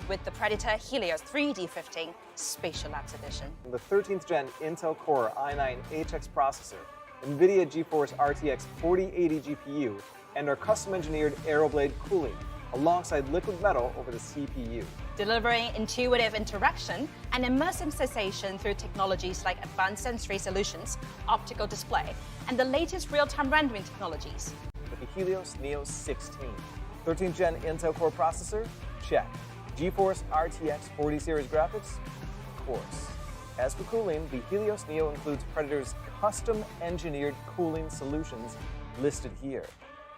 With the Predator Helios 3D15 Spatial Labs Edition. The 13th gen Intel Core i9 HX processor, NVIDIA GeForce RTX 4080 GPU, and our custom-engineered Aeroblade cooling, alongside liquid metal over the CPU. Delivering intuitive interaction and immersive sensation through technologies like advanced sensory solutions, optical display, and the latest real-time rendering technologies. With the Helios Neo 16. 13th gen Intel Core processor? Check. GeForce RTX 40 series graphics? Of course. As for cooling, the Helios Neo includes Predator's custom-engineered cooling solutions listed here,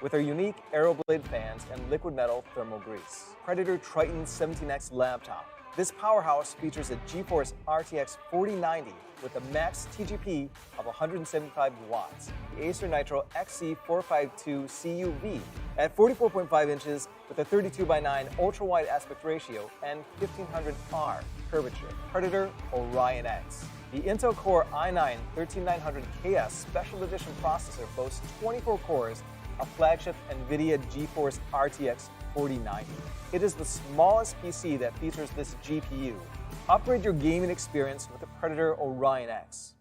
with our unique Aeroblade fans and liquid metal thermal grease. Predator Triton 17X laptop. This powerhouse features a GeForce RTX 4090 with a max TGP of 175 watts, the Acer Nitro XC452 CUV at 44.5 inches with a 32:9 ultra-wide aspect ratio and 1500R curvature. Predator Orion X. The Intel Core i9 13900KS Special Edition processor boasts 24 cores, a flagship NVIDIA GeForce RTX 4090. It is the smallest PC that features this GPU. Upgrade your gaming experience with the Predator Orion X.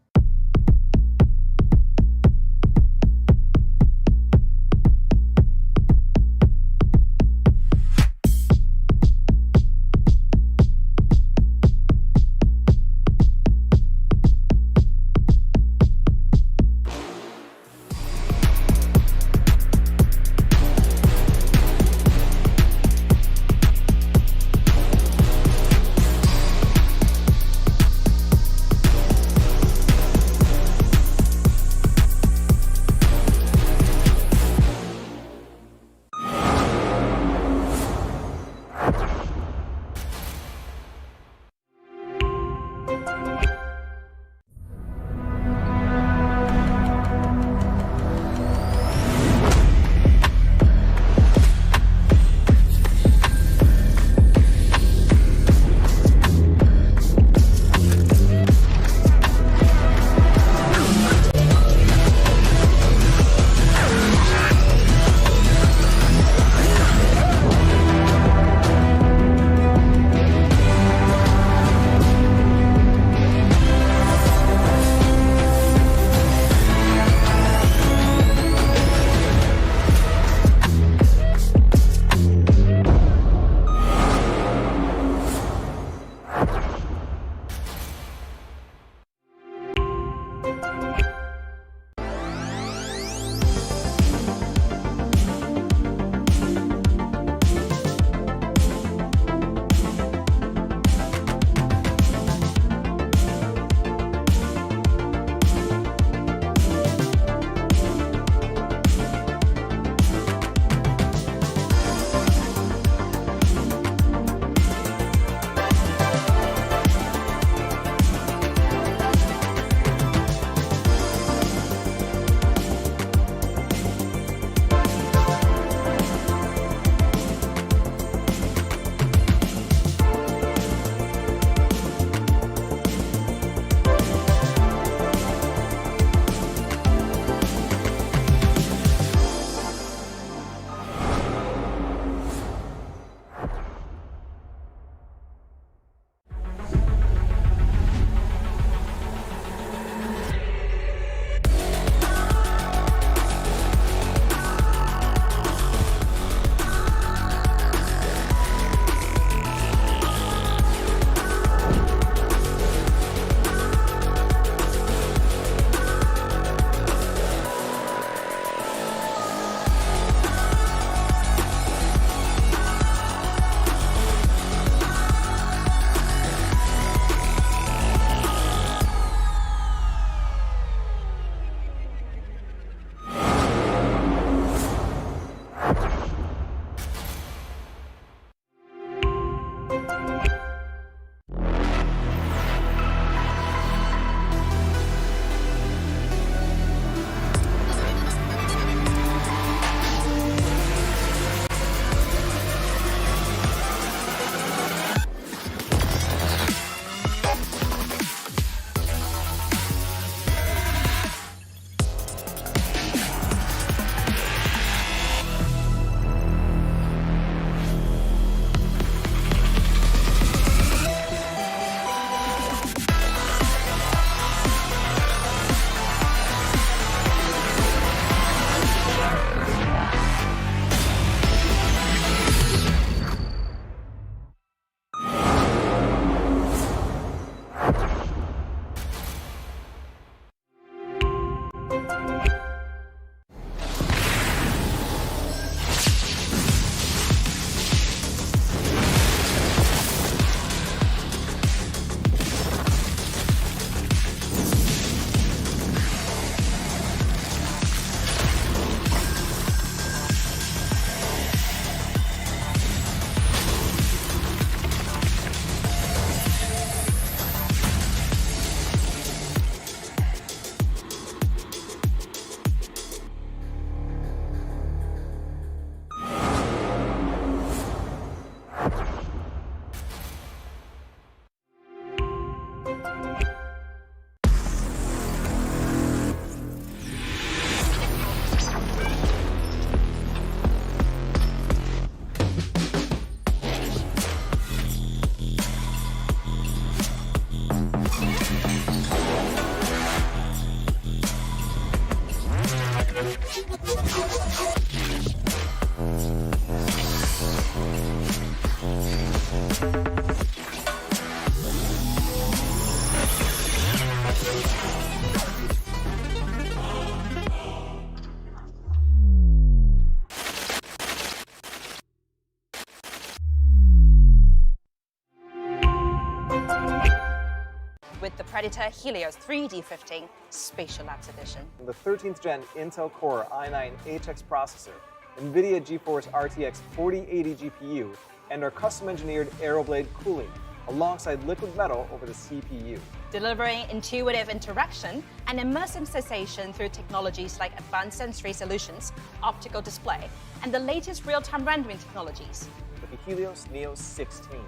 Predator Helios 3D15 Spatial Labs Edition. The 13th Gen Intel Core i9 HX processor, NVIDIA GeForce RTX 4080 GPU, and our custom-engineered Aeroblade cooling, alongside liquid metal over the CPU. Delivering intuitive interaction and immersive sensation through technologies like advanced sensory solutions, optical display, and the latest real-time rendering technologies. With the Helios Neo 16.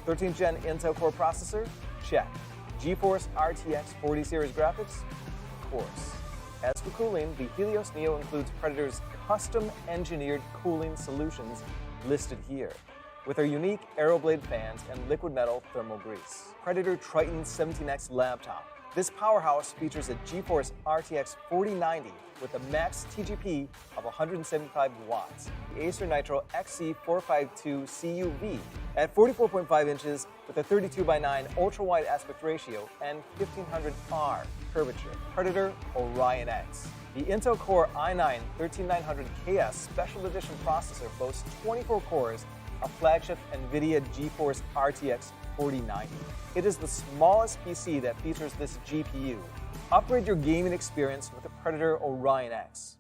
13th Gen Intel Core processor? Check. GeForce RTX 40 series graphics? Of course. As for cooling, the Helios Neo includes Predator's custom-engineered cooling solutions listed here, with our unique Aeroblade fans and liquid metal thermal grease. Predator Triton 17X laptop. This powerhouse features a GeForce RTX 4090 with a max TGP of 175 watts, the Acer Nitro XC452 CUV at 44.5 inches with a 32:9 ultra-wide aspect ratio and 1500R curvature. Predator Orion X. The Intel Core i9 13900KS Special Edition processor boasts 24 cores, a flagship NVIDIA GeForce RTX 4090. It is the smallest PC that features this GPU. Upgrade your gaming experience with the Predator Orion X.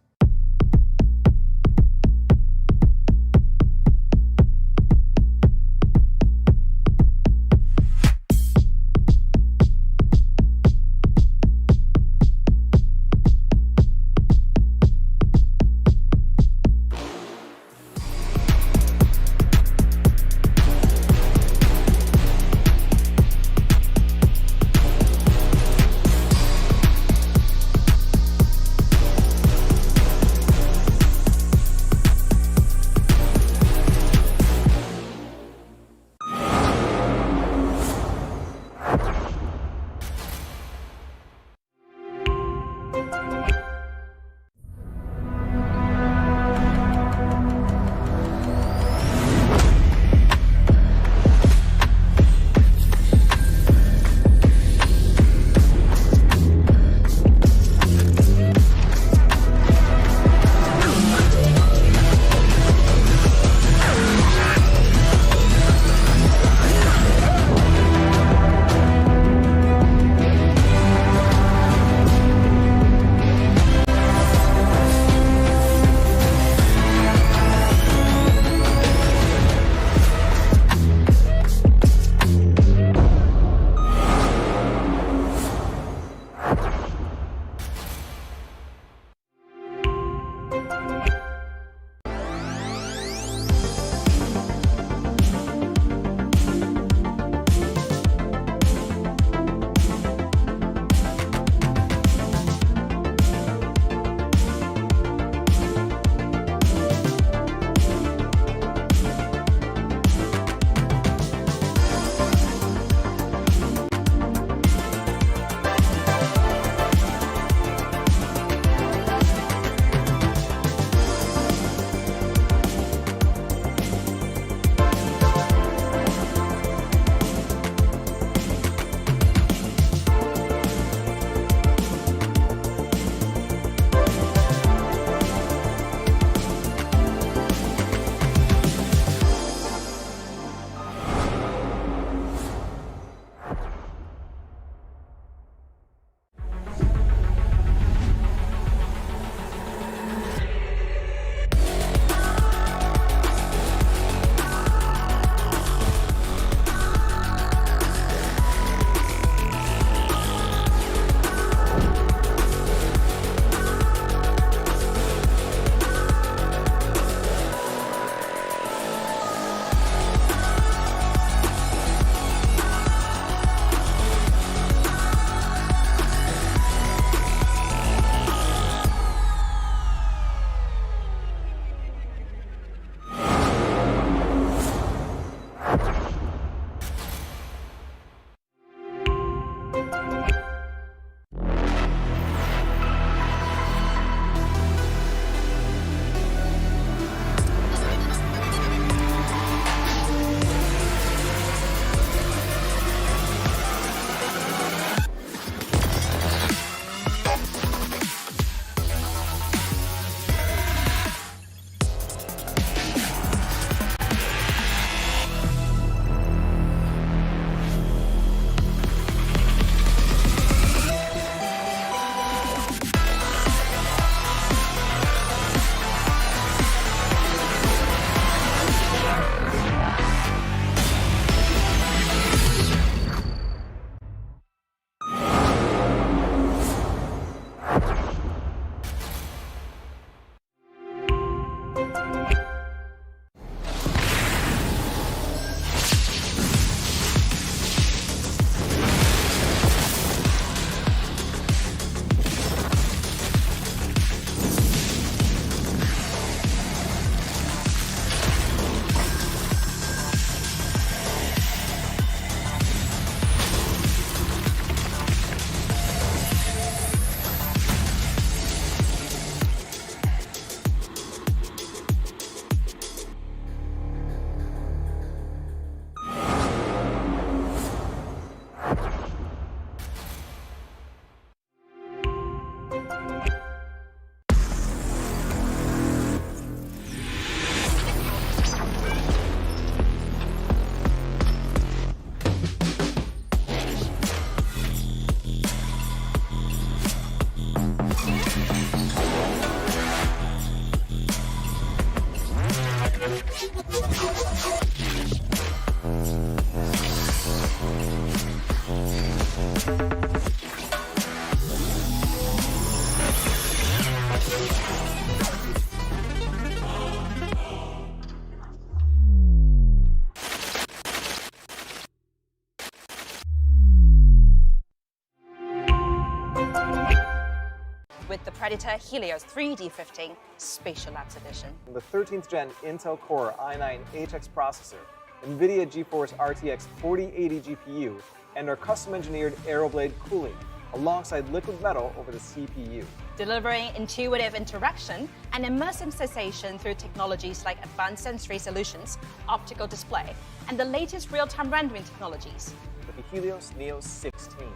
with the Predator Helios 3D15 Spatial Labs Edition. The 13th gen Intel Core i9 HX processor, NVIDIA GeForce RTX 4080 GPU, and our custom-engineered Aeroblade cooling, alongside liquid metal over the CPU. Delivering intuitive interaction and immersive sensation through technologies like advanced sensory solutions, optical display, and the latest real-time rendering technologies. With the Helios Neo 16.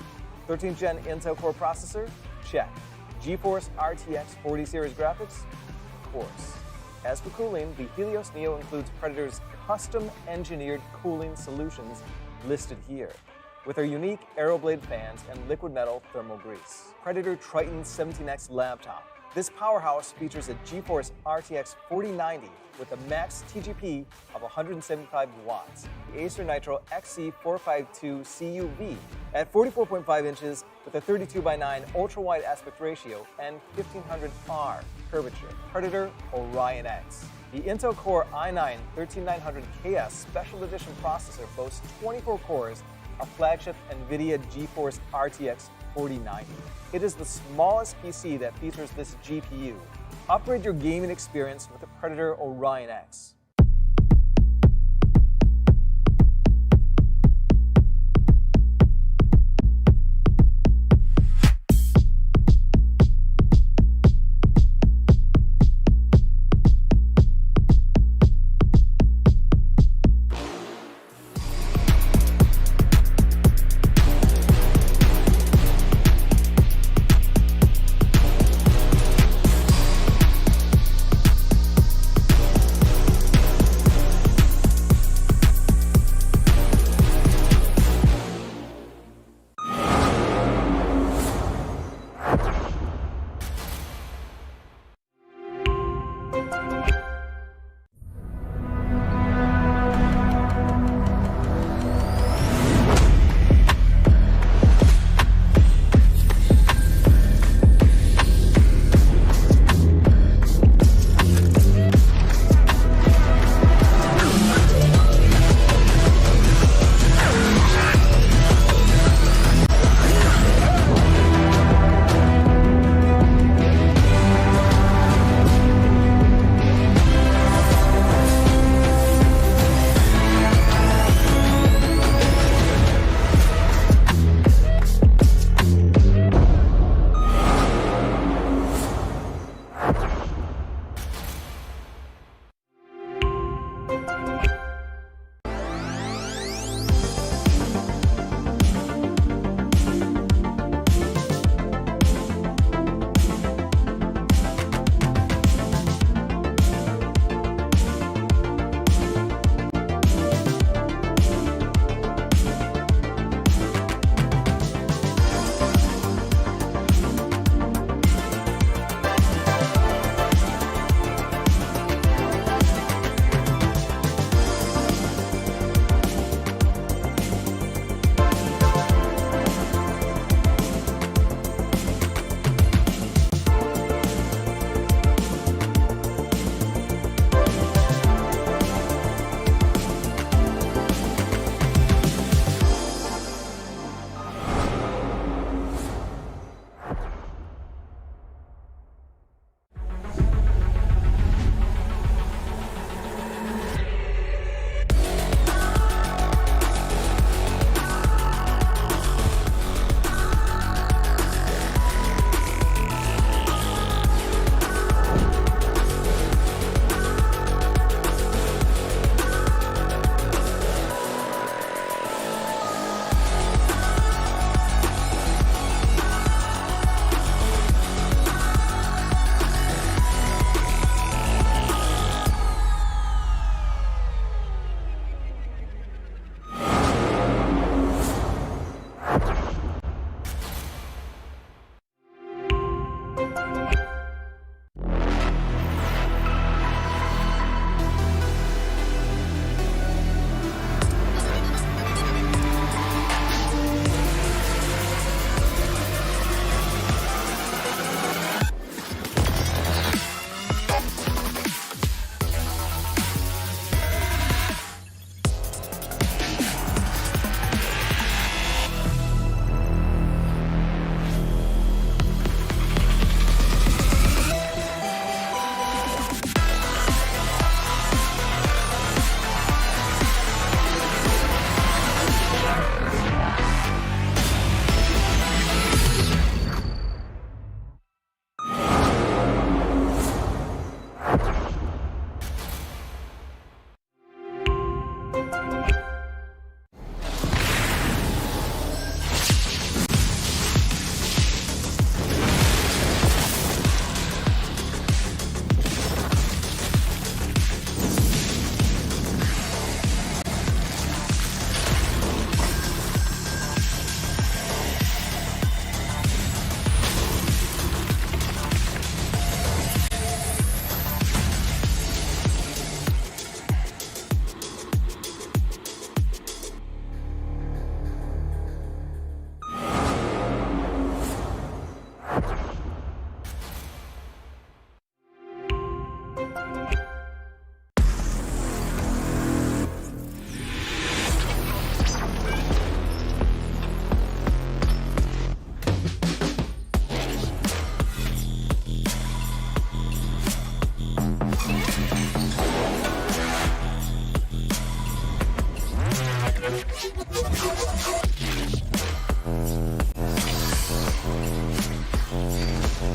13th gen Intel Core processor? Check. GeForce RTX 40 series graphics? Of course. As for cooling, the Helios Neo includes Predator's custom-engineered cooling solutions listed here, with our unique Aeroblade fans and liquid metal thermal grease. Predator Triton 17X laptop. This powerhouse features a GeForce RTX 4090 with a max TGP of 175 watts. The Acer Nitro XC452 CUV at 44.5 inches with a 32:9 ultra-wide aspect ratio and 1500R curvature. Predator Orion X. The Intel Core i9 13900KS Special Edition processor boasts 24 cores, a flagship NVIDIA GeForce RTX 4090. It is the smallest PC that features this GPU. Upgrade your gaming experience with the Predator Orion X.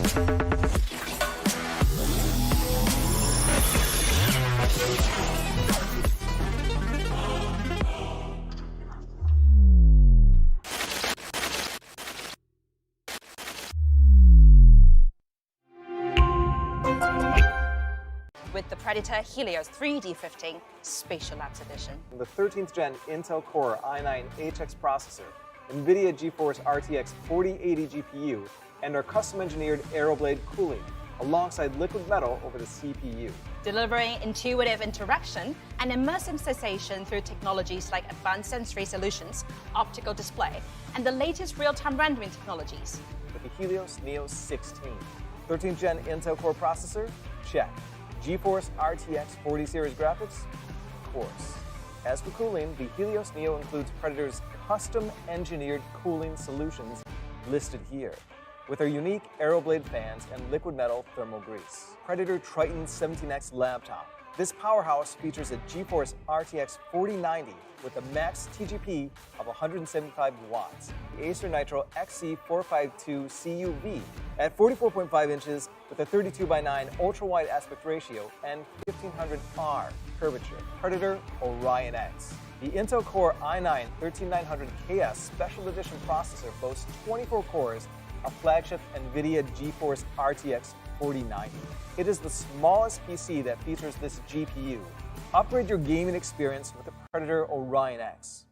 With the Predator Helios 3D15 Spatial Labs Edition. The 13th gen Intel Core i9 HX processor, NVIDIA GeForce RTX 4080 GPU, and our custom-engineered AeroBlade cooling, alongside liquid metal over the CPU. Delivering intuitive interaction and immersive sensation through technologies like advanced sensory solutions, optical display, and the latest real-time rendering technologies. With the Helios Neo 16. 13th gen Intel Core processor? Check. GeForce RTX 40 series graphics? Of course. As for cooling, the Helios Neo includes Predator's custom-engineered cooling solutions listed here, with our unique AeroBlade fans and liquid metal thermal grease. Predator Triton 17X laptop. This powerhouse features a GeForce RTX 4090 with a max TGP of 175 watts, the Acer Nitro XC452 CUV at 44.5 inches with a 32:9 ultra-wide aspect ratio and 1500R curvature. Predator Orion X. The Intel Core i9 13900KS Special Edition processor boasts 24 cores, a flagship NVIDIA GeForce RTX 4090. It is the smallest PC that features this GPU. Upgrade your gaming experience with the Predator Orion X.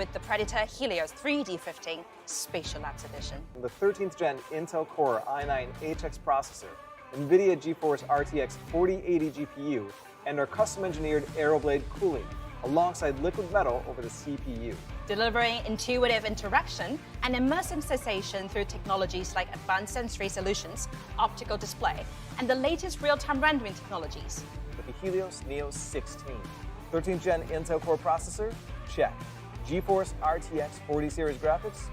with the Predator Helios 3D15 Spatial Labs Edition. The 13th gen Intel Core i9 HX processor, NVIDIA GeForce RTX 4080 GPU, and our custom-engineered Aeroblade cooling, alongside liquid metal over the CPU. Delivering intuitive interaction and immersive sensation through technologies like advanced sensory solutions, optical display, and the latest real-time rendering technologies. With the Helios Neo 16. 13th gen Intel Core processor? Check. GeForce RTX 40 series graphics?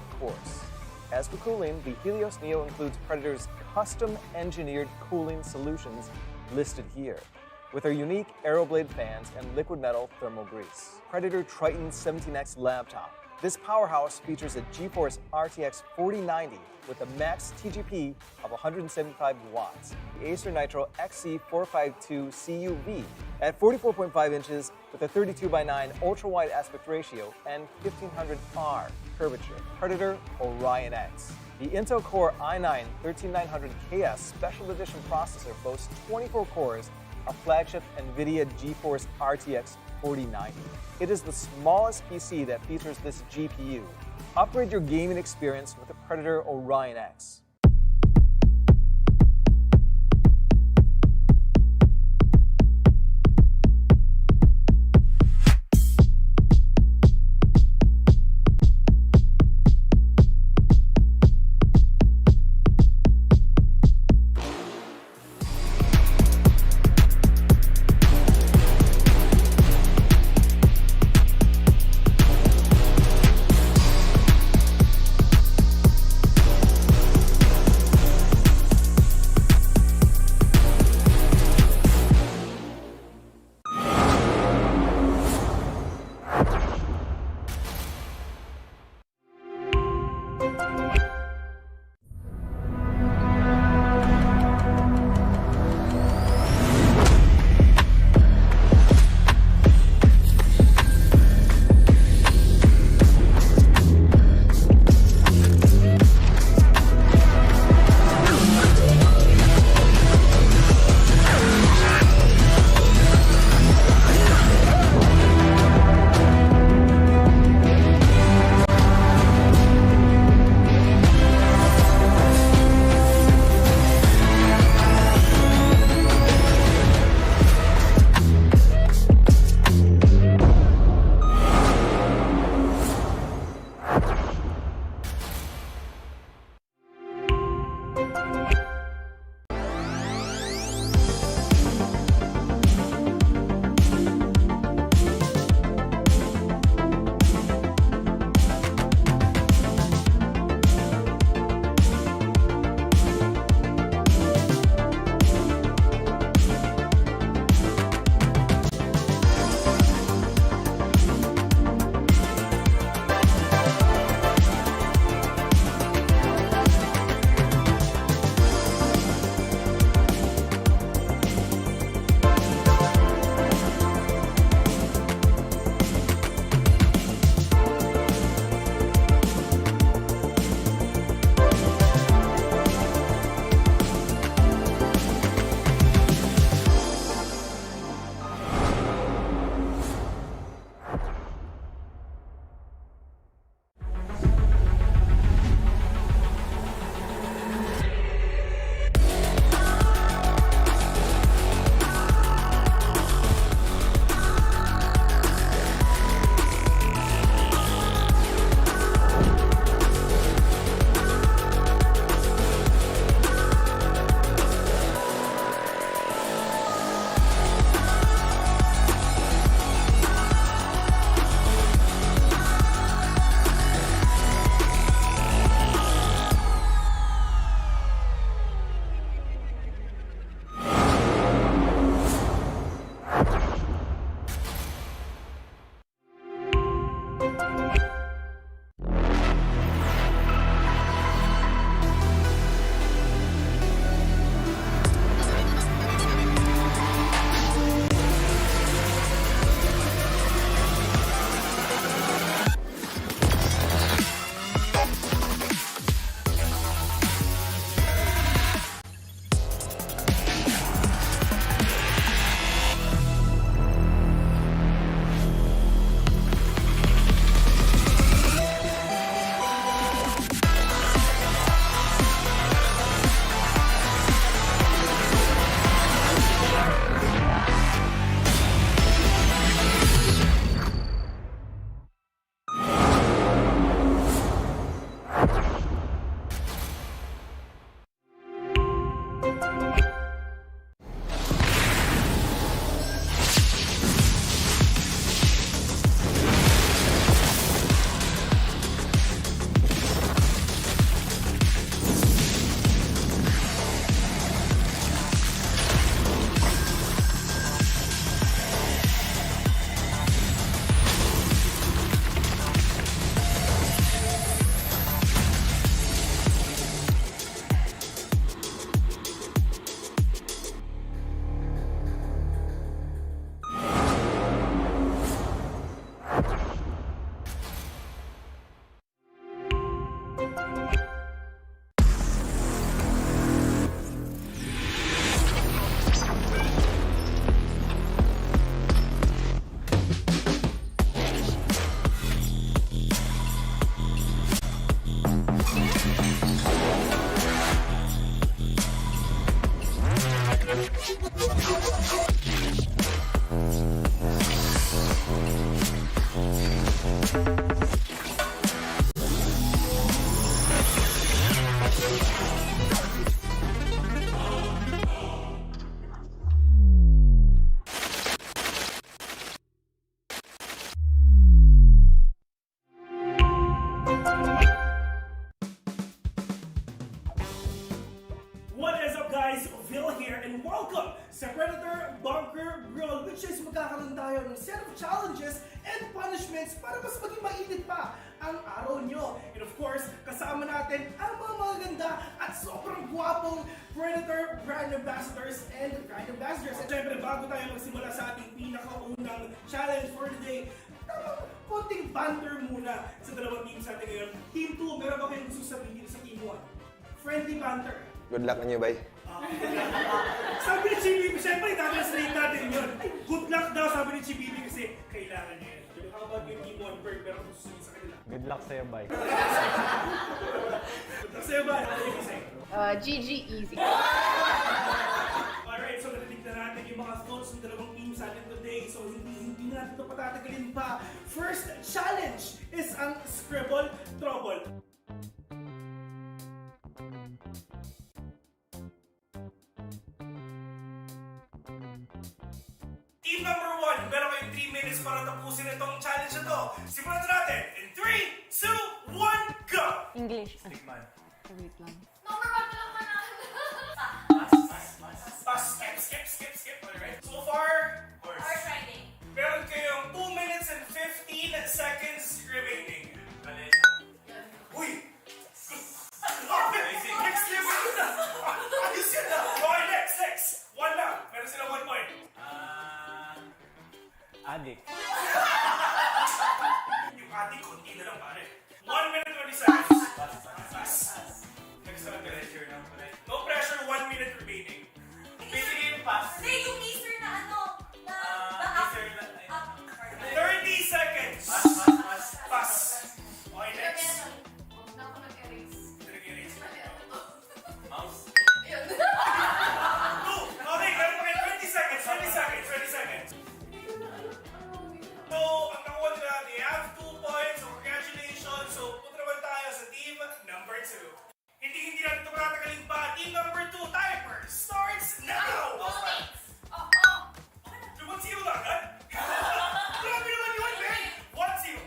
Of course. As for cooling, the Helios Neo includes Predator's custom-engineered cooling solutions listed here, with our unique Aeroblade fans and liquid metal thermal grease. Predator Triton 17X laptop. This powerhouse features a GeForce RTX 4090 with a max TGP of 175 watts, the Acer Nitro XC452 CUV at 44.5 inches with a 32:9 ultra-wide aspect ratio and 1500R curvature. Predator Orion X. The Intel Core i9 13900KS Special Edition processor boasts 24 cores, a flagship NVIDIA GeForce RTX 4090. It is the smallest PC that features this GPU. Upgrade your gaming experience with the Predator Orion X. dito sa Predator Bunker Brawl, which is magkakaroon tayo ng set of challenges and punishments para mas maging mainit pa ang araw nyo. And of course, kasama natin ang mga magaganda at sobrang gwapong Predator brand ambassadors and brand ambassadors. At syempre, bago tayo magsimula sa ating pinakaunang challenge for today, konting banter muna sa dalawang teams natin ngayon. Team 2, meron ba kayong gusto sabihin sa Team 1? Friendly banter. Good luck on you, bay. Sabi ni Chibibi, syempre itatranslate natin yun. Good luck daw, sabi ni Chibibi kasi kailangan niya yun. Pero how about yung Team 1, Berg, pero kung susunod sa kanila? Good luck sa'yo, bay. Good luck sa'yo ba? Ano yung kasi? GG easy. Alright, so narinig na natin yung mga thoughts ng dalawang teams natin today. So hindi natin ito patatagalin pa. First challenge is ang Scribble Trouble. Team number 1, meron kayong 3 minutes para tapusin itong challenge na to. Simulan natin in 3, 2, 1, go! English. Stigman. Wait lang. Number 1 lang manalo. Pass, skip. Alright. So far, Horse riding. meron kayong 2 minutes and 15 seconds remaining. Uy! Next level na! Ayos yun na! Okay, next! 1 lang. Meron sila 1 point. Adik. Yung ating konti na lang pare. 1 minute 20 seconds. Pass. Next na lang. No pressure, 1 minute remaining. Basically, pass. Hindi, yung Easter na ano. Na 30 seconds. Pass. Okay, next. Huwag na ako nag-erase. Nag-erase. Mouse. Okay, meron pa kayo 20 seconds. So, ang nakuha nila, they have 2 points. So, congratulations. So, punta naman tayo sa team number 2. Hindi natin ito matatagalin pa. Team number 2, timer starts now! Yung 1-0 na agad? Grabe naman yun, man! 1-0.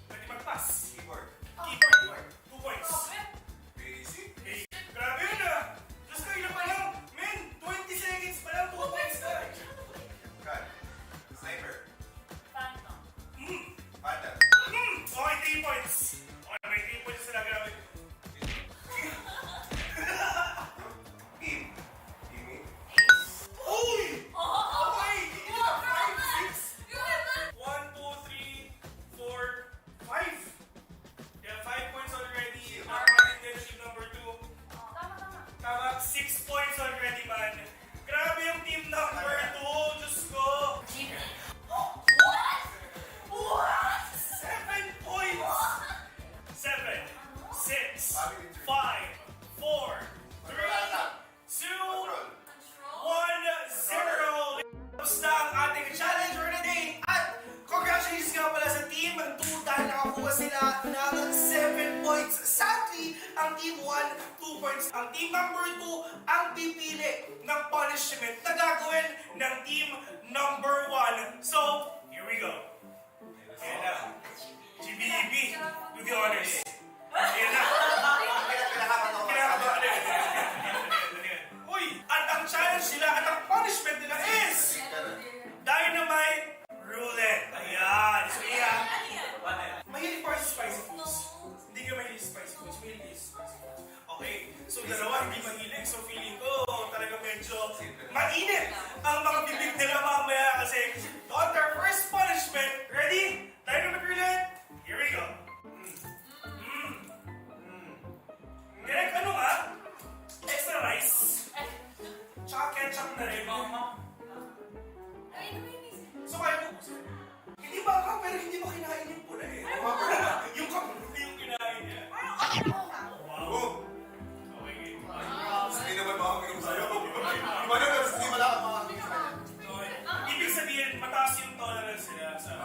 Pwede mag-pass. Keyboard. 2 points. Basic. Grabe yun ah! Diyos ko, ilan pa lang? Men, 20 seconds pa lang, 2 points na. Sniper. Okay, 3 points. Okay, may 3 points sila, grabe. Uy! Okay! 5, 6. 1, 2, 3, 4, 5. Yeah, 5 points already. Nakapalit din team number 2. Tama, 6 points already, man. Grabe yung team number 2. Diyos ko. 7 points. 7, 6, 5, 4, 3, 2, 1, 0. Tapos na ang ating challenge for today. At congratulations nga pala sa team 2 dahil nakakuha sila ng 7 points. Sadly, ang team 1, 2 points. Ang team number 2 ang pipili ng punishment na gagawin ng team number 1. So, here we go. Ayan na. GBEB, do the honors. Ayan na. Kinakabahan na. Uy! At ang challenge nila at ang punishment nila is Dynamite Roulette. Ayan. So, ayan. Mahilig pa sa spicy foods. Hindi ka mahilig sa spicy foods. Mahilig ka sa spicy foods. Okay. So, dalawa hindi mahilig. So, feeling ko talaga medyo mainit ang mga bibig nila mamaya kasi on their first punishment. Ready? Dynamite Roulette. Here we go. Direk, ano nga? Extra rice. Tsaka ketchup na rin. So, kaya mo. Hindi ba ka, pero hindi mo kinain yung pula eh. Yung kapula yung kinain niya. Wow. Okay. Hindi naman makaminom sa'yo. Iba naman, hindi malakad makaminom sa'yo. Ibig sabihin, mataas yung tolerance nila sa...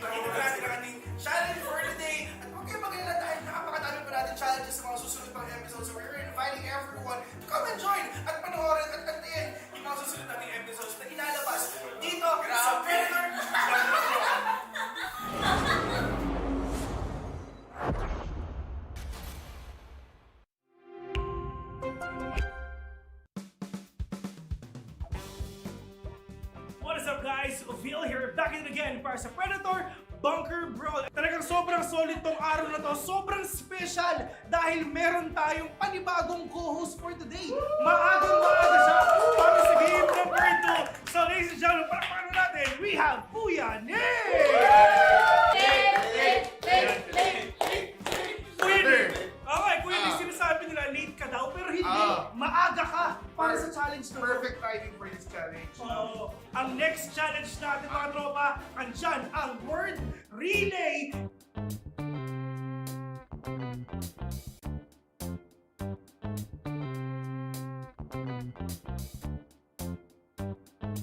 Pakita natin ang ating challenge for today. At huwag kayo mag-alala dahil napakadami pa natin challenges sa mga susunod pang episodes. So we're inviting everyone to come and join at panoorin at antayin yung mga susunod nating episodes na ilalabas dito sa Predator. up guys? Phil here, back in again para sa Predator Bunker Brawl. Talagang sobrang solid tong araw na to. Sobrang special dahil meron tayong panibagong co-host for today. Maagang-maaga siya para sa game number 2. So ladies and gentlemen, palakpakan natin, we have Kuya Nick! Kuya Nick! Okay, Kuya Nick, sinasabi nila late ka daw, pero hindi. Maaga ka para sa challenge na to. Perfect timing for this challenge. Oo. Ang next challenge natin mga tropa, andyan ang word relay.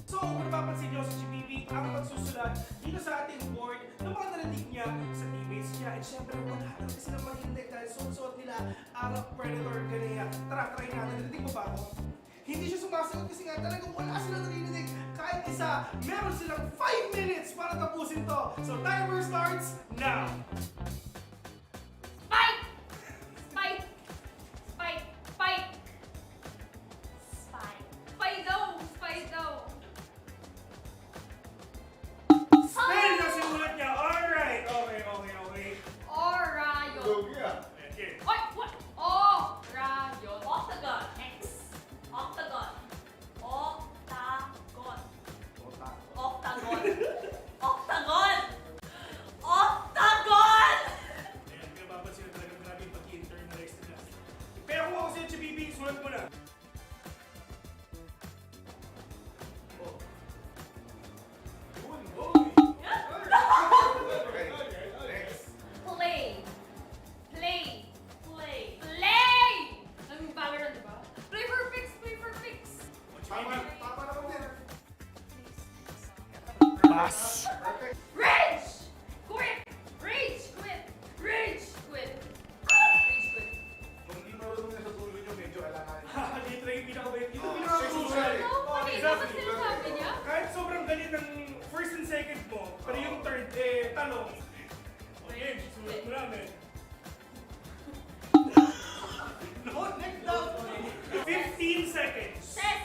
So kung napapansin nyo sa GBB, ang magsusulat dito sa ating board ng mga narinig niya sa teammates niya. At syempre wala naman silang mahinig dahil suot nila ang Predator Ganea. Tara, try natin. Narinig mo ba ako? Hindi siya sumasagot kasi nga talagang wala silang narinig. Kahit isa, meron silang 5 minutes para tapusin to. So timer starts now. Spike! Spike! Spike! Spike! Spike! Spido! Spido! Spell na sinulat niya. Alright. Okay. Orayon! Okay. Oy! What? Orayon! Octagon! X! Octagon! Octagon! Octagon! Octagon! Octagon! Ayan, kaya mapapansin na talagang grabe yung pag-internalize nila. Pero kung ako sa GBB, sulat mo na. Play! Play! Play! Play! Ang banger na, diba? Play for fix! Play for fix! Pass. Rage! Quit! Rage! Quit! Rage! Quit! Rage! Quit! Dito lang yung pinakabait. Dito pinakakrucial. No, mali. Dapat sinasabi niya. Kahit sobrang galit ng first and second mo, pero yung third, tanong. Okay, sulat mo namin. No, next down. 15 seconds. Ses!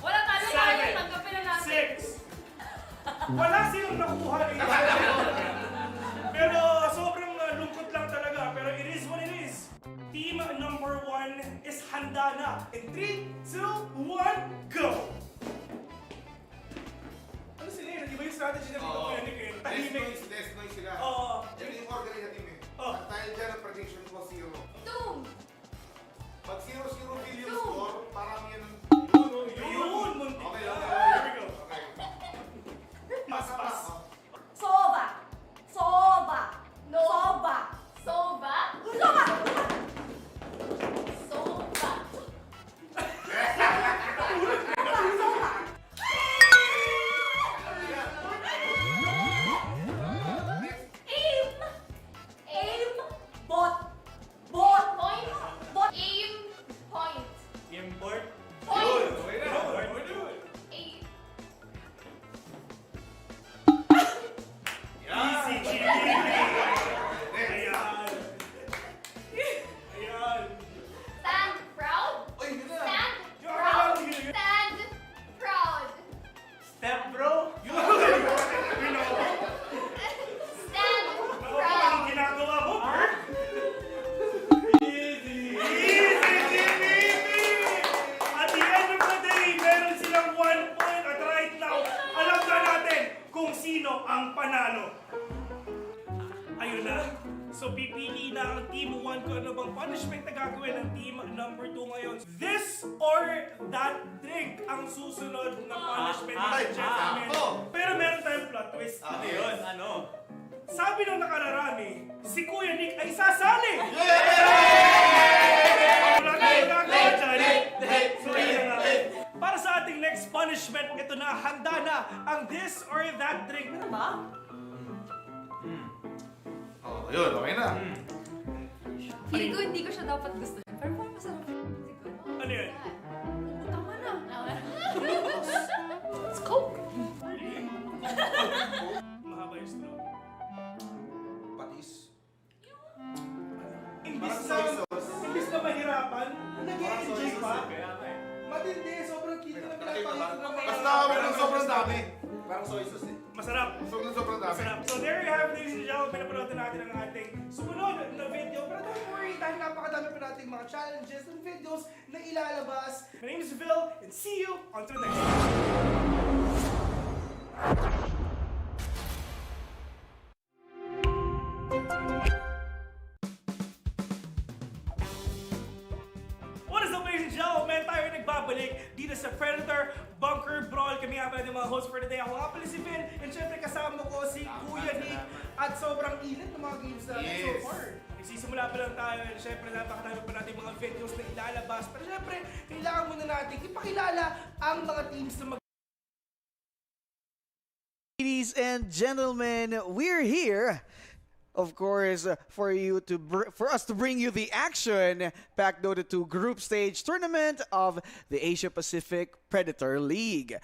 Wala tayo tayo. Tanggapin na natin. 6. Wala silang nakuha rin. Pero sobrang lungkot lang talaga. Pero it is what it is. Team number 1 is handa na. In 3, 2, 1, go! Ano sila yun? Di ba yung strategy na dito ko yan? Tahimik. sila. Oo. Yan yung order niya, team eh. Oh. At dahil dyan ang prediction ko 0. Doom! Pag 0-0 billion score, parang yan ang... Yun! Muntik Okay, na. okay. Here we go. Okay. Pass, pass. Soba! Soba! No. Soba! Soba! Soba! Soba! Aim! Aim! Bot! Bot! Point! Bot! Aim! Point! Import. Point! Okay na. Aim! Easy, GG. Ayan. Ayan. Stand proud! Oy, yun na. Stand Yung proud! akala ko yun. Stand proud! Step bro. Yun. You know. Stand Ano proud! ang ginagawa mo? Easy. Easy, Jimmy. At the end of the day, meron silang 1 point. At right now, alam na natin kung sino ang panalo. Ayun na. So pipili na ang team 1 kung ano bang punishment na gagawin ng team number 2 ngayon. This or that drink ang susunod na punishment ng gentlemen. Pero meron tayong plot twist. Ano yun? Ano? Sabi ng nakararami, si Kuya Nick ay sasali! Wala tayong gagawa dyan. So yun na nga. Para sa ating next punishment, ito na, handa na ang this or that drink. Ano ba? Oh, yun, okay na. Feeling ko hindi ko siya dapat gusto. Pero parang masarap. Ano yun? Tama na. It's Coke. Mahaba yung straw. Patis. Imbis na mahirapan, nag-i-enjoy pa. Matindi, sobrang cute na pinapakita ng mga... Mas nakawin ng sobrang dami. akong soy sauce eh. Masarap. Sobrang dami. Masarap. So there you have it, ladies and gentlemen. Pinapanood na natin ang ating sumunod na video. Pero don't worry, dahil napakadami pa nating mga challenges and videos na ilalabas. My name is Phil, and see you on to the next one. What is up, ladies and gentlemen? Tayo ay nagbabalik dito sa Predator Bunker Brawl. Kami nga pala ng mga host for today. Ako nga pala si Vin. And syempre kasama ko si Kuya Nick. At sobrang init ng mga games natin so far. Nagsisimula pa lang tayo. And syempre napakadami pa natin mga videos na ilalabas. Pero syempre, kailangan muna natin ipakilala ang mga teams na Ladies and gentlemen, we're here, of course, for us to bring you the action APAC Dota 2 group stage tournament of the Asia Pacific Predator League.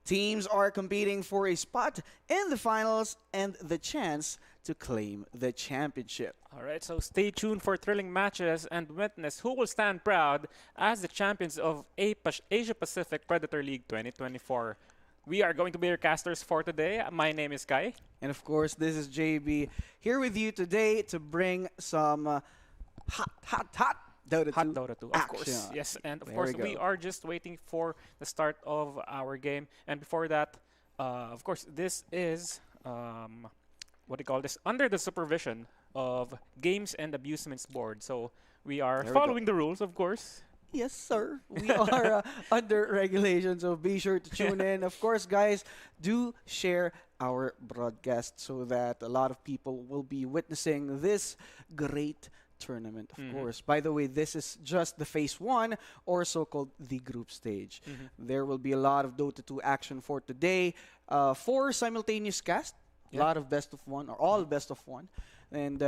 Teams are competing for a spot in the finals and the chance to claim the championship. Alright, so stay tuned for thrilling matches and witness who will stand proud as the champions of Asia Pacific Predator League 2024. We are going to be your casters for today. My name is Kai. And of course, this is JB here with you today to bring some hot Dota 2 Hot Dota 2, of course. action. Yes, and of There course, we we go. are just waiting for the start of our game. And before that, of course, this is, what do you call this? Under the supervision of Games and Amusements Board. So we are There we go. following the rules, of course. Yes, sir. We are under regulations, so be sure to tune in. Of course, guys, do share our broadcast so that a lot of people will be witnessing this great tournament, of course. By the way, this is just the phase 1, or so-called the group stage. There will be a lot of Dota 2 action for today. 4 simultaneous cast, a lot of best of 1, or all best of 1. And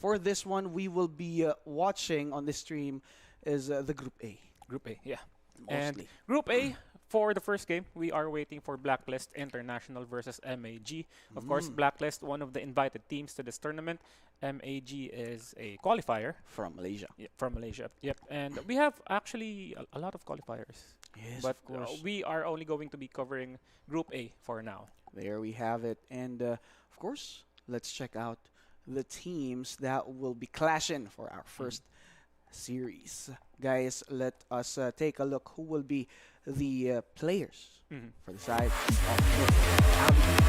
for this one, we will be watching on the stream is the Group A. Group A, yeah. Mostly. And Group A, for the first game, we are waiting for Blacklist International versus MAG. Of course, Blacklist, one of the invited teams to this tournament. MAG is a qualifier. From Malaysia. Yeah, from Malaysia. Yep. And we have actually a lot of qualifiers. Yes, But of course. we are only going to be covering Group A for now. There we have it. And of course, let's check out the teams that will be clashing for our first series. Guys, let us take a look who will be the players for the side of the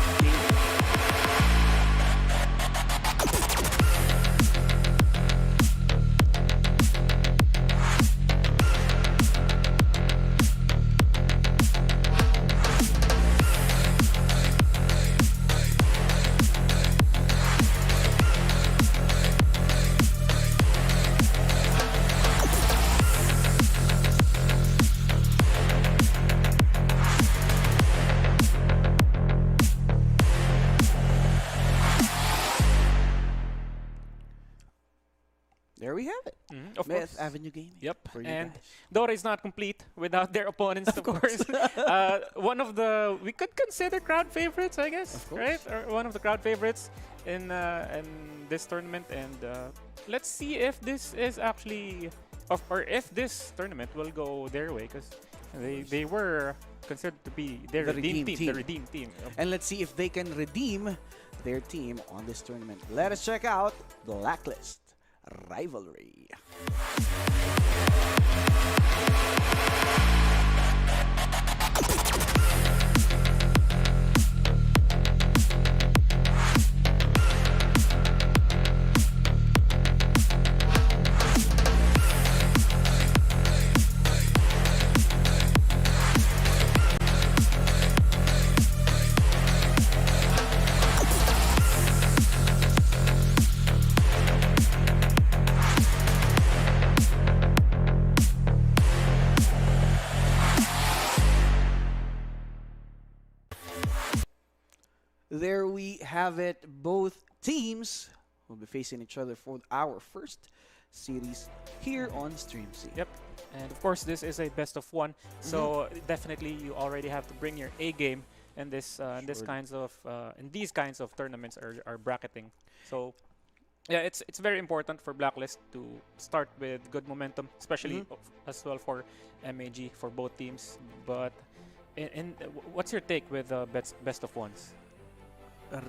There we have it. Of Myth course. Avenue Gaming. Yep, For you and guys. Dota is not complete without their opponents, of course. One of the, we could consider crowd favorites, I guess, Of course. right? Or one of the crowd favorites in this tournament. And let's see if this is actually, or if this tournament will go their way, because they were considered to be their The redeemed redeemed team. The team. redeemed team. And let's see if they can redeem their team on this tournament. Let us check out Blacklist Rivalry. There we have it. Both teams will be facing each other for our first series here on StreamC. Yep. And of course, this is a best of 1, so definitely you already have to bring your A game in this in these kinds of tournaments or bracketing. So yeah, it's very important for Blacklist to start with good momentum, especially as well for MAG for both teams. But what's your take with best of ones?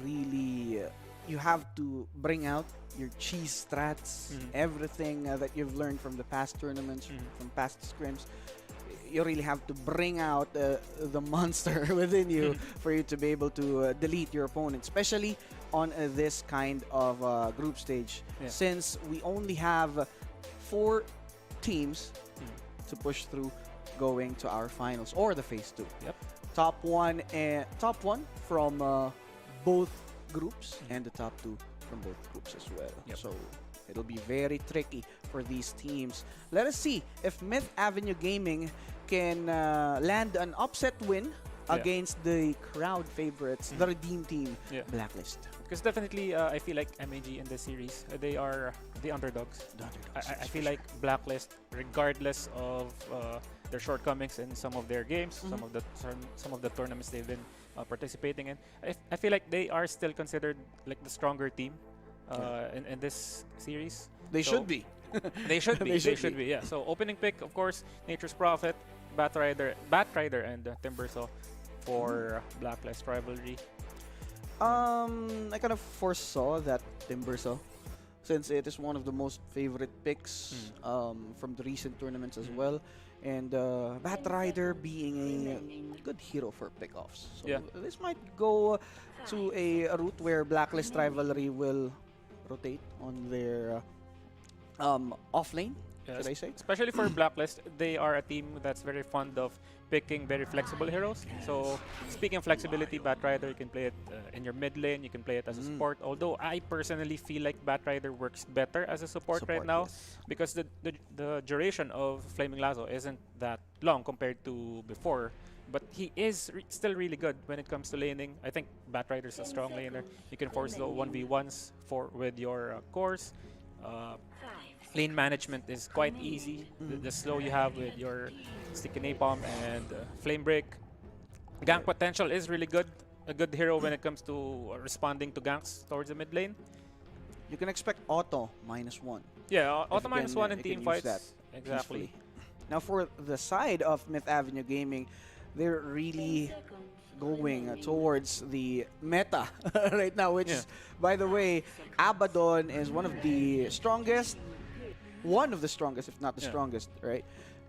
Really, you have to bring out your cheese strats, everything that you've learned from the past tournaments, from past scrims. You really have to bring out the monster within you for you to be able to delete your opponent, especially on this kind of group stage. Yeah. Since we only have 4 teams to push through going to our finals or the phase 2. Yep. Top one from both groups and the top 2 from both groups as well. Yep. So it'll be very tricky for these teams. Let us see if Myth Avenue Gaming can land an upset win against the crowd favorites, the Redeem Team, Blacklist. Because definitely, I feel like MAG in this series, they are the underdogs. I feel like Blacklist, regardless of their shortcomings in some of their games, some of the tournaments they've been participating in, I feel like they are still considered like the stronger team in this series. They should be. They should be. They should be. Yeah. So opening pick, of course, Nature's Prophet, Batrider, and Timbersaw for Blacklist rivalry. I kind of foresaw that Timbersaw, since it is one of the most favorite picks from the recent tournaments as well, and Batrider being a good hero for pickoffs. So this might go to a route where Blacklist rivalry will rotate on their off lane, should I say? Especially for Blacklist, they are a team that's very fond of picking very flexible heroes. So speaking of flexibility, Batrider, you can play it in your mid lane, you can play it as a support. Although I personally feel like Batrider works better as a support right now, because the duration of Flaming Lasso isn't that long compared to before. But he is still really good when it comes to laning. I think Batrider's a strong laner. You can force the 1v1s with your cores. Lane management is quite easy. The slow you have with your Sticky Napalm and Flame Break. Gank potential is really good. A good hero when it comes to responding to ganks towards the mid lane. You can expect auto -1. Yeah, auto -1 in team fights. Peacefully. Exactly. Now for the side of Myth Avenue Gaming, they're really going towards the meta right now, which is, by the way, Abaddon is one of the strongest, if not the strongest, right?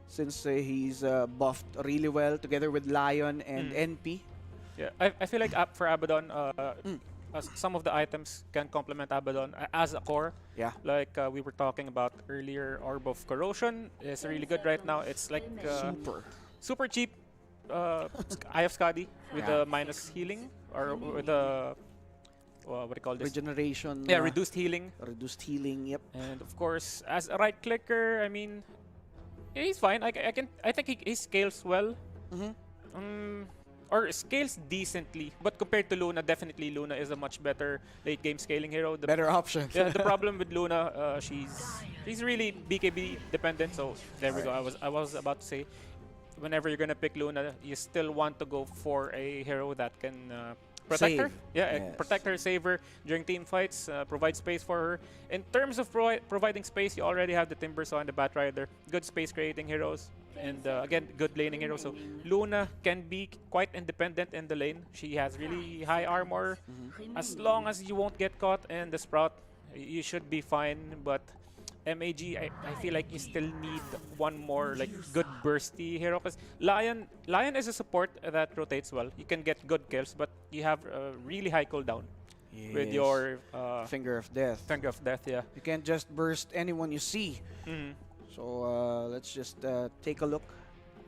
Since he's buffed really well together with Lion and NP. Yeah, I feel like for Abaddon, some of the items can complement Abaddon as a core. Yeah. Like we were talking about earlier, Orb of Corrosion is really good right now. It's like super cheap Eye of Skadi with the minus healing, or with the what do you call this? Regeneration. Yeah, reduced healing. Reduced healing. Yep. And of course, as a right clicker, I mean, he's fine. I think he scales well. Or scales decently, but compared to Luna, definitely Luna is a much better late game scaling hero. The better option. Yeah, the problem with Luna, she's really BKB dependent. So there we go. I was about to say, whenever you're gonna pick Luna, you still want to go for a hero that can protect her. Yeah, protect her, save her during team fights, provide space for her. In terms of providing space, you already have the Timbersaw and the Batrider, good space creating heroes. And again, good laning hero. So Luna can be quite independent in the lane. She has really high armor. As long as you won't get caught in the Sprout, you should be fine. But MAG, I feel like you still need one more like good bursty hero. Because Lion is a support that rotates well. You can get good kills, but you have a really high cooldown with your Finger of Death. Finger of Death, yeah. You can't just burst anyone you see. So let's just take a look.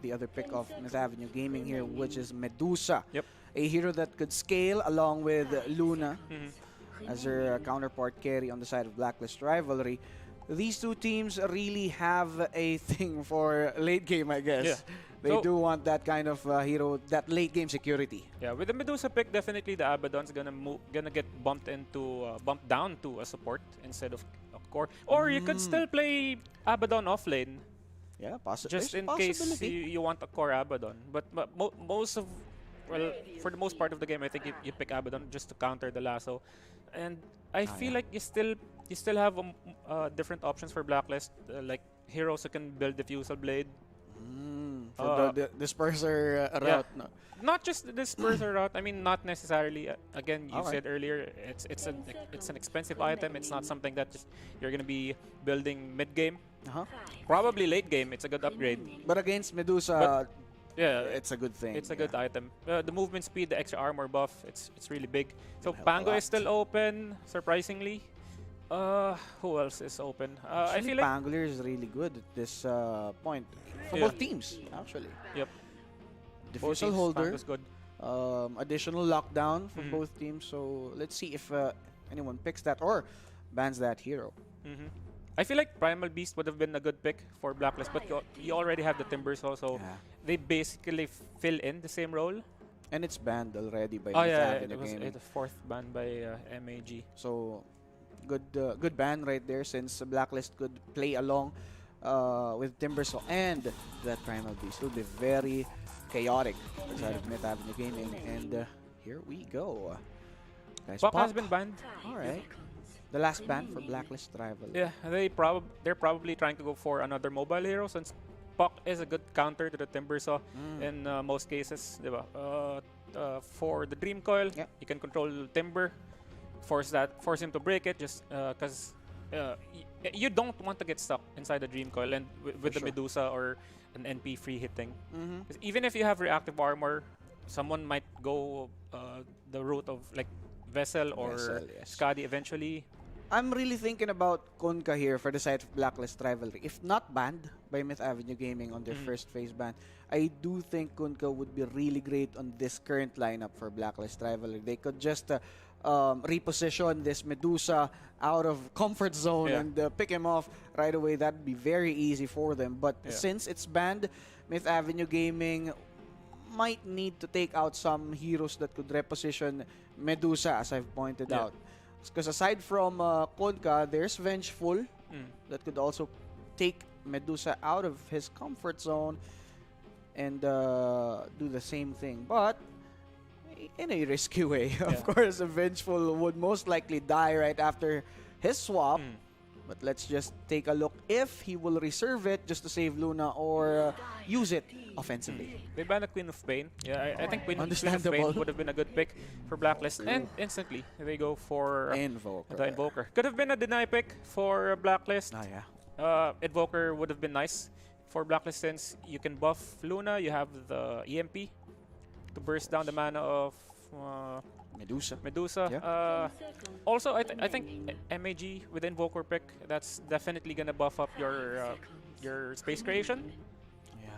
The other pick of Myth Avenue Gaming here, which is Medusa. Yep. A hero that could scale along with Luna as her counterpart carry on the side of Blacklist rivalry. These two teams really have a thing for late game, I guess. Yeah. They do want that kind of hero, that late game security. Yeah, with the Medusa pick, definitely the Abaddon's gonna get bumped down to a support instead of a core. Or you could still play Abaddon off lane. Yeah, just in case you want a core Abaddon. But for the most part of the game, I think you pick Abaddon just to counter the lasso. And I feel like you still have different options for Blacklist, like heroes who can build Diffusal Blade. for the disperser route. No. Not just the disperser route. I mean, not necessarily. Again, you Alright. said earlier, it's an expensive item. It's not something that just you're gonna be building mid game. Uh-huh. Probably late game. It's a good upgrade. But against Medusa, Yeah, it's a good thing. it's a good item. The movement speed, the extra armor buff, it's really big. So Help a Pango lot. is still open, surprisingly. Who else is open? I Actually, feel like Pangolier is really good at this point for Yeah. both teams, actually. Yep. Diffusal both teams, holder, Pango's good. additional lockdown for Mhm. both teams. So let's see if anyone picks that or bans that hero. I feel like Primal Beast would have been a good pick for Blacklist, but you already have the Timbers also. Yeah. They basically fill in the same role. And it's banned already by Oh Myth yeah, Avenue it was Gaming. the fourth ban by MAG. So good ban right there, since Blacklist could play along with Timbersaw and that Primal Beast. Will be very chaotic inside of Myth Avenue Gaming. And here we go. Guys, Puck has Puck. been banned. Alright. The last ban for Blacklist Rival. Yeah, they're probably trying to go for another mobile hero since Puck is a good counter to the Timbersaw in most cases, diba? For the Dream Coil, Yeah. you can control Timber, force him to break it just because you don't want to get stuck inside the Dream Coil and with the sure. Medusa or an NP free hitting. Mhm. 'Cause even if you have reactive armor, someone might go the route of like Vessel or Vessel, yes. Skadi eventually. I'm really thinking about Kunka here for the side of Blacklist Rivalry. If not banned by Myth Avenue Gaming on their first phase ban, I do think Kunka would be really great on this current lineup for Blacklist Rivalry. They could just reposition this Medusa out of comfort zone Yeah. and pick him off right away. That'd be very easy for them. But Yeah. since it's banned, Myth Avenue Gaming might need to take out some heroes that could reposition Medusa, as I've pointed Yeah. out. Because aside from Konka, there's Vengeful that could also take Medusa out of his comfort zone and do the same thing. But in a risky way. Of Yeah. course, a Vengeful would most likely die right after his swap. But let's just take a look if he will reserve it just to save Luna or use it offensively. They banned the Queen of Pain. Yeah, I think Queen of Understandable. Pain would have been a good pick for Blacklist. And instantly, they go for Invoker. the Invoker. Could have been a deny pick for Blacklist. Ah, yeah. Invoker would have been nice for Blacklist since you can buff Luna. You have the EMP to burst down the mana of Medusa. Yeah. Also, I think MAG with Invoker pick, that's definitely gonna buff up your space creation.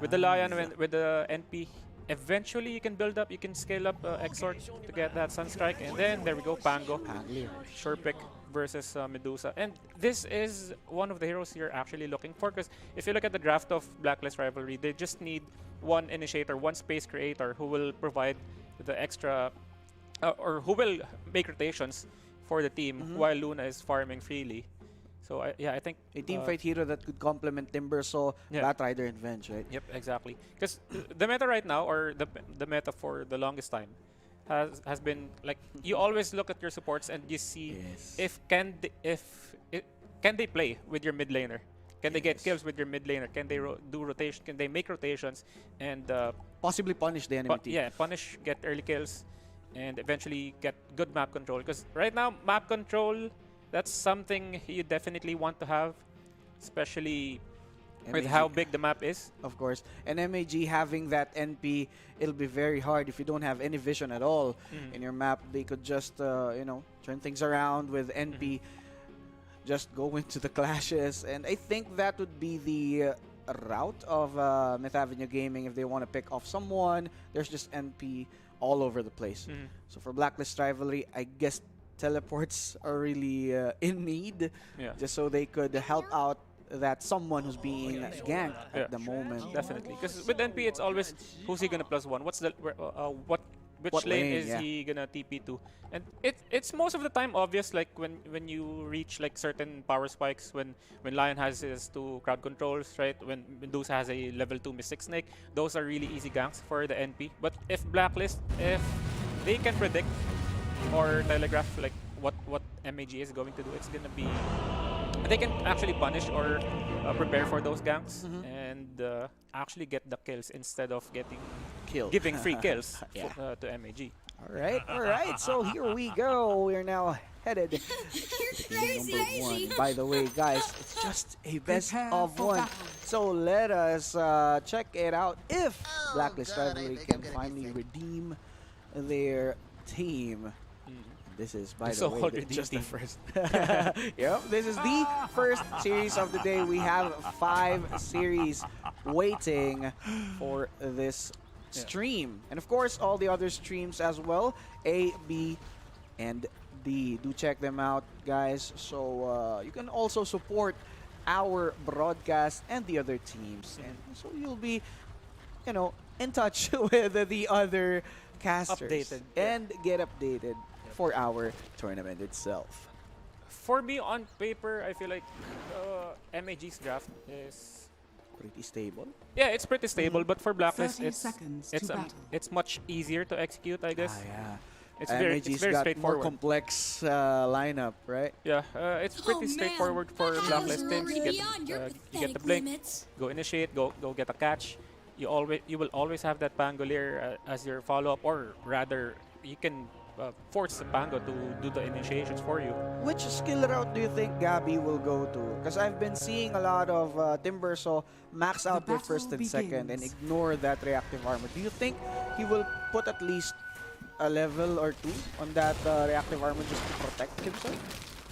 With the Lion, with the NP, eventually you can build up, you can scale up Exort to get that Sunstrike, and then there we go, Pango. Pangolier. Sure pick versus Medusa. And this is one of the heroes you're actually looking for, because if you look at the draft of Blacklist Rivalry, they just need one initiator, one space creator who will provide the extra, or who will make rotations for the team while Luna is farming freely. So I think A teamfight hero that could complement Timbersaw, Yeah. Batrider, and Venge, right? Yep, exactly. Because the meta right now, or the meta for the longest time, has been like you always look at your supports and you see Yes. if can they play with your mid laner? Can they get Yes. kills with your mid laner? Can they do rotation? Can they make rotations and Possibly punish the enemy team. yeah, punish, get early kills, and eventually get good map control? Because right now, map control, that's something you definitely want to have, especially with MAG. how big the map is. Of course. And MAG having that NP, it'll be very hard if you don't have any vision at all in your map. They could just, turn things around with NP, just go into the clashes. And I think that would be the route of Myth Avenue Gaming if they want to pick off someone. There's just NP all over the place. So for Blacklist Rivalry, I guess teleports are really in need, Yeah. just so they could help out that someone who's being ganked Yeah. at the moment. Definitely, because with NP it's always who's he gonna +1? What's the which What lane lane, is yeah. he gonna TP to? And it's most of the time obvious, like when you reach like certain power spikes, when Lion has his 2 crowd controls, right? When Medusa has a level 2 Mystic Snake, those are really easy ganks for the NP. But if Blacklist, if they can predict or telegraph like what MAG is going to do, it's gonna be they can actually punish or prepare for those ganks, and actually get the kills instead of Kill. giving free kills Yeah. to MAG. All right. So here we go. We're now headed to game number 1. By the way, guys, it's just a best of 1. So let us check it out if Blacklist Rivalry can finally redeem their team. This is, by the So way, already just the team. first. Yep, this is the first series of the day. We have 5 series waiting for this stream. And of course, all the other streams as well. A, B, and D. Do check them out, guys. So you can also support our broadcast and the other teams. And so you'll be, in touch with the other casters. Updated. And get updated for our tournament itself. For me, on paper, I feel like MAG's draft is Pretty stable. it's pretty stable. But for Blacklist, 30 seconds to battle. it's much easier to execute, I guess. Yeah. It's very MAG's got got straightforward. more complex lineup, right? Yeah, it's pretty straightforward for Blacklist teams. You get the blink, go initiate, go get a catch. You will always have that Pangolier as your follow-up, or rather, you can force the Pango to do the initiations for you. Which skill route do you think Gabby will go to? Because I've been seeing a lot of Timbersaw max out their first and second and ignore that reactive armor. Do you think he will put at least a level or 2 on that reactive armor just to protect himself?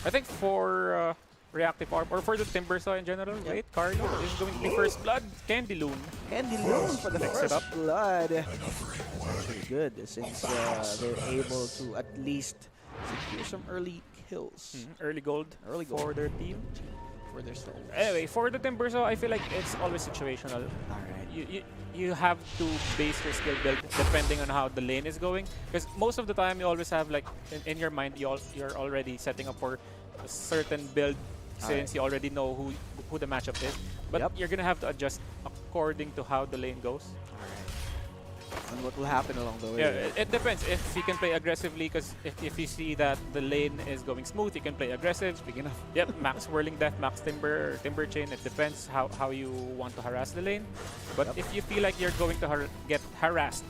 I think for reactive arm, or for the Timbersaw in general, wait, Carlo is going to be first blood. Candy Loon. Candy Loon for the Mix it first up. blood. Pretty good since they're able to at least secure some early kills. Early gold for their team. For their souls. Anyway, for the Timbersaw, I feel like it's always situational. Alright. You have to base your skill build depending on how the lane is going, because most of the time you always have, like, in your mind you're already setting up for a certain build since you already know who the matchup is, but you're gonna have to adjust according to how the lane goes. And what will happen along the way. Yeah, it depends. If you can play aggressively, because if you see that the lane is going smooth, you can play aggressive. Speaking of. Yep, max Whirling Death, max Timber Chain. It depends how you want to harass the lane. But if you feel like you're going to get harassed,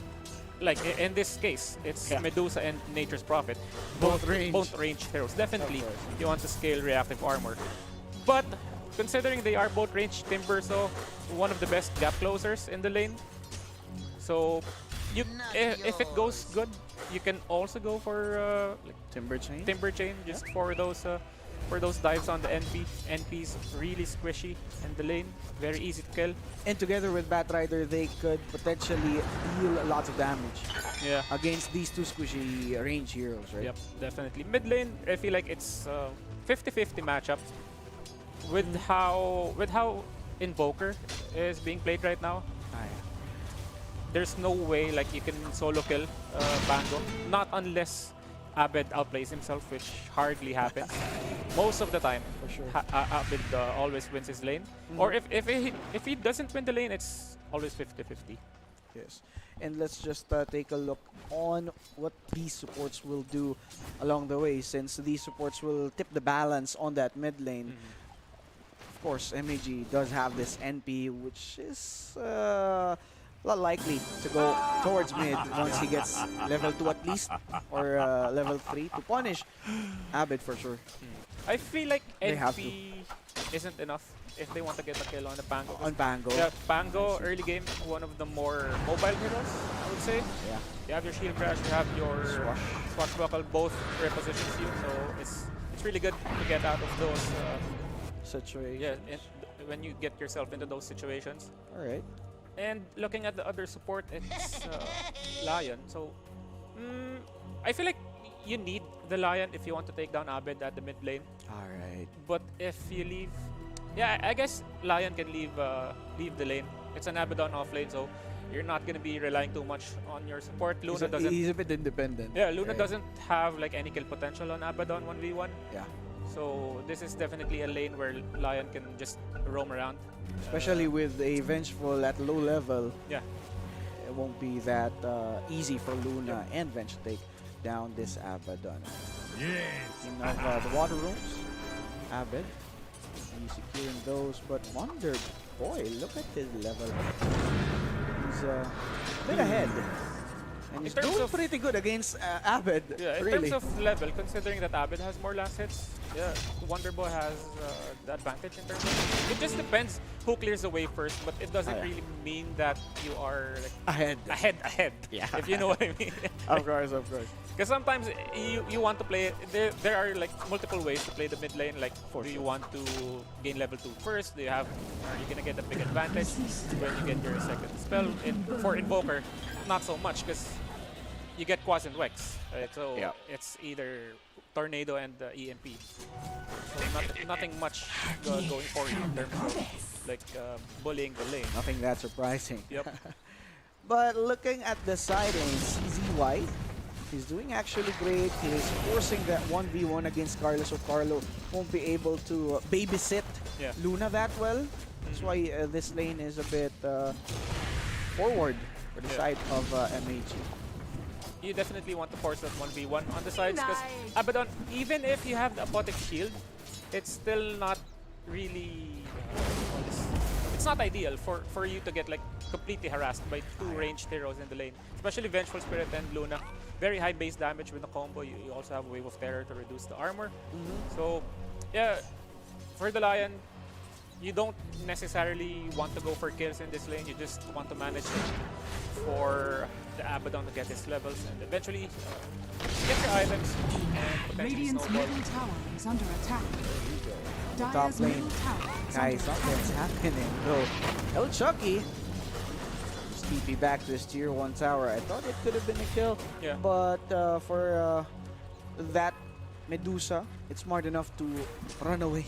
like in this case, it's Medusa and Nature's Prophet. Both range heroes. Definitely, you want to scale reactive armor. But considering they are both range, Timbersaw, one of the best gap closers in the lane. So, if it goes good, you can also go for like Timber Chain just for those dives on the NP. NP's really squishy in the lane, very easy to kill. And together with Batrider, they could potentially deal lots of damage against these 2 squishy range heroes, right? Yep, definitely. Mid lane, I feel like it's 50-50 matchup with how Invoker is being played right now. There's no way like you can solo kill Bango, not unless Abed outplays himself, which hardly happens. Most of the time, for sure, Abed always wins his lane. Or if he doesn't win the lane, it's always 50-50. Yes. And let's just take a look on what these supports will do along the way, since these supports will tip the balance on that mid lane. Of course, MAG does have this NP, which is a lot likely to go towards mid once he gets level 2 at least, or level 3 to punish Abed for sure. I feel like They have NP isn't enough if they want to get a kill on the Pango. On Pango. Yeah, Pango early game, one of the more mobile heroes, I would say. Yeah. You have your shield crash, you have your swashbuckle, both repositions you, so it's really good to get out of those situations. Yeah, when you get yourself into those situations. All right. And looking at the other support, it's Lion. So I feel like you need the Lion if you want to take down Abed at the mid lane. All right. But if you leave, I guess Lion can leave the lane. It's an Abaddon off lane, so you're not gonna be relying too much on your support. Luna doesn't. He's a bit independent. Yeah, Luna doesn't have like any kill potential on Abaddon 1v1. Yeah. So this is definitely a lane where Lion can just roam around. Especially with a Vengeful at low level. Yeah. It won't be that easy for Luna and Venge to take down this Abaddon. Speaking of the water rooms, Abed, he's securing those, but Wonder boy, look at his level. He's a bit ahead. And In he's terms doing of- pretty good against Abed. Yeah, in really. terms of level, considering that Abed has more last hits, yeah, Wonderboy has the advantage in terms of. It just depends who clears the way first, but it doesn't yeah. really mean that you are like Ahead. Yeah. if you know what I mean. Of course, of course. Because sometimes you want to play it. There are like multiple ways to play the mid lane. Like, do you want to gain level 2 first? Are you gonna get a big advantage when you get your second spell? For Invoker, not so much because you get Quas and Wex. Right? So Yeah. it's either Tornado and EMP. So nothing much going for you in terms of like bullying the lane. Nothing that surprising. Yep. But looking at the side lane, CZY, he's doing actually great. He's forcing that 1v1 against Carlo, so Carlo won't be able to babysit Yeah. Luna that well. That's why this lane is a bit forward for the Yeah. side of MAG. You definitely want to force that 1v1 on the sides because Nice. Abaddon, even if you have the Apothec shield, it's still not really it's not ideal for you to get like completely harassed by two ranged heroes in the lane, especially Vengeful Spirit and Luna. Very high base damage with the combo. You also have Wave of Terror to reduce the armor. So yeah, for the Lion, you don't necessarily want to go for kills in this lane. You just want to manage it for the Abaddon to get his levels and eventually get your items and potentially Radiant's snowball. middle tower is under attack. Top Dire's lane. middle tower is Guys, under something's attack. happening though. El Chucky just TP back to his tier 1 tower. I thought it could have been a kill, Yeah. but for that Medusa, it's smart enough to run away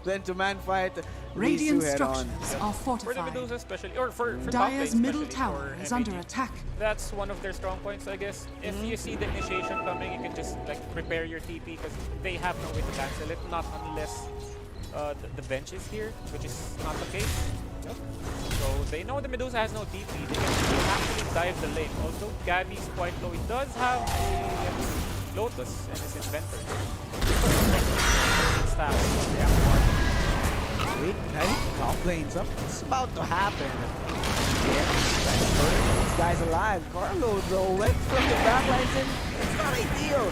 than to man fight Radiant Risu head on. structures are For the fortified. Medusa especially, or for top lane Dire's middle especially tower for is MAG. under attack. That's one of their strong points, I guess. If you see the initiation coming, you can just like prepare your TP because they have no way to cancel it, not unless the bench is here, which is not the case. So they know the Medusa has no TP. They can actually dive the lane. Although Gabby's quite low, he does have a Lotus in his inventory. Staff. Wait, guys, top lane's up. It's about to happen. Yeah, this guy's alive. Carlo, though, went from the backlines in. It's not ideal.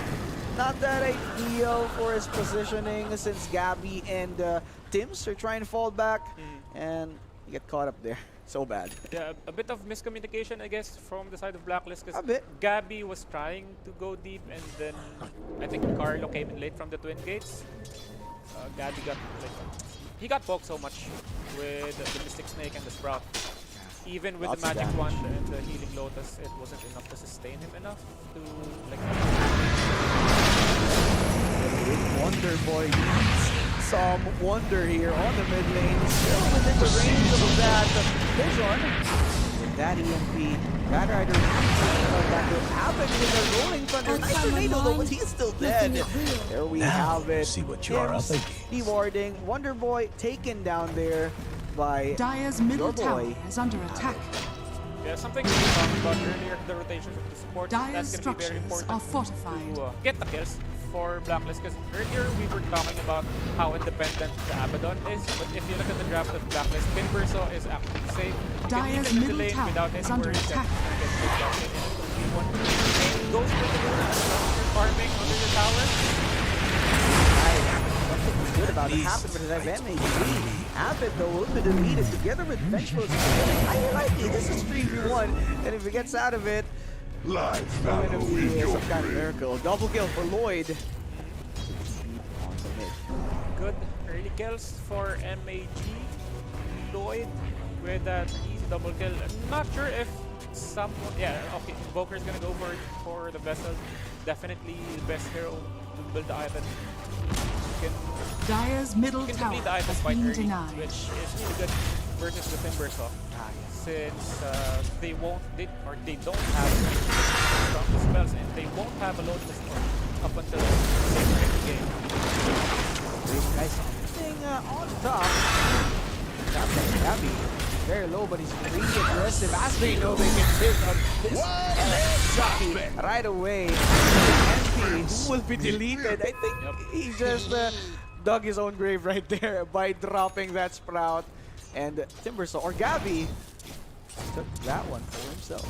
Not that ideal for his positioning since Gabby and Tims are trying to fall back. And you get caught up there. So bad. Yeah, a bit of miscommunication, I guess, from the side of Blacklist A because bit. Gabby was trying to go deep, and then I think Carlo came in late from the Twin Gates. Gabby got he got poked so much with the Mystic Snake and the Sprout. Even with Lots the of Magic damage. Wand and the Healing Lotus, it wasn't enough to sustain him enough to like. Wonder Boy needs some wonder here on the mid lane. Still within the range of that vision. With that EMP, that rider that will happen with a rolling thunder. Nice tornado though, but he's still dead. There we have it. see what you're up Tims against. Dewarding. Wonder Boy taken down there by Dire's middle your tower boy. is under attack. Yeah, something we talked about earlier, the rotations of the support. Dire's That's going to be very structures important are fortified. to get the kills for Blacklist because earlier we were talking about how independent the Abaddon is, but if you look at the draft of Blacklist, Timbersaw is actually safe. You can Dire's even in the middle lane tower without is any under worries that attack. he's gonna get picked up in a 2v1. And goes for the Luna as long as you're farming under the tower. Something good about it happened with that MAG. Abbott though will be deleted together with Vengeful Spirit. I like it. This is 3v1, and if he gets out of it, Live it's going to battle be in your some kind of miracle. Double kill for Lloyd. Deep on the mid. Good early kills for MAG. Lloyd with that easy double kill. I'm not sure if someone, yeah, okay, Invoker's gonna go for the vessel. Definitely the best hero to build the item. You Dire's middle can tower complete the item has quite been early, denied. which is really good versus the Timbersaw. Since they don't have strong spells and they won't have a Lotus up until the second of the game. These guys something on top. Captain Gabby. Very low, but he's really aggressive as they know they can take on this Chucky right away. MP who will be deleted. I think he just dug his own grave right there by dropping that Sprout. And Timbersaw or Gabby took that one for himself.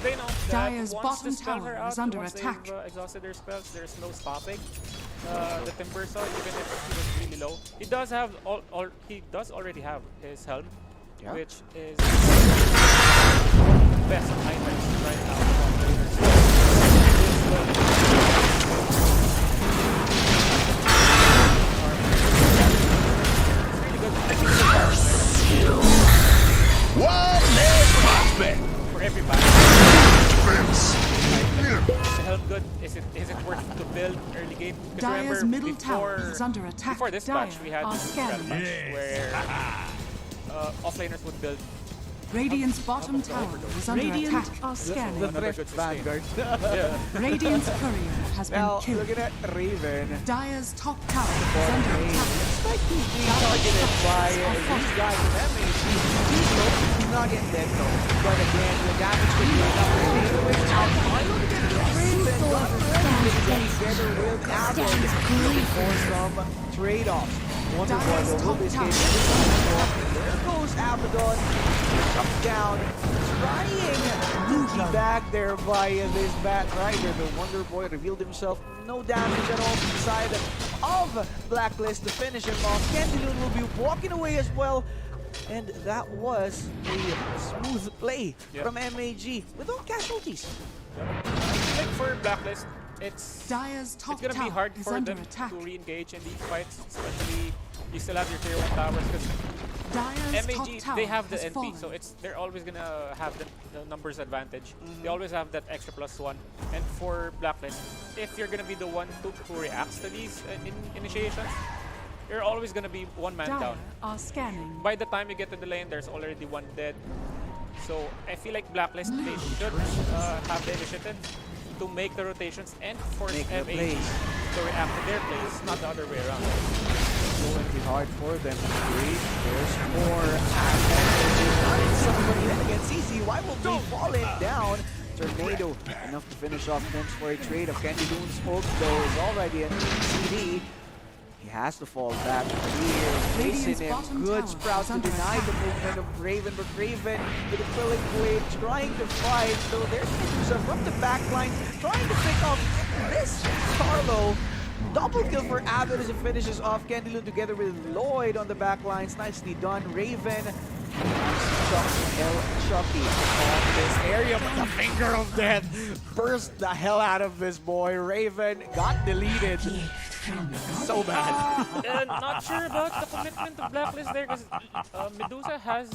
They know that Dire's once bottom the spells tower are out, is under once attack. they've exhausted their spells, there's no stopping the Timbersaw, even if he was really low. He does have he does already have his helm, Yeah. which is one of the best items right now. For everybody. Is the helm good? Is it worth to build early game? Because Dire's remember, middle tower before, is under attack. before this Dire match, we had are this strat scanning. match where offlaners would build. Radiant's bottom tower is under Radiant attack. are The scanning. Another Thrift good sustain. Vanguard. Yeah. Radiant's courier has been Now, killed. looking at Raven. Dire's top tower is under attack. It's like he's being targeted by these guys from MHC. He's low, he's not getting dead though. But again, the damage could be enough. Raven out. Look at Raven. Got ready together with Abbott. Looking for some trade-offs. Wonder Boy Dire's will be top escaping. There goes Abaddon. Comes down. Trying to be back there by this Bat Rider. The Wonder Boy revealed himself. No damage at all to the side of Blacklist to finish him off. Candyloon will be walking away as well. And that was a smooth play Yep. from MAG without casualties. I think for Blacklist, it's Dire's top gonna be tower hard is for under them attack. to re-engage in these fights, especially you still have your tier 1 towers because Dire's top MAG, tower they have the has NP, fallen. so they're always gonna have the numbers advantage. They always have that extra +1. And for Blacklist, if you're gonna be the one who reacts to these initiations, you're always gonna be one man Dire down. are scanning. By the time you get to the lane, there's already one dead. So I feel like Blacklist, they should have the initiative to make the rotations and force Make the MAG plays. to react to their plays, not the other way around. It's going to be hard for them to create. There's more attacks. Somebody then again, CC, why will be falling down? Tornado enough to finish off Mims for a trade of Candyloon's ult, though is already in CD. He has to fall back here. Facing Radiant's him. bottom Good tower Sprout is to under deny the attack. movement of Raven, but Raven with a Quilling Blade trying to fight. So there's Medusa from the backline trying to pick up this Carlo. Double kill for Abbott as it finishes off Candyloon together with Lloyd on the backlines. Nicely done. Raven. Chucky on this area, but the finger of death burst the hell out of this boy. Raven got deleted. So bad. Not sure about the commitment of Blacklist there because Medusa has,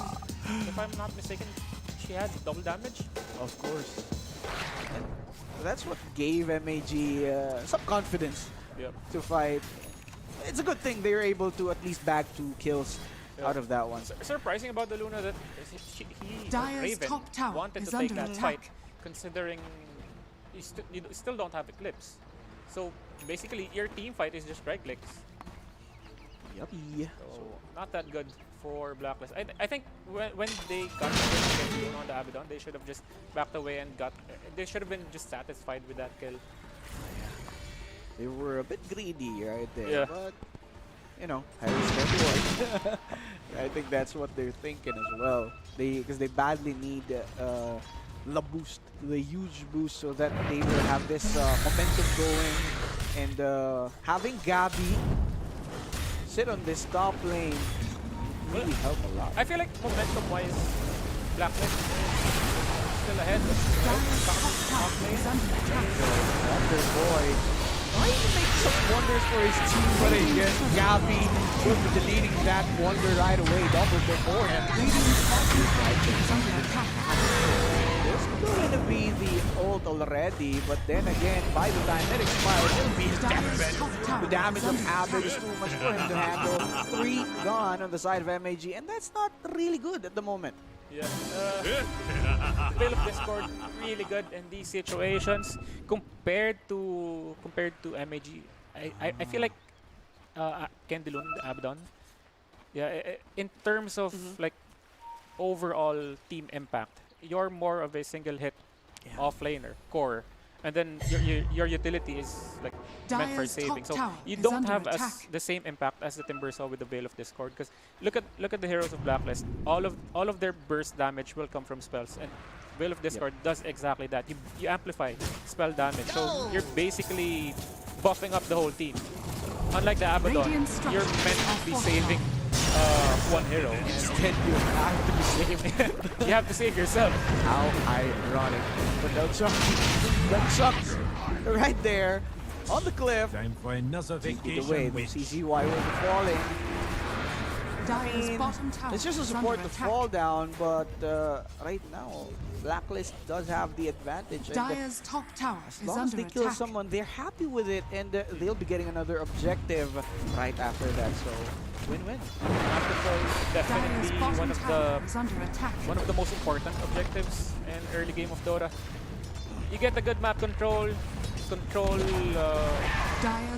if I'm not mistaken, she has double damage. Of course. And that's what gave MAG some confidence Yep. to fight. It's a good thing they were able to at least bag 2 kills out of that one. Surprising about the Luna that Dire's Raven top tower wanted is to take under that attack. fight, considering you still don't have Eclipse. So basically, your team fight is just right clicks. Yup. So not that good for Blacklist. I think when they got the Luna on the Abaddon, they should have just backed away and they should have been just satisfied with that kill. They were a bit greedy right there, Yeah. but you know, I respect it. I think that's what they're thinking as well. Because they badly need the boost, the huge boost, so that they will have this momentum going. And having Gabby sit on this top lane really help a lot. I feel like momentum-wise, Blacklist is still ahead. Dire's top tower is under attack. Wonder Boy trying to make some wonders for his team, but again, Gabby will be deleting that wonder right away. Double kill for him. Radiant's bottom tower is under attack. There's still gonna be the ult already, but then again, by the time that expires, it'll be his deathbed. The damage of Abbott is too much for him to handle. 3 gone on the side of MAG, and that's not really good at the moment. Yeah. Veil of Discord really good in these situations compared to MAG. I feel like Candyloon, the Abaddon. Yeah, in terms of like overall team impact, you're more of a single hit offlaner core, and then your utility is like meant for Dire's saving. top So tower you is don't under have attack. the same impact as the Timber saw with the Veil of Discord. Because look at the heroes of Blacklist. All of their burst damage will come from spells, and Veil of Discord does exactly that. You amplify spell damage, so you're basically buffing up the whole team. Unlike the Abaddon, Radiant you're structures meant are to be fortified. saving one hero. Instead, you have to be saved. You have to save yourself. How ironic. But that sucks right there on the cliff. Time for another Either vacation. way, the CZY will be falling. Dire's bottom tower It's just a is support under to attack. fall down, but right now, Blacklist does have the advantage. And Dire's top tower as is long as under they kill attack. someone, they're happy with it, and they'll be getting another objective right after that. So, win-win. Map control is Dire's definitely bottom tower is under attack. one of the most important objectives in early game of Dota. You get a good map control, Dire's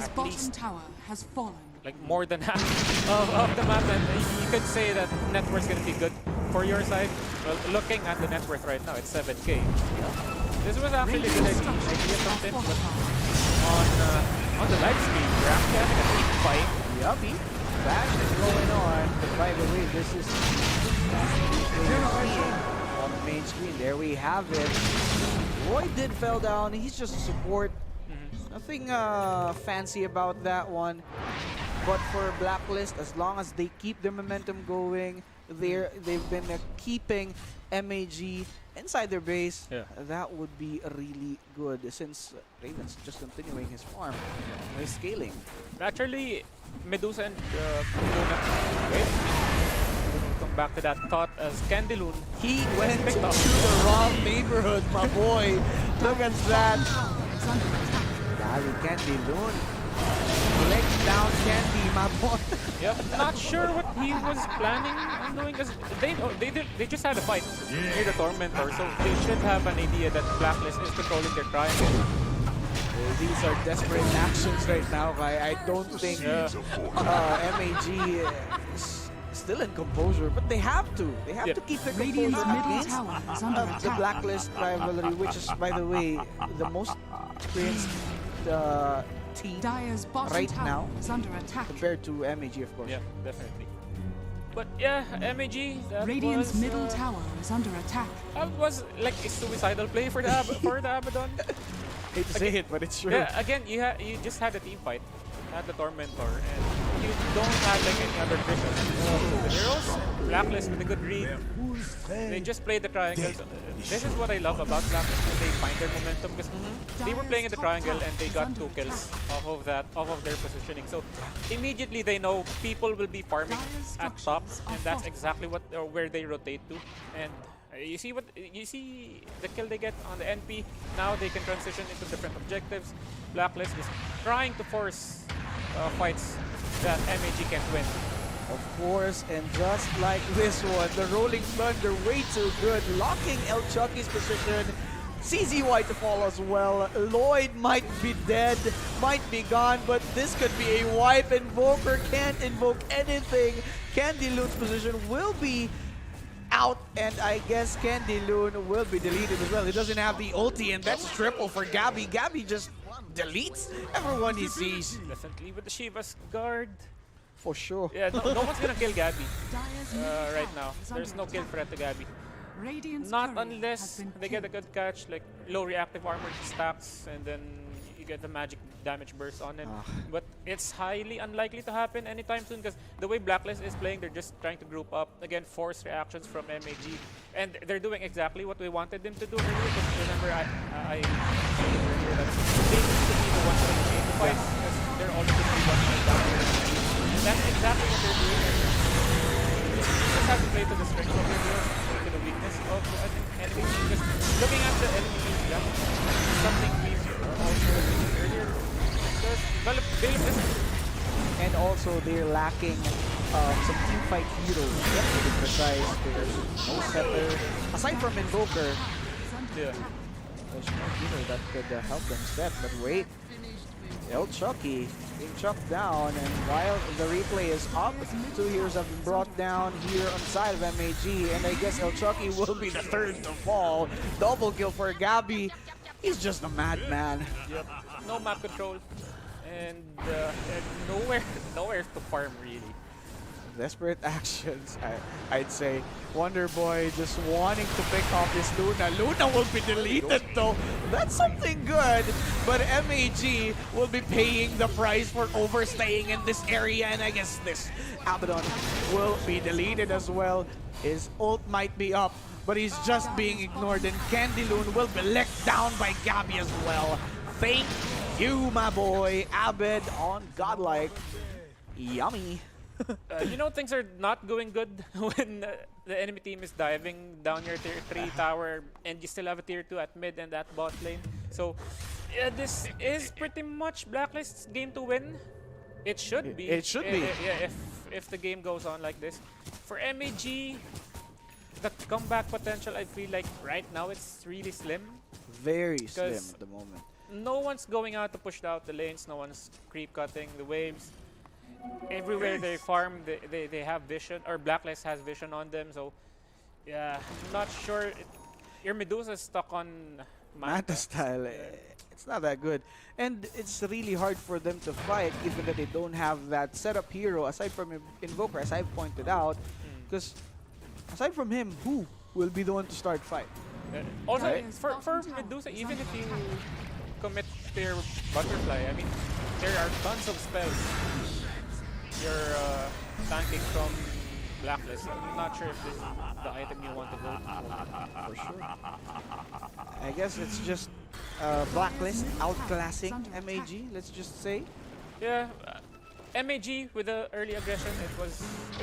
at bottom least tower has fallen. like more than half of the map, and you could say that net worth's gonna be good for your side. Well, looking at the net worth right now, it's 7K. This was actually a good idea from Tim, but on the live stream, Ram Cannon at 8-5. Yuppie. Bash is going on. But by the way, this is on the main screen. There we have it. Roy did fell down. He's just a support. Nothing fancy about that one. But for Blacklist, as long as they keep their momentum going, they've been keeping MAG inside their base. Yeah. That would be really good since Raven's just continuing his farm. He's scaling. Naturally, Medusa and Luna. Wait. We'll come back to that thought as Candyloon. He went to picked up. the wrong neighborhood, my boy. Look at that. Is under attack. Gary Candy Loon. Collect down Candy, my boy. Yep, not sure what he was planning on doing because they just had a fight near the Tormentor, so they should have an idea that Blacklist is controlling their triangle. These are desperate actions right now, Kai. I don't think MAG is still in composure, but they have to. They have to keep their Radiant's composure middle against tower is under the attack. Blacklist rivalry, which is, by the way, the most experienced team Dire's bottom right tower now is under attack. compared to MAG, of course. Yeah, definitely. But yeah, MAG, that Radiant's was, middle tower is under attack. that was like a suicidal play for the for the Abaddon. Hate to say it, but it's true. Yeah, again, you just had a team fight at the Tormentor, and you don't have like any other triggers. The heroes, Blacklist with a good read. They just played the triangles. This is what I love about Blacklist when they find their momentum, because they were playing in the triangle and they got 2 kills off of their positioning. So immediately they know people will be farming at top, and that's exactly where they rotate to. And you see the kill they get on the NP. Now they can transition into different objectives. Blacklist is trying to force fights that MAG can't win. Of course, and just like this one, the Rolling Thunder way too good, locking El Chucky's position. CZY to fall as well. Lloyd might be dead, might be gone, but this could be a wipe. Invoker can't invoke anything. Candy Loon's position will be out, and I guess Candy Loon will be deleted as well. He doesn't have the ulti, and that's triple for Gabby. Gabby just deletes everyone he sees. Definitely with the Shiva's guard. For sure. Yeah, no one's gonna kill Gabby Dire's middle tower right now. is under There's no kill attack. threat to Gabby. Radiant's Not courier has unless been they get a killed. good catch, like low reactive armor stacks, and then you get the magic damage burst on him. But it's highly unlikely to happen anytime soon, because the way Blacklist is playing, they're just trying to group up. Again, force reactions from MAG. And they're doing exactly what we wanted them to do earlier. Because remember, I said earlier that they need to be the ones that initiate the fight, because they're always going to be one fight down there. And that's exactly what they're doing right now. You just have to play to the strength of your hero, to the weakness of the enemy. Because looking at the enemy gap, something we also mentioned earlier, there's Veil of Discord. And also, they're lacking some teamfight heroes. Yep, to be precise. There's no setter. Aside from Invoker, Yeah. there's no hero that could help them set. But wait, El Chucky being chucked down, and while the replay is up, 2 heroes have been brought down here on the side of MAG, and I guess El Chucky will be the third to fall. Double kill for Gabby. He's just a madman. Yep. No map control. and nowhere to farm really. Desperate actions, I'd say. Wonder Boy just wanting to pick off this Luna. Luna will be deleted though. That's something good. But MAG will be paying the price for overstaying in this area. And I guess this Abaddon will be deleted as well. His ult might be up, but he's just being ignored. And Candyloon will be licked down by Gabby as well. Thank you, my boy. Abed on Godlike. Yummy. You know things are not going good when the enemy team is diving down your tier 3 tower and you still have a tier 2 at mid and at bot lane. So this is pretty much Blacklist's game to win. It should be. It should be. Yeah, if the game goes on like this. For MAG, the comeback potential, I feel like right now it's really slim. Very slim at the moment. No one's going out to push out the lanes. No one's creep cutting the waves. Everywhere they farm, they have vision, or Blacklist has vision on them. So, yeah, I'm not sure. Your Medusa is stuck on Manta style. It's not that good. And it's really hard for them to fight, given that they don't have that setup hero, aside from Invoker, as I've pointed out. Because aside from him, who will be the one to start fight? Also, Right? for Medusa, even if you commit to your Butterfly, I mean, there are tons of spells you're tanking from Blacklist. I'm not sure if this is the item you want to go For sure. I guess it's just Blacklist outclassing MAG, let's just say. Yeah, MAG with the early aggression, it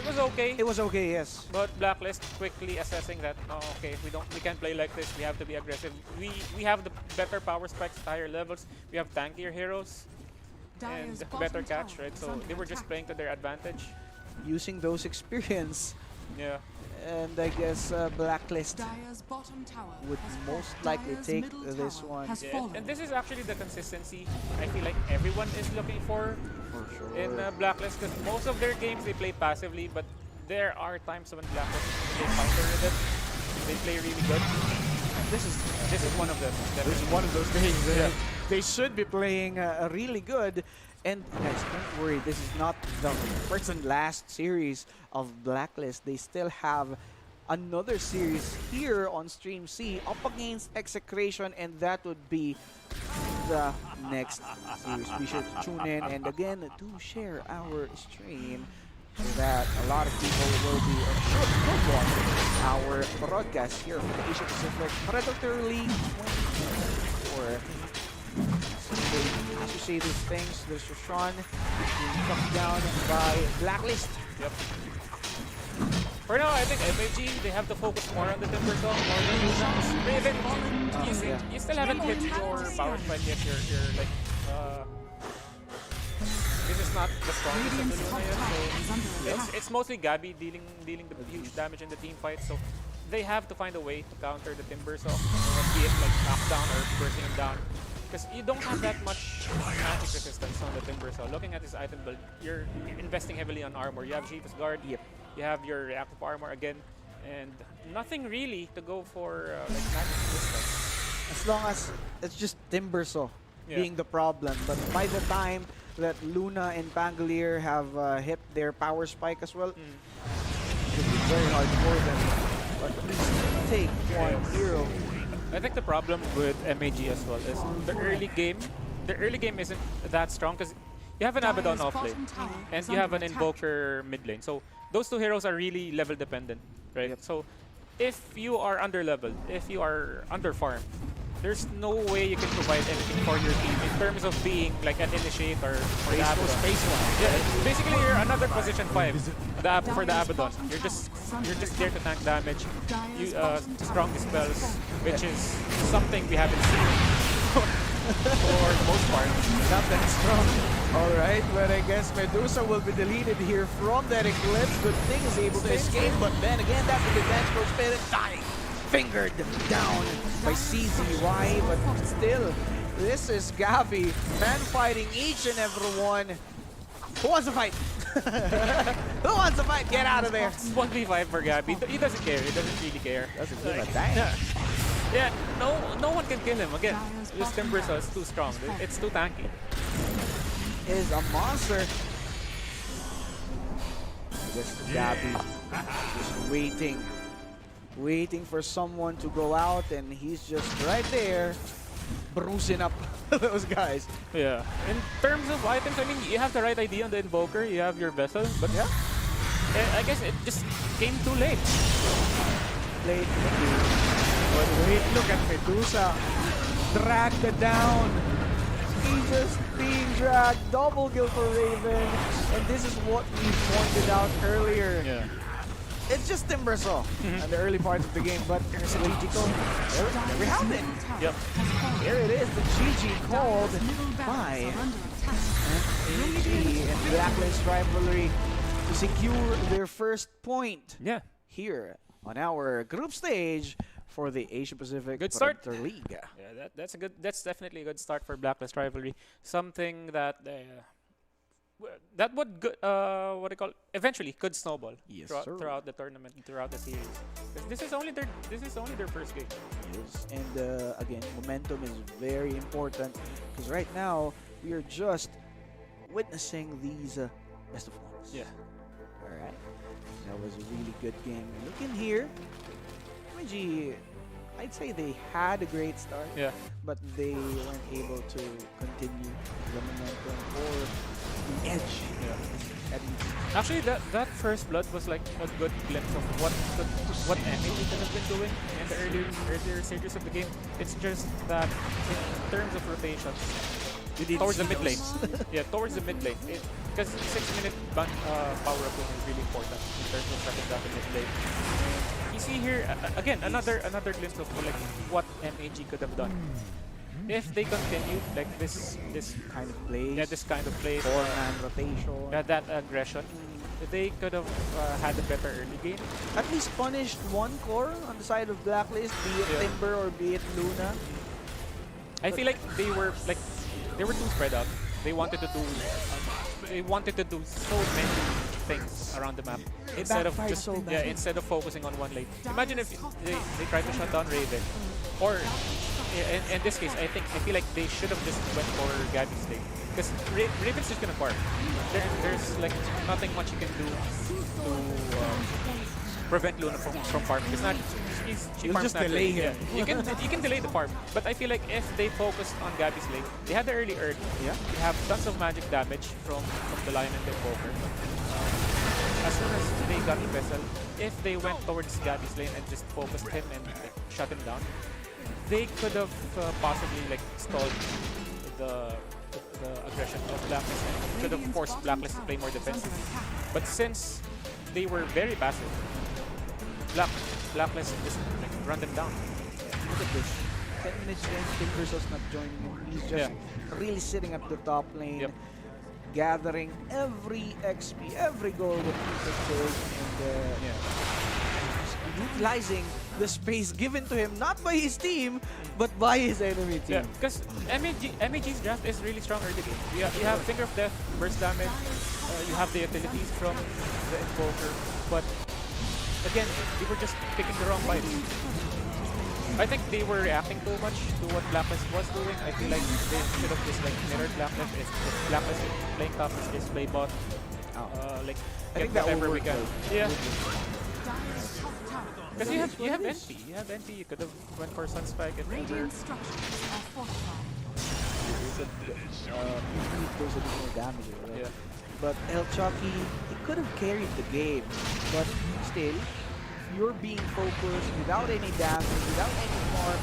was okay. It was okay, yes. But Blacklist quickly assessing that, oh, okay, we can't play like this. We have to be aggressive. We have the better power spikes at higher levels. We have tankier heroes and better catch, right? So they were just playing to their advantage. Using those experience. Yeah. And I guess Blacklist Dire's bottom tower would has most fallen. likely Dire's take middle this tower one. has Yeah, fallen. and this is actually the consistency I feel like everyone is looking for in Blacklist, because most of their games they play passively, but there are times when Blacklist they counter with it. They play really good. This is one of them. This is one of those things. Yeah. They should be playing really good. And guys, don't worry, this is not the first and last series of Blacklist. They still have another series here on Stream C up against Execration, and that would be the next series. Be sure to tune in and again do share our stream so that a lot of people will be should watch our broadcast here from the Asia Pacific Predator League 2024. As you say these things, there's Roshan being struck down by Blacklist. Yep. For now, I think MAG, they have to focus more on the Timber Song, more than you still haven't hit your power spike yet. You're like, this is not the strongest of the Luna yet, so it's mostly Gabby dealing the huge damage in the team fight, so they have to find a way to counter the Timber Song, be it like knockdown or bursting him down. Because you don't have that much magic resistance on the Timber Saw. Looking at this item build, you're investing heavily on armor. You have Shiva's Guard, you have your reactive armor again, and nothing really to go for like magic resistance. As long as it's just Timber Saw being the problem. But by the time that Luna and Pangolier have hit their power spike as well, it will be very hard for them. But at least take one hero. I think the problem with MAG as well is the early game. The early game isn't that strong because you have an Abaddon off lane and you have an Invoker mid lane. So those two heroes are really level dependent, right? So if you are under leveled, if you are under farm, there's no way you can provide anything for your team in terms of being like an initiator for the Abaddon. Yeah, basically you're another position 5 for the Abaddon. You're just there to tank damage, strong dispels, which is something we haven't seen for the most part. Not that strong. Alright, but I guess Medusa will be deleted here from that Eclipse. Good thing is able to escape, but then again that's the vengeful spirit dying. Fingered down by CZY, but still, this is Gavi, man fighting each and every one. Who wants to fight? Who wants to fight? Get out of there. 1v5 for Gabby. He doesn't care. He doesn't really care. Doesn't give a damn. Yeah, no one can kill him. Again, this Timber Saw is too strong. It's too tanky. is a monster. I guess Gabby just waiting for someone to go out, and he's just right there, bruising up those guys. Yeah. In terms of items, I mean, you have the right idea on the Invoker. You have your vessel, but Yeah. I guess it just came too late. Late. But wait, look at Medusa. Dragged down. He's just being dragged. Double kill for Raven. And this is what we pointed out earlier. Yeah. It's just Timbersaw in the early parts of the game, but strategical. There we have it. Yep. Here it is, the GG called Middle by barracks are under attack. AG and Blacklist Rivalry to secure their first point Yeah. here on our group stage for the Asia Pacific Good start. Predator League. Yeah, that's definitely a good start for Blacklist Rivalry. Something that that would what do you call it? Eventually could snowball Yes, throughout, sir. throughout the tournament, throughout the series. 'Cause this is only their first game. Yes. And again, momentum is very important because right now we are just witnessing these best of ones. Yeah. All right. That was a really good game. Looking here, MG, I'd say they had a great start, Yeah. but they weren't able to continue the momentum or the edge. At least. Actually, that first blood was like a good glimpse of what enemy could have been doing in the earlier stages of the game. It's just that in terms of rotations, towards the mid lane. Yeah, towards the mid lane. Because 6-minute power up is really important in terms of shutting down the mid lane. You see here again another glimpse of like what MAG could have done if they continue like this Kind of plays. yeah, this kind of play, Four-man rotation. that aggression. They could have had a better early game. At least punished one core on the side of Blacklist, be it Yeah. Timber or be it Luna. I feel like they were too spread out. They wanted to do so many things around the map instead of backfired just so badly. instead of focusing on one lane. Imagine if they tried to shut down Raven, or in this case, I feel like they should have just went for Gabby's lane because Raven's just gonna farm. There's like nothing much you can do to prevent Luna from farming. It's not. She You'll farms just naturally. delay him. Yeah. You can delay the farm, but I feel like if they focused on Gabby's lane, they had the early earth. Yeah. They have tons of magic damage from the Lion and the Invoker. As soon as they got the vessel, if they went towards Gabby's lane and just focused him and like, shut him down, they could have possibly like stalled the aggression of Blacklist and could have forced Blacklist to play more defensive. But since they were very passive, Blacklist just like, run them down. Look at this. 10 minutes in, Timbersaw's not joining him. He's just really sitting at the top lane, Yep. gathering every XP, every gold that he could take, and just utilizing the space given to him, not by his team, but by his enemy Yeah, team. because MAG's draft is really strong early game. You have Finger of Death, burst damage, you have the utilities from the Invoker, but again, they were just picking the wrong fight. I think they were reacting too much to what Blacklist was doing. I feel like they should have just like mirrored Blacklist. If Blacklist is playing top, let's just play bot. Like I think get that whatever will we work can. though. Yeah, Dire's top tower. because you have NP. You have NP. You could have went for Sunspike and Radiant structures are fortified. He needs those additional damages, right? Yeah. But El Chucky, he could have carried the game, but still, you're being focused without any damage, without any farm.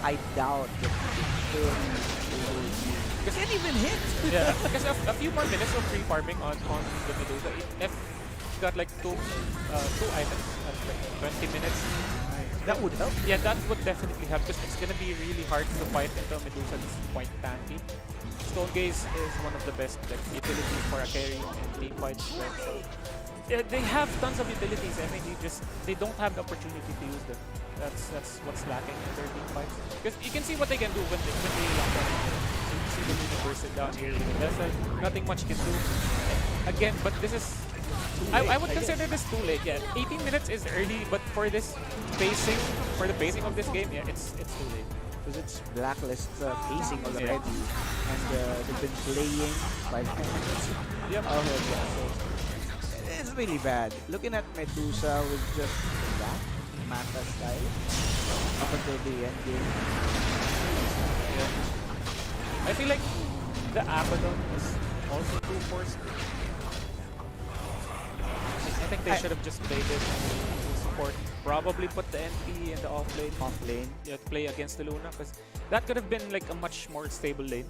I doubt that he can't even hit. Yeah, because a few more minutes of free farming on the Medusa, if you got like two items at like 20 minutes, That would help. yeah, that would definitely help because it's gonna be really hard to fight into Medusa. This is quite tanky. Stone Gaze is one of the best like utilities for a carry and team fights. Right? So, yeah, they have tons of utilities. I mean, they don't have the opportunity to use them. That's what's lacking in their team fights. Because you can see what they can do when they lock on. So you see the mini burst down here. There's like nothing much you can do. Again, but this is. I would consider this too late. Yeah, 18 minutes is early, but for this pacing, for the pacing of this game, yeah, it's too late. because it's Blacklist pacing already, and they've been playing 5 minutes. Yep. Oh, yeah, so it's really bad. Looking at Medusa with just that Manta style up until the end game. I feel like the Abaddon was also too forced. I think they should have just played it to support. Probably put the NP in the off lane. Yeah, to play against the Luna, because that could have been like a much more stable lane.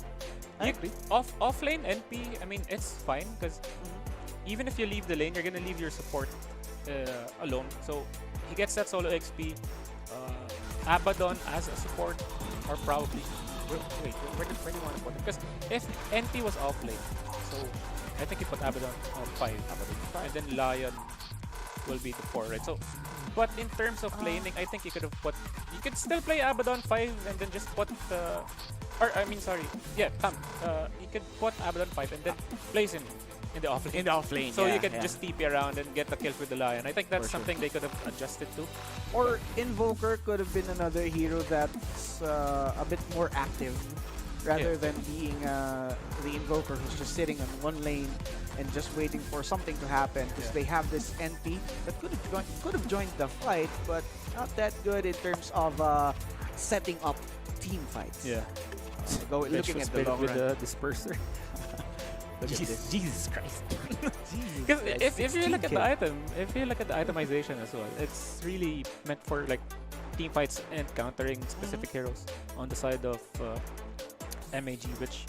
I agree. Off lane NP, I mean, it's fine because even if you leave the lane, you're gonna leave your support alone. So he gets that solo XP. Abaddon as a support, or probably wait, where do you want to put it? Because if NP was off lane, so I think he put Abaddon on 5, and then Lion will be the 4, right? So, but in terms of laning, I think you could still play Abaddon 5 and then just put you could put Abaddon 5 and then place him in the off lane. In the off lane, so yeah, you can yeah. just TP around and get the kills with the Lion. I think that's something they could have adjusted to. Or Invoker could have been another hero that's a bit more active, rather than being the Invoker who's just sitting on one lane and just waiting for something to happen, because they have this NP that could have joined the fight, but not that good in terms of setting up team fights. Yeah. Looking at the long with run. the disperser. Look at this. Jesus Christ. Jesus Because Christ, if you look at 16K. the item, if you look at the itemization as well, it's really meant for like team fights and countering specific heroes on the side of MAG, which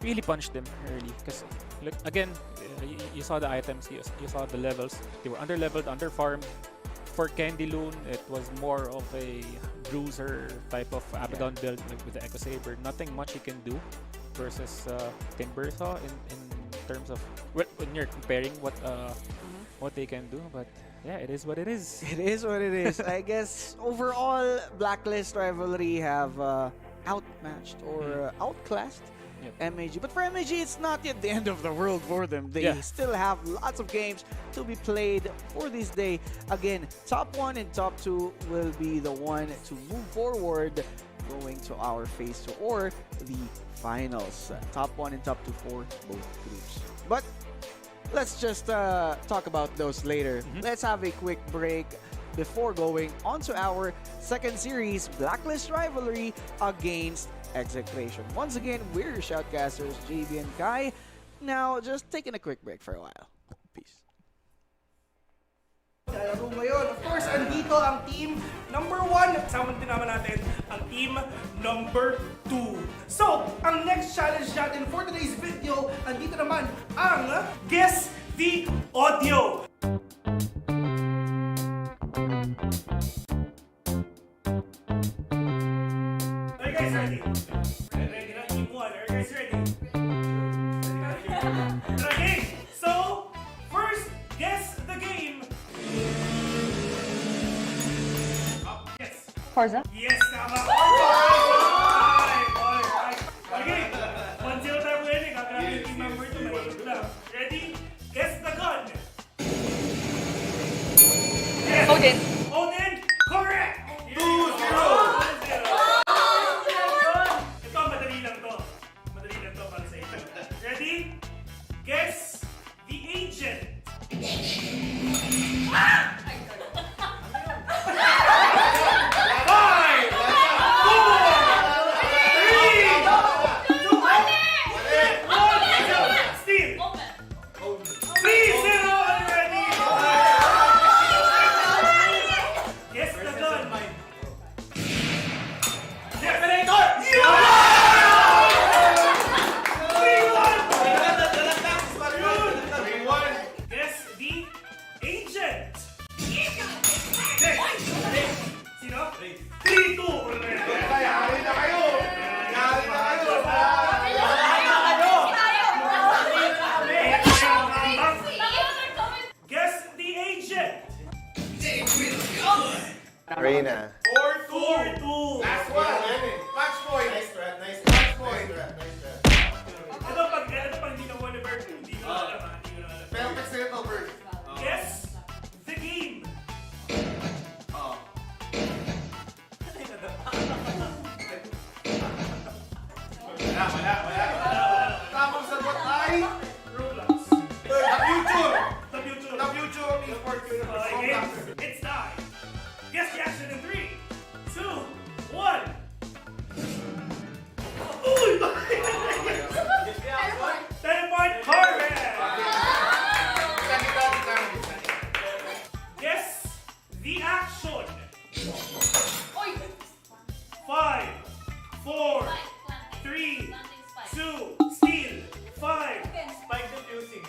really punched them early. Because look again, you saw the items, you saw the levels. They were under leveled, under farmed. For Candy Loon, it was more of a bruiser type of Abaddon build with the Echo Saber. Nothing much you can do versus Timbersaw in terms of when you're comparing what they can do. But yeah, it is what it is. It is what it is. I guess overall, Blacklist Rivalry have outmatched or outclassed MAG. But for MAG, it's not yet the end of the world for them. They still have lots of games to be played for this day. Again, top 1 and top 2 will be the one to move forward going to our phase 2 or the finals. Top 1 and top 2 for both groups. But let's just talk about those later. Let's have a quick break before going on to our second series, Blacklist Rivalry against Execration. Once again, we're your shoutcasters, JB and Kai. Now, just taking a quick break for a while. Peace. Lalaro ngayon. Of course, andito ang team number 1. Kasama din naman natin ang team number 2. So, ang next challenge natin for today's video, andito naman ang Guess the Audio. Are you guys ready? Ready na? Team 1. Are you guys ready? Okay, so, first, guess the game. Yes. Forza? Yes, tama. Alright. Okay, 1-0 tayo winning. Ang grabe team number 2. Maliit lang. Ready? Guess the gun. Yes. Odin. Odin, correct. 2-0. Ito, madali lang to. Madali lang to para sa inyo. Ready? Guess the agent. Reina. 4-2. Last one. Match point. Nice strat. Match point. Ito pag hindi ka mo na Bert, hindi ko alam ha. Hindi ko na alam. Pero text na ito, Bert. Guess the game. Tamang sagot ay Roblox. The Future. The future. The Future of Esports. Okay, it's time. Guess the action in 3, 2, 1. Uy! Teleport harvest! Guess the action. 5, 4, 3, 2, steal. 5. Spike diffusing.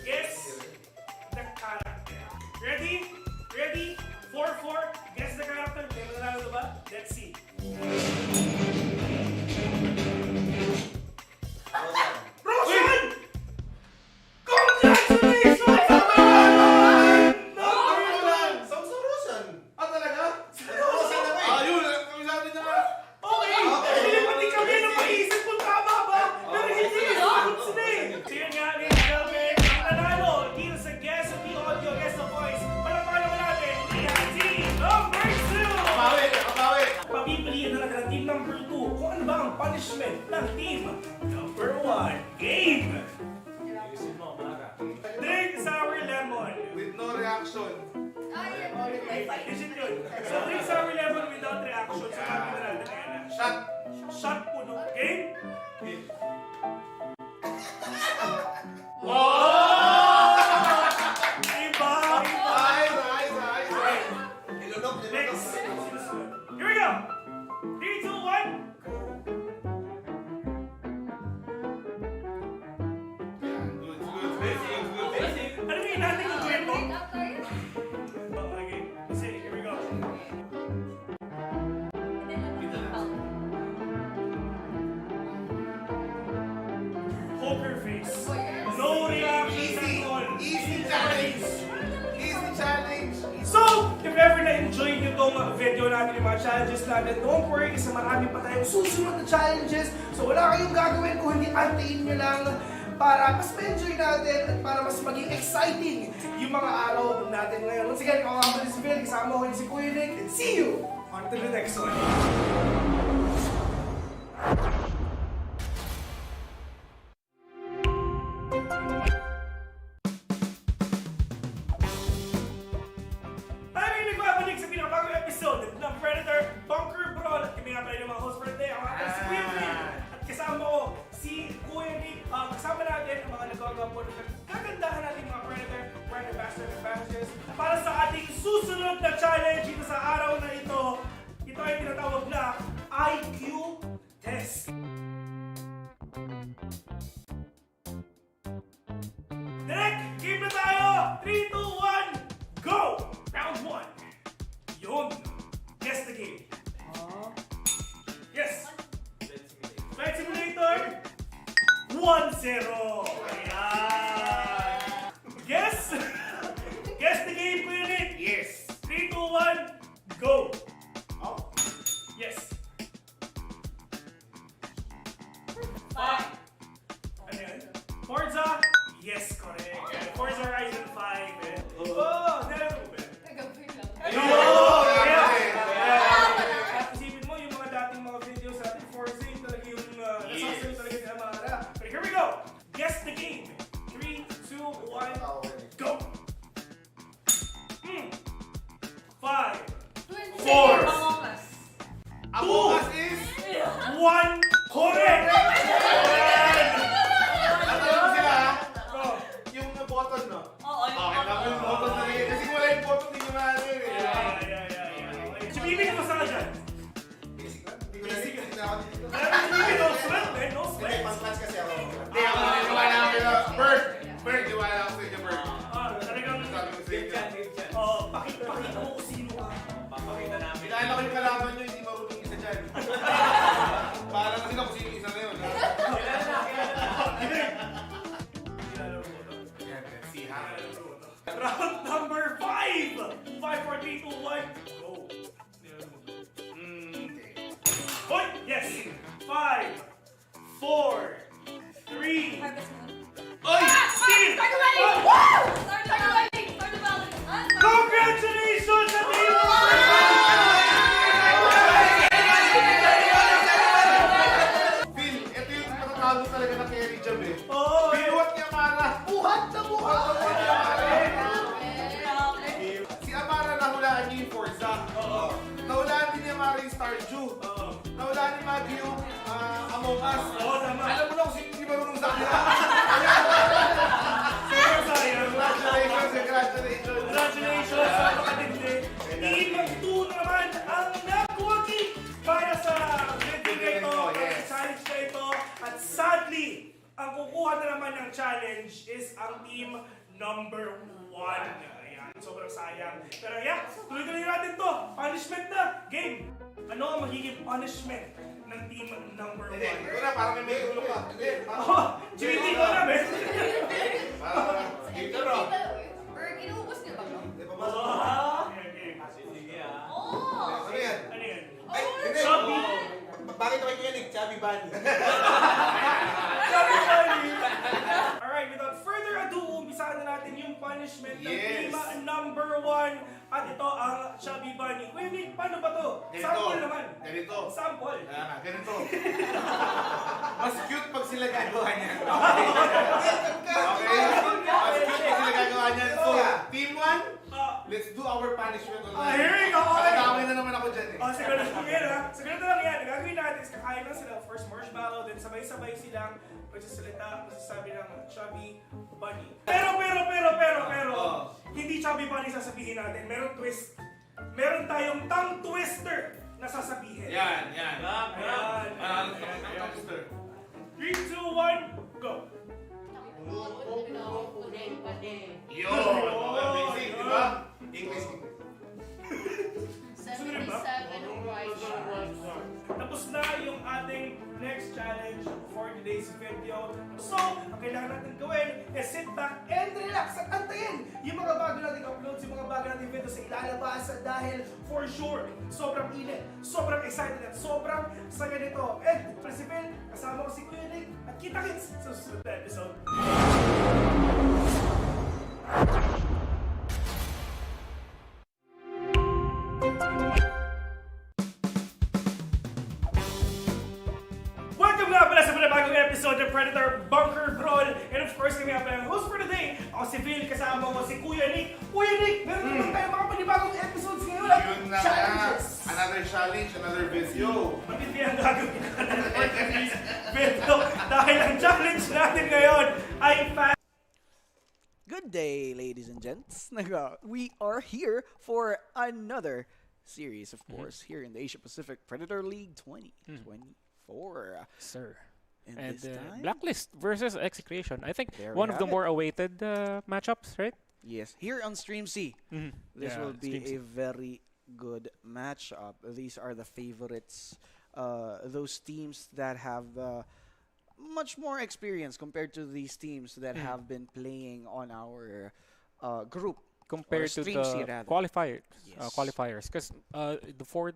Guess the character. Ready? Ready? 4, 4. Guess the character. May mananalo na ba? Let's see. Roshan! Congratulations! Okay! Hindi pati kami napaisip kung tama ba? Pero hindi sagot sila eh. So yun nga, ladies and gentlemen, ang nanalo dito sa Guess the Audio, Guess the Voice. Palapakan naman natin, team number 2! Papipiliin na lang ng team number 2 kung ano ba ang punishment ng team number 1. Game! Drink sour lemon. With no reaction. Isip yun. So drink sour lemon without reaction. So sabi na natin ngayon. Shot. Shot po no. Game? Iba! Next. Here we go! 3, 2, 1. Ano yung natin yung gawin mo? Okay. Kasi, here we go. Poker face. No reaction at all. Easy challenge. Easy challenge. So, if ever na-enjoy nyo tong video natin, yung mga challenges natin, don't worry, kasi marami pa tayong susunod na challenges. So, wala kayong gagawin kung hindi antayin nyo lang para mas ma-enjoy natin at para mas maging exciting yung mga araw natin ngayon. Once again, ako nga si Phil, kasama ko si Kuya Nick, and see you on to the next one. Tayo yung nagbabalik sa pinakabagong episode ng Predator Bunker Brawl. At kami nga pala yung mga host for today. Ako nga pala si Kuya Nick. At kasama ko si Kuya Nick. Kasama natin ang mga nagagawa po ng kagandahan natin mga Predator brand ambassador advantages para sa ating susunod na challenge dito sa araw na ito. Ito ay tinatawag na IQ Test. Direct, game na tayo! 3, 2, 1, go! Round 1. Yun. Guess the game. Yes. Flight Simulator. 1-0. Ayan. Guess? Guess the game, Kuya Nick. Yes. 3, 2, 1, go. Yes. 5. Ano yan? Forza? Yes, correct. Forza Horizon 5. Oh, never. Isipin mo yung mga dating mga videos natin, Forza yung talaga yung nasasal talaga sa mga na. But here we go. Guess the game. 3, 2, 1, go. 5, 4, Among Us is 1, correct! ano sila ha? Oh. Yung button no? Okay, tapos yung button na rin. Kasi wala yung button din yung mga ano yun eh. Okay. Si Bibi, kamusta ka dyan? Basic lang. Hindi ko na ako dito. Bibi, no sweat, man. No Hindi, sweat. pang-clutch kasi ako. Hindi ako naniniwala ako kay Bert. Bert, niwala ako sa inyo, Bert. Talagang, Sabi ko sa inyo. pakita mo kung sino ka. Kilala ko yung kalaban nyo, hindi marunong isa dyan. Para kasi na kung sino isa na yun. Ha? See, ha? Round number 5! 5, 4, 3, 2, 1, go! Okay. Hoy! Yes! 5, 4, 3, Oy! Steve! Congratulations! At Super sayang. Congratulations! Congratulations sa makatindi. Team 2 naman ang nakuwagi para sa meeting na ito, para sa challenge na ito. At sadly, ang kukuha na naman ng challenge is ang team number 1. Ayan, sobrang sayang. Pero yeah, tuloy-tuloy natin to. Punishment na. Game. Ano ang magiging punishment ng team number 1? Ito na, parang may gulo ka. Oh, cheating ko na, Ben. Parang, game ka, bro. Or inuubos niyo ba? Di ba, mas? Oh! Ano yan? Ano yan? Ay, hindi. Chubby. Bakit ako kikinig? Chubby Bunny. Alright, without further ado, umpisahan na natin yung punishment ng Yes. team number 1. At ito ang Chubby Bunny. Kuya Nick, paano ba to? Ganito. Sample naman. Ganito. Sample. Ganito. Mas cute pag sila gagawa niya. Okay? Mas cute pag sila gagawa niya. So, team 1, let's do our punishment online. Here we go. Nakakawin na naman ako dyan eh. Oh, siguro lang yan ha. Siguro lang yan. Ang gagawin natin is kakain lang sila first marshmallow, then sabay-sabay silang magsasalita, masasabi ng Chubby Bunny. Pero, hindi Chubby Bunny sasabihin natin. Meron twist. Meron tayong tongue twister na sasabihin. Yan. Ayan. Sister. 3, 2, 1, go! Yo! Basic, di ba? English. 77 white shirts. Tapos na yung ating next challenge for today's video. So, ang kailangan natin gawin is sit back and relax at antayin yung mga bago nating uploads, yung mga bago nating video sa ilalabas dahil for sure, sobrang init, sobrang excited at sobrang saya nito. And, Principal, kasama ko si Kuya Nick at kita-kits sa susunod na episode. Welcome nga pala sa panibagong episode ng Predator Bunker Brawl. And of course, kami nga pala ang host for today. Ako si Phil, kasama ko si Kuya Nick. Kuya Nick, meron naman tayo mga panibagong episodes ngayon. Yun na nga. Challenges. Another challenge, another video. Matindi ang gagawin natin for today's video. Dahil ang challenge natin ngayon ay Good day, ladies and gents. We are here for another series, of course, here in the Asia Pacific Predator League 2024. Sir. And this time, Blacklist versus Execration. I think There we one of the have it. more awaited matchups, right? yes, here on Stream C, this will be a very good matchup. These are the favorites, those teams that have much more experience compared to these teams that have been playing on our group. Compared to Stream C, the rather. qualifiers. Yes. Qualifiers. Because the four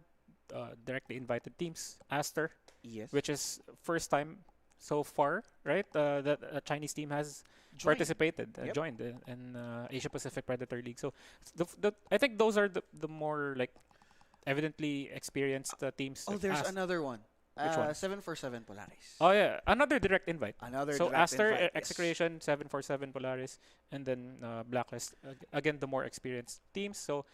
directly invited teams, Aster, Yes. which is first time so far, right? That a Chinese team has Joined. participated, Yep. joined in Asia Pacific Predator League. So I think those are the more like evidently experienced teams. Oh, there's another one. Which one? 747 Polaris. Oh yeah, another direct invite. Another So direct Aster, invite, yes. Execration, 747 Polaris, and then Blacklist. Again, the more experienced teams. So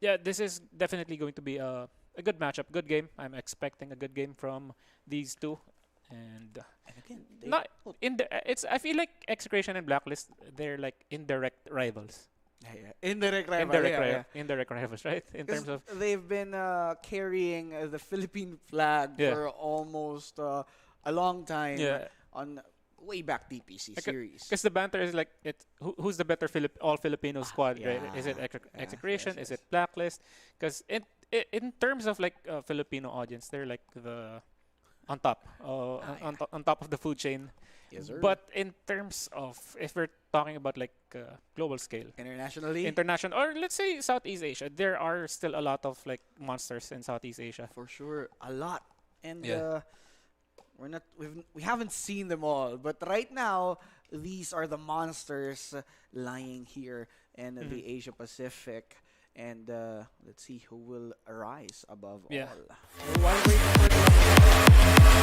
yeah, this is definitely going to be a good matchup, good game. I'm expecting a good game from these two. And And again, they not in the it's. I feel like Execration and Blacklist, they're like indirect rivals. Indirect rival. Indirect rivals, right? In terms of they've been carrying the Philippine flag Yeah. for almost a long time Yeah. on way back DPC Like, series. because the banter is like who's the better all Filipino squad, right? Is it yeah, Execration? yes, Is it Blacklist? Because in terms of like Filipino audience, they're like the on top, on top of the food chain. Yes, sir. But in terms of if we're talking about like global scale, Internationally, international, or let's say Southeast Asia, there are still a lot of like monsters in Southeast Asia. for sure, a lot. And Yeah. we haven't seen them all, but right now these are the monsters lying here in the Asia Pacific. And let's see who will rise above Yeah. all. While waiting for the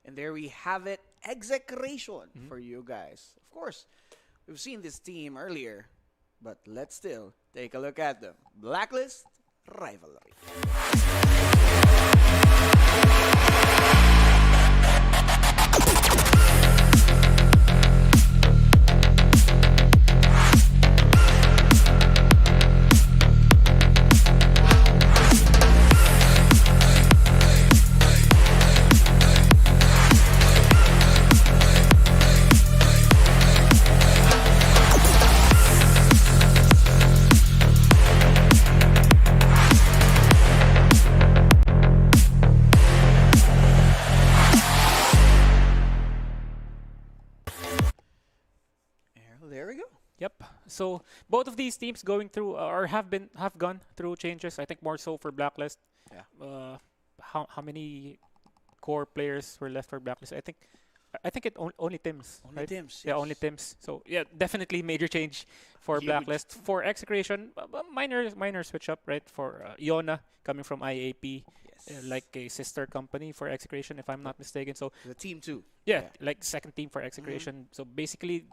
And there we have it, execration for you guys. Of course, we've seen this team earlier, but let's still take a look at them. Blacklist Rivalry. There we go. Yep. So both of these teams going through or have gone through changes. I think more so for Blacklist. Yeah. How many core players were left for Blacklist? I think only Tims. Only right? Tims, Yeah, yes. only Tims. So yeah, definitely major change for Huge. Blacklist. For Execration, minor switch up, right? For Iona coming from IAP, like a sister company for Execration, if I'm not mistaken. So The team too. yeah, like second team for Execration. So basically,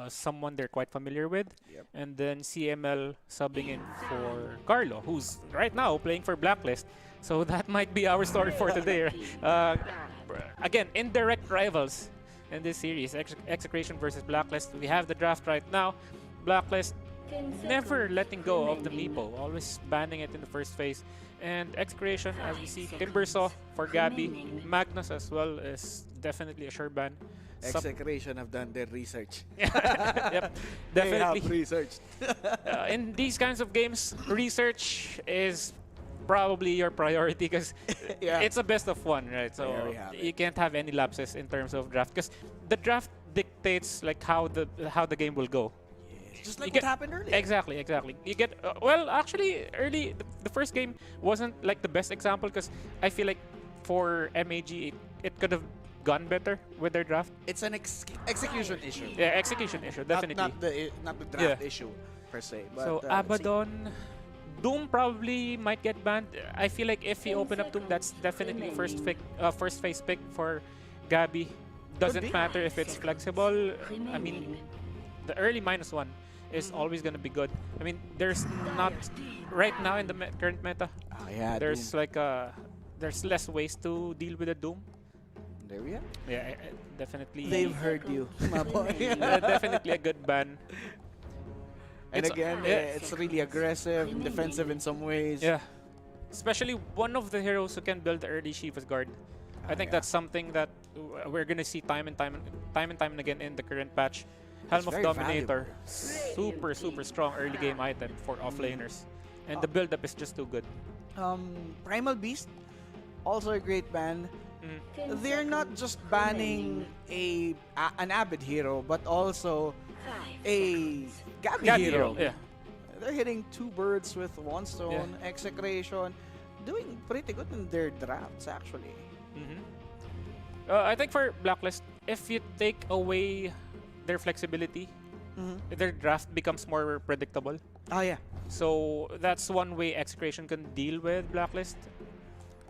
someone they're quite familiar with. Yep. And then CML subbing in for Carlo, who's right now playing for Blacklist. So that might be our story for today. Again, indirect rivals in this series. Execration versus Blacklist. We have the draft right now. Blacklist never letting go of the Meepo, always banning it in the first phase. And Execration, as we see, Timbersaw for Gabby, Magnus as well is definitely a sure ban. Execration have done their research. Yep, They have definitely. researched. In these kinds of games, research is probably your priority because Yeah. it's a best of one, right? So There we have it. you can't have any lapses in terms of draft because the draft dictates like how the game will go. Just You like get- what happened earlier. Exactly. You get well, actually, early the first game wasn't like the best example because I feel like for MAG it could have gone better with their draft. It's an execution issue. Yeah, execution issue definitely. Not the draft Yeah. issue per se. But, So let's see. Abaddon, Doom probably might get banned. I feel like if you open up Doom, that's definitely first phase pick for Gabby. Doesn't be. matter if it's flexible. I mean, the early -1 is always gonna be good. I mean, there's not right now in the current meta. Yeah, There's Doom. like there's less ways to deal with a Doom. There we are. Yeah, definitely. They've heard you, my boy. Definitely a good ban. And It's- again, yeah. it's really aggressive, defensive in some ways. Yeah. Especially one of the heroes who can build the early Shiva's Guard. I think yeah. that's something that we're gonna see time and time again in the current patch. Helm of very Dominator, super strong early game item for offlaners, and the build up is just too good. Primal Beast, also a great ban. They're not just banning an Abbott hero, but also a Gabby hero. Yeah. They're hitting 2 birds with 1 stone. Execration, doing pretty good in their drafts actually. I think for Blacklist, if you take away their flexibility, their draft becomes more predictable. Oh yeah, So that's one way Execration can deal with Blacklist.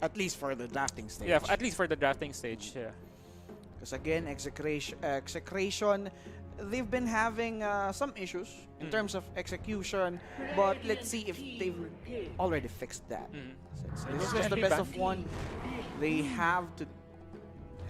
at least for the drafting stage. Yeah, at least for the drafting stage. Yeah. Because again, execration, they've been having some issues in terms of execution, but let's see if they've already fixed that. Since this was the Definitely best ban. of one, they have to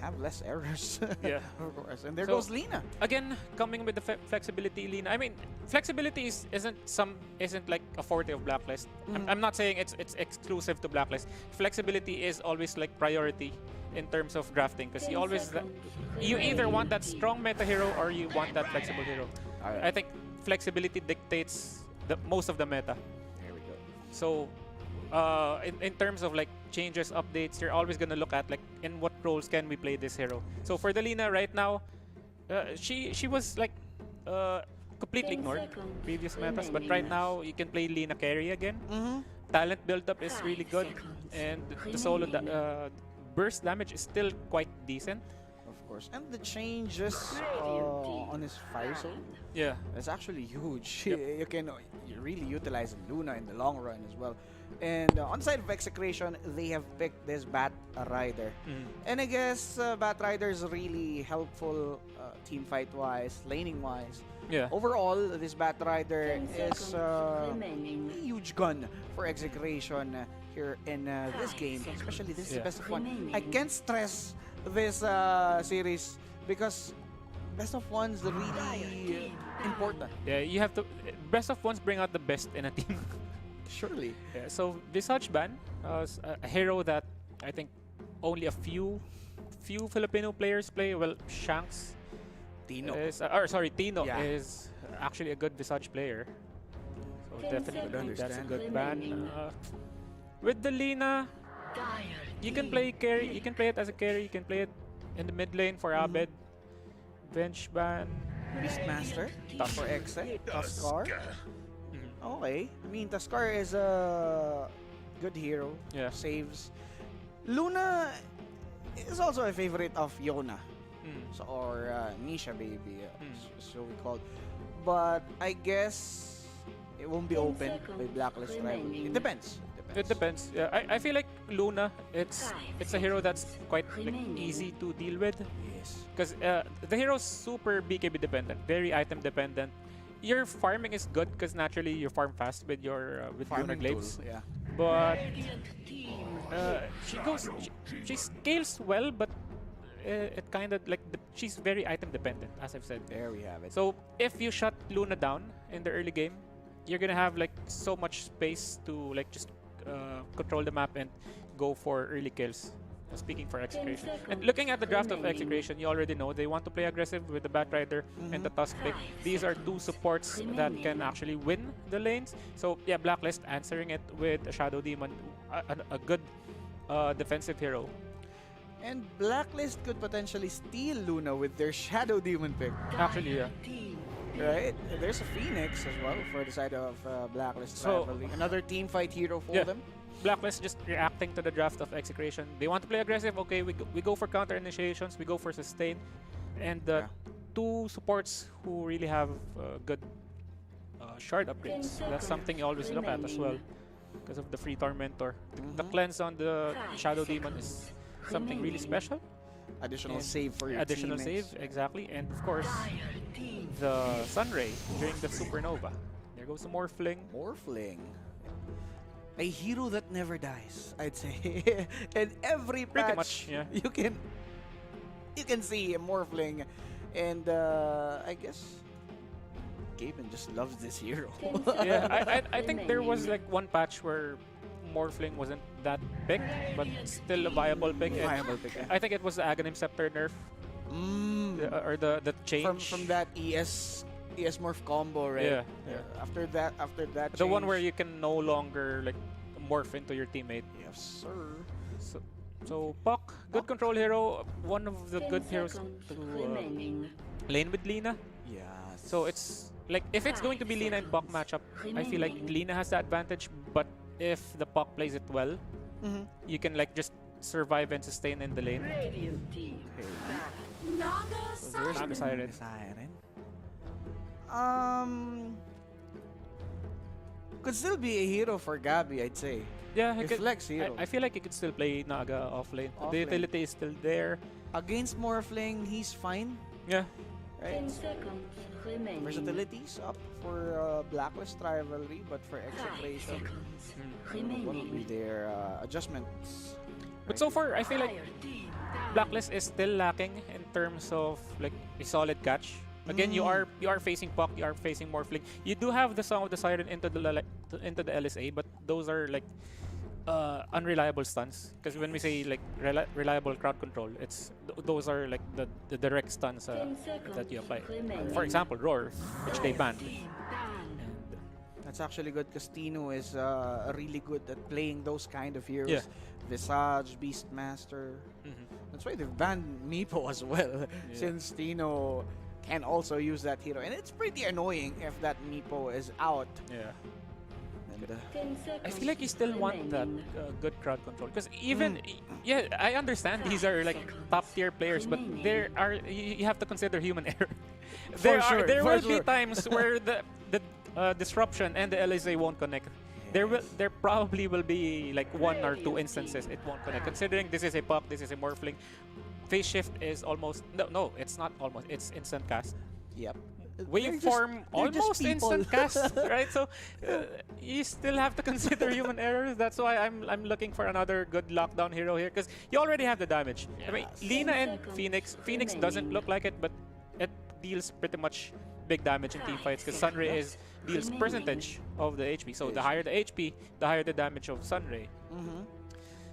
have less errors. Yeah. Of course. And there So- goes Lina. Again, coming with the flexibility, Lina. I mean, flexibility isn't like a forte of Blacklist. I'm not saying it's exclusive to Blacklist. Flexibility is always like priority in terms of drafting because you either want that strong meta hero or you want that flexible hero. Alright. I think flexibility dictates most of the meta. There we go. So, in terms of like changes, updates, you're always gonna look at like in what roles can we play this hero. So for the Lina right now, she was like completely ignored previous metas, but right now you can play Lina carry again. Talent build up is really good, and the solo burst damage is still quite decent. Of course. And the changes on his fire zone Yeah. is actually huge. Yep. You can really utilize Luna in the long run as well. And on side of Execration, they have picked this Bat Rider. And I guess Bat Rider is really helpful team fight wise, laning wise. Yeah. Overall, this Bat Rider is a huge gun for Execration here in this game. Especially this is the Yeah. best of one. I can't stress this series because best of one's really important. Yeah, you have to. Best of ones bring out the best in a team. Surely. Yeah, so Visage Ban, a hero that I think only a few Filipino players play. Well, Shanks Tino. is, Tino Yeah. is actually a good Visage player. So definitely that's a good ban. With the Lina, you can play carry. You can play it as a carry. You can play it in the mid lane for Abed. Bench ban. Beastmaster for Exe. Tuskar. Mhm. Okay. I mean, Tuskar is a good hero. Yeah. Saves. Luna is also a favorite of Yona. So, or Nisha Baby, so we call. But I guess it won't be open by Blacklist rival. It depends. It depends. Yeah, I feel like Luna, it's a hero that's quite like, easy to deal with. Yes. Because the hero's super BKB dependent, very item dependent. Your farming is good because naturally you farm fast with your with Lunar Farming Glaives. tool, yeah. But she scales well, but it kind of like she's very item dependent, as I've said. There we have it. So if you shut Luna down in the early game, you're gonna have like so much space to like just control the map and go for early kills. Speaking for Execration. And looking at the draft of Execration, you already know they want to play aggressive with the Bat Rider and the Tusk pick. These are two supports that can actually win the lanes. So yeah, Blacklist answering it with a Shadow Demon, a good defensive hero. And Blacklist could potentially steal Luna with their Shadow Demon pick. Actually, yeah. Right? There's a Phoenix as well for the side of Blacklist So- rivalry. Another team fight hero for Yeah. them. Blacklist just reacting to the draft of Execration. They want to play aggressive. Okay, we go for counter initiations. We go for sustain, and two supports who really have good shard upgrades. That's something you always look at as well, because of the free Tormentor. The cleanse on the Shadow Demon is something really special. Additional And save for your Additional teammates. save, exactly, and of course the Sunray during the Supernova. There goes the Morphling. Morphling. A hero that never dies, I'd say. And every Pretty patch, much, yeah. you can see a Morphling, and I guess Gaben just loves this hero. Yeah, I think there was like one patch where Morphling wasn't that big, but still a viable pick. And Viable pick, yeah. I think it was the Aghanim Scepter nerf, or the change. From that ES morph combo, right? Yeah. After that, The one change- where you can no longer like morph into your teammate. Yes, sir. So Puck, good control hero, one of the good heroes to lane with Lina. Yeah. So it's like if it's going to be Lina and Puck matchup, I feel like Lina has the advantage. But if the Puck plays it well, you can like just survive and sustain in the lane. So there's Naga Siren. Siren. Could still be a hero for Gabi, I'd say. Yeah, A flex hero. I feel like you could still play Naga off lane. Off The lane. utility is still there. Against Morphling, he's fine. Yeah. Right? Versatility's up for Blacklist rivalry, but for Execration, what will be their adjustments? But so far, I feel like Blacklist is still lacking in terms of like a solid catch. Again, you are facing Puck, you are facing Morphling. You do have the Song of the Siren into the LSA, but those are like unreliable stuns. Because when we say like reliable crowd control, it's those are like the direct stuns that you apply. For example, Roar, which they banned. That's actually good because Tino is really good at playing those kind of heroes. Yeah. Visage, Beastmaster. That's why they've banned Meepo as well, since Tino can also use that hero. And it's pretty annoying if that Meepo is out. Yeah. And I feel like you still want that good crowd control because even yeah, I understand these are like top tier players, but you have to consider human error. There will be times where the disruption and the LSA won't connect. There probably will be like 1 or 2 instances it won't connect. Considering this is a puck, this is a morphling, phase shift is almost no, it's not almost, it's instant cast. Yep. Waveform almost instant cast, right? So you still have to consider human errors. That's why I'm looking for another good lockdown hero here because you already have the damage. I mean, Lina and Phoenix. Phoenix doesn't look like it, but it deals pretty much big damage in team fights because Sunray deals percentage of the HP. So the higher the HP, the higher the damage of Sunray.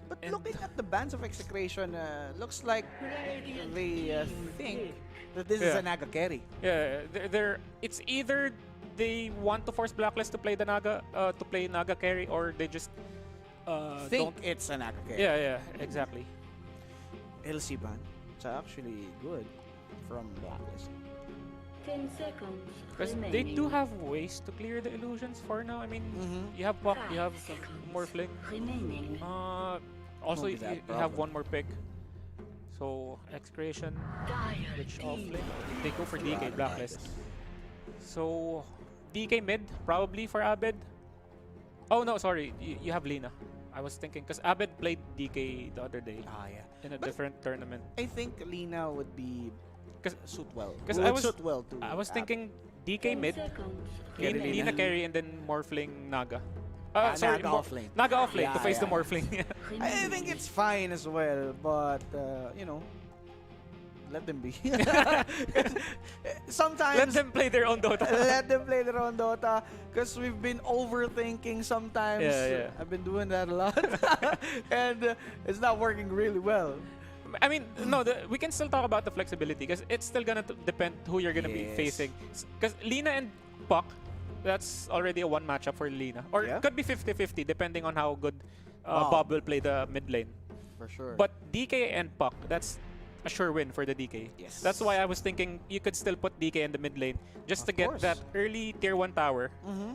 But looking at the bands of execration, looks like they think that this is a Naga carry. Yeah, it's either they want to force Blacklist to play the Naga Naga carry, or they just think it's a Naga carry. Yeah, exactly. LC ban, it's actually good from Blacklist. 10 seconds. Because they do have ways to clear the illusions for now. I mean, you have Puck, you have Morphling. Remaining. Also, you have one more pick. So, Excretion, which offlane. They go for DK, Blacklist. So, DK mid, probably for Abed. Oh no, sorry, you have Lina. I was thinking, because Abed played DK the other day. In a different tournament. I think Lina would be suit well. Because I was thinking DK mid, Lina carry, and then Morphling Naga. Sorry, Naga offlane. Naga offlane to face the Morphling. I think it's fine as well, but you know, let them be. Sometimes let them play their own Dota. Let them play their own Dota, because we've been overthinking sometimes. Yeah. I've been doing that a lot, and it's not working really well. I mean, no, we can still talk about the flexibility because it's still gonna depend who you're gonna be facing. Because Lina and Puck, that's already a one matchup for Lina. Or it could be 50-50 depending on how good Bob will play the mid lane. For sure. But DK and Puck, that's a sure win for the DK. Yes. That's why I was thinking you could still put DK in the mid lane just to get that early tier 1 tower.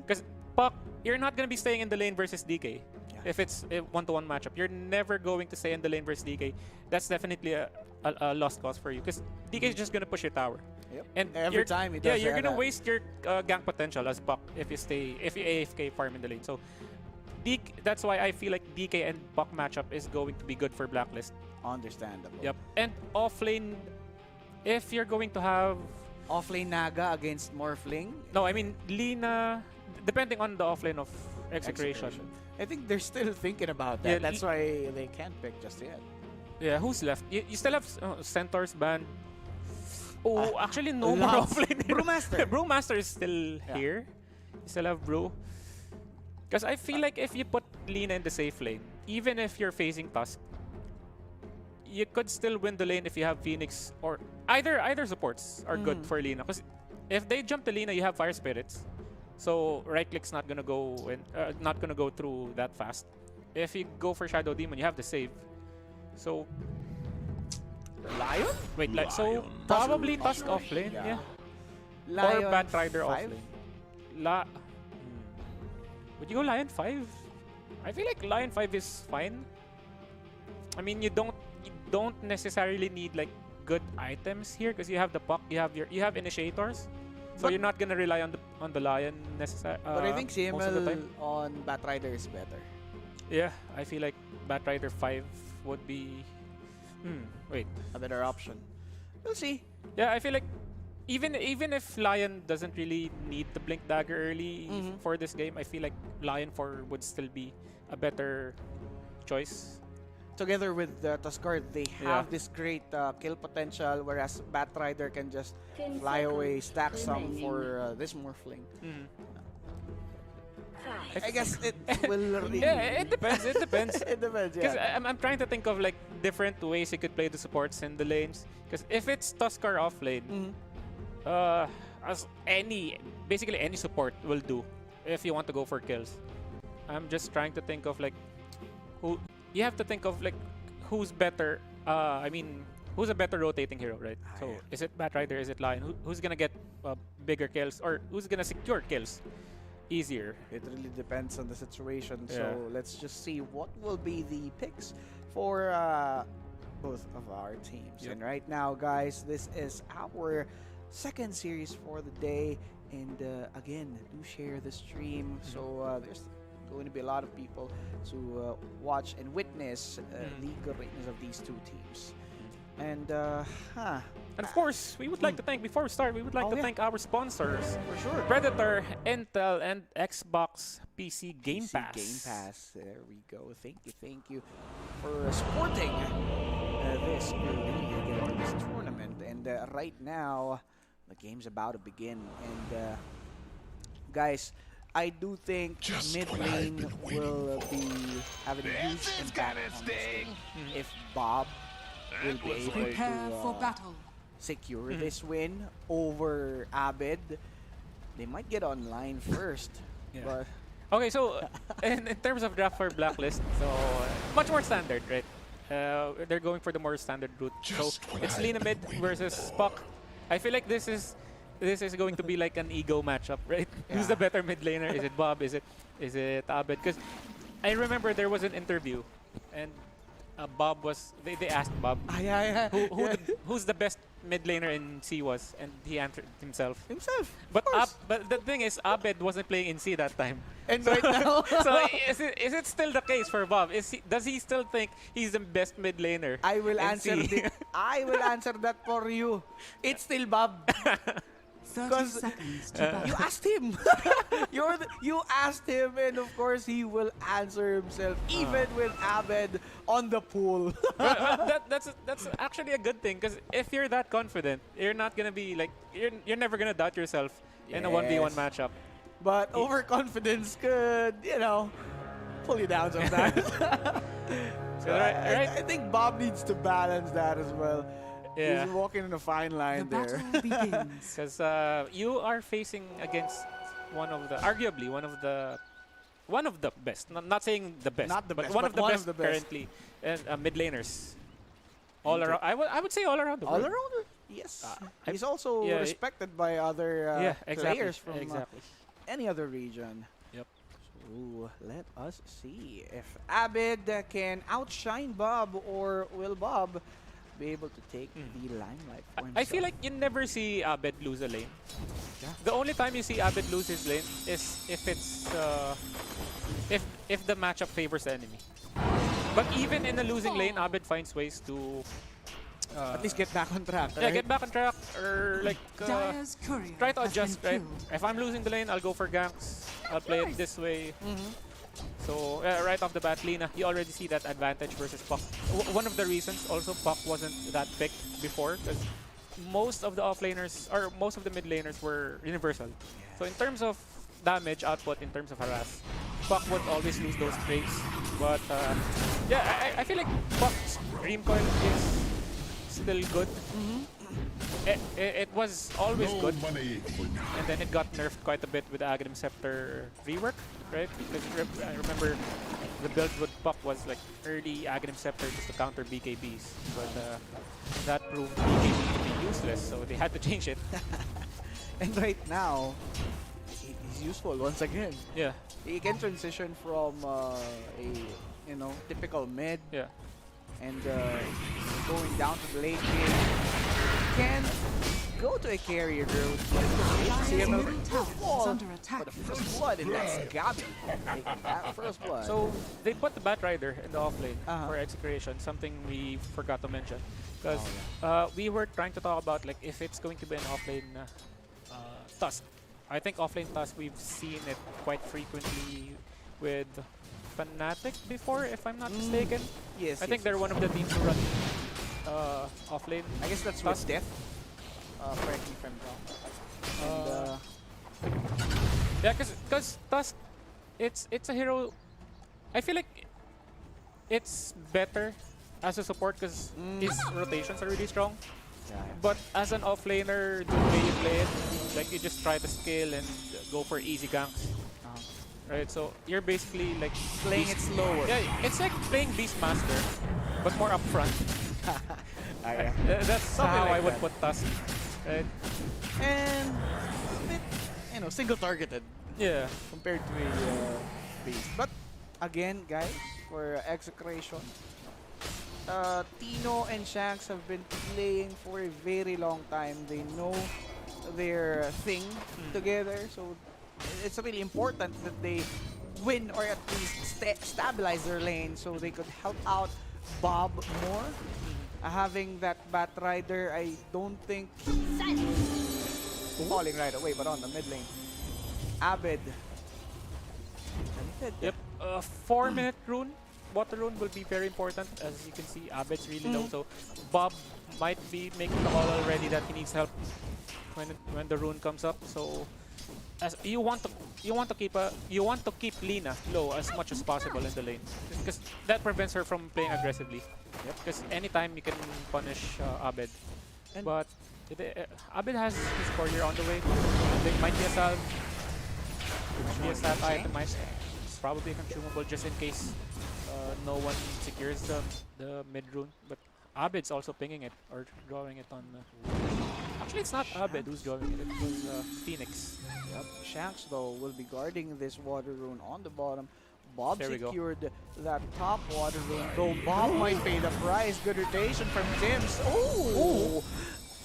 Because Puck, you're not gonna be staying in the lane versus DK. If it's a one-to-one matchup, you're never going to stay in the lane versus DK. That's definitely a lost cause for you because DK is just gonna push your tower. And every time he does you're gonna waste your gank potential as Puck if you AFK farm in the lane. So that's why I feel like DK and Puck matchup is going to be good for Blacklist. Understandable. Yep. And offlane, if you're going to have offlane Naga against Morphling. No, I mean Lina, depending on the offlane of Execration. I think they're still thinking about that. That's why they can't pick just yet. Yeah, who's left? You still have Centaur's band. Oh, actually no more offlane. Brewmaster. Brewmaster is still here. You still have Brew. Because I feel like if you put Lina in the safe lane, even if you're facing Tusk, you could still win the lane if you have Phoenix or either supports are good for Lina. Because if they jump to Lina, you have Fire Spirits. So right click's not gonna go through that fast. If you go for Shadow Demon, you have the save. So Lion? Wait, so probably Tusk offlane, yeah. Lion or Batrider 5? offlane. Would you go Lion 5? I feel like Lion 5 is fine. I mean, you don't necessarily need like good items here because you have the Puck, you have initiators. So you're not gonna rely on the Lion necessarily. But I think CML on Batrider is better. Yeah, I feel like Batrider 5 would be a better option. We'll see. Yeah, I feel like even if Lion doesn't really need the Blink Dagger early for this game, I feel like Lion 4 would still be a better choice. Together with the Tuskar, they have this great kill potential, whereas Batrider can just fly away, stack some for this Morphling. I guess it will really... Yeah, it depends. It depends. It depends, Because I'm trying to think of like different ways you could play the supports in the lanes. Because if it's Tuskar off lane, basically any support will do if you want to go for kills. I'm just trying to think of like who you have to think of like who's better. Who's a better rotating hero, right? So is it Batrider? Is it Lion? Who's gonna get bigger kills or who's gonna secure kills? easier. It really depends on the situation. Yeah. So let's just see what will be the picks for both of our teams. Yep. And right now, guys, this is our second series for the day. And again, do share the stream. So there's going to be a lot of people to watch and witness the greatness of these two teams. And And of course, we would like to thank, before we start, we would like to thank our sponsors. for sure. Predator, Intel, and Xbox PC Game PC Pass. Game Pass. There we go. Thank you for supporting this league, this tournament. And right now, the game's about to begin. And guys, I do think mid lane will be having a huge impact on this game. If Bob will be able Prepare for to battle. secure this win over Abed, they might get online first. Yeah. But Okay, so in terms of draft for Blacklist, so much more standard, right? They're going for the more standard route. So it's Lina mid versus Puck. I feel like this is going to be like an ego matchup, right? Who's the better mid laner? Is it Bob? Is it Abed? Because I remember there was an interview, and Bob was they asked Bob who's the best mid laner in C was, and he answered himself. But but the thing is, Abed wasn't playing in C that time. and right now, So is it still the case for Bob? Does he still think he's the best mid laner? I will in answer C? I will answer that for you. It's still Bob. 30 seconds to battle. You asked him. You asked him, and of course he will answer himself, even with Abed on the pool. That's actually a good thing, because if you're that confident, you're not gonna be like you're never gonna doubt yourself in a 1v1 Yes. matchup. But overconfidence could, pull you down sometimes. So I think Bob needs to balance that as well. Yeah. He's walking in a fine The line there. battle begins. Because you are facing against arguably one of the best. Not saying the best, Not the but best, one but of the one best of the best. currently, and mid laners. All around, I would say all around the All world. around, yes. I- He's also yeah, respected by other Yeah, exactly. players from exactly. any other region. Yep. So let us see if Abed can outshine Bob, or will Bob be able to take the limelight for himself? I feel like you never see Abed lose a lane. Yeah. The only time you see Abed lose his lane is if it's if the matchup favors the enemy. But even in a losing lane, Abed finds ways to at least get back on track. yeah, Right? get back on track, or like Dire's courier try to has been adjust, right? killed. If I'm losing the lane, I'll go for ganks. I'll play it this way. So right off the bat, Lina, you already see that advantage versus Puck. One of the reasons also Puck wasn't that picked before, because most of the offlaners or most of the mid laners were universal. So in terms of damage output, in terms of harass, Puck would always lose those trades. But yeah, I feel like Puck's recoil is still good. It was always good, and then it got nerfed quite a bit with the Aghanim Scepter rework, right? Because I remember the build with Puck was like early Aghanim Scepter just to counter BKBs, but that proved BKB to be useless, so they had to change it. And right now, he's useful once again. Yeah, He can transition from a typical mid yeah. and going down to the late game. Can go to a carrier route. See Dire's him middle tower is fall under for attack. the first blood, and that's Gabi taking that first blood. So they put the Batrider in the offlane Uh-huh. for execution, something we forgot to mention. Because we were trying to talk about like if it's going to be an offlane Tusk. I think offlane Tusk, we've seen it quite frequently with Fnatic before, if I'm not mistaken. yes, I think they're one of the teams who run offlane. I guess that's Tusk. with Death. Correct me if I'm wrong. And, Yeah, because Tusk, it's a hero. I feel like it's better as a support because his rotations are really strong. But as an offlaner, the way you play it, like you just try to scale and go for easy ganks. Right, so you're basically like playing it slower. Yeah, it's like playing Beastmaster, but more upfront. That's Something how like I would that. put Tusk. Right? And a bit, single targeted. Yeah. compared to a base. But again, guys, for execration, Tino and Shanks have been playing for a very long time. They know their thing together, so it's really important that they win or at least stabilize their lane so they could help out Bob more. Having that Batrider, I don't think falling right away, but on the mid lane, Abed. Yep. 4-minute rune, water rune will be very important. As you can see, Abed's really low, so Bob might be making the call already that he needs help when the rune comes up. So, as you want to keep Lina low as much as possible in the lane, because that prevents her from playing aggressively. Because anytime you can punish Abed, but Abed has his courier on the way. There might be a salve. Might be a salve itemized. It's probably a consumable just in case no one secures the mid rune. But Abed's also pinging it or drawing it on. Actually, it's not Abed who's drawing it. It was Phoenix. Yep. Shanks though will be guarding this water rune on the bottom. Bob There we go. secured that top water rune, though Bob might pay the price. Good rotation from Tims. Oh!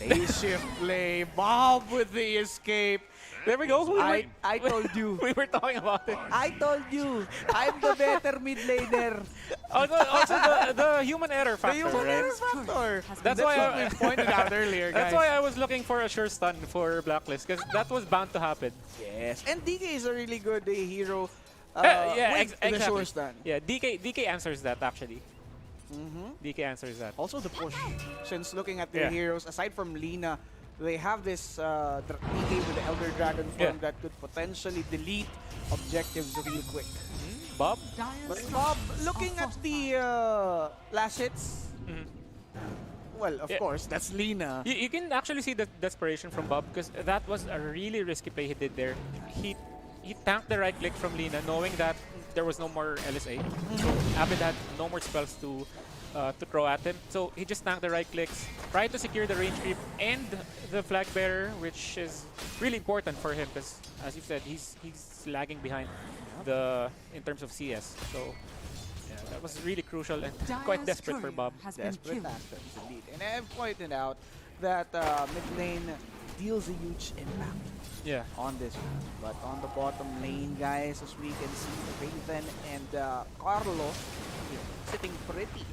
Phase shift play. Bob with the escape. There we go. I told you. We were talking about it. I told you. I'm the better mid laner. Also, the human error factor, The human right? error factor. That's why what we pointed out earlier, guys. That's why I was looking for a sure stun for Blacklist, because that was bound to happen. Yes. And DK is a really good hero. Yeah, with the exactly. sure stun. Yeah, DK answers that actually. DK answers that. Also the push. Since looking at their heroes, aside from Lina, they have this DK with the Elder Dragon form that could potentially delete objectives real quick. Bob? But Bob, looking at the last hits, well, of course, that's Lina. You can actually see the desperation from Bob, because that was a really risky play he did there. He tanked the right click from Lina, knowing that there was no more LSA. So Abed had no more spells to throw at him. So he just tanked the right clicks, tried to secure the range creep and the flag bearer, which is really important for him because, as you said, he's lagging behind in terms of CS. So yeah, that was really crucial and quite desperate for Bob. Desperate actions, indeed. And I've pointed out that mid lane deals a huge impact. Yeah. On this one. But on the bottom lane, guys, as we can see, Raven and Carlo sitting pretty.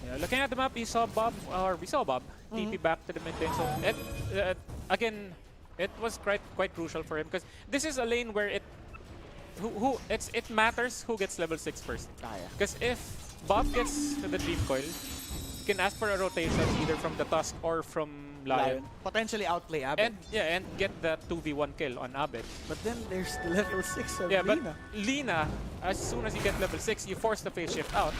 Yeah, looking at the map, we saw Bob TP back to the mid lane. So again, it was quite crucial for him because this is a lane where it matters who gets level 6 first. Because if Bob gets to the Dream Coil, you can ask for a rotation either from the Tusk or from Lion. Potentially outplay Abed. And get the 2v1 kill on Abed. But then there's the level 6 of Lina. Lina. But Lina, as soon as you get level 6, you force the phase shift out.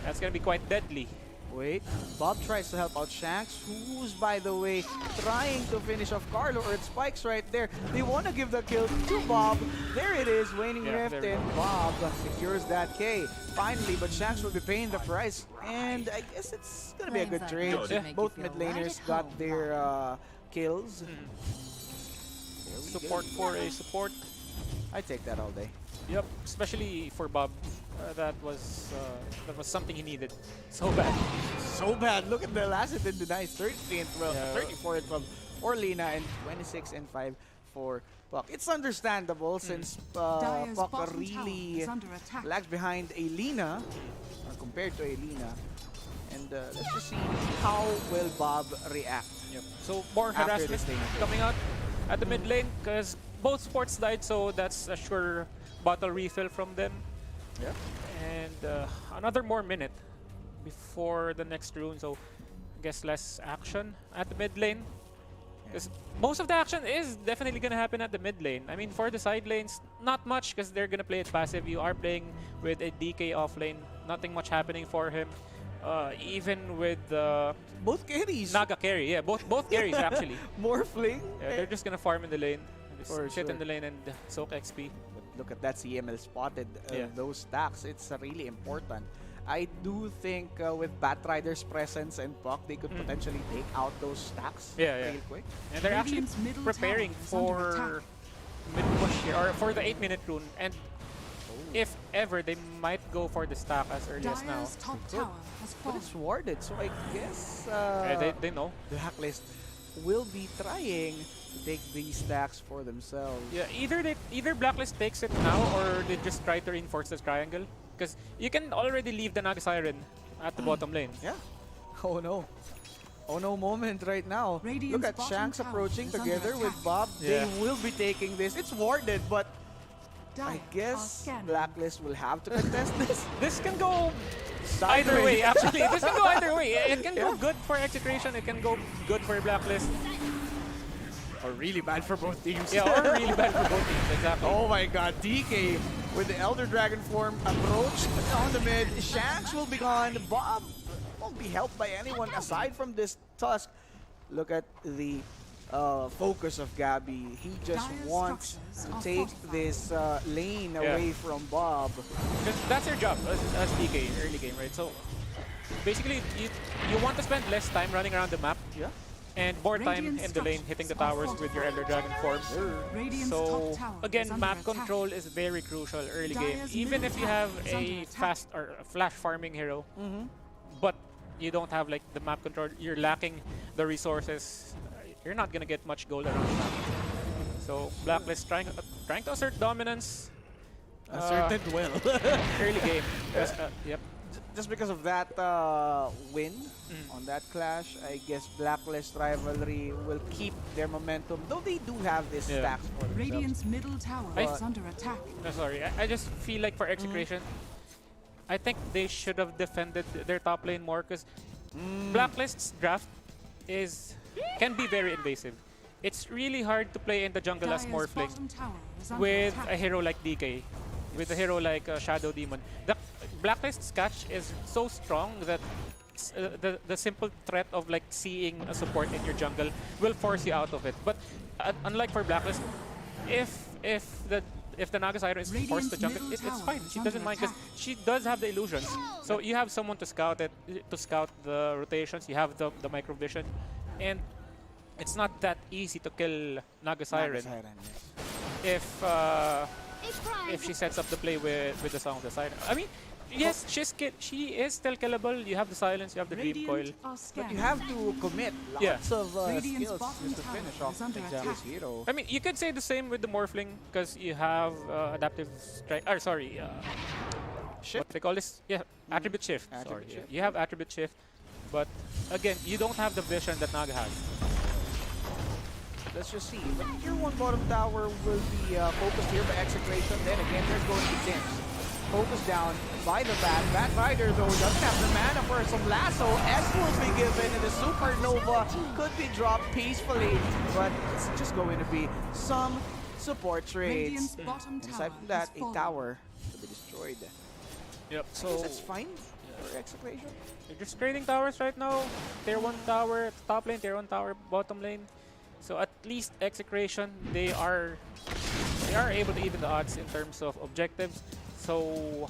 That's gonna be quite deadly. Wait, Bob tries to help out Shanks, who's, by the way, trying to finish off Carlo, or it spikes right there. They want to give the kill to Bob. There it is, Waning Rift, and Bob secures that K. Finally, but Shanks will be paying the price, and I guess it's going to be a good trade. Both mid laners got their kills. Support for a support. I take that all day. Yep, especially for Bob. That was something he needed so bad. So bad. Look at the last hit in the nice 33 and 12, 34 and 12 for Lina, and 26 and 5 for Puck. It's understandable since Puck really lags behind a Lina, or compared to a Lina. And let's just see how will Bob react. Yep. So more harassment coming out at the mid lane because both supports died, so that's a sure bottle refill from them. Yeah. And another more minute before the next rune, so I guess less action at the mid lane. Because most of the action is definitely going to happen at the mid lane. I mean, for the side lanes, not much because they're going to play it passive. You are playing with a DK off lane, nothing much happening for him. Even with both carries. Naga carry, yeah, both carries actually. Morphling. Yeah, they're just going to farm in the lane. Just sit in the lane and soak XP. Look at that, CML spotted those stacks. It's really important. I do think with Batrider's presence and Puck, they could potentially take out those stacks real quick. And they're actually preparing for mid push here, or for the 8-minute rune, and if ever, they might go for the stack as early as now. Dire's top tower has But fallen. it's warded, so I guess They know. Blacklist will be trying to take these stacks for themselves. Yeah, either Blacklist takes it now, or they just try to reinforce this triangle. Because you can already leave the Naga Siren at the bottom lane. Yeah. Oh no. Oh no moment right now. Radiant's Look at bottom Shanks tower approaching is under together with attack. Bob. Yeah. They will be taking this. It's warded, but Dire I are guess scanning. Blacklist will have to contest this. This can go either way, actually. This can go either way. It can go good for Execration, it can go good for Blacklist. Or really bad for both teams. Yeah, or really bad for both teams, exactly. Oh my god, DK with the Elder Dragon form approached on the mid. Shanks will be gone. Bob won't be helped by anyone aside from this Tusk. Look at the focus of Gabby. He just Dire's wants structures to are take fortified. this lane Yeah. away from Bob. Because that's your job as DK, early game, right? So basically, you want to spend less time running around the map Yeah. and more time Radiant in the lane hitting the structures towers are with your Elder Dragon form. Radiant's So top tower again, is under map attack. control is very crucial early game. Dire's Even middle if you tower have is under a attack. fast or a flash farming hero, but you don't have like the map control, you're lacking the resources. You're not gonna get much gold around the map. So Blacklist trying to assert dominance. Asserted well. Early game. Yep. Just because of that win on that clash, I guess Blacklist rivalry will keep their momentum. Though they do have this Yeah. stacks for themselves. Radiant's middle tower I- is under attack. No, sorry. I just feel like for Execration, I think they should have defended their top lane more because Blacklist's draft can be very invasive. It's really hard to play in the jungle as Dire's Morphling bottom tower is under with attack. a hero like DK, with a hero like Shadow Demon. The Blacklist's catch is so strong that the simple threat of like seeing a support in your jungle will force you out of it. But unlike for Blacklist, if the Naga Siren is forced to Radiant's jungle, middle it's tower fine. is She under doesn't mind because attack. she does have the illusions. So you have someone to scout it, to scout the rotations. You have the micro vision, and it's not that easy to kill Naga Siren Yes. if she sets up the play with the Song of the Siren. I mean, yes, she is still killable. You have the silence, you have the dream coil. Radiant are But scanning. you have to commit Yeah. lots of Radiant's skills bottom just to tower finish off is under this attack. hero. I mean, you could say the same with the Morphling because you have adaptive strike. Or sorry, Shift? what they call this? Yeah, attribute shift. Attribute Sorry, shift. you have attribute shift, but again, you don't have the vision that Naga has. Let's just see. The tier 1 bottom tower will be focused here by Execration. Then again, there's going to be Sims. Focused down by the Bat Rider, though, doesn't have the mana for some lasso. S will be given, and the Supernova could be dropped peacefully. But it's just going to be some support Radiant's trades. bottom And tower aside from that, has a fallen. tower to be destroyed. Yep. So that's fine for Execration. You're just trading towers right now. Tier 1 tower at the top lane, tier 1 tower bottom lane. So at least Execration, they are able to even the odds in terms of objectives. So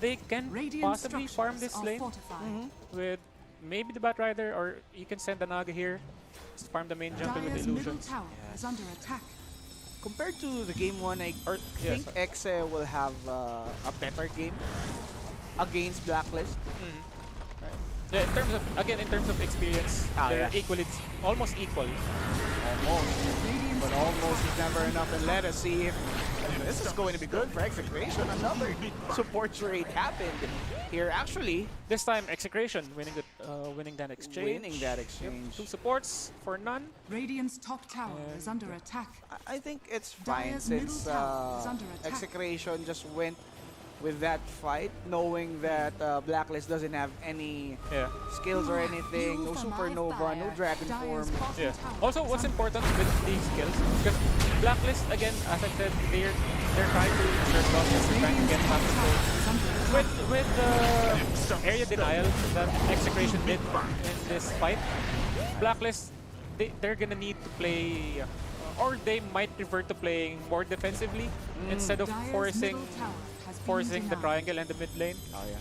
they can Radiant possibly farm structures this are lane fortified. with maybe the Bat Rider, or you can send the Naga here. Just farm the main jungle with the Dire's middle illusions. tower is under attack. Compared to the game 1, I Or yes, think Exe will have a better game against Blacklist. yeah, in terms of experience, they're yeah. equally, almost equal. Almost. Radiant's But almost is never enough. And let us see if this is going to be good for Execration. Another support trade happened here. Actually, This time, Execration winning that exchange. winning that Yep, exchange. 2 supports for none. Radiant's top tower is And under attack. I think it's fine Dire's since middle tower is under attack. Execration just went with that fight, knowing that Blacklist doesn't have any Yeah. skills or anything, no supernova, no dragon form. Yeah. Also, what's important with these skills, because Blacklist, again, as I said, they're trying to assert dominance, they're trying to get map control. With the area denial that Execration did in this fight, Blacklist, they're gonna need to play, or they might revert to playing more defensively instead of forcing the triangle and the mid lane. Oh yeah,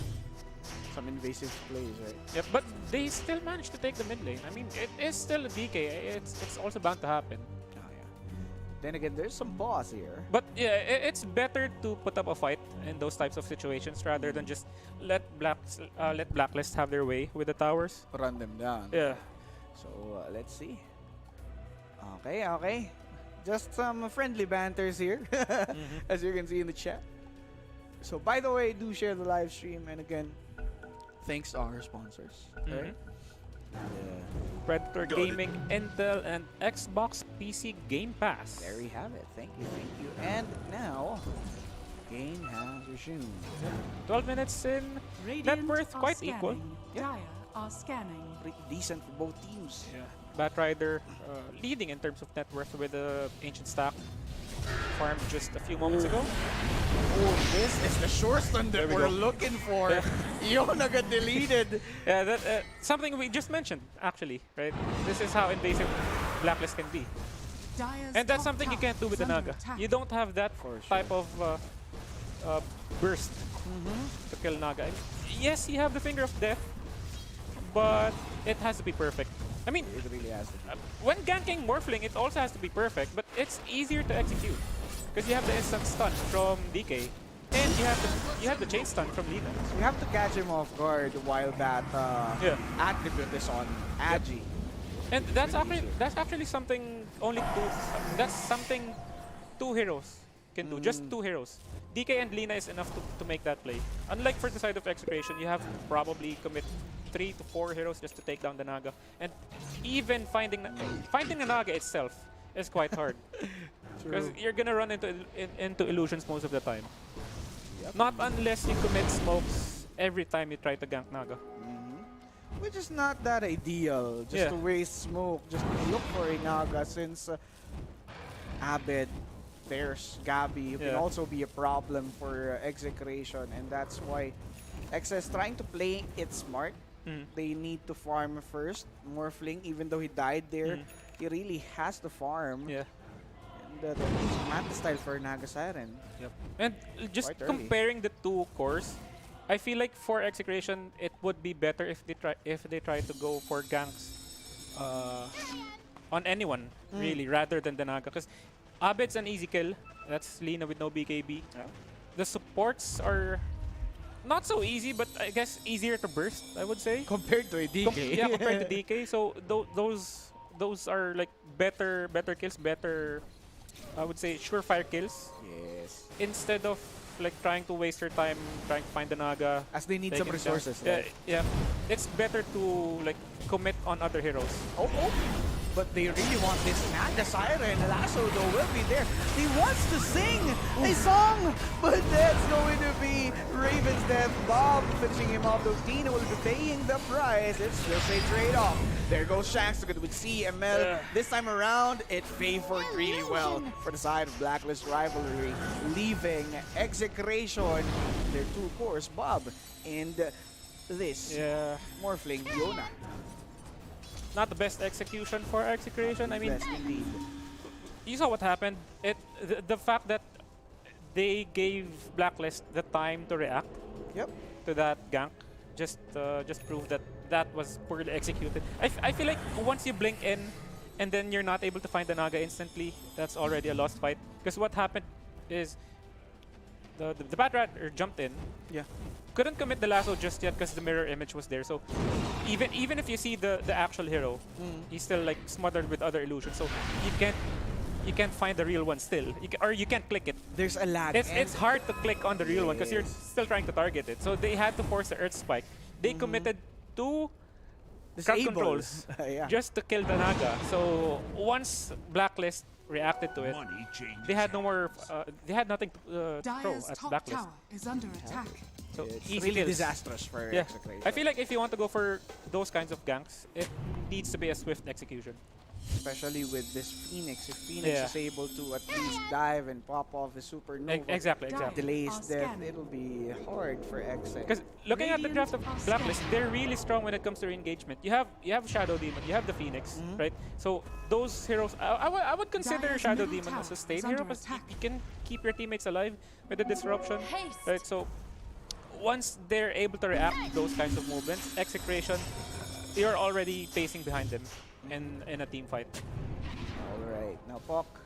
some invasive plays, right? Yep, but they still managed to take the mid lane. I mean, it is still a DK. It's also bound to happen. Oh yeah. then again, there's some pause here. But yeah, it's better to put up a fight in those types of situations rather than just let Blacklist have their way with the towers. Run them down. Yeah. So let's see. Okay. Just some friendly banters here, as you can see in the chat. So by the way, do share the live stream, and again, thanks to our sponsors. Right? Predator Gaming, Intel, and Xbox PC Game Pass. There we have it. Thank you. And now, game has resumed. 12 minutes in. Net Radiant worth are quite scanning. equal. Dire are scanning. Pretty decent for both teams. Yeah. Batrider leading in terms of net worth with the Ancient Stack farmed just a few moments ago. Oh, this is the short stun that we're looking for. Yona got deleted. Yeah, that something we just mentioned actually, right? This is how invasive Blacklist can be, Dire's and that's top something you tower can't do with is the under Naga. attack. You don't have that type of burst to kill Naga. Yes, you have the Finger of Death, but it has to be perfect. I mean, It really has to be. when ganking Morphling, it also has to be perfect, but it's easier to execute because you have the instant stun from DK, and you have the chain stun from Lina. We have to catch him off guard while that attribute is on Agi. And that's actually something something two heroes can do. Just two heroes. DK and Lina is enough to make that play. Unlike for the side of Execration, you have to probably commit 3 to 4 heroes just to take down the Naga. And even finding the Naga itself is quite hard. Because you're gonna run into illusions most of the time. Not unless you commit smokes every time you try to gank Naga. Which is not that ideal, just to waste smoke, just to look for a Naga, since Abed, there's Gabi, who can also be a problem for Execration, and that's why Exa is trying to play it smart. They need to farm first. Morphling, even though he died there, he really has to farm. Yeah. And the Manta style for Naga Siren. Yep. And just Quite early. comparing the two cores, I feel like for Execration, it would be better if they try to go for ganks on anyone really, rather than the Naga. Because Abed's an easy kill. That's Lina with no BKB. The supports are not so easy, but I guess easier to burst, I would say. Compared to a DK. Yeah, compared to DK. So those are like better kills, better, I would say, surefire kills. Yes. Instead of like trying to waste your time trying to find the Naga. As they need take some him down. resources. Yeah, right? yeah. It's better to like commit on other heroes. Oh. But they really want this Naga Siren. Lasso, though, will be there. He wants to sing a song, but that's going to be Raven's Death. Bob finishing him off, though. Tina will be paying the price. It's just a trade-off. There goes Shanks to get with CML. This time around, it favored really well for the side of Blacklist Rivalry, leaving Execration, their two cores, Bob, and this Morphling, Yona. Not the best execution for Execration. I mean, Best indeed. you saw what happened. The fact that they gave Blacklist the time to react to that gank just proved that was poorly executed. I feel like once you blink in and then you're not able to find the Naga instantly, that's already a lost fight. Because what happened is the Batrider jumped in. Couldn't commit the lasso just yet because the mirror image was there. So even if you see the actual hero, he's still like smothered with other illusions. So you can't find the real one still, or you can't click it. There's a lag. It's hard to click on the real one because you're still trying to target it. So they had to force the Earth Spike. They committed 2 crowd controls just to kill the Naga. So once Blacklist reacted to it, they had no more. They had nothing to throw Dire's at top Blacklist. tower is under attack. So It's easy really kills. disastrous for Yeah, Execration. I feel like if you want to go for those kinds of ganks, it needs to be a swift execution. Especially with this Phoenix. If Phoenix is able to at least dive and pop off the supernova, Exactly. delays death, it'll be hard for Exec. Because looking at the draft of Blacklist, they're really strong when it comes to engagement. You have Shadow Demon, you have the Phoenix, right? So those heroes, I would consider Dire's Shadow middle Demon a tower sustained is hero, under but attack. you can keep your teammates alive with the disruption, right? So once they're able to react to those kinds of movements, Execration, you're already pacing behind them in a team fight. Alright, now Pok,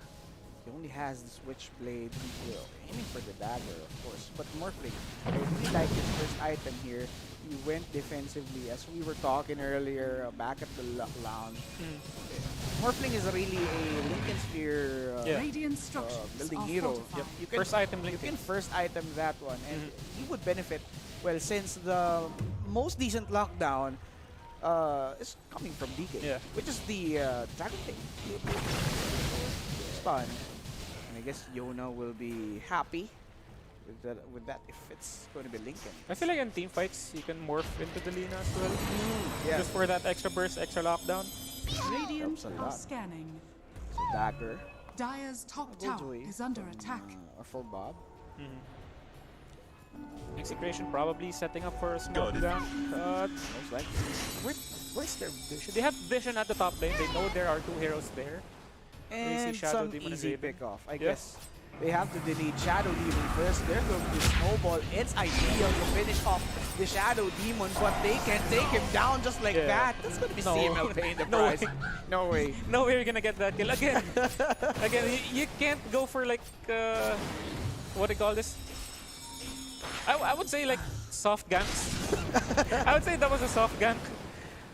He only has the Switchblade. He's aiming for the dagger, of course. But Morphling, I really like his first item here. He went defensively, as we were talking earlier, back at the lounge. Morphling is really a Lincoln Sphere Radiant structures building are hero. fortified. You can First item you Lincoln. can first item that one, and he would benefit. Well, since the most decent lockdown is coming from DK, Yeah. which is the Dragon Tail. Stun. And I guess Yona will be happy with that if it's going to be Lincoln. I feel like in team fights, you can morph into the Lina as well. Yeah. Just for that extra burst, extra lockdown. Radiant Helps a are lot. scanning. So dagger. Dire's top tower Joey is under from, attack. or for Bob. Execration probably setting up for a smoke down. Most likely. Where's their vision? They have vision at the top lane. They know there are 2 heroes there. And Shadow some Demon and easy Raven. pick off. I Yeah. guess they have to delete Shadow Demon first. They're going to snowball. It's ideal to finish off the Shadow Demon, but they can take him down just like Yeah. that. That's going to be No. CML paying the No price. way. No way. No way you're gonna get that kill again. Again, you can't go for like what do you call this? I would say like soft ganks. I would say that was a soft gank.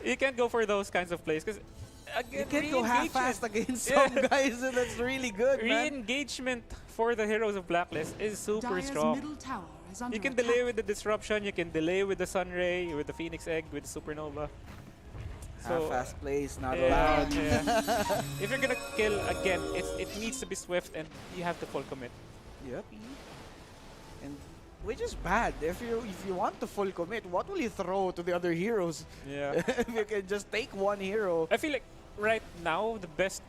You can't go for those kinds of plays because You can't go half-fast against Yeah. some guys, and that's really good, man. Re-engagement for the heroes of Blacklist is super Dire's strong. middle tower is under You can attack. delay with the disruption, you can delay with the Sunray, with the Phoenix Egg, with the Supernova. So, Half-fast plays not yeah, allowed. yeah. If you're gonna kill again, it needs to be swift and you have to full commit. Yep. And which is bad. If you want to full commit, what will you throw to the other heroes? Yeah. If you can just take one hero. I feel like right now the best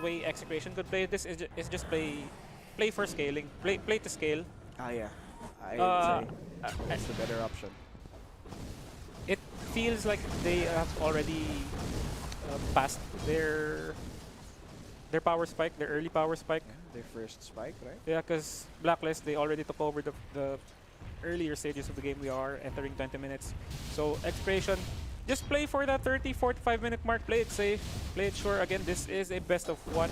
way Execration could play this is just play for scaling, play to scale. Ah, yeah. I Uh, would say that's the better option. It feels like they have already passed their power spike, their early power spike. Yeah, their first spike, right? Yeah, because Blacklist, they already took over the earlier stages of the game. We are entering 20 minutes. So Execration, just play for that 30, 45 minute mark. Play it safe, play it sure. Again, this is a best of 1.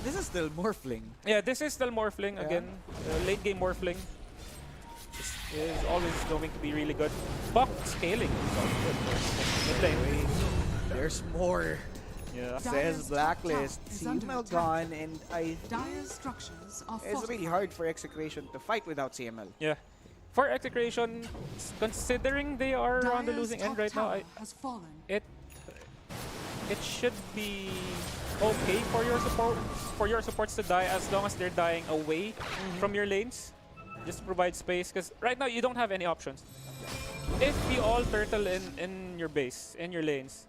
This is still Morphling. Yeah, this is still Morphling. Yeah. Again, late game Morphling is always going to be really good. Buck scaling is also good. Mid lane. There's more. Yeah. Says Blacklist. Is under CML attack. gone, and Dire's structures are it's really fortified. hard for Execration to fight without CML. Yeah. For Execration, considering they are on the Dire's losing end top right now, tower has fallen. it should be okay for your supports to die as long as they're dying away from your lanes, just to provide space. Because right now you don't have any options. If you all turtle in your base, in your lanes,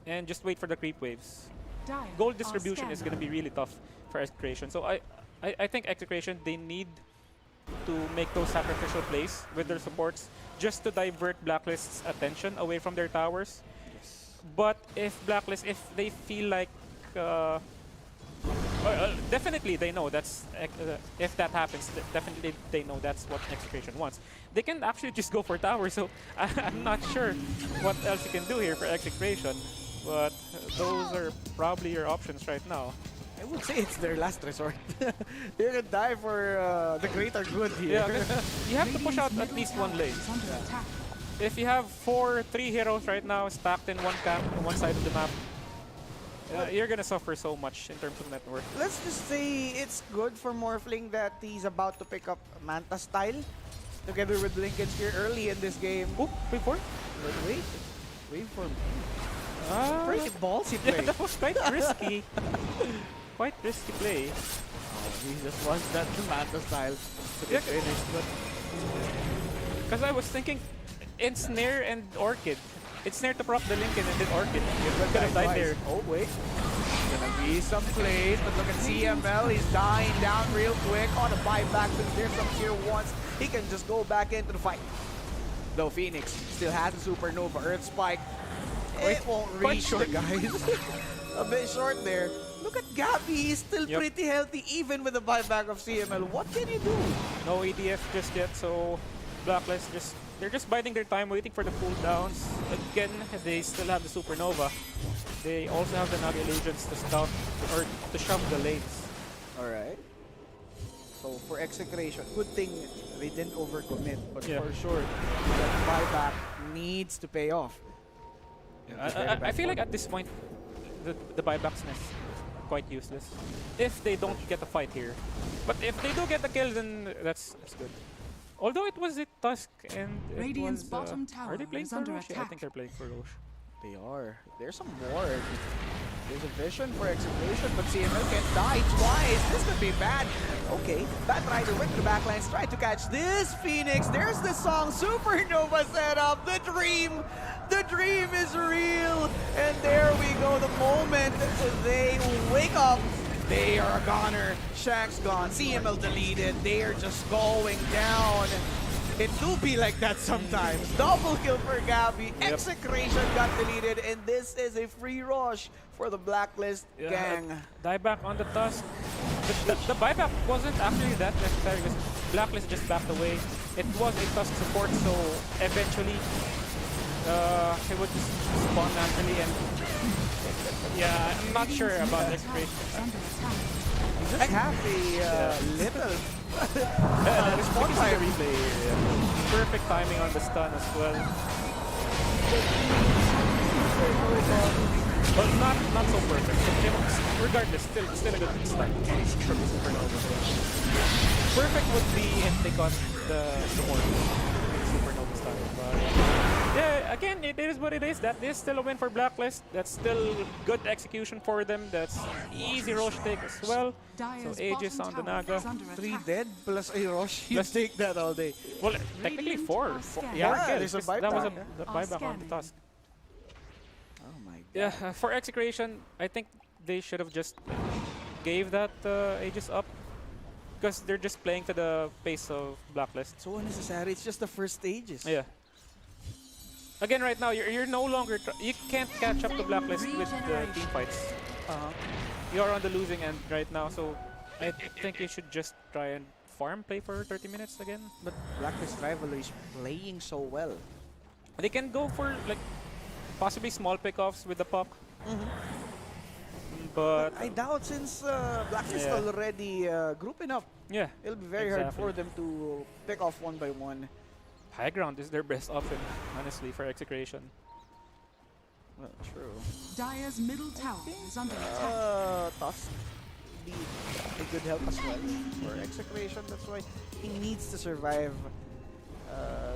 and just wait for the creep waves, Dire gold are distribution is going to scanning. be really tough for Execration. So I think Execration, they need to make those sacrificial plays with their supports just to divert Blacklist's attention away from their towers. But if Blacklist, if they feel like definitely they know that's if that happens, definitely they know that's what Execration wants. They can actually just go for tower, so I'm not sure what else you can do here for Execration. But those are probably your options right now. I would say it's their last resort. They're gonna die for the greater good here. Yeah, 'cause you have to push out at least one lane. Is under attack. If you have 3 heroes right now stacked in one camp on one side of the map, you're gonna suffer so much in terms of net worth. Let's just say it's good for Morphling that he's about to pick up Manta style together with Lincoln Sphere early in this game. Oh, before? Wait for me. Ah, Pretty ballsy yeah, play. that was quite risky. Quite risky play. He just wants that Manta style to be Yeah, finished, but because I was thinking Ensnare and Orchid. Ensnare to proc the Lincoln and then Orchid. You could have died there. Oh wait. Gonna be some plays, but look at CML, he's dying down real quick on a buyback since there's some tier 1s. He can just go back into the fight. Though Phoenix still has a Supernova Earth Spike. It won't quite reach short. the guys. A bit short there. Look at Gabby, he's still Yep. pretty healthy even with the buyback of CML. What can you do? No EDF just yet, so Blacklist they're just biding their time, waiting for the cooldowns. Again, they still have the Supernova. They also have the Naga Illusions to scout or to shove the lanes. Alright. So for execration, good thing they didn't overcommit, but Yeah. for sure, that buyback needs to pay off. I feel like at this point, the buybacks is quite useless if they don't get a fight here. But if they do get the kill, then that's good. Although it was a Tusk and it Radiant's was, bottom are tower they playing is for under Roche? Yeah, I attack. think they're playing for Roche. They are. There's some more. There's a vision for execution, but CML can't die twice. This could be bad. Okay, Bat Rider went to the backlines, tried to catch this Phoenix. There's the song, Supernova setup. The dream is real. And there we go. The moment they wake up, they are a goner. Shank's gone. CML deleted. They are just going down. It do be like that sometimes. Double kill for Gabby. Execration got deleted, and this is a free rush for the Blacklist gang. Dieback on the Tusk. The buyback wasn't actually that necessary because Blacklist just backed away. It was a Tusk support, so eventually he would just spawn naturally. And yeah, I'm not sure about the execution. You just have a little Response replay. Perfect timing on the stun as well. But not so perfect. Regardless, still a good stun. Perfect would be if they got the ward. Supernova stun. But yeah, again, it is what it is. That is still a win for Blacklist. That's still good execution for them. That's easy Roche take as well. So Aegis on the Naga. 3 dead plus a rush. You take that all day. Well, technically four. Yeah, kills. there's a That was buyback. the buyback on the Tusk. Oh my god. Yeah, for execration, I think they should have just gave that Aegis up. Because they're just playing to the pace of Blacklist. So unnecessary. It's just the first stages. Yeah. Again, right now, you're no longer... you can't catch up to Blacklist with the team fights. You're on the losing end right now, so I think you should just try and farm, play for 30 minutes again. But Blacklist Rivalry is playing so well. They can go for, like, possibly small pickoffs with the puck. But I doubt since Blacklist Yeah. already grouping up. yeah, It'll be very hard for them to pick off one by one. high ground is their best option, honestly, for execration. Well, true. Dire's middle tower is under attack. Tusk be a good help as well for execration. That's why he needs to survive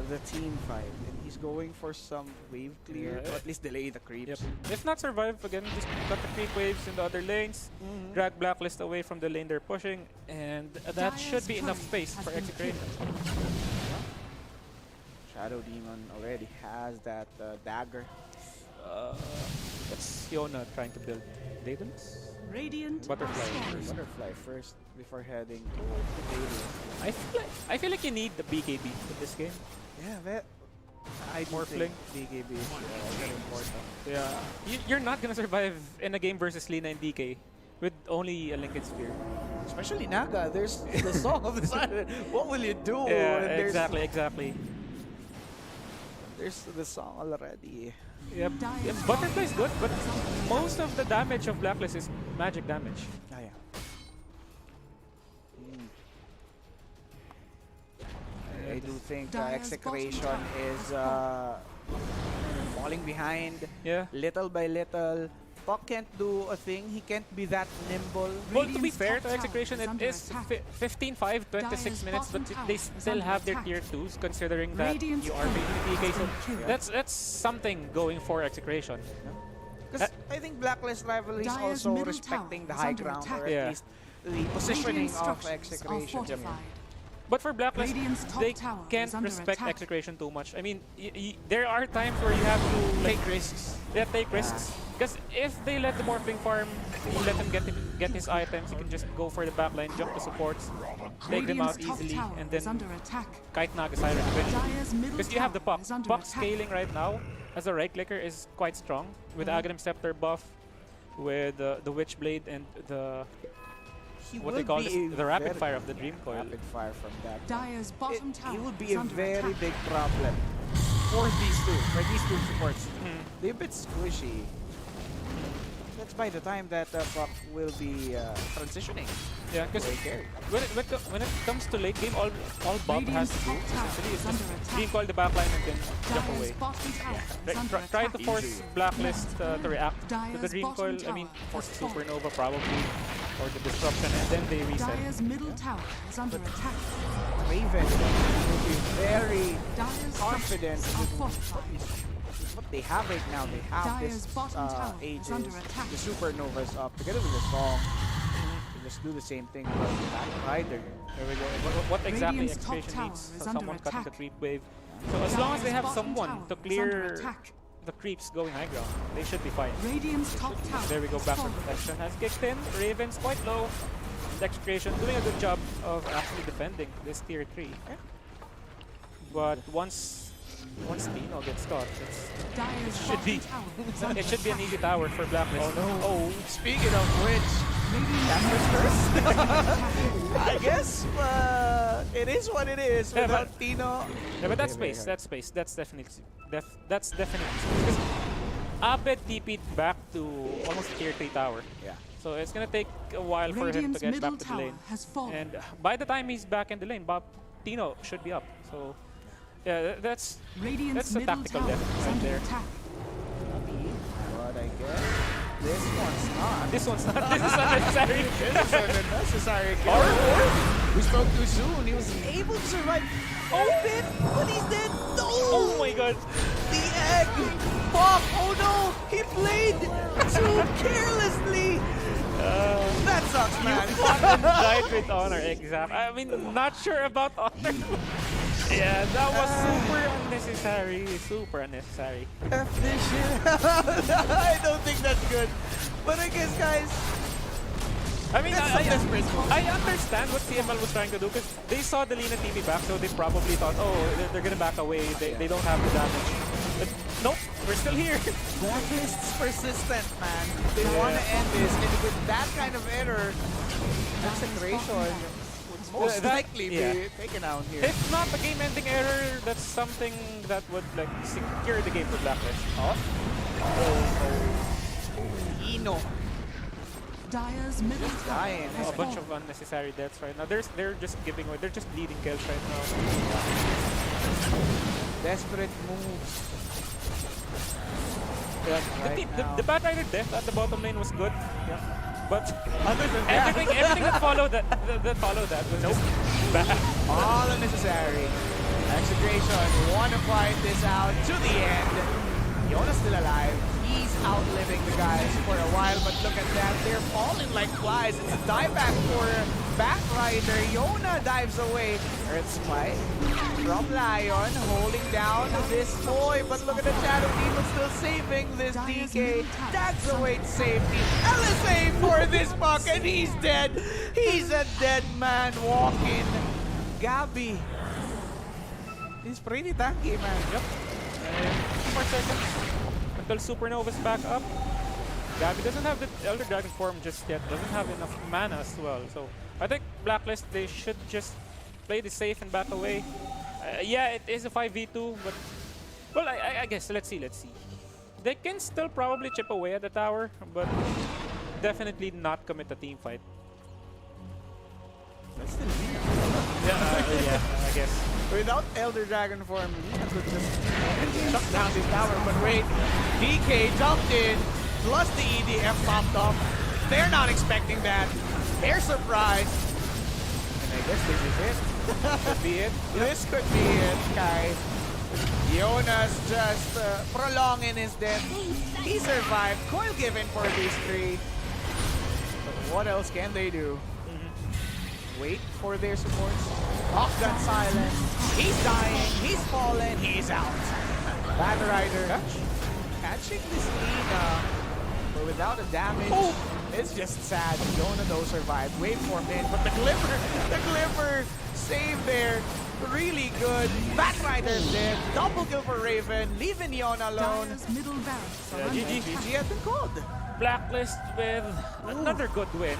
the team fight. And he's going for some wave clear to at least delay the creeps. Yep. If not survive, again, just cut the creep waves in the other lanes, drag Blacklist away from the lane they're pushing, and that should be enough space for execration. Shadow Demon already has that dagger. That's Fiona trying to build Daedons? Radiant Butterfly are scanning. first. Butterfly first before heading towards the Daedon. I feel like you need the BKB in this game. Yeah, that. I do Morphling. think BKB is very important. Yeah. You're not gonna survive in a game versus Lina and DK with only a Linked Spear. Especially Naga. There's the Song of the Silent. What will you do? Yeah, And exactly. There's the song already. Yep. Butterfly's good, but most of the damage of Blacklist is magic damage. Ah, yeah. I do think Dire's execration bottom tower is falling behind Yeah. little by little. Puck can't do a thing. He can't be that nimble. Well, to be Radiant's fair top to execration, tower it is is under attack. 15-5, 26 Dire's minutes, but bottom tower they is still under have their attack. tier 2s, considering that Radiant's you are turret beating DK. has So been killed. that's something going for execration. Because I think Blacklist Rivalry is Dire's also middle respecting the tower is high under ground, attack. or at Yeah. least the positioning Radiant of structures are execration. fortified. But for Blacklist, Radiant's top they tower can't is under respect attack. execration too much. I mean, there are times where you have to like, Take risks. take risks. Because if they let the Morphling farm, you let him get his items, he can just go for the backline, jump the supports, take them out Radiant's top easily, tower and is then under attack. kite Naga Siren eventually. Dire's middle Because you have the tower puck. is under Puck attack. scaling right now as a right clicker is quite strong with Aghanim Scepter buff, with the Witchblade and the He what will they call be this, a the rapid very- fire of the Dream Coil. Rapid fire from that. Dire's bottom tower It would be is a under very attack. big problem for these two supports. They're a bit squishy. that's by the time that Buck will be transitioning. Yeah, because to a carry. when it comes to late game, all Bob has to do essentially is just recall the backline and then jump away. Try to force Blacklist to react to the Dream Coil. I mean, force Supernova probably, or the disruption, and then they reset. Dire's middle tower is under attack. Raven will be very Dire's confident structures are with fortified. what they have right now. They have Dire's this bottom tower is Aegis, under attack. the Supernovas up together with the song. They just do the same thing with the Back Rider. There we go. What exactly Radiant's top Execution tower needs? is under Someone cutting the attack. creep wave. So as long as they have Dire's bottom someone tower to is under clear attack. the creeps going high ground, they should be fine. Radiant's top tower There we go, is back for fallen. protection has kicked in. Raven's quite low. Execution doing a good job of actually defending this tier 3. But once Tino gets caught, Dire's should be bottom tower is under it should be an attack. easy tower for Blacklist. Oh no! Oh, Speaking of which, I guess it is what it is Yeah, without but- Tino. yeah, but that's space. That's space. That's definitely that's definitely space. Because Abed TP'd back to almost tier 3 tower. Yeah. So it's gonna take a while for him to Radiant's get middle back to the tower lane. has fallen. And by the time he's back in the lane, Tino should be up. So yeah, that's Radiant's a middle tactical tower depth is right under there. attack. But I guess this one's not. This one's not. This is unnecessary. This is unnecessary. Or we spoke too soon. He was able to survive. Open, but he's dead. No! Oh my god! The egg! Fuck! Oh no! He played too carelessly! That sucks, man. Fucking died with honor, exactly. I mean, not sure about honor. Yeah, that was super unnecessary. Super unnecessary. F this shit. I don't think that's good. But I guess, guys, I mean, that's some desperate move. I understand what CML was trying to do because they saw the Lina TV back, so they probably thought, oh, they're gonna back away. They don't have the damage. But nope, we're still here. Blacklist's persistent, man. They want to end this, and with that kind of error, Execration would most likely be taken out here. If not a game-ending error, that's something that would like secure the game for Blacklist. Eno. Dire's middle tower Dying. has A bunch fallen. of unnecessary deaths right now. They're just giving away. They're just bleeding kills right now. Desperate moves. Yeah, Right now. the Bad Rider death at the bottom lane was good. Yeah. But Other than that, everything that followed that was just bad. all unnecessary. Execration want to fight this out to the end. Yona's still alive. He's outliving the guys for a while, but look at that. They're falling like flies. It's a dive back for Back Rider. Yona dives away. Earth Spike from Lion holding down this boy, but look at the Shadow Demon still saving this DK. Tags away to safety. LSA for this buck, and he's dead. He's a dead man walking. Gabby. He's pretty tanky, man. Yep. And 2 more seconds until Supernova's back up. Gabby doesn't have the Elder Dragon form just yet. Doesn't have enough mana as well. So I think Blacklist, they should just play this safe and back away. Yeah, it is a 5v2, but well, I guess let's see. They can still probably chip away at the tower, but definitely not commit a team fight. That's still weird. Yeah, I guess. Without Elder Dragon form, Lina could just shut down this tower. But wait, DK jumped in, plus the EDF popped up. They're not expecting that. They're surprised. And I guess this is it. Could be it. This could be it, Kai. Jonas just prolonging his death. He survived. Coil given for these 3. But what else can they do? Wait for their supports. Off that silence. He's dying. He's fallen. He's out. Bad Rider catching this Lina, but without a damage. It's just sad. Yona though survived. Waveform in, but the Glimmer save there. Really good. Bad Rider's dead. Double kill for Raven. Leaving Yona alone. Dire's middle barracks are Yeah, under GG. attack. GG has been called. Blacklist with another good win.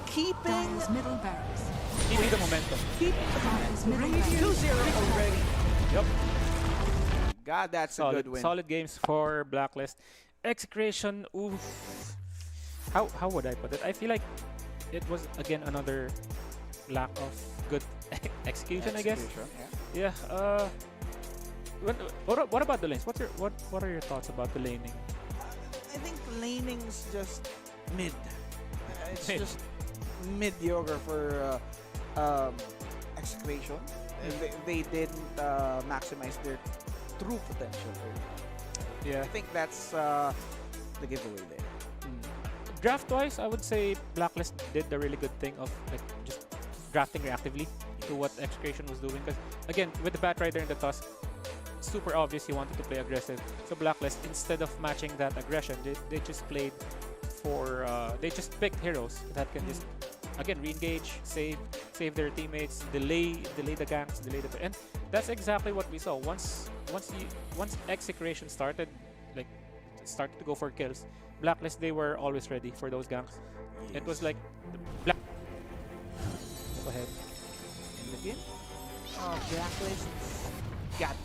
Keeping Dire's middle barracks. Keeping the momentum. Dire's middle barracks. 2-0 already. Yep. God, that's a good win. Solid games for Blacklist. Execration, oof. how would I put it? I feel like it was again another lack of good execution, I guess. Yeah. Yeah. What about the lanes? What are your thoughts about the laning? I think laning's just mid. It's Mid. just mediocre for execution. They didn't maximize their true potential. Yeah. I think that's the giveaway there. Draft-wise, I would say Blacklist did the really good thing of like just drafting reactively to what Execration was doing. Because again, with the Batrider and the Tusk, super obvious he wanted to play aggressive. So Blacklist, instead of matching that aggression, they just played for they just picked heroes that can just again re-engage, save their teammates, delay the ganks, and that's exactly what we saw. Once Execration started to go for kills, Blacklist, they were always ready for those ganks. Yes. It was like Black. Go ahead. In the game, Blacklist got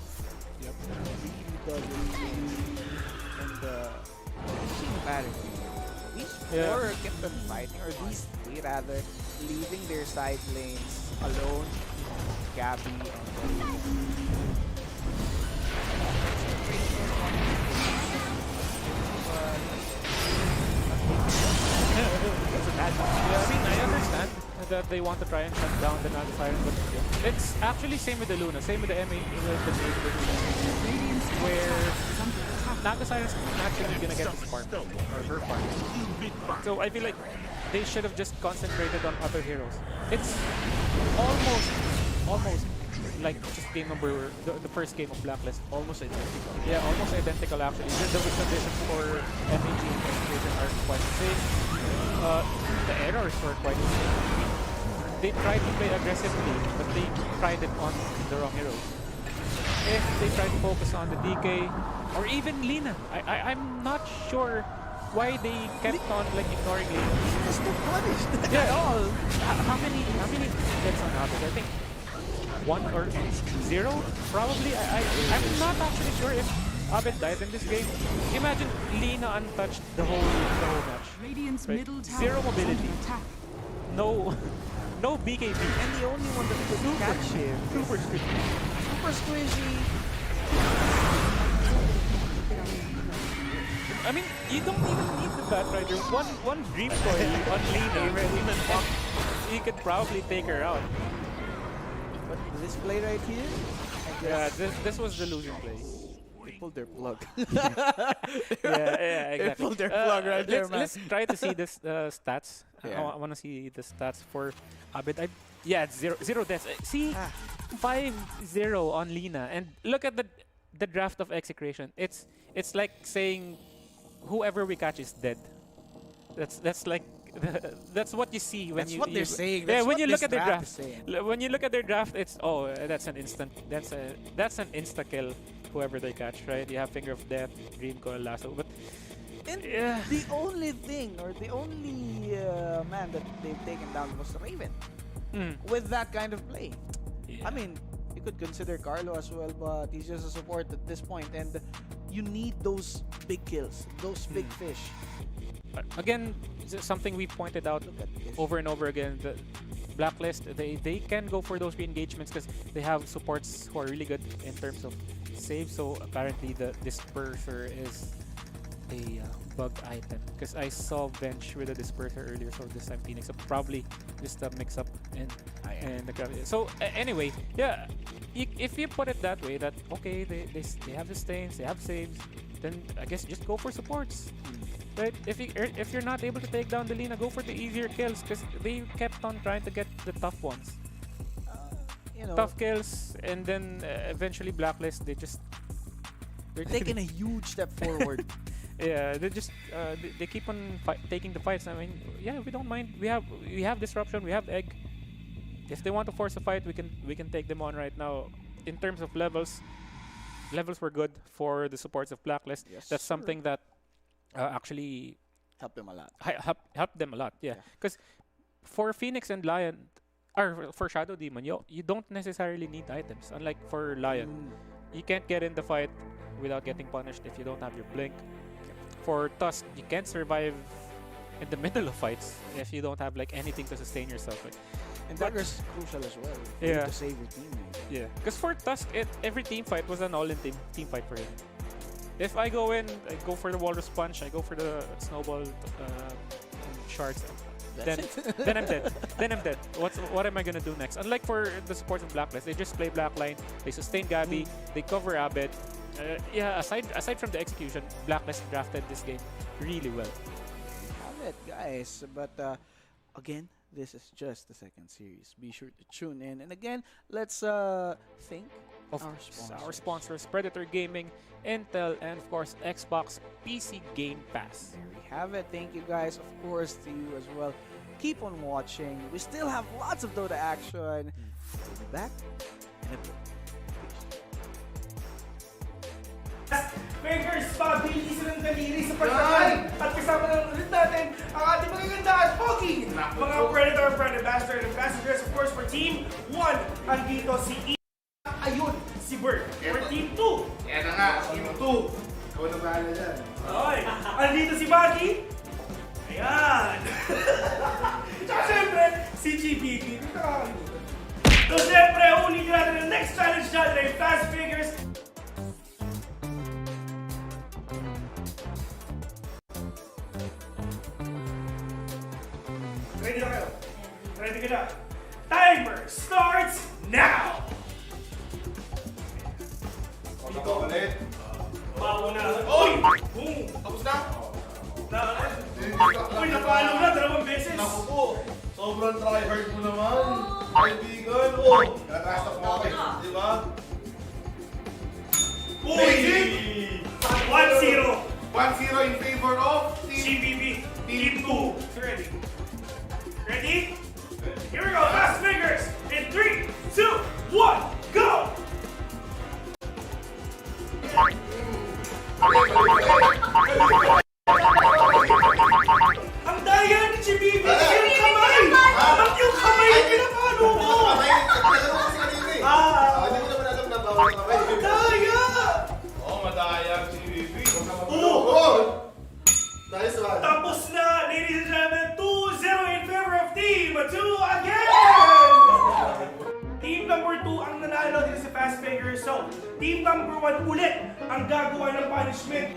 Yep. and team parity. These Yeah. four kept on fighting, or these three rather, leaving their side lanes alone. Gabby and Yeah, I mean, I understand that they want to try and shut down the Naga Siren, but it's actually same with the Luna, same with the MA, with the Nate, where Naga Siren's naturally gonna get his farm, or her farm. So I feel like they should have just concentrated on other heroes. It's almost like just game number, the first game of Blacklist. almost identical. Yeah, almost identical actually. The win conditions for MAG and Execution are quite the same. The errors were quite the same. They tried to play aggressively, but they tried it on the wrong heroes. If they tried to focus on the DK or even Lina, I'm not sure why they kept on like ignoring Lina. Just not punished Yeah. at all. How many hits on Abed? I think 1 or 0 probably. I'm not actually sure if Abed died in this game. Imagine Lina untouched the whole match. Radiant's Right. middle tower Zero is mobility. under attack. No BKB. And the only one that could catch him, Super squishy. super squishy. I mean, you don't even need the Batrider. One Dream Coil on Lina, you could probably take her out. But this play right here, I Yeah, guess this was the losing play. they pulled their plug. Yeah, They exactly. pulled their plug right there, man. Let's try to see this stats. Yeah. I want to see the stats for Abed. Yeah, it's zero deaths. See, 5-0 on Lina, and look at the draft of Execration. It's like saying whoever we catch is dead. That's like that's what you see when That's you what they're saying. Yeah, That's when what you look this at their draft draft. is saying. When you look at their draft, it's that's an instant. That's an insta kill. Whoever they catch, right? You have Finger of Death, Dream Coil, Lasso, but And yeah. the only thing, or the only man that they've taken down was Raven with that kind of play. Yeah. I mean, you could consider Carlo as well, but he's just a support at this point, and you need those big kills, those big fish. Again, something we pointed out Look at this. over and over again. The Blacklist, they can go for those re-engagements because they have supports who are really good in terms of save. So apparently the Disperser is a bug item because I saw Bench with a Disperser earlier. So this time Phoenix, so probably just a mix up and the gravity. So anyway, yeah, if you put it that way, that okay, they have the stains, they have saves, then I guess just go for supports. Right? If you're not able to take down the Lina, go for the easier kills because they kept on trying to get the tough ones. You know, Tough kills, and then eventually Blacklist, they're taking a huge step forward. yeah, they just they keep on taking the fights. I mean, yeah, we don't mind. We have disruption. We have egg. If they want to force a fight, we can take them on right now. In terms of levels were good for the supports of Blacklist. Yes, That's sir. something that actually Help them a lot. help them a lot. Yeah, because for Phoenix and Lion, or for Shadow Demon, you don't necessarily need items. Unlike for Lion, you can't get in the fight without getting punished if you don't have your blink. For Tusk, you can't survive in the middle of fights if you don't have like anything to sustain yourself. Like, And dagger's crucial as well. You Yeah. need to save your teammate. yeah, because for Tusk, every team fight was an all-in team fight for him. If I go in, I go for the Walrus Punch, I go for the Snowball shards, then then I'm dead. Then I'm dead. What am I gonna do next? Unlike for the support from Blacklist, they just play Blackline, they sustain Gabby, they cover Abed. Yeah, aside from the execution, Blacklist drafted this game really well. Have it, guys. But again, this is just the second series. Be sure to tune in. And again, let's thank Of our course, sponsors. our sponsors, Predator Gaming, Intel, and of course, Xbox PC Game Pass. There we have it. Thank you guys, of course, to you as well. Keep on watching. We still have lots of Dota action. We'll be back in a bit. Fingers, pabilis ng daliri sa pagkakay. At kasama na ulit natin ang ating magagandaan, Pogi! Mga Predator Brand Ambassador and Ambassadors, of course, for Team 1. Andito si Ayun, si Bert. For Team 2. Yan na nga, Team 2. Ikaw na bahala dyan. Okay. Andito si Baggy. Ayan. Tsaka syempre, si GBB. Nakakalimutan. So syempre, ulitin natin ang next challenge natin ay Fast Figures. Ready na kayo? Ready ka na? Timer starts now! Ito ulit. Mauna. Uy! Boom! Tapos na? Uy, napalo na 2 beses! Naku po, sobrang tryhard mo naman. Kaibigan, oh! Nataas na kumaki, di ba? Uy! 1-0! 1-0 in favor of Team GBB, Team 2. Ready? Ready? Here we go, fast fingers! In 3, 2, 1, go! Ang daya ni GBB! Yung kamay! Ba't yung kamay yung pinapalo mo? Ang daya! Oh, madaya si Bibi. Oh! Nice one. Tapos na, ladies and gentlemen, 2-0 in favor of Team 2 again! Team number 2 ang nanalo dito sa Fast Figures. So, Team number 1 ulit ang gagawa ng punishment.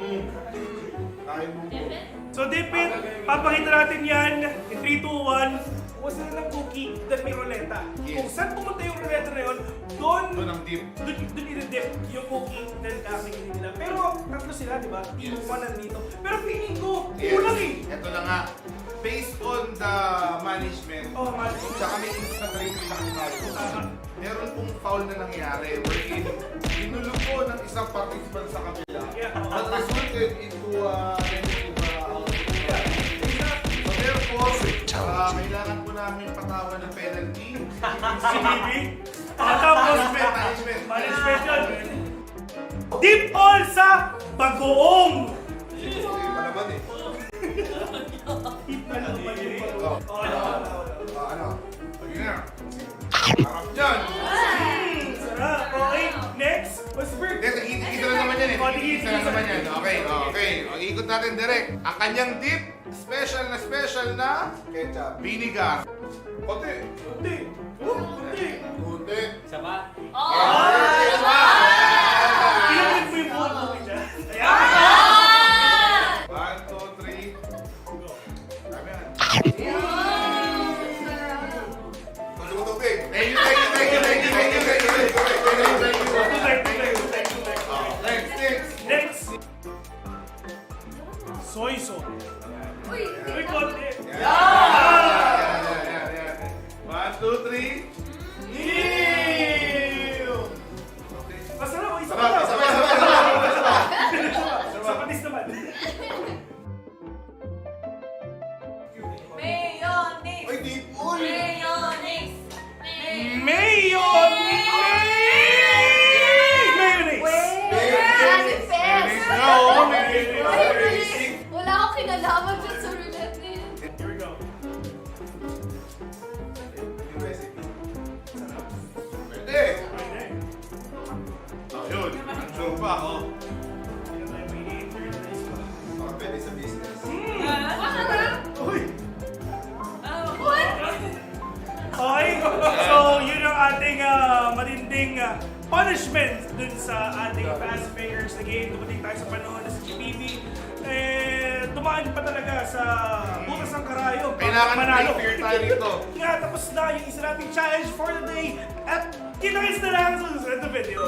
So, Dipit, papakita natin yan in 3, 2, 1. Kuha sila ng cookie that may roleta. Kung saan pumunta yung roleta na yun, doon ang dip. Doon i-dip yung cookie then kakingin nila. Pero tatlo sila, di ba? Team 1 nandito. Pero feeling ko, kulang eh. Ito na nga. Based on the management, tsaka may instant rating na tayo. Meron pong foul na nangyari wherein inulog po ng isang participant sa kabila. That resulted into negative output. So therefore, kailangan po namin patawan ng penalty. Si Bibi? Tapos management yun. Deep all sa bagoong! Hindi pa naman eh. Hit na naman yung bagoong. Ano? Again. Harap dyan. Sarap. Okay, next. What's Bert? Isa na naman yan eh. Isa na naman yan. Okay, okay. Ikot natin direct. Ang kanyang dip, special na ketchup. Vinegar. Kunti. Kunti. Kunti. Kunti. Sama? Pinapit mo yung buong cookie dyan. Ayan! 1, 2, 3. Sabi yan. Tubig. Thank you. Next. Soy sauce. Uy! Uy, konti. Yan. 1, 2, 3. Ew! Masarap, isa Sarap. Sa patis naman. Mayonnaise! Ay, di po. Mayonnaise! Mayonnaise! Wala akong kinalaman dyan sa roulette na yun. Here we go. Pwede. Ayun. Sure pa ako. Baka pwede sa business. Uy! ating matinding punishment dun sa ating fast fingers na game. Dumating tayo sa panahon na si GBB. Tumaan pa talaga sa butas ng karayom. Kailangan manalo. fair tayo rito. Nga, tapos na yung isa nating challenge for the day. At kita-kits na lang sa susunod na video.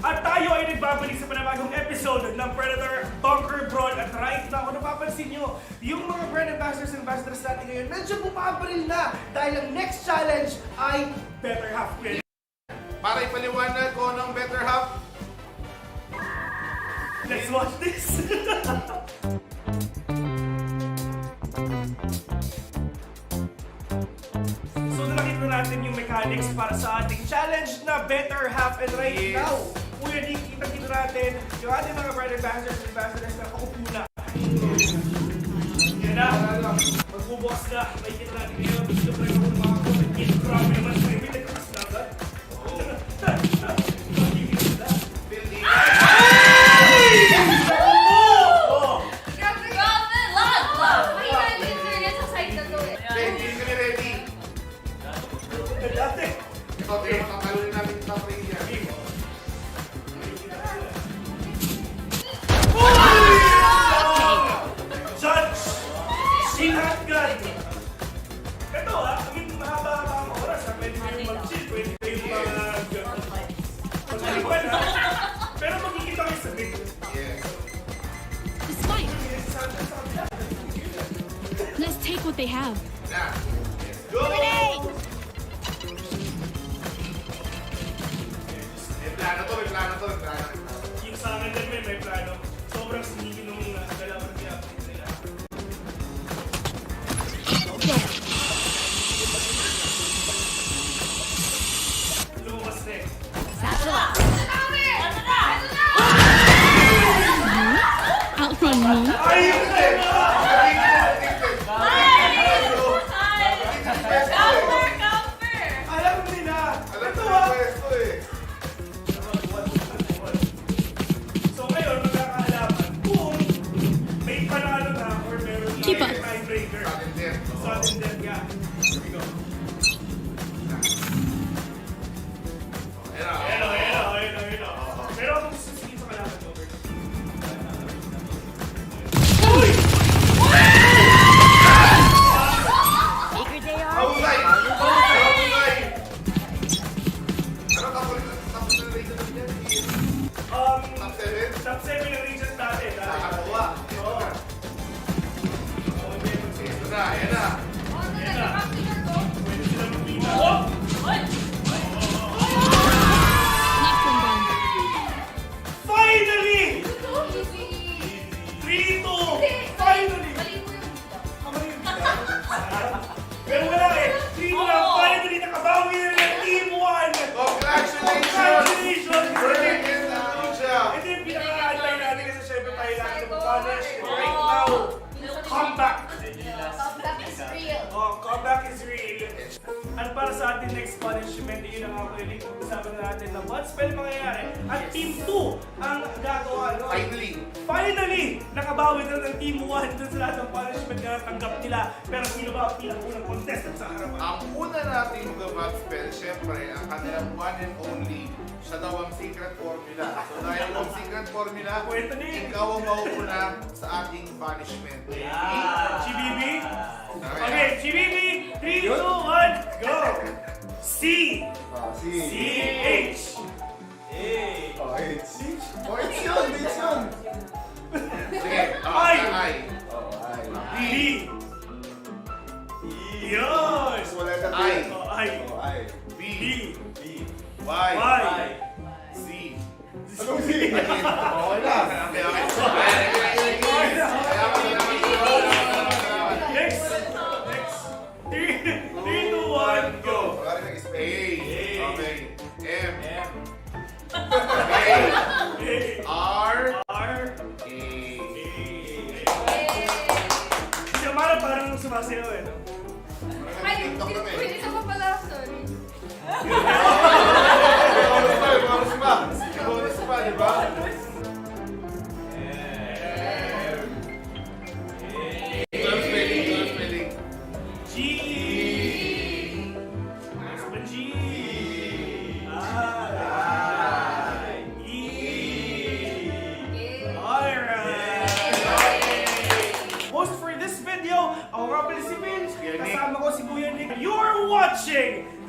At tayo ay nagbabalik sa panabagong episode ng Predator Bunker Brawl. At right now, kung napapansin nyo, yung mga brand ambassadors and ambassadors natin ngayon, medyo bumabaril na dahil ang next challenge ay Better Half Win. Para ipaliwanag ko ng better half, Let's watch this! So nakita natin yung mechanics para sa ating challenge na Better Half, and right Yes. now, kuya di kita natin yung ating mga brand ambassadors and ambassadors na kaupo na. Yan na, magbubukas na, may kita natin ngayon, gusto pa rin ako ng mga comment, grabe naman sa ibig, nagkakas na agad. Grabe! Lag! Mahina yung internet sa site na to eh. hindi kami ready. Dati, Ito, tingnan mo, tatalunin namin yung top 3 yan. Judge! Sinatgan! Ito I mean, mahaba-haba ang oras pwede kayong mag-chill, pwede kayong mag-alipan pero magkikita kayo sa video. Yes. Despite, let's take what they have. Na. Let's go! May plano to, may plano to, may plano. Yung sa akin din may plano. Sobrang sinigil nung galawan niya nila. Lumas na eh. Outrun me. Ayun na eh! Alam nila! Alam Ito ko ah! na pwesto eh. So ngayon, magkakaalaman kung may panalo na or meron na Keep up. tiebreaker. Sudden death. Sudden death nga. Here we go. Ayan na. Ayun na. Pero ako gusto sige sa kalaban ko. Hawlay! Hawlay! Ano tapos na region natin yan? Top 7? Top 7 ng regions natin. Nakakawa. Oo. Ito na, ayan na. Pwede sila magkita. Oh! Next one down. Finally! 3-2! Finally! Kamali yung bida. Pero wala eh. 3-2 lang. Finally nakabawi na ng Team 1! Congratulations! Congratulations! Bring in the ninja! Ito yung pinaka-antay natin kasi syempre tayo natin na punish. Right now, comeback! Oh, comeback is real. At para sa ating next punishment, yun ang ako yung pag-usapan natin na what spell mangyayari. At Team 2 ang gagawa. No? Finally, nakabawi na ng Team 1 dun sa lahat ng punishment na natanggap nila. Pero sino ba ang pinaka-unang contestant sa harapan? Ang una nating mag-bad spell, syempre, ang kanilang one and only, siya daw ang secret formula. So dahil ang secret formula, Kwento din. ikaw ang mauuna sa ating punishment. GBB? Okay, GBB, 3, 2, 1, go! C! C-H! Oh, it's yun! It's yun! Sige, I. I. D! Yun! I. Oh, I. B. B! Y. Y! Z. Anong Z? Okay na. Next! Next! 3, 2, 1, go! A. Okay. M. A! R. R! A. Si Amara parang sumasayaw eh, no? Ay, pwede sa pa pala, sorry. Bonus pa, di ba?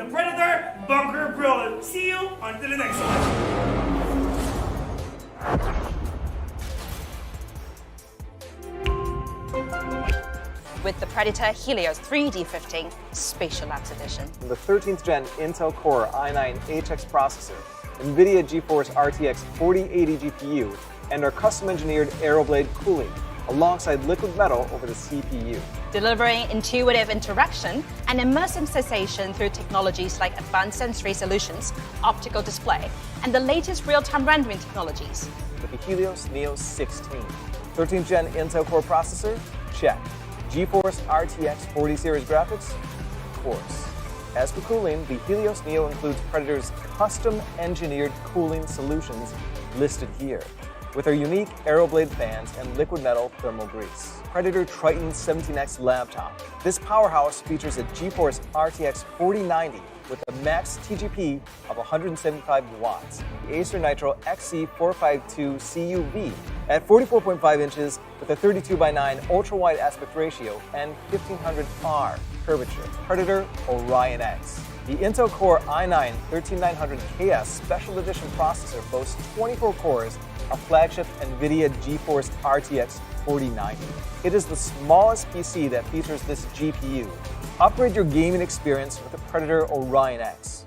the Predator Bunker Brawl. See you until the next one. With the Predator Helios 3D15 Spatial Labs Edition. The 13th gen Intel Core i9 HX processor, NVIDIA GeForce RTX 4080 GPU, and our custom-engineered Aeroblade cooling, alongside liquid metal over the CPU. Delivering intuitive interaction and immersive sensation through technologies like advanced sensory solutions, optical display, and the latest real-time rendering technologies. With the Helios Neo 16. 13th gen Intel Core processor? Check. GeForce RTX 40 series graphics? Of course. As for cooling, the Helios Neo includes Predator's custom-engineered cooling solutions listed here, with our unique Aeroblade fans and liquid metal thermal grease. Predator Triton 17X laptop. This powerhouse features a GeForce RTX 4090 with a max TGP of 175 watts, the Acer Nitro XC452 CUV at 44.5 inches with a 32:9 ultra-wide aspect ratio and 1500R curvature. Predator Orion X. The Intel Core i9 13900KS Special Edition processor boasts 24 cores, a flagship NVIDIA GeForce RTX 4090. It is the smallest PC that features this GPU. Upgrade your gaming experience with the Predator Orion X.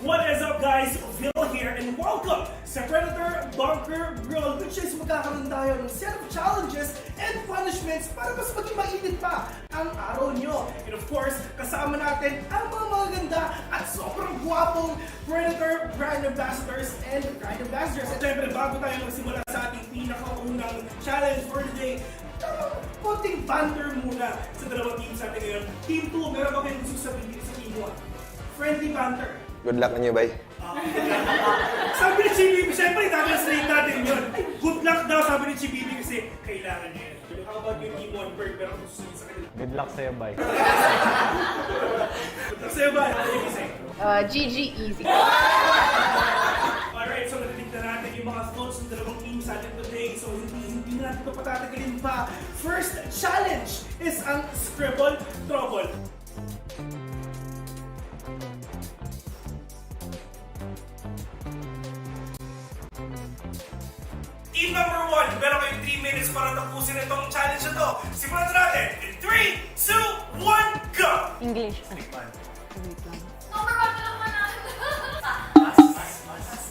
What is up guys? Phil here and welcome sa Predator Bunker Brawl, which is magkakaroon tayo ng set of challenges and punishments para mas maging mainit pa ang araw nyo. And of course, kasama natin ang mga magaganda at sobrang gwapong Predator brand ambassadors and brand ambassadors. At syempre, bago tayo magsimula sa ating pinakaunang challenge for today, konting banter muna sa dalawang teams natin ngayon. Team 2, meron ba kayong gusto sabihin sa Team 1? Friendly banter. Good luck on you, bay. Sabi ni Chibibi, syempre nakaslate natin yun. Good luck daw, sabi ni Chibibi kasi kailangan niya yun. Pero how about yung Team 1 bird, pero kung susunod sa kanila? Good luck sa'yo, bay. Good luck sa'yo ba? Ano yung isa? GG easy. Alright, so natitignan natin yung mga thoughts ng dalawang teams natin today. So hindi natin ito patatagalin pa. First challenge is ang Scribble Trouble. Team number 1, meron kayong 3 minutes para tapusin itong challenge na to. Simulan na natin in 3, 2, 1, go! English. Number 1 na lang manalo.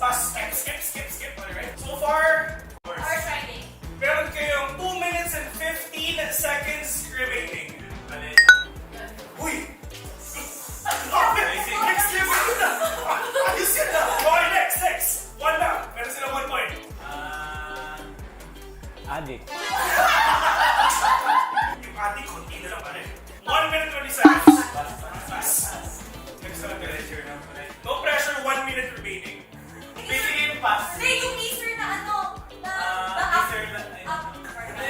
Pass, skip. Alright, so far, Horse riding. meron kayong 2 minutes and 15 seconds remaining. Uy! Next level na! Ayos yun na! Okay, next! 1 lang! Meron sila 1 point. Adik. Yung ating konti na lang pa rin. 1 minute 20 seconds. Next na lang. No pressure, 1 minute remaining. Basically, pass. Hindi, yung teaser na ano. Na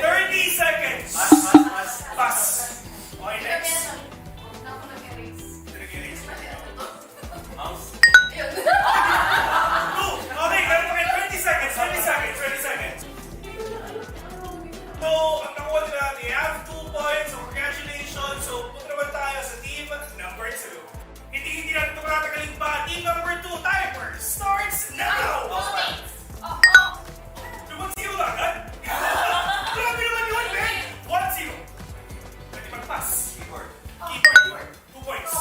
30 seconds. Pass. Okay, next. Okay, meron pa kayo 20 seconds. So, ang nakuha nila, they have 2 points. So, congratulations. So, punta naman tayo sa team number 2. Hindi natin ito matatagalin pa. Team number 2, timer starts now! Lumag-0 na agad? Grabe naman yun, man! 1-0. Pwede mag-pass. Keyboard. 2 points.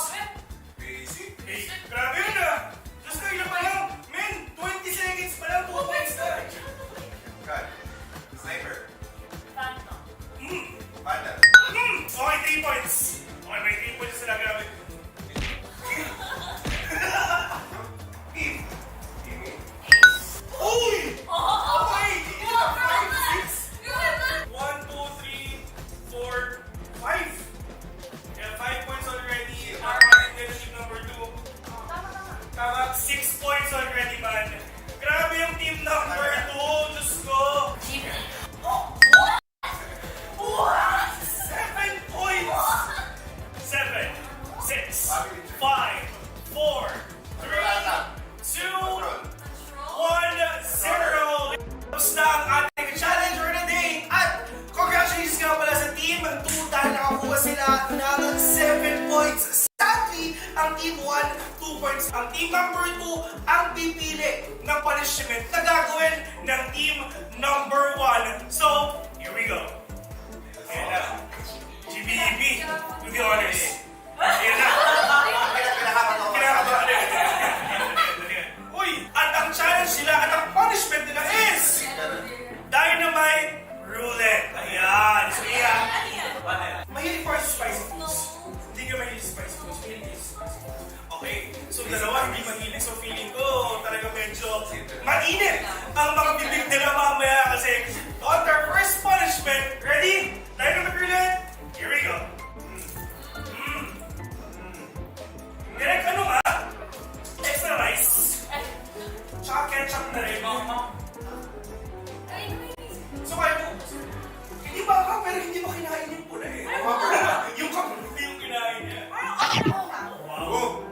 Basic. Hey, grabe yun ah! Diyos ko, ilan pa lang? Men, 20 seconds pa lang, 2 points na! Cut. Sniper. Panda. Okay, 3 points. Okay, may 3 points sila, grabe. Uy! Okay! 5, 6. 1, 2, 3, 4, 5. Yeah, 5 points already. And then team number 2. Tama, 6 points already, man. Grabe yung team number 2. Diyos ko. 7 points! 7, 6, 5, 4, 3, 2, 1, 0. Tapos na ang ating challenge for the day. At congratulations nga pala sa team 2 dahil nakakuha sila ng 7 points. Sadly, ang team 1, 2 points. Ang team number 2 ang pipili ng punishment na gagawin ng team number 1. So, here we go. Ayan na. GBEB, do the honors. Ayan na. Kinakabahan. Uy! At ang challenge nila at ang punishment nila is Dynamite Roulette. Ayan. So, yeah. Mahilig pa sa spicy foods. Hindi ka mahilig sa spicy foods. Mahilig ka sa spicy foods. Okay. So, dalawa hindi mahilig. So, feeling ko talaga medyo mainit ang mga bibig nila mamaya kasi on their first punishment. Ready? Dynamite Roulette. Here we go. Direct ano nga? Extra rice. Tsaka ketchup na rin. So kaya mo, hindi ba ka pero hindi mo kinain yung pula eh. Yung kaputi yung kinain niya. Wow.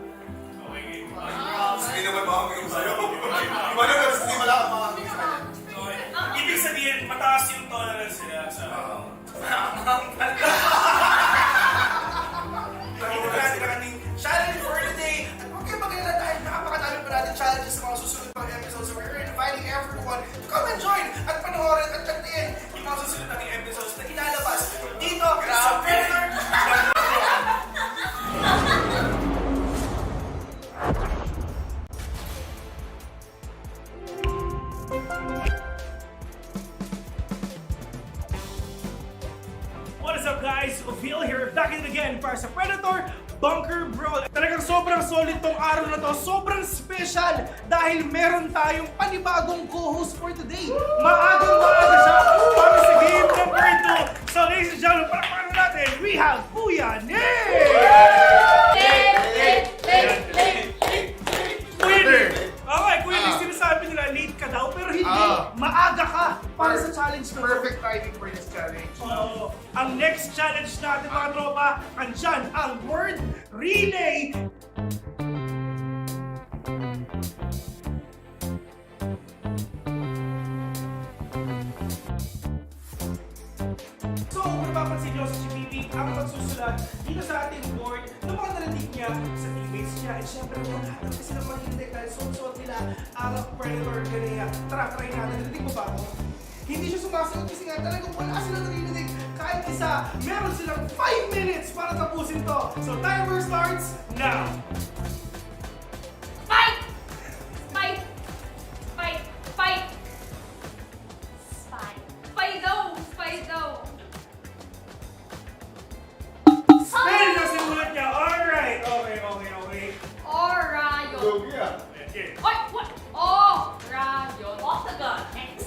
Okay. Hindi naman makakagawin sa'yo. Iba na, hindi Nakita natin ang ating challenge for today. At huwag kayo mag-alala dahil napakadami pa natin challenges sa mga susunod pang episodes. So we're inviting everyone to come and join at panoorin at tantiin yung mga susunod nating episodes na ilalabas dito sa Predator. What is up guys? Phil here, back in again para sa Predator Bunker Brawl. Talagang sobrang solid tong araw na to. Sobrang special dahil meron tayong panibagong co-host for today. Maagang-maaga siya para sa game number 2. So ladies and gentlemen, palakpakan natin, we have Kuya Nick! Kuya Nick! Okay, Kuya Nick, sinasabi nila late ka daw, pero hindi. Maaga ka para sa challenge na to. Perfect timing for this challenge. Oo. Ang next challenge natin mga tropa, andyan ang word relay. So, kung napapansin nyo sa GPP, ang magsusulat dito sa ating board ng mga naladik niya sa teammates niya. At syempre, maghahanap kasi ng mahilig dahil suot nila ang Predator Ganea. Tara, try natin. Naladik mo ba ako? Hindi siya sumasagot kasi nga talagang wala silang narinig kahit isa. Meron silang 5 minutes para tapusin to. So timer starts now. Fight! Fight! Fight! Fight! Spy. Spy daw! Spy daw! Spell na simulat niya. Alright. Okay. Orayon. Okay. Oy! What? Orayon. Octagon. X.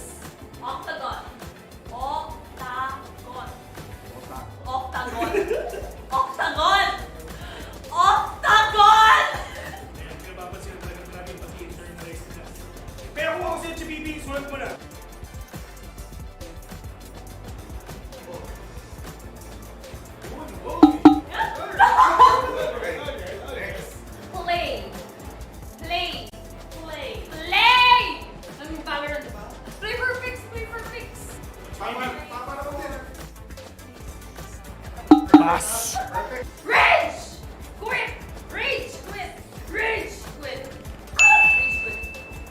Octagon. Octagon. Octagon. Octagon! Octagon! Ayan, pinapapansin na talaga natin pag-i-internalize nila. Pero kung ako sa GPP, sulat mo na. Play. Play. Play. Play! Ang banger, di ba? Play for fix. Play for fix. Tama naman din. Pass. Rage! Quit! Rage! Quit! Rage! Quit! Rage quit.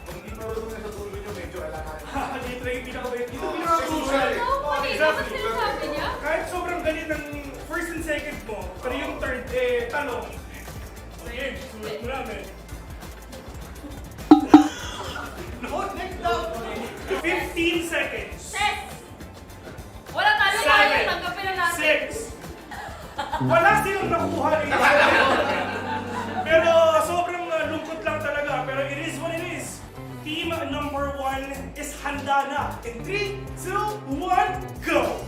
Kung hindi marunong na sa tuloy nyo, medyo alangan. Dito lang yung pinaka-wait. Dito pinaka-crucial. No, mali. Dapat sinasabi niya. Kahit sobrang galit ng first and second mo, pero yung third, tanong. Sige, sulat mo namin. No, next down. 15 seconds. Set! Wala talo tayo. Tanggapin na natin. 6. Wala silang nakuha ng pero sobrang lungkot lang talaga. Pero it is what it is. Team number 1 is handa na. In 3, 2, 1, go!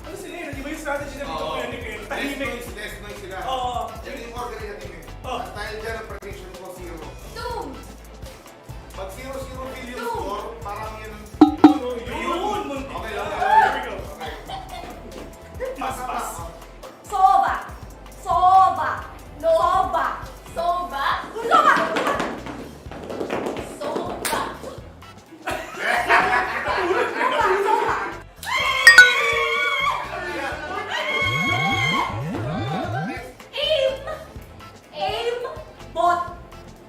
Ano sila yun? Di ba yung strategy na dito kaya ni Ken? Tahimik. Less noise sila. Oo. Yan yung order niya, team. Oh. At dahil dyan ang prediction ko, 0. Doom! Pag 0-0 billion score, parang yan ang... Yun! Muntik Okay, na. okay. Here we go. Okay. Pass. Soba! Soba! Soba! Soba! Soba! Soba! Aim! Aim! Bot!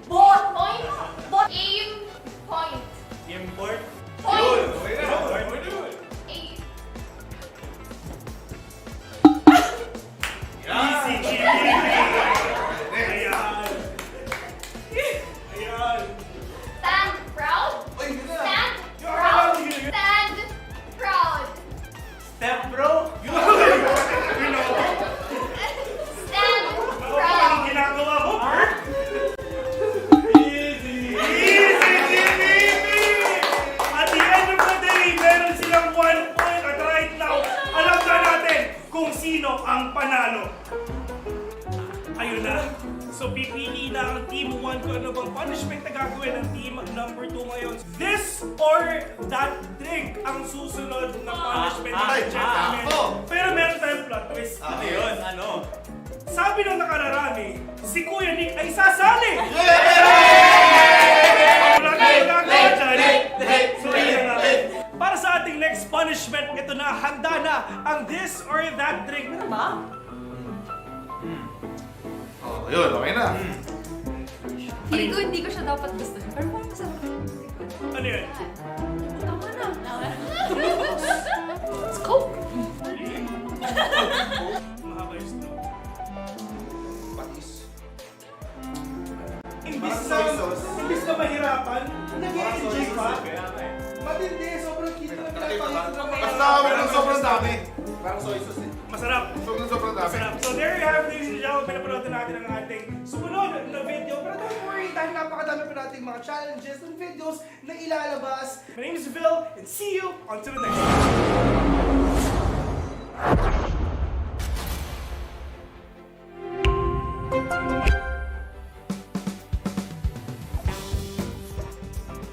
Bot! Point! Bot! Aim! Point! Import. Point! Aim! Easy cheating. Ayan. Ayan. Stand proud! Uy, yun na. Stand Yung proud! akala mo yun. Stand proud! Step bro. You know. Stand Ano proud! ang ginagawa mo, Bert? Easy, Jimmy! At the end of the day, meron silang 1 point. At right now, alam na natin kung sino ang panalo. Ayun na. So pipili na ang Team 1 kung ano bang punishment na gagawin ng Team number 2 ngayon. This or that trick ang susunod na punishment ng gentlemen. Pero meron tayong plot twist. Ano yun? Ano? Sabi ng nakararami, si Kuya Nick ay sasali! Wala tayong gagawin dyan. So yun na nga. Para sa ating next punishment, ito na, handa na Hindi ko siya dapat gusto. Pero parang masarap. Ano yun? Tama na. It's Coke. Mahaba yung snow. Patis. Imbis na mahirapan, nag-i-enjoy pa. Matindi, sobrang cute na pinapakita ng Mas dami ng sobrang dami. Parang soy sauce eh. Masarap. Sobrang dami. Masarap. So there you have it, ladies and gentlemen. Pinapanood na natin ang ating sumunod na video. Pero don't worry, dahil napakadami pa nating mga challenges and videos na ilalabas. My name is Phil, and see you on to the next one.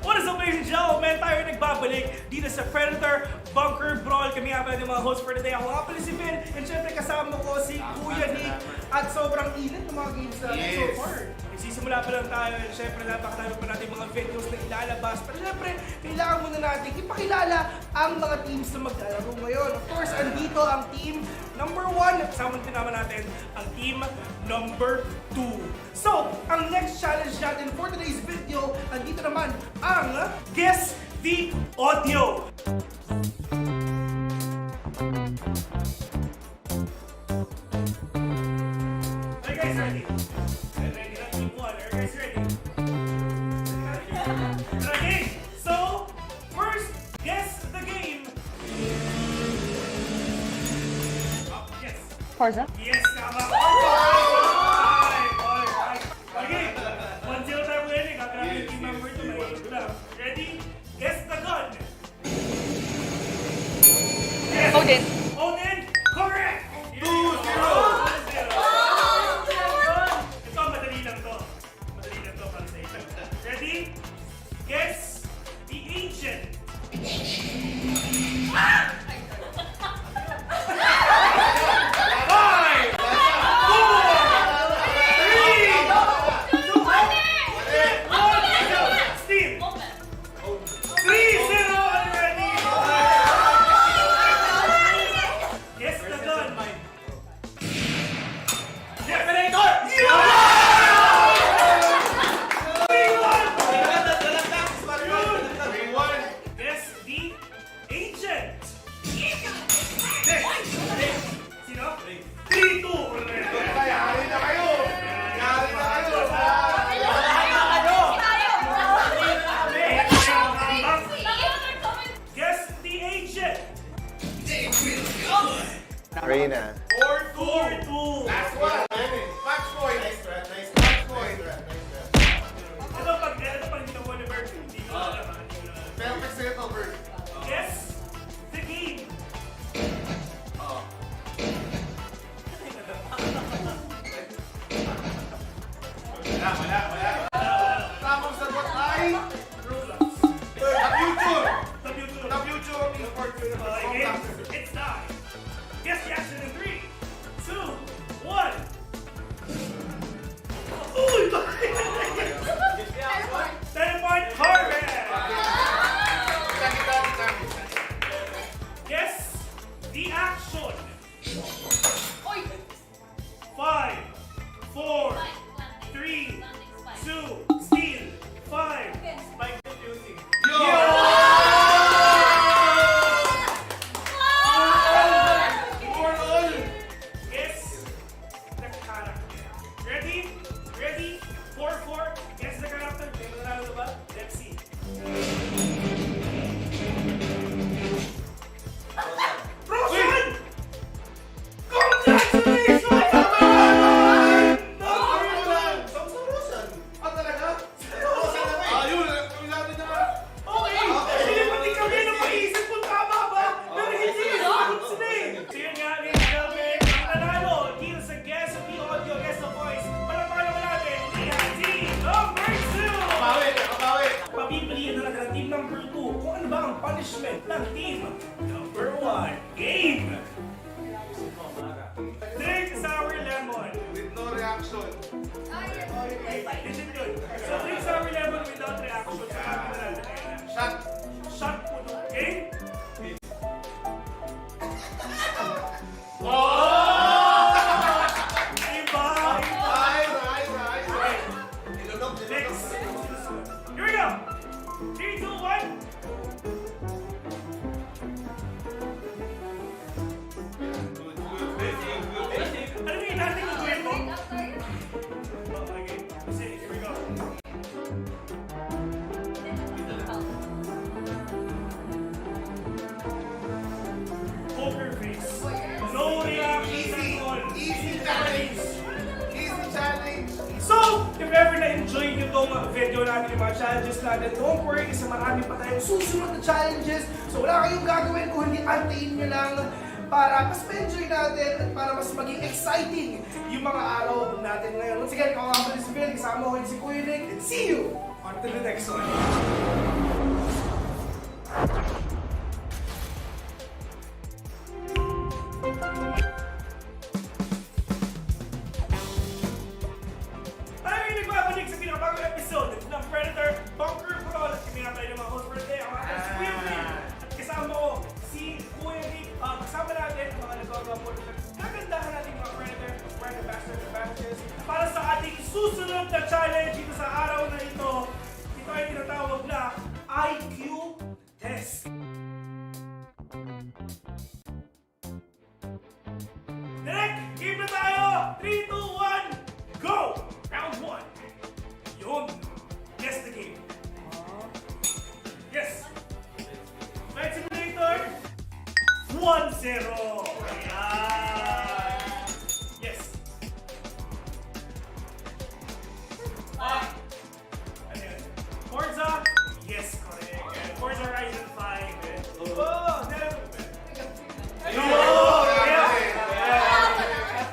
What is up, ladies and gentlemen? Tayo ay nagbabalik dito sa Predator Bunker Brawl. Kami nga pala yung mga host for today. Ako nga pala si Ben. And syempre kasama ko si Kuya Nick. At sobrang init ng mga games natin so far. Nagsisimula pa lang tayo. And syempre napakadami pa natin mga videos na ilalabas. Pero syempre, kailangan muna natin ipakilala ang mga teams na maglalaro ngayon. Of course, andito ang team number 1. Kasama din naman natin ang team number 2. So, ang next challenge natin for today's video, andito naman ang Guess the Audio. Are you guys ready? Ready na team 1. Are you guys ready? Okay, so first, guess the game. Yes. Forza? Yes, tama. Alright. Okay, 1-0 tayo winning. After natin team number 2, may ito lang. Ready? Guess the gun. Yes. Odin. Odin, correct. 2-0. Ito, madali lang to. Madali lang to para sa isa. Ready? Guess the ancient. Five, 4, 3, 2, 1. Steve. 3-0 already. Guess the gun. Terminator. Guess the ancient. Next. Sino? 3-2. Yari na kayo. Guess the ancient. Reyna. 4-2. Last one. Match point. Match point. Ito pag hindi ka mo na hindi ko alam. Perfect setup, bro. Guess the game. Wala. Tamang sagot ay Roblox. The future. The future. The future of esports. Okay, it's time. Guess the action in 3, 2, 1. Uy! Teleport Harvest! Guess the action. 5, 4, 3, 2, steal. 5. Spike defusing. Guess the character. Ready? Ready? 4-4. Guess the character. Nanalo na ba? Let's see. Roshan! Congratulations! Okay! Hindi pati kami na maisip kung tama ba? Pero hindi sagot sila eh. So yun nga, ladies and gentlemen, ang nanalo dito sa Guess the Audio, Guess the Voice. Palapakan naman natin, team number 2! Papipiliin na natin ang team number 2 kung ano ba ang punishment ng team number 1. Game! Drink sour lemon. With no reaction. Legit yun. So drink sour lemon without reaction. So sabi na natin. Shot. Shot po no. Okay? Iba! Ay. Next. Here we go! 3, 2, 1. Ano yung natin yung duet mo? Okay, kasi here we go. Poker face. No reaction at all. Easy challenge! Easy challenge! So, if ever na-enjoy nyo itong video natin, yung mga challenges natin, don't worry kasi marami pa tayong susunod na challenges. So, wala kayong gagawin kung hindi antayin nyo lang para mas ma-enjoy natin at para mas maging exciting yung mga araw natin ngayon. Once again, ikaw nga si Bill, kasama ko si Kuya Nick, and see you on to the next one. Maraming nagbabalik sa pinakabagong episode ng Predator Bunker Brawl. At kami nga tayo ng mga host for today. Ako nga si Kuya Nick. At kasama ko si Kuya Nick. Kasama natin ang mga nagagawa po ng kagandahan nating mga Predator, Predator Masters and Masters para sa ating susunod na challenge dito sa araw na ito. Ito ay tinatawag na IQ Test. Direct, game na tayo! 3, 2, 1, go! Round 1. Yun. Guess the game. Yes. Flight Simulator. 1-0. Ayan. Yes. Ano yun? Forza. Yes, correct. And Forza Horizon 5. Oh, never.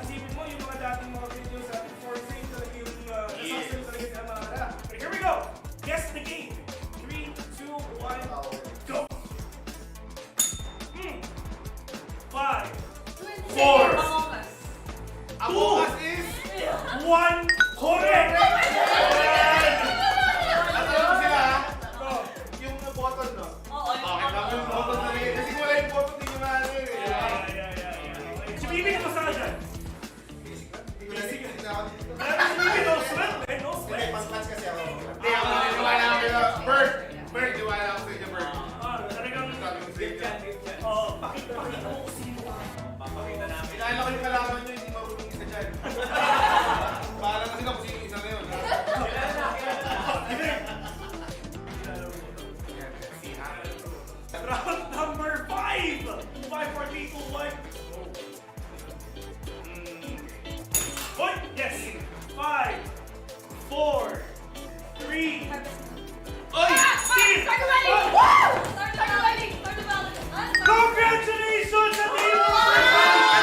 Isipin mo yung mga dating mga videos sa Forza yung talaga yung nasasabi talaga yung mga harap. But here we go. Guess the game. 3, 2, 1, go. 5, 4, Among Us is... 1, correct! Ano sila ha? Yung button, no? Okay, tapos yung button na rin. Kasi wala yung button, hindi nyo maano yun eh. Si Bibi, kamusta ka dyan? Hindi ko na sinisip na ako dito. Si Bibi, no sweat, eh, no Hindi, sweat. pas-pas kasi ako. Hindi, ako naniniwala ako kayo. Bert! Bert, niwala ako sa inyo, Bert. Talagang, Sabi ko sa inyo. pakita mo kung sino ka. Kailangan ko yung kalaman nyo, hindi marunong isa dyan. Para kasi ako sino isa na yun. Round number 5! 5, 4, 3, 2, 1. Hoy! Yes! 5, 4, 3. Oy! Steve! Congratulations sa team!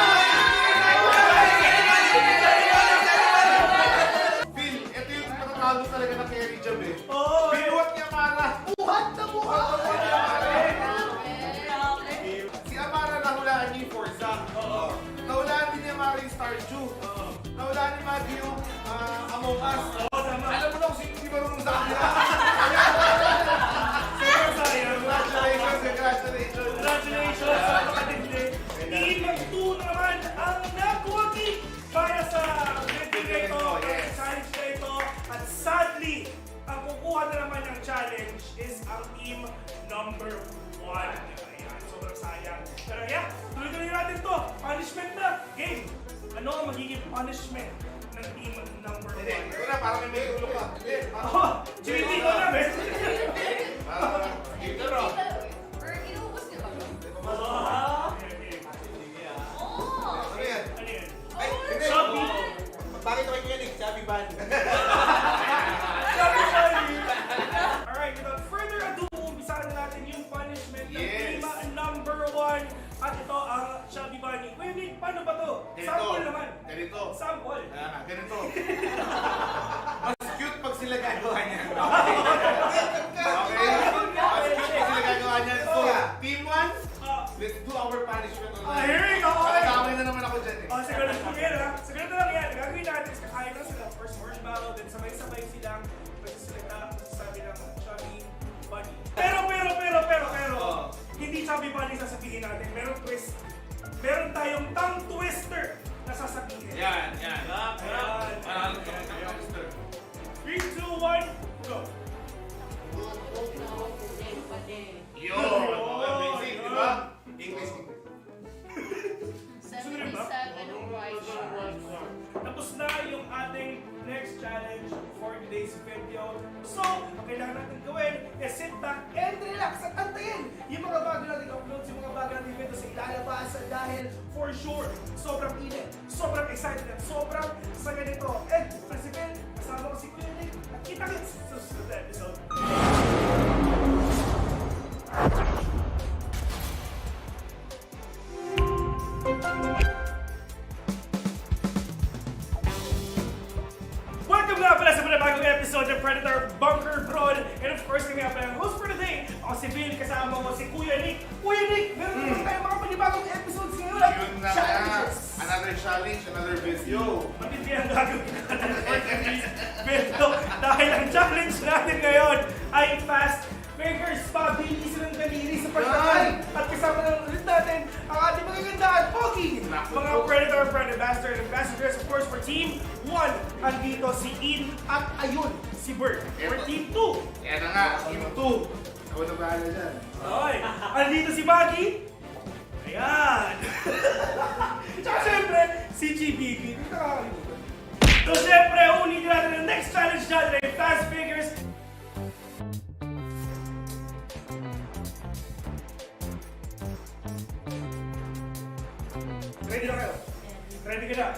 Phil, ito yung natatalo talaga ng carry job eh. Oo, Binuhat niya para. Buhat na buhat! Si Amara nahulaan niya yung Forza. Nahulaan din niya Mara yung Stardew. Nahulaan ni Maggie yung Among Us. Alam mo na kung sino hindi marunong sa kanila. Congratulations! Congratulations sa kapatindi! Team 2 naman ang nakuwagi para sa wedding na ito, challenge na ito. At sadly, ang kukuha na naman ng challenge is ang team number 1. Ayan, sobrang sayang. Pero yeah, tuloy-tuloy natin to. Punishment na. Game. Ano ang magiging punishment ng team number 1? Ito na, parang may ulo ka. Oh, hindi ko na, men. Ito ro. Ano yan? Ano yan? Ay, hindi. Shopee. Bakit ako yung yan? Sabi ba? Alright, without further ado, umpisahan na natin yung punishment ng Yes. team number 1. At ito ang Chubby Bunny. Kuya Nick, paano ba to? Sample naman. Ganito. Sample. Ganito. Mas cute pag sila gagawa niyan. Okay? Mas cute pag sila gagawa niyan. So, team 1, let's do our punishment on Here we go. Nakakawin na naman ako dyan eh. Sa ganun po yan, ha? Sa ganun na lang yan. Gagawin natin, kakain na sila. First marshmallow, then sabay-sabay silang magsasalita, magsasabi ng Chubby Bunny. Pero, hindi Chubby Bunny sasabihin natin. Meron twist. Meron tayong tongue twister na sasabihin. Yan. Ayan. 3, 2, 1, go! Yun! Okay, basic, di ba? English. 77 white shots. Tapos na yung ating next challenge for today's video. So, ang kailangan natin gawin is sit back and relax at antayin yung mga bago nating uploads, yung mga bago nating video sa ilalabas dahil for sure, sobrang init, sobrang excited at sobrang saya nito. And, kasi Ben, kasama ko si Kuya Nick at kita-kits sa susunod na episode. Welcome nga pala sa panibagong episode ng Predator Bunker Brawl. And of course, kami nga pala ang host for today. Ako si Bill, kasama ko si Kuya Nick. Kuya Nick, meron naman tayo mga panibagong episodes ngayon. Yun na nga. Challenges. Another challenge, another video. Matindi ang gagawin natin for today's video. Dahil ang challenge natin ngayon ay fast fingers, pabilisan ng daliri sa pagkakain. At kasama na ulit natin ang ating magagandaan, Pogi! Mga Predator, Ambassadors, of course, for Team 1. Andito si In at ayun, si Bert. For Team 2. Yan na nga, Team 2. Ako na bahala dyan. Okay. Andito si Baggy. Ayan. Tsaka syempre, si GBB. Nakakalimutan. So syempre, ulitin natin ang next challenge natin ay fast fingers. Ready na kayo? Ready ka na?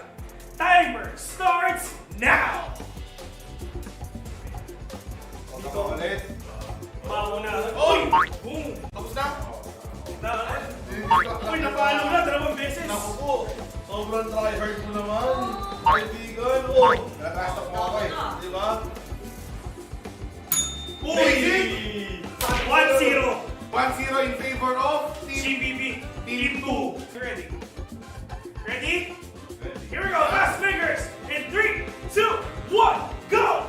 Timer starts now! Huwag ka ulit. Mauna. Oy! Boom! Tapos na? Uy, napalo na 2 beses! Naku po, sobrang try-hard mo naman. Kaibigan, oh. Nakastak mo ako eh. Di ba? Uy! 1-0! 1-0 in favor of Team GBB, Team 2. Ready? Ready? Here we go, fast fingers! In 3, 2, 1, go!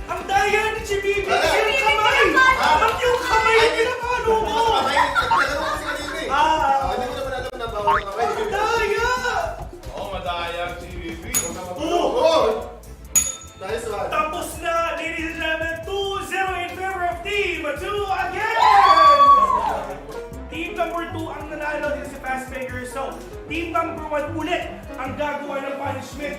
Ang daya ni GBB! Yung kamay! Ang yung kamay yung pinapalo mo! Ang daya! Oo, madaya ang CBB. Oh! Nice one. Tapos na, ladies and gentlemen, 2-0 in favor of Team 2 again! Team number 2 ang nanalo dito si Fast Fingers. So, Team number 1 ulit ang gagawa ng punishment.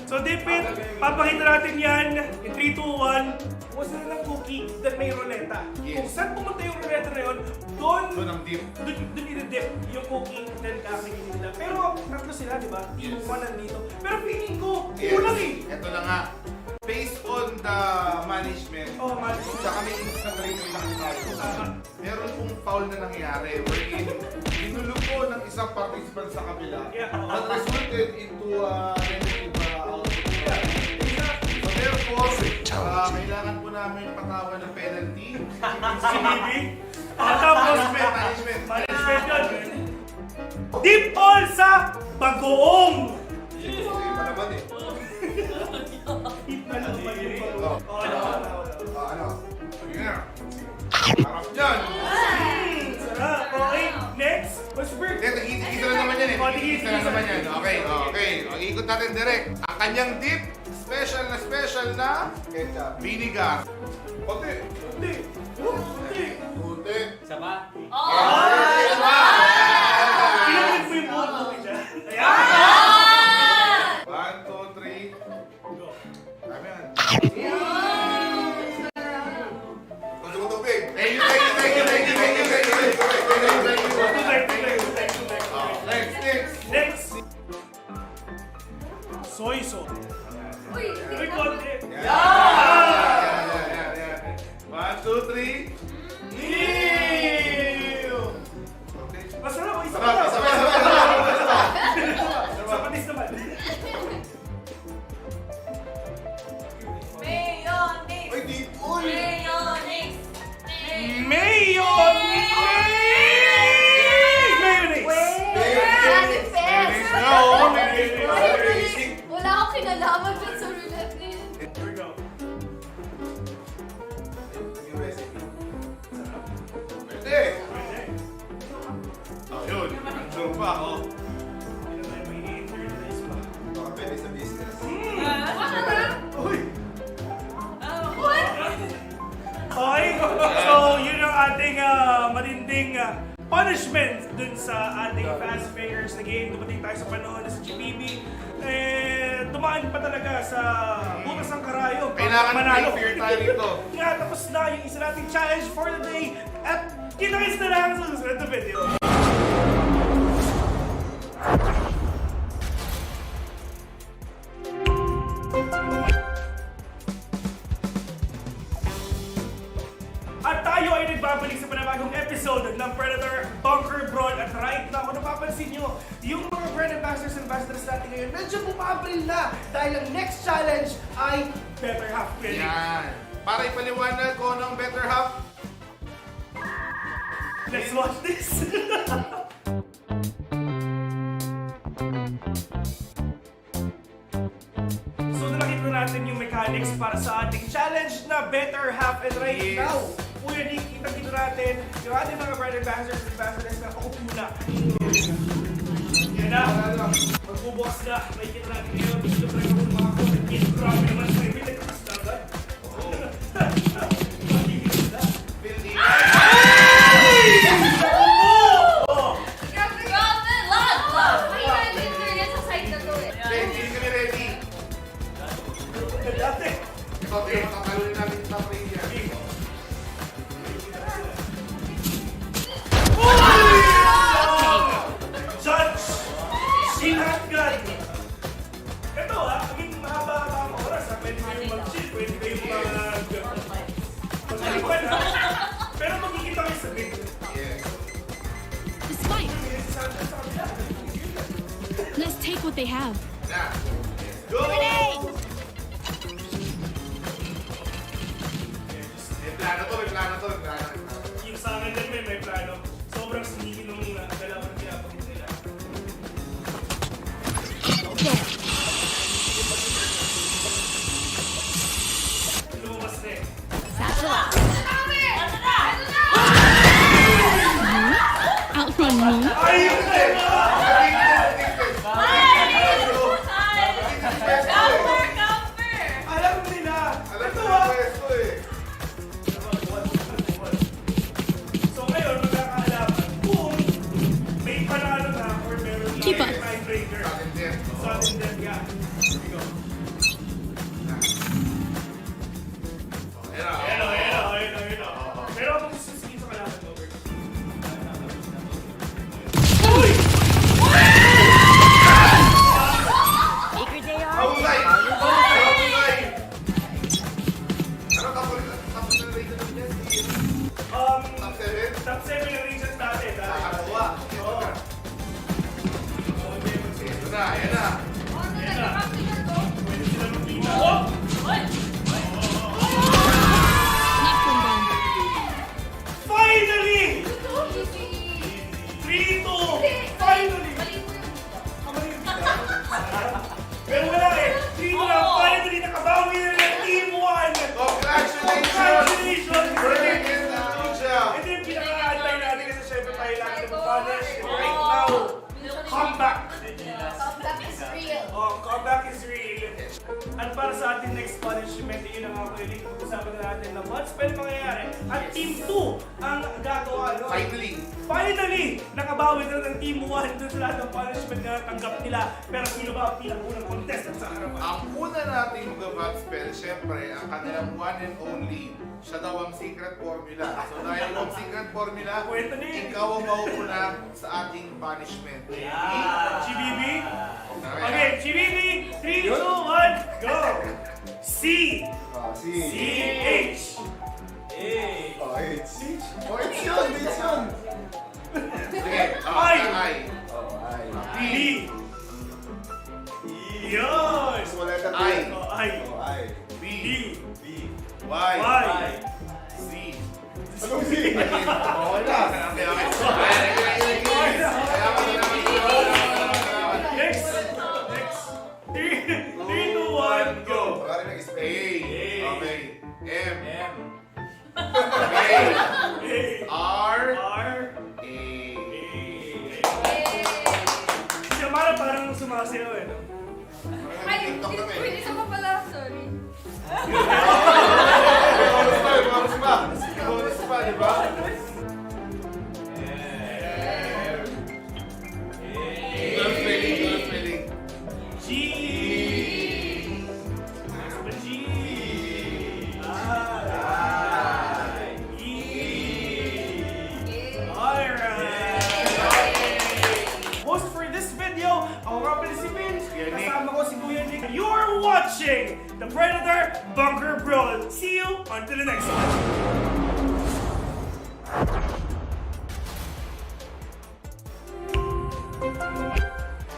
So, Dipit, papakita natin yan in 3, 2, 1. Puwas na ng cookie that may ruleta. Yes. Kung saan pumunta yung ruleta na yun, doon ang dip. Doon i-dip yung cookie, then kakinin nila. Pero tatlo sila, di ba? Team 1 nandito. Pero feeling ko, kulang eh. Ito na nga. Based on the management, tsaka may installation lang tayo. Meron pong foul na nangyari wherein inulog po ng isang participant sa kabila that resulted into negative output. So therefore, kailangan po namin patawan ng penalty. Si Bibi. Tapos Management. Management yun. Deep all sa bagoong. Hindi pa naman eh. Hit na lang ba yun? Ano? Sige nga. Harap yan. Sarap. Okay, next. What's bird? Tigisa na naman yan eh. Tigisa na naman yan. Okay, okay. Ikot natin direct. Ang kanyang dip, special na vinegar. Puti. Puti. Puti. Puti. Isa pa? Pinagin mo yung buong puti dyan. Ayan. 1, 2, 3. Go. Dami yan. Gusto ko tubig. Thank you. Next. Soy sauce. Uy, Uy, konti. Yan. 1, 2, 3. Masarap. Isa Sarap. Sa patis naman. mayonnaise. Ay, di po. Mayonnaise. Mayonnaise! Wala akong kinalaman dyan sa roulette na yun. Here we go. Yung recipe. Pwede. Ayun. Ang sure pa ako. Hindi na tayo may i-internalize punishment dun sa ating fast players na game. Dumating tayo sa panahon na si GBB. Dumaan pa talaga sa butas ng karayom. Kailangan manalo. fair tayo rito. Nga, tapos na yung isa nating challenge for the day. At kita-kits na lang sa susunod na video. At tayo ay nagbabalik sa panabagong episode ng Predator Bunker Brawl. At right now, kung napapansin nyo, yung mga brand ambassadors and ambassadors natin ngayon, medyo bumabril na dahil ang next challenge ay Better Half Winning. Yan. Para ipaliwanag ko ng better half. Let's watch this! So nakita natin yung mechanics para sa ating challenge na Better Half. And right Yes. now, Kuya Nick, kita natin yung ating mga brand ambassadors and ambassadors na paupo na. Yan na. Magbubukas na. May kita natin ngayon. Gusto ko rin ako mga comment. Grabe naman sa ibig. Nagkakas na agad. Magiging na. Building. Grabe! Lag! May internet sa site na to eh. Ready, kami ready. Dati. Ito, matatalunin natin yung top lane yan. Judge! Sinatgan! Ito maging mahaba-haba ang oras pwede kayong mag-chill, pwede kayong mag-alipan pero magkikita kayo sa big. Yes. Despite, let's take what they have. Na. Go! May plano to. Yung sa akin din may plano. Sobrang sneaky nung galaw na pinapakit nila. Lumabas na eh. Outrun me. Ayun na eh! Alam nila! Alam Ito mo na pwesto eh. So ngayon, magkakaalaman kung may panalo na or meron na Keep up. tiebreaker. Sudden death. Sudden death, yeah. Here we go. Ayun na. Pero kung susugin sa kalaban over. Uy! Hawlay! Ano tapos na rate ng Jesse? Top 7? Top 7 ang regions natin. Nakakalawa. Oo. Ito na, ayan na. Pwede sila magkita. Oh! Knock them down. Finally! 3-2! Finally! Pero wala eh. 3-2 na. Finally nakabawi na ng Team 1! Congratulations! Brilliant Ninja! Ito yung pinaka-antay natin kasi syempre tayo lang na punish. Right now, comeback! Oh, comeback is real. At para sa ating next punishment, yun ang pwede pag-usapan na natin na what spell mangyayari. At Team 2 ang gagawa. No? Finally, nakabawi na ng Team 1 dun sa lahat ng punishment na natanggap nila. Pero sino ba ang pinakaunang contestant sa harapan? Ang una nating mag-bat spell, syempre, ang kanilang one and only, siya daw ang secret formula. So dahil ang secret formula, Kwento niya. ikaw ang mauuna sa ating punishment. GBB? Okay, GBB, 3, 2, 1, go! C! C-H! Sige, I. I. B! Yun! I. Oh, I. B. B! Y. Y! Z. Okay Next! 3, 2, 1, go! A. Okay. M. A. R. R! A. Siya parang sumasayaw eh, no? Ay, hindi sa pala, sorry. Bonus pa, di ba? watching the Predator Bunker Brawl. See you until the next one.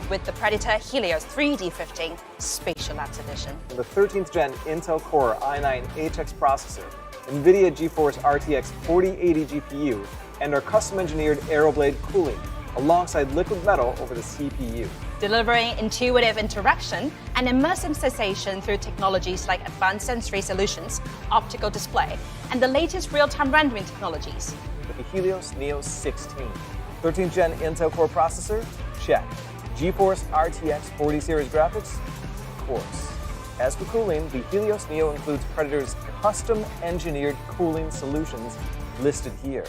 With the Predator Helios 3D15 Spatial Labs Edition. The 13th gen Intel Core i9 HX processor, NVIDIA GeForce RTX 4080 GPU, and our custom-engineered Aeroblade cooling, alongside liquid metal over the CPU. Delivering intuitive interaction and immersive sensation through technologies like advanced sensory solutions, optical display, and the latest real-time rendering technologies. With the Helios Neo 16. 13th gen Intel Core processor? Check. GeForce RTX 40 series graphics? Of course. As for cooling, the Helios Neo includes Predator's custom-engineered cooling solutions listed here,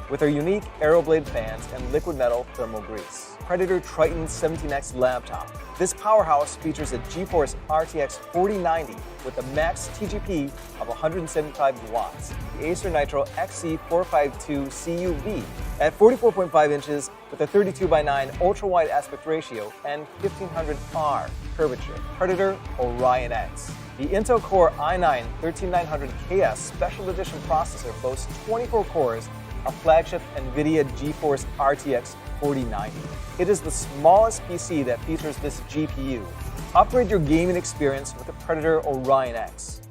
with our unique Aeroblade fans and liquid metal thermal grease. Predator Triton 17X laptop. This powerhouse features a GeForce RTX 4090 with a max TGP of 175 watts, the Acer Nitro XC452 CUV at 44.5 inches with a 32:9 ultra-wide aspect ratio and 1500R curvature. Predator Orion X. The Intel Core i9 13900KS Special Edition processor boasts 24 cores, a flagship NVIDIA GeForce RTX 4090. It is the smallest PC that features this GPU. Upgrade your gaming experience with the Predator Orion X.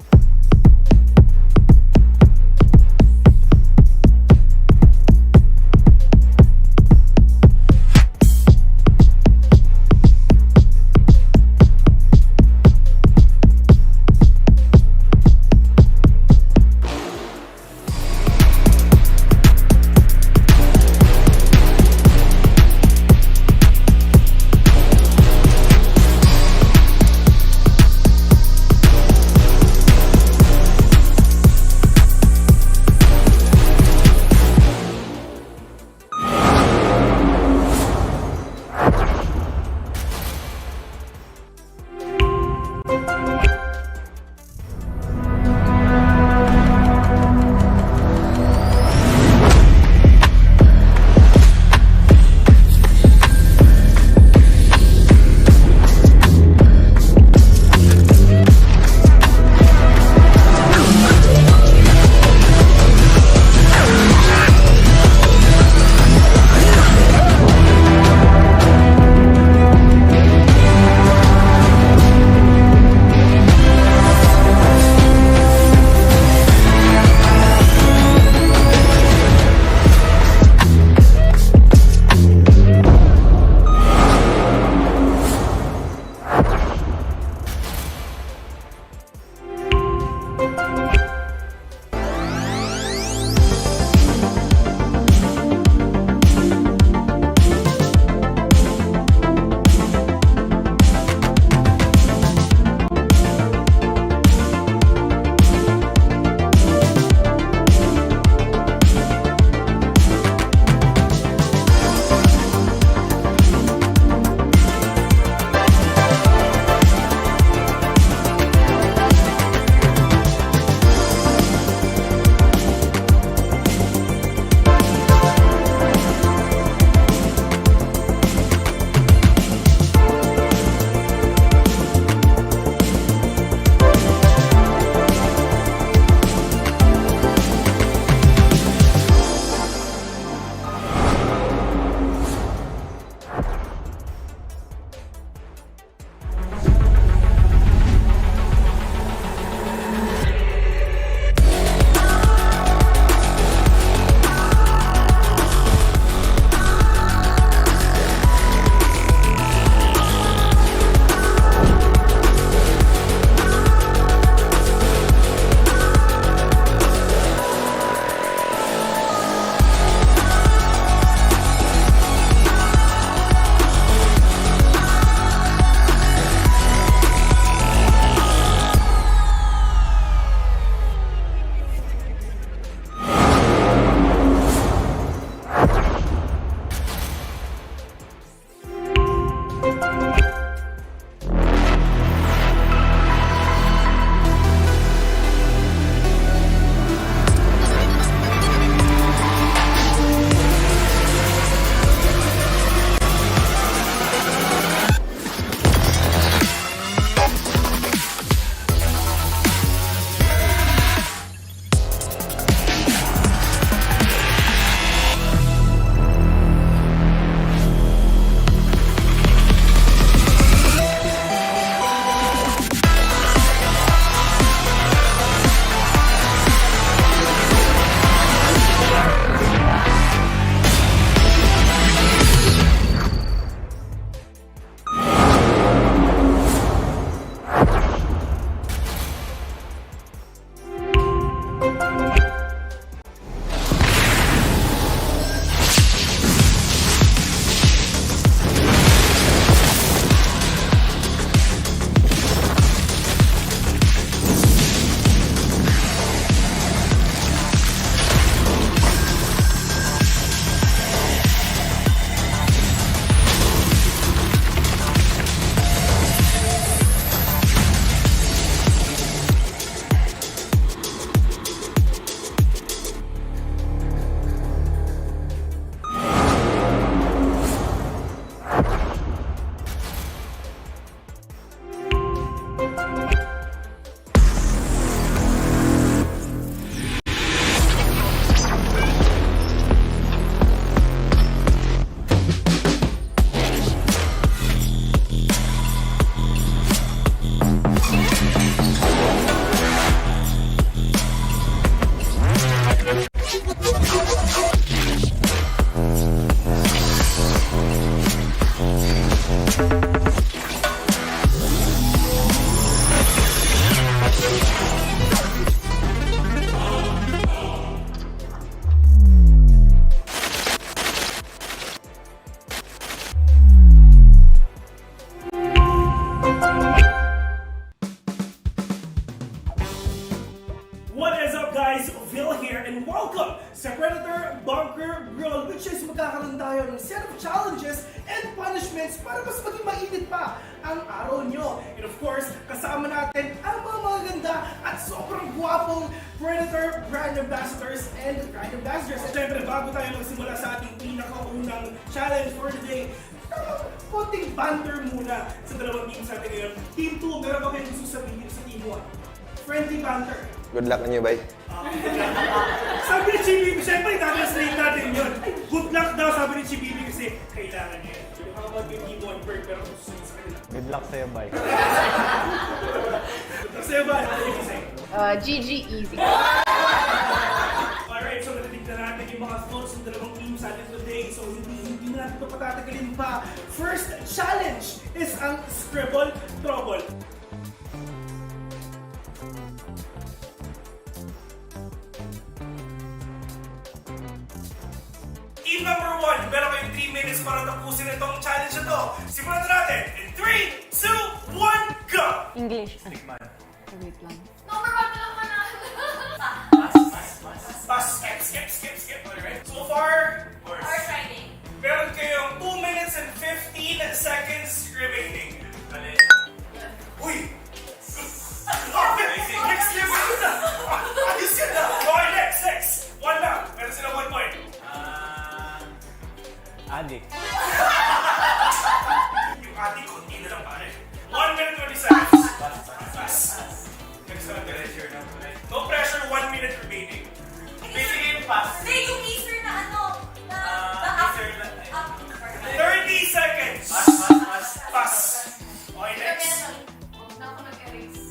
What is up guys? Phil here and welcome sa Predator Bunker Brawl, which is magkakaroon tayo ng set of challenges and punishments para mas maging mainit pa ang araw nyo. And of course, kasama natin ang mga magaganda at sobrang gwapong Predator brand ambassadors and brand ambassadors. At syempre, bago tayo magsimula sa ating pinakaunang challenge for today, konting banter muna sa dalawang teams natin ngayon. Team 2, meron ba kayong gusto sabihin sa Team 1? Friendly banter. Good luck on you, bye. Sabi ni Chibibi, syempre i-translate natin yun. Good luck daw, sabi ni Chibibi kasi kailangan niya. How about yung Team 1 bird, pero kung susunod sa kanila? Good luck sa'yo, bye. Good luck sa'yo ba? Ano yung isa? GG easy. Alright, so natitignan natin yung mga thoughts ng dalawang teams natin today. So hindi natin ito patatagalin pa. First challenge is ang Scribble Trouble. Team number 1, meron kayong 3 minutes para tapusin itong challenge na to. Simulan na natin in 3, 2, 1, go! English. Wait lang. Number 1 na lang manalo. Pass, skip. Alright. So far, Horse riding. meron kayong 2 minutes and 15 seconds remaining. Uy! Next level na! Ayos ka na! Okay, next! 1 lang. Meron sila 1 point. Addict. Yung ating konti na lang pare. 1 minute 20 seconds. Pass. Next na lang. No pressure, 1 minute remaining. Basically yung pass. Hindi, yung Easter na ano. Na 30 seconds. Pass. Okay, next. Huwag na ako nag-erase.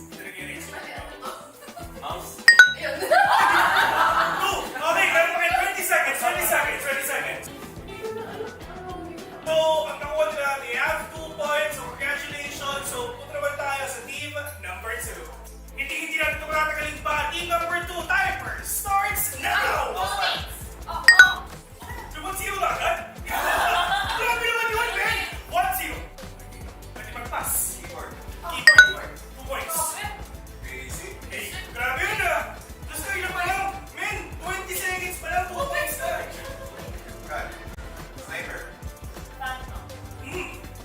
Mouse. Ayun. 2. Okay, meron pa kayo 20 seconds. So, ang nakuha nila, they have 2 points. So, congratulations. So, punta naman tayo sa team number 2. Hindi natin ito matatagalin pa. Team number 2, timer starts now! So, 1-0 lang, ha? Grabe naman yun, man! 1-0. Pwede mag-pass. Keyboard. 2 points. Hey, grabe yun, ha? Tapos kayo pa lang. Men, 20 seconds pa lang. 2 points na. Sniper.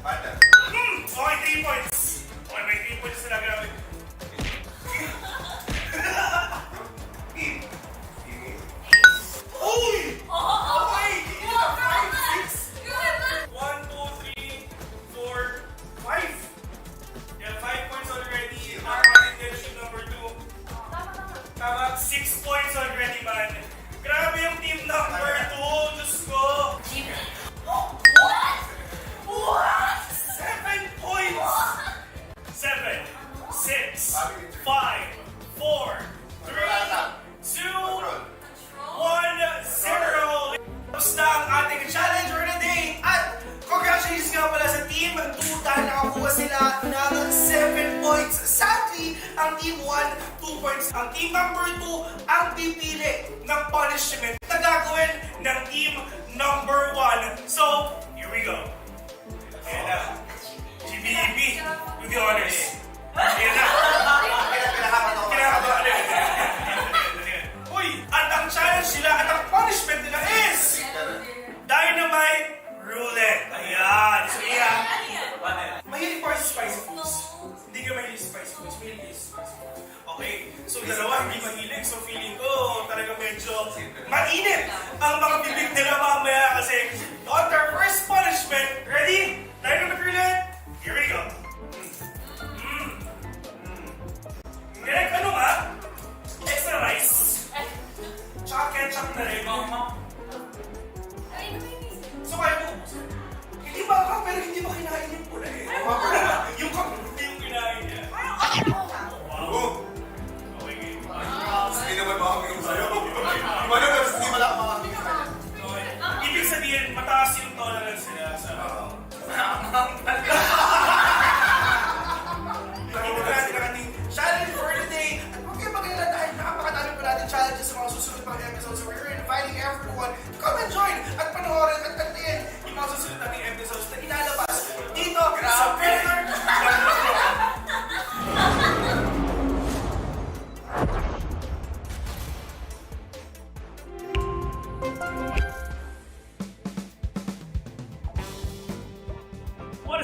Panda. Okay, 3 points. Okay, may 3 points sila, grabe. Uy! Okay! Hindi na 5, 6. 1, 2, 3, 4, 5. Yeah, 5 points already. Team number 2. Tama, 6 points already, man. Grabe yung team number 2. Diyos ko. What? 7 points. 7, 6, 5, 4, 3, 2, 1, 0. Tapos na ang ating challenge for the day. At congratulations nga pala sa team 2 dahil nakakuha sila ng 7 points. Sadly, ang team 1, 2 points. Ang team number 2 ang pipili ng punishment na gagawin ng team number 1. So, here we go. Ayan na. GBEB, do the honors. Ayan na. Kinakabahan na. Uy, at ang challenge nila at ang punishment nila is Dynamite Roulette. Ayan. So, yeah. Mahilig pa sa spicy foods. Hindi ka mahilig sa spicy foods. Mahilig ka sa spicy foods. Okay. So, dalawa hindi mahilig. So, feeling ko talaga medyo mainit ang mga bibig nila mamaya kasi on their first punishment. Ready? Dynamite Roulette. Here we go.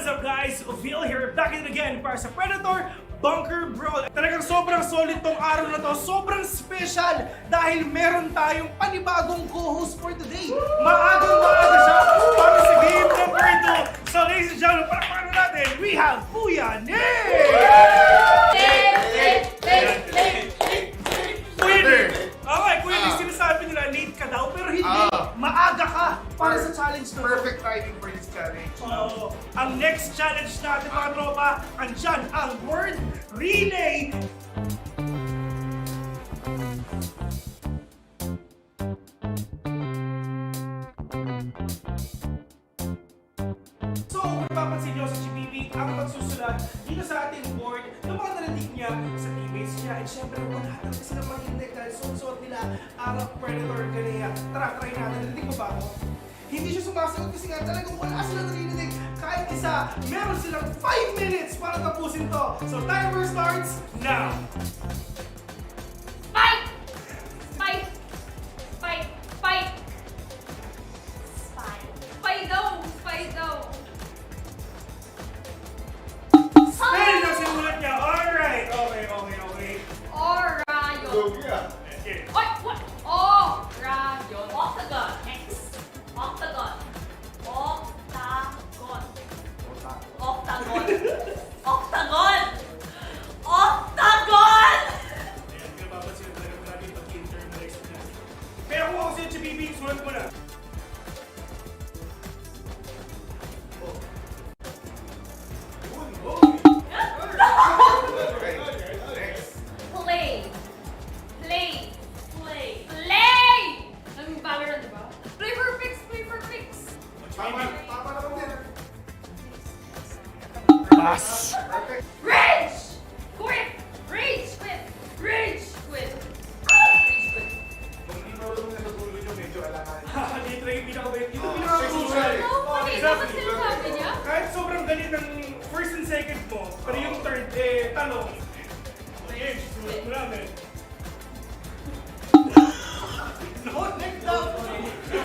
What's up guys? Phil here, back in again para sa Predator Bunker Brawl. Talagang sobrang solid tong araw na to, sobrang special dahil meron tayong panibagong co-host for today. Maagang-maaga siya para sa game number 2. So ladies and gentlemen, para natin, we have Kuya Nick! Kuya Nick! Okay, Kuya Nick, sinasabi nila late ka daw, pero hindi. Maaga ka para sa challenge na to. Perfect timing for this challenge. Ang next challenge natin mga tropa, andyan ang word relay. So, kung napapansin nyo sa GBB, ang magsusulat dito sa ating board ng mga narinig niya sa teammates niya. And syempre, wala talaga silang mahinig dahil suot nila ang Predator Ganea. Tara, try natin. Narinig mo ba ako? Hindi siya sumasagot kasi nga talagang wala silang narinig. Kahit isa, meron silang 5 minutes para tapusin to. So, timer starts now. Fight! Fight! Fight! Fight! Spy. Spy daw! Spy daw! Spell na sinulat niya. Alright. Okay. Orayon. Okay. Oy! What? Orayon. Octagon. X. Octagon. Octagon. Octagon. Octagon! Octagon! Ayan, pinapapansin talaga mo natin pag-internalize na. Pero kung ako sa'yo, GBB, sulat mo na. Play. Play. Play. Play! Ang banger na, diba? Play for picks. Play for picks. Tama naman din. Pass. Rage! Quit! Rage! Quit! Rage! Quit! Rage! Quit! Kung hindi marunong na sa dulo nyo, medyo alangan. Dito lang yung pinaka-wait. Dito Oh, pinaka-crucial. No, mali. Dapat sinasabi niya. Kahit sobrang galit ng first and second mo, pero yung third, tanong. Sige, sulat mo namin. No, next down.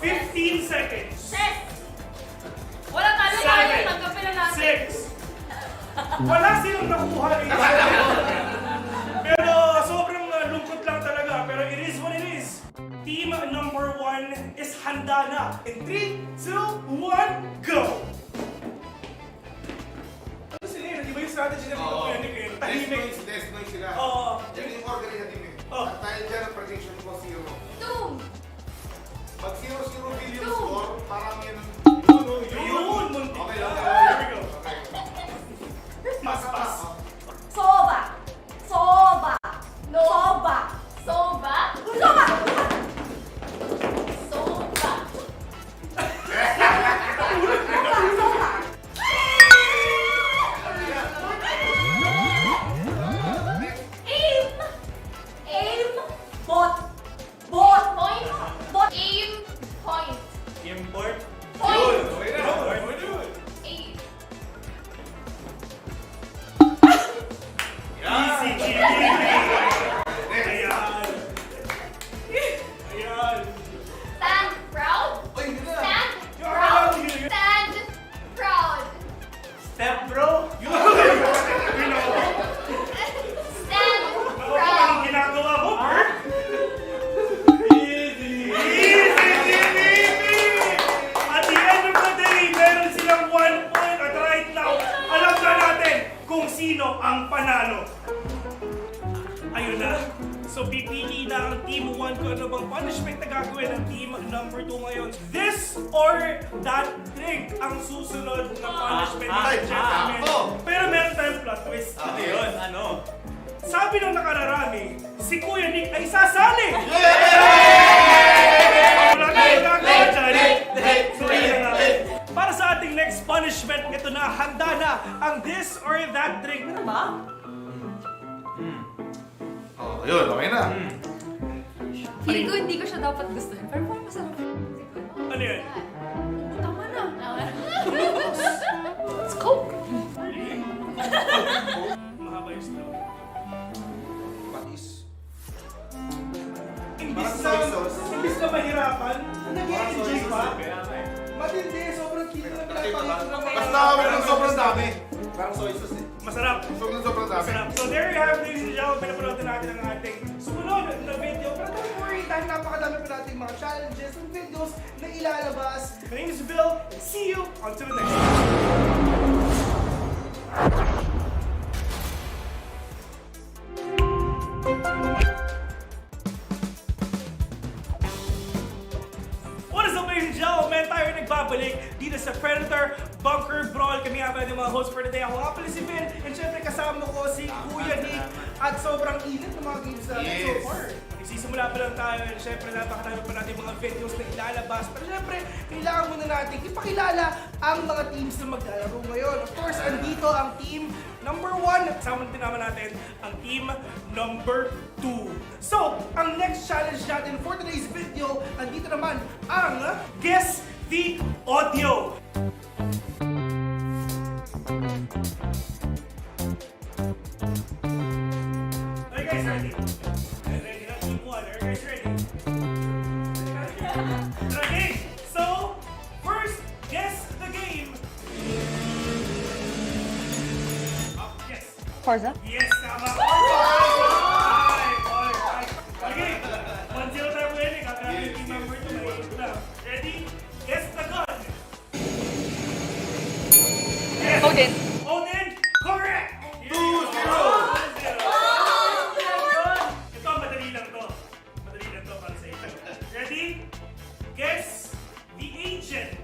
15 seconds. Set! Wala tayo tayo. Tanggapin na natin. 6. Wala silang nakuha rin. Pero sobrang lungkot lang talaga. Pero it is what it is. Team number 1 is handa na. In 3, 2, 1, go! Ano sila yun? Di ba yung strategy na mga kuya Nick? Tahimik. Des noise sila. Oo. Yan yung organization team eh. Oh. At dahil dyan ang prediction ko 0. Doom! Pag 0-0 billion score, parang yan ang... Yun! Muntik Okay, na. okay. Here we go. Pass. Soba! Soba! Soba! Soba! Soba! Soba! Aim! Aim! Bot! Bot! Point! Bot! Aim! Point! Import. Point! Okay na. Aim! Easy, GBB. Ayan. Ayan. Stand proud! Oy, yun na. Stand You're proud! allowed to- Stand proud! Step bro. You know. Stand Ano proud! ginagawa mo, Bert? Easy, GBB. At the end of the day, meron silang 1 point. At right now, alam na natin kung sino ang panalo. Ayun na. So pipili na ang Team 1 kung ano bang punishment na gagawin ng Team number 2 ngayon. This or that thing ang susunod na punishment natin, gentlemen. Pero meron tayong plot twist. Ano yun? Ano? Sabi ng nakararami, si Kuya Nick ay sasali! Wala tayong gagawin dyan. So yun na nga. Para sa ating next punishment, ito na, handa na ang this or that drink. Ano ba? Oh, yun, okay na. Feeling ko hindi ko siya dapat gustuhin. Pero parang masarap. Ano yun? Tama na! It's Coke! Mahaba yung straw. Patis. Imbis na mahirapan, nag-i-enjoy pa. Matindi, sobrang cute na pinapakita ng mga Basta meron sobrang sobrang dami. Parang soy sauce eh. Masarap. Sobrang dami. Masarap. So there you have it, ladies and gentlemen. Pinapanood natin ang ating sumunod na video. Pero don't worry, dahil napakadami pa natin mga challenges and videos na ilalabas. My name is Bill. See you on to the next one. What is up, ladies and gentlemen? Tayo ay nagbabalik dito sa Predator Bunker Brawl. Kami nga pala yung mga host for today. Ako nga pala si Ben. And syempre kasama ko si Kuya Nick. At sobrang init ng mga games natin so far. Nagsisimula pa lang tayo. And syempre napakadami pa natin mga videos na ilalabas. Pero syempre, kailangan muna natin ipakilala ang mga teams na maglalaro ngayon. Of course, andito ang team number 1. Kasama din naman natin ang team number 2. So, ang next challenge natin for today's video, andito naman ang Guess the Audio. Are you guys ready? Ready na team 1. Are you guys ready? Okay, so first, guess the game. Yes. Forza? Yes, tama. Okay, 1-0 tayo winning. Kakalain yung team number 2. Ready? Guess the gun. Yes. Odin. Odin, correct. 2-0. Ito, madali lang to. Madali lang to para sa inyo. Ready? Guess the agent.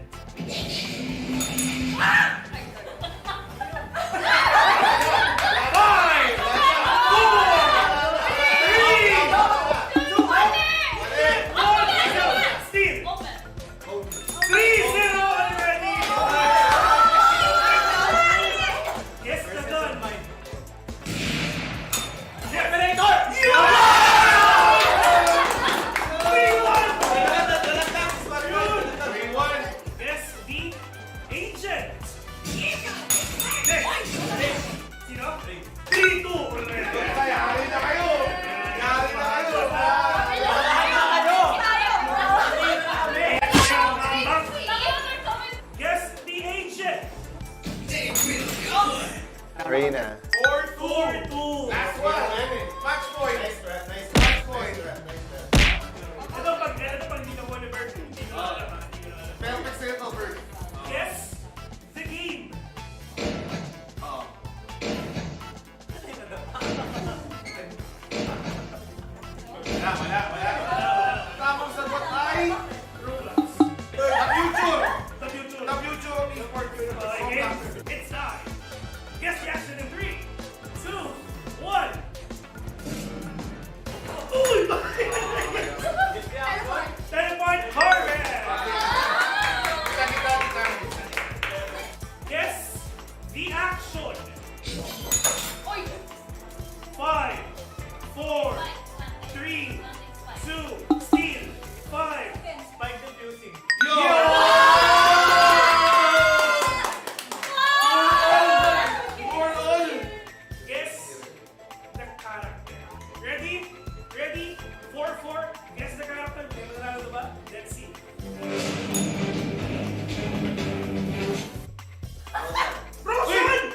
Reina. 4-2. Last one. Match point. Match point. Ito pag hindi ka won, hindi mo alam. Perfect setup, Bert. Guess the game. Wala. Tamang sagot ay The future of esports. Okay, it's time. Guess the action in 3, 2, 1. Uy! Teleport harvest! Guess the action. 5, 4, 3, 2, steal. 5. Spike defusing. Guess the character. Ready? Ready? 4-4. Guess the character. Nanalo na ba? Let's see. Frozen!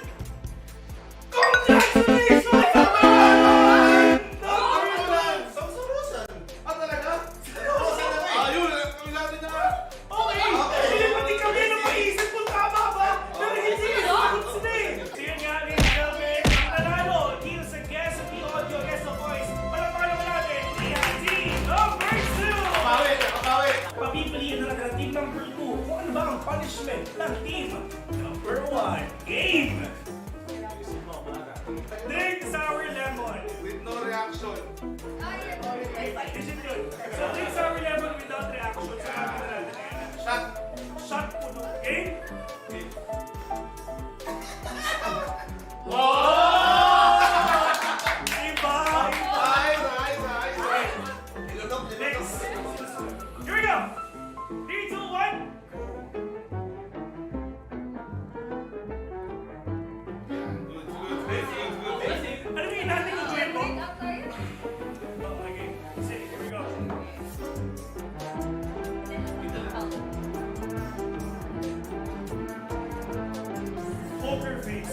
poker face.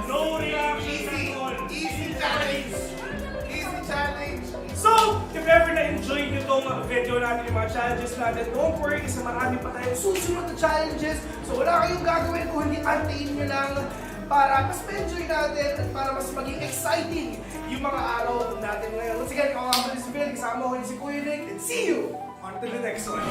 No reaction at all. Easy challenge. Easy challenge. So, if ever na-enjoy nyo itong video natin, yung mga challenges natin, don't worry kasi marami pa tayong susunod na challenges. So, wala kayong gagawin kung hindi antayin nyo lang para mas ma-enjoy natin at para mas maging exciting yung mga araw natin ngayon. Once again, ako nga si Bill, kasama ko si Kuya Nick, and see you on to the next one.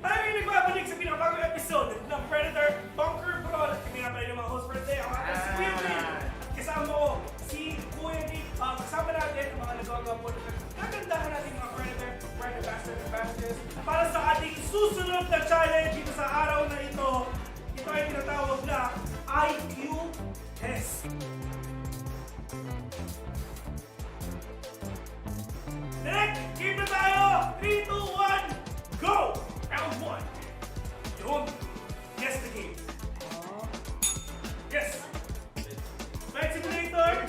Tayo yung nagbabalik sa pinakabagong episode ng Predator Bunker Brawl. At kami nga pala yung mga host for today. Ako nga si Kuya Nick. At kasama ko si Kuya Nick. Kasama natin ang mga nagagawa po na kagandahan natin mga Predator, Predator Bastard and Bastards para sa ating susunod na challenge dito sa araw na ito. Ito ay tinatawag na IQ Test. Direct, game na tayo! 3, 2, 1, go! Round 1. Yun. Guess the game. Yes. Flight Simulator.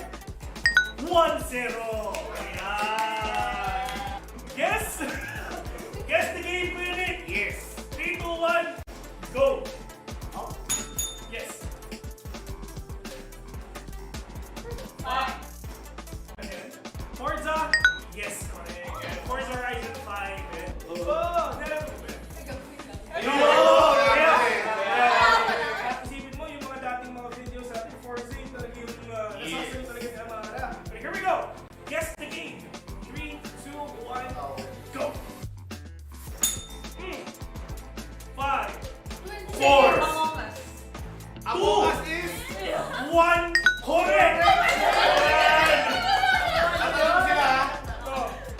1-0. Ayan. Guess? Guess the game, Kuya Nick. Yes. 3, 2, 1, go! Yes. Ayan. Forza. Yes, correct. And Forza Horizon 5. Oh, isipin mo yung mga dating mga videos natin, Forza yung talaga yung nasasayo talaga sa mga harap. Okay, here we go. Guess the game. 3, 2, 1, go. 5, 4, Among Us is 1, correct! Ano sila ha?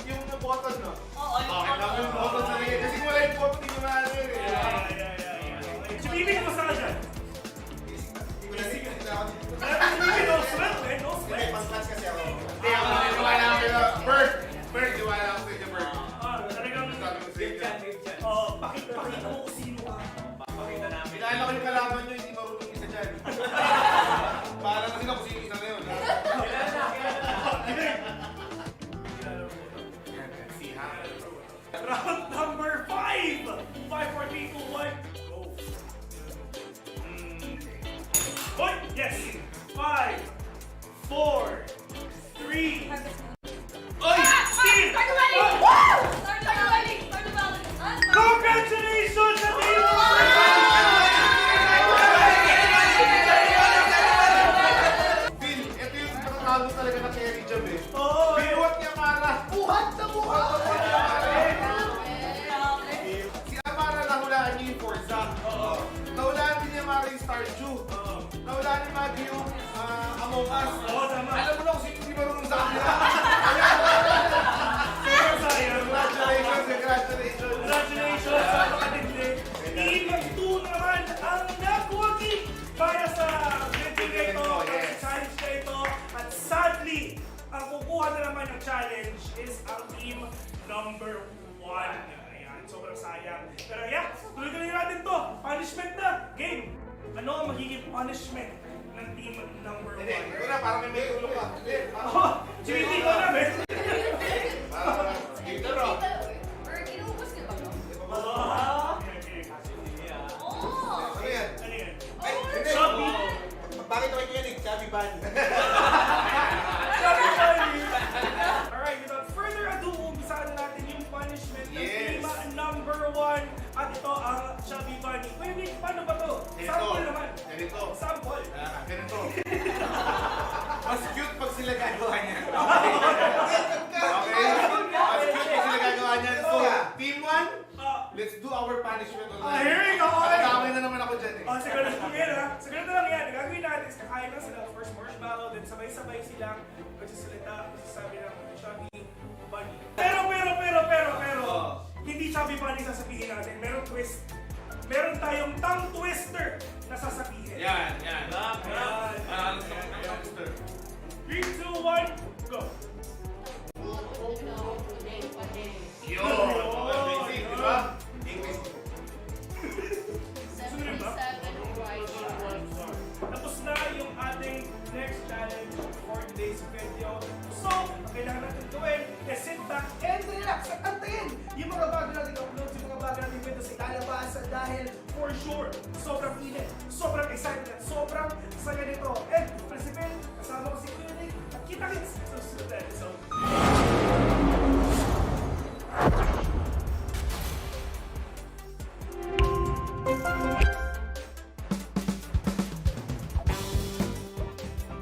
Yung button, no? Oo, yung button sa ligay. Kasi kung wala yung button, hindi nyo maano yun eh. Si Bibi, kumusta ka dyan? Hindi ko na sige. Si Bibi, no sweat, eh, no Hindi, sweat. pang-class kasi ako. Hindi ako naniniwala ako kay Bert. Bert, niwala ako sa inyo, Bert. Talagang, Sabi ko sa inyo. pakita mo kung sino ka. Pinala ko yung kalaban nyo, hindi marunong isa dyan. Paalam na sila kung sino isa na yun. Round number 5! 5, 4, 3, 2, 1, go! Hoy! Yes! 5, 4, 3, Oy! Steve! Congratulations! Sa team! Phil, ito yung natatalo talaga na carry job eh. Oo! Binuhat niya para. Buhat na buhat! Si Amara nahulaan niya yung Forza. Nahulaan din niya Amara yung Stardew. Nahulaan ni Maggie yung Among Us. Oo, tama. Alam mo na kung sino hindi marunong sa kanila. Super sayang! Congratulations! Congratulations sa makatindi! Team 2 naman ang nakuwagi para sa video na ito, sa challenge na ito. At sadly, ang kukuha na naman ng challenge is ang team number 1. Ayan, sobrang sayang. Pero yeah, tuloy-tuloy natin to. Punishment na. Game. Ano ang magiging punishment ng team number 1? Ito na, parang may tulong ka. Oh, hindi ko na, eh. Parang, dito ro. Ano yan? Ano yan? Hindi. Shopee. Bakit naman yan eh? Chubby Bunny. Alright, without further ado, umpisahan na natin yung punishment ng Yes. team number 1. At ito ang Chubby Bunny. Kuya Nick, paano ba to? Sample naman. Ganito. Sample. Ganito. Mas cute pag sila gagawa niyan. Okay? Mas cute pag sila gagawa niyan. So, team 1, let's do our punishment online. Here we go. Nagkamay na naman ako dyan eh. Oh, siguro lang yan ha. Siguro na lang yan. Ang gagawin natin is kakain lang sila. First marshmallow, then sabay-sabay silang magsasalita, magsasabi ng Chubby Bunny. Pero, hindi Chubby Bunny sasabihin natin. Meron twist. Meron tayong tongue twister na sasabihin. Yan. Ayan. 3, 2, 1, go! Yun! Basic, di ba? English. Sunod ba? Tapos na yung ating next challenge for today's video. So, kailangan natin gawin is sit back and relax at antayin yung mga bago natin upload, yung mga bago natin videos ilalabas dahil for sure, sobrang init, sobrang excited at sobrang saya nito. And Principal, kasama ko si Kuya Nick at kita-kits sa susunod na episode.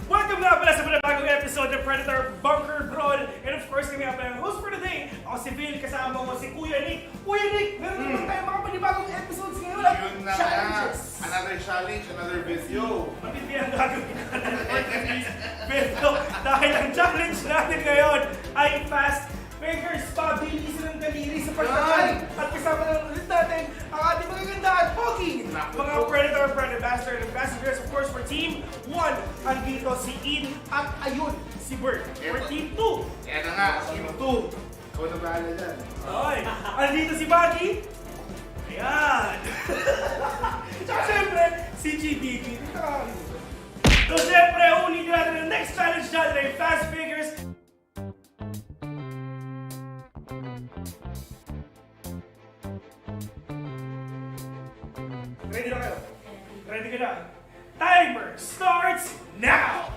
Welcome na pala sa panibagong episode ng Predator Bunker Brawl. And of course, kami nga pala ang host for today. Ako si Bill, kasama ko si Kuya Nick. Kuya Nick, meron naman tayo mga panibagong episodes ngayon. Yun na nga. Challenges. Another challenge, another video. Matindi ang gagawin natin for today's video. Dahil ang challenge natin ngayon ay fast fingers, pabilisan ng daliri sa pagkakal. At kasama na ulit natin ang ating magaganda at pogi. Mga Predator, Predator, Ambassadors, of course, for Team 1. Andito si In at ayun, si Bert. For Team 2. Yan na nga, Team 2. Ikaw na bahala dyan. Okay. Andito si Baggy. Ayan. Tsaka syempre, si GDP. So syempre, ulitin natin ang next challenge natin ay fast fingers. Ready na kayo? Ready ka na? Timer starts now!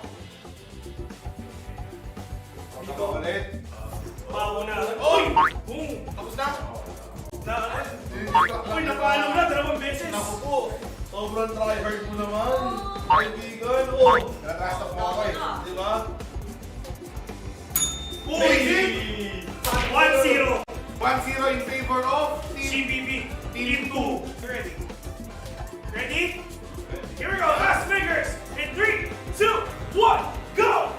Ito ulit. Mauna. Uy! Boom! Tapos na? Uy, napalo na, dalawang beses! Naku po. Sobrang tryhard mo naman. Kaibigan. Oh, nakasta po ako eh. Di ba? Uy! 1-0! 1-0 in favor of Team CBB, Team 2. Ready? Ready? Here we go, fast fingers! In 3, 2, 1, go!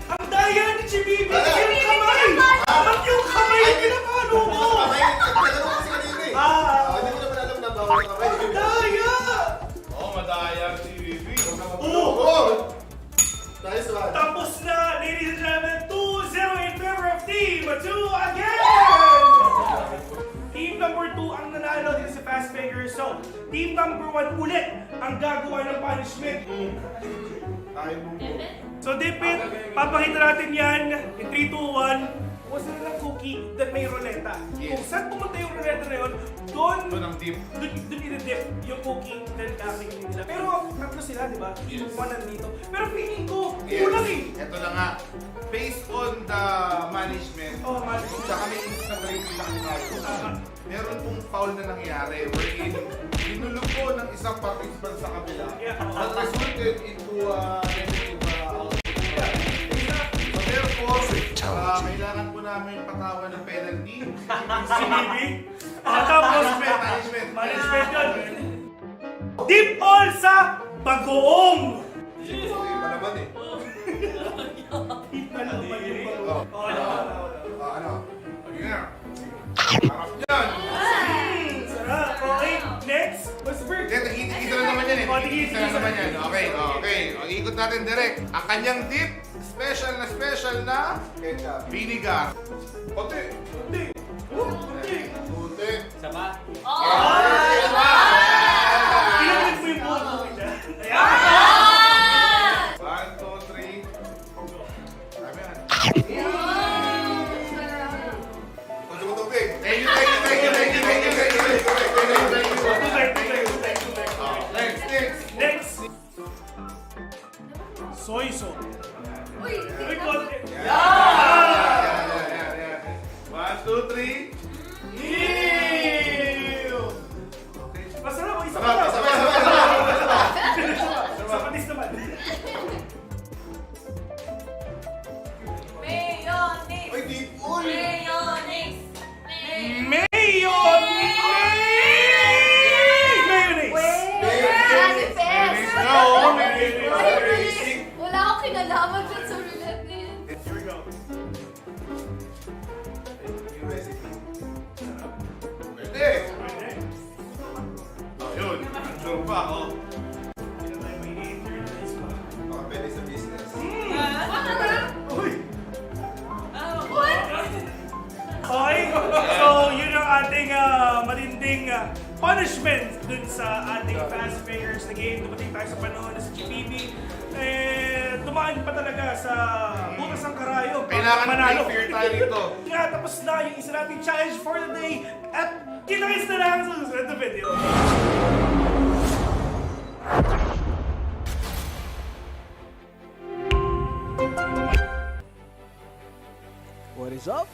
Ang daya ni CBB! Yung kamay! Ba't yung kamay yung pinapano mo? Nagtanong kasi kanina eh. Hindi ko naman alam na bawal kamay. Ang daya! Oh, madaya si Bibi. Oh! Nice one. Tapos na, ladies and gentlemen, 2-0 in favor of Team 2 again! Team number 2 ang nanalo dito sa Fast Fingers. So, Team number 1 ulit ang gagawa ng punishment. Tayo mo. So, Dipit, papakita natin yan in 3, 2, 1. Kuha sila ng cookie that may ruleta. Yes. Kung saan pumunta yung ruleta na yun, doon ang dip. Doon i-dip yung cookie then kakingin nila. Pero tatlo sila, di ba? Yes. One nandito. Pero feeling ko, Yes. kulang eh. Ito na nga. Based on the management, Oh, man. tsaka may instant rating na tayo. Meron pong foul na nangyari wherein inulog po ng isang participant sa kabila Yeah. that resulted into negative outcome. So therefore, kailangan po namin patawan ng penalty. Si Bibi. Tapos, management yun. Dip all sa bagoong. Hindi pa naman eh. Ano? Yeah. Harap yan. Sarap. Okay, next. What's the bird? Tigisa na naman yan eh. Tigisa na naman yan. Okay, okay. O, ikot natin direct. Ang kanyang dip, special na Ketchup. vinegar. Puti. Puti. Puti. Puti. Pinagin mo yung buong buhay niya. Ayan. 1, 2, 3. Sabi yan. Gusto mo tubig? Thank you, thank you, thank you, thank you, thank you, thank you, thank you, thank you, thank you. Next, next. Next. Soy sauce. Uy, Uy, konti. Yeah. 1, 2, 3. Ew! Masarap, isa pa Sarap, lang. isa pa. Sa patis naman. mayonnaise. Ay, di po. Mayonnaise. Mayonnaise! No, Wala akong kinalaman dyan sa roulette na yun. Here we go. Yung recipe. Pwede. Yun, sure pa ako. Hindi na tayo may internalize pa. Baka pwede sa business. Uy! What? Okay, so yun ang ating matinding punishment dun sa ating fast players na game. Dumating tayo sa panahon na sa GPB. Dumaan pa talaga sa butas ng karayom. Kailangan manalo. may fear tayo rito. Kaya tapos na yung isa nating challenge for the day. At kita-kits na lang sa susunod na video. What is up?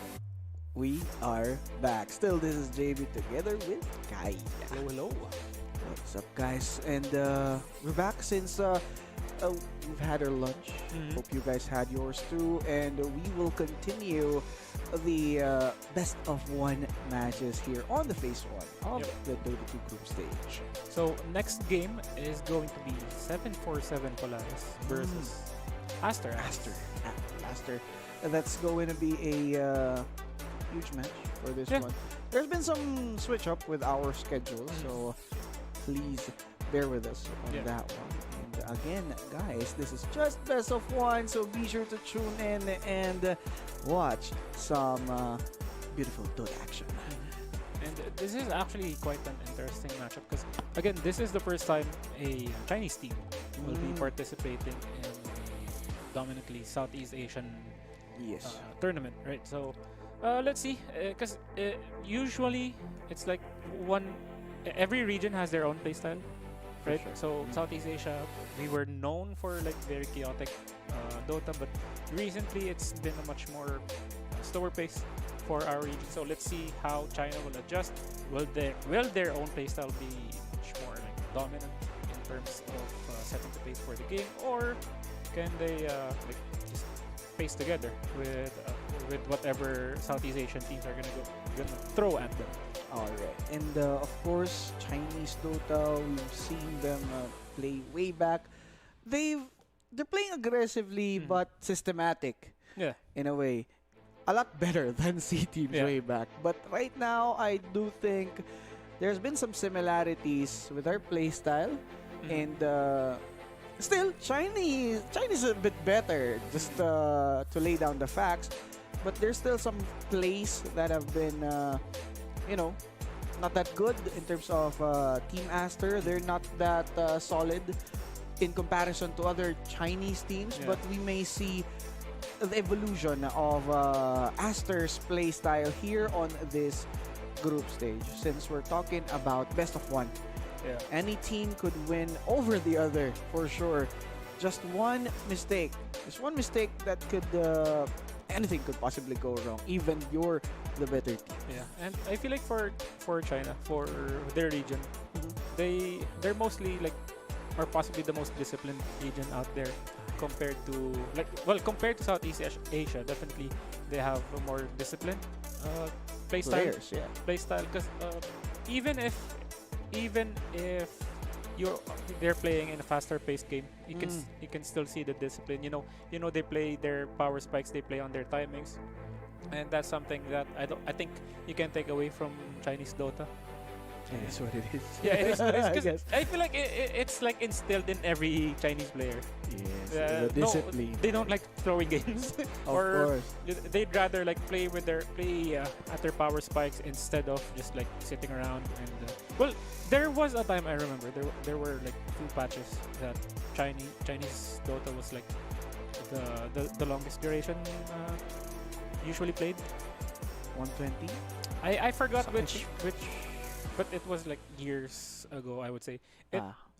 We are back. Still, this is JB together with Kai. Hello. What's up, guys? And we're back since we've had our lunch. Hope you guys had yours too. And we will continue the best of one matches here on the phase 1 of the Dota 2 group stage. So next game is going to be 747 Polaris versus Aster. Aster. That's going to be a huge match for this one. There's been some switch up with our schedule, so please bear with us on that one. And again, guys, this is just best of one, so be sure to tune in and watch some beautiful Dota action. And this is actually quite an interesting matchup because, again, this is the first time a Chinese team will be participating in a dominantly Southeast Asian tournament, right? So let's see, because usually it's like every region has their own playstyle, right? So Southeast Asia, we were known for like very chaotic Dota, but recently it's been a much more slower pace for our region. So let's see how China will adjust. Will their own playstyle be much more like dominant in terms of setting the pace for the game, or can they like just pace together with whatever Southeast Asian teams are gonna throw at them? Alright, and of course, Chinese Dota, we've seen them play way back. They're playing aggressively but systematic. In a way, a lot better than C teams way back. But right now, I do think there's been some similarities with our playstyle, and still, Chinese a bit better. Just to lay down the facts, but there's still some plays that have been, not that good in terms of Team Aster. They're not that solid in comparison to other Chinese teams, but we may see the evolution of Aster's playstyle here on this group stage. Since we're talking about best of one, any team could win over the other for sure. Just one mistake. Just one mistake that could anything could possibly go wrong. Even you're the better team. And I feel like for China, for their region, they're mostly like, or possibly the most disciplined region out there compared to compared to Southeast Asia. Definitely they have a more disciplined playstyle. Playstyle, because even if they're playing in a faster paced game, you can still see the discipline. You know they play their power spikes, they play on their timings, and that's something that I think you can take away from Chinese Dota. That's what it is. It is. Because I feel like it's like instilled in every Chinese player. The discipline. No, they don't like throwing games. Of course. They'd rather like play at their power spikes instead of just like sitting around. And there was a time I remember there were like 2 patches that Chinese Dota was like the longest duration usually played. 120. I forgot which. But it was like years ago, I would say.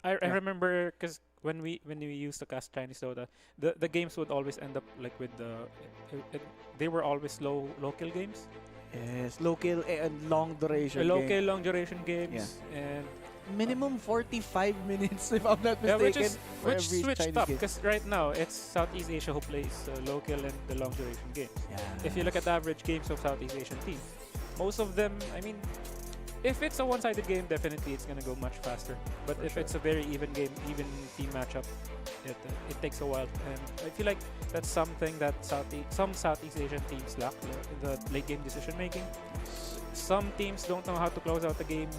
I remember because when we used to cast Chinese Dota, the games would always end up like with they were always local games. Yes, local and long duration. Long duration games and minimum 45 minutes if I'm not mistaken. Which switched up because right now it's Southeast Asia who plays local and the long duration games. If you look at the average games of Southeast Asian teams, most of them, I mean, if it's a one-sided game, definitely it's gonna go much faster. But if it's a very even game, even team matchup, it takes a while. And I feel like that's something that some Southeast Asian teams lack, the late game decision making. Some teams don't know how to close out the game,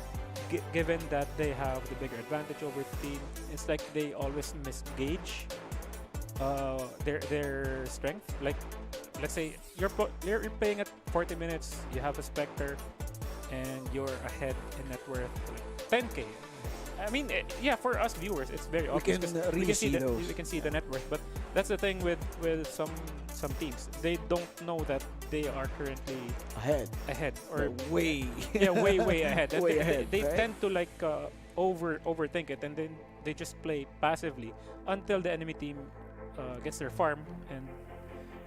given that they have the bigger advantage over the team. It's like they always misgauge their strength. Like, let's say you're playing at 40 minutes, you have a Spectre, and you're ahead in net worth like 10k. I mean, yeah, for us viewers, it's very obvious. can, 'cause really see those. we can see the net worth. But that's the thing with some teams. They don't know that they are currently ahead or way way ahead. And way they, ahead, they right? tend to like overthink it, and then they just play passively until the enemy team gets their farm and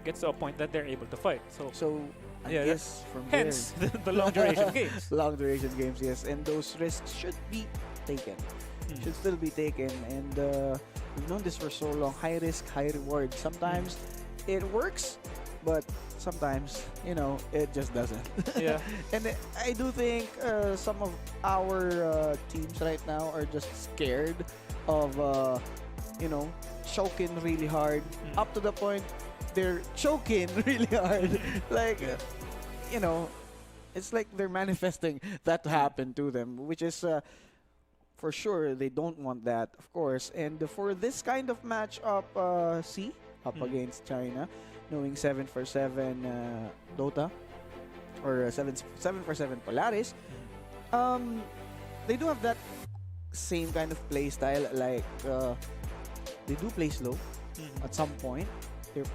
gets to a point that they're able to fight. So I yeah, guess from hence there, the long duration games. long duration games, yes, and those risks should be taken. Should still be taken, and we've known this for so long. High risk, high reward. Sometimes it works, but sometimes it just doesn't. Yeah. And I do think some of our teams right now are just scared of choking really hard, up to the point they're choking really hard. Like, it's like they're manifesting that to happen to them, which is for sure they don't want that, of course. And for this kind of matchup, against China, knowing 7-for-7 Dota or 7-for-7 Polaris, they do have that same kind of play style. Like they do play slow at some point.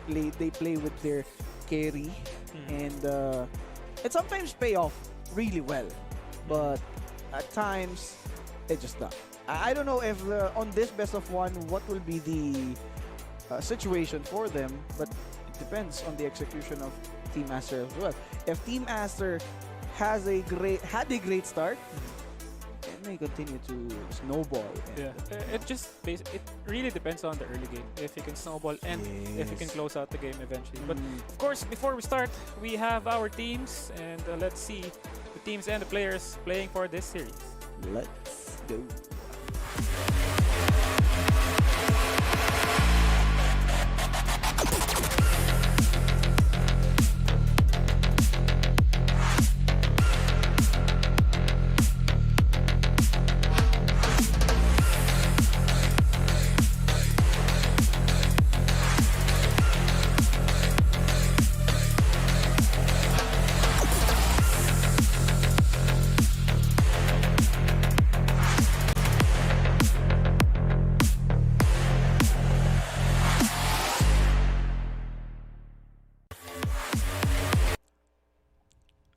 They play with their carry, and it sometimes pay off really well, but at times it just not. I don't know if on this best of one what will be the situation for them, but it depends on the execution of Team Aster as well. If Team Aster had a great start, it may continue to snowball. Yeah, it really depends on the early game. If you can snowball and if you can close out the game eventually. But of course, before we start, we have our teams, and let's see the teams and the players playing for this series. Let's go.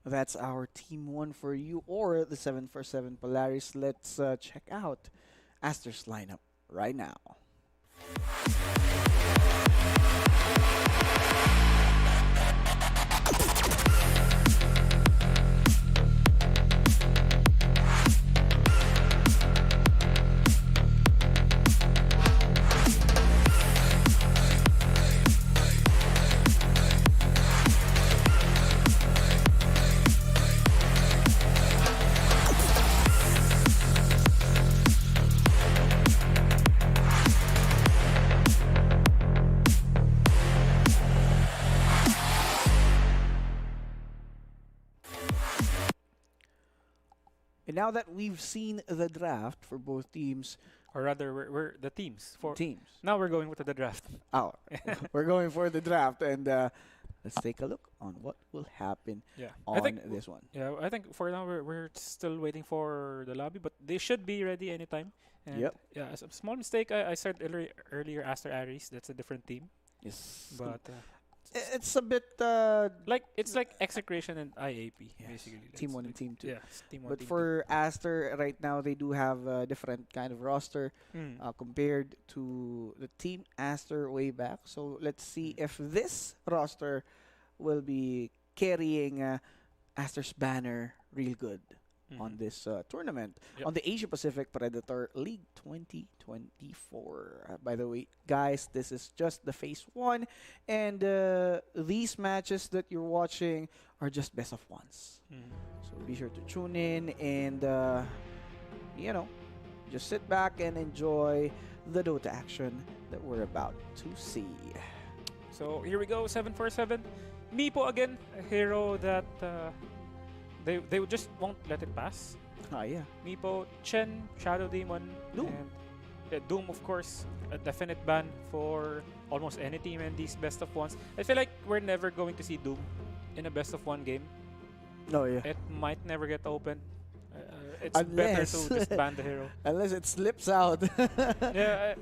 That's our team 1 for you, or the 7-for-7 Polaris. Let's check out Aster's lineup right now. And now that we've seen the draft for both teams, Or rather, we're the teams. teams. Now we're going with the draft. Oh, we're going for the draft, and let's take a look on what will happen Yeah, on this one. Yeah, I think for now we're still waiting for the lobby, but they should be ready anytime. And Yep. Yeah, a small mistake. I said earlier Aster Aries. That's a different team. Yes. But It's a bit it's like Execration and IAP basically. Team 1 and Team 2. Yeah, Team 1. But for Aster right now, they do have a different kind of roster compared to the Team Aster way back. So let's see if this roster will be carrying Aster's banner real good on this tournament. Yep. On the Asia Pacific Predator League 2024. By the way, guys, this is just the phase 1, and these matches that you're watching are just best of ones. So be sure to tune in and just sit back and enjoy the Dota action that we're about to see. So here we go, 7-for-7. Meepo again, a hero that they just won't let it pass. Yeah. Meepo, Chen, Shadow Demon, Doom. And Doom, of course, a definite ban for almost any team in these best of ones. I feel like we're never going to see Doom in a best of one game. Oh yeah. It might never get open. it's better Unless to just ban the hero. unless it slips out. Yeah.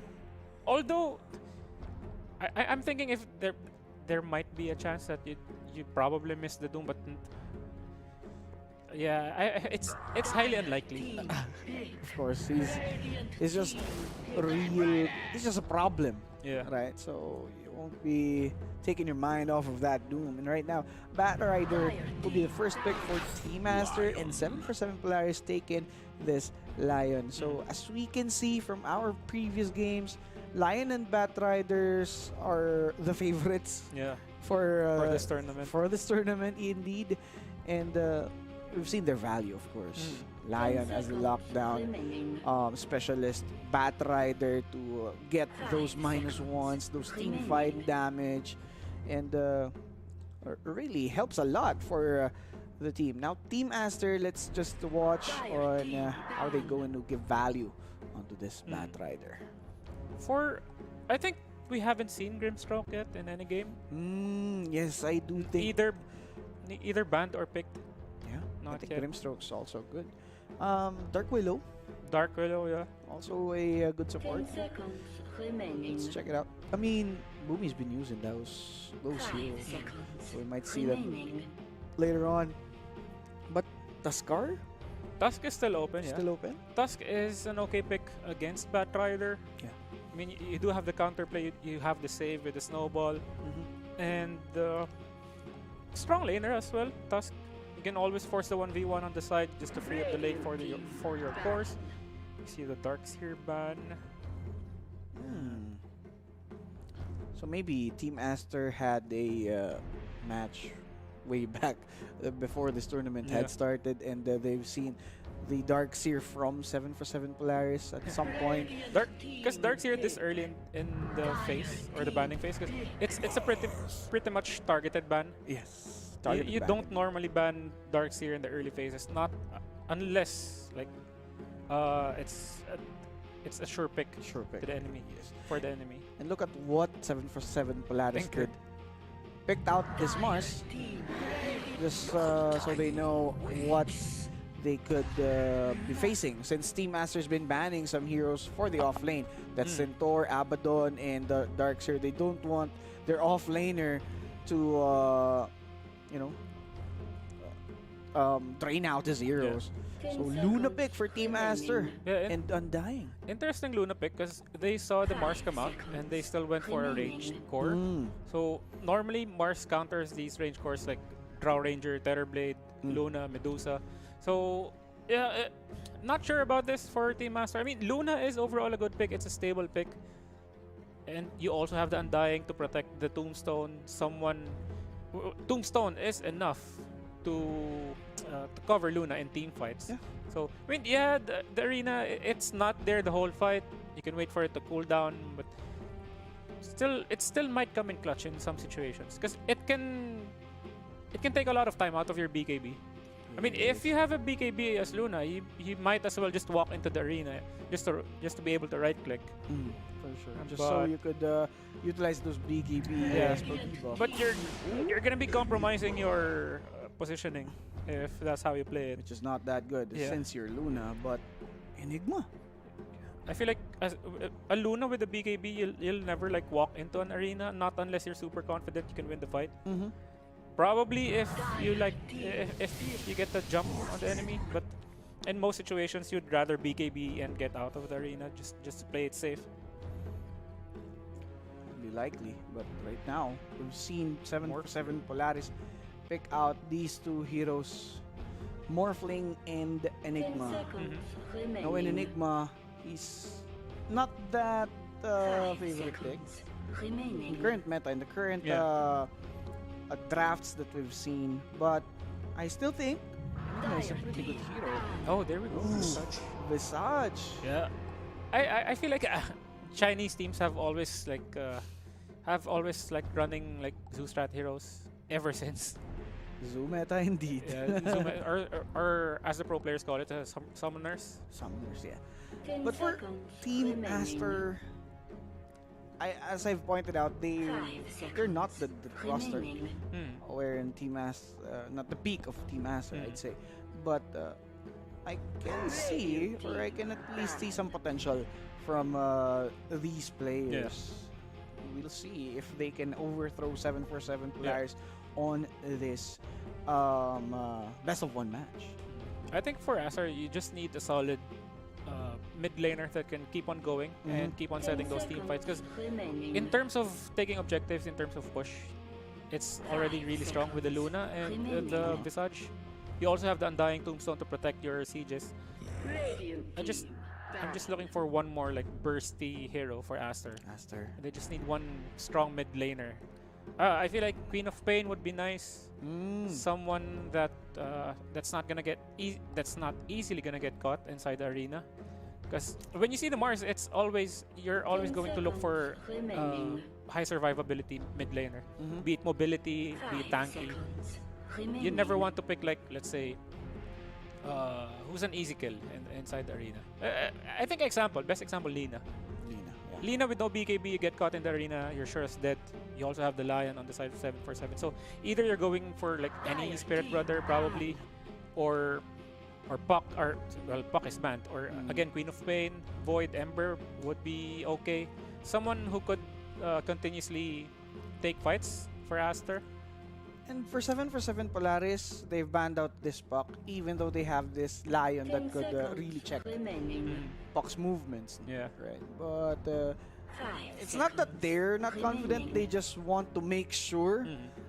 Although I'm thinking if there might be a chance that you probably miss the Doom, but yeah, it's highly unlikely. Of course, he's just real. He's just a problem. Yeah. Right. So you won't be taking your mind off of that Doom. And right now, Batrider will be the first pick for Team Master, and 7 for 7 Polaris taken this Lion. So as we can see from our previous games, Lion and Batriders are the favorites. Yeah. For this tournament. For this tournament, indeed, and we've seen their value, of course. Lion as the lockdown specialist, Batrider to get those -1s, those team fight damage, and really helps a lot for the team. Now, Team Aster, let's just watch on how they go and give value onto this Batrider. I think we haven't seen Grimstroke yet in any game. Yes, I do think Either banned or picked. Yeah, I Not think yet. Grimstroke's also good. Dark Willow, Dark Willow, yeah. also a good support. 10 seconds remaining. Let's check it out. I mean, Boomy's been using those 5 heroes, seconds so we might see them remaining. later on. But Tuskar Tusk is still open, yeah. still open. Tusk is an okay pick against Batrider. Yeah. I mean, you do have the counterplay, you have the save with the snowball, and strong laner as well. Tusk, you can always force the 1v1 on the side just to free up the lane for your course. You see the Darks here ban. So maybe Team Aster had a match way back before this tournament had started, and they've seen the Darkseer from 7 for 7 Polaris at some point. Because Darkseer this early in the phase, or the banning phase, because it's a pretty much targeted ban. Yes. You don't normally ban Darkseer in the early phases, not unless like it's a sure pick to the enemy. Yes. For the enemy. And look at what 7 for 7 Polaris Tinker. did. Picked out this Mars just so they know what they could be facing, since Team Master's been banning some heroes for the off lane. That's Centaur, Abaddon, and Darkseer. They don't want their off laner to drain out his heroes. So Luna pick for Team Master, and Undying. Interesting Luna pick because they saw the Mars come out and they still went for a ranged core. So normally Mars counters these ranged cores like Drow Ranger, Terrorblade, Luna, Medusa. So yeah, not sure about this for Team Master. I mean, Luna is overall a good pick. It's a stable pick, and you also have the Undying to protect the Tombstone. Tombstone is enough to cover Luna in team fights. Yeah. So I mean, yeah, the arena, it's not there the whole fight. You can wait for it to cool down, but it still might come in clutch in some situations because it can take a lot of time out of your BKB. I mean, if you have a BKB as Luna, you might as well just walk into the arena just to be able to right click. For sure. Just so you could utilize those BKB debuff. But you're gonna be compromising your positioning if that's how you play it. Which is not that good since you're Luna, but Enigma. I feel like as a Luna with a BKB, you'll never like walk into an arena, not unless you're super confident you can win the fight. Probably if you get the jump on the enemy, but in most situations you'd rather BKB and get out of the arena just to play it safe. Likely, but right now we've seen 7 for 7 Polaris pick out these two heroes, Morphling and Enigma. Now in Enigma, he's not that favorite pick in the current meta, in the current drafts that we've seen, but I still think he's a pretty good hero. Oh, there we go. Visage. Yeah, I feel like Chinese teams have always running like Zoostrat heroes ever since. Zoo meta indeed. Yeah, or as the pro players call it, summoners. Summoners, yeah. But for Team Aster, as I've pointed out, they're not the cluster where in Team Aster, not the peak of Team Aster, I'd say. But I can see, or I can at least see some potential from these players. We'll see if they can overthrow 7-for-7 players on this best of one match. I think for Acer, you just need a solid mid laner that can keep on going and keep on setting those team fights. Because in terms of taking objectives, in terms of push, it's already really strong with the Luna and the Visage. You also have the Undying Tombstone to protect your sieges. I'm just looking for one more like bursty hero for Aster. They just need one strong mid laner. I feel like Queen of Pain would be nice. Someone that that's not easily gonna get caught inside the arena. Because when you see the Mars, you're always going to look for high survivability mid laner, be it mobility, be it tanky. You never want to pick like, let's say, who's an easy kill inside the arena. I think best example, Lina. Lina with no BKB, you get caught in the arena, you're sure as dead. You also have the Lion on the side of 7-for-7. So either you're going for like any Spirit Brother probably, or Puck, Puck is banned. Or again, Queen of Pain, Void, Ember would be okay. Someone who could continuously take fights for Aster. And for 7-for-7 Polaris, they've banned out this Puck, even though they have this Lion that could really check Puck's movements. Yeah. Right. But it's not that they're not confident, they just want to make sure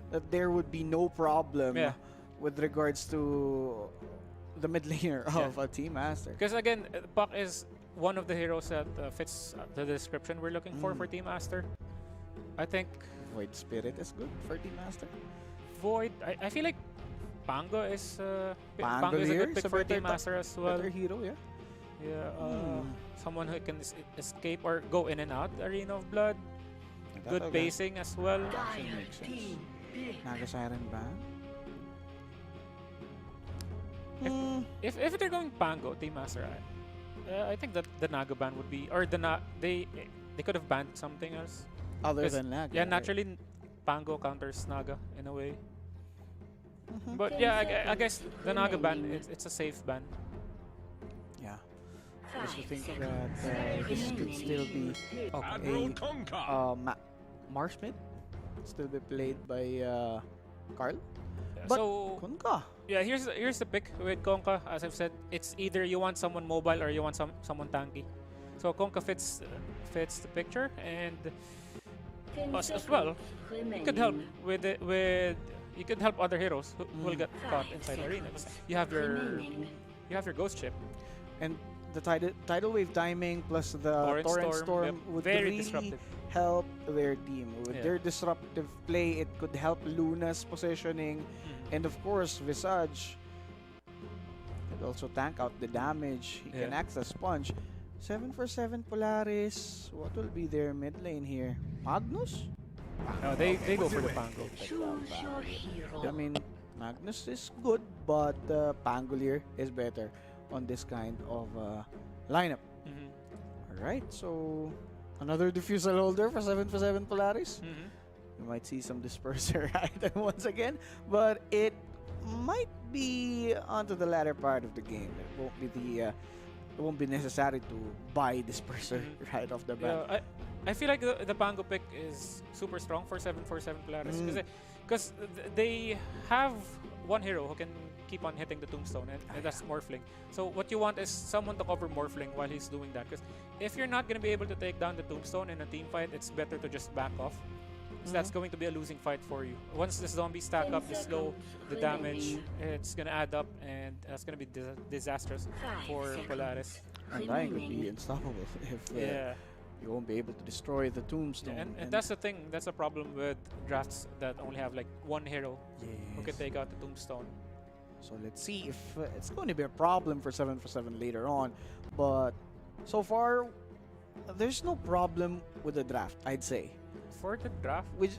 that there would be no problem with regards to the mid laner of a Team Master. Because again, Puck is one of the heroes that fits the description we're looking for Team Master. I think Void Spirit is good for Team Master. Void, I feel like Pango is a Pangolier good pick for Team Master as well. Better hero, yeah. Yeah, someone who can escape or go in and out the Arena of Blood. Good pacing as well. Actually makes sense. Naga Siren ban. If they're going Pango, Team Master, I think that the Naga ban would be, or they could have banned something else. Other than Naga. Yeah, naturally Pango counters Naga in a way. But yeah, I guess the Naga ban, it's a safe ban. Yeah. I also think that this could still be a Marsh mid. Still be played by Carl. But so Kunkka. Yeah, here's the pick with Kunkka. As I've said, it's either you want someone mobile or you want someone tanky. So Kunkka fits the picture, and as well, you could help you could help other heroes who will get caught inside the arena. You have your Ghost Ship, and the tidal wave timing plus the Torrent Storm would very really help their team. With their disruptive play, it could help Luna's positioning, and of course Visage could also tank out the damage. He can act as sponge. 7-for-7 Polaris, what will be their mid lane here? Magnus? No, they go for the Pango. I mean, Magnus is good, but Pangolier is better on this kind of lineup. Alright, so another diffusal holder for 7-for-7 Polaris. You might see some disperser item once again, but it might be onto the latter part of the game. It won't be necessary to buy disperser right off the bat. Yeah, I feel like the Pango pick is super strong for 7-for-7 Polaris because they have one hero who can keep on hitting the tombstone, and that's Morphling. So what you want is someone to cover Morphling while he's doing that, because if you're not going to be able to take down the tombstone in a team fight, it's better to just back off. So that's going to be a losing fight for you. Once the zombies stack up, the slow, the damage, it's going to add up, and that's going to be disastrous for Polaris. Undying could be unstoppable if you won't be able to destroy the tombstone. Yeah, and that's the thing, that's a problem with drafts that only have like one hero who can take out the tombstone. So let's see if it's going to be a problem for 7-for-7 later on. But so far, there's no problem with the draft, I'd say. For the draft? Which,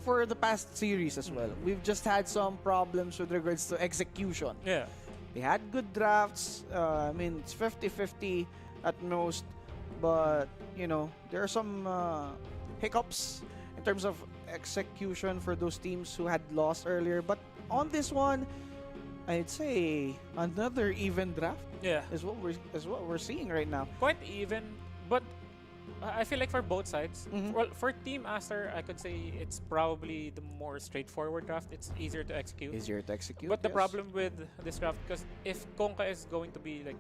for the past series as well. We've just had some problems with regards to execution. Yeah. They had good drafts. I mean, it's 50-50 at most. But, you know, there are some hiccups in terms of execution for those teams who had lost earlier. But on this one, I'd say another even draft Yeah, is what we're seeing right now. quite even, but I feel like for both sides, Mhm. well, for Team Aster, I could say it's probably the more straightforward draft. It's easier to execute. Easier to execute. But the yes. problem with this draft, because if Konka is going to be like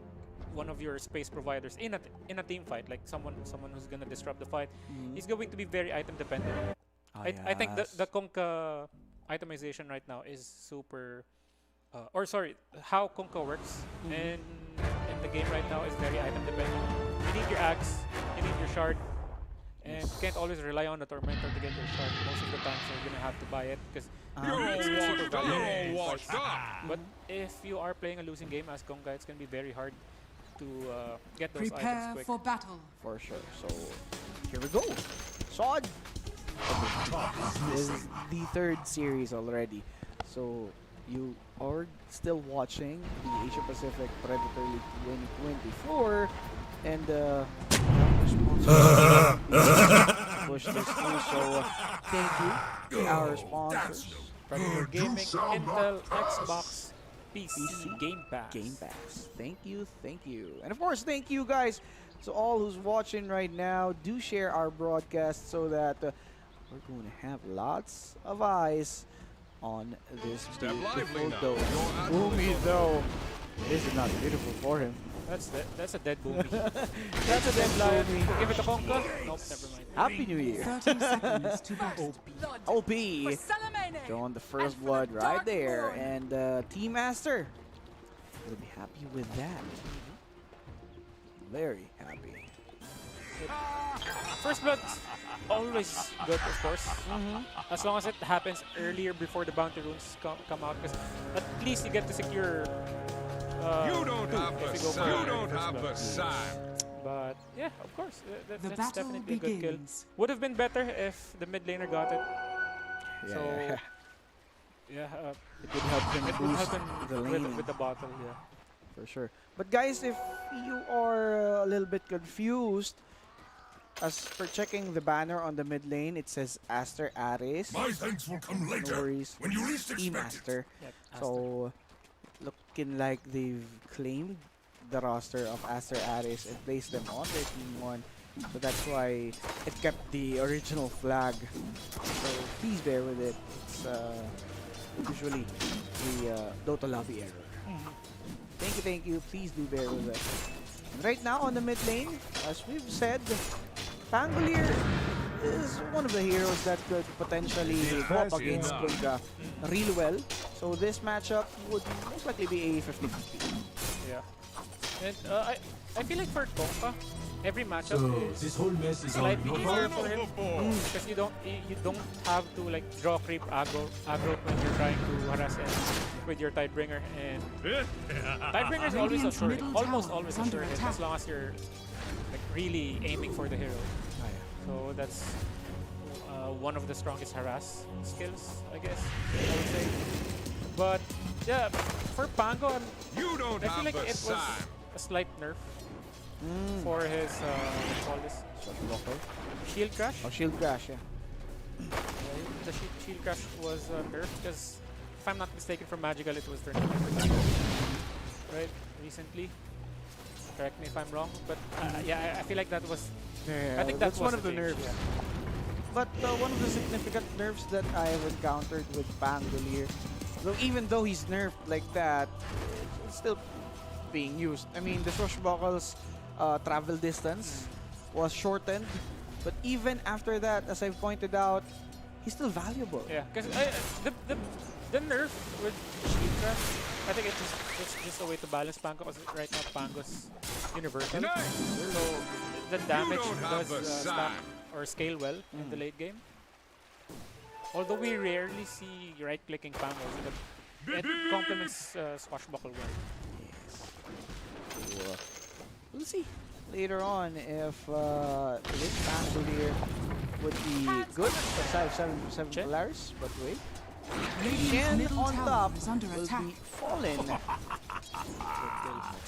one of your space providers in a team fight, like someone who's gonna disrupt the fight, Mhm. he's going to be very item dependent. Ah, I think yes. the Konka itemization right now is super, or sorry, how Konka works in the game right now is very item dependent. You need your axe, you need your shard, and you can't always rely on the tormentor to get your shard. Most of the time, so you're gonna have to buy it because it's super valuable in fights. But if you are playing a losing game as Konka, it's gonna be very hard to get those Prepare items quick. for battle. For sure. So here we go. Sod. This is the third series already. So you are still watching the Asia Pacific Predator League 2024, and push this through. So thank you to our sponsors. Predator Gaming, Intel, Xbox, PC, Game Pass. Game Pass. Thank you, thank you. And of course, thank you guys. So all who's watching right now, do share our broadcast so that we're going to have lots of eyes on this beautiful dome. Boomy though. This is not beautiful for him. That's a dead boomy. That's a dead Lion. boomy. Give it to Konka. Nope, never mind. Happy New Year. 30 seconds to burst. OP. Showing the first blood right there. And Team Master will be happy with that. Very happy. First blood's always good, of course. As long as it happens earlier before the bounty runes come out, because at least you get to secure. You don't have the sign. You don't have the sign. But yeah, of course, The that's battle definitely a good kill. begins. Would have been better if the mid laner got it. Yeah. So yeah, It would help him it would boost help him the laning. with the bottle. Yeah. For sure. But guys, if you are a little bit confused, as for checking the banner on the mid lane, it says Aster Ares. My thanks will come later. No worries. When you least Team expect it. Aster. Yep, So, looking like they've claimed the roster of Aster Ares and placed them on their team one. So that's why it kept the original flag. So please bear with it. It's usually the Dota lobby error. Thank you. Please do bear with us. And right now on the mid lane, as we've said, Pangolier is one of the heroes that could potentially go up against Kunga really well. So this matchup would most likely be a 50-50. Yeah. And I feel like for Konka, every matchup is whole mess is slightly easier for him because you don't have to like draw creep aggro when you're trying to harass him with your Tidebringer, and Tidebringer is always a sure hit, almost always a sure hit as long as you're like really aiming for the hero. So that's one of the strongest harass skills, I guess I would say. But yeah, for Pango, I feel like it was a slight nerf for his what do you call this? Shield crash. Oh, shield crash, yeah. The shield crash was nerfed because, if I'm not mistaken, from Magical it was turned into right recently. Correct me if I'm wrong, but yeah, I feel like that was. I think that's was one of the nerfs. Yeah. But one of the significant nerfs that I have encountered with Pangolier, even though he's nerfed like that, it's still being used. I mean, the Swashbuckle's travel distance was shortened, but even after that, as I've pointed out, he's still valuable. Yeah, because the nerf with Shield Crash, I think it's just a way to balance Pango, because right now Pango's universal. So the damage does stack or scale well in the late game. Although we rarely see right-clicking Pangos, but it complements Swashbuckle well. So, we'll see later on if this Pangolier would be good aside of 7 Polaris, but wait. Shen on top will be fallen.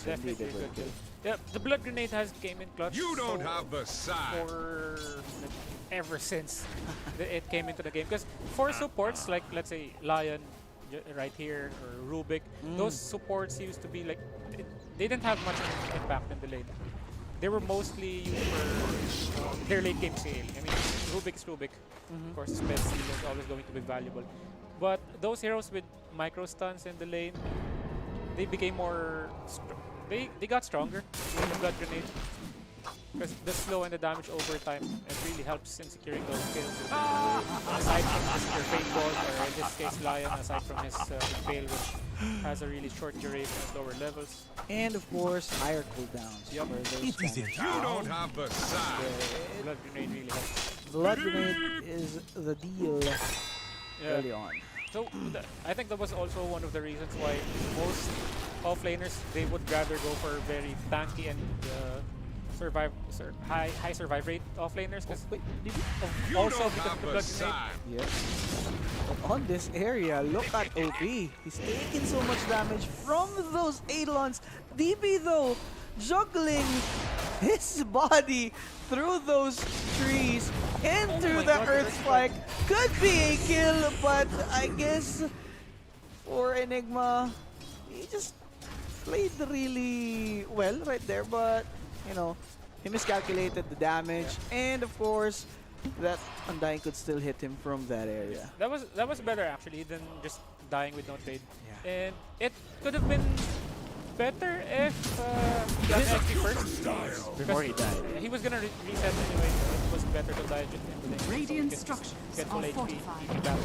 Definitely a good kill. Yeah, the blood grenade has came in clutch. You don't have the sign. For like, ever since it came into the game. Because for supports like let's say Lion, right here, or Rubik. Those supports used to be like, they didn't have much of an impact in the lane. They were mostly used for their late game scale. I mean, Rubik's Rubik. Of course, Sped Seal is always going to be valuable. But those heroes with micro stuns in the lane, they became more. They got stronger with the blood grenade. Because the slow and the damage over time, it really helps in securing those kills. Aside from your Fate Ball, or in this case Lion, aside from his Fail, which has a really short duration at lower levels. And of course, higher cooldowns. Yep. You don't have the size. Blood grenade really helps. Blood grenade is the deal early on. So I think that was also one of the reasons why most offlaners, they would rather go for very tanky and high survive rate offlaners, because also because of the blood grenade. Yes. But on this area, look at OP. He's taking so much damage from those Eidolons. DB though, juggling his body through those trees into the Earth Spike. Could be a kill, but I guess for Enigma, he just played really well right there, but you know, he miscalculated the damage, and of course, that Undying could still hit him from that area. That was better actually than just dying with no trade. And it could have been better if he got XP first. Before he died. He was gonna reset anyway, so it was better to die just in the lane. Radiant So structures get full are HP, fortified. TP back, and then,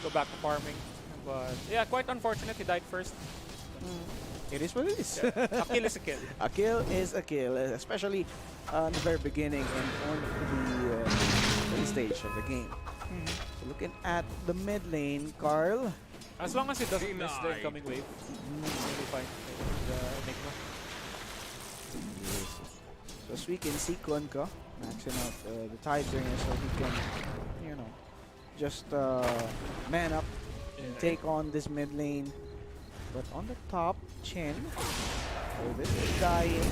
go back to farming. But yeah, quite unfortunate he died first. It is what it is. Yeah. A kill is a kill. A kill is a kill, especially in the very beginning and on the early stage of the game. So looking at the mid lane, Carl. As long as it doesn't miss the incoming wave, it'll be fine. The Enigma. Yes. So as we can see, Konka maxing out the Tide Bringer so he can, you know, just man up and take on this mid lane. But on the top, Chen. Oh, this is dying.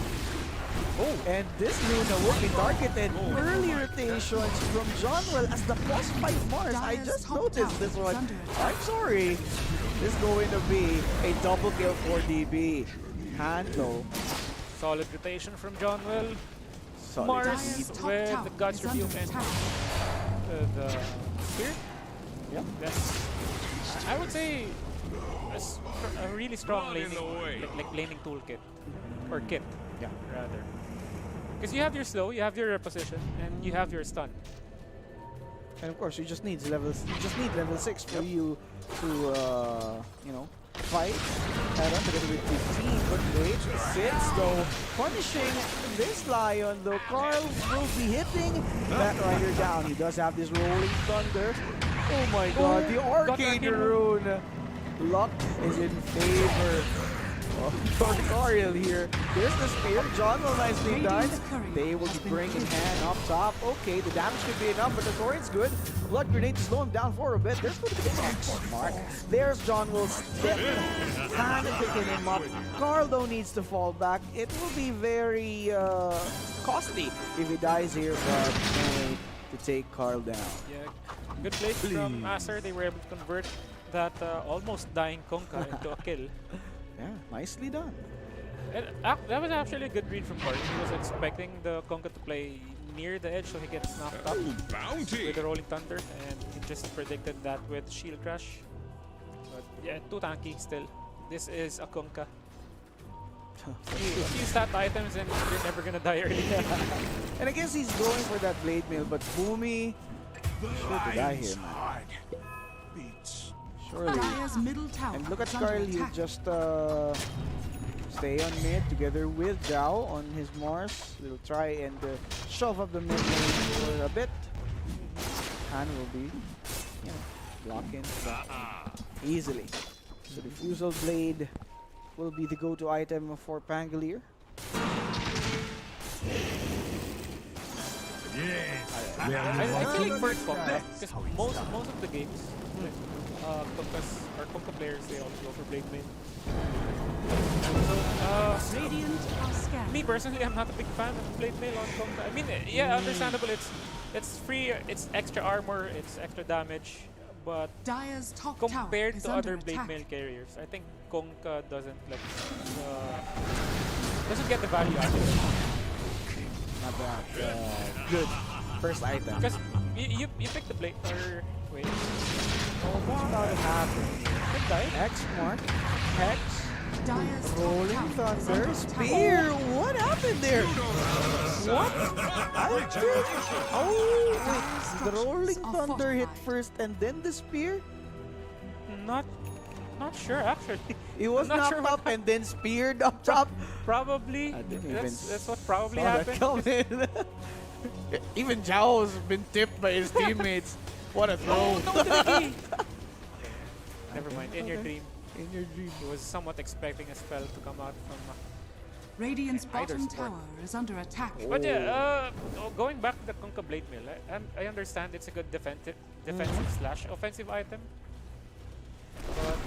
Oh, and this Luna will be targeted. Early rotations from Jonwell as the plus 5 Mars. I just noticed this one. I'm sorry. This is going to be a double kill for DB. Handle. Solid rotation from Jonwell. Solid Mars with the Guts Review and the Spear. Yep. That's, I would say, a really strong laning, like laning toolkit. Or kit, rather. Because you have your slow, you have your reposition, and you have your stun. And of course, you just need level 6 for you to, you know, fight. Head on together with 15, but wait, Sits though, punishing this Lion though. Carl will be hitting that Rider down. He does have this Rolling Thunder. Oh my god, the Arcane Rune. Luck is in favor of Torcariel here. There's the spear. John will nicely done. They will be bringing hand up top. Okay, the damage could be enough, but the Torrent's good. Blood Grenade to slow him down for a bit. There's going to be the next mark. There's John will step hand picking him up. Carl though needs to fall back. It will be very costly if he dies here, but no way to take Carl down. Yeah, good play from Acer. They were able to convert that almost dying Konka into a kill. Yeah, nicely done. And, that was actually a good read from Carl. He was expecting the Konka to play near the edge so he gets knocked up with the Rolling Thunder, and he just predicted that with Shield Crash. But yeah, too tanky still. This is a Konka. Few stat items and you're never gonna die early. And I guess he's going for that Blade Mail, but Boomy sure to die here, man. Surely. And look at Carl, he'll just stay on mid together with Zhao on his Mars. We'll try and shove up the mid lane for a bit. Han will be, you know, blocking easily. So the Fusel Blade will be the go-to item for Pangolier. I feel like for Konka, because most of the games, Konka players, they always go for Blade Main. So, me personally, I'm not a big fan of Blade Mail on Konka. I mean, yeah, understandable. It's free, it's extra armor, it's extra damage, but Dire's top tower compared is to under other blade attack. mail carriers, I think Konka doesn't get the value out of it. Not bad. Good. First item. Because you pick the blade or wait. What's about to happen? Good die. X mark. Hex. Dire's top Rolling tower is Thunder. under attack. Spear. What happened there? What? Oh, wait. The Rolling are Thunder hit fortified. first and then the spear? Not sure actually. It was I'm not knocked sure what up and then speared up top. Probably. I didn't even That's what probably saw that happened. coming. Even Zhao's been tipped by his teammates. What a throw. Never mind. In your dream, In your dream. he was somewhat expecting a spell to come out from. Radiant's Either bottom sport. tower is under attack. But yeah, going back to the Kunkka Blade Mail, I understand it's a good defensive slash offensive item, but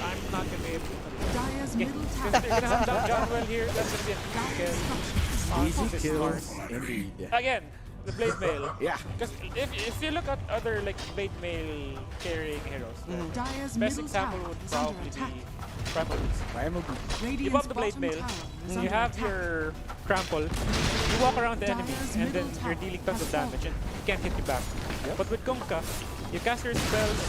I'm not gonna be able to. Dire's Okay, middle because tower they're gonna have is under John attack. Well here. That's gonna be a Dire's kill. structures are Easy Easy this fortified. kills. Mars. Indeed. Again, the Blade Mail. Yeah. Because if you look at other like Blade Mail carrying heroes, the Dire's best middle example tower would is under probably attack. be Primal Beast. Primal Beast. You Radiant's pop the Blade bottom Mail, tower is you under have attack. your Trample, you walk around the enemy, Dire's and then middle you're tower dealing tons has of damage, and he can't hit you back. Yep. But with Kunkka, you cast your spells,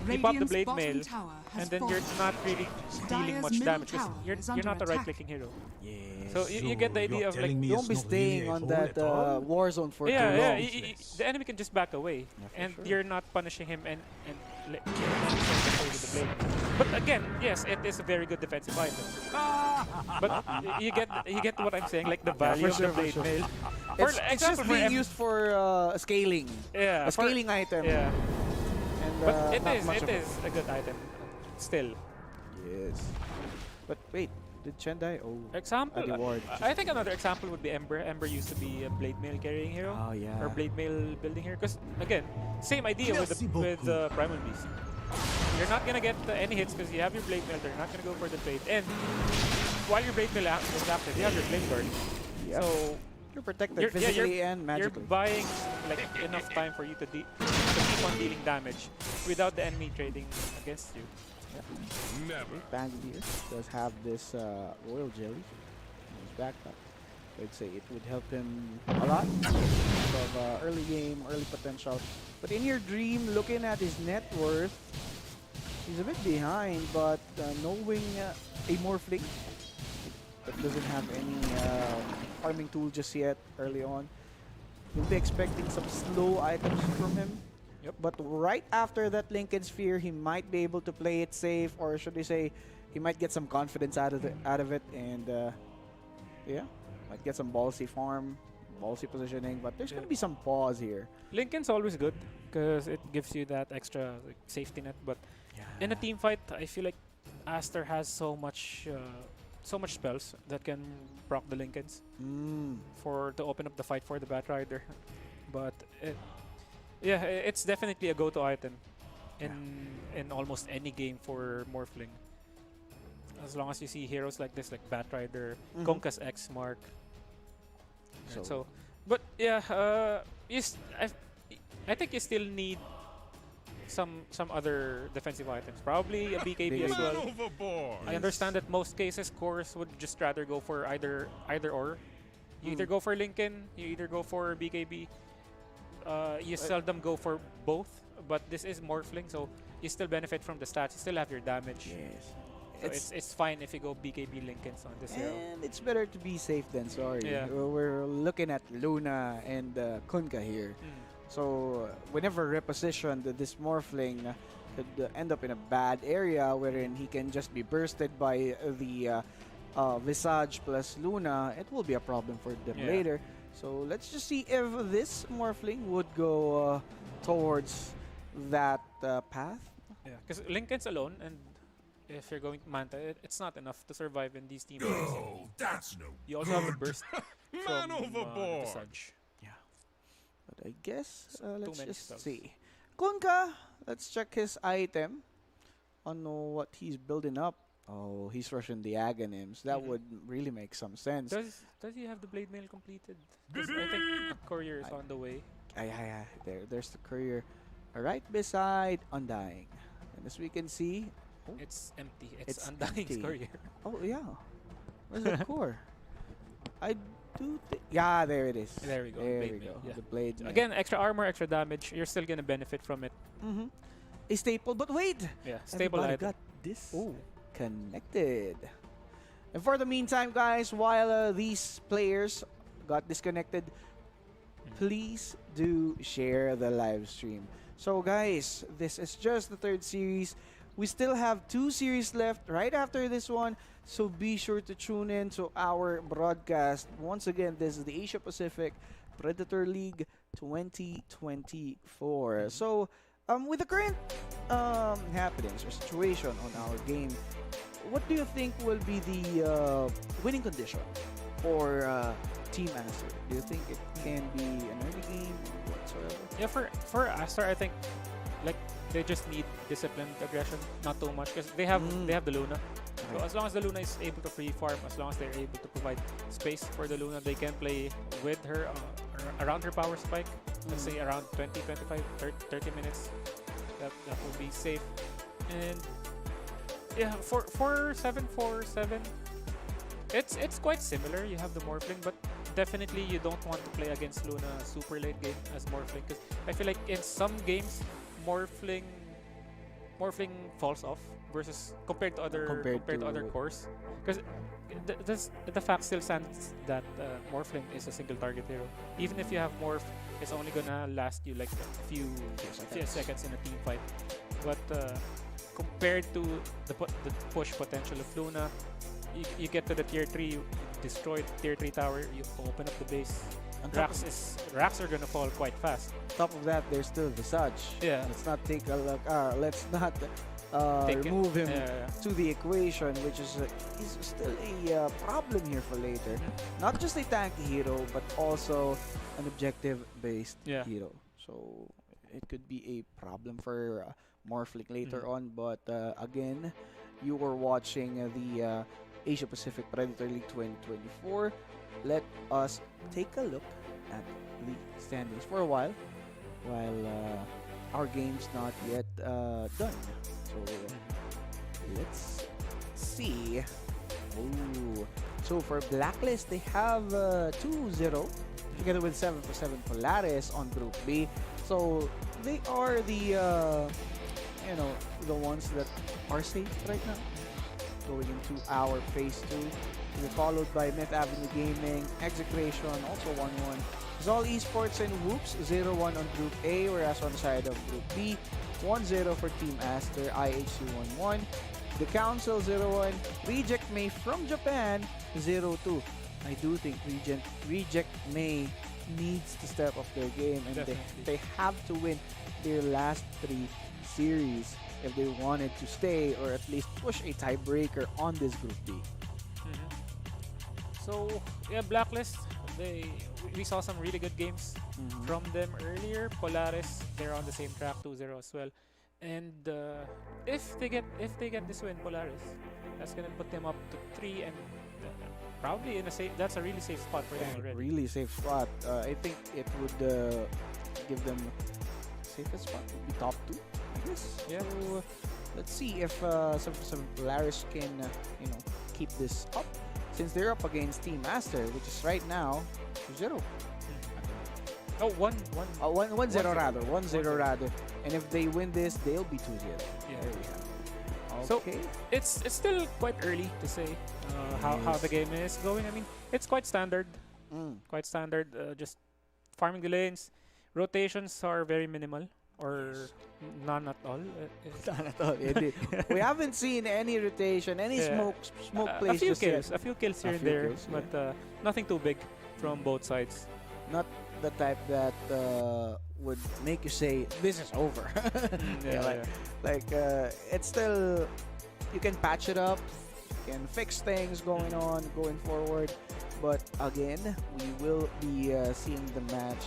you pop the Radiant's Blade bottom Mail, tower has and then fallen. you're not really dealing Dire's much middle damage because tower you're is not under a attack. right-clicking hero. Yes. So you get the idea of like, Don't be staying on that war zone for too yeah, long. the enemy can just back away, Yeah, and for sure. you're not punishing him and like, with the blade. But again, yes, it is a very good defensive item. But you get what I'm saying, like the value of the blade mail. For It's just example, being used for scaling. yeah, A scaling item. Yeah, And, but not it much of is a good item still. Yes. But wait, did Chen die? Oh. Example, the ward. I think another example would be Ember. Ember used to be a blade mail carrying hero. Oh yeah. Or blade mail building here, because again, same idea with the Primal Beast. You're not gonna get any hits because you have your blade mail. They're not gonna go for the trade. And while your blade mail is active, you have your blade guard. Yep. So You're protected you're, yeah, physically you're, and you're magically. buying like enough time for you to keep on dealing damage without the enemy trading against you. Never. Banglier does have this royal jelly in his backpack. I'd say it would help him a lot of early game, early potential. But in your dream, looking at his net worth, he's a bit behind, but knowing a Morphling that doesn't have any farming tool just yet early on, you'll be expecting some slow items from him. Yep. But right after that Lincoln Sphere, he might be able to play it safe, or should we say, he might get some confidence out of it, and yeah, might get some ballsy farm, ballsy positioning. But there's gonna be some pause here. Lincoln's always good because it gives you that extra like, safety net. But in a team fight, I feel like Aster has so much spells that can proc the Lincolns to open up the fight for the Batrider. But it's definitely a go-to item in almost any game for Morphling. As long as you see heroes like this, like Batrider, Konka's X Mark. So, but yeah, I think you still need some other defensive items. Probably a BKB as well. Overboard. I understand that most cases cores would just rather go for either or. You either go for Lincoln, you either go for BKB. You seldom go for both, but this is Morphling, so you still benefit from the stats. You still have your damage. Yes. So it's fine if you go BKB Lincolns on this hero. And it's better to be safe than sorry. Yeah. We're looking at Luna and Kunkka here. So whenever repositioned, this Morphling could end up in a bad area wherein he can just be bursted by the Visage plus Luna. It will be a problem for them later. So let's just see if this Morphling would go towards that path. Yeah, because Lincoln's alone, and if you're going Manta, it's not enough to survive in these team fights. No, that's no You also have the burst Man from overboard. Visage. But I guess let's many just spells. see. Kunkka, let's check his item on what he's building up. Oh, he's rushing the Aghanims. That would really make some sense. Does he have the blade mail completed? 'Cause I think the courier is on the way. There's the courier. right beside Undying. And as we can see, It's empty. It's It's Undying's empty. career. oh yeah, where's the core? I do think, yeah, there it is. There we go. There Blade we mail, go. yeah. The blade mail. Again, extra armor, extra damage. You're still gonna benefit from it. A staple, but wait, Yeah, stable everybody item. got disconnected. And for the meantime, guys, while these players got disconnected, please do share the live stream. So guys, this is just the third series. We still have 2 series left right after this one, so be sure to tune in to our broadcast. Once again, this is the Asia Pacific Predator League 2024. So with the current happenings or situation on our game, what do you think will be the winning condition for Team Aster? Do you think it can be an early game or whatsoever? Yeah, for Astar, I think like they just need disciplined aggression, not too much, because they have the Luna. So as long as the Luna is able to free farm, as long as they're able to provide space for the Luna, they can play with her around her power spike. Let's say around 20, 25, 30 minutes. That will be safe. And yeah, for 747, it's quite similar. You have the Morphling, but definitely you don't want to play against Luna super late game as Morphling, because I feel like in some games Morphling falls off versus compared to other cores, because the fact still stands that Morphling is a single target hero. Even if you have Morph, it's only gonna last you like a few seconds in a team fight. But compared to the push potential of Luna, you get to the tier 3, destroy the tier 3 tower, you open up the base. Racks are gonna fall quite fast. Top of that, there's still Visage. Yeah. Let's not take a look. Let's not Take remove him yeah. to the equation, which is still a problem here for later. Not just a tanky hero, but also an objective-based hero. So it could be a problem for Morphling later on. But again, you were watching the Asia Pacific Predator League 2024. Let us take a look at the standings for a while our game's not yet done. So let's see. Ooh. So for Blacklist, they have 2-0 together with 7-7 Polaris on Group B. So they are the the ones that are safe right now. Going into our phase 2. We're followed by Myth Avenue Gaming, Execration, also 1-1. Zol Esports and Whoops, 0-1 on Group A, whereas on the side of Group B, 1-0 for Team Aster, IHC 1-1. The Council, 0-1. Reject May from Japan, 0-2. I do think Reject May needs to step up their game, and they have to win their last 3 series if they wanted to stay or at least push a tiebreaker on this Group B. So yeah, Blacklist, we saw some really good games from them earlier. Polaris, they're on the same track, 2-0 as well. And if they get this win, Polaris, that's gonna put them up to 3 and probably in a safe. That's a really safe spot for them already. Really safe spot. I think it would give them safest spot. Would be top 2, I guess. Yeah. So let's see if some Polaris can keep this up, since they're up against Team Master, which is right now 2-0. Oh, 1-0 rather. 1-0 rather. And if they win this, they'll be 2-0. Yeah. There we have it. So Okay. it's still quite early to say how the game is going. I mean, it's quite standard. Quite standard. Just farming the lanes. Rotations are very minimal or none at all. None at all. We haven't seen any rotation, any smoke plays. A few kills here and there, but nothing too big from both sides. Not the type that would make you say this is over. It's still, you can patch it up, you can fix things going forward, but again, we will be seeing the match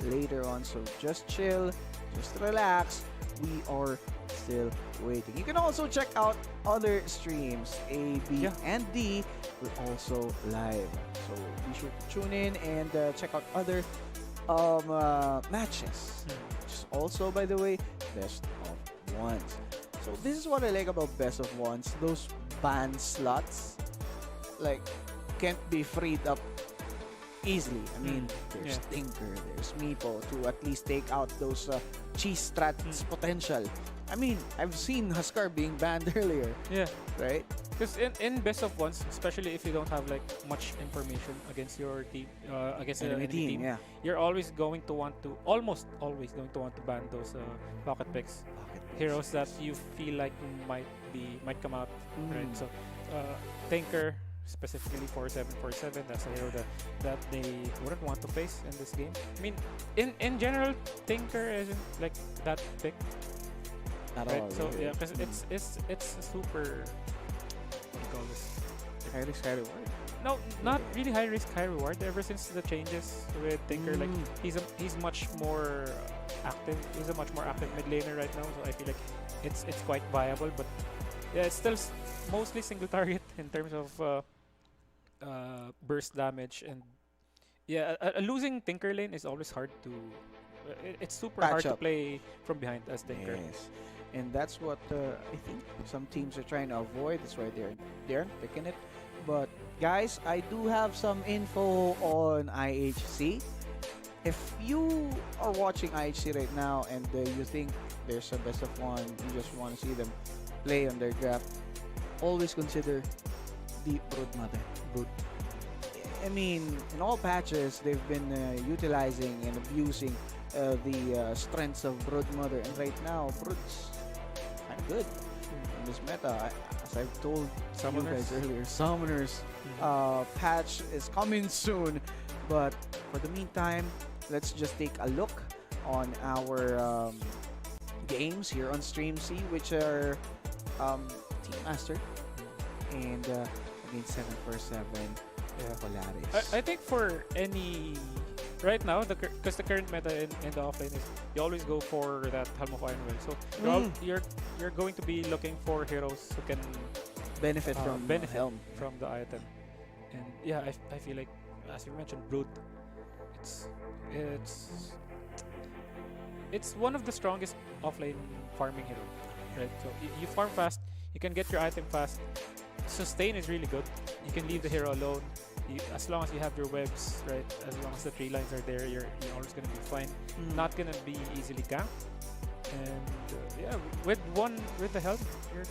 later on, so just chill, just relax. We are still waiting. You can also check out other streams. A, B, and D will also live. So be sure to tune in and check out other matches. Which is also, by the way, best of ones. So this is what I like about best of ones. Those ban slots, like, can't be freed up easily. I mean, there's Tinker, there's Meepo to at least take out those cheese strats potential. I mean, I've seen Huskar being banned earlier. Yeah. Right? Because in best of ones, especially if you don't have like much information against your team, against the enemy team, yeah. you're always going to want to, almost always going to want to ban those pocket picks, heroes that you feel like might come out, right? So, Tinker, specifically 4747, that's a hero that they wouldn't want to face in this game. I mean, in general, Tinker isn't like that pick, right? All, So really. yeah, because it's super. What do you call this? High risk, high reward. No, not really high risk, high reward. Ever since the changes with Tinker, like he's much more active. He's a much more active mid laner right now. So I feel like it's quite viable. But yeah, it's still mostly single target in terms of burst damage, and yeah, a losing Tinker lane is always hard to. It's super hard to play from behind as Tinker. Yes. And that's what I think some teams are trying to avoid. That's why they're picking it. But guys, I do have some info on IHC. If you are watching IHC right now and you think there's a best of one, you just want to see them play on their draft, always consider the Brood. I mean, in all patches, they've been utilizing and abusing the strengths of Broodmother, and right now, Brood's kind of good in this meta. As I've told you guys earlier, Summoners patch is coming soon. But for the meantime, let's just take a look on our games here on StreamC, which are Team Master and against 747 Polaris. I think for any right now, because the current meta in the offlane is you always go for that Helm of Iron Will. So you're going to be looking for heroes who can benefit from Helm from the item. And yeah, I feel like, as you mentioned, Brood, it's one of the strongest offlane farming hero, right? So you farm fast, you can get your item fast. Sustain is really good. You can leave the hero alone. As long as you have your webs, right? As long as the tree lines are there, you're always gonna be fine. Not gonna be easily ganked. And yeah, with the help, you're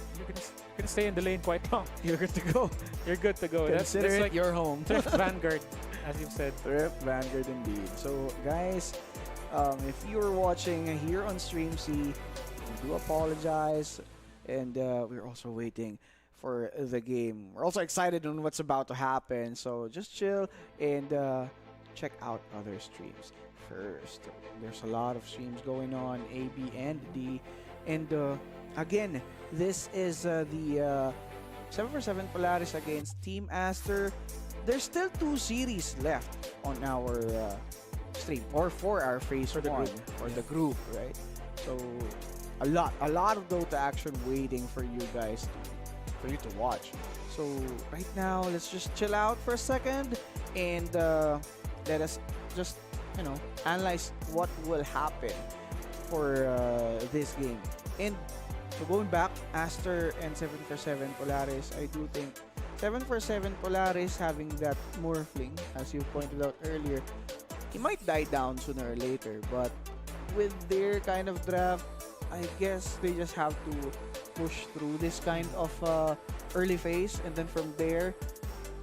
gonna stay in the lane quite long. You're good to go. You're good to go. Consider that's it like your home. Thrift Vanguard, as you've said. Thrift Vanguard indeed. So guys, if you're watching here on StreamC, we do apologize, and we're also waiting for the game. We're also excited on what's about to happen, so just chill and check out other streams first. There's a lot of streams going on, A, B, and D. And again, this is the 747 Polaris against Team Aster. There's still 2 series left on our stream, or for our phase 1 or the group, right? So a lot of Dota action waiting for you guys for you to watch. So right now, let's just chill out for a second and let us just analyze what will happen for this game. And so going back, Aster and 747 Polaris, I do think 747 Polaris having that Morphling, as you pointed out earlier, he might die down sooner or later, but with their kind of draft, I guess they just have to push through this kind of early phase, and then from there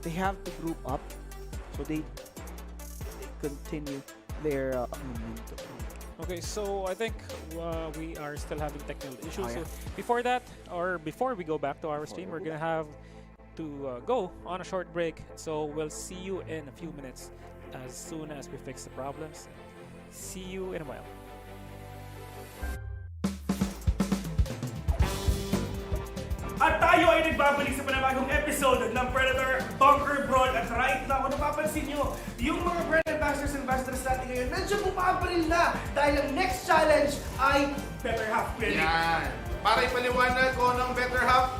they have to group up so they continue their momentum. Okay, so I think we are still having technical issues. Oh, yeah. So before that, or before we go back to our stream, we're gonna have to go on a short break. So we'll see you in a few minutes as soon as we fix the problems. See you in a while. At tayo ay nagbabalik sa panibagong episode ng Predator Bunker Brawl. At right now, kung napapansin nyo, yung mga brand ambassadors and ambassadors natin ngayon, nandiyan bumabaril na dahil ang next challenge ay Better Half Clinic. Yan. Para ipaliwanag ko ng Better Half,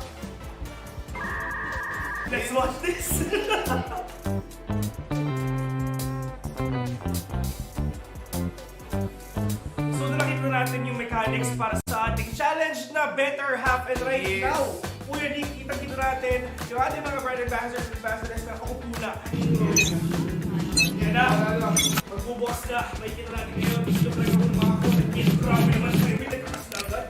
let's watch this! mechanics para sa ating challenge na Better Half. And right now, Kuya Nick, kita-kita natin yung ating mga brand ambassadors and ambassadors na kaupo na. Yan na. Magbubukas na. May kita natin ngayon. Gusto ko lang ako ng mga content. Grabe naman. May nagkakas na agad.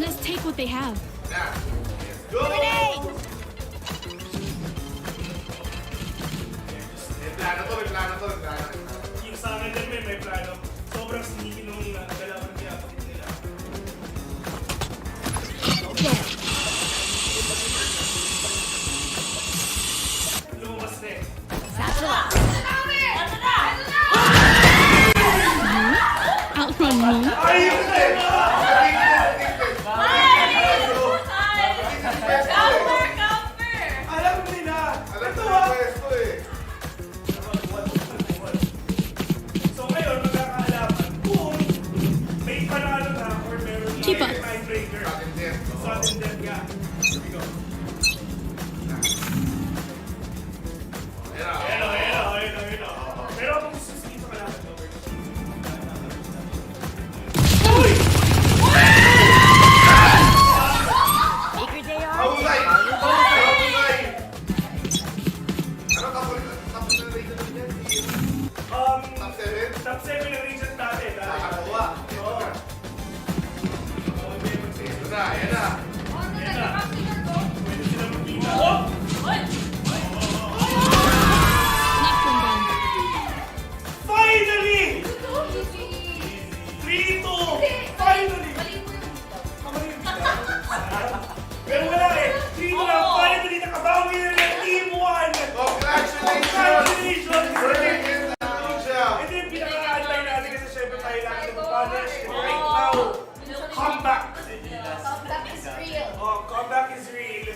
Let's take what they have. Go! May plano to. Yung sa akin din may plano. Sobrang sneaky nung galawan niya. Lumabas na eh. Outrun me. Alam nila! Ito So ngayon, magkakaalaman kung may panalo na or meron na Keep up. tiebreaker. Sudden death nga. Here we go. Ayun. Pero kung gusto dito ka lang. Uy! Hahusay! Ano tapos na region natin yan? Top 7? Top 7 ng region natin. Nakakawa. Ito na, ayan na. Pwede sila magkita. Oh! Finally! 3-2! Finally! Pero wala eh. 3-2 lang. Finally, nakabawi na ng Team 1! Congratulations! Brilliant in the Asia! Ito yung pinaka-antay natin kasi syempre tayo lang ito punish. And right now, comeback! Oh, comeback is real.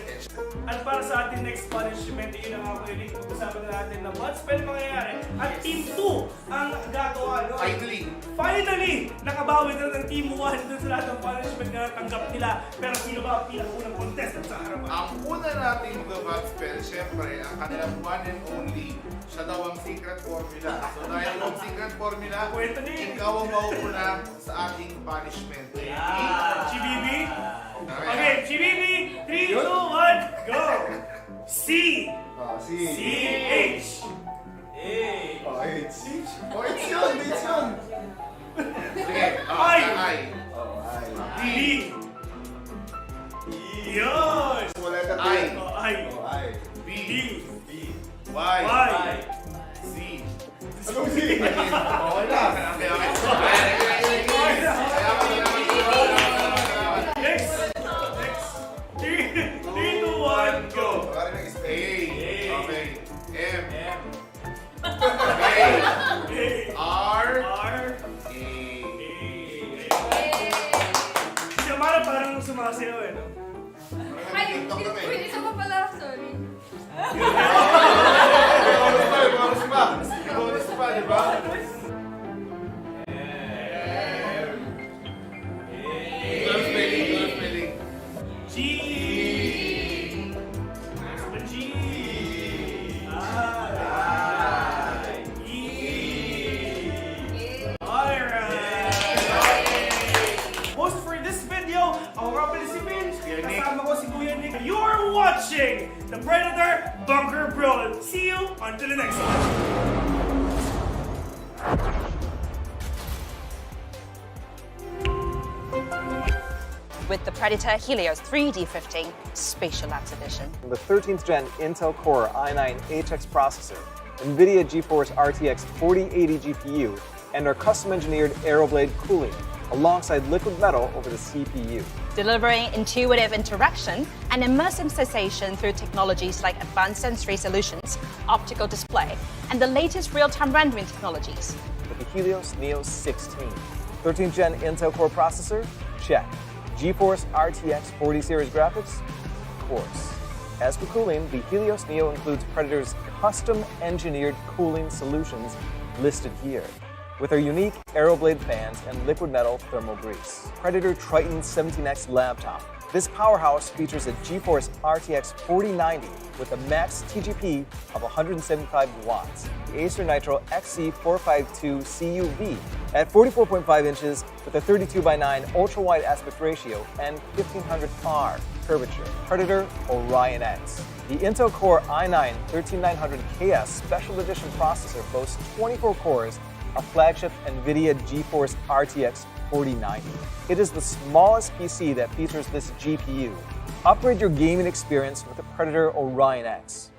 At para sa ating next punishment, yun ang ako ulit. Pag-usapan na natin na once pa yung mangyayari. At Team 2 ang gagawa. No? Finally! Nakabawi na ng Team 1 dun sa lahat ng punishment na natanggap nila. Pero sino ba ang pinakaunang contestant sa harapan? Ang una nating mag-bad spell, syempre, ang kanilang one and only, siya daw ang secret formula. So dahil ang secret formula, ikaw ang mauuna sa ating punishment. GBB? Okay, GBB, 3, 2, 1, go! C! C-H! It's yun! Sige, I! D! Yun! Wala ka I! B! Y! Z! Anong si? Okay na. Next! 3, 2, 1, go! A. Okay. M. R. Si Amara parang sumasayaw eh, no? Pwede sa pa pala, sorry. Bonus pa, di ba? Spelling. G! Next one, G! Host for this video, ako nga pala si Vince. Kasama ko si Kuya Nick. You're watching the Predator Bunker Brawl. See you until the next one. With the Predator Helios 3D15 Spatial Labs Edition. The 13th gen Intel Core i9 HX processor, NVIDIA GeForce RTX 4080 GPU, and our custom-engineered Aeroblade cooling, alongside liquid metal over the CPU. Delivering intuitive interaction and immersive sensation through technologies like advanced sensory solutions, optical display, and the latest real-time rendering technologies. With the Helios Neo 16. 13th gen Intel Core processor? Check. GeForce RTX 40 series graphics? Of course. As for cooling, the Helios Neo includes Predator's custom-engineered cooling solutions listed here, with our unique Aeroblade fans and liquid metal thermal grease. Predator Triton 17X laptop. This powerhouse features a GeForce RTX 4090 with a max TGP of 175 watts. The Acer Nitro XC452 CUV at 44.5 inches with a 32:9 ultra-wide aspect ratio and 1500R curvature. Predator Orion X. The Intel Core i9-13900KS Special Edition processor boasts 24 cores, a flagship NVIDIA GeForce RTX 4090. It is the smallest PC that features this GPU. Upgrade your gaming experience with the Predator Orion X.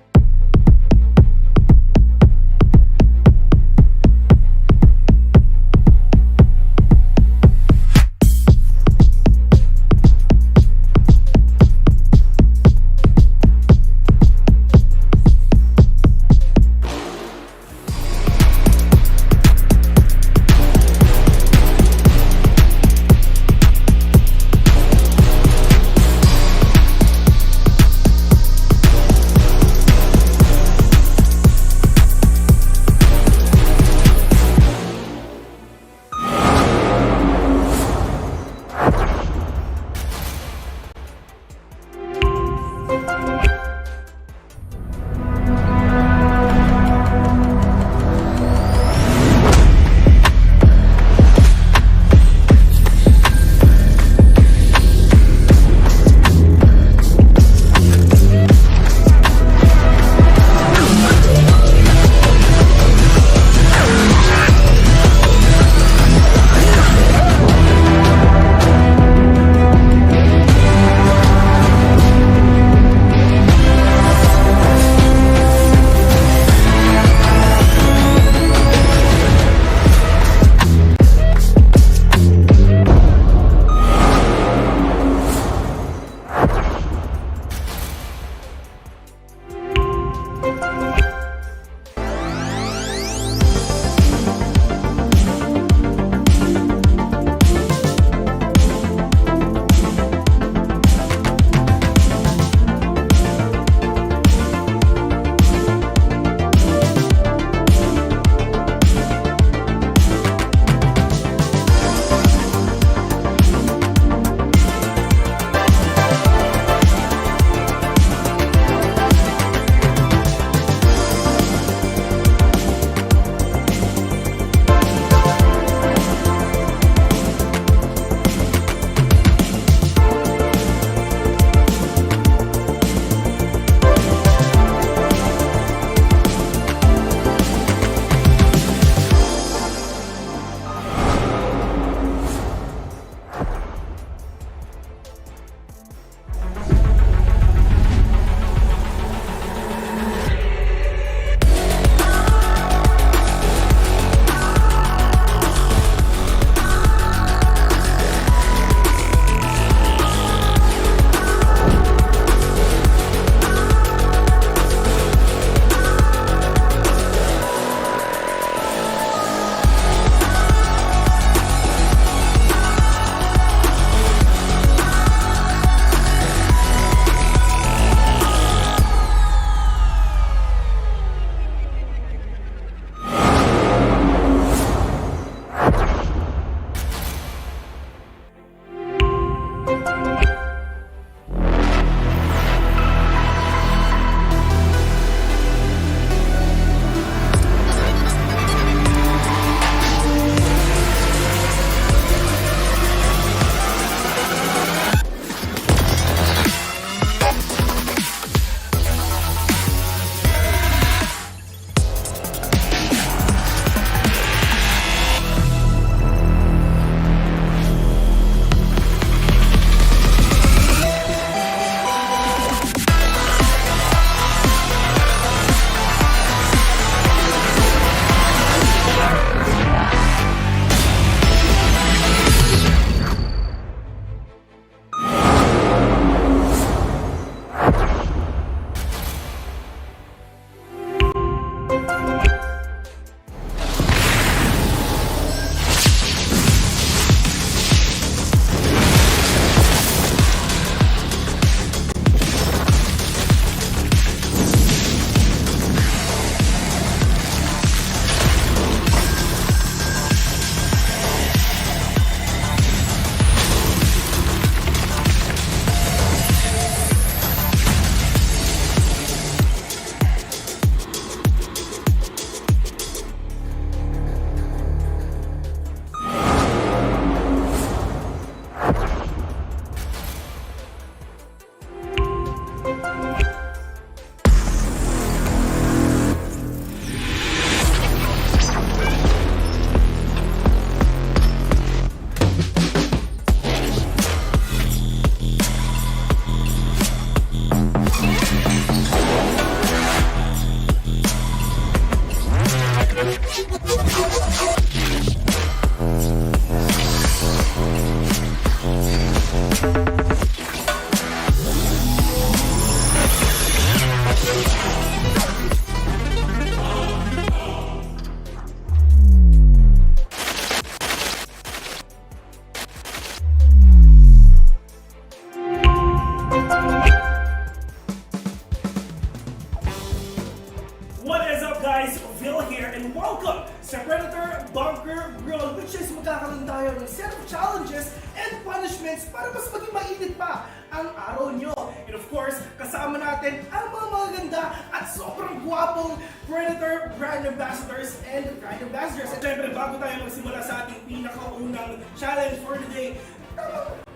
and welcome sa Predator Bunker Brawl, which is magkakaroon tayo ng set of challenges and punishments para mas maging mainit pa ang araw nyo. And of course, kasama natin ang mga magaganda at sobrang gwapong Predator brand ambassadors and brand ambassadors. At syempre, bago tayo magsimula sa ating pinakaunang challenge for today,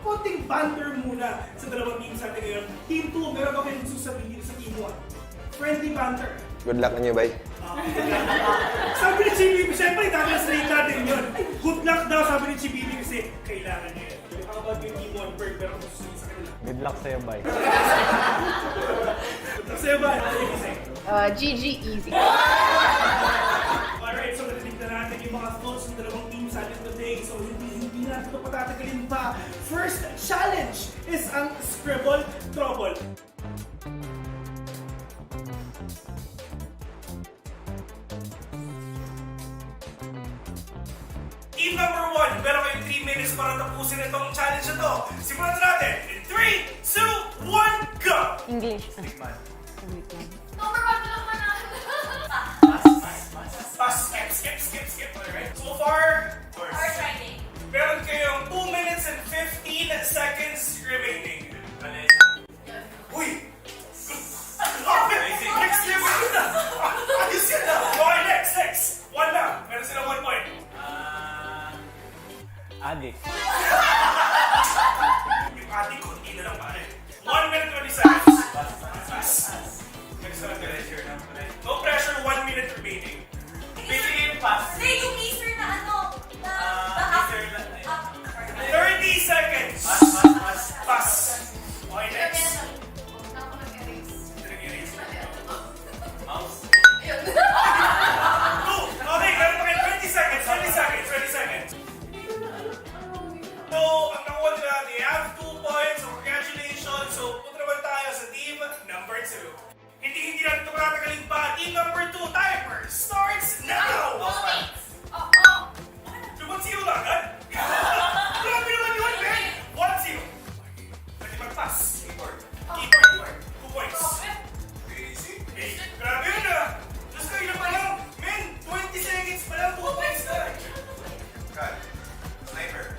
konting banter muna sa dalawang teams natin ngayon. Team 2, meron ba kayong sasabihin sa Team 1? Friendly banter. Good luck on you, bye. Sabi ni Chibibi, siyempre, translate natin yun. Good luck daw, sabi ni Chibibi kasi kailangan niya yun. How about yung Team 1, Berg? Pero kung susunod sa kanila. Good luck sa'yo, bye. Good luck sa'yo, bye. Ano yung kasi? GG easy. Alright, so natitignan natin yung mga thoughts ng dalawang teams natin today. So hindi natin ito patatagalin pa. First challenge is ang Scribble Trouble. Team number 1, meron kayong 3 minutes para tapusin itong challenge na to. Simulan na natin in 3, 2, 1, go! English. Number 1 lang manalo. Pass, skip. Alright, so far, Horse riding. meron kayong 2 minutes and 15 seconds remaining. Uy! Next level na! Ayos yan na! Okay, next! 1 na! Meron sila 1 point. Addict. Yung ating konti na lang pare. 1 minute 20 seconds. No pressure, 1 minute remaining. Basically yung pass. Hindi, yung laser na ano. Na 30 seconds. Pass. Okay, next. Okay, meron pa kayo 20 seconds. So, ang nakuha nila, they have 2 points. So, congratulations. So, punta naman tayo sa team number 2. Hindi natin ito matatagalin pa. Team number 2, timer starts now! Lumag-zero na agad? Grabe naman yun, man! 1-0. Pwede mag-pass. Keyboard. 2 points. Hey, grabe yun ah! Diyos ko, ilan pa lang? Men, 20 seconds pa lang, 2 points na! Sniper.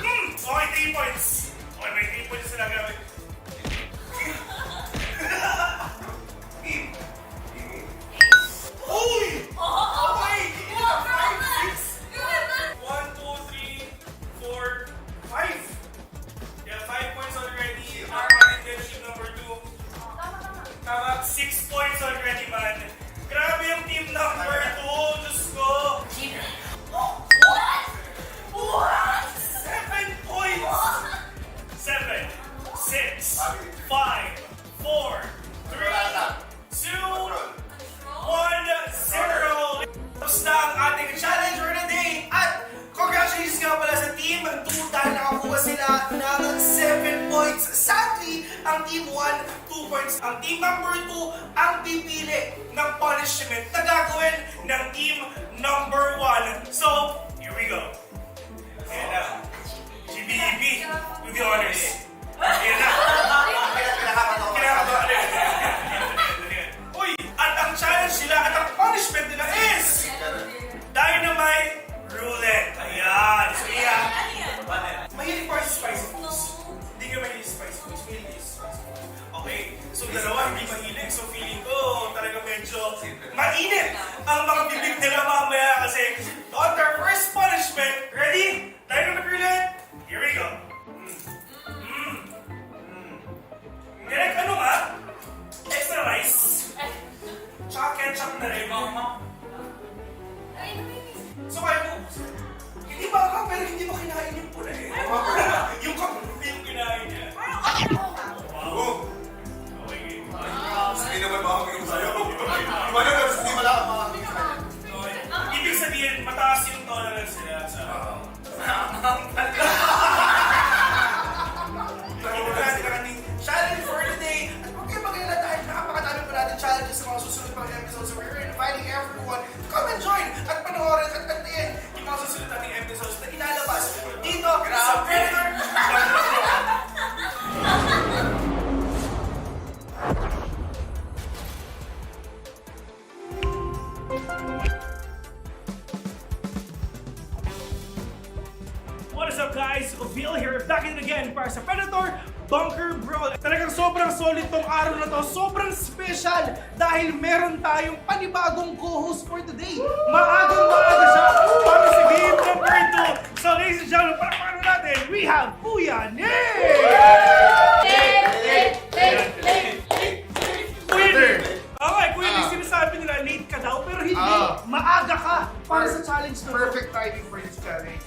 Okay, 3 points. Okay, may 3 points sila grabe. Uy! Okay! 1, 2, 3, 4, 5. Yeah, 5 points already. Team number 2. Tama, 6 points already, man. Grabe yung team number 2. Diyos ko. What? 7 points. 7, 6, 5, 4, 3, 2, 1-0. Tapos na ang ating challenge for the day. At congratulations nga pala sa team 2 dahil nakakuha sila ng 7 points. Sadly, ang team 1, 2 points. Ang team number 2 ang pipili ng punishment na gagawin ng team number 1. So, here we go. Ayan na. GBEB, do the honors. Ayan na. Kinakabahan. Uy, at ang challenge nila at ang punishment nila is Dynamite Roulette. Ayan. So, yeah. Mahilig pa sa spicy foods. Hindi ka mahilig sa spicy foods. Mahilig sa spicy foods. Okay. So, dalawa hindi mahilig. So, feeling ko talaga medyo mainit ang mga bibig nila mamaya kasi on their first punishment. Ready? Dynamite Roulette. Here we go. Direk, ano nga? Extra rice. Tsaka ketchup na rin. So kaya mo, hindi ba ka pero hindi mo kinain yung pula eh. Yung kaputi yung kinain niya. Wow. Okay. Hindi naman makakagawin sa'yo. Iba na, pero hindi malakad makakagawin sa'yo. Ibig sabihin, mataas yung again para sa Predator Bunker Brawl. Talagang sobrang solid tong araw na to. Sobrang special dahil meron tayong panibagong co-host for today. Maagang-maaga siya para sa game number 2. So ladies and gentlemen, para natin, we have Kuya Nick! Kuya Nick! Okay, Kuya Nick, sinasabi nila late ka daw, pero hindi. Maaga ka para sa challenge na to. Perfect timing for this challenge.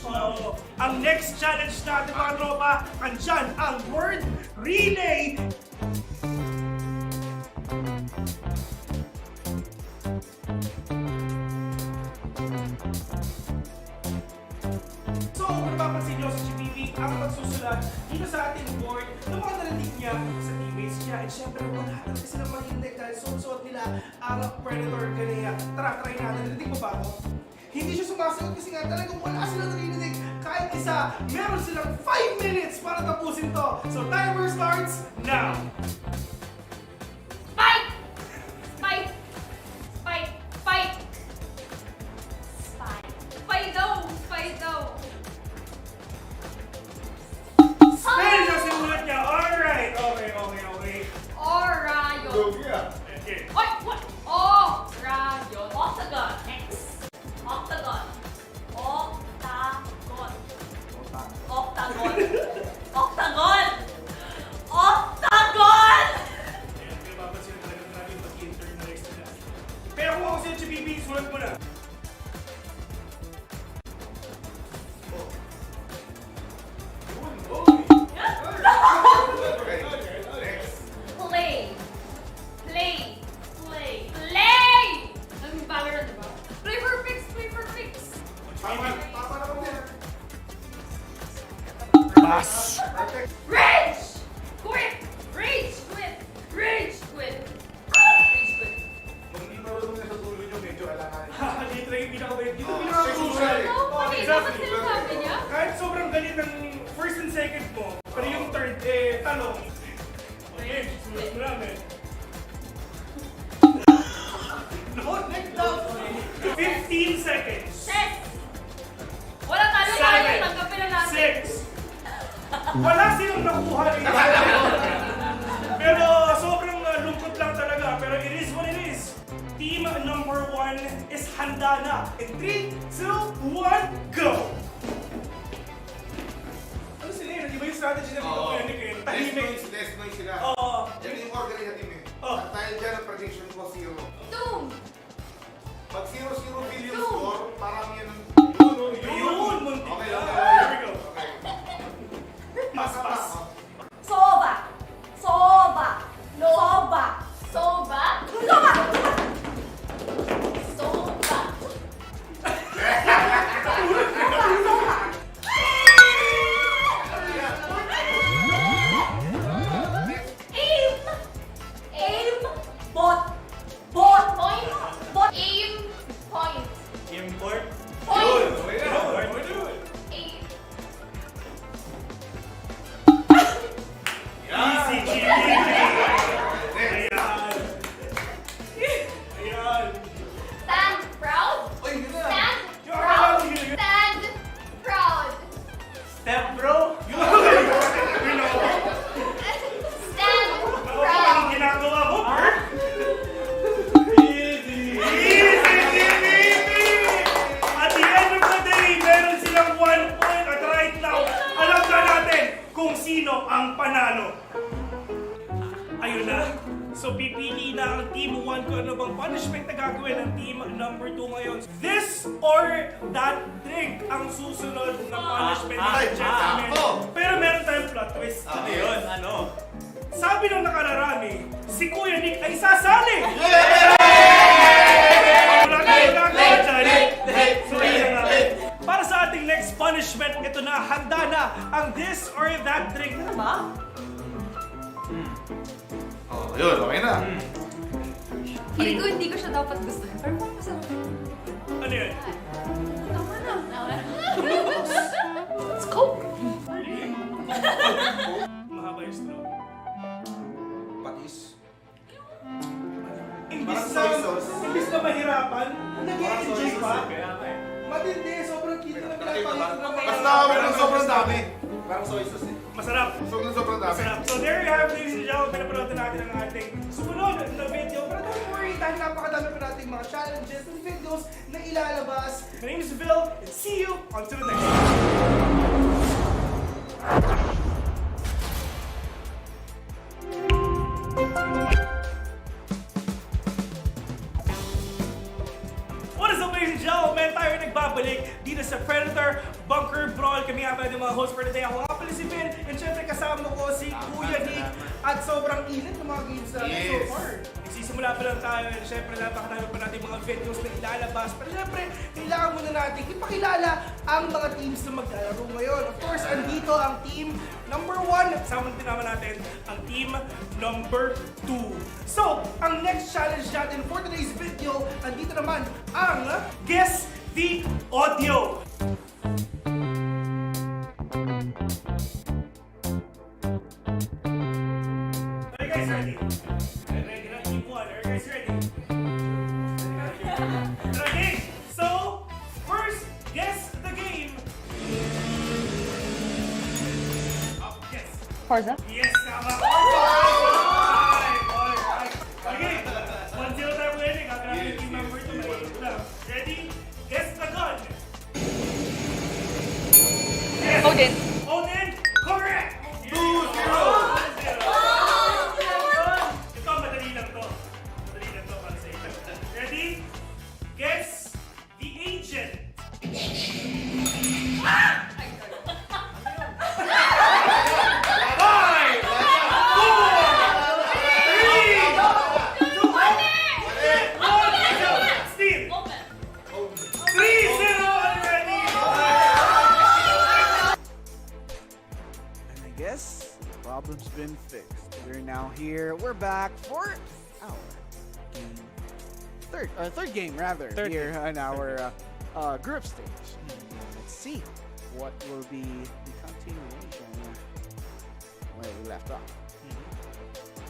Ang next challenge natin mga tropa, andyan ang word relay. So, kung napapansin nyo sa GTV, ang magsusulat dito sa ating board ng mga nalatik niya sa teammates niya. And syempre, maghahatag kasi ng mahinig dahil suot nila ang Predator Ganea. Tara, try natin. Nalatik mo ba ako? Hindi siya sumasagot kasi nga talagang wala silang narinig. Kahit isa, meron silang 5 minutes para tapusin to. So, timer starts now. Fight! Fight! Fight! Fight! Fight! Fight daw! Fight daw! Spell na sinulat niya. Alright. Okay. Orayon! Okay. Oy! What? Orayon! Octagon! X! Octagon! Octagon! Octagon! Octagon! Octagon! Ayan, kaya papansin na talagang grabe yung pag-internalize nila. Pero kung ako sa'yo, GBB, sulat mo na. Play! Play! Play! Play! Ang bago rin, diba? Play for fix! Play for fix! Tama na kami. Pass! Rage! Quit! Rage! Quit! Rage! Quit! Rage! Quit! Kung hindi marunong na sa tuloy nyo, medyo alangan. Dito lang yung pinaka-weird. Dito pinaka-crucial. No, mali. Dapat sinasabi niya. Kahit sobrang galit ng first and second mo, pero yung third, tanong. Okay, sulat mo namin. No, next down. 15 seconds. Set! Wala talo tayo. Tanggapin na natin. 6. Wala silang nakuha rin. Pero sobrang lungkot lang talaga. Pero it is what it is. Team number 1 is handa na. In 3, 2, 1, go! Ano sila yun? Di ba yung strategy na dito ko yun? Tahimik. Test noise sila. Oo. Yan yung order niya, team eh. At dahil dyan ang prediction ko, 0. Doom! Pag 0-0 bill yung score, parang yan ang... Yun! Muntik Okay, na. okay. Here we go. Okay. Pass, pass. Soba! Soba! Soba! Soba! Soba! Soba! Aim! Aim! Bot! Bot! Point! Bot! Aim! Point! Import. Point! Aim! Easy, GBB. Ayan. Ayan. Stand proud! Stand Yung proud! akala ko yun. Stand proud! Step bro. You know. Stand Ako, proud! anong ginagawa mo, Bert? Easy. Easy. At the end of the day, meron silang 1 point. At right now, alam na natin kung sino ang panalo. Ayun na. So pipili na ang team 1 kung ano bang punishment na gagawin ng team number 2 ngayon. This or that drink ang susunod na punishment ng gentlemen. Pero meron tayong plot twist. Ano yun? Ano? Sabi ng nakararami, si Kuya Nick ay sasali! Wala ka dyan. So yun na nga. Para sa ating next punishment, ito na, handa na ang this or that drink. Ano ba? Oh, yun, okay na. Hindi ko siya dapat gustuhin. Pero parang masarap. Ano yun? Tama na. It's Coke! Mahaba yung straw. Patis. Imbis na mahirapan, nag-i-enjoy pa. Matindi, sobrang cute na pinapakita ng mga... Mas dami ng sobrang dami. Parang soy sauce eh. Masarap. Sobrang dami. Masarap. So there you have it, ladies and gentlemen. Pinapanood na natin ang ating sumunod na video. Pero don't worry, dahil napakadami pa nating mga challenges and videos na ilalabas. My name is Phil, and see you until the next time. What is up, ladies and gentlemen? Tayo nagbabalik dito sa Predator Bunker Brawl. Kami nga pala yung mga host for today. Ako nga pala si Vin. And syempre kasama ko si Kuya Nick. At sobrang init ng mga games natin so far. Nagsisimula pa lang tayo. And syempre napakadami pa natin mga videos na ilalabas. Pero syempre, kailangan muna natin ipakilala ang mga teams na maglalaro ngayon. Of course, andito ang team number 1. Kasama din naman natin ang team number 2. So, ang next challenge natin for today's video, andito naman ang Guess the Audio. Are you guys ready? Ready na team 1. Are you guys ready? Okay, so first, guess the game. Yes. Forza? Yes, tama. Alright. Okay, 1-0 tayo winning. Ang natin team number 2. Ready? Guess the gun. Yes. Odin. Odin, correct. 2-0. Ito, madali lang to. Madali lang to para sa inyo. Ready? Guess the agent. Problem's been fixed. We're now here. We're back for our game third game rather here on our group stage. Let's see what will be the continuation where we left off.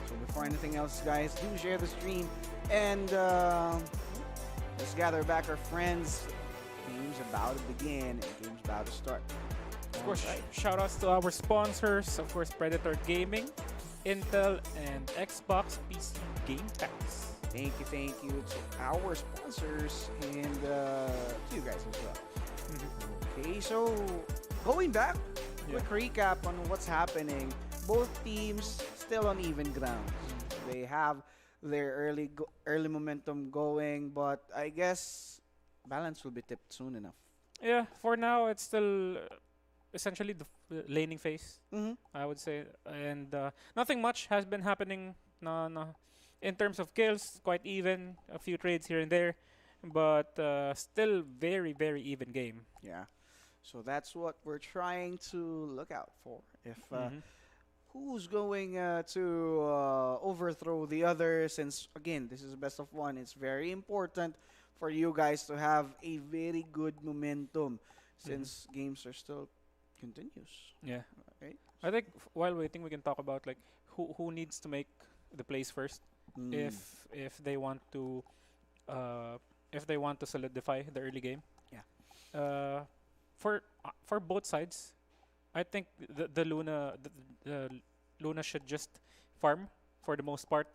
So before anything else, guys, do share the stream and let's gather back our friends. Game's about to begin and game's about to start. Of course, shout outs to our sponsors, of course, Predator Gaming, Intel, and Xbox PC Game Pass. Thank you to our sponsors and to you guys as well. Okay, so going back, quick recap on what's happening. Both teams still on even ground. They have their early momentum going, but I guess balance will be tipped soon enough. Yeah, for now, it's still essentially the laning phase, I would say, and nothing much has been happening in terms of kills. Quite even, a few trades here and there, but still very even game. Yeah, so that's what we're trying to look out for. If who's going to overthrow the other, since again this is best of one, it's very important for you guys to have a very good momentum since games are still continuous. Yeah. Right? I think while waiting, we can talk about like who needs to make the plays first if they want to solidify the early game. Yeah. For both sides, I think the Luna should just farm for the most part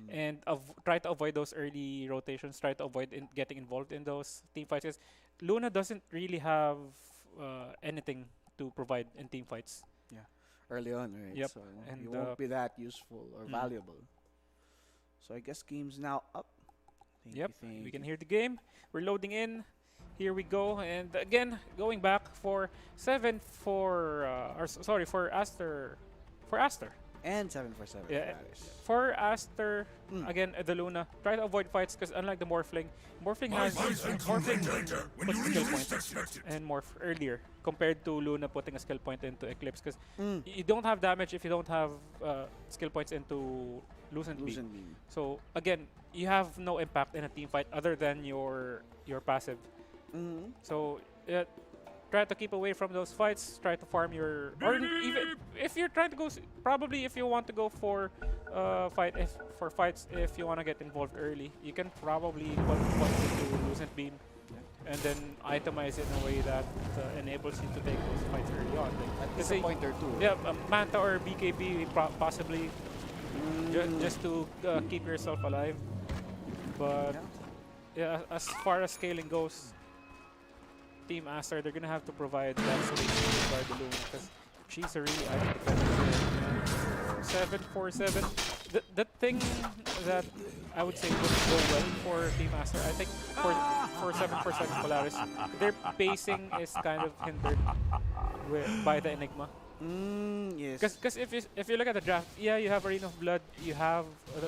and try to avoid those early rotations. Try to avoid getting involved in those team fights. 'Cause Luna doesn't really have anything to provide in team fights. Yeah, early on, right? Yep. So And you won't be that useful or valuable. So I guess game's now up. Thank We you. can hear the game. We're loading in. Here we go. And again, going back for 7 for Aster. For Aster. And 747. Yeah. For Aster, again, the Luna, try to avoid fights because unlike the Morphling has Morphling puts skill points and Morph earlier compared to Luna putting a skill point into Eclipse because you don't have damage if you don't have skill points into Lucent Beam. So again, you have no impact in a team fight other than your passive. So try to keep away from those fights. Try to farm your, or even if you're trying to go, probably if you want to go for fights, if you want to get involved early, you can probably put into Lucent Beam and then itemize it in a way that enables you to take those fights early on. Like, At a point or two. Yeah, Manta or BKB possibly just to keep yourself alive. But yeah, as far as scaling goes, Team Aster, they're gonna have to provide that space to guard the Luna because she's a really item dependent player. 7-4-7. The thing that I would say would go well for Team Aster, I think for 7-4-7 Polaris, their pacing is kind of hindered by the Enigma. Yes. Because if you look at the draft, yeah, you have Arena of Blood, you have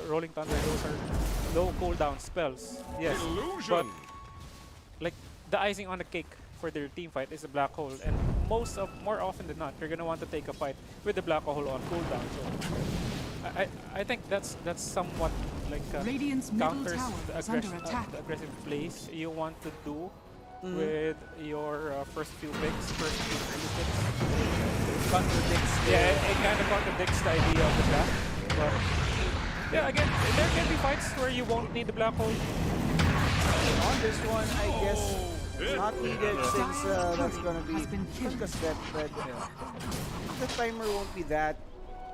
Rolling Thunder, those are low cooldown spells. Yes, but like the icing on the cake for their team fight is a black hole, and more often than not, you're gonna want to take a fight with the black hole on cooldown. So I think that's somewhat like Radiant's middle counters tower the, is under attack. the aggressive plays you want to do with your first few early picks. Contradicts. Yeah, it kind of contradicts the idea of the draft. But yeah, again, there can be fights where you won't need the black hole. On this one, I guess it's not needed since that's gonna be because the timer won't be that.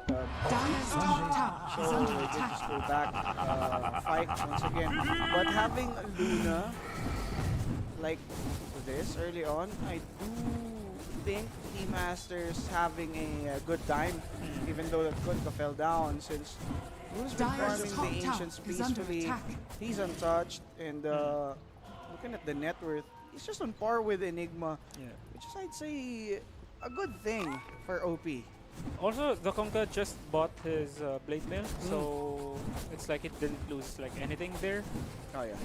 Dire's top tower is under They attack. just go back, fight once again. But having Luna like this early on, I do think Team Masters having a good time, even though that Kunka fell down since Luna's been Dire's farming the top Ancients tower is under peacefully. attack. He's untouched, and looking at the net worth, he's just on par with Enigma, which is, I'd say, a good thing for OP. Also, the Conka just bought his Blade Mail, so it's like it didn't lose like anything there. Oh yeah.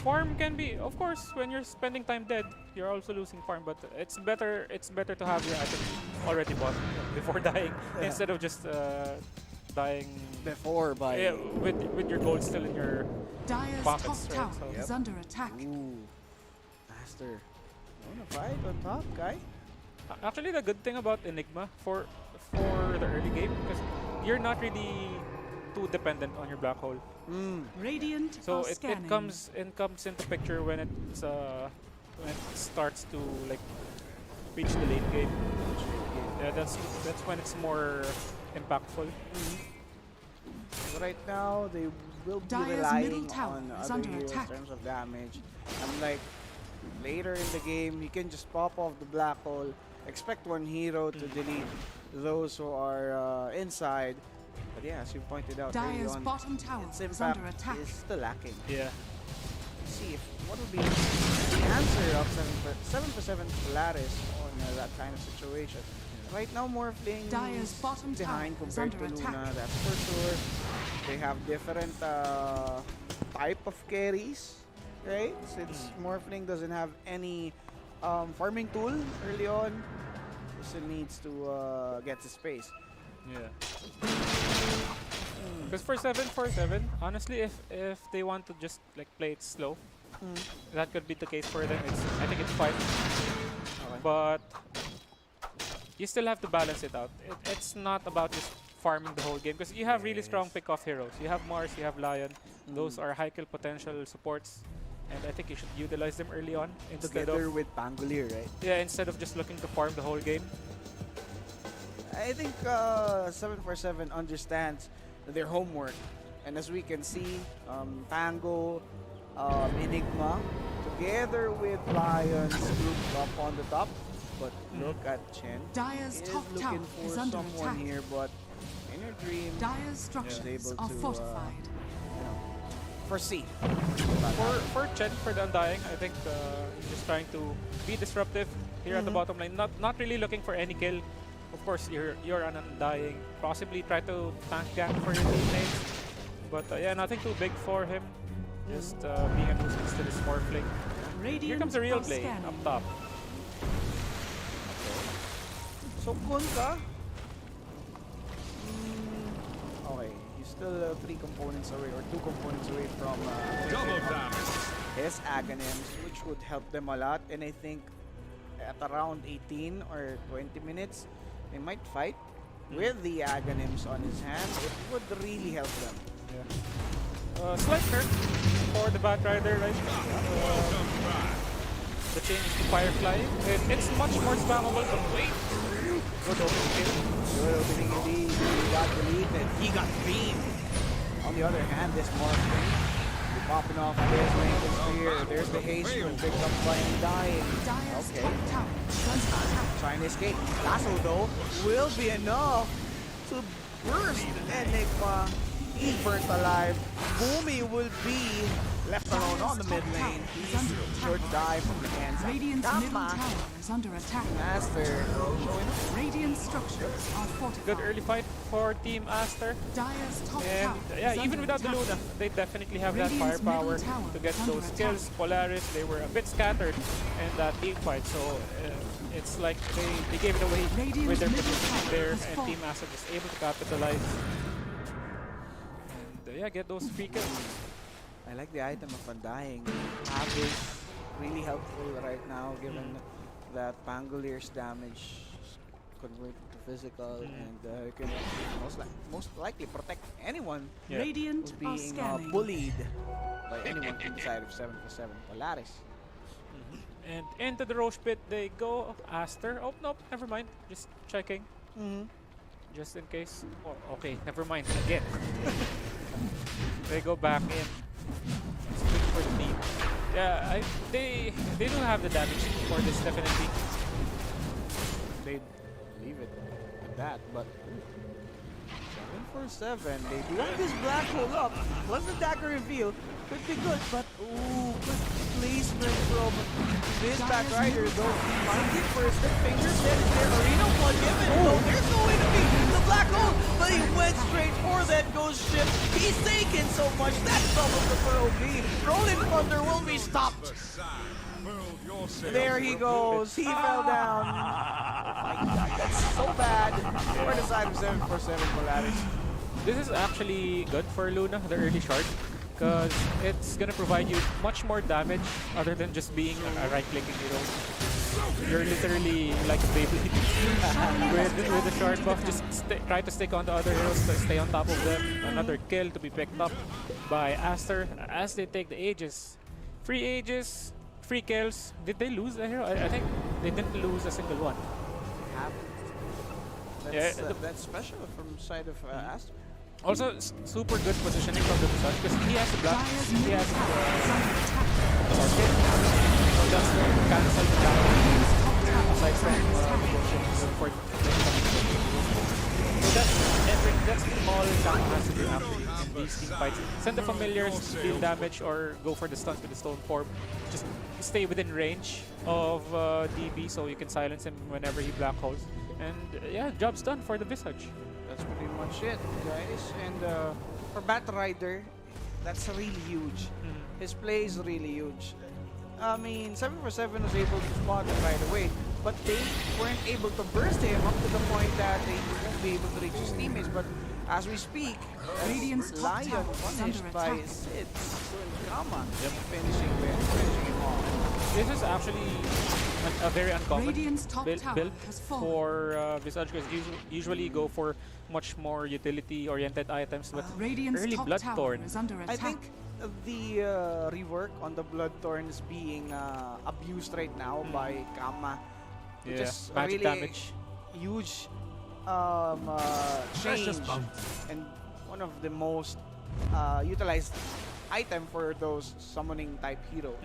Farm can be, of course, when you're spending time dead, you're also losing farm. But it's better to have your item already bought before dying instead of just dying before buying. Yeah, with your gold still in your Dire's pockets. top Right? tower So is under attack. Ooh, Master. Wanna fight on top, guy? actually, the good thing about Enigma for the early game, because you're not really too dependent on your black hole. Radiant So are it scanning. comes into picture when it starts to like reach the late game. Yeah, that's when it's more impactful. So right now, they will be Dire's relying middle tower on is other under heroes attack. in terms of damage. Unlike later in the game, you can just pop off the black hole, expect one hero to delete those who are inside. But yeah, as you pointed out early Dire's on, bottom tower its is impact under attack. is still lacking. Yeah. See what will be the answer of 7-for-7 Polaris on that kind of situation. Right now, Morphling Dire's bottom behind tower is compared under to attack. Luna, that's for sure. They have different type of carries, right? Since Morphling doesn't have any farming tool early on, he still needs to get the space. Yeah. Because for 7-4-7, honestly, if they want to just like play it slow, that could be the case for them. I think it's fine. But you still have to balance it out. It's not about just farming the whole game because you have really strong pick-off heroes. You have Mars, you have Lion. Those are high kill potential supports, and I think you should utilize them early on instead Together of with Pangolier, right? yeah, instead of just looking to farm the whole game. I think 7-4-7 understands their homework, and as we can see, Pango, Enigma, together with Lions grouped up on the top. But look at Chen. Dire's He is top tower looking for is under someone attack. here, but in your dream, Dire's structures able are to, fortified. foresee. For Chen, for the Undying, I think he's just trying to be disruptive here at the bottom lane. Not really looking for any kill. Of course, you're an Undying. Possibly try to tank gank for your teammates. But yeah, nothing too big for him. Just being a nuisance to this Morphling. Here comes the real play up top. So Kunka, okay, he's still 3 components away or 2 components away from Double damage. his Aghanims, which would help them a lot. And I think at around 18 or 20 minutes, they might fight with the Aghanims on his hand. It would really help them. Slight hurt, for the Batrider, right? The change to Firefly. It's much more spammable, but wait. Good opening kill. Good opening indeed. He got deleted. He got beamed. On the other hand, this Morphin popping off this Rainbow Spear. There's the haste picked up by dying. Okay. Trying to escape. Lasso though will be enough to burst Enigma. He burst alive. Boomy will be left alone on the mid lane. He's sure to die from the hands of Radiant's middle tower is under attack. Master. Radiant structures are fortified. Good early fight for Team Aster. Dire's top And tower yeah, is even under without the attack. Luna, they definitely have that Radiant's firepower middle tower to get is under those attack. kills. Polaris, they were a bit scattered in that team fight, so it's like they gave it away Radiant's with their middle positioning tower there, is and fallen. Team Aster was able to capitalize. And yeah, get those free kills. I like the item of Undying. Havoc really helpful right now given that Pangolier's damage is converted to physical and you can most likely protect anyone Radiant who's are being scanning. bullied by anyone from the side of 747 Polaris. And into the Roche pit they go. Aster. Oh, nope, never mind. Just checking. Just in case. Oh, okay, never mind. Again. They go back in. It's good for the team. Yeah, they don't have the damage for this, definitely. They leave it at that, but 747, they do have this black hole up. Plus the dagger reveal could be good, but ooh, good placement from this Batrider though. Finds it first, the fingers set in there. Arena will give it. No, there's no way to beat the black hole, but he went straight for that ghost ship. He's taken so much. That double the Pearl B. Rolling Thunder will be stopped. There he goes. He fell down. Oh my god, that's so bad for the side of 747 Polaris. This is actually good for Luna, the early shard, because it's gonna provide you much more damage other than just being a right-clicking hero. You're literally like a baby with the shard buff. Just try to stick on the other heroes, to stay on top of them. Another kill to be picked up by Aster as they take the Aegis. Free Aegis, free kills. Did they lose a hero? I think they didn't lose a single one. That's, that's special from side of Aster. Also, super good positioning from the Visage because he has the block, he has the market, so that's to cancel the damage aside from negotiations for so that's all Kama has to do after these team fights. Send the familiars, deal damage, or go for the stuns with the stone form. Just stay within range of DB so you can silence him whenever he black holes. And yeah, job's done for the Visage. That's pretty much it, guys. And for Batrider, that's really huge. His play is really huge. I mean, 747 was able to spot him right away, but they weren't able to burst him up to the point that they won't be able to reach his teammates. But as we speak, Lion punished by Sid doing Kama, finishing him off. This is actually a very uncommon build for Visage, because usually go for much more utility-oriented items, but Radiant's early top Bloodthorn. tower is under attack. I think the rework on the Bloodthorn is being abused right now by Kama. Yeah, Just magic really damage. Huge change and one of the most utilized item for those summoning type heroes.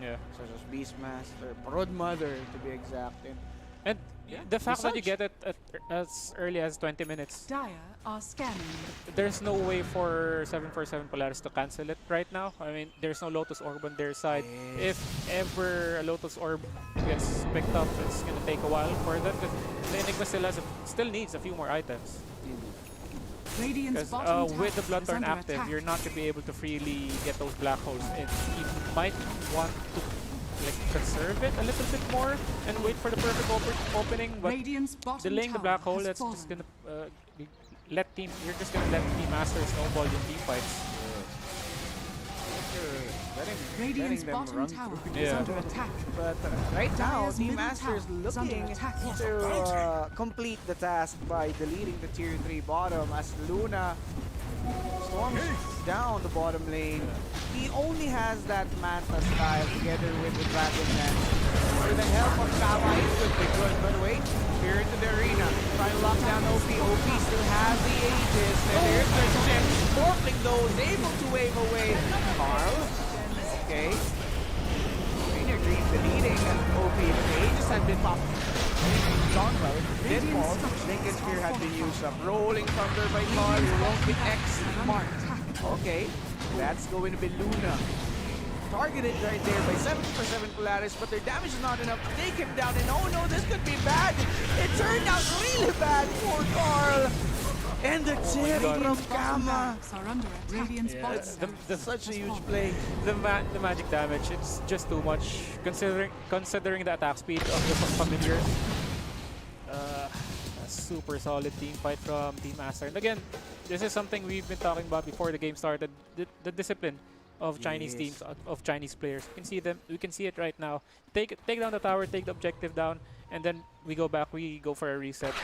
Yeah. Such as Beastmaster, Brood Mother to be exact. And the fact that you get it at as early as 20 minutes. Dire are scanning. There's no way for 747 Polaris to cancel it right now. I mean, there's no Lotus Orb on their side. If ever a Lotus Orb gets picked up, it's gonna take a while for them. Because the Enigma still needs a few more items. Radiant's Because with the Bloodthorn active, you're not going to be able to freely get those black holes in. You might want to conserve it a little bit more and wait for the perfect opening, but delaying the black hole, that's just going to you're just going to let Team Master snowball your team fights. Radiant's them bottom run tower through. is Yeah. under attack. But right now, Dire's Team middle Master is tower is under looking attack. to complete the task by deleting the tier 3 bottom as Luna storms down the bottom lane. He only has that Manta style together with the Dragon Dance. With the help of Kama, it could be good. But wait, here into the arena. Trying to lock down OP. OP still has the Aegis. And there's the Chen. Morphling though is able to wave away Carl. Okay. Trainer Green deleting OP, but the Aegis had been popped. Zonwell did fall. Lincoln Spear had been used up. Rolling Thunder by Carl. It won't be X marked. Okay, that's going to be Luna. Targeted right there by 7 Polaris, but their damage is not enough to take him down. And oh no, this could be bad. It turned out really bad for Carl. And the tip from Kama. Are under attack. Radiant's bottom tower That's such a huge play. The magic damage, it's just too much considering the attack speed of the familiar. A super solid team fight from Team Master. And again, this is something we've been talking about before the game started. The discipline of Chinese teams, of Chinese players. We can see it right now. Take down the tower, take the objective down, and then we go back. We go for a reset.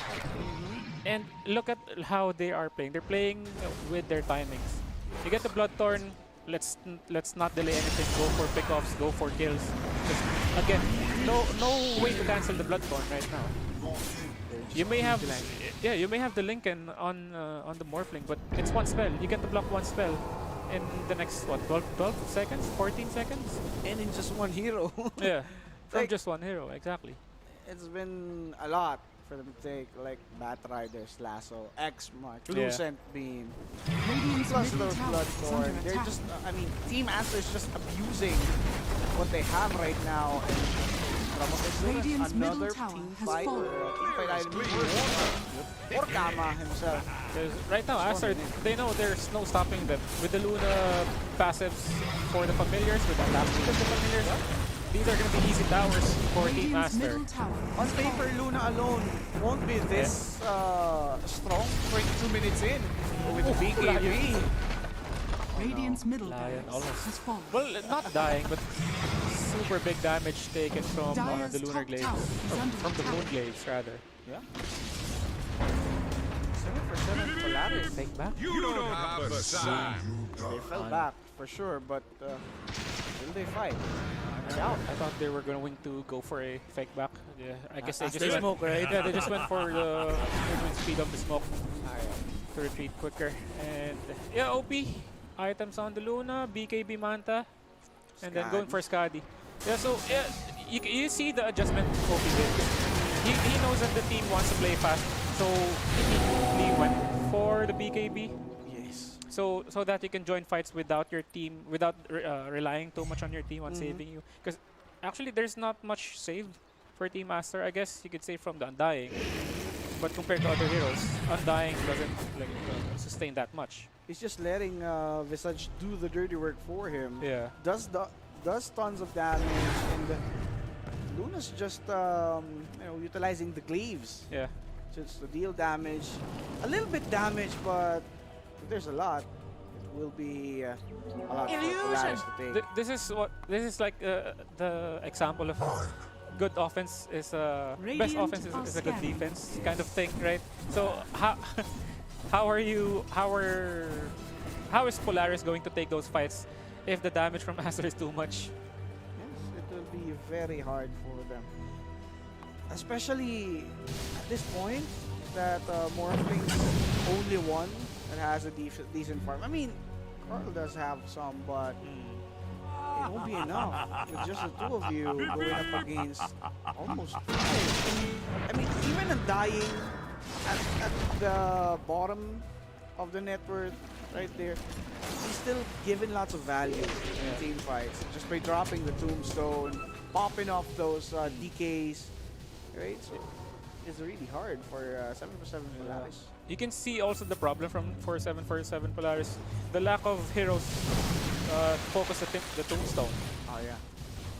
And look at how they are playing. They're playing with their timings. You get the Bloodthorn. Let's not delay anything. Go for pickoffs. Go for kills. Just, again, no way to cancel the Bloodthorn right now. You may have the Lincoln on the Morphling, but it's one spell. You get to block one spell in the next what 12 seconds, 14 seconds, and in just one hero. Yeah, from just one hero, exactly. It's been a lot for them to take, like Bat Riders, Lasso, X Mark, Lucent Beam, plus those Bloodthorn. They're just, I mean, Team Master is just abusing what they have right now. And Radiant's another middle tower team has fight, fallen. or Kama himself. Because right now, Aster, they know there's no stopping them. With the Luna passives for the familiars, with the last speed of the familiars, these are going to be easy towers for Team Master. On paper, Luna alone won't be this strong 22 minutes in. But with the BKB. Radiant's middle Lion barracks almost. has fallen. Well, not dying, but super big damage taken from the Lunar Glaives. From the Moon Glaives, rather. Yeah. 7 Polaris. Fake back? You don't have a sign. They fell back for sure, but will they fight? I thought they were going to go for a fake back. Yeah, I guess they just they went, smoke, right? Yeah, they just went for the movement speed of the smoke to retreat quicker. And yeah, OP items on the Luna, BKB Manta, and then going for Skadi. Yeah, so yeah, you see the adjustment OP did. He knows that the team wants to play fast, so he went for the BKB. So that you can join fights without your team, without relying too much on your team on saving you. Because actually there's not much saved for Team Master. I guess you could say from the Undying. But compared to other heroes, Undying doesn't sustain that much. He's just letting Visage do the dirty work for him. Yeah. Does tons of damage, and Luna's just utilizing the glaives. Yeah. Just to deal damage, a little bit damage, but there's a lot. It will be a lot for Polaris to take. This is like the example of good offense is best offense is a good defense kind of thing, right? So how is Polaris going to take those fights if the damage from Aster is too much? Yes, it will be very hard for them, especially at this point that Morphling's only one that has a decent farm. I mean, Carl does have some, but it won't be enough with just the two of you going up against almost 5. I mean, even Undying at the bottom of the net worth right there, he's still given lots of value in team fights just by dropping the tombstone, popping off those DKs, right? So it's really hard for 7-for-7 Polaris. You can see also the problem for 7-for-7 Polaris, the lack of heroes focus the tombstone. Oh yeah.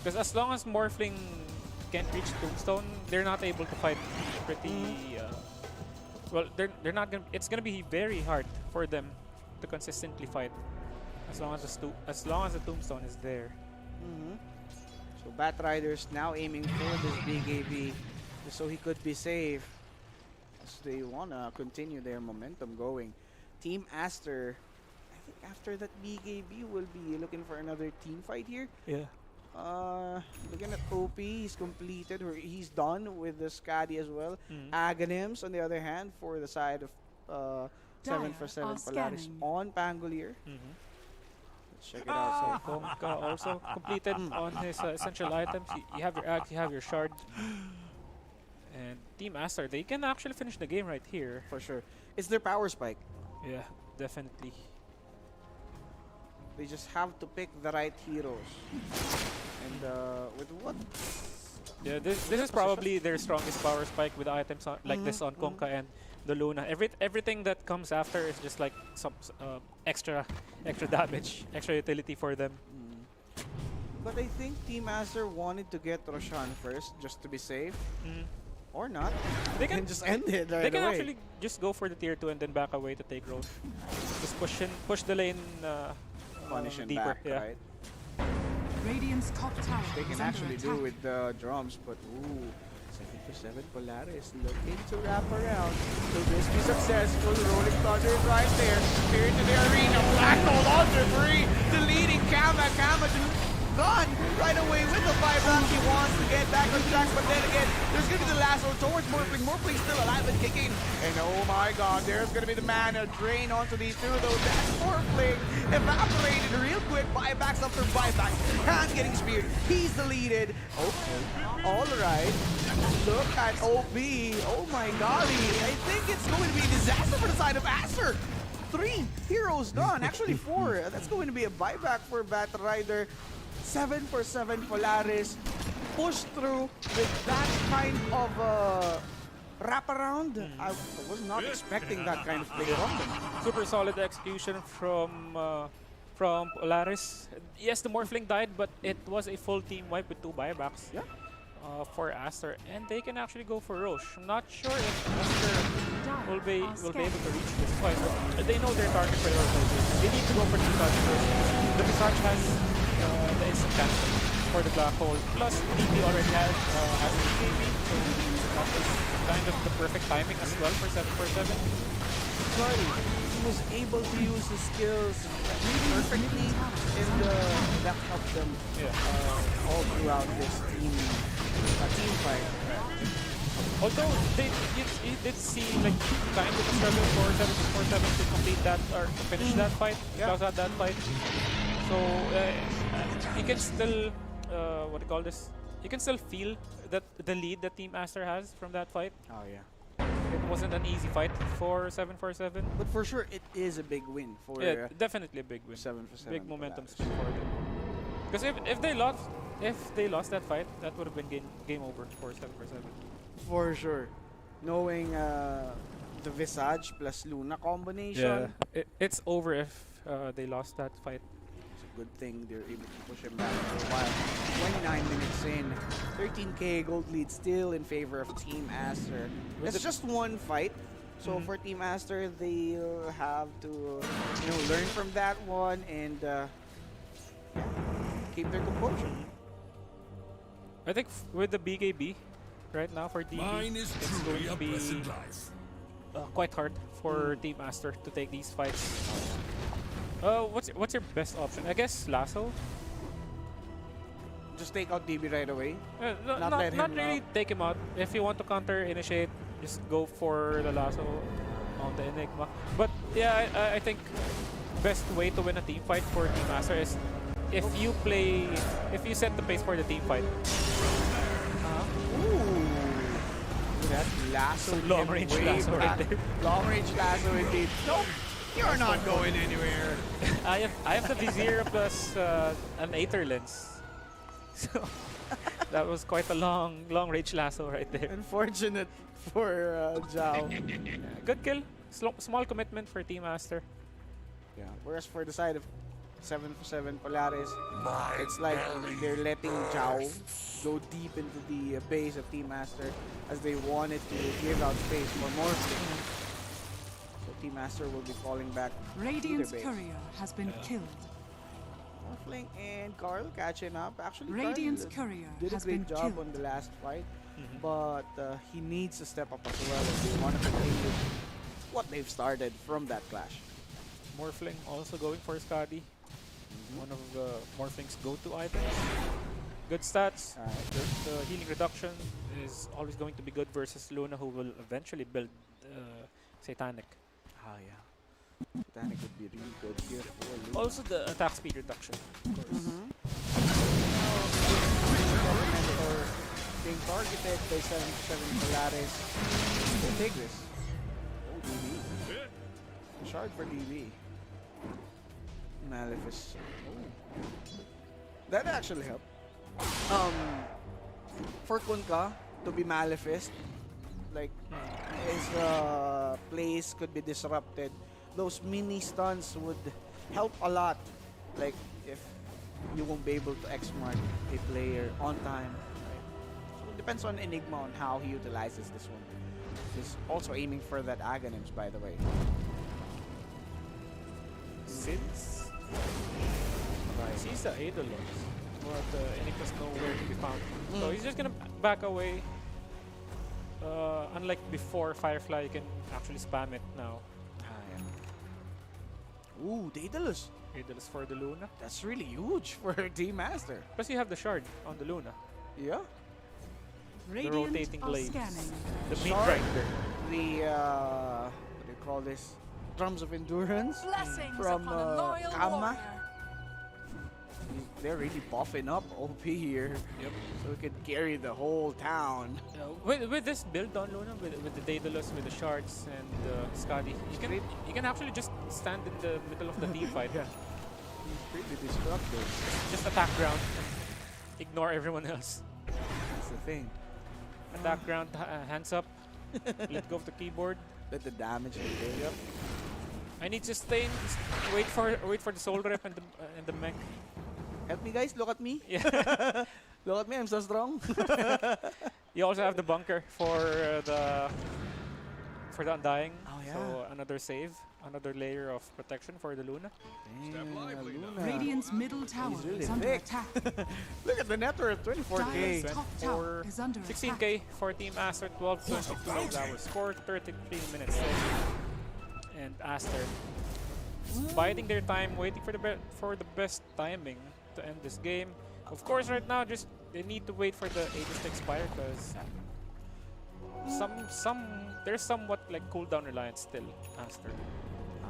Because as long as Morphling can't reach tombstone, they're not able to fight pretty. Well, they're not gonna. It's gonna be very hard for them to consistently fight as long as the tombstone is there. So Bat Riders now aiming for this big AB just so he could be safe. As they wanna continue their momentum going. Team Aster, I think after that big AB will be looking for another team fight here. Yeah. Looking at OP, he's completed, or he's done with the Scadi as well. Aghanims, on the other hand, for the side of 7 for 7 are Polaris scanning. on Pangolier. Let's check it out. So Konka also completed on his essential items. You have your axe, you have your shard. And Team Aster, they can actually finish the game right here. For sure. It's their power spike. Yeah, definitely. They just have to pick the right heroes. And with what? Yeah, this is probably their strongest power spike with items like this on Konka and the Luna. Everything that comes after is just like some extra damage, extra utility for them. But I think Team Aster wanted to get Roshan first, just to be safe. Or not. They can just end it right They can away. actually just go for the tier 2 and then back away to take Roche. Just push the lane Punish him deeper. back, Yeah. right? Radiant's top tower They is can under actually do attack. with the drums, but ooh. 7 Polaris looking to wrap around. Will this be successful? Rolling Thunder is right there. Here into the arena. Black Hole under 3. Deleting Kama. Kama gone right away with the 5 round. He wants to get back on track, but then again, there's going to be the lasso towards Morphling. Morphling's still alive and kicking. And oh my god, there's going to be the mana drain onto these two, though. That's Morphling evaporated real quick. Buybacks after buybacks. Hand getting speared. He's deleted. Okay. Alright. Look at OP. Oh my golly. I think it's going to be a disaster for the side of Aster. 3 heroes gone. Actually 4. That's going to be a buyback for Bat Rider. 7 for 7 Polaris. Push through with that kind of wraparound. I was not expecting that kind of play from them. Super solid execution from Polaris. Yes, the Morphling died, but it was a full team wipe with 2 buybacks. Yeah. For Aster, and they can actually go for Roche. I'm not sure if Aster will be able to reach this fight, but they know their target prioritization. They need to go for the Visage first. The Visage has the instant cancel for the Black Hole. Plus, DP already has the KB, so that is kind of the perfect timing as well for 7 for 7. Sorry, he was able to use his skills perfectly, and that helped them all throughout this team fight. Although you did see like kind of a struggle for 7 to complete that or to finish that fight, close out that fight. So you can still what do you call this? You can still feel that the lead that Team Aster has from that fight. Oh yeah. It wasn't an easy fight for 7 for 7. But for sure, it is a big win for definitely a big win. 7 for 7. Big momentum spin for them. Because if they lost that fight, that would have been game over for 7 for 7. For sure. Knowing the Visage plus Luna combination. Yeah. It's over if they lost that fight. It's a good thing they're able to push him back for a while. 29 minutes in. 13k gold lead still in favor of Team Aster. It's just one fight. So for Team Aster, they'll have to learn from that one and keep their composure. I think with the BKB right now for DB, it's going to be quite hard for Team Aster to take these fights. What's your best option? I guess Lasso. Just take out DB right away. Not really take him out. If you want to counter initiate, just go for the Lasso on the Enigma. But yeah, I think best way to win a team fight for Team Aster is if you set the pace for the team fight. Ooh. That lasso. Long range lasso right there. Long range lasso indeed. Nope. You're not going anywhere. I have the Vizier plus an Aether lens. So that was quite a long range lasso right there. Unfortunate for Zhao. Good kill. Small commitment for Team Aster. Yeah. Whereas for the side of 7 for 7 Polaris, it's like they're letting Zhao go deep into the base of Team Aster as they wanted to give out space for more. So Team Aster will be falling back. Radiant's courier has been killed. Morphling and Carl catching up. Actually, Radiant's Carl courier did a has been great job killed. on the last fight, but he needs to step up as well if they want to continue what they've started from that clash. Morphling also going for Skadi. One of Morphling's go-to items. Good stats. The healing reduction is always going to be good versus Luna, who will eventually build Satanic. Ah, yeah. Satanic would be really good here for Luna. Also the attack speed reduction, of course. Mentor being targeted by 7 Polaris. They take this. Oh, DB. Shard for DB. Malefice. Oh. That actually helped. For Kunka to be Maleficed, like his plays could be disrupted. Those mini stuns would help a lot. Like if you won't be able to X-mark a player on time. Right? So it depends on Enigma on how he utilizes this one. He's also aiming for that Aghanims, by the way. Since he's the Eidolons, but Enigma's nowhere to be found. So he's just gonna back away. Unlike before Firefly, you can actually spam it now. Ooh, Daedalus. Daedalus for the Luna. That's really huge for Team Master. Plus you have the shard on the Luna. Yeah. The rotating blades. Scanning. The meat Shard. grinder. The what do you call this? Drums of Endurance Blessings from upon a loyal Kama. warrior. They're really buffing up OP here. Yep. So we could carry the whole town. With this build on Luna, with the Daedalus, with the shards and Skadi, you can actually just stand in the middle of the team fight. Yeah. He's pretty destructive. Just attack ground. Ignore everyone else. That's the thing. Attack ground, hands up. Let go of the keyboard. Let the damage be there. Yep. I need to stay in, wait for the soul rep and the mech. Help me, guys. Look at me. Yeah. Look at me. I'm so strong. You also have the bunker for the Undying. Oh, yeah. So another save, another layer of protection for the Luna. Damn, Luna. Radiant's middle tower He's really is under thick. attack. Look at the net worth, 24k. Dire's top tower is under 16k attack. for Team Aster, 12:22 is our score, 33 minutes left. And Aster biding their time, waiting for the best timing to end this game. Of course, right now, just they need to wait for the Aegis to expire because there's somewhat like cooldown reliance still. Aster.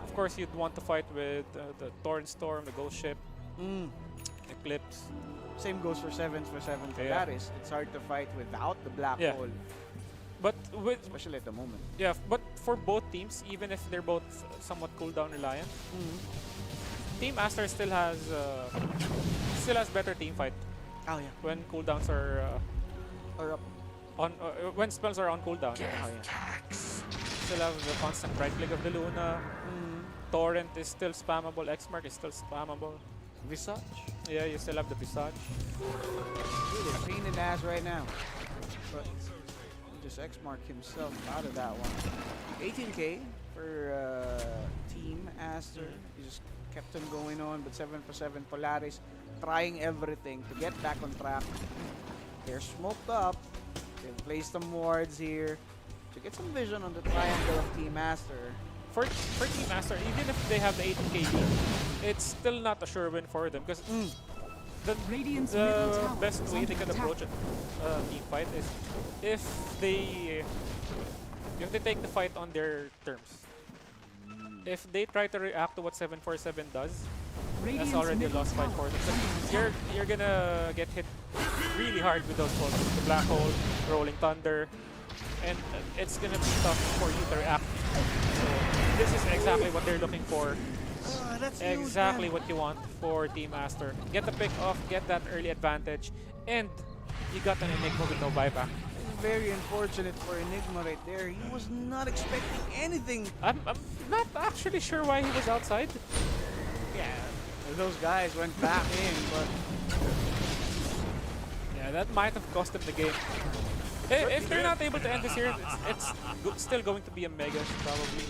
Of course, you'd want to fight with the Torrent Storm, the Ghost Ship, Eclipse. Same goes for 7 Yeah. Polaris. It's hard to fight without the black Yeah. hole, But with especially at the moment. yeah, but for both teams, even if they're both somewhat cooldown reliant, Team Aster still has better team fight Oh yeah. when cooldowns are Or up. on when spells are on cooldown. Oh yeah. Still have the constant right click of the Luna. Torrent is still spammable. X-Mark is still spammable. Visage. Yeah, you still have the Visage. Really a pain in the ass right now. But just X-Mark himself out of that one. 18k for Team Aster. He just kept on going on, but 7 Polaris trying everything to get back on track. They're smoked up. They've placed some wards here to get some vision on the triangle of Team Aster. For Team Aster, even if they have the 18k lead, it's still not a sure win for them because the Radiant's middle the tower best is way under they can attack. approach a team fight is if they take the fight on their terms. If they try to react to what 747 does, that's Radiant's already a middle lost fight tower for them. is under So you're gonna get hit really hard with those balls, the black hole, rolling thunder, and it's gonna be tough for you to react. So this is exactly what they're looking for. That's Exactly what you want for Team Aster. Get the pick off, get that early advantage, and you got an Enigma with no buyback. very unfortunate for Enigma right there. He was not expecting anything. I'm not actually sure why he was outside. Yeah, those guys went back in, but yeah, that might have cost him the game. If they're not able to end this here, it's still going to be a mega probably.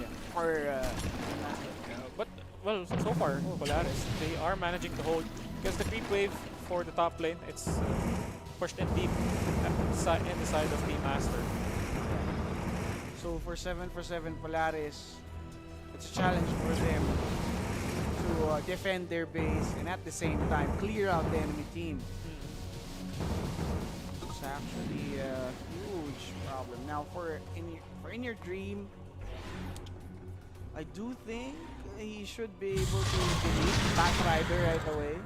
yeah. Or But well, so far, Polaris, they are managing to hold because the creep wave for the top lane, it's pushed in deep in the side of Team Master. So for 7 Polaris, it's a challenge for them to defend their base and at the same time clear out the enemy team. It's actually a huge problem. Now for in your dream, I do think he should be able to delete Backrider right away.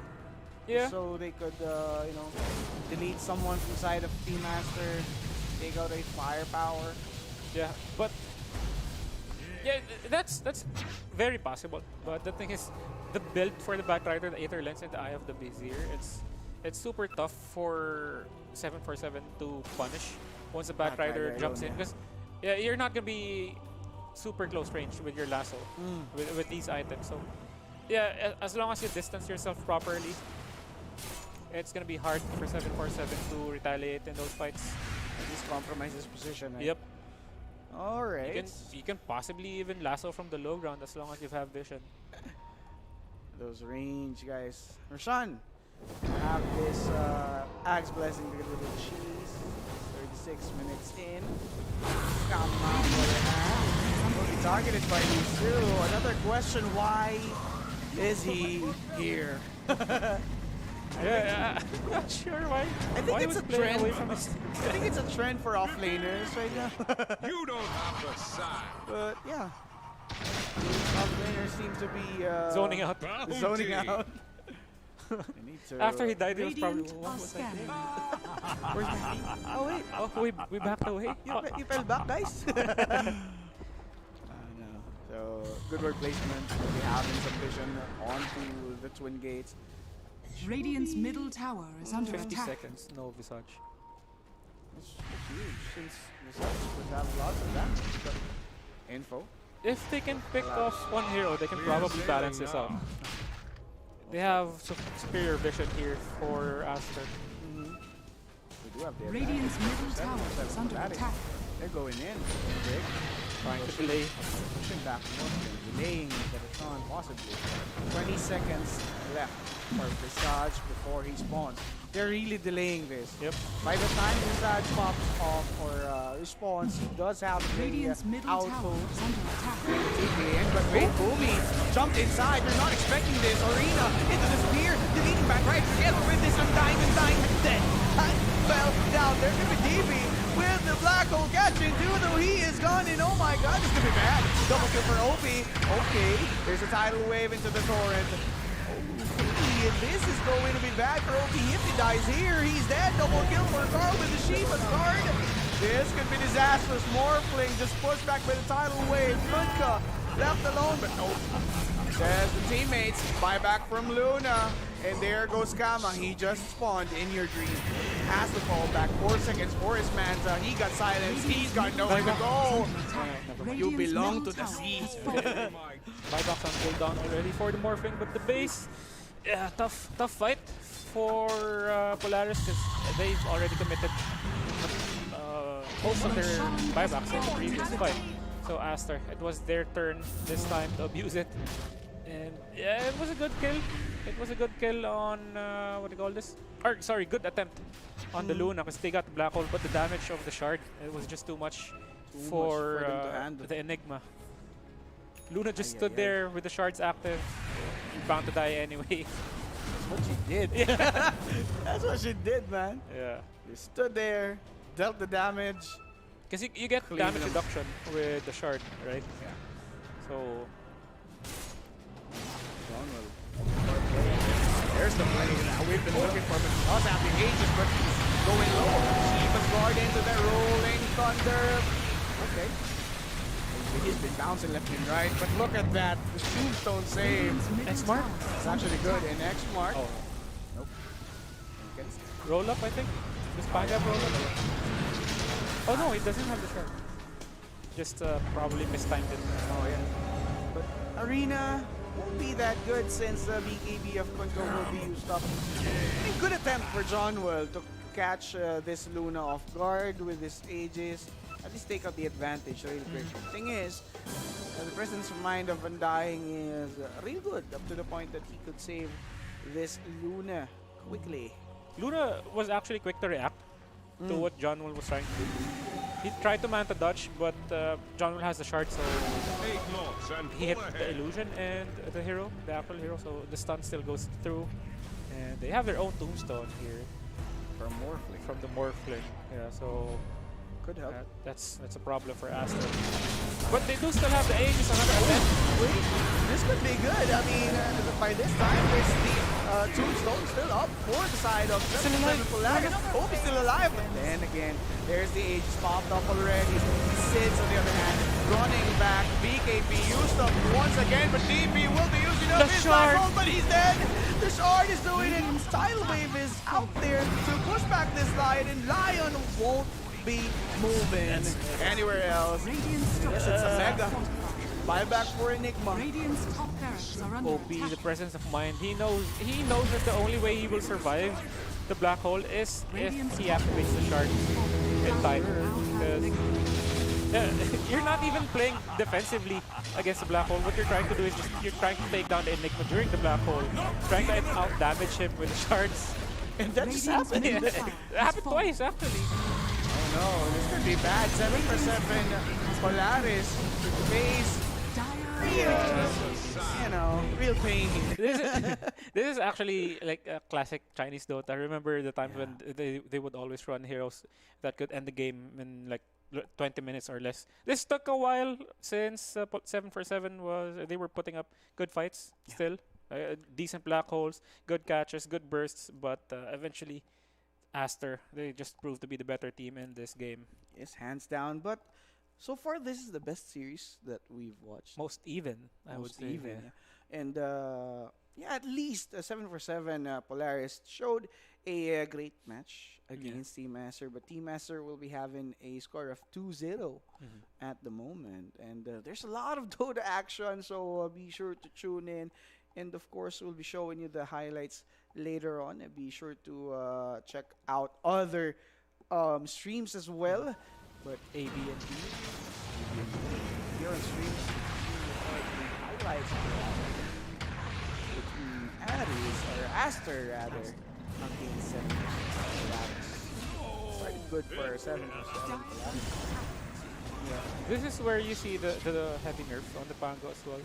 Yeah. So they could, you know, delete someone from side of Team Master, take out a firepower. Yeah, but yeah, that's very possible. But the thing is, the build for the Backrider, the Aether Lens, and the Eye of the Vizier, it's super tough for 747 to punish once the Backrider jumps in. Because yeah, you're not gonna be super close range with your lasso with these items. So yeah, as long as you distance yourself properly, it's gonna be hard for 747 to retaliate in those fights. At least compromise his position. Right? Yep. All right. You can possibly even lasso from the low ground as long as you have vision. Those range guys. Roshan, have this Axe Blessing to get rid of cheese. 36 minutes in. Come on, will be targeted by Lisu. Another question, why is he here? Yeah, I'm not sure why. I think it's a trend. Away from his I think it's a trend for offlaners right now. You don't have to sign. But yeah, offlaners seem to be zoning out. Zoning out. After he died, he was probably. Radiant What are was I scanning. doing? Where's my team? Oh wait, Oh, we backed away. you fell back, guys. No. So good work placement. We have some vision onto the twin gates. Radiant's middle tower is under 50 attack. seconds, no visage. It's huge since the Celtics would have lots of damage. But info. If they can pick off one hero, they can probably balance this out. They have superior vision here for Aster. We do have the Radiant's middle tower is under attack. They're going in. Big. Trying to delay. Pushing back more. Delaying the Roshan possibly. 20 seconds left for Visage before he spawns. They're really delaying this. Yep. By the time Visage pops off or respawns, he does have the Radiant's middle tower outpost. is under attack. But wait, Boomy jumped inside. They're not expecting this. Arena into the spear. Deleting back right together with this Undying dead. Fell down. There's gonna be DB with the black hole catching too, though he is gone. And oh my god, this is gonna be bad. Double kill for OP. Okay, there's a tidal wave into the torrent. Okay, this is going to be bad for OP. If he dies here, he's dead. Double kill for Carl with the Shiva's guard. This could be disastrous. Morphling just pushed back by the tidal wave. Funka left alone, but nope. Says the teammates, buyback from Luna. And there goes Kama. He just spawned in your dream. Has to fall back 4 seconds for his Manta. He got silenced. He's got nowhere to go. You belong to the sea. Buybacks on cooldown already for the Morphing, but the base, yeah, tough fight for Polaris because they've already committed most of their buybacks in the previous fight. So Aster, it was their turn this time to abuse it. And yeah, it was a good kill. It was a good kill on, what do you call this? Or, sorry, good attempt on the Luna because they got the black hole, but the damage of the shard, it was just too much for the Enigma. Luna just stood there with the shards active. Bound to die anyway. That's what she did. Yeah. That's what she did, man. Yeah. You stood there, dealt the damage. Because you get damage reduction with the shard, right? Yeah. So there's the play that we've been looking for, but us having ages, but going low. Shiva's guard into the rolling thunder. Okay. He's been bouncing left and right, but look at that. The tombstone save. X mark? It's actually good in X mark. oh, Nope. roll up, I think. Does Panga roll up? Oh no, he doesn't have the shard. Just probably mistimed it. Oh yeah. But Arena won't be that good since the BKB of control will be used up. A good attempt for John Will to catch this Luna off guard with his Aegis. at least take out the advantage really quick. Thing is, the presence of mind of Undying is real good, up to the point that he could save this Luna quickly. Luna was actually quick to react to what John Will was trying to do. He tried to manta dodge, but John Will has the shard, so Take notes and he hit pull the ahead. illusion and the hero, the actual hero, so the stun still goes through. And they have their own tombstone here From Morphling. from the Morphling. Yeah, so Could help. that's a problem for Aster. But they do still have the Aegis, another event. Wait, this could be good. I mean, by this time, there's the tombstone still up for the side of Still alive. Polaris. Hope he's still alive. But then again, there's the Aegis popped up already. Sid's on the other hand, running back. BKB used up once again, but DP will be using up The his shard. black hole, but he's dead. The shard is doing it. Tidal Wave is out there to push back this Lion, and Lion won't be moving anywhere else. Yes, it's a mega buyback for Enigma. Radiant's top barracks are under OP, the attack. presence of mind. He knows that the only way he will survive the black hole is if he activates the shard in time. Because you're not even playing defensively against the black hole. What you're trying to do is you're trying to take down the Enigma during the black hole, trying to out damage him with the shards. And that just happened. It happened twice actually. Oh no, this could be bad. 7-for-7 Polaris face real pain here. This is actually like a classic Chinese Dota. I remember the times when they would always run heroes that could end the game in like 20 minutes or less. This took a while since 7-for-7 they were putting up good fights still. Decent black holes, good catches, good bursts, but eventually Aster, they just proved to be the better team in this game. Yes, hands down. But so far, this is the best series that we've watched. Most even, I would Most say. even. Yeah. And at least 7-for-7 Polaris showed a great match against Team Master. But Team Master will be having a score of 2-0 at the moment. And there's a lot of Dota action, so be sure to tune in. And of course, we'll be showing you the highlights later on. And be sure to check out other streams as well. But AB and D. Here on streams, the highlights between Aster rather, against 7%. Started good for 7%. Yeah. This is where you see the heavy nerf on the Pango as well.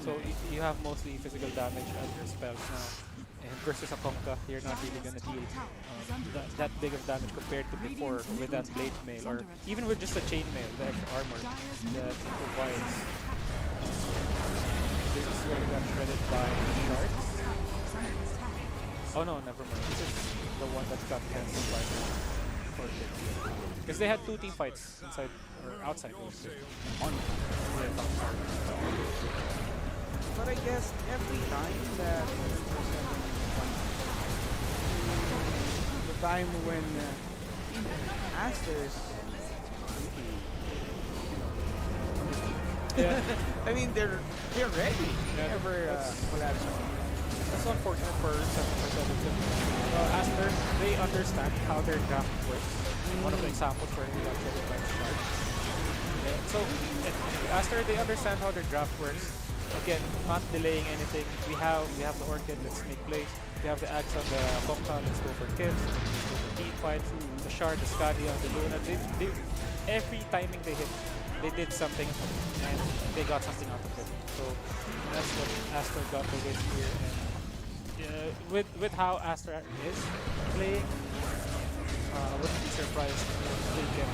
So you have mostly physical damage as your spells now. And versus a Conka, you're not really gonna deal that big of damage compared to before with that blade mail, or even with just a chain mail, the extra armor that it provides. This is where you got shredded by shards. Oh no, never mind. This is the one that got cancelled by Fortune. Because they had two team fights inside or outside. But I guess every time that the time when Aster's I mean they're ready. That's unfortunate for 7-for-7. Aster, they understand how their draft works. One of the examples where he got hit by Shark. So Aster, they understand how their draft works. Again, not delaying anything. We have the Orchid, let's make plays. We have the Axe on the Conka, let's go for kills. Let's go for team fights. The Shard, the Scadia, the Luna. Every timing they hit, they did something and they got something out of it. So that's what Aster got to win here. And with how Aster is playing, wouldn't be surprised if they get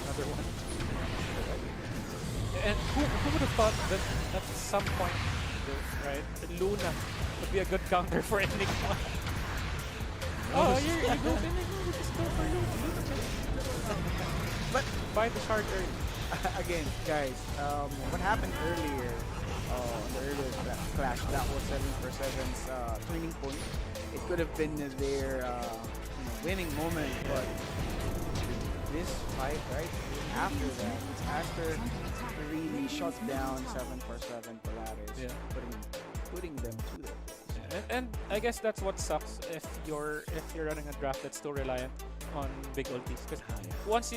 another one. And who would have thought that at some point, right, Luna would be a good counter for Enigma? Oh, you go Enigma, you just go for Luna. But buy the shard early. Again, guys, what happened earlier, the earlier clash, that was 7-for-7's turning point. It could have been their winning moment, but this fight, right, after that, Aster really shut down 7-for-7 Polaris, putting them to them. And I guess that's what sucks if you're running a draft that's too reliant on big ultis. Because once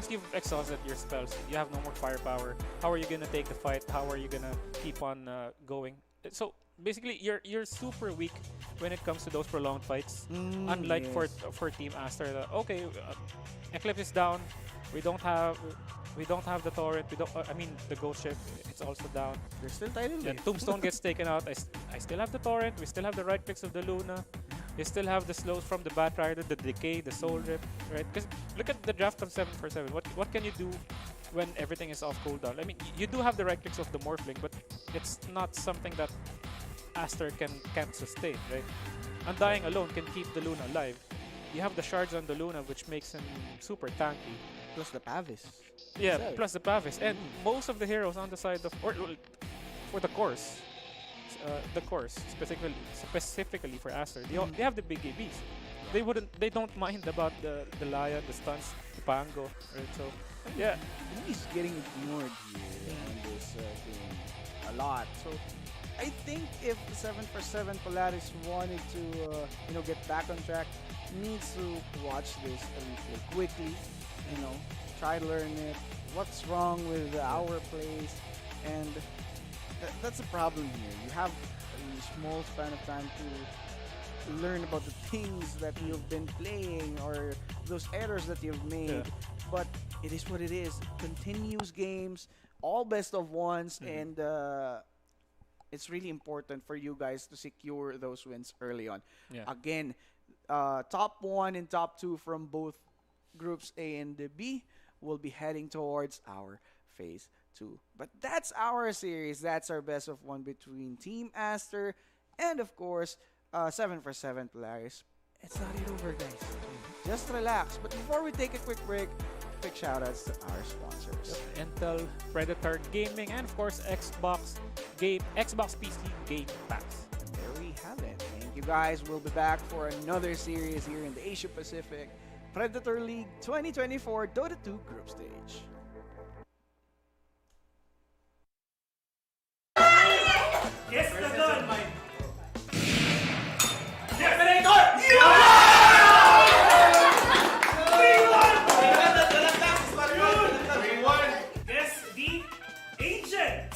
you've exhausted your spells, you have no more firepower. How are you gonna take the fight? How are you gonna keep on going? So basically, you're super weak when it comes to those prolonged fights. Unlike for Team Aster, okay, Eclipse is down. We don't have the torrent. I mean, the ghost ship. It's also down. They're still title Yeah, Tombstone gets taken out. I still have the torrent. We still have the right clicks of the Luna. You still have the slows from the Batrider, the Decay, the Soul Rip, right? Because look at the draft of 7/7. What can you do when everything is off cooldown? I mean, you do have the right clicks of the Morphling, but it's not something that Aster can't sustain, right? Undying alone can keep the Luna alive. You have the shards on the Luna, which makes him super tanky. Plus the Pavis. Yeah, itself. plus the Pavis. And most of the heroes on the side of... Or for the course. The course, specifically for Aster, they have the big ABs. They don't mind about the Lion, the stuns, the Pango, right? So, yeah. He's getting ignored here in this game a lot. So, I think if 7/7 Polaris wanted to, get back on track, needs to watch this replay quickly, try to learn it. What's wrong with our plays? And that's a problem here. You have a small span of time to learn about the things that you've been playing or those errors that you've made. But it is what it is. Continuous games, all best of ones, and it's really important for you guys to secure those wins early on. Yeah. Again, top 1 and top 2 from both groups A and B will be heading towards our phase 2. But that's our series. That's our best of 1 between Team Aster and, of course, 7/7 Polaris. It's not yet over, guys. Just relax. But before we take a quick break, quick shoutouts to our sponsors. Intel, Predator Gaming, and of course Xbox PC Game Pass. And there we have it. Thank you guys. We'll be back for another series here in the Asia Pacific Predator League 2024 Dota 2 group stage. Yes, na done! Guess the agent!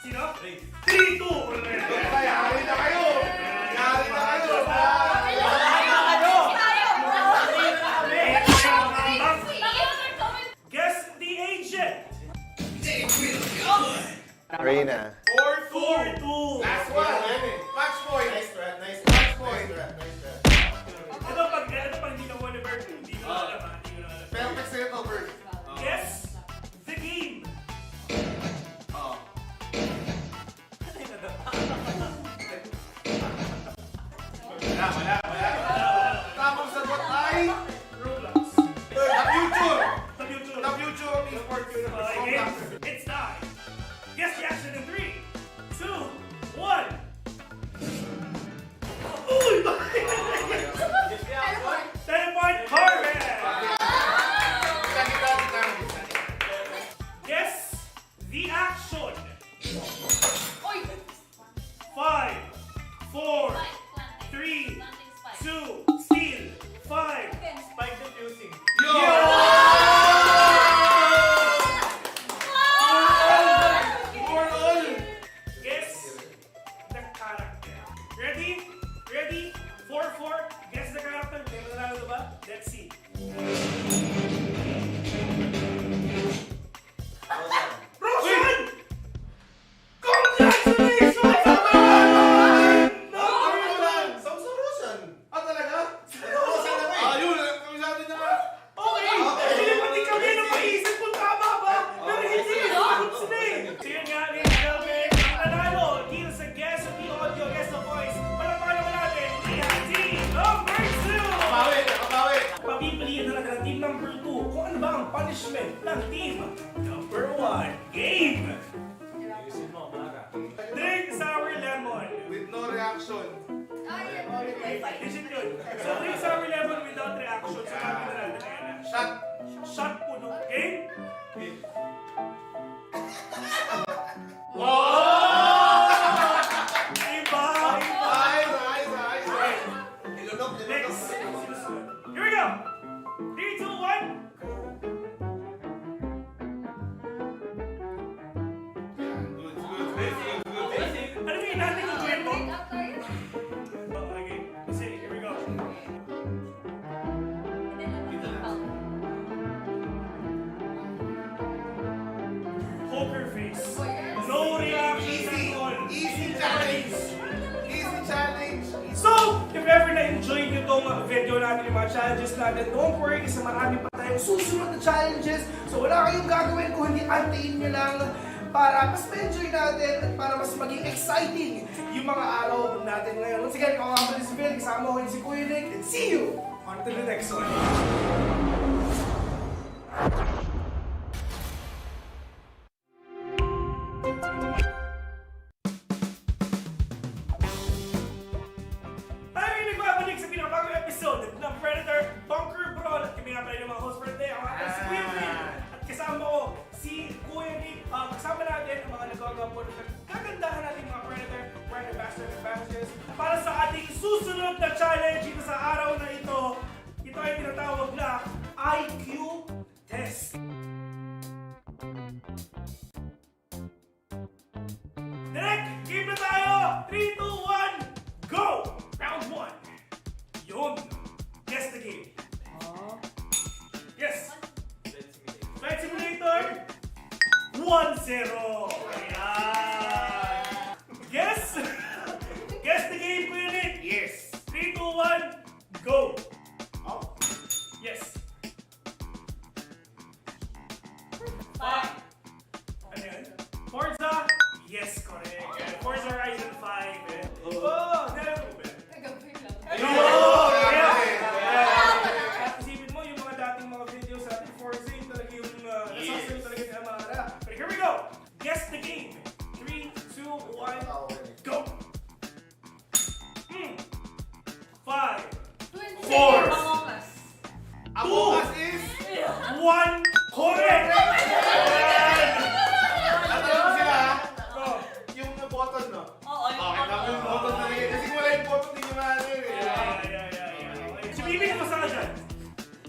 Sino? 3-2! Yari na kayo! Yari na kayo! Guess the agent! Reyna. 4-2! Last one! Match point! Nice strat, nice Match strat. point! Nice strat. Ito pag hindi ka won ever, hindi ko alam ha, hindi ko alam. Perfect setup, Bert. Guess the game! Wala. Tamang sagot ay... Roblox. The future! The future. The future of esports. Again, it's time. Guess the action in 3, 2, 1. Uy! 10-point Harvest! Guess the action. 5, 4, 3, 2, steal. 5. Spike defusing. Guess the character. Ready? Ready? 4-4. Guess the character. May manalo ba? Let's see. Roshan! Congratulations! Samsurusan. Ah, talaga? Samsurusan na Ah, yun. Kami sabi na. Okay! Hindi pati kami napaisip kung tama ba? Pero hindi. Sagot sila eh. So yun nga, ladies and gentlemen, ang nanalo dito sa Guess of the Audio, Guess the Voice. Palapala naman natin, team number 2! Papipiliin na natin ang team number 2 kung ano ba ang punishment ng team number 1. Game! Drink sour lemon. With no reaction. Isip yun. So drink sour lemon without reaction. So sabi na natin ayan na. Shot. Shot puno. Game? natin yung mga challenges natin. Don't worry, kasi marami pa tayong susunod na challenges. So wala kayong gagawin kung hindi antayin nyo lang para mas ma-enjoy natin at para mas maging exciting yung mga araw natin ngayon. Once again, ako nga pala si Phil, kasama ko si Kuya Nick, and see you on to the next one. Tayo yung nagbabalik sa pinakabagong episode ng Predator Bunker Brawl. At kami nga pala yung mga host for today. Ako nga pala si Kuya Nick. At kasama ko si Kuya Nick. Kasama natin ang mga nagagawa po ng kagandahan natin mga Predator brand ambassadors and badges para sa ating susunod na challenge dito sa araw na ito. Ito ay tinatawag na IQ Test. Direct, game na tayo! 3, 2, 1, go! Round 1. Yun. Guess the game. Yes. Flight Simulator. 1-0. Ayan. Guess? Guess the game, Kuya Nick. Yes. 3, 2, 1, go! Yes. 5. Ano yun? Forza? Yes, correct. Forza Horizon 5. Oh, isipin mo yung mga dating mga videos sa ating Forza, yung talaga yung nasasabi talaga si Amara. But here we go. Guess the game. 3, 2, 1, go! 5, 4, Among Us is... 1, correct! Alam mo sila, Go. yung button, no? Oo, yung Okay, tapos yung button na rin. Kasi kung wala yung button, hindi nyo maano yun eh. Yeah. Si Bibi, kumusta ka dyan?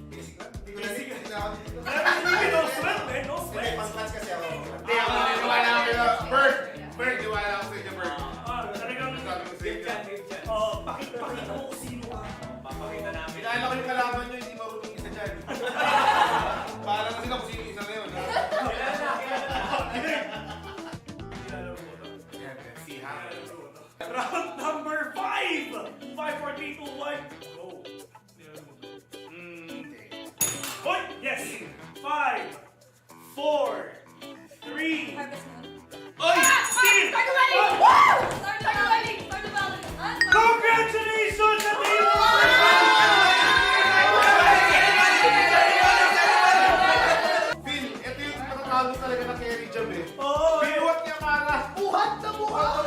Basic lang. Hindi ko na basic na ako dito. Si Bibi, no sweat, man. No Hindi, sweat. pang-class kasi ako. Hindi, ako naniniwala ako kay Bert. Bert, niwala ako sa inyo, Bert. Talagang, Sabi ko sa inyo. pakita mo kung sino ka. Kilala ko yung kalaban nyo, hindi marunong isa dyan. Bahala na sila kung sino isa na yun. Si Han. Round number 5! 5, 4, 3, 2, 1, go! Hoy! Yes! 5, 4, 3, Oy! Steve! Congratulations sa team! Phil, ito yung matatalo talaga na carry job eh. Oo! Binuhat niya Amara. Buhat na buhat!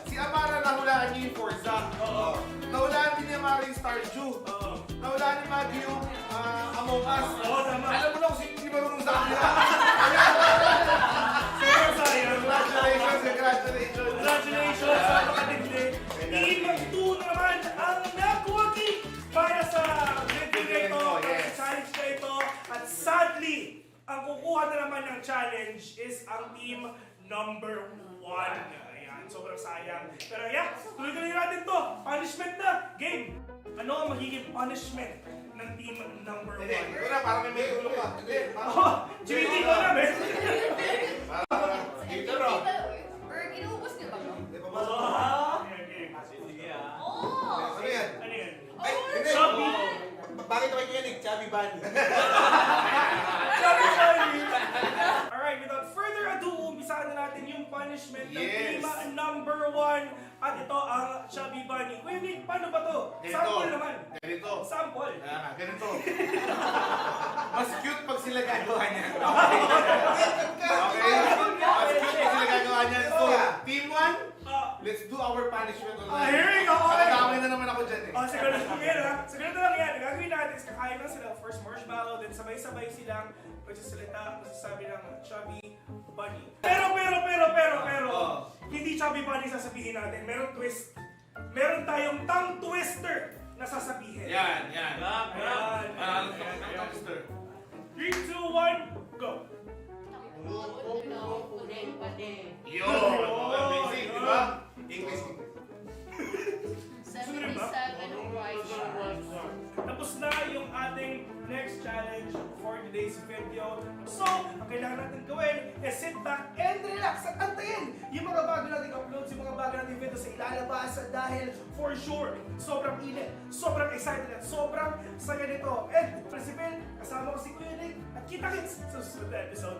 Si Amara nahulaan niya yung Forza. Nahulaan din ni Amara yung Stardew. Nahulaan ni Maggie yung Among Us. Oo, tama. Alam mo na kung sino hindi marunong sa kanila. Pero sayang. Congratulations! Congratulations sa makatindi. Team 2 naman ang nakuwagi para sa video na ito, para sa challenge na ito. At sadly, ang kukuha na naman ng challenge is ang team number 1. Ayan, sobrang sayang. Pero yeah, tuloy-tuloy natin to. Punishment na. Game. Ano ang magiging punishment ng team number 1? Hindi, ito na, parang may ulo pa. Hindi, Oh, GT ko na, men. parang dito ro. Inuubos niyo ba? Hindi pa pasok. Oo! Ano yan? Ano yan? Ay, hindi. Shopee. Bakit naman yan eh? Chubby Bunny. Alright, without further ado, umpisahan na natin yung punishment ng Yes. team number 1. At ito ang Chubby Bunny. Kuya Nick, paano ba to? Ganito. Sample naman. Ganito. Sample. Ganito. Mas cute pag sila gagawa niyan. Okay? Mas cute pag sila gagawa niyan. So, team 1, let's do our punishment online. Here we go. Nakadamay na naman ako dyan eh. Sa ganun lang yan, ha? Sa ganun lang yan. Ang gagawin natin is kakain lang sila first marshmallow, then sabay-sabay silang magsasalita, magsasabi ng Chubby Bunny. Pero, hindi Chubby Bunny sasabihin natin. Meron twist. Meron tayong tongue twister na sasabihin. Yan. Ayan. Twister. 3, 2, 1, go! Yo! Basic, di ba? English. Tapos na yung ating next challenge for today's video. So, ang kailangan natin gawin is sit back and relax at antayin yung mga bago nating uploads, yung mga bago nating video sa ilalabas dahil for sure, sobrang init, sobrang excited at sobrang saya nito. And, Principal, kasama ko si Kuya Nick at kita-kits sa susunod na episode.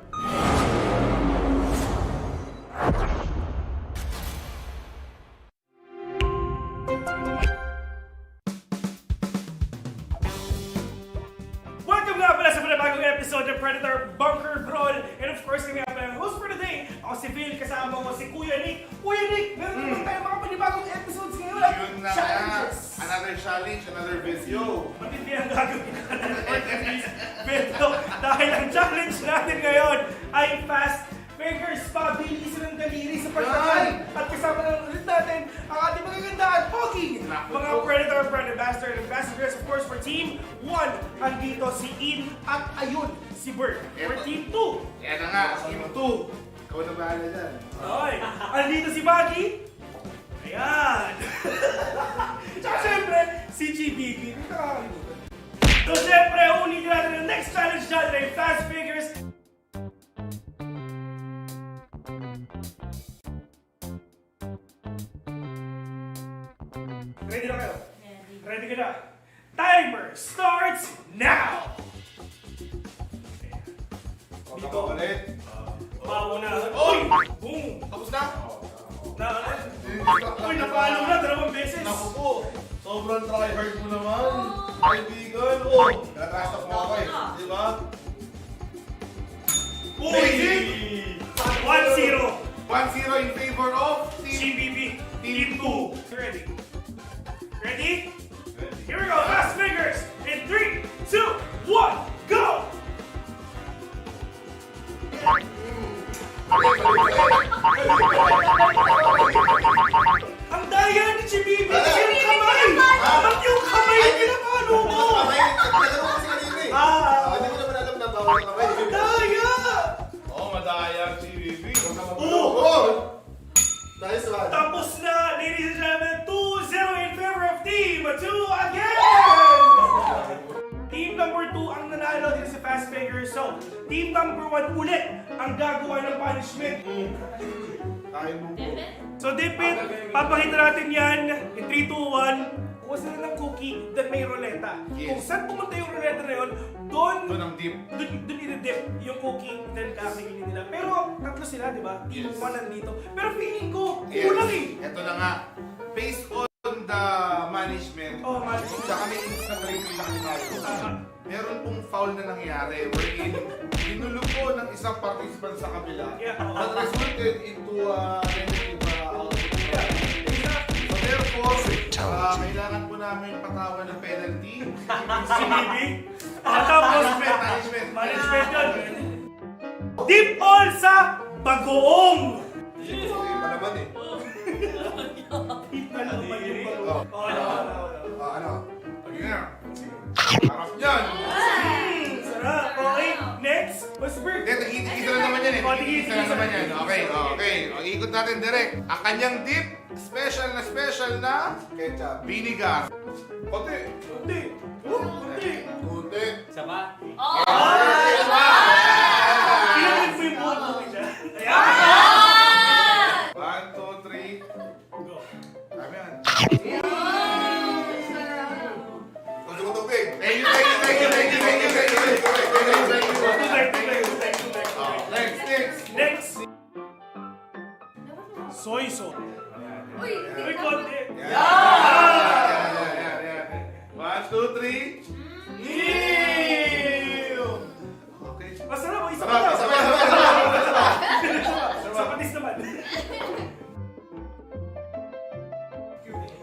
Welcome nga pala sa panibagong episode ng Predator Bunker Brawl. And of course, kami nga pala ang host for today. Ako si Phil, kasama ko si Kuya Nick. Kuya Nick, meron naman tayo mga panibagong episodes ngayon. Yun na nga. Challenges. Another challenge, another video. Matindi ang gagawin natin for today's video. Dahil ang challenge natin ngayon ay fast fingers, pabilisan ng daliri sa pagkakain. At kasama na ulit natin ang ating magaganda at pogi. Mga Predator, Predator, and Ambassadors, of course, for Team 1. Andito si In at ayun, si Bert. For Team 2. Yan na nga, Team 2. Ikaw na bahala dyan. Okay. Andito si Baggy. Ayan. Tsaka syempre, si GBB. Nakakalimutan. So syempre, ulitin natin yung next challenge dyan ay fast fingers. Ready na kayo? Ready ka na? Timer starts now! Dito ulit. Bawo na. Oy! Boom! Tapos na? Uy, napalo na 2 beses! Naku po. Sobrang tryhard mo naman. Kaibigan. Oh, nataas mo ako eh. Diba? Uy! 1-0! 1-0 in favor of GBB Team 2. Ready? Ready? Here we go, fast fingers! In 3, 2, 1, go! Ang daya ni GBB! Yung kamay! Ba't yung kamay yung pinapalo mo? Nagtanong kasi kanina eh. Hindi ko naman alam na bawal kamay. Ang daya! Oh, madaya ang CBB. Oh! Nice one. Tapos na, ladies and gentlemen, 2-0 in favor of Team 2 again! Team number 2 ang nanalo dito sa Fast Fingers. So, Team number 1 ulit ang gagawa ng punishment. Tayo mo po. So, Dipit, papakita natin yan in 3, 2, 1. Kuha sila ng cookie, then may ruleta. Yes. Kung saan pumunta yung ruleta na yun, doon ang dip. Doon i-dip yung cookie, then kakainin nila. Pero tatlo sila, di ba? Team 1 nandito. Pero feeling ko, kulang eh. Ito na nga. Based on the management, tsaka may instant replay na tayo. Meron pong foul na nangyari wherein inulog po ng isang participant sa kabila that resulted into negative output. So therefore, kailangan po namin patawan ng penalty. Si Bibi? Management yun. Deep all sa bagoong! Iba naman eh. Iba naman yung bagoong. Ano? Harap yan! Sarap! Okay, next! What's bird? Tigisa na naman yan eh. Tigisa na naman yan. Okay, okay. O, ikot natin direct. Ang kanyang dip, special na Ketchup. vinegar. Kunti! Kunti! Kunti! Kunti. Sama? Pinagin mo yung buong cookie dyan. Ayan! 1, 2, 3. Go. Kami yan. Gusto ko tubig. Thank you. Next! Soy sauce. Uy, Uy, konti. Yan. 1, 2, 3. Okay. Masarap mo, isa pa Sarap, lang. sarap. Sa patis naman.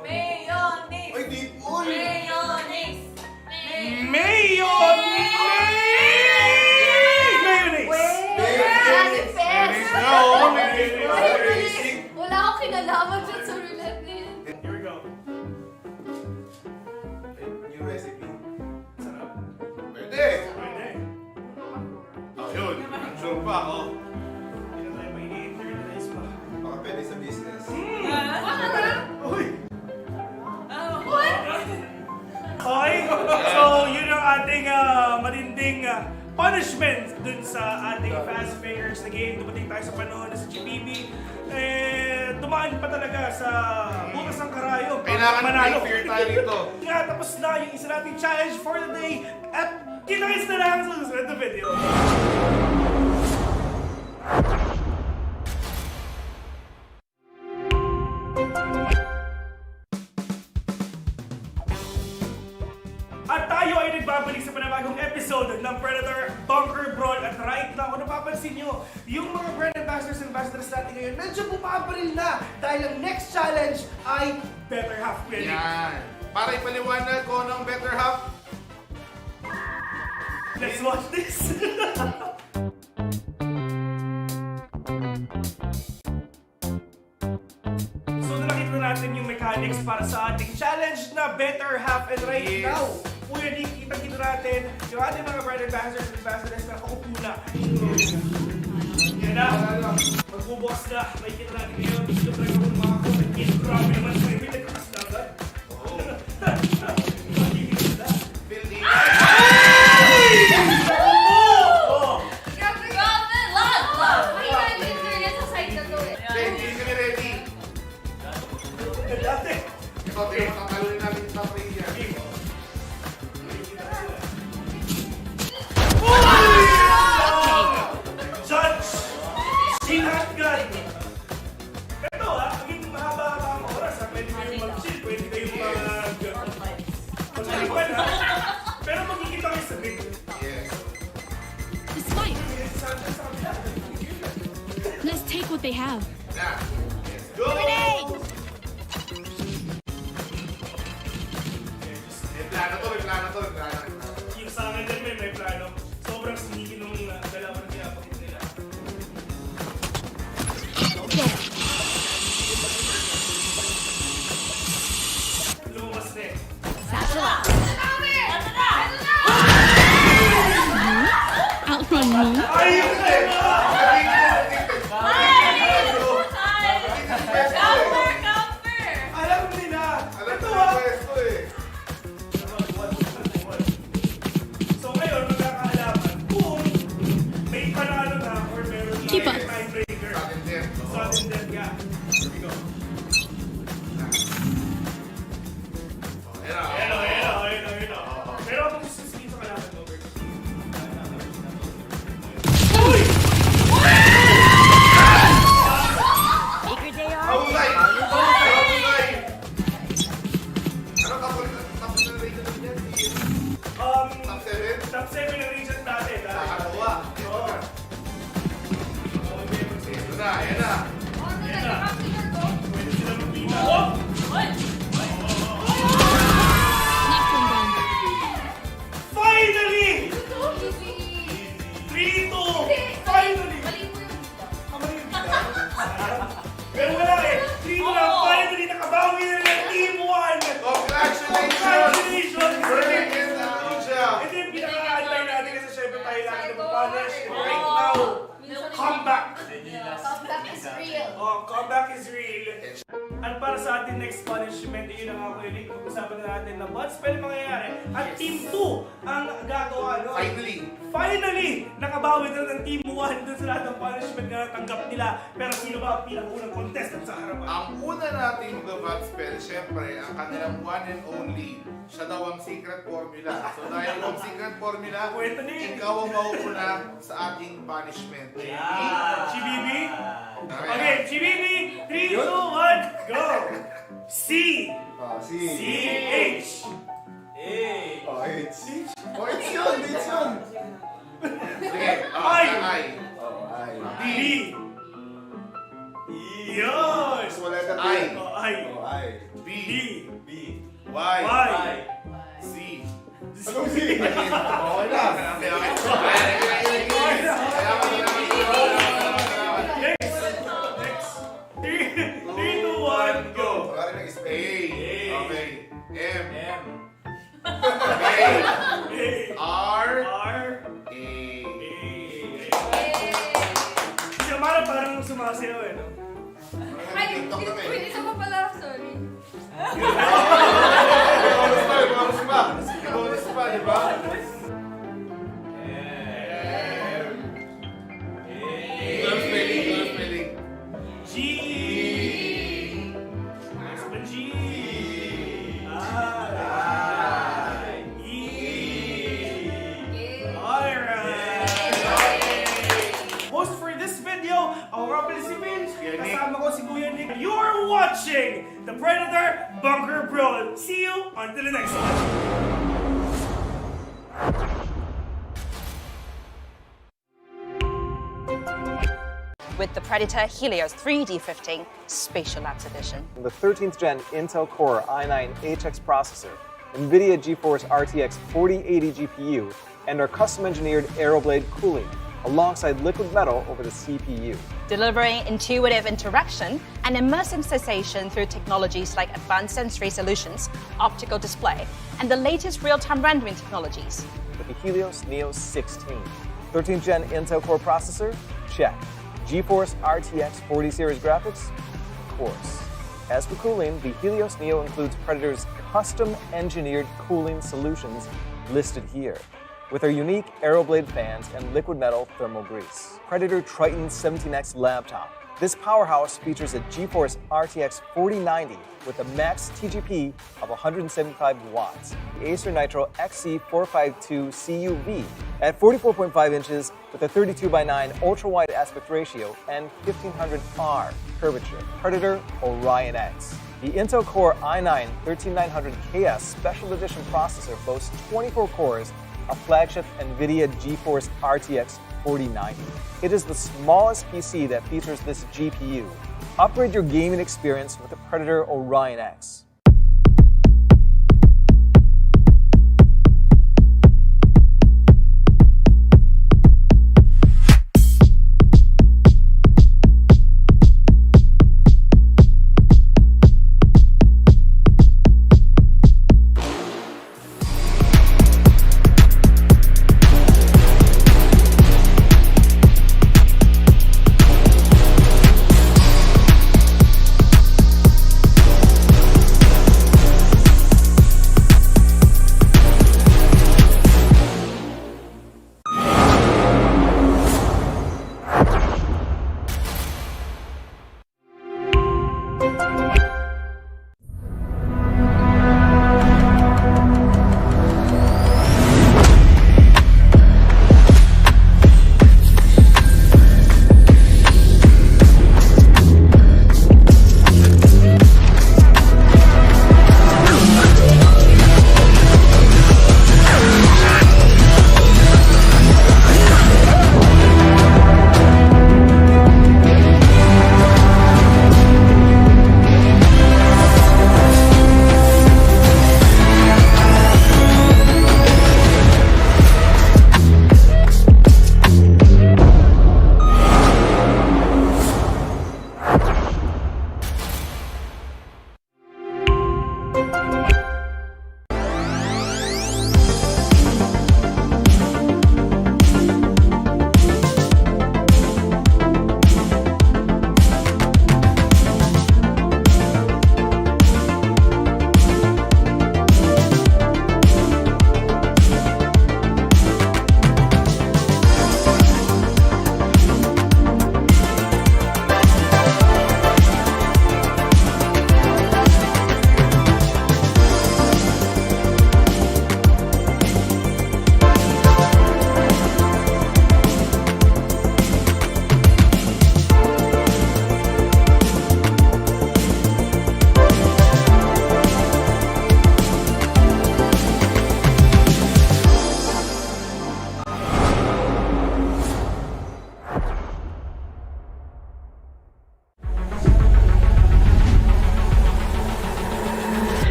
Mayonnaise! Ay, deep. Uy! Mayonnaise! Mayonnaise! Wala akong kinalaman dyan sa roulette na yun. Here we go. New recipe. Sarap. Pwede. Pwede. Ayun. I'm sure pa ako. Hindi na tayo may i-internalize pa. Baka pwede sa business. Uy! What? Okay, so yun ang ating matinding punishment dun sa ating fast players na game. Dumating tayo sa panahon na si GBB. Tumaan pa talaga sa butas ng karayom. Kailangan manalo. may fear tayo rito. Nga, tapos na yung isa nating challenge for the day. At kita-kits na lang sa susunod na video. At tayo ay nagbabalik sa panibagong episode ng Predator Bunker Brawl. At right now, kung napapansin nyo, yung mga brand ambassadors and ambassadors natin ngayon, medyo bumabaril na dahil ang next challenge ay Better Half Winning. Yan. Para ipaliwanag ko ng better half. Let's watch this! So nakita natin yung mechanics para sa ating challenge na Better Half, and right now, pwede kita natin yung ating mga brand ambassadors and ambassadors na nakaupo na. Yan na, magbubukas na. May kita natin ngayon. Gusto ko rin mga comment. Grabe naman sa may nagkakas na agad. Magiging na. Building. Ready, kami ready. Dati. Ito, tingnan mo, tatalunin natin yung top range yan. Judge! Sinatgan! Ito maging mahaba-haba ang oras pwede kayong mag-chill, pwede kayong mag-alipan pero magkikita kayo sa big. Yes. Despite, let's take what they have. Na. Let's go! May plano to, may plano to, may plano. Yung sa akin din may plano. Sobrang sinigin nung dalawa na pinapakita nila. Lumabas na eh. Outrun me. Ayun na eh! Alam nila! Alam Ito ko yung pwesto eh. So ngayon, magkakaalaman kung may panalo na or meron na Keep up. tiebreaker. Sudden death. Sudden death, yeah. Here we go. Ayun na. Pero kung sisipin sa kalaban mo, uy! Husay! Husay! Ano tapos na region natin yan? Top 7? Top 7 ang region natin. Nakakalawa. Oo. Ito na, yan na. Pwede sila magkita. Oh! Next one done. Finally! 3-2! Finally! Kamali yung bida. Pero wala eh. 3-2 na finally nakabawi na ng Team 1! Congratulations! Brilliant job! Ito yung pinaka-antay natin kasi syempre tayo lagi na punish. And right now, comeback! Oh, comeback is real. At para sa ating next punishment, yun ang ako ulit. Pag-usapan na natin na what spell mangyayari. At Team 2 ang gagawa. No? Finally! Nakabawi na ng Team 1 dun sa lahat ng punishment na natanggap nila. Pero sino ba ang pinakaunang contestant sa harapan? Ang una nating mag-bat spell, syempre, ang kanilang one and only, siya daw ang secret formula. So dahil ang secret formula, ikaw ang mauuna sa ating punishment. GBB? Okay, GBB! 3, 2, 1, go! C! C-H! It's yun! Sige, I! D! Yun! Wala ka I! I! B. D! Y! Y! C! Anong C? Okay na. Next! 3, 2, 1, go! Wala rin ang A! spell. Okay. M! M! A! R! R! A! Si Amara parang sumasayaw eh, no? Ay, wait, isa pa pala, sorry. Bonus pa, di ba? care, bunker brawl. See you until the next one. With the Predator Helios 3D15 Spatial Labs Edition. The 13th gen Intel Core i9 HX processor, NVIDIA GeForce RTX 4080 GPU, and our custom-engineered Aeroblade cooling, alongside liquid metal over the CPU. Delivering intuitive interaction and immersive sensation through technologies like advanced sensory solutions, optical display, and the latest real-time rendering technologies. With the Helios Neo 16. 13th gen Intel Core processor? Check. GeForce RTX 40 series graphics? Of course. As for cooling, the Helios Neo includes Predator's custom-engineered cooling solutions listed here, with our unique Aeroblade fans and liquid metal thermal grease. Predator Triton 17X laptop. This powerhouse features a GeForce RTX 4090 with a max TGP of 175 watts, the Acer Nitro XC452 CUV at 44.5 inches with a 32:9 ultra-wide aspect ratio and 1500R curvature. Predator Orion X. The Intel Core i9 13900KS Special Edition processor boasts 24 cores, a flagship NVIDIA GeForce RTX 4090. It is the smallest PC that features this GPU. Upgrade your gaming experience with the Predator Orion X.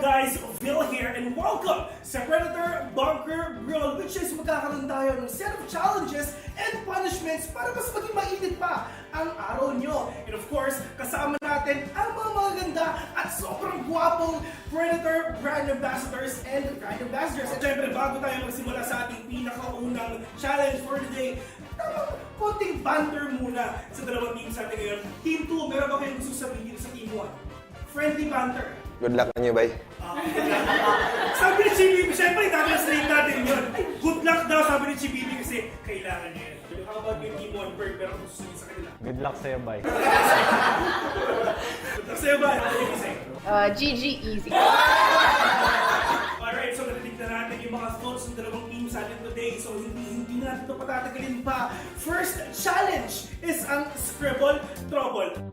guys? Phil here and welcome sa Predator Bunker Brawl, which is magkakaroon tayo ng set of challenges and punishments para mas maging mainit pa ang araw nyo. And of course, kasama natin ang mga magaganda at sobrang gwapong Predator brand ambassadors and brand ambassadors. At syempre, bago tayo magsimula sa ating pinakaunang challenge for today, konting banter muna sa dalawang teams natin ngayon. Team 2, meron ba kayong gusto sabihin sa Team 1? Friendly banter. Good luck na nyo, bay. Sabi ni Chibibi, syempre itatranslate natin yun. Good luck daw, sabi ni Chibibi kasi kailangan niya yan. How about yung Team 1, Berg? Meron kung susunod sa kanila. Good luck sa'yo, bay. Good luck sa'yo, bay. Ano yung isa? GG easy. Alright, so natitig na natin yung mga thoughts ng dalawang teams natin today. So hindi natin ito patatagalin pa. First challenge is ang Scribble Trouble.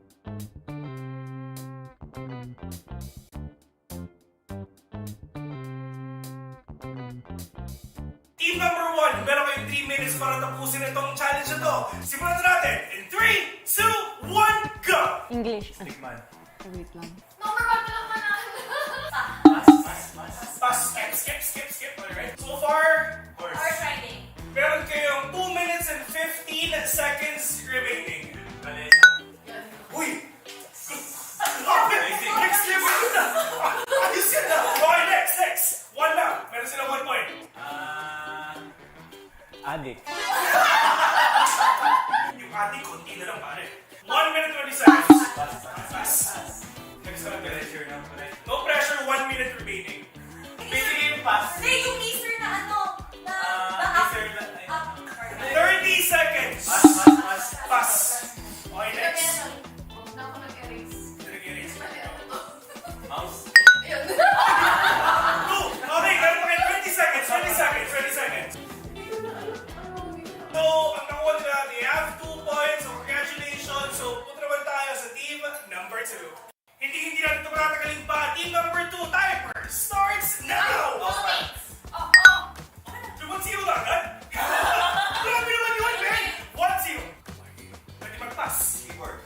Team number 1, meron kayong 3 minutes para tapusin itong challenge na to. Simulan na natin in 3, 2, 1, go! English. Stickman. Wait lang. Number 1 na lang manalo. Pass. Skip. Alright. So far, Horse riding. meron kayong 2 minutes and 15 seconds remaining. Uy! Next level na! Ayos yan na! Okay, next! 1 na! Meron silang 1 point. Addict. Yung ating konti na lang pare. 1 minute 20 seconds. Pass. Next na pressure na. No pressure, 1 minute remaining. Basically yung pass. Hindi, yung laser na ano. Laser na. 30 seconds. Pass. Okay, next. Na ako nag-erase. Nag-erase. Mouse? Yun. 2. Okay, meron pa kayo 20 seconds. So, ang nakuha nila, they have 2 points. So, congratulations. So, punta naman tayo sa team number 2. Hindi natin ito matatagalin pa. Team number 2, timer starts now! So, 1-0 na agad? Grabe naman yun, man! 1-0. Pwede mag-pass. Keeper.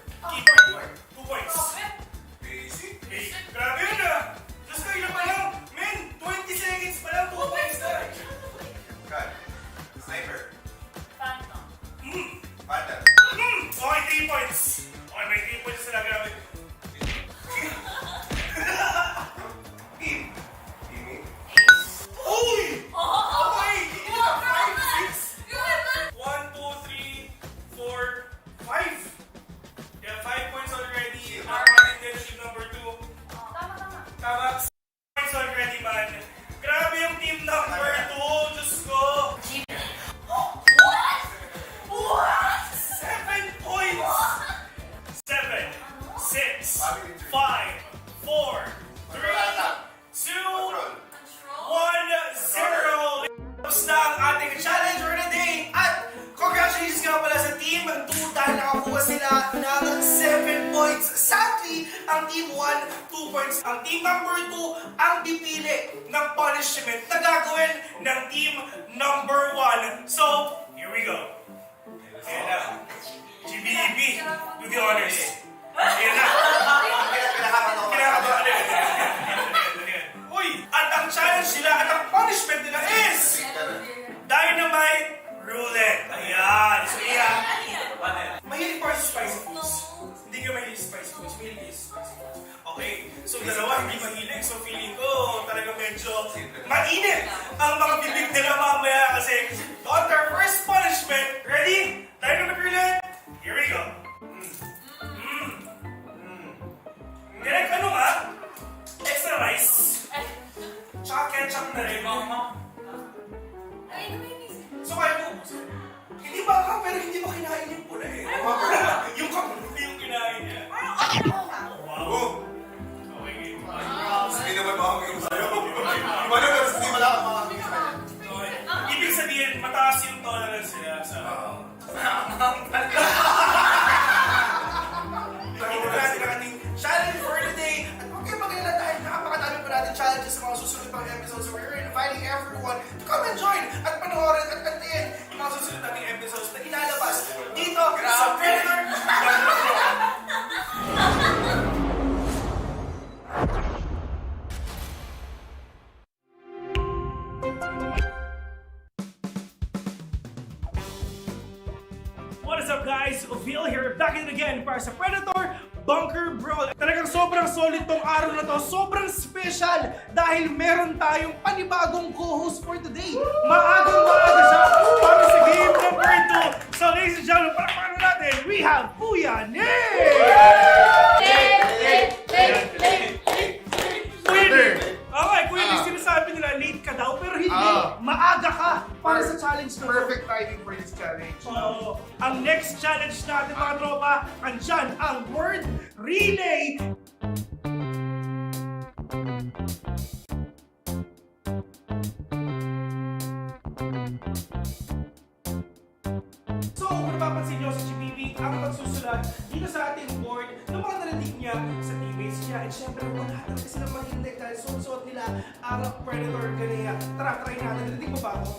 2 points. Basic. Grabe yun ah! Diyos ko, ilan pa lang? Men, 20 seconds pa lang, 2 points na. Cut. Sniper. Panther. Okay, 3 points. Okay, may 3 points sila. Grabe. Team. Team. Uy! Okay! 5, 6. 1, 2, 3, 4, 5. Yeah, 5 points already. Nakapalit din team number 2. Tama. 6 points already, man. Grabe yung team number 2. Diyos ko. 7 points. 7, 6, 5, 4, 3, 2, 1, 0. Tapos na ang ating challenge for the day. At congratulations nga pala sa team 2 dahil nakakuha sila ng 7 points. Sadly, ang team 1, 2 points. Ang team number 2 ang pipili ng punishment na gagawin ng team number 1. So, here we go. Ayan na. GBEB, do the honors. Ayan na. Kinakabahan. Uy! At ang challenge nila at ang punishment nila is Dynamite Roulette. Ayan. So, yan. Mahilig pa sa spicy foods. Hindi ka mahilig sa spicy foods. Mahilig ka sa spicy foods. Okay. So, dalawa hindi mahilig. So, feeling ko talagang medyo mainit ang mga bibig nila mamaya kasi on their first punishment. Ready? Dynamite Roulette. Here we go. Direct ano nga? Extra rice. Tsaka ketchup na rin. So kaya mo, hindi ba ka pero hindi mo kinain yung pula eh. Yung kaputi yung kinain niya. Wow. Okay. Hindi naman makakagin sa'yo. Iba na pero hindi malakad makakagin sa'yo. Ibig sabihin, mataas yung tolerance nila sa... Pakita natin ang ating challenge for the day. At huwag kayo mag-alala dahil napakadami pa natin challenges sa mga susunod pang episodes. So we're inviting everyone to come and join at panoorin at kantayin yung mga susunod nating episodes na ilalabas dito sa Predator Bunker Brawl. guys, Vil here, back in again para sa Predator Bunker Brawl. Talagang sobrang solid tong araw na to, sobrang special dahil meron tayong panibagong co-host for today. Maagang-maaga siya para sa game number 2. So ladies and gentlemen, para natin, we have Kuya Nick! Okay, Kuya Nick, sinasabi nila late ka daw, pero hindi. Maaga ka para sa challenge na to. Perfect timing for this challenge. Oo. Ang next challenge natin mga tropa, andyan ang word relay. So kung napapansin nyo si Chibibi, ang magsusulat dito sa ating board ng mga narinig niya sa teammates niya. And syempre wala talaga silang mahinig dahil suot nila ang Predator Ganea. Tara, try natin. Narinig mo ba ako?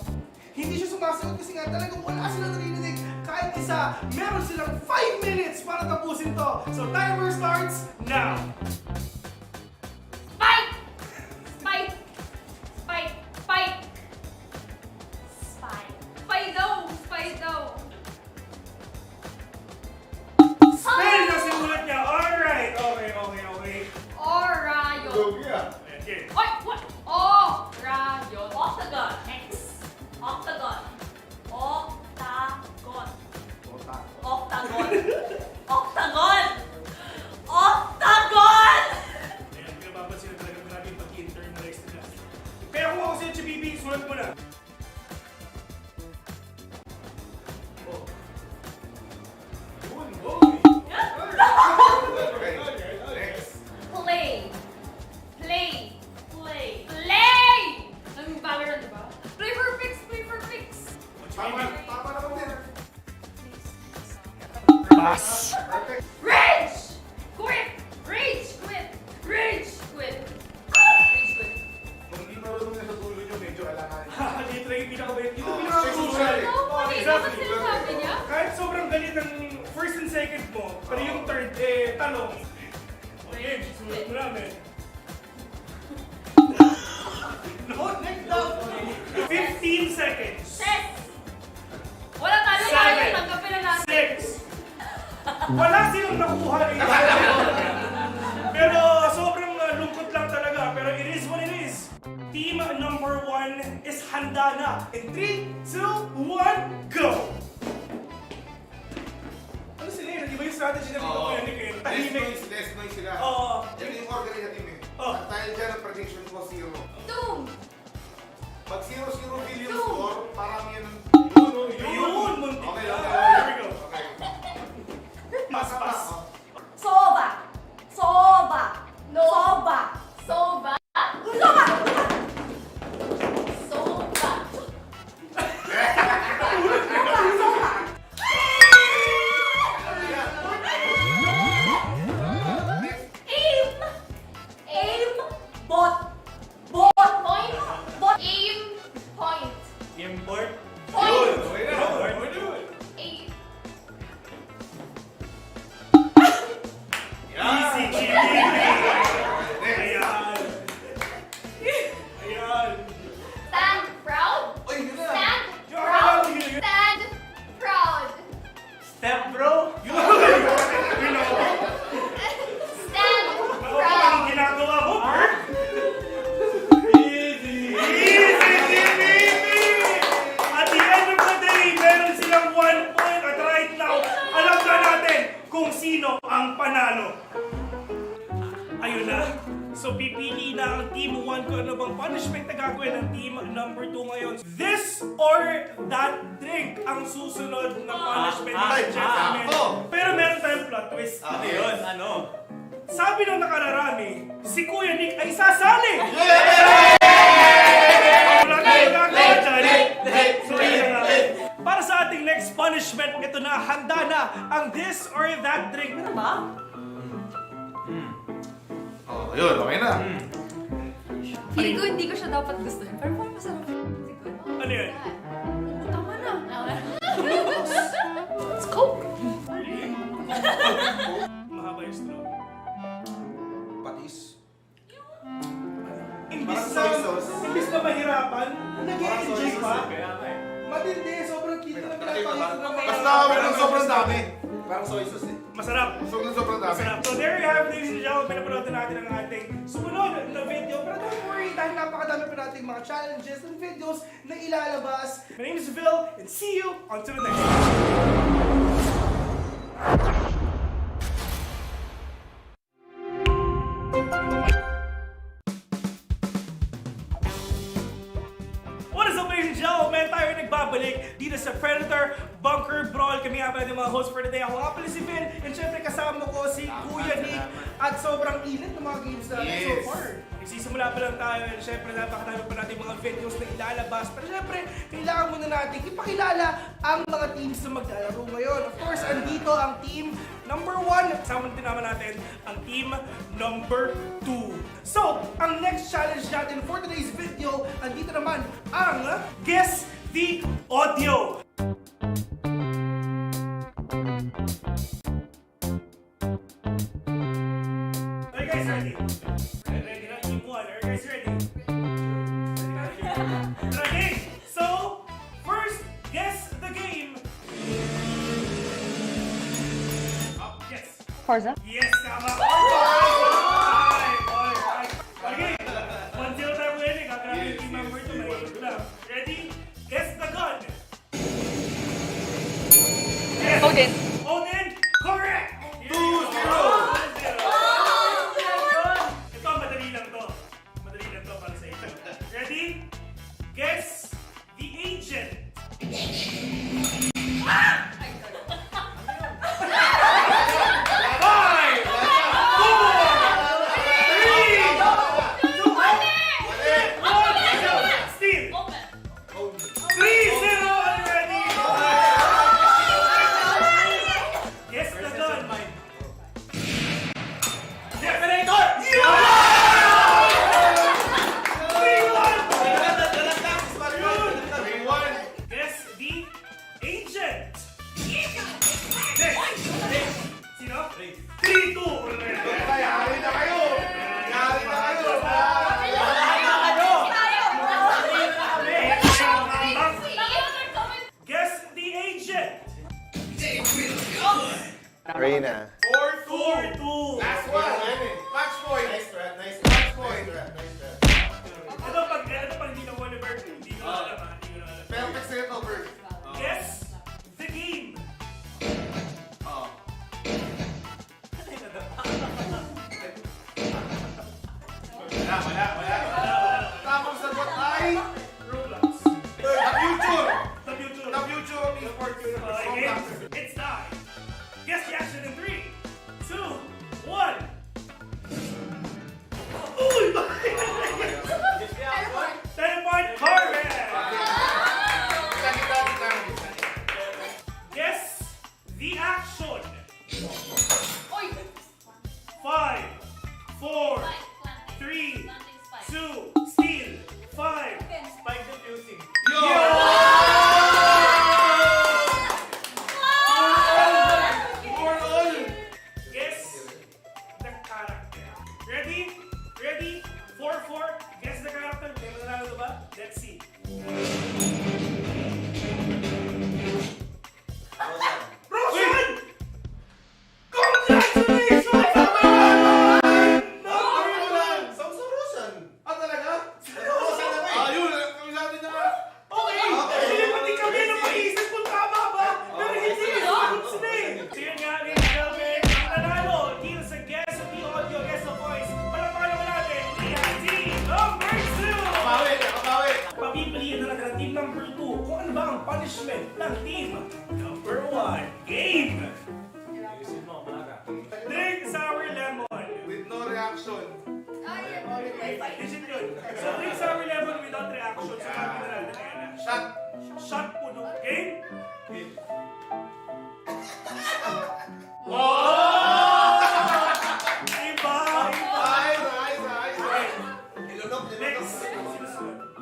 Hindi siya sumasagot kasi nga talagang wala silang narinig. Kahit isa, meron silang 5 minutes para tapusin to. So timer starts now. Fight! Fight! Fight! Fight! Spy. Spy daw! Spy daw! Spell na simulat niya. Alright. Okay. Orayon. Okay. Oy! What? Orayon. Octagon. X. Octagon. Octagon. Octagon. Octagon! Octagon! Ayan, pinapapansin na talaga natin pag-internalize nila. Kaya kung ako sa'yo, Chibibi, sulat mo na. Play. Play. Play. Play! Ang bago rin, diba? Play for fix. Play for fix. Tama naman din. Pass! Rage! Quit! Rage! Quit! Rage! Quit! Rage quit. Kung hindi marunong na sa dulo nyo, medyo alanganin. Dito lang yung pinakabait. Dito Oh, pinakabait. No, pwede naman sinasabi niya. Kahit sobrang galit ng first and second mo, pero yung third, tanong. Okay, sulat mo namin. No, next down. 15 seconds. Yes! Wala talo na Seven. kayo. Tanggapin na natin. 6. Wala silang nakuha rin. Pero sobrang lungkot lang talaga. Pero it is what it is. Team number 1 is handa na. In 3, 2, 1, go! Ano sila yun? Di ba yung strategy na dito ko yan? Tahimik. Less noise sila. Oo. Yan yung organizative team eh. Oh. At dahil dyan ang prediction ko 0. Doom! Pag 0-0 billion Two. score, parang yan ang... Yun! Muntik Okay, na. okay. Here we go. Okay. Pass. Soba! Soba! No. Soba! Soba! Soba! Soba! Aim! Aim! Bot! Bot! Point! Bot! Aim! Point! Import. Point! Okay na. Aim! Easy, Chibi. Ayan. Ayan. Stand proud! Uy, yun na. Stand Yung proud! akala ko yun. Stand proud! Step bro. Yun. Stand Ano proud! ang ginagawa mo, Bert? Easy, Chibi. At the end of the day, meron silang 1 point. At right now, alam na natin kung sino ang panalo. Ayun na. So pipili na ang Team 1 kung ano bang punishment na gagawin ng Team number 2 ngayon. This or that drink ang susunod na punishment ng gentlemen. Pero meron tayong plot twist. Ano yun? Ano? Sabi ng nakararami, si Kuya Nick ay sasali! Wala tayong gagawa dyan. So yun na nga. Para sa ating next punishment, ito na, handa na ang this or that drink. Meron ba? Oh, yun, okay na. Feeling ko hindi ko siya dapat gustuhin. Pero parang masarap yung ko. Ano yun? Tama na. It's Coke. Mahaba yung straw. Patis. Imbis na mahirapan, nag-i-enjoy pa. Matindi, sobrang cute na pinapakita. Basta, sobrang dami. Parang soy sauce eh. Masarap. Sobrang dami. Masarap. So there you have it, ladies and gentlemen. Pinapanood na natin ang ating sumunod na video. Pero don't worry, dahil napakadami pa nating mga challenges and videos na ilalabas. My name is Phil, and see you on to the next one. What is up, ladies and gentlemen? Tayo nagbabalik dito sa Predator Bunker Brawl. Kami nga pala yung mga host for today. Ako nga pala si Vin. And syempre kasama ko si Kuya Nick. At sobrang init ng mga games natin so far. Nagsisimula pa lang tayo. And syempre napakadami pa natin mga videos na ilalabas. Pero syempre, kailangan muna natin ipakilala ang mga teams na maglalaro ngayon. Of course, andito ang team number 1. Kasama din naman natin ang team number 2. So, ang next challenge natin for today's video, andito naman ang Guess the Audio. Are you guys ready? Ready na? Team 1. Are you guys ready? Ready? So, first, guess the game. Yes. Forza? Yes, tama. Alright. Okay. 1-0 tayo winning. Kakarami yung team member 2. May lang. Ready? Guess the gun. Yes. Odin. Odin. Correct. 2-0. Ito, madali lang to. Madali lang to para sa ito. Ready? Guess the agent. Reina. 4-2. Last one. Match point. Nice trap. Match point. Ito pag hindi na mo na Bert, hindi ko na alam. Perfect setup, Bert. Guess the game. Wala. Tapos sagot ay Roblox. the future. The future. The future of esports. Okay, it's time. Guess the action in 3, 2, 1. Uy! Teleport correct! Guess the action. 5, 4, 3, 2, steal. 5. Spike defusing. Guess the character. Ready? 4-4. Guess the character. May mananalo ba? Let's see. Roshan! Congratulations! Okay, pati kami na maisip kung tama ba, pero hindi sagot sila eh. So yun nga, ladies and gentlemen, ang nanalo dito sa Guess the Audio, Guess the Voice. Palapakan naman natin, team number 2! Papipiliin na natin ang team number 2 kung ano ba ang punishment ng team number 1. Game! Drink sour lemon. With no reaction. Isip yun. So drink sour lemon without reaction. So sabi na natin, ayan na. Shot po, no? Game? Iba! Next.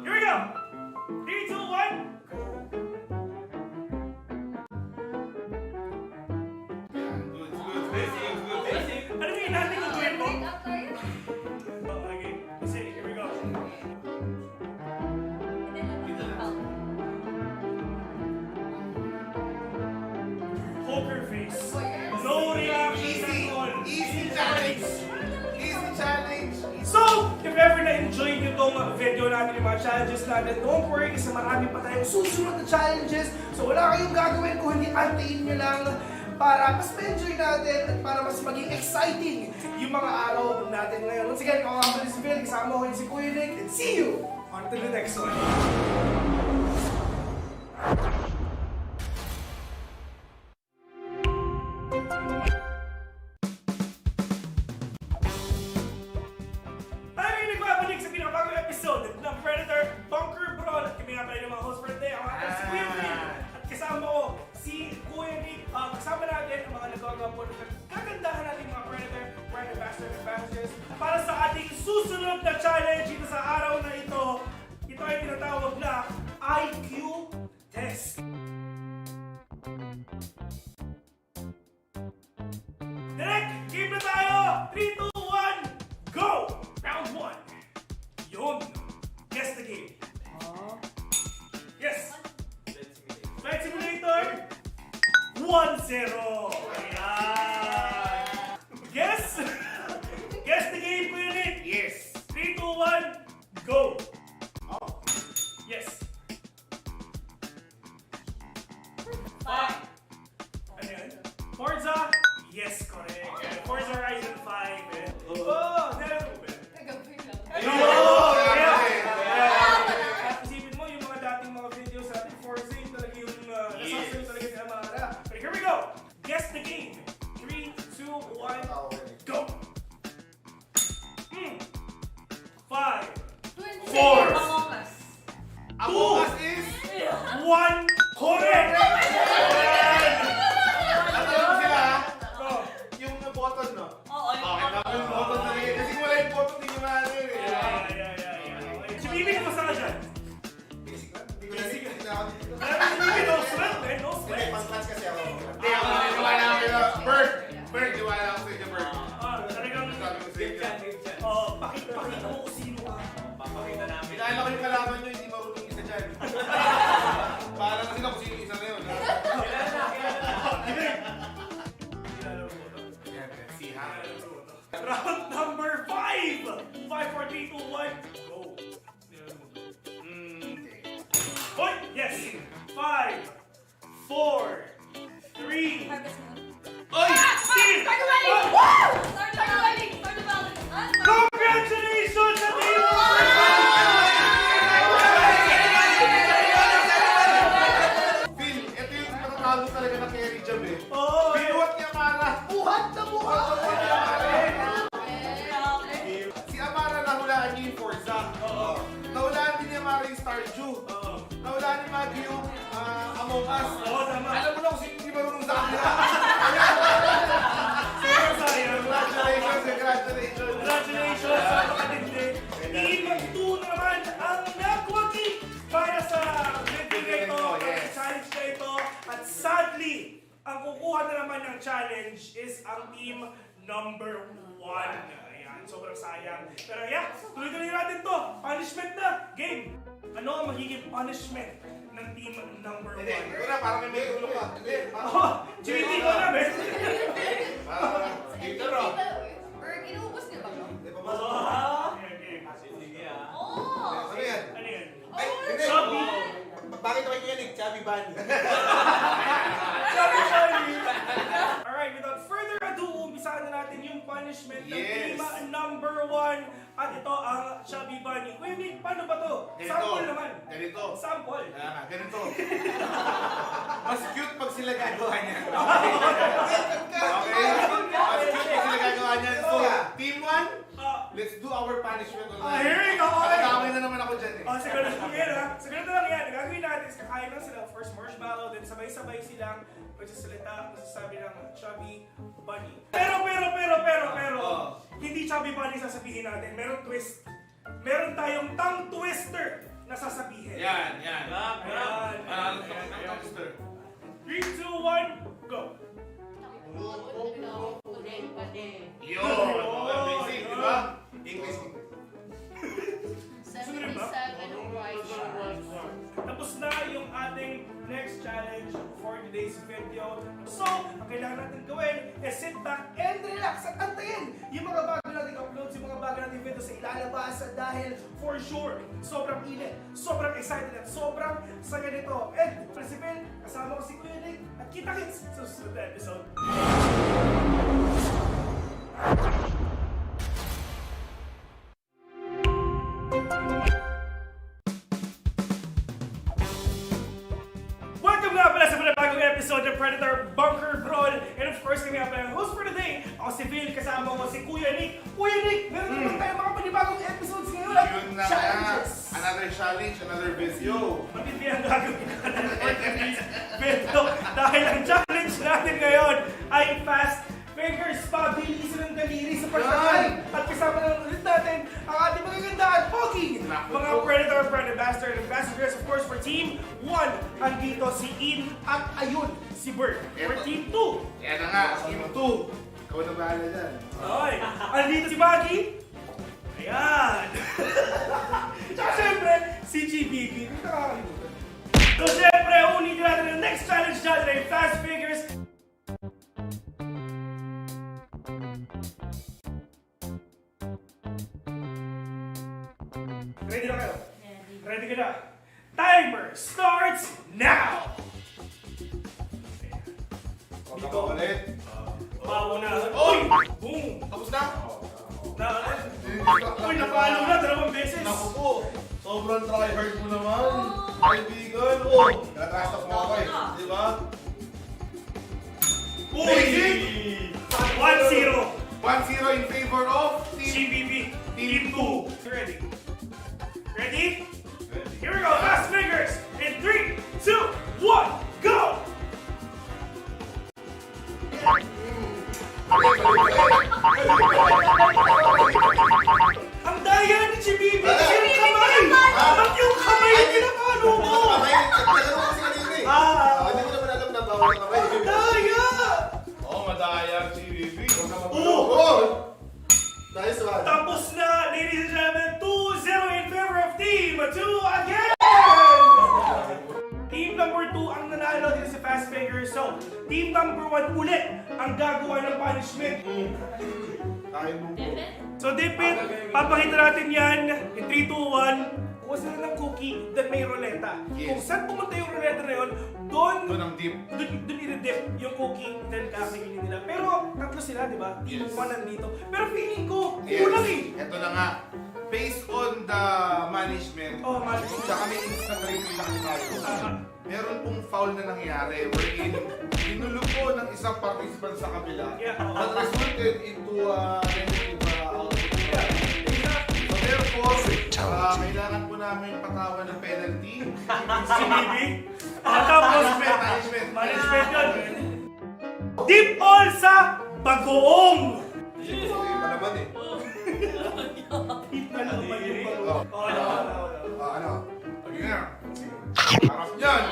Here we go! 3, 2, 1. Ano yung natin yung gawin mo? Okay. Kasi, here we go. itong video natin, yung mga challenges natin. Don't worry, kasi marami pa tayong susunod na challenges. So wala kayong gagawin kung hindi antayin nyo lang para mas ma-enjoy natin at para mas maging exciting yung mga araw natin ngayon. Once again, ako ang si Phil, kasama ko si Kuya Nick, and see you on to the next one. Tayo yung nagbabalik sa pinakabagong episode ng Predator Bunker Brawl. At kami nga pala yung mga host for today. Ako nga si Kuya Nick. At kasama ko si Kuya Nick. Kasama natin ang mga nagagawa po ng kagandahan natin mga Predator brand ambassadors para sa ating susunod na challenge dito sa araw na ito. Ito ay tinatawag na IQ Test. Direct, game na tayo! 3, 2, 1, go! Round 1. Yun. Guess the game. Yes. Flight Simulator. 1-0. Ayan. Guess? Guess the game, Kuya Nick. Yes. 3, 2, 1, go! Yes. 5. Ano yun? Forza? Yes, correct. Forza Horizon 5. Oh, there. Isipin mo yung mga dating mga videos natin, Forza yung talaga yung nasasayo talaga si Amara. But here we go. Guess the game. 3, 2, 1, go! 5, 4, Among Us is 1, correct! ano yun sila ha? Oh. Yung button no? Oo. Yung button na rin. Kasi wala yung button din yung mga yun eh. Okay. Si Bibi, kumusta ka dyan? Basic lang. Hindi ko na rin na ako dito. Si Bibi, no sweat, man. No sweat. Hindi, pang-clutch kasi ako. Hindi ako naniniwala ako kaya. Bert! Bert, niwala ako sa inyo, Bert. Talagang Sabi ko sa inyo. pakita mo kung sino ka. Kilala ko yung kalaban nyo, hindi marunong isa dyan. Paala na sila kung sino isa na yun. See ha? Round number 5! 5, 4, 3, 2, 1, go! Hoy! Yes! 5, 4, 3, Oy! Steve! Congratulations sa team! Phil, ito yung matatalo talaga na carry jam eh. Oo! Binuhat niya Amara. Buhat na buhat! Si Amara nahulaan niya yung Forza. Nahulaan din ni Amara yung Stardew. Nahulaan ni Maggie yung Among Us. Oo, tama. Alam mo na kung sino hindi marunong sa kanila. Super sayang! Congratulations! Congratulations sa makatindi! Team 2 naman ang nagwagi para sa video na ito, para sa challenge na ito. At sadly, ang kukuha na naman ng challenge is ang team number 1. Ayan, sobrang sayang. Pero yeah, tuloy-tuloy natin to. Punishment na. Game. Ano ang magiging punishment ng team number 1? Hindi, ito na, parang may ulo ka. Hindi, parang... Oh, cheating ko na, Ben. Parang... Game na ro. Inuubos niyo ba? Hindi pa ba? Ano yan? Ano yan? Ay, hindi. Chubby. Bakit ako kikinig? Chubby Bunny. Chubby Chubby. Alright, without further ado, umpisahan na natin yung punishment ng Yes. team number 1. At ito ang Chubby Bunny. Kuya Nick, paano ba to? Ganito. Sample naman. Ganito. Sample. Ganito. Mas cute pag sila gagawa niya. Okay? Mas cute pag sila gagawa niya. So, team 1, let's do our punishment online. Here we go. Nagkamay na naman ako dyan eh. Oh, siguro lang yan ha. Siguro lang yan. Gagawin natin is kakain lang sila. First marshmallow, then sabay-sabay silang magsasalita, masasabi ng Chubby Bunny. Pero, hindi Chubby Bunny sasabihin natin. Meron twist. Meron tayong tongue twister na sasabihin. Yan. Ayan. Twister. 3, 2, 1, go! Yun! Basic, di ba? English. Tapos na yung ating next challenge for today's video. video. So, ang kailangan natin gawin is sit back and relax at antayin yung mga bago nating uploads, yung mga bago nating video sa ilalabas dahil for sure, sobrang init, sobrang excited at sobrang saya nito. And, Principal, kasama ko si Kuya Nick at kita-kits sa susunod na episode. Welcome nga pala sa panibagong episode ng Predator Bunker Brawl. And of course, kami nga pala ang host for today. Ako si Phil, kasama ko si Kuya Nick. Kuya Nick, meron naman tayo mga panibagong episodes ngayon. Yun na nga. Challenges. Another challenge, another video. Matindi ang gagawin natin for today's video. Dahil ang challenge natin ngayon ay fast fingers pa, bilisan ng daliri sa pagkakain. At kasama naman ulit natin ang ating magaganda at pogi. Mga Predator, Predator, and Ambassadors, of course, for Team 1. Andito si In at ayun, si Bert. For Team 2. Yan na nga, Team 2. Ikaw na bahala dyan. Okay. Andito si Baggy. Ayan. Tsaka syempre, si GBB. Hindi nakakalimutan. So syempre, ulitin natin ang next challenge natin ay fast fingers. Ready na kayo? Ready ka na? Timer starts now! Dito ulit. Bawo na. Oy! Boom! Tapos na? Uy, napalo na 2 beses! Naku po, sobrang tryhard mo naman. Kaibigan, oh. Nakatrastok mo ako eh. Di ba? Uy! 1-0! 1-0 in favor of GBB Team 2. Ready? Ready? Here we go! Fast fingers! In 3, 2, 1, go! Ang daya ni GBB! Yung kamay! Ba't yung kamay yung kinapalo mo? Hindi mo naman alam na bawal na kamay. Ang daya! Oo, madaya ang GBB. Nice one. Tapos na, ladies and gentlemen, 2-0 in favor of Team 2 again! Team number 2 ang nanalo dito sa Fast Fingers. So, Team number 1 ulit ang gagawa ng punishment. So, Dipit, papakita natin yan in 3, 2, 1. Kuha sila ng cookie, then may ruleta. Yes. Kung saan pumunta yung ruleta na yun, doon ang dip. Doon i-dip yung cookie, then kakainin nila. Pero tatlo sila, di ba? Team 1 nandito. Pero feeling ko, kulang eh. Ito na nga. Based on the management, tsaka may instant rating na tayo. Meron pong foul na nangyari wherein inulog po ng isang participant sa kabila that resulted into negative output. So therefore, kailangan po namin patawan ng penalty. Si Bibi? Tapos, management yun. Deep all sa bagoong! Hindi pa naman eh. Deep na naman yung bagoong. Ano? Again. Harap yan!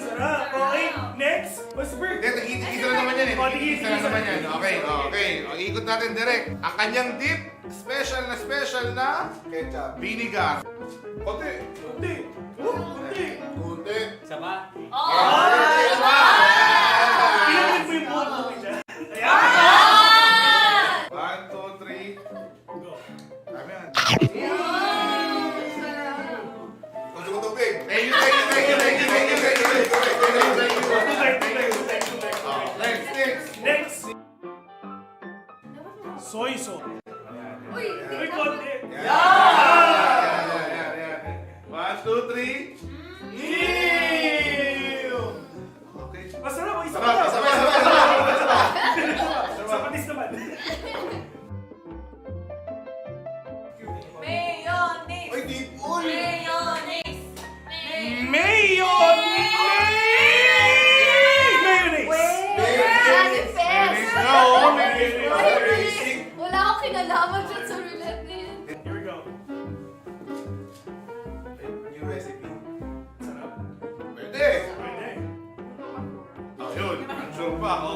Sarap! Okay, next! What's Bert? Tigisa na naman yan eh. Tigisa na naman yan. Okay. O, ikot natin direct. Ang kanyang dip, special na ketchup. Vinegar. Kunti. Isa pa? Pinagin mo yung buong cookie dyan. Ayan! 1, 2, 3. Go. Kami yan. Gusto ko tubig. Thank you. Next! Soy sauce. Uy, Uy, konti. Yan. 1, 2, 3. Okay. Masarap, isa pa Sarap, daw. Sa patis naman. Mayonnaise! Ay, di po. Mayonnaise! Mayonnaise! Wala akong kinalaman dyan sa roulette na yun. Here we go. New recipe. Sarap. Pwede. Pwede. Ayun, ang sure pa ako.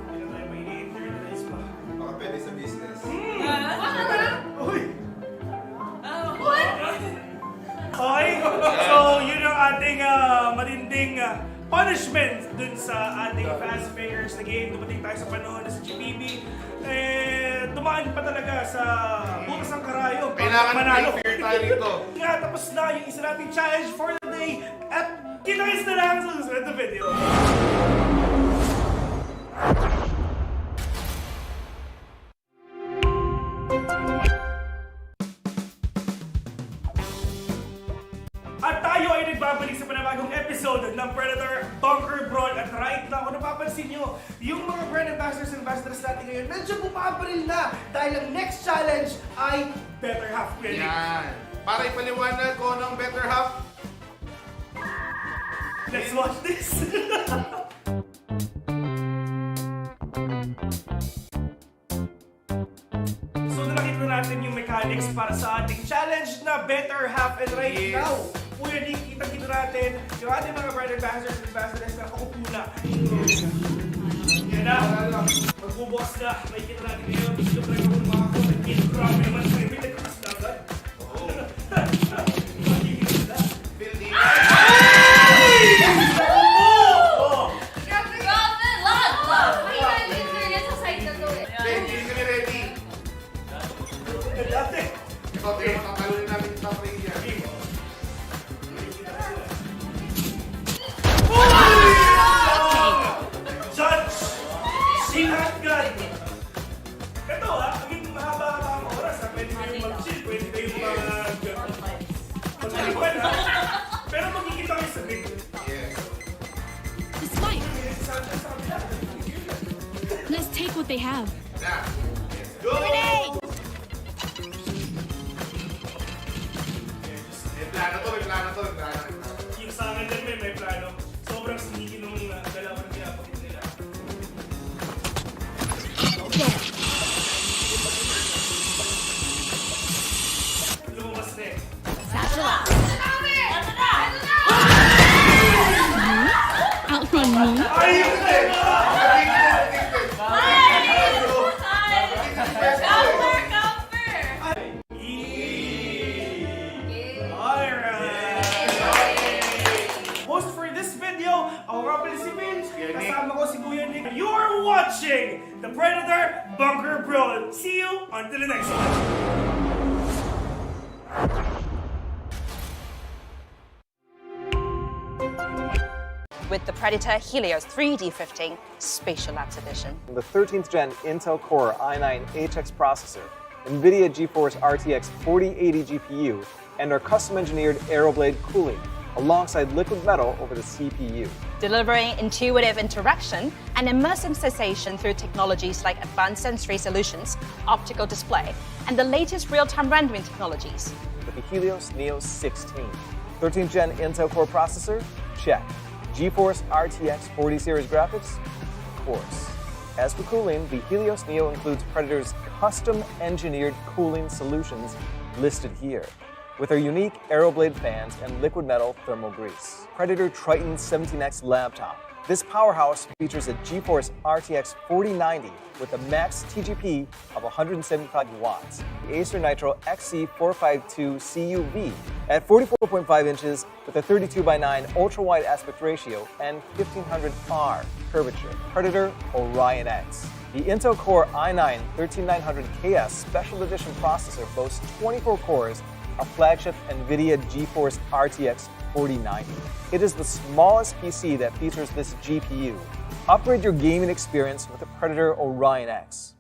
Hindi na tayo may-i-internalize pa. Baka pwede sa business. Uy! Okay, so yun ang ating matinding punishment dun sa ating fast players na game. Dumating tayo sa panahon na sa GPB. Dumaan pa talaga sa butas ng karayom. Kailangan manalo. fair tayo rito. Nga, tapos na yung isa nating challenge for the day. At kita-kits na lang sa susunod na video. At tayo ay nagbabalik sa panibagong episode ng Predator Bunker Brawl. At right now, kung napapansin nyo, yung mga brand ambassadors and ambassadors natin ngayon, medyo bumabaril na dahil ang next challenge ay Better Half Winning. Yan. Para ipaliwanag ko ng better half. Let's watch this! So nakita natin yung mechanics para sa ating challenge na Better Half. And right now, Kuya Nick, kita natin yung ating mga brand ambassadors and ambassadors na kaupo na. Yan na, magbubukas na. May kita natin ngayon. Gusto ko rin mga kapatid. Grabe naman sa ibig. Nagkakas na agad. Magiging na. Building. Ready, hindi kami ready. Dati. Ito, makakalunin namin yung top lane yan. Judge! Sinagad! Ito maging mahaba-haba ang oras Pwede kayong mag-chill, pwede kayong mag-aliwan Pero magkikita kayo sa video. Yes. The spike. Let's take what they have. Na. Go! May plano to. Yung sa akin din may plano. Sobrang sneaky nung dalawa na pinapakit nila. Lumabas na eh. Outrun me. Ayun na eh! Host for this video, ako nga pala si Vince, kasama ko si Kuya Nick. You are watching the Predator Bunker Brawl. See you until the next one. With the Predator Helios 3D15 Spatial Labs Edition. The 13th gen Intel Core i9 HX processor, NVIDIA GeForce RTX 4080 GPU, and our custom-engineered Aeroblade cooling, alongside liquid metal over the CPU. Delivering intuitive interaction and immersive sensation through technologies like advanced sensory solutions, optical display, and the latest real-time rendering technologies. With the Helios Neo 16. 13th gen Intel Core processor? Check. GeForce RTX 40 series graphics? Of course. As for cooling, the Helios Neo includes Predator's custom-engineered cooling solutions listed here, with our unique Aeroblade fans and liquid metal thermal grease. Predator Triton 17X laptop. This powerhouse features a GeForce RTX 4090 with a max TGP of 175 watts. The Acer Nitro XC452 CUV at 44.5 inches with a 32:9 ultra-wide aspect ratio and 1500R curvature. Predator Orion X. The Intel Core i9 13900KS Special Edition processor boasts 24 cores, a flagship NVIDIA GeForce RTX 4090. It is the smallest PC that features this GPU. Upgrade your gaming experience with the Predator Orion X.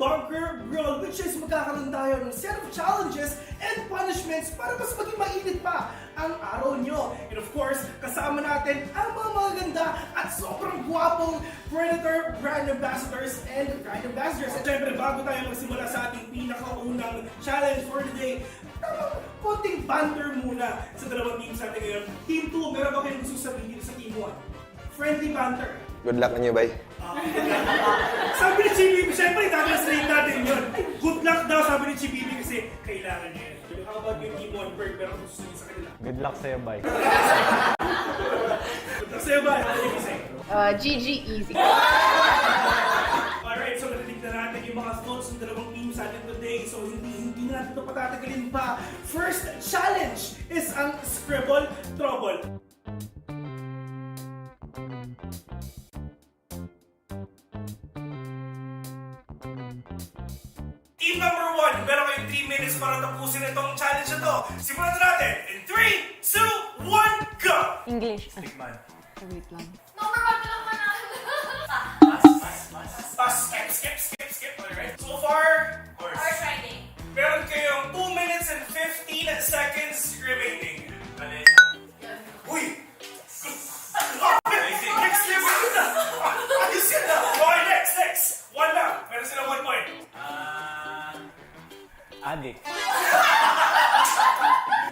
Bunker Brawl, which is magkakaroon tayo ng set of challenges and punishments para mas maging mainit pa ang araw nyo. And of course, kasama natin ang mga magaganda at sobrang gwapong Predator brand ambassadors and brand ambassadors. At syempre, bago tayo magsimula sa ating pinakaunang challenge for today, konting banter muna sa dalawang teams natin ngayon. Team 2, meron ba kayong gusto sabihin dito sa Team 1? Friendly banter. Good luck on you, bay. Sabi ni Chibibi, syempre i-translate natin yun. Good luck daw, sabi ni Chibibi kasi kailangan niya yun. Pero how about yung Team 1, Berg? Pero kung susunod sa kanila. Good luck sa'yo, bay. Good luck sa'yo, bay. Ano yung isa? GG easy. Alright, so natitig na natin yung mga thoughts ng dalawang teams natin today. So hindi natin ito patatagalin pa. First challenge is ang Scribble Trouble. Team number 1, meron kayong 3 minutes para tapusin itong challenge na to. Simulan na natin in 3, 2, 1, go! English. Tigman. Wait lang. Number 1 na lang manalo. Pass, skip. Alright. So far, Horse riding. meron kayong 2 minutes and 15 seconds remaining. Uy! Next level na! Ayos yan na! Okay, next! 1 lang. Meron sila 1 point. Adik.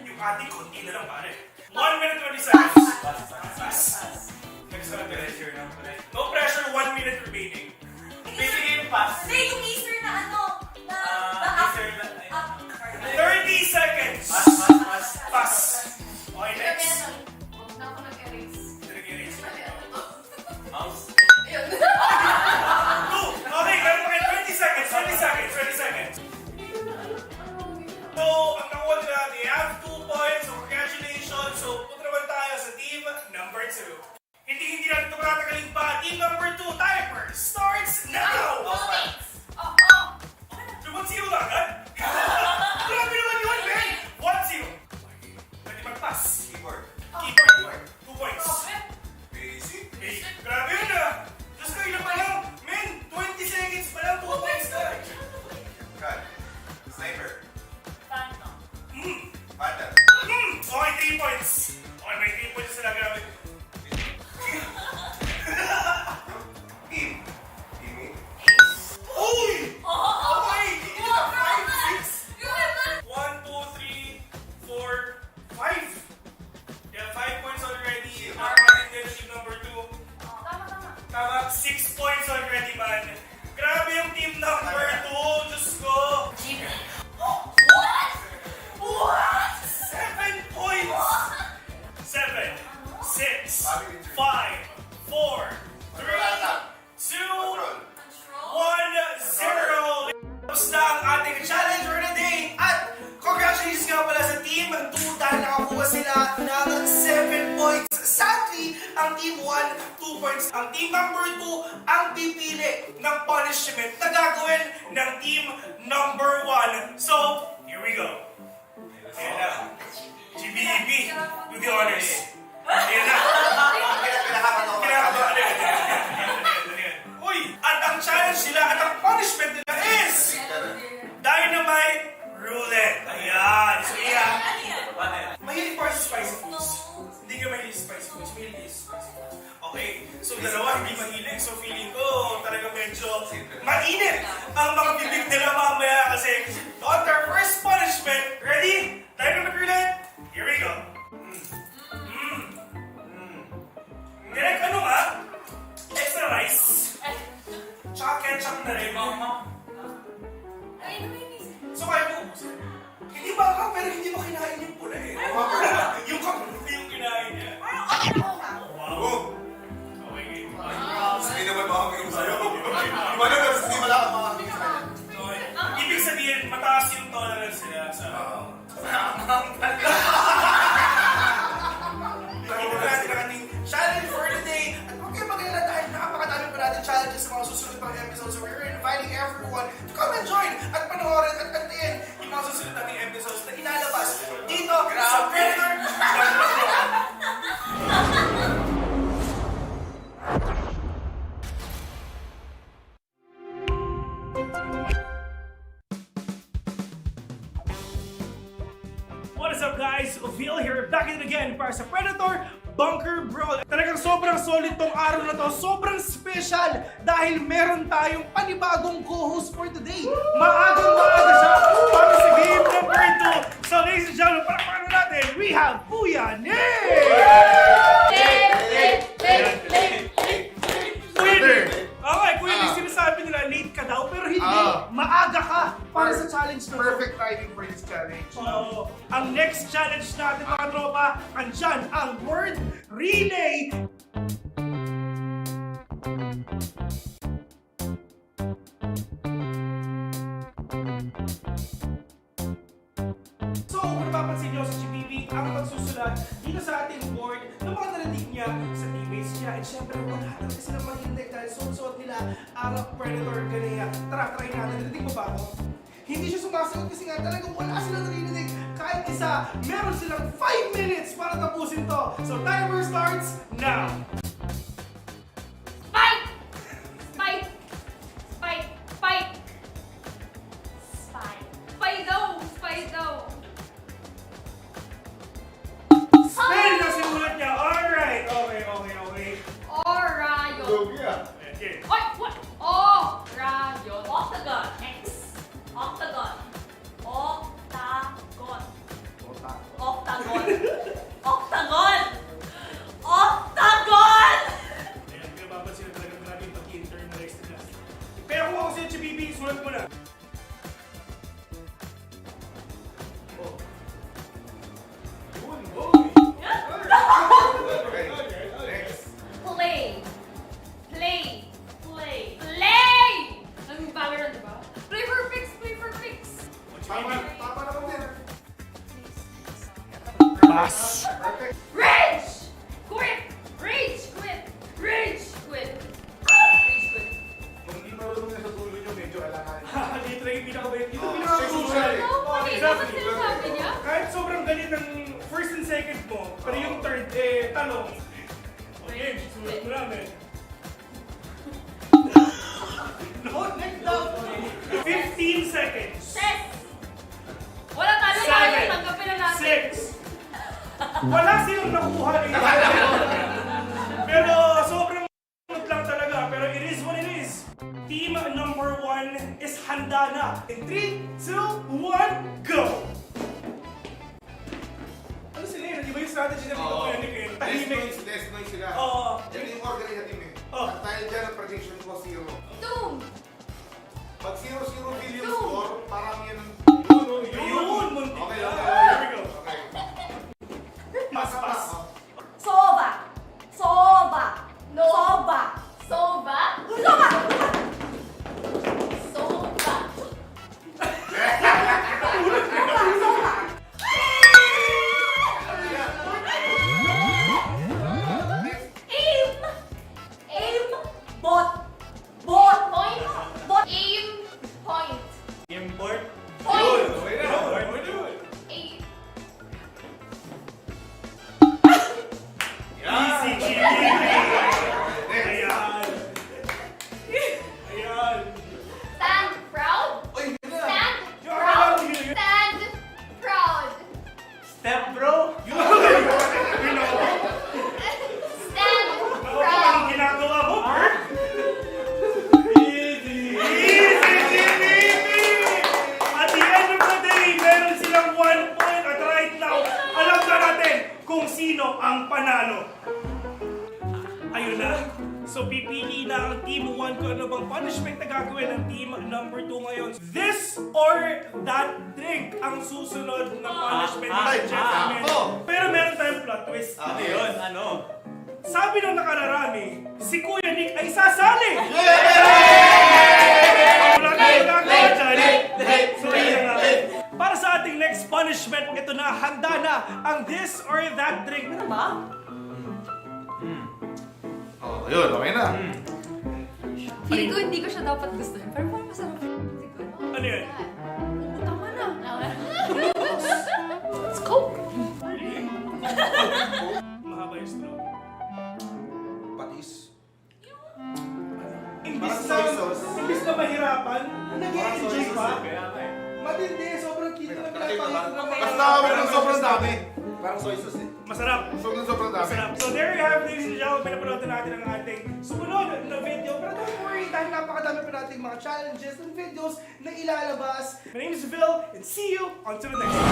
Yung ating konti na lang pare. 1 minute 20 seconds. Pass. Next na pressure na. No pressure, 1 minute remaining. Basically yung pass. Hindi, yung Easter na ano. Easter na. 30 seconds. Pass. Okay, next. Huwag na ako nag-erase. Nag-erase. Mouse. Ayun. 2. Okay, meron pa kayo 20 seconds. So, ang nakuha nila, they have 2 points. So, congratulations. So, punta naman tayo sa team number 2. Hindi natin ito matatagalin pa. Team number 2, timer starts now! Lumang zero na agad? Grabe naman yun, Ben! 1-0. Pwede mag-pass. Keeper. 2 points. Basic. Grabe yun ah! Diyos ko, ilan pa lang? Men, 20 seconds pa lang, 2 points na. Cut. Sniper. Phantom. Panda. Okay, 3 points. Okay, may 3 points sila, grabe. Team. Teamy. Uy! Okay, hindi na 5, 6. 1, 2, 3, 4, 5. Yeah, 5 points already. Nakakasin din team number 2. Tama, 6 points already, man. Grabe yung team number 2. Diyos ko. What? 7 points. 7, 6, 5, 4, 3, 2, 1, 0. Tapos na ang ating challenge for the day. At congratulations nga pala sa team 2 dahil nakakuha sila ng 7 points. Sadly, ang team 1, 2 points. Ang team number 2 ang pipili ng punishment na gagawin ng team number 1. So, here we go. Ayan na. GBEB, do the honors. Ayan na. Kinakabahan. Uy! At ang challenge nila at ang punishment nila is Dynamite Roulette. Ayan. So, yeah. Mahilig pa sa spicy foods. Hindi ka mahilig sa spicy foods. Mahilig sa spicy foods. Okay. So, dalawa hindi mahilig. So, feeling ko talaga medyo mainit ang mga bibig nila mamaya kasi on their first punishment. Ready? Dynamite Roulette? Here we go. Direct ano nga? Extra rice. Tsaka ketchup na rin. So kaya mo ubusin. Hindi ba ka, pero hindi mo kinain yung pula eh. Yung kapula yung kinain niya. Wow. Okay, game. Hindi naman makakagawin sa'yo. Iba na, hindi malakad makakagawin sa'yo. Ibig sabihin, mataas yung tolerance nila sa... Ito natin ang ating challenge for the day. At huwag kayo mag-alala dahil napakadami pa natin challenges sa mga susunod pang episodes. So we're inviting everyone to come and join at panoorin at antayin yung mga susunod nating episodes na ilalabas dito sa Predator. What's up guys? Phil here, back in again para sa Predator Bunker Brawl. Talagang sobrang solid tong araw na to, sobrang special dahil meron tayong panibagong co-host for today. Maagang-maaga siya para sa game number 2. So ladies and gentlemen, para paano natin, we have Kuya Nick! Kuya Nick! Okay, Kuya Nick, sinasabi nila late ka daw, pero hindi. Maaga ka para sa challenge na to. Perfect timing for this challenge. Ang next challenge natin mga tropa, andyan ang word relay. So kung napapansin nyo sa GPP, ang magsusulat dito sa ating board ng mga narinig niya sa teammates niya. And syempre wala talaga silang mahinig dahil suot-suot nila ang Predator ganaya. Tara, try natin. Narinig mo ba ako? Hindi siya sumasagot kasi nga talagang wala silang narinig. Kahit isa, meron silang 5 minutes para tapusin to. So timer starts now. Spike! Spike! Spike! Spike! Spike! Spike daw! Spike daw! Spell na sinulat niya. Alright. Okay. Orayo! Okay. What? Orayo! Octagon! X! Octagon! Octagon! Octagon! Octagon! Octagon! Ayan, pinapapansin na talagang grabe yung pag-internalize nila. Pero kung ako sa GPP, sulat mo na. Play! Play! Play! Play! Ang background, diba? Play for fix! Play for fix! Tama naman din. Pass! Rage! Quit! Rage! Quit! Rage! Quit! Rage! Quit! Kung hindi marunong na sa tulo nyo, medyo alangan. Dito lang yung pinakabait. Ito Oh, pinaka-crucial. No, okay, dapat sinasabi niya. Kahit sobrang galit ng first and second mo, pero yung third, tanong. Okay, sulat mo namin. No, next down. 15 seconds. Ses! Wala talo tayo, tanggapin na natin. 6. Wala silang nakuha ni pero sobrang lang talaga. Pero it is what it is. Team number 1 is handa na. In 3, 2, 1, go! Ano sila yun? Di ba yung strategy na dito ko yun? Tahimik. Less noise sila. Yan yung order sa team eh. At tayo dyan ang prediction ko 0. Doom! Pag 0-0 billion score, parang yan ang... Yun! Muntik Okay. na. Here we go. Okay. Pass. Soba! Soba! No. Soba! Soba! Soba! Soba! Aim! Aim! Bot! Bot! Point! Bot! Aim! Point! Import. Point! Aim! Easy cheating. Ayan. Stand proud! Stand Yung proud! akala mo yun. Stand proud! Step bro. Stand Ang proud! ginagawa mo. Easy. At the end of the day, meron silang 1 point. At right now, alam na natin kung sino ang panalo. Ayun na. So pipili na ang team 1 kung ano bang punishment na gagawin ng team number 2 ngayon. This or that drink ang susunod na punishment ng gentlemen. Pero meron tayong plot twist. Ano yun? Ano? Sabi ng nakararami, si Kuya Nick ay sasali! Wala tayong gagawa dyan. So yun na nga. Para sa ating next punishment, ito na, handa na ang this or that drink. Ano ba? Ayun, okay na. Feeling ko hindi ko siya dapat gustuhin. Pero parang masarap. Ano yun? Tama na. Let's go! Mahaba yung straw. Patis. Imbis na mahirapan, nag-i-enjoy pa. Matindi, sobrang cute na Basta hawak ng sobrang dami. Parang soy sauce eh. Masarap. Sobrang dami. Masarap. So there you have it, ladies and gentlemen. Pinapanood natin ang ating sumunod na video. Pero don't worry, dahil napakadami pa nating mga challenges and videos na ilalabas. My name is Phil, and see you on to the next one.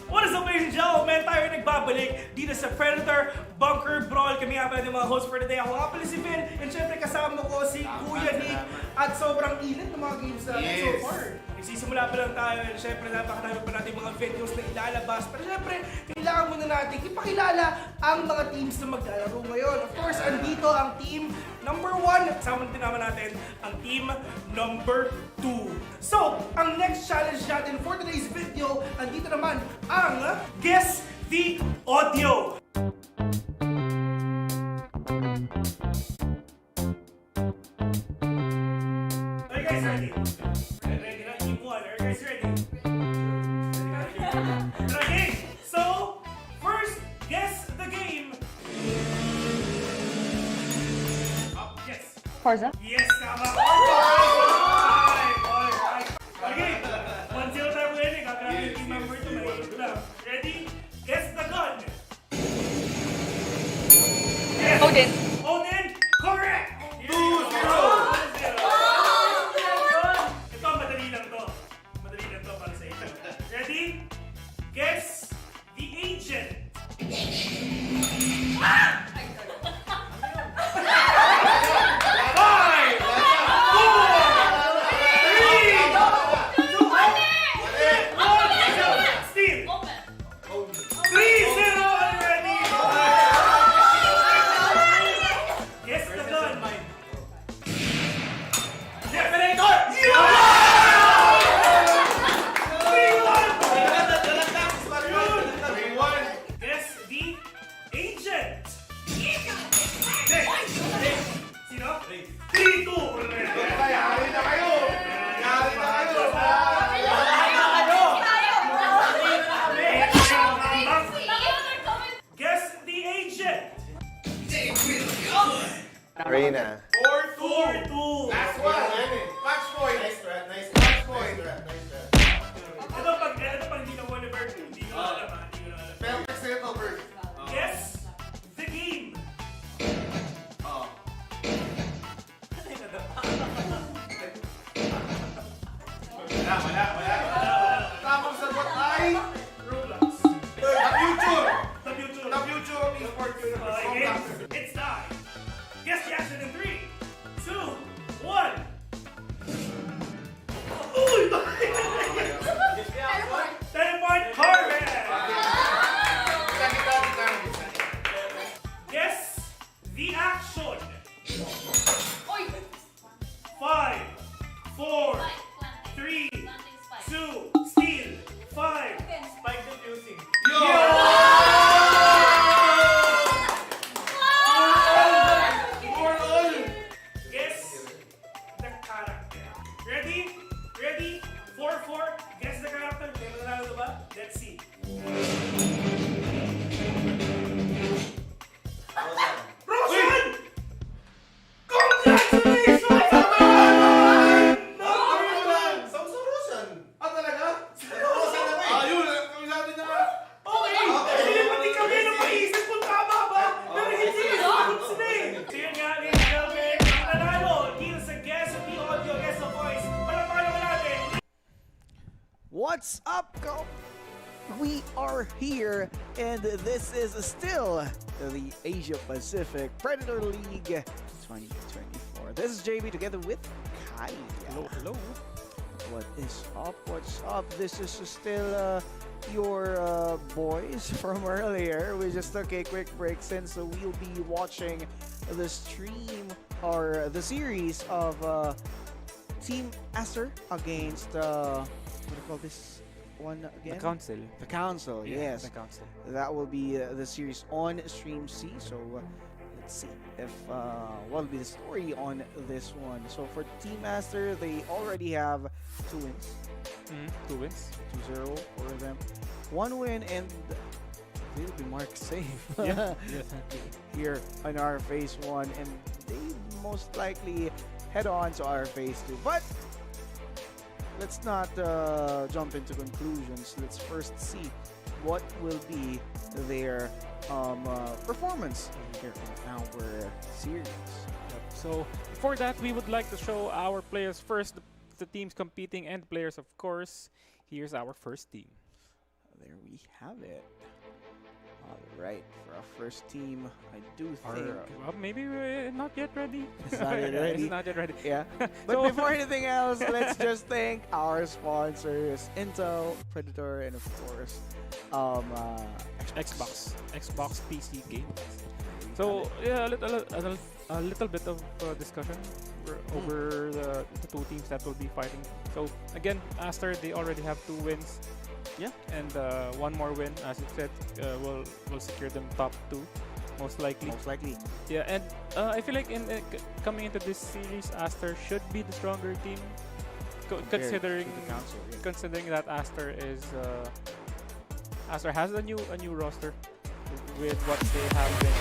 What is up, ladies and gentlemen? Tayo nagbabalik dito sa Predator Bunker Brawl. Kami nga pala yung mga host for today. Ako nga pala si Vin. And syempre kasama ko si Kuya Nick. At sobrang init ng mga games natin so far. Nagsisimula pa lang tayo. And syempre napakadami pa natin mga videos na ilalabas. Pero syempre, kailangan muna natin ipakilala ang mga teams na maglalaro ngayon. Of course, andito ang team number 1. Kasama din naman natin ang team number 2. So, ang next challenge natin for today's video, andito naman ang Guess the Audio. Are you guys ready? Ready na? Team 1. Are you guys ready? Ready? So, first, guess the game. Yes. Forza? Yes, tama. Alright. Okay. 1-0 tayo winning. Kakalamin yung team member 2. May lang. Ready? Guess the gun. Yes. Odin. Odin. Correct. 2-0. Ito, madali lang to. Madali lang to para sa ito. Ready? Guess the agent. Five, 3-0 already! Yes, the gun! Definitor! Guess the agent! Sino? 3-2! Yari na kayo! Guess the agent! Reyna. 4-2! Last one! Match point! Nice strat. Match point! Ito pag hindi na one over, hindi ko alam. Perfect setup, Bert. Guess the game! Wala. Tapos sagot ay Roblox. the future! The future. The future of esports. Okay, it's time. Guess the answer in 3, 2, 1. Uy! Teleport Harvest! Guess the action. 5, 4, 3, 2, steal. 5. Spike defusing. Guess the character. Ready? 4-4. Guess the character. May mananalo na ba? Let's see. Rosan! Congratulations! Okay! Hindi pati kami na maisip kung tama ba? Pero hindi sagot sila eh. So yun nga, ladies and gentlemen, ang nanalo dito sa Guess the Audio, Guess the Voice. Palapakan naman natin. What's up, we are here, and this is still the Asia Pacific Predator League 2024. This is JB together with Kai. Hello. What is up? What's up? This is still your boys from earlier. We just took a quick break since we'll be watching the stream or the series of Team Acer against what do you call this one again? The Council. The Council, yes. The Council. That will be the series on Stream C. So let's see if what will be the story on this one. So for Team Master, they already have 2 wins. 2 wins. 2-0 for them. 1 win and They'll be marked safe. Yeah, definitely. Here on our phase 1, and they most likely head on to our phase 2. But let's not jump into conclusions. Let's first see what will be their performance here in our series. So for that, we would like to show our players first, the teams competing and players, of course. Here's our first team. There we have it. All right, for our first team, I do think Well, maybe we're not yet ready. it's not yet Yeah, ready. It's not yet ready. Yeah. But So- before anything else, let's just thank our sponsors, Intel, Predator, and of course, Xbox PC games. So yeah, a little bit of discussion over the two teams that will be fighting. So again, Aster, they already have 2 wins. Yeah. And one more win, as you said, will secure them top 2, most likely. Most likely. Yeah, and I feel like coming into this series, Aster should be the stronger team, considering to the council, yeah. considering that Aster has a new roster with what they have been.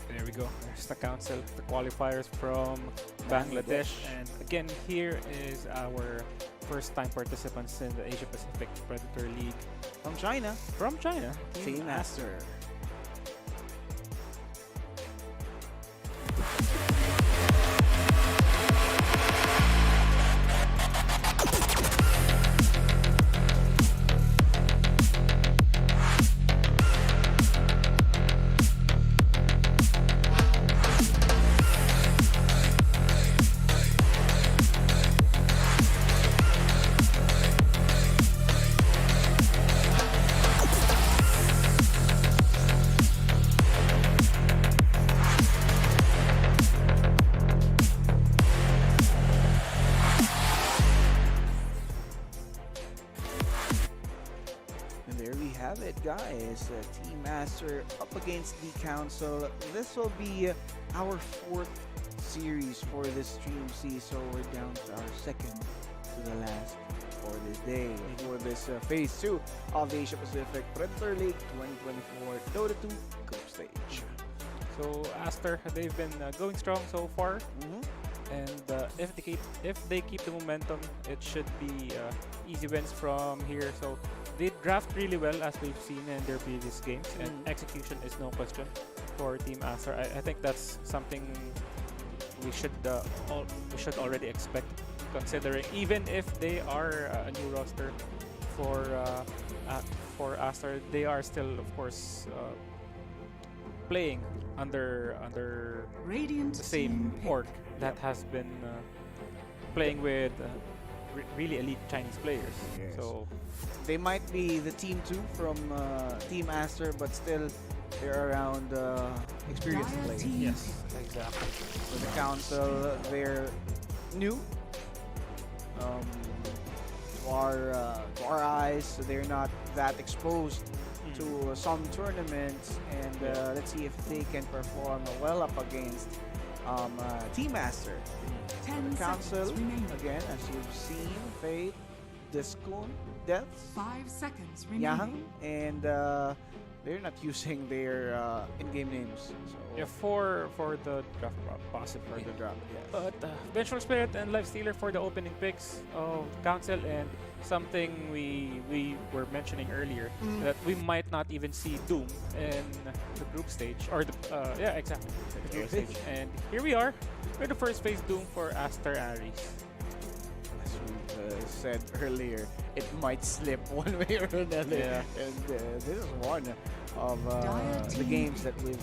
There we go. There's the council, the qualifiers from Bangladesh. And again, here is our first time participants in the Asia Pacific Predator League From China, from China. Team Master. And there we have it, guys. Team Master up against the Council. This will be our 4th series for this stream C, so we're down to our 2nd to the last for this day, for this phase 2 of the Asia Pacific Predator League 2024 Dota 2 group stage. So Aster, they've been going strong so far. And if they keep the momentum, it should be easy wins from here. So they draft really well, as we've seen in their previous games, and execution is no question for Team Aster. I think that's something we should already expect, considering even if they are a new roster for Aster, they are still, of course, playing under Radiant the same team pick. org that has been playing with really elite Chinese players. Yes. So They might be the team 2 from Team Aster, but still they're around experienced Dire players. team yes, exactly. For the Council, they're new to our eyes, so they're not that exposed to some tournaments, and let's see if they can perform well up against Team Master. 10 Council, seconds remaining. again, as you've seen, Fate, Discon, Deaths, 5 seconds Yahang, remaining. and they're not using their in-game names. So Yeah, for the draft possibly. for the drop, yes. But Vengeful Spirit and Lifestealer for the opening picks of Council, and something we were mentioning earlier, that we might not even see Doom in the group stage, or the exactly, the group stage. And here we are with the first phase Doom for Aster Aries. As we said earlier, it might slip one way or another. Yeah. And this is one of the games that we've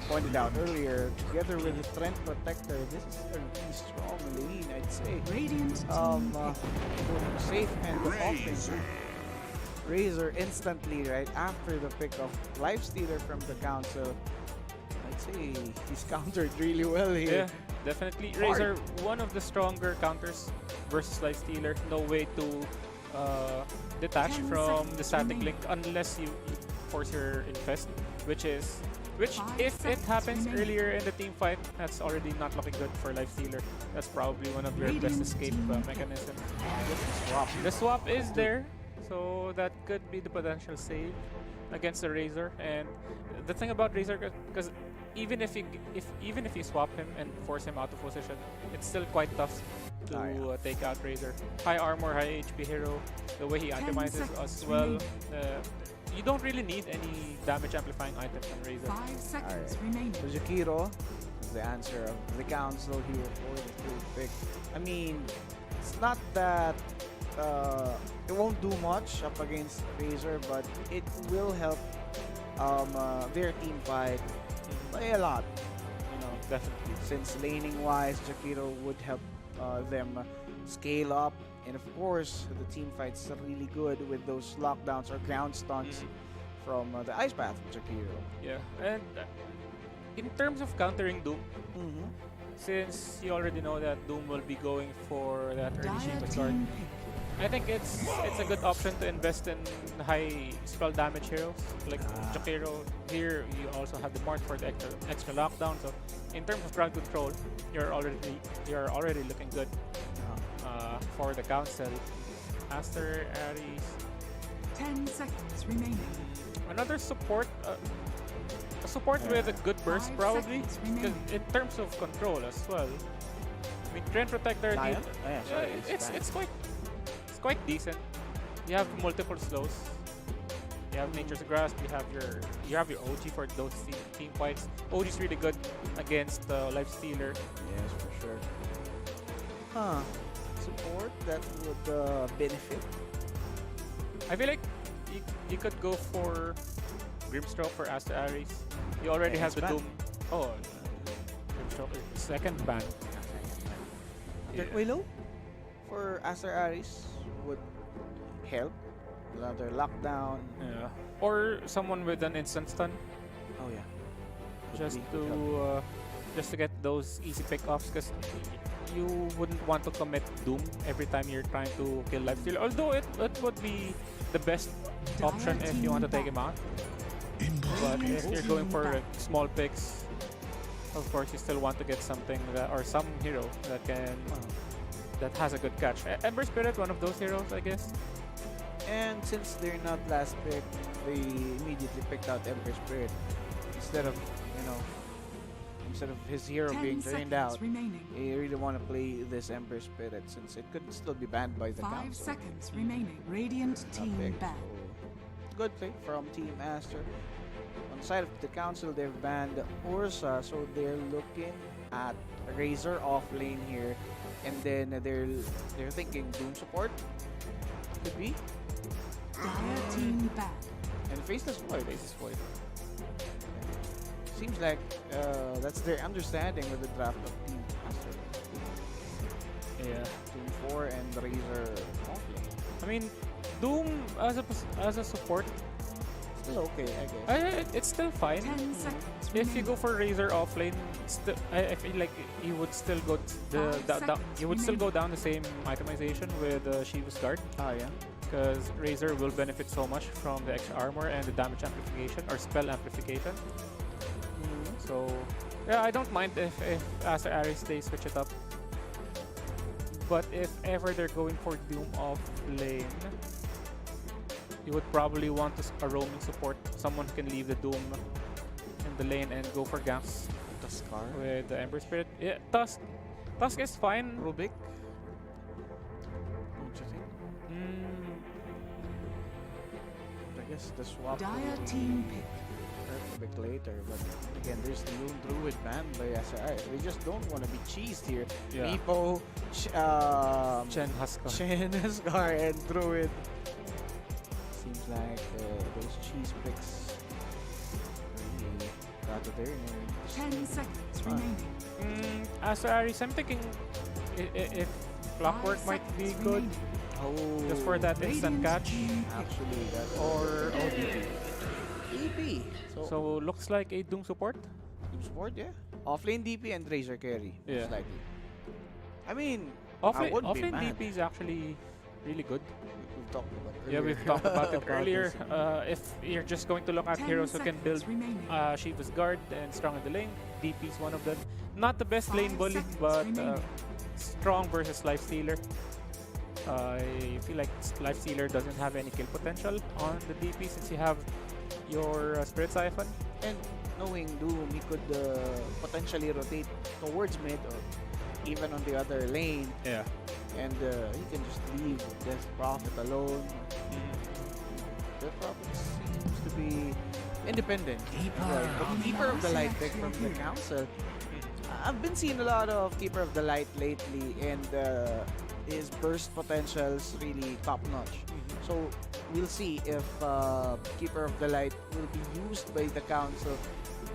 pointed out earlier, together with the Trent Protector, this is a really strong lane, I'd say. Safe and offensive. Razor instantly, right after the pick of Lifestealer from the council. I'd say he's countered really well here. Yeah, definitely. Razor, one of the stronger counters versus Lifestealer. No way to detach from the static link unless you force your infest, which if it happens earlier in the team fight, that's already not looking good for Lifestealer. That's probably one of your best escape mechanisms. The swap is there, so that could be the potential save against the Razor. And the thing about Razor, because even if you swap him and force him out of position, it's still quite tough to take out Razor. High armor, high HP hero, the way he itemizes as well. You don't really need any damage amplifying items on Razor. 5 seconds remaining. So Jakiro is the answer of the council here for the third pick. I mean, it's not that it won't do much up against Razor, but it will help their team fight by a lot. You know, definitely. Since laning wise, Jakiro would help them scale up. And of course, the team fights are really good with those lockdowns or ground stunts from the Ice Path of Jakiro. Yeah, and in terms of countering Doom, since you already know that Doom will be going for that early Sheep's Guard, I think it's a good option to invest in high spell damage heroes like Jakiro. Here you also have the Mark for the extra lockdown. So in terms of crowd control, you're already looking good for the council. Aster, Ares. 10 seconds remaining. Another support. A support with a good burst probably. Because in terms of control as well. I mean, Trend Protector. It's quite decent. You have multiple slows. You have Nature's Grasp. You have your OG for those team fights. OG is really good against Lifestealer. Yes, for sure. Support that would benefit. I feel like you could go for Grimstroke for Aster Ares. You already have the Doom. Oh, Grimstroke is second ban. Willow for Aster Ares would help. Another lockdown. Yeah. Or someone with an instant stun. Oh yeah. Just to get those easy pickoffs, because you wouldn't want to commit Doom every time you're trying to kill Lifestealer. Although it would be the best option if you want to take him out. But if you're going for small picks, of course you still want to get something or some hero that has a good catch. Ember Spirit, one of those heroes, I guess. And since they're not last pick, they immediately picked out Ember Spirit instead of his hero being turned out. You really want to play this Ember Spirit since it could still be banned by the council. 5 seconds remaining. Radiant team back. So good play from Team Aster. On the side of the council, they've banned Ursa, so they're looking at Razor off lane here, and then they're thinking Doom support could be. Dire team back. And Faceless Void. Seems like that's their understanding with the draft of Team Aster. Yeah. Doom 4 and Razor off lane. I mean, Doom as a support, still okay, I guess. It's still fine. 10 seconds If you go for Razor offlane, I feel like you would still go down the same itemization with Shiva's Guard. Yeah. Because Razor will benefit so much from the extra armor and the damage amplification or spell amplification. So yeah, I don't mind if Aster Ares they switch it up. But if ever they're going for Doom off lane, you would probably want a roaming support. Someone who can leave the Doom in the lane and go for ganks. Tuskar with the Ember Spirit. Yeah, Tusk is fine. Rubik. Don't you think? I guess the swap. Dire team pick. A bit later, but again, there's the Moon Druid banned by SRI. They just don't want to be cheesed here. Yeah. Meepo, Chen Huskar, and Druid. Seems like those cheese picks Shadow there. 10 seconds remaining. As Aries, I'm thinking if Clockwork might be good. Oh, Just for that instant catch. Actually, that's Or ODP. DP. so looks like a Doom support. Doom support, yeah. Offlane DP and Razor carry, Yeah. most likely. I mean, I wouldn't be Offlane mad. DP is actually really good. We've talked about it Yeah, earlier. we've talked about it About earlier. this. If you're just going to look at 10 heroes who can build seconds remaining. Shiva's guard and strong in the lane, DP is one of them. Not the best lane 5 bully, seconds but remaining. strong versus lifestealer. I feel like lifestealer doesn't have any kill potential on the DP since you have your Spirit Siphon. And knowing Doom, he could potentially rotate towards mid or even on the other lane. Yeah. And he can just leave Death Prophet alone. Death Prophet seems to be independent. Right. But Keeper of the Light pick from the council. I've been seeing a lot of Keeper of the Light lately, and his burst potential's really top notch. So we'll see if Keeper of the Light will be used by the council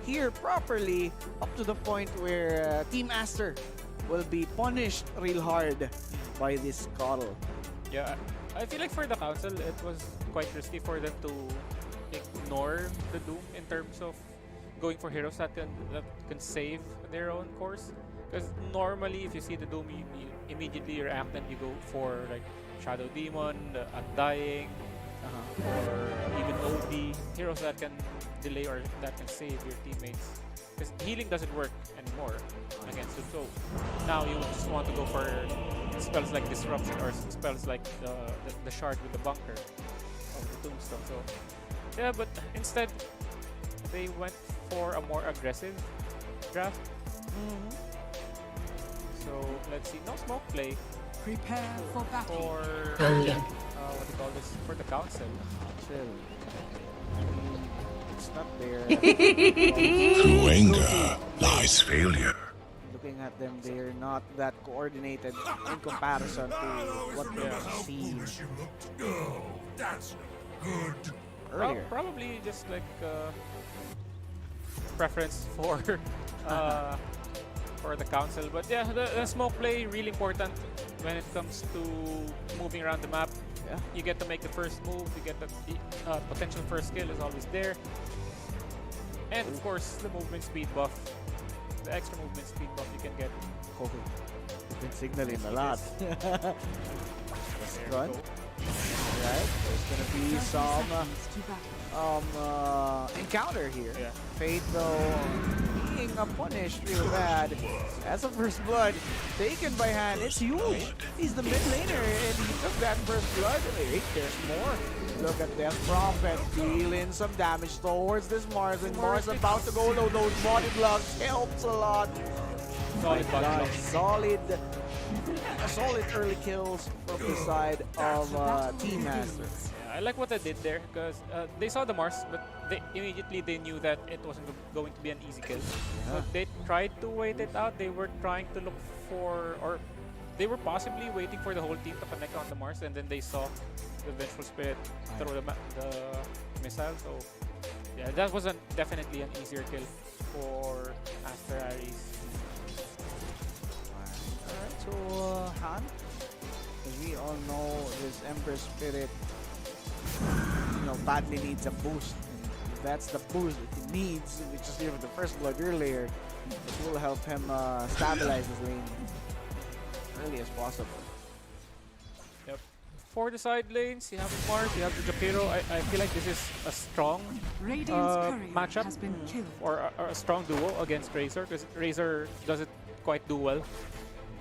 here properly, up to the point where Team Aster will be punished real hard by this Coddle. Yeah, I feel like for the council, it was quite risky for them to ignore the Doom in terms of going for heroes that can save their own course. Because normally, if you see the Doom, you immediately react and you go for like Shadow Demon, Undying, or even OD, heroes that can delay or that can save your teammates. Because healing doesn't work anymore against them. So now you just want to go for spells like Disruption or spells like the Shard with the Bunker of the Tombstone. So yeah, but instead they went for a more aggressive draft. So let's see, no smoke play Prepare for battle. for what do you call this? For the council. It's not there. Through anger lies failure. Looking at them, they're not that coordinated in comparison to what we've seen That's good. earlier. Probably just like preference for the council. But yeah, the smoke play really important when it comes to moving around the map. Yeah. You get to make the first move, you get the potential first kill is always there. And of course, the movement speed buff. The extra movement speed buff you can get. Oh, you've been signaling a lot. There we Run. go. Right, there's gonna be some Seconds to battle. encounter here. Yeah. Fate though being punished real bad. As a first blood taken by hand, it's huge. He's the mid laner and he took that first blood. Wait, there's more. Look at Death Prophet dealing some damage towards this Mars, and Mars about to go low. Those body blocks helps a lot. Solid body God, block. solid early kills from the side of Team Master. Yeah, I like what they did there because they saw the Mars, but they immediately knew that it wasn't going to be an easy kill. So they tried to wait it out. They were trying to look for, or they were possibly waiting for the whole team to connect on the Mars, and then they saw the Vengeful Spirit throw the missile. So yeah, that was definitely an easier kill for Aster Aries. Alright, so Han, as we all know, this Ember Spirit, badly needs a boost. And that's the boost that he needs, which is here with the first blood earlier. It will help him stabilize his lane as early as possible. Yep. For the side lanes, you have Mars, you have the Japiro. I feel like this is a strong Radiant's courier matchup has been killed. or a strong duo against Razor, because Razor doesn't quite do well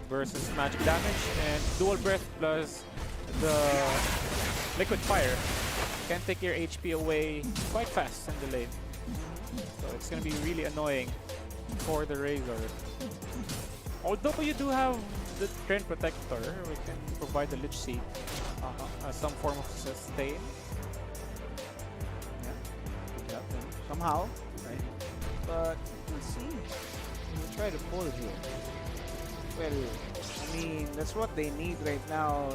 versus magic damage, and dual breath plus the liquid fire can take your HP away quite fast in the lane. So it's gonna be really annoying for the Razor. Although you do have the Trend Protector, we can provide the Lich Seed as some form of sustain. Yeah, could help him somehow, right? But we'll see. We'll try to pull here. Well, I mean, that's what they need right now.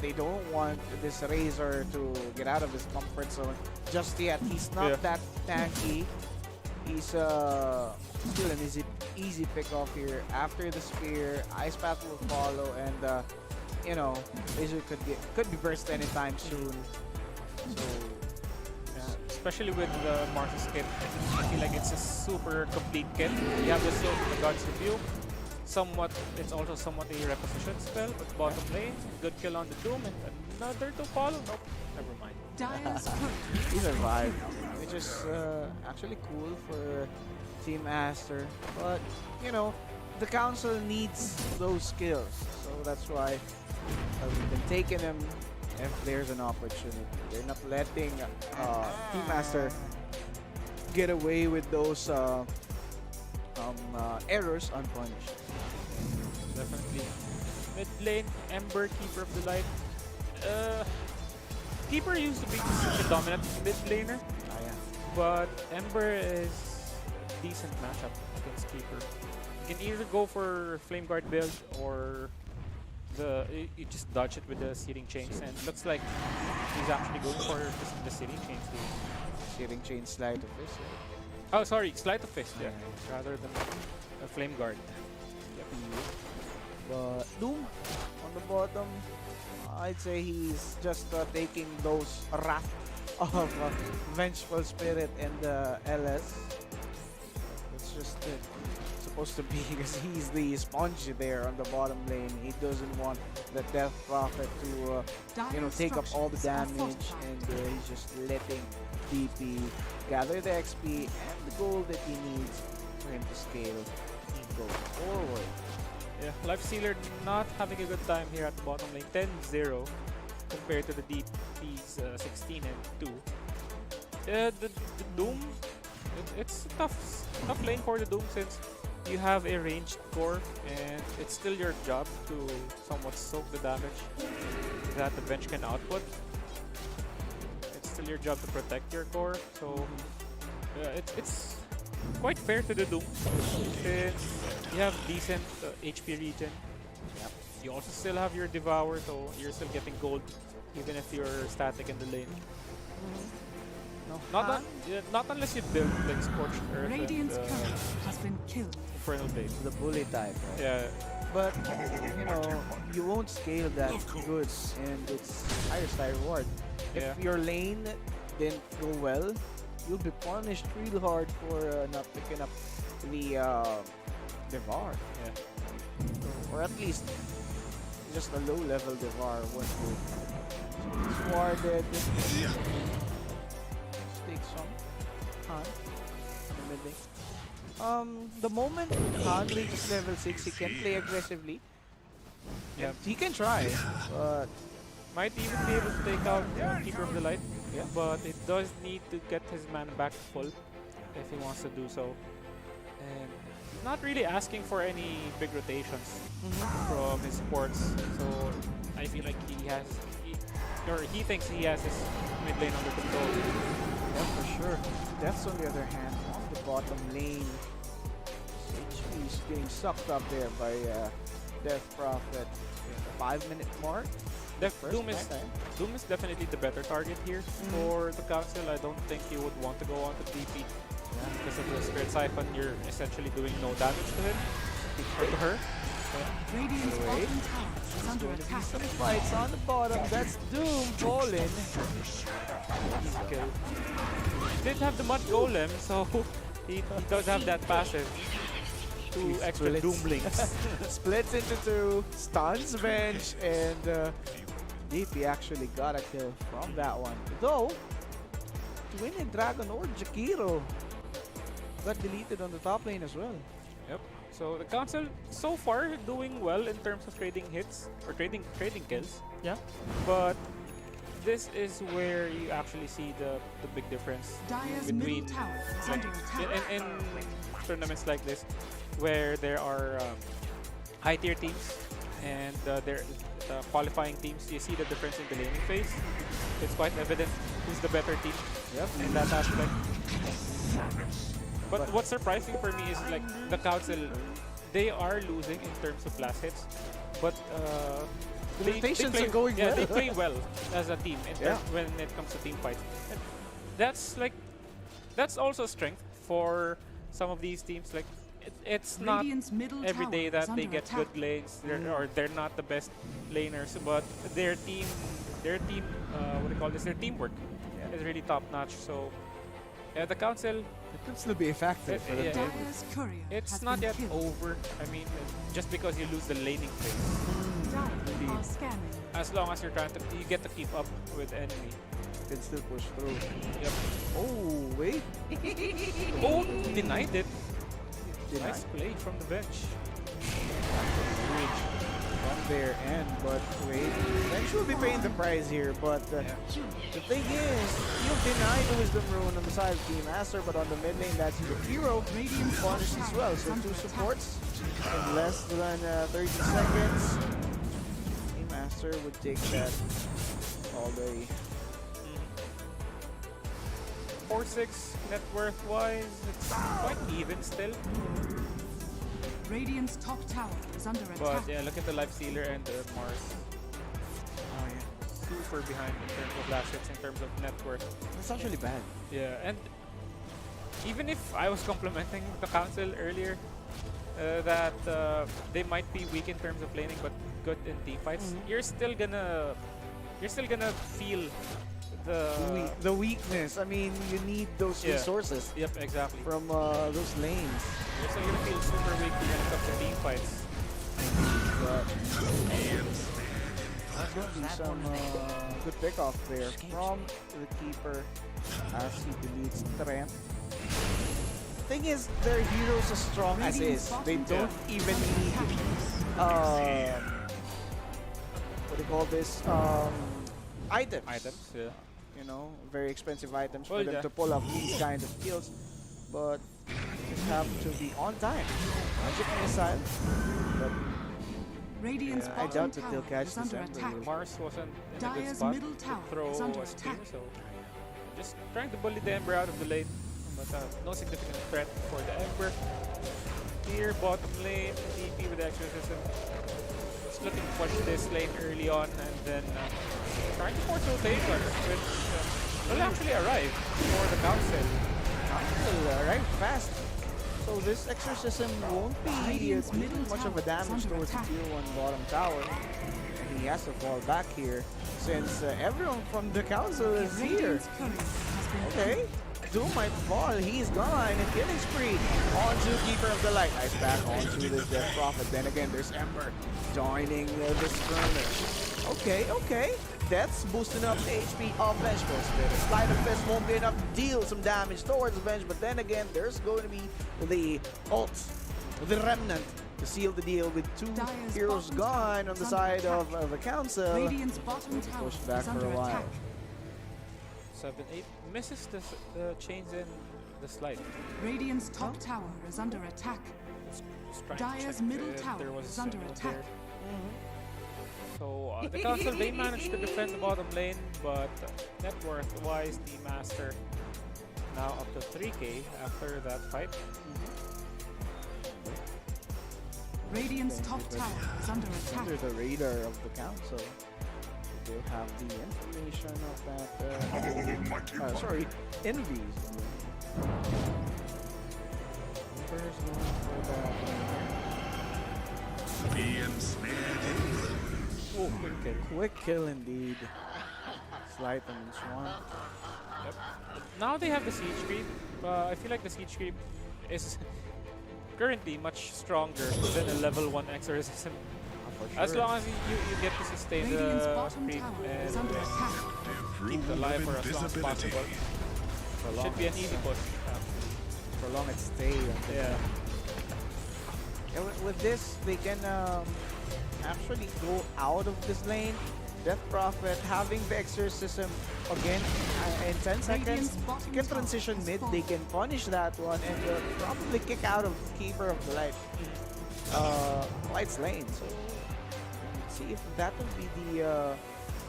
They don't want this Razor to get out of his comfort zone just yet. He's not that tanky. He's still an easy pick off here. After the spear, Ice Path will follow, and you know, Laser could be burst anytime soon. So especially with Marth's kit, I feel like it's a super complete kit. You have the Silk, the God's Review. It's also somewhat a reposition spell, but bottom lane, good kill on the Doom, and another to follow. Nope, never mind. he survived, which is actually cool for Team Aster. But you know, the council needs those skills, so that's why we've been taking them if there's an opportunity. They're not letting Team Aster get away with those errors unpunished. Definitely. Mid lane, Ember, Keeper of the Light. Keeper used to be such a dominant mid laner, but Ember is a decent matchup against Keeper. You can either go for Flame Guard build or you just dodge it with the Searing Chains, and it looks like he's actually going for the Searing Chains here. Searing Chains Sleight of Fist. Oh, sorry, Sleight of Fist, yeah, rather than a Flame Guard. But Doom on the bottom, I'd say he's just taking those wrath of Vengeful Spirit and the LS. It's just supposed to be because he's the sponge there on the bottom lane. He doesn't want the Death Prophet to take up all the damage, and he's just letting DP gather the XP and the gold that he needs for him to scale and go forward. Yeah, Lifestealer not having a good time here at the bottom lane. 10-0 compared to the DP's 16 and 2. The Doom, it's a tough lane for the Doom since you have a ranged core, and it's still your job to somewhat soak the damage that the bench can output. It's still your job to protect your core, so it's quite fair to the Doom since you have decent HP regen. You also still have your Devour, so you're still getting gold even if you're static in the lane. Not unless you build like Scorched Earth Radiant's and turret has been killed. Infernal Blade. The bully type, right? Yeah. But you know, you won't scale that good, and it's highest high reward. If your lane didn't go well, you'll be punished real hard for not picking up the Devour. Yeah. Or at least just a low level Devour won't go. He's warded. Take some Han in the mid lane. The moment Han reaches level 6, he can play aggressively. Yeah. He can try, but might even be able to take out Keeper of the Light. Yeah. But it does need to get his mana back full if he wants to do so. And he's not really asking for any big rotations from his supports. So I feel like he thinks he has his mid lane under control. Yeah, for sure. Death's on the other hand on the bottom lane. HP is getting sucked up there by Death Prophet. 5-minute mark. Doom is definitely the better target here for the council. I don't think you would want to go on to DP. Because of the Spirit Siphon, you're essentially doing no damage to him or to her. Radiant's bottom tower is under attack. Some fights on the bottom. That's Doom falling. Easy kill. He did have the Mud Golem, so he does have that passive. 2 extra Doom Blinks. Splits into 2, stuns bench, and DP actually got a kill from that one. Though, Twin Dragon or Jakiro got deleted on the top lane as well. Yep. So the council so far doing well in terms of trading hits or trading kills. Yeah. But this is where you actually see the big difference between in tournaments like this, where there are high tier teams and there qualifying teams. You see the difference in the laning phase. It's quite evident who's the better team in that aspect. But what's surprising for me is like the council, they are losing in terms of last hits, but they play well as a team when it comes to team fights. And that's also strength for some of these teams, like it's not Radiant's middle every day tower is that they under get attack. good lanes, or they're not the best laners, but their team, what do you call this? Their teamwork is really top notch. So yeah, the council. It could still be a factor for them. Dire's courier It's has not been yet killed. over. I mean, just because you lose the laning phase, Dire are scanning. as long as you're trying to, you get to keep up with enemy. Can still push through. Yep. Oh, wait. Oh, denied it. Denied. Nice play from the bench. Bridge from their end, but wait. Bench will be paying the price here, but the thing is, you deny the Wisdom Rune on the side of Team Master, but on the mid lane, that's your hero. Radiant's Punished as well, so 2 supports in less than 30 seconds. Team Master would take that all day. 4-6 net worth wise, it's quite even still. Radiant's top tower is under But attack. yeah, look at the life stealer and the Mars. Oh yeah, Super behind in terms of last hits, in terms of net worth. that's actually bad. Yeah, and even if I was complimenting the council earlier, that they might be weak in terms of laning but good in team fights, you're still gonna feel The weakness. I mean, you need those resources. Yep, exactly. From those lanes. You're still gonna feel super weak when it comes to team fights. But there's going to be some good pickoff there from the keeper as he deletes Trent. Thing is, their heroes as strong as is. They don't even need what do you call this? Items. Yeah. You know, very expensive items Well, for them yeah. to pull off these kind of kills. But just have to be on time. Magic missile. But Radiant's I bottom doubt that they'll tower catch is under this attack. Ember. Mars wasn't in a good Dire's spot middle to tower throw is under a spear, attack. so just trying to bully the Ember out of the lane. But no significant threat for the Ember. Here, bottom lane, TP with the exorcism. Just looking to push this lane early on and then trying to force rotation, which will actually arrive for the council. Will arrive fast. So this exorcism won't be Radiant's doing middle much of a tower is damage under towards the attack. tier 1 bottom tower. And he has to fall back here since everyone from the council is here. Radiant's courier has been Okay, Doom might fall. He's gone and killing spree onto Keeper of the Light. Nice back onto this Death Prophet. Then again, there's Ember joining the skirmish. Okay. That's boosting up the HP of Vengeful. The Slide of Fist won't be enough to deal some damage towards Venge, but then again, there's going to be the ult, the Remnant, to seal the deal with 2 Dire's heroes bottom gone tower on the is side under of the council. Radiant's bottom tower Pushed back is for under a while. attack. 7-8 misses the chains in the slide. Radiant's top tower is under attack. Just trying to Dire's check middle if tower there was is under someone attack. there. So the council, they managed to defend the bottom lane, but net worth wise, the master now up to 3k after that fight. Radiant's top tower is under attack. Under the radar of the council. They'll have the information of that. Sorry, envies. Emperor's going for that. Oh, quick kill. Quick kill indeed. Slight and Swan. Yep. Now they have the siege creep. I feel like the siege creep is currently much stronger than a level 1 exorcism. As long as you get to sustain Radiant's the bottom creep tower and is under attack. keep it alive for as long as possible. Should be an easy push. Prolong its stay. Yeah. With this, they can actually go out of this lane. Death Prophet having the exorcism again in 10 seconds. Radiant's bottom They can tower transition has mid, fallen. they can punish that one and probably kick out of Keeper of the Light. Light's lane. So let's see if that will be the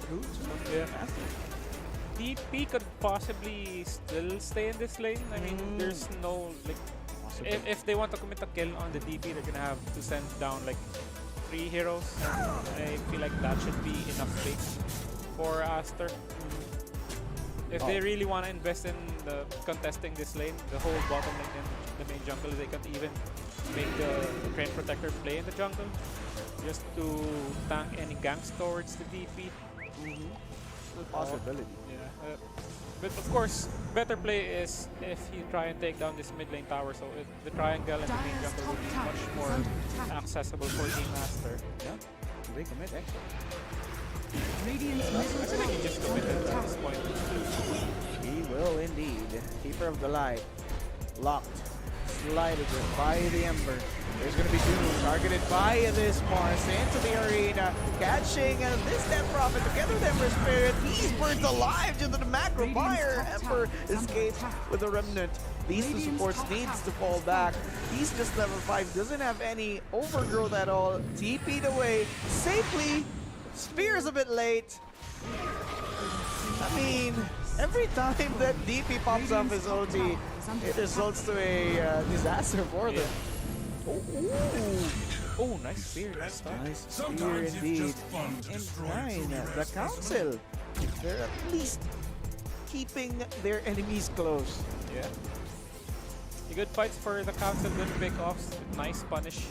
route of the Master. DP could possibly still stay in this lane. I mean, there's no like, if they want to commit a kill on the DP, they're gonna have to send down like 3 heroes. I feel like that should be enough space for Aster. If they really want to invest in contesting this lane, the whole bottom lane and the main jungle, they can even make the Crane Protector play in the jungle just to tank any ganks towards the DP. It's a possibility. Yeah. But of course, better play is if you try and take down this mid lane tower, so the triangle and the main jungle will be much more accessible for Team Master. Yeah. They commit extra. Radiant's I think he just committed at this point. He will indeed. Keeper of the Light. Locked. Slided by the Ember. There's going to be Doom targeted by this Mars into the arena. Catching this Death Prophet together with Ember Spirit. He's burnt alive due to the macro fire. Ember escapes with a remnant. These two supports needs to fall back. He's just level 5. Doesn't have any overgrowth at all. TP'd away safely. Spear's a bit late. I mean, every time that DP pops off his ulti, it results to a disaster for them. Oh, nice spear. Nice spear indeed. And 9, the Council. They're at least keeping their enemies close. Yeah. Good fights for the Council, good pick-offs, nice punish.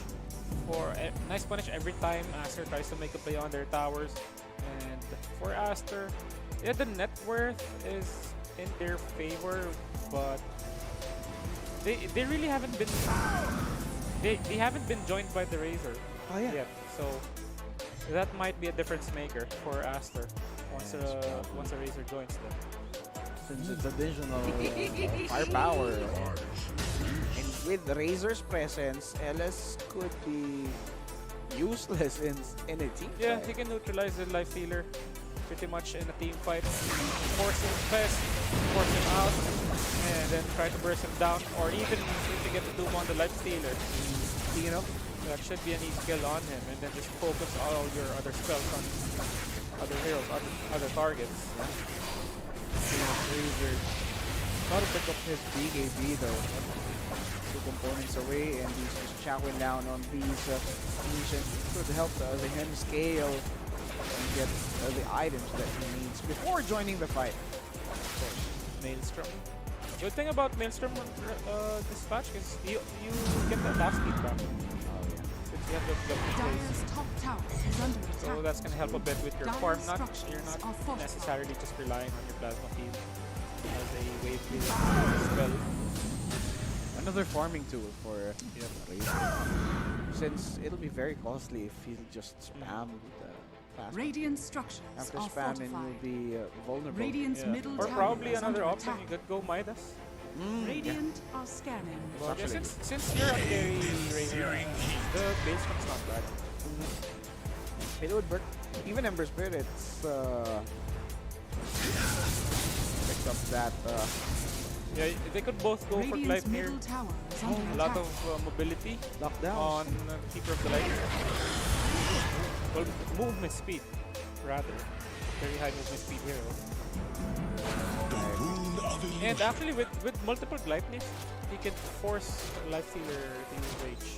Nice punish every time Aster tries to make a play on their towers. And for Aster, yeah, the net worth is in their favor, but they really haven't been they haven't been joined by the Razor yet. So that might be a difference maker for Aster once a Razor joins them. Since it's additional firepower. And with Razor's presence, LS could be useless in a team Yeah, fight. he can neutralize the life stealer pretty much in a team fight. Force him fast, force him out, and then try to burst him down. Or even if you get the Doom on the life stealer, you know, that should be an easy kill on him, and then just focus all your other spells on other heroes, other targets. Razor. Got to pick up his BKB though. 2 components away, and he's just chowing down on these missions. Could help him scale and get the items that he needs before joining the fight. Of course. Maelstrom. Good thing about Maelstrom dispatch is you get the attack speed back. Since you have the Dire's top tower is under attack. so that's gonna help a bit with your farm. You're structures are not fortified. necessarily just relying on your plasma field as a wave cleaner spell. Another farming tool for Razor. Since it'll be very costly if he'll just spam the plasma. Radiant structures After are spamming, fortified. you'll be vulnerable. Radiant's middle Or tower probably is another under option, attack. you could go Midas. Radiant are scanning. But yeah, since you're a carry Razor, the base comes not bad. It would work. Even Ember Spirits picked up that. Yeah, they could both go for Radiant's Life here. middle tower is under A lot attack. of mobility Lockdown. on Keeper of the Light. Well, movement speed, rather. Very high movement speed hero. And actually, with multiple Glypnir, he can force Life Stealer to use Rage.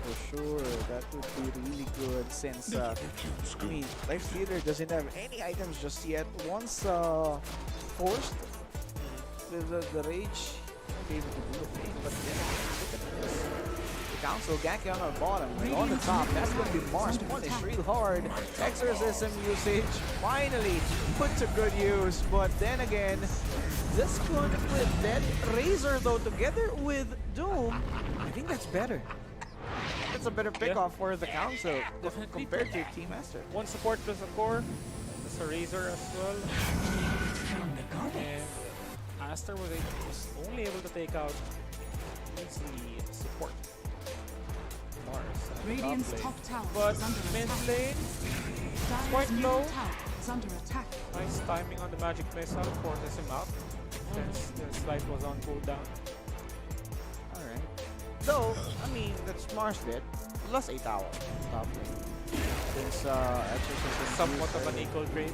For sure, that would be really good since, I mean, Life Stealer doesn't have any items just yet. Once forced, the Rage won't be able to do the thing, but then look at this. The Council, Ganke on our bottom, and on the top, that's going to be Mars punished real hard. Exorcism usage finally put to good use, but then again, this could with Dead Razor though, together with Doom, I think that's better. It's a better pick-off for the Council compared to Team Master. One support plus a core, plus a Razor as well. And Aster was only able to take out easily support. Mars. Radiant's lane. top tower But is under mid attack. lane, Dire's quite middle low. tower is under attack. Nice timing on the magic missile, forces him out. Since the slide was on cooldown. Alright. Though, I mean, that's Mars did. Plus 8 hours. Top lane. Since Exorcism Somewhat used of an early. equal grade.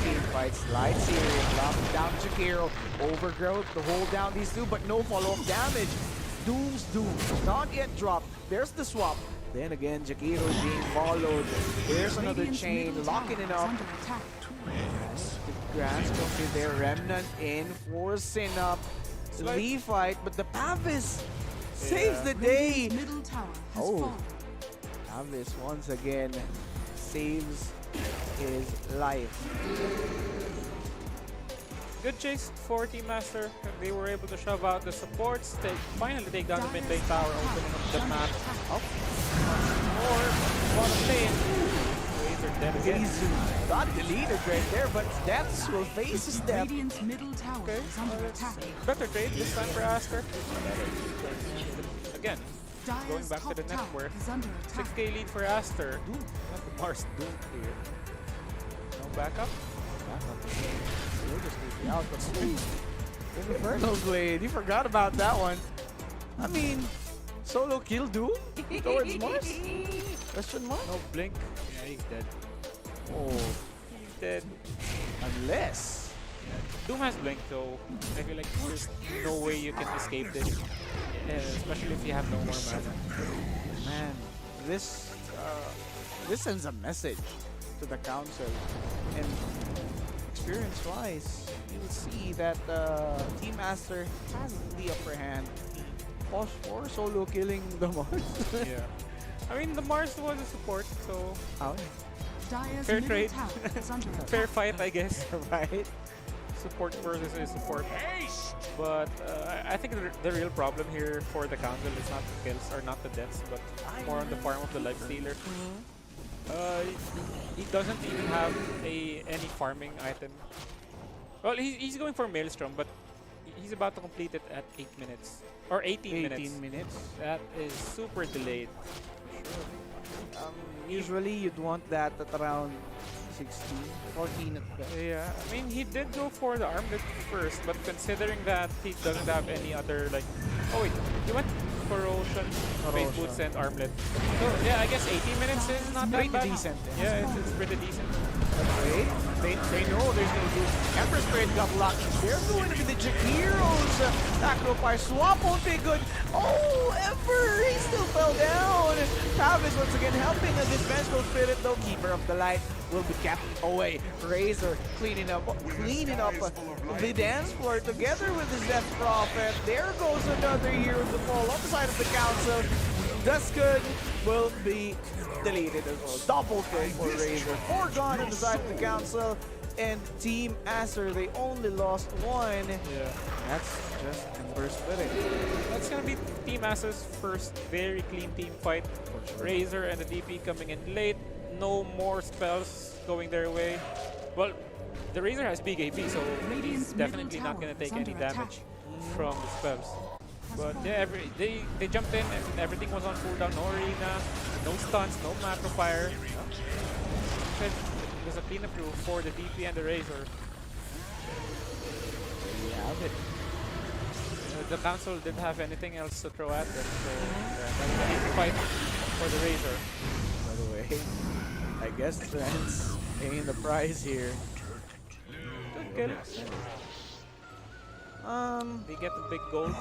Team fight, slide series, drop down Shakiro, overgrowth to hold down these two, but no follow-up damage. Doom's Doom, not yet dropped. There's the swap. Then again, Jakiro being followed. There's another Radiant's chain, middle locking tower it is up. under attack. The Grants don't see their Remnant in, forcing up the fight, but the Pavis saves the day. Radiant's middle tower has Oh. fallen. Pavis once again saves his life. Good chase for Team Master. They were able to shove out the supports. They finally take down the mid lane tower, opening up the map. Up. Or bottom lane. Razor dead again. Got deleted right there, but Deaths will face his death. Radiant's middle tower Okay, is under attack. better trade this time for Aster. Again, going Dire's back to top the net tower worth. is under attack. 6k lead for Aster. Not the Mars Doom here. No backup. We'll just leave it out, but Inferno Blade, you forgot about that one. I mean, solo kill Doom towards Mars? Question mark? No blink. Yeah, he's dead. Oh, He's dead. unless. Doom has blink, so I feel like there's no way you can escape this. Especially if you have no more mana. Man, this sends a message to the council, and experience-wise, you'll see that Team Master has the upper hand. Push for solo killing the Mars. Yeah. I mean, the Mars was a support, so Oh, Dire's fair middle trade. tower is under attack. Fair fight, I guess. right. Support versus a support. But I think the real problem here for the council is not the kills or not the deaths, but more on the farm of the life stealer. He doesn't even have any farming item. Well, he's going for Maelstrom, but he's about to complete it at 8 minutes. Or 18 minutes. That is super delayed. Usually you'd want that at around 16, 14 at best. Yeah, I mean, he did go for the armlet first, but considering that he doesn't have any other, like... Oh wait, he went corrosion, face boots, and armlet. So yeah, I guess 18 minutes is not that Pretty bad. decent. Yeah, it's pretty decent. Wait, they know there's no Doom. Empress Spirit got blocked. They're going to be the Jakiros. Sacrifice swap won't be good. Oh, Emperor, he still fell down. Pavis once again helping a Dispensable Spirit, though. Keeper of the Light will be kept away. Razor cleaning up the dance floor together with his Death Prophet. There goes another hero to fall on the side of the council. Duskun will be deleted as well. Double kill for Razor. 4 gone on the side of the council. And Team Acer, they only lost 1. Yeah. That's just Ember Spirit. That's gonna be Team Acer's first very clean team fight. Razor and the DP coming in late. No more spells going their way. Well, the Razor has big AP, so he's definitely not gonna take any damage from the spells. But yeah, they jumped in and everything was on cooldown. No arena, no stuns, no macro fire. It was a cleanup crew for the DP and the Razor. We have it. The council didn't have anything else to throw at them, so that was an easy fight for the Razor. By the way, I guess Trent's paying the price here. Good kill. They get the big gold.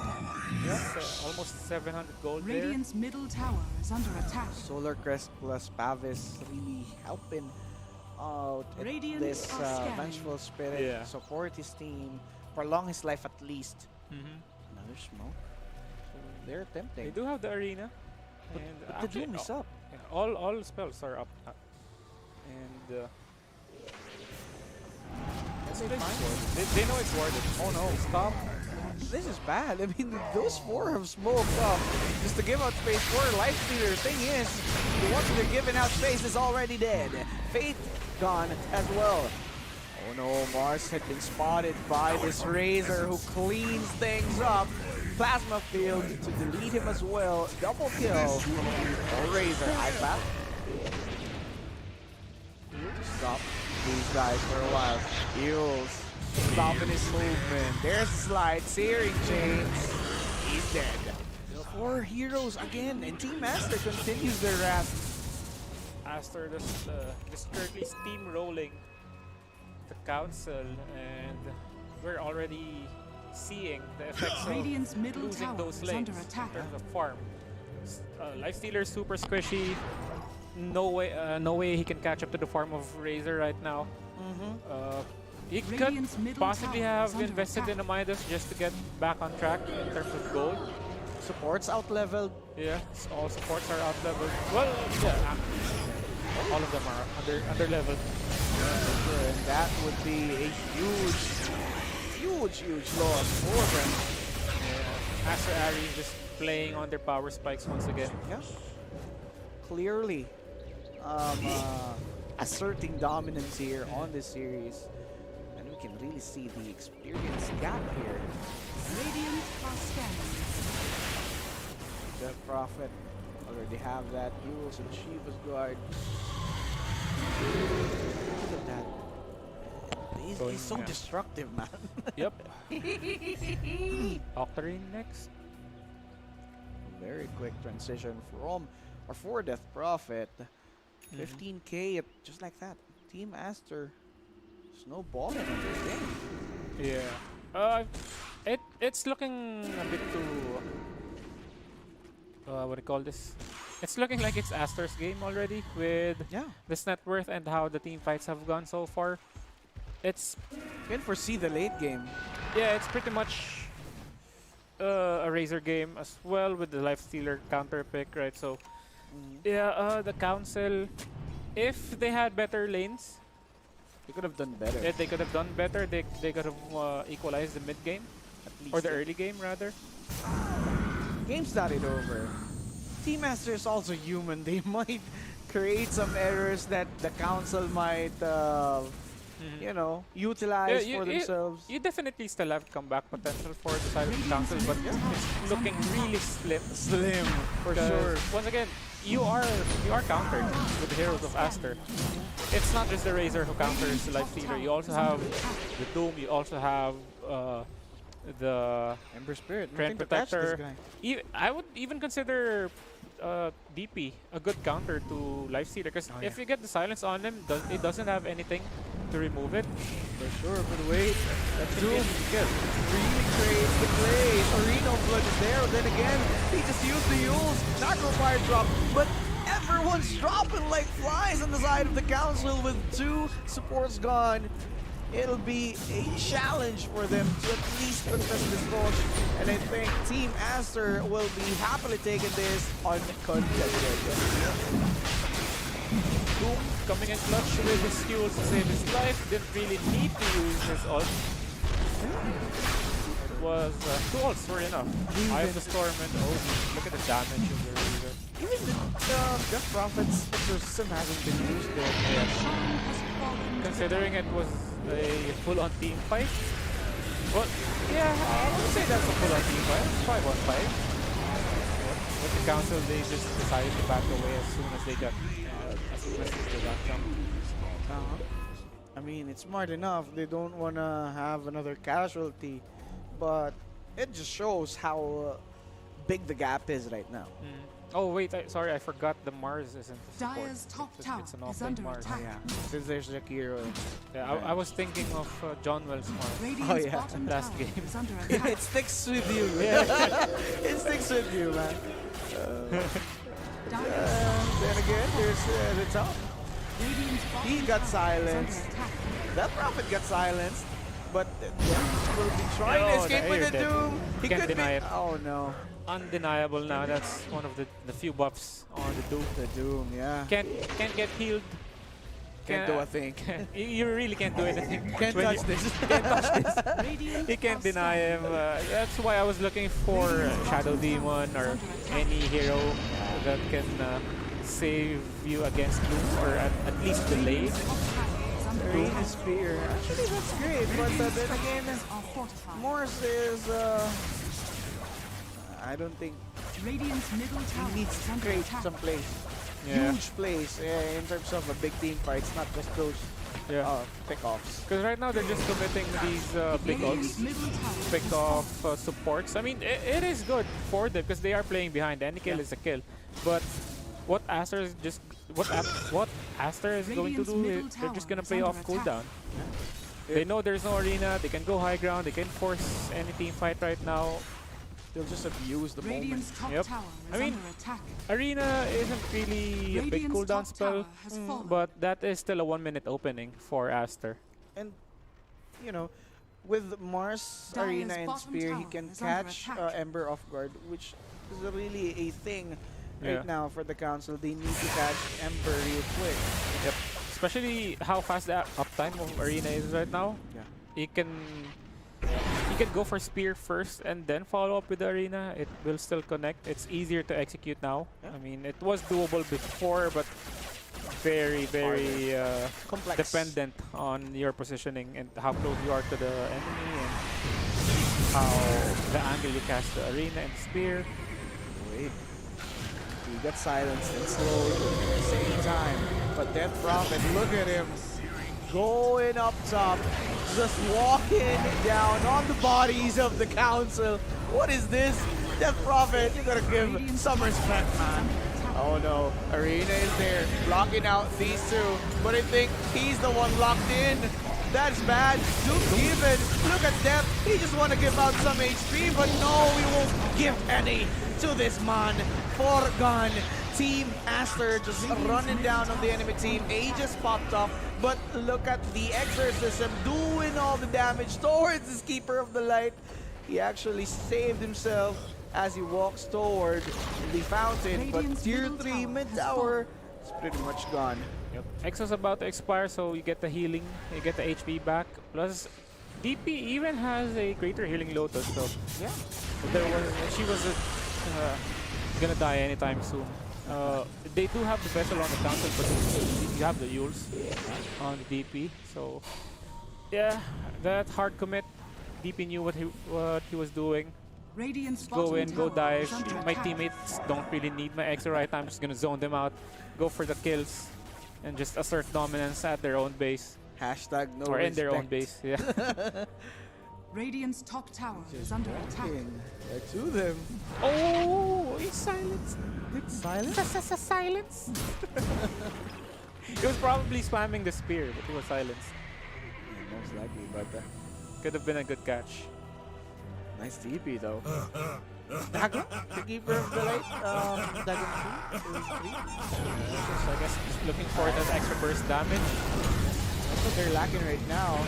Yes, almost 700 gold there. Radiant's middle tower is under attack. Solar Crest plus Pavis really helping out Radiant this are scanning. Vengeful Spirit. Yeah. Support his team, prolong his life at least. Another smoke. So they're tempting. They do have the arena. But, And but the actually, Doom is up. yeah, all spells are up. And they know it's worth it. Oh no, stop. This is bad. I mean, those 4 have smoked up just to give out space for Life Stealer. Thing is, the one they're giving out space is already dead. Fate gone as well. Oh no, Mars had been spotted by this Razor who cleans things up. Plasma Field to delete him as well. Double kill. Oh, Razor, IPAC. Stop these guys for a while. Heals. Stopping his movement. There's a slide. Searing Chains. He's dead. 4 heroes again, and Team Master continues their wrath. Aster just currently steamrolling the council, and we're already seeing the effects Radiant's of middle losing tower those is under lanes attack. in terms of farm. Lifestealer super squishy. No way he can catch up to the form of Razor right now. He Radiant's could middle possibly tower is have under invested attack. in a Midas just to get back on track in terms of gold. Supports out-leveled. Yeah, all supports are out leveled. Well, yeah, all of them are under level. And that would be a huge loss for them. Yeah, Master Ari is just playing on their power spikes once again. Yeah. Clearly asserting dominance here on this series. And we can really see the experience gap here. Radiant are scanning. The Prophet already have that. Yules and Shiva's guard. Look at that. He's so destructive, man. Yep. Octarine next. Very quick transition from or for Death Prophet. 15k just like that. Team Aster snowballing in this game. Yeah. It's looking a bit too what do you call this? It's looking like it's Aster's game already with this net worth and how the team fights have gone so far. It's you can foresee the late game. Yeah, it's pretty much a Razor game as well with the Lifestealer counter pick, right? So yeah, the Council, if they had better lanes, they could have done better. Yeah, they could have done better. They could have equalized the mid game, at least, or the early game rather. Game started over. Team Master is also human. They might create some errors that the Council might, you know, utilize for themselves. You definitely still have comeback potential for the side of the Council, but it's looking really slim. Slim, for sure. Once again, you are countered with the heroes of Aster. It's not just the Razor who counters the Lifestealer. You also have the Doom. You also have the Ember Spirit, Trend Protector. I would even consider DP a good counter to Lifestealer, because if you get the silence on him, it doesn't have anything to remove it. For sure, but wait, that Doom really creates the play. Arena of Blood is there, then again, he just used the Yules, not required drop, but everyone's dropping like flies on the side of the Council with 2 supports gone. It'll be a challenge for them to at least contest this torch, and I think Team Aster will be happily taking this uncontested. Doom coming in clutch with his skills to save his life, didn't really need to use his ult. It was 2 ults were enough. Eye of the Storm and look at the damage of the Razor. Even the Death Prophet's exorcism hasn't been used there. Considering it was a full-on team fight. Well, yeah, I would say that's a full-on team fight. It's 5-on-5. With the Council, they just decided to back away as soon as they got jumped. I mean, it's smart enough. They don't want to have another casualty, but it just shows how big the gap is right now. Oh wait, sorry, I forgot the Mars isn't support. Dire's top tower it's an is offlane under Mars. attack. Yeah, since there's Jakiro. Yeah, I was thinking of John Wells Mars. Radiant's bottom last tower game. is under Yeah, attack. it sticks with you. It sticks with you, man. Then again, there's the top. Radiant's bottom He got tower is silenced. under attack. That Prophet got silenced, but will be trying to escape with the Doom. He Can't could deny be. it. Oh no. Undeniable now. That's one of the few buffs on the Doom. The Doom, yeah. Can't get healed. Can't do a thing. You really can't do anything. Can't When touch this. Can't touch this. Radiant You can't are deny him. That's why I was looking for Shadow Demon or any hero that can save you against Doom, or at least delay. Arena Spear. Actually, that's great, but then again, Morse is. I don't think Radiant's middle tower he needs is to under create attack. some plays. Yeah. Huge plays in terms of a big team fights, not just those pick-offs. Because right now they're just committing these big Radiant's ults, middle tower is pick off supports. I mean, it is good for them because they are playing behind. Any kill is a kill. But what Aster is just what Aster is going to do, they're just gonna play off cooldown. They know there's no arena. They can go high ground. They can force any team fight right now. They'll just abuse the moment. Radiant's top Yep. tower is I mean, under attack. Arena isn't really a big Radiant's cooldown top spell, tower has fallen. but that is still a 1-minute opening for Aster. And, you know, with Mars, Dire's Arena, and bottom Spear, he tower can is under catch attack. Ember off guard, which is really a thing Yeah. right now for the Council. They need to catch Ember real quick. Yep. Especially how fast the uptime of Arena is right now. Yeah. He can go for Spear first and then follow up with the Arena. It will still connect. It's easier to execute now. Yeah. I mean, it was doable before, but very, very Complex. dependent on your positioning and how close you are to the enemy and how the angle you cast the Arena and Spear. Wait. He got silenced and slowed at the same time. But Death Prophet, look at him. Going up top. Just walking down on the bodies of the Council. What is this? Death Prophet, you gotta give some respect, man. Oh no, Arena is there, blocking out these two. But I think he's the one locked in. That's bad. Doom even. Look at Death. He just want to give out some HP, but no, we won't give any to this man. Forgone. Team Aster just running down on the enemy team. Aegis popped up, but look at the Exorcism doing all the damage towards this Keeper of the Light. He actually saved himself as he walks toward the fountain, but Radiant's tier middle 3 tower mid has tower is pretty much gone. Yep. Exo's about to expire, so you get the healing, you get the HP back. Plus, DP even has a greater healing Lotus, so Yeah. she was gonna die anytime soon. They do have the vessel on the council, but you have the Yules on the DP, so yeah, that hard commit. DP knew what he was doing. Radiant's Go bottom in, go tower dive. is under My attack. teammates don't really need my extra right. I'm just gonna zone them out, go for the kills, and just assert dominance at their own base. Hashtag no or in their own respect. base, yeah. Radiant's top tower is under attack. Walking right to them. Oh, he's silenced. Silence? Silence. He was probably spamming the spear, but he was silenced. Yeah, most likely, but Could have been a good catch. nice TP though. Dagon, the Keeper of the Light. Dagon 2 is 3. So I guess just looking for that extra burst damage. That's what they're lacking right now.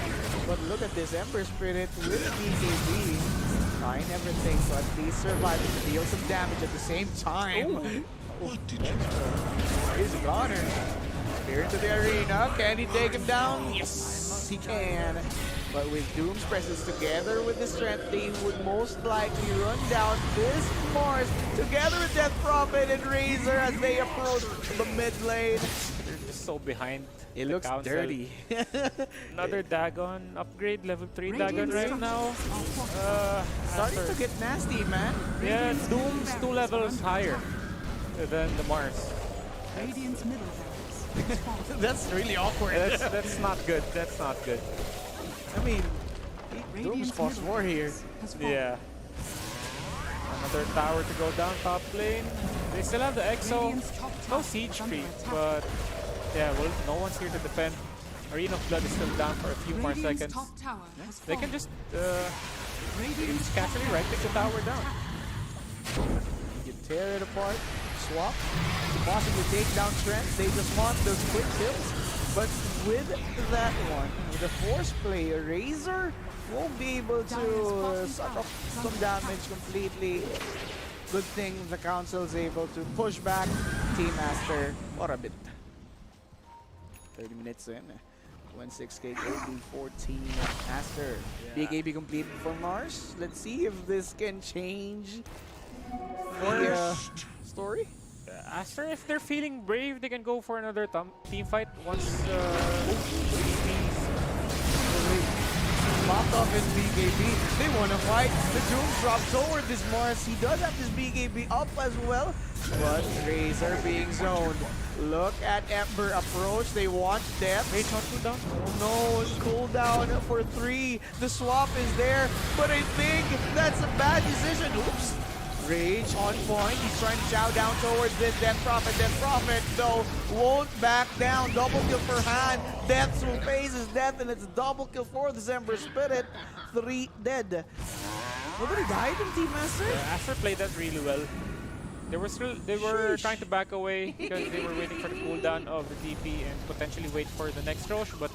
But look at this Ember Spirit with BKB. Trying everything, so at least surviving to deal some damage at the same time. Here's a goner. Spear into the arena. Can he take him down? Yes, he can. But with Doom's presence together with the strength, they would most likely run down this Mars together with Death Prophet and Razor as they approach the mid lane. They're just so behind. It the looks council. dirty. Another Dagon upgrade, level 3 Dagon right now. Starting to get nasty, man. Yeah, Doom's 2 levels higher than the Mars. Radiant's middle barracks has fallen. That's really awkward. That's not good. That's not good. I mean, Doom's Radiant's cost middle more here. barracks has fallen. Yeah. Another tower to go down top lane. They still have the Exo. Radiant's top No tower siege is under creep, attack. but yeah, well, no one's here to defend. Arena of Blood is still down for a few more Radiant's seconds. top tower has They can fallen. just Radiant's top casually tower right click the is tower under down. attack. You can tear it apart, swap, possibly take down strength. They just want those quick kills. But with that one, with the force play, Razor won't be able to suck up some damage completely. Good thing the Council's able to push back Team Aster for a bit. 30 minutes in. 26k gold, 14 Aster. Big AB completed for Mars. Let's see if this can change the story. Aster, if they're feeling brave, they can go for another team fight once Popped off his BKB. They want to fight. The Doom dropped toward this Mars. He does have his BKB up as well. But Razor being zoned. Look at Ember approach. They want death. Wait, not cooldown? Oh no, cooldown for 3. The swap is there, but I think that's a bad decision. Oops. Rage on point. He's trying to chow down towards this Death Prophet. Death Prophet, though, won't back down. Double kill for Han. Death will face his death, and it's a double kill for the Ember Spirit. 3 dead. Nobody died in Team Master? Yeah, Aster played that really well. They were trying to back away because they were waiting for the cooldown of the DP and potentially wait for the next Roche, but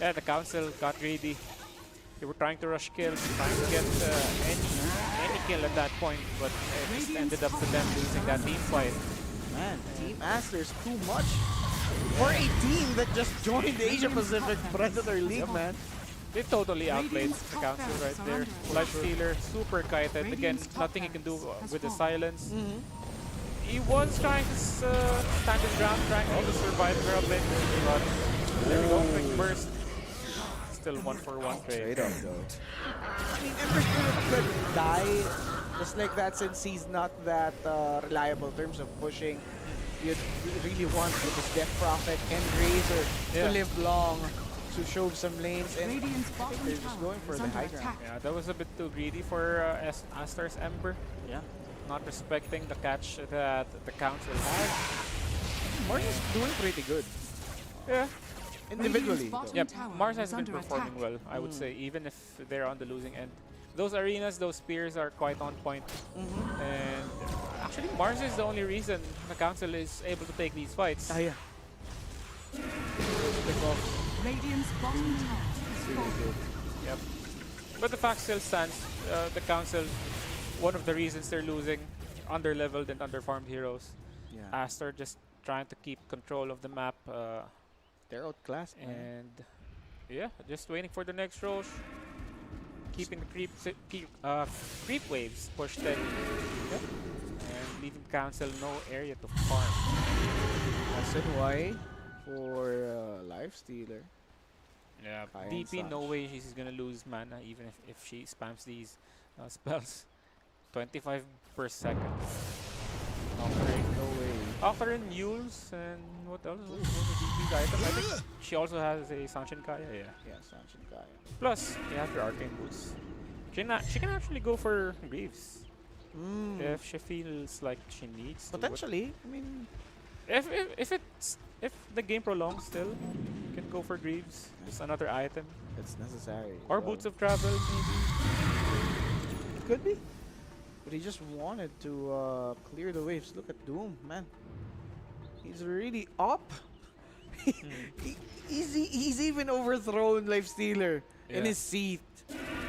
yeah, the council got greedy. They were trying to rush kills, trying to get any kill at that point, but it just ended up to them losing that team fight. Man, Team Master's too much for a team that just joined the Asia Pacific Predator League, man. They totally outplayed the council right there. Lifestealer, super kited. Again, nothing he can do with the silence. He was trying to stand his ground, trying to survive for a bit, but there we go, quick burst. Still 1-for-1 trade. Straight up, though. I mean, Ember Spirit could die just like that since he's not that reliable in terms of pushing. You'd really want with his Death Prophet and Razor to live long, to show some lanes, and I think they're just going for the high ground. Yeah, that was a bit too greedy for Aster's Ember. Yeah. Not respecting the catch that the council has. Mars is doing pretty good. Yeah. Individually. Yep, Mars has been performing well, I would say, even if they're on the losing end. Those arenas, those spears are quite on point. And actually, Mars is the only reason the council is able to take these fights. Yeah. Radiant's bottom tower is falling. Yep. But the fact still stands, the council, one of the reasons they're losing, under-leveled and under-farmed heroes. Yeah. Aster just trying to keep control of the map. They're outclassed, man. And yeah, just waiting for the next Roche. Keeping the creep waves pushed in. Yep. And leaving council no area to farm. SNY for Lifestealer. Yeah, Kaya DP, and no such. way she's gonna lose mana even if she spams these spells. 25 per second. Offering, No way. offering Mules and what else? What was the DP's item? I think she also has a Sanchin Kaya, yeah. Yeah, Sanchin Kaya. Plus, you have your Arcane Boots. She can actually go for Greaves if she feels like she needs to. Potentially, I mean, If the game prolongs still, you can go for Greaves. Just another item. it's necessary. Or Well, Boots of Travel, maybe. it could be. But he just wanted to clear the waves. Look at Doom, man. He's really up. He's even overthrown Lifestealer in his seat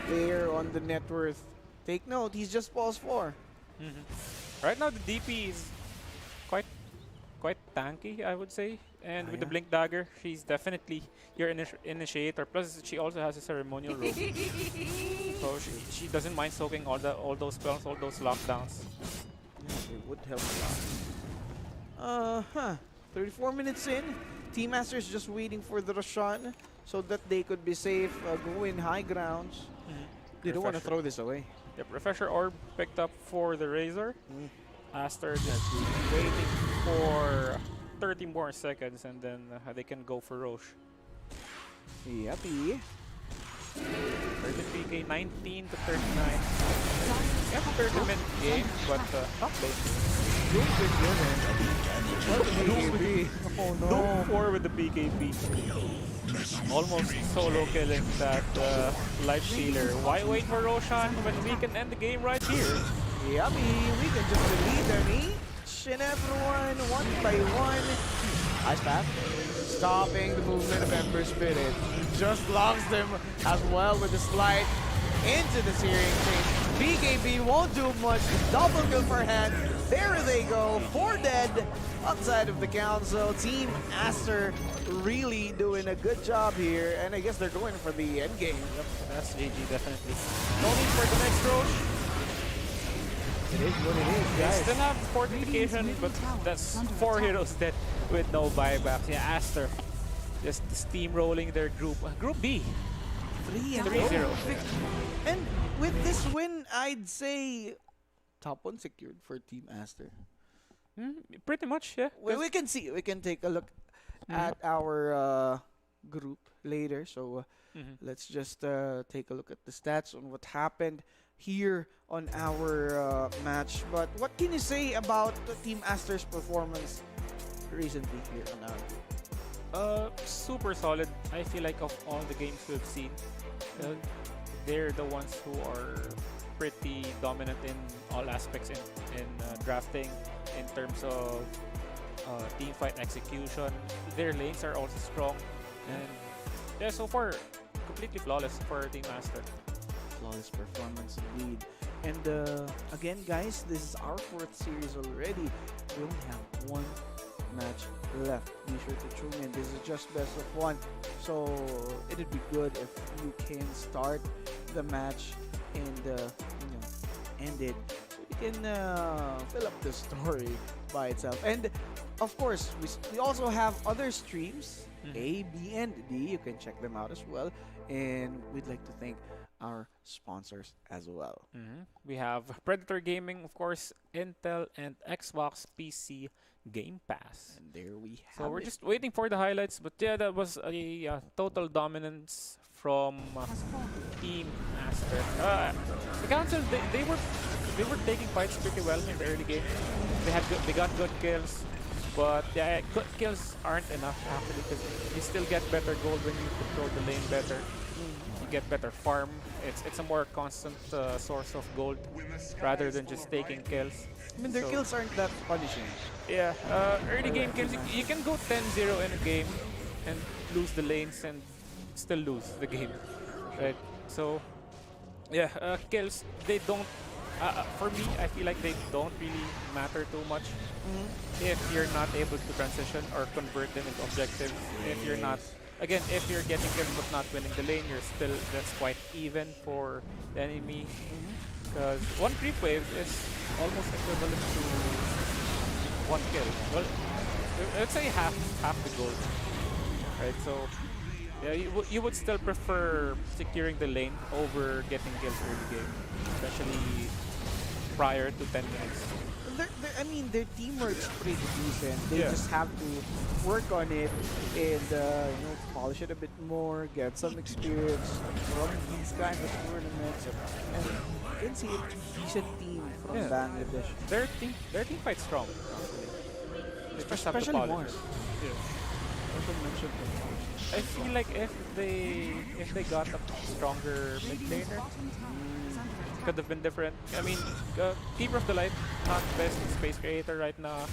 there on the net worth. Take note, he's just pulse 4. Right now, the DP is quite tanky, I would say. And with the Blink Dagger, she's definitely your initiator. Plus, she also has a ceremonial role. So she doesn't mind soaking all those spells, all those lockdowns. Yeah, it would help a lot. 34 minutes in. Team Master's just waiting for the Roshan so that they could be safe, go in high grounds. They don't want to throw this away. Yep, Refresher Orb picked up for the Razor. Aster just waiting for 30 more seconds and then they can go for Roche. Yuppie. 33k, 19 to 39. Yeah, 30-minute game, but not late. Oh no. Doom 4 with the BKB. Almost solo killing that Lifestealer. Why wait for Roshan when we can end the game right here? Yuppie. We can just delete them each and everyone one by one. Ice Path. Stopping the movement of Ember Spirit. He just locks them as well with the slide into the Searing Chain. BKB won't do much. Double kill for hand. There they go. 4 dead outside of the council. Team Aster really doing a good job here. And I guess they're going for the end game. Yep, that's GG definitely. No need for the next Roche. It is what it is, They guys. still have fortification, but that's 4 heroes dead with no buybacks. Yeah, Aster just steamrolling their group. Group B. 3-0. And with this win, I'd say top 1 secured for Team Aster. Pretty much, yeah. Well, we can see. We can take a look at our group later. So let's just take a look at the stats on what happened here on our match. But what can you say about Team Aster's performance recently here on our group? Super solid. I feel like of all the games we've seen, they're the ones who are pretty dominant in all aspects in drafting, in terms of team fight execution. Their lanes are also strong, and yeah, so far completely flawless for Team Master. Flawless performance indeed. And again, guys, this is our 4th series already. We only have 1 match left. Be sure to tune in. This is just best of 1, so it'd be good if you can start the match and end it, so you can fill up the story by itself. And of course, we also have other streams, A, B, and D. You can check them out as well. And we'd like to thank our sponsors as well. We have Predator Gaming, of course, Intel, and Xbox PC Game Pass. And there we have So we're it. just waiting for the highlights, but yeah, that was a total dominance from Team Master. The Council, they were taking fights pretty well in the early game. They got good kills, but yeah, good kills aren't enough actually, because you still get better gold when you control the lane better. You get better farm. It's a more constant source of gold rather than just taking kills. I mean, their kills aren't that punishing. Yeah, early game kills, you can go 10-0 in a game and lose the lanes and still lose the game, right? So, yeah, kills, they don't, for me, I feel like they don't really matter too much if you're not able to transition or convert them into objectives. If you're not, again, if you're getting kills but not winning the lane, that's quite even for the enemy. Because 1 creep wave is almost equivalent to 1 kill. Well, let's say half the gold, right? So, yeah, you would still prefer securing the lane over getting kills early game, especially prior to 10 minutes. I mean, their teamwork's pretty decent. They just have to work on it and polish it a bit more, get some experience from these kinds of tournaments, and you can see it's a decent team from Bangladesh. Their team fight's strong, especially Mars. Yeah. Also mentioned I feel like if they got a stronger mid laner, could have been different. I mean, Keeper of the Light, not best space creator right now.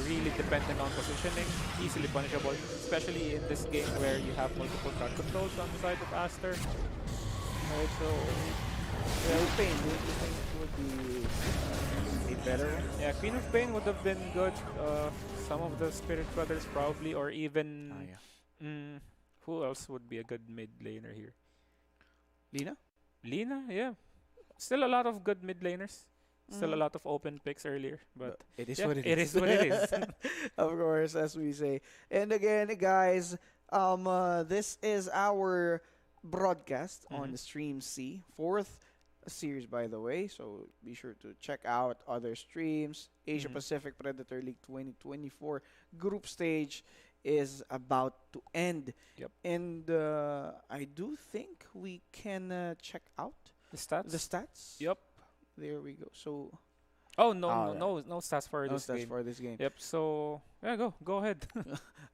Really dependent on positioning, easily punishable, especially in this game where you have multiple card controls on the side of Aster. Right, so Pain would be a better one. yeah, Queen of Pain would have been good. Some of the Spirit Brothers probably, or even who else would be a good mid laner here? Lina, yeah. Still a lot of good mid laners. Still a lot of open picks earlier, but it is yeah, what it is. It is what it is. Of course, as we say. And again, guys, this is our broadcast on the Stream C, 4th series, by the way. So be sure to check out other streams. Asia Pacific Predator League 2024 group stage is about to end. Yep. And I do think we can check out the stats. Yep. There we go. So, no stats for no this stats game. for this game. Yep. So yeah, go ahead.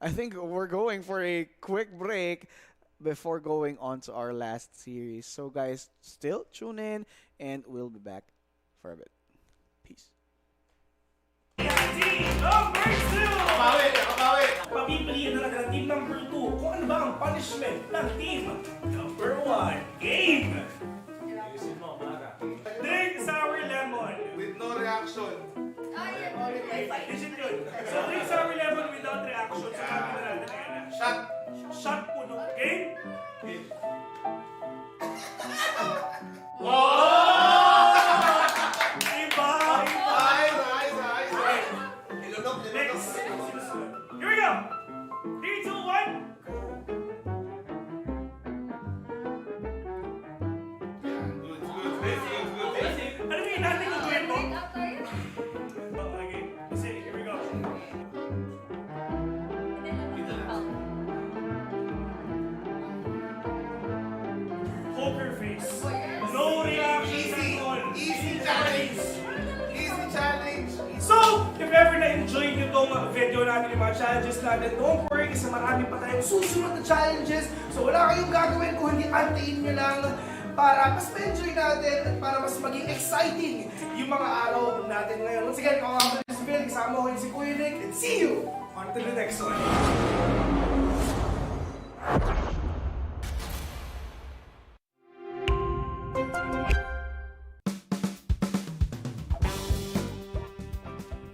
I think we're going for a quick break before going on to our last series. So guys, still tune in, and we'll be back for a bit. Peace. Team number 2! Papipiliin na natin ang team number 2 kung ano ba ang punishment ng team number 1. Game! Drink sour lemon. With no reaction. Isn't good. So drink sour lemon without reaction. So sabi na natin ngayon. Shot po no. Game? Game. Next. Here we go. 3, 2, 1. Ano ba yung natin yung gawin mo? Okay. Kasi, here we go. Poker face. No reaction at all. Easy challenge. Easy challenge. So, if ever na-enjoy nyo tong video natin, yung mga challenges natin, don't worry kasi marami pa tayong susunod na challenges. So, wala kayong gagawin kung hindi antayin nyo lang para mas ma-enjoy natin at para mas maging exciting yung mga araw natin ngayon. Once again, ako nga si Phil, kasama ko si Kuya Nick, and see you on to the next one.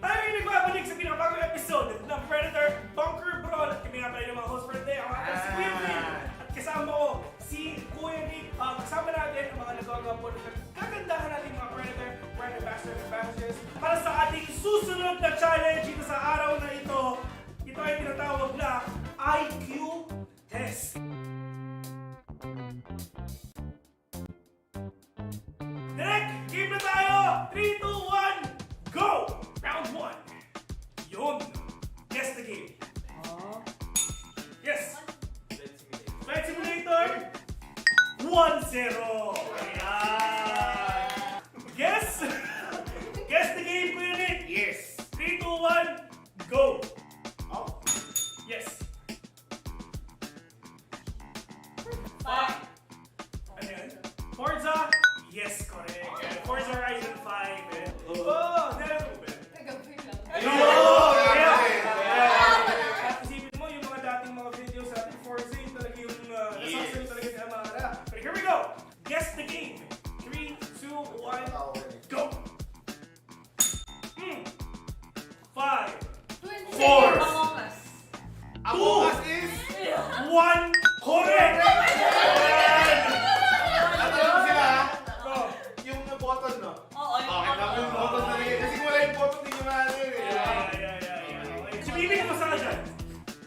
Tayo ay nagbabalik sa pinakabagong episode ng Predator Bunker Brawl. At kami nga pala yung mga host for today. Ako nga pala si Kuya Nick. At kasama ko si Kuya Nick. Kasama natin ang mga nagagawa po ng kagandahan natin mga Predator brand ambassadors and ambassadors para sa ating susunod na challenge dito sa araw na ito. Ito ay tinatawag na IQ test. Direct, game na tayo! 3, 2, 1, go! Round 1. Yun. Guess the game. Yes. Flight Simulator. 1-0. Ayan. Guess? Guess the game, Kuya Nick. Yes. 3, 2, 1, go! Oh. Yes. 5. Ano yun? Forza? Yes, correct. Forza Horizon 5. Oh, isipin mo yung mga dating mga videos sa ating Forza, yung talaga yung nasasalit talaga si Amara. But here we go. Guess the game. 3, 2, 1, go! 5, 4, Among Us. Among Us is... 1, correct! Ano sila ha? Yung button, no? Oo, yung Okay, tapos yung button na rin. Kasi kung wala yung button, hindi nyo maano yun eh. Si Bibi, kamusta ka dyan?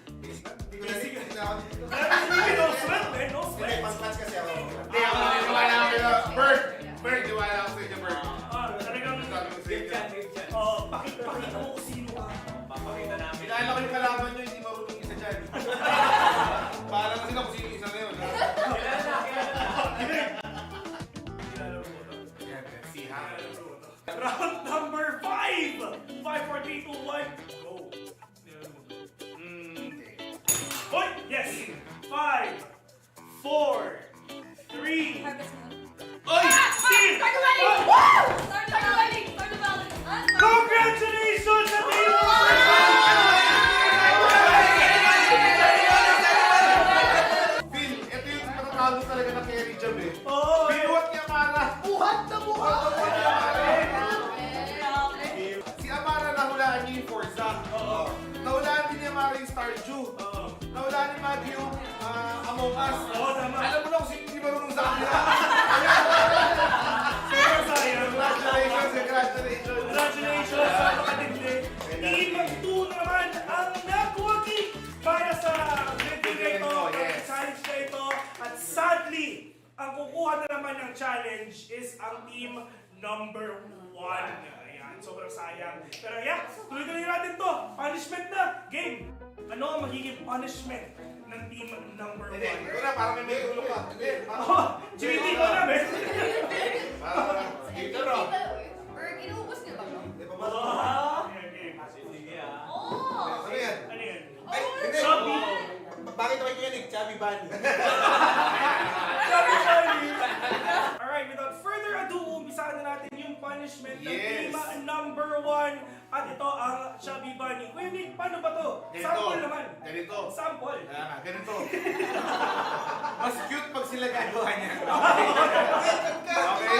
Hindi ko na ako dito. Si Bibi, no sweat, man. No Hindi, sweat. pas-match kasi ako. Hindi ako naniniwala ako kay Bert. Bert, niwala ako sa inyo, Bert. Talagang, Sabi ko sa inyo. pakita mo kung sino ka. Kilala ko yung kalaban nyo, hindi marunong isa dyan. Para kasi na kung sino isa na yun. Si Ha. Round number 5! 5, 4, 3, 2, 1, go! Hoy! Yes! 5, 4, 3, Harvest Moon. Oy! Steve! Start the wedding! Start the wedding! Start the wedding! Congratulations sa team! Phil, ito yung matatalo talaga na carry job eh. Oo! Binuhat niya Amara. Buhat na buhat! Si Amara nahulaan niya yung Forza. Nahulaan din ni Amara yung Stardew. Nahulaan ni Maggie yung Among Us. Oo, tama. Alam mo na kung sino hindi marunong sa kanila. Pero sayang. Congratulations, congratulations. Congratulations sa kapatindi. Team 2 naman ang nagwagi para sa video na ito, Yes. challenge na ito. At sadly, ang kukuha na naman ng challenge is ang team number 1. Ayan, sobrang sayang. Pero yeah, tuloy-tuloy natin to. Punishment na. Game. Ano ang magiging punishment ng team number 1? Hindi, ito na, parang may ulo pa. Hindi, Oh, GT ko na, Ben. parang dito no. Or inuubos niyo ba? Hindi pa ba? Oo! Ano yan? Ano yan? Ay, hindi. Chubby. Bakit ako kikinig? Chubby Bunny. Alright, without further ado, umpisahan na natin yung punishment ng Yes. team number 1. At ito ang Chubby Bunny. Kuya Nick, paano ba to? Ganito. Sample naman. Ganito. Sample. Kaya nga, ganito. Mas cute pag sila gagawa niya. Okay?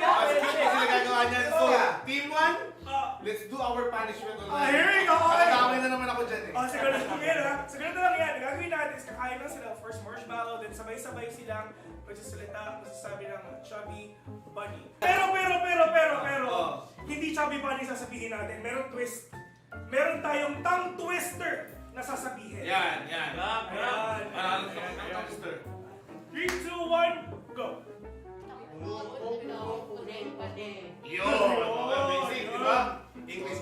Mas cute pag sila gagawa niya. So, team 1, let's do our punishment online. Here we go. Nakakawin na naman ako dyan eh. Oh, siguro lang yan ha. Siguro lang yan. Gagawin natin is kakain lang sila first marshmallow, then sabay-sabay silang magsasalita, masasabi ng Chubby Bunny. Pero, hindi Chubby Bunny sasabihin natin. Meron twist. Meron tayong tongue twister na sasabihin. Yan. Ayan. Ano ang sister? 3, 2, 1, go! Yun! Basic, di ba? English.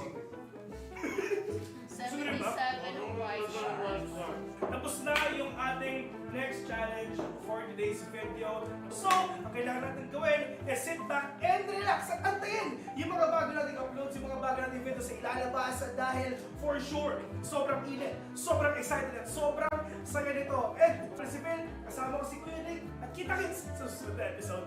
77 white shirts. Tapos na yung ating next challenge for today's video. So, ang kailangan natin gawin is sit back and relax at antayin yung mga bago nating uploads, yung mga bago nating video sa ilalabas dahil for sure, sobrang init, sobrang excited at sobrang saya nito. And, Principal, kasama ko si Kuya Nick at kita-kits sa susunod na episode.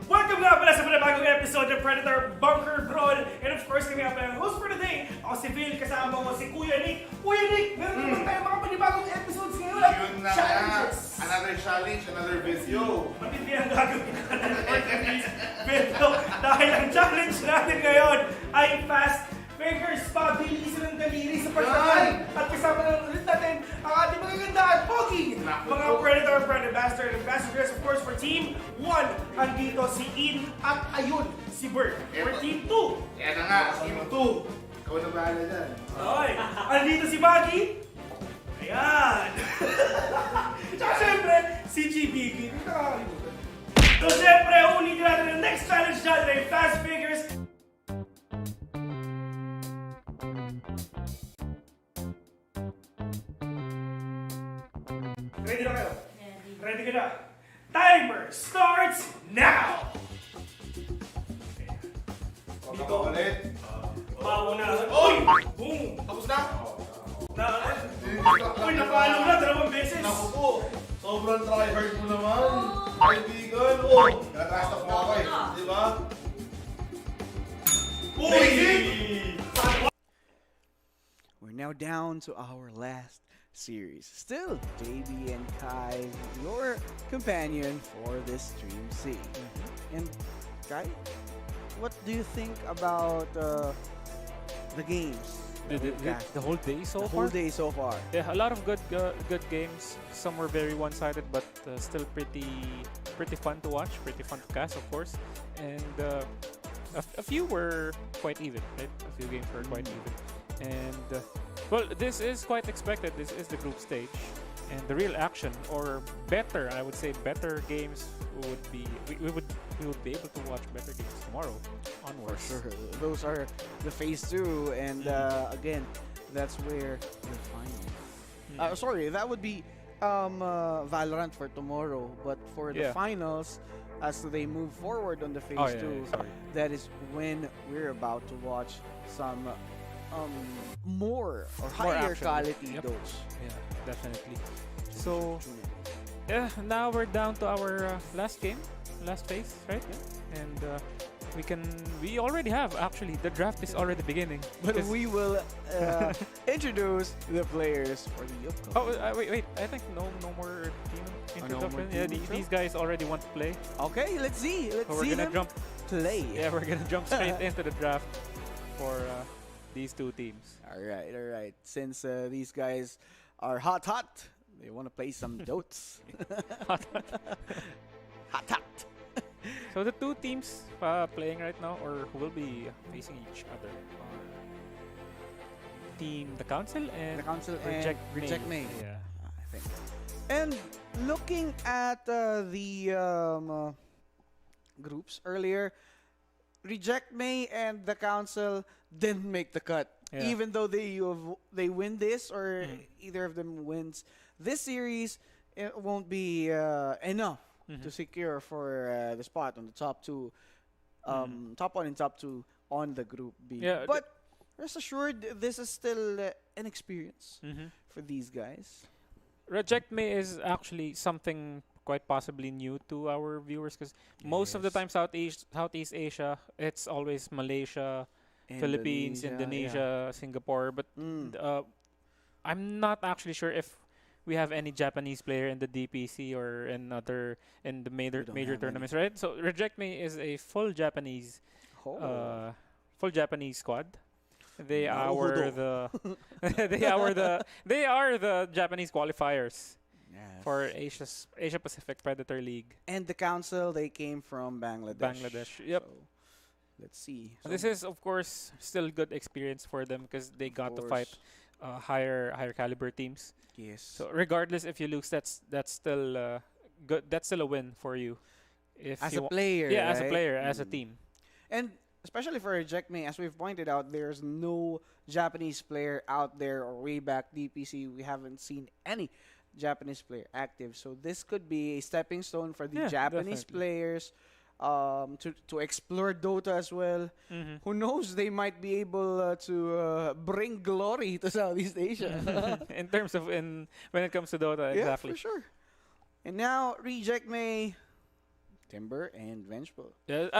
Welcome nga pala sa panibagong episode ng Predator Bunker Brawl. And of course, kami nga pala ang host for today. Ako si Phil, kasama ko si Kuya Nick. Kuya Nick, meron naman tayo mga panibagong episodes ngayon. Yun na nga. Challenges. Another challenge, another video. Matindi ang gagawin natin for today's video. Dahil ang challenge natin ngayon ay fast fingers, pabilis ng daliri sa pagkakal. At kasama na ulit natin ang ating magagandaan, pogi! Mga Predator, Predator Ambassadors, of course, for Team 1. Andito si In at ayun, si Bert. For Team 2. Yan na nga, Team 2. Ikaw na bahala dyan. Okay. Andito si Maggie. Ayan. Tsaka syempre, si GBB. Nakakalimutan. So syempre, ulitin natin ang next challenge natin ay fast fingers. Ready na kayo? Ready ka na? Timer starts now! Dito ka ulit. Mauna. Uy! Boom! Tapos na? Uy, napalo na 2 beses! Naku po, sobrang tryhard mo naman. Kaibigan, oh! Nataas mo ako eh, di ba? Uy! We're now down to our last series. Still, JB and Kai, your companion for this Stream C. And Kai, what do you think about the games? The whole day so The far? whole day so far. Yeah, a lot of good games. Some were very one-sided, but still pretty fun to watch, pretty fun to cast, of course. And a few were quite even, right? A few games were quite even. And well, this is quite expected. This is the group stage, and the real action, or better, I would say, better games would be we would be able to watch better games tomorrow onwards. For sure. Those are the phase 2, and again, that's where the finals. Sorry, that would be Valorant for tomorrow, but for the finals, as they move forward on the phase 2, that is when we're about to watch some more or higher quality dose. Yeah, definitely. So yeah, now we're down to our last game, last phase, right? And we already have, actually, the draft is already beginning. But we will introduce the players for the upcoming. Oh, wait, I think no more team introduction. team These guys already want to play. Okay, let's see. Let's So we're see gonna them jump play. Yeah, we're gonna jump straight into the draft for these two teams. All right. Since these guys are hot, they want to play some dotes. hot. So the two teams playing right now, or who will be facing each other, are Team the Council and Reject May. Yeah, I think. And looking at the groups earlier, Reject May and the Council didn't make the cut. Yeah. Even though they win this, or either of them wins this series, it won't be enough to secure for the spot on the top 2, top 1 and top 2 on the Group B. Yeah, but rest assured, this is still an experience for these guys. Reject Me is actually something quite possibly new to our viewers, because most of the time Southeast Asia, it's always Malaysia, Philippines, Indonesia, Singapore. But I'm not actually sure if we have any Japanese player in the DPC or in the major tournaments, right? So Reject Me is a full Japanese squad. They are the they are the Japanese qualifiers for Asia Pacific Predator League. And the Council, they came from Bangladesh. Yep. So let's see. So this is, of course, still good experience for them because they got to fight higher caliber teams. Yes. So regardless if you lose, that's still good. That's still a win for you. If as you a player, as a right? player, as a team. And especially for Reject Me, as we've pointed out, there's no Japanese player out there, or way back DPC, we haven't seen any Japanese player active. So this could be a stepping stone for the Yeah, Japanese definitely. players to explore Dota as well. Who knows? They might be able to bring glory to Southeast Asia. In terms of when it comes to Dota, Yeah, exactly. for sure. And now Reject Me, Timber, and Vengeful. Yeah,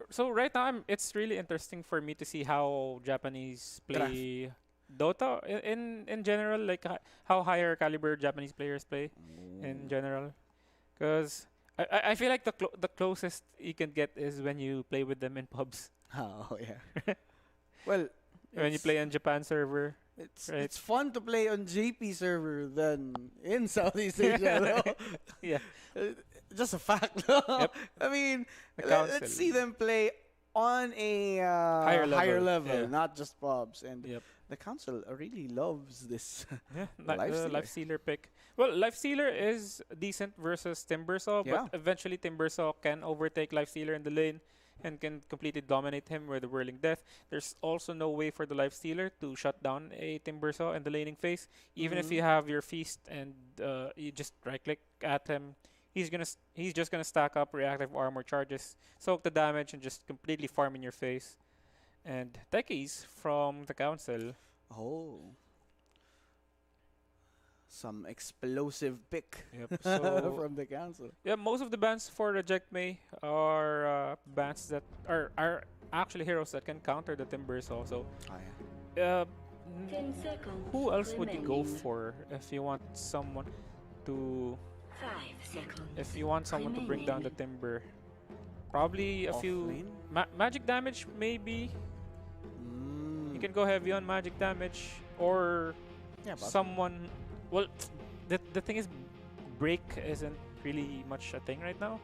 so right now it's really interesting for me to see how Japanese play Dota in general, like how higher caliber Japanese players play in general. Because I feel like the closest you can get is when you play with them in pubs. Oh yeah. Well, When you play on Japan server. Right. it's fun to play on JP server than in Southeast Asia. though. Yeah. Just a fact. though. Yep. I mean, The let's council. see them play on a Higher level, yeah. not just pubs. And Yep. the council really loves this. Yeah, Lifestealer. Lifestealer pick. Well, Lifestealer is decent versus Timbersaw, Yeah. but eventually Timbersaw can overtake Lifestealer in the lane and can completely dominate him with the Whirling Death. There's also no way for the Lifestealer to shut down a Timbersaw in the laning phase. Even if you have your Feast and you just right-click at him, he's just gonna stack up reactive armor charges, soak the damage, and just completely farm in your face. And techies from the council. Oh. Some explosive pick Yep. So from the council. yeah, most of the bans for Reject Me are bans that are actually heroes that can counter the Timbersaw. So Oh, yeah. who else would you go for if you want someone to bring down the Timber? Probably a few Offlane? magic damage, maybe. Mm. You can go heavy on magic damage, or Yeah, possibly. someone. Well, the thing is, break isn't really much a thing right now,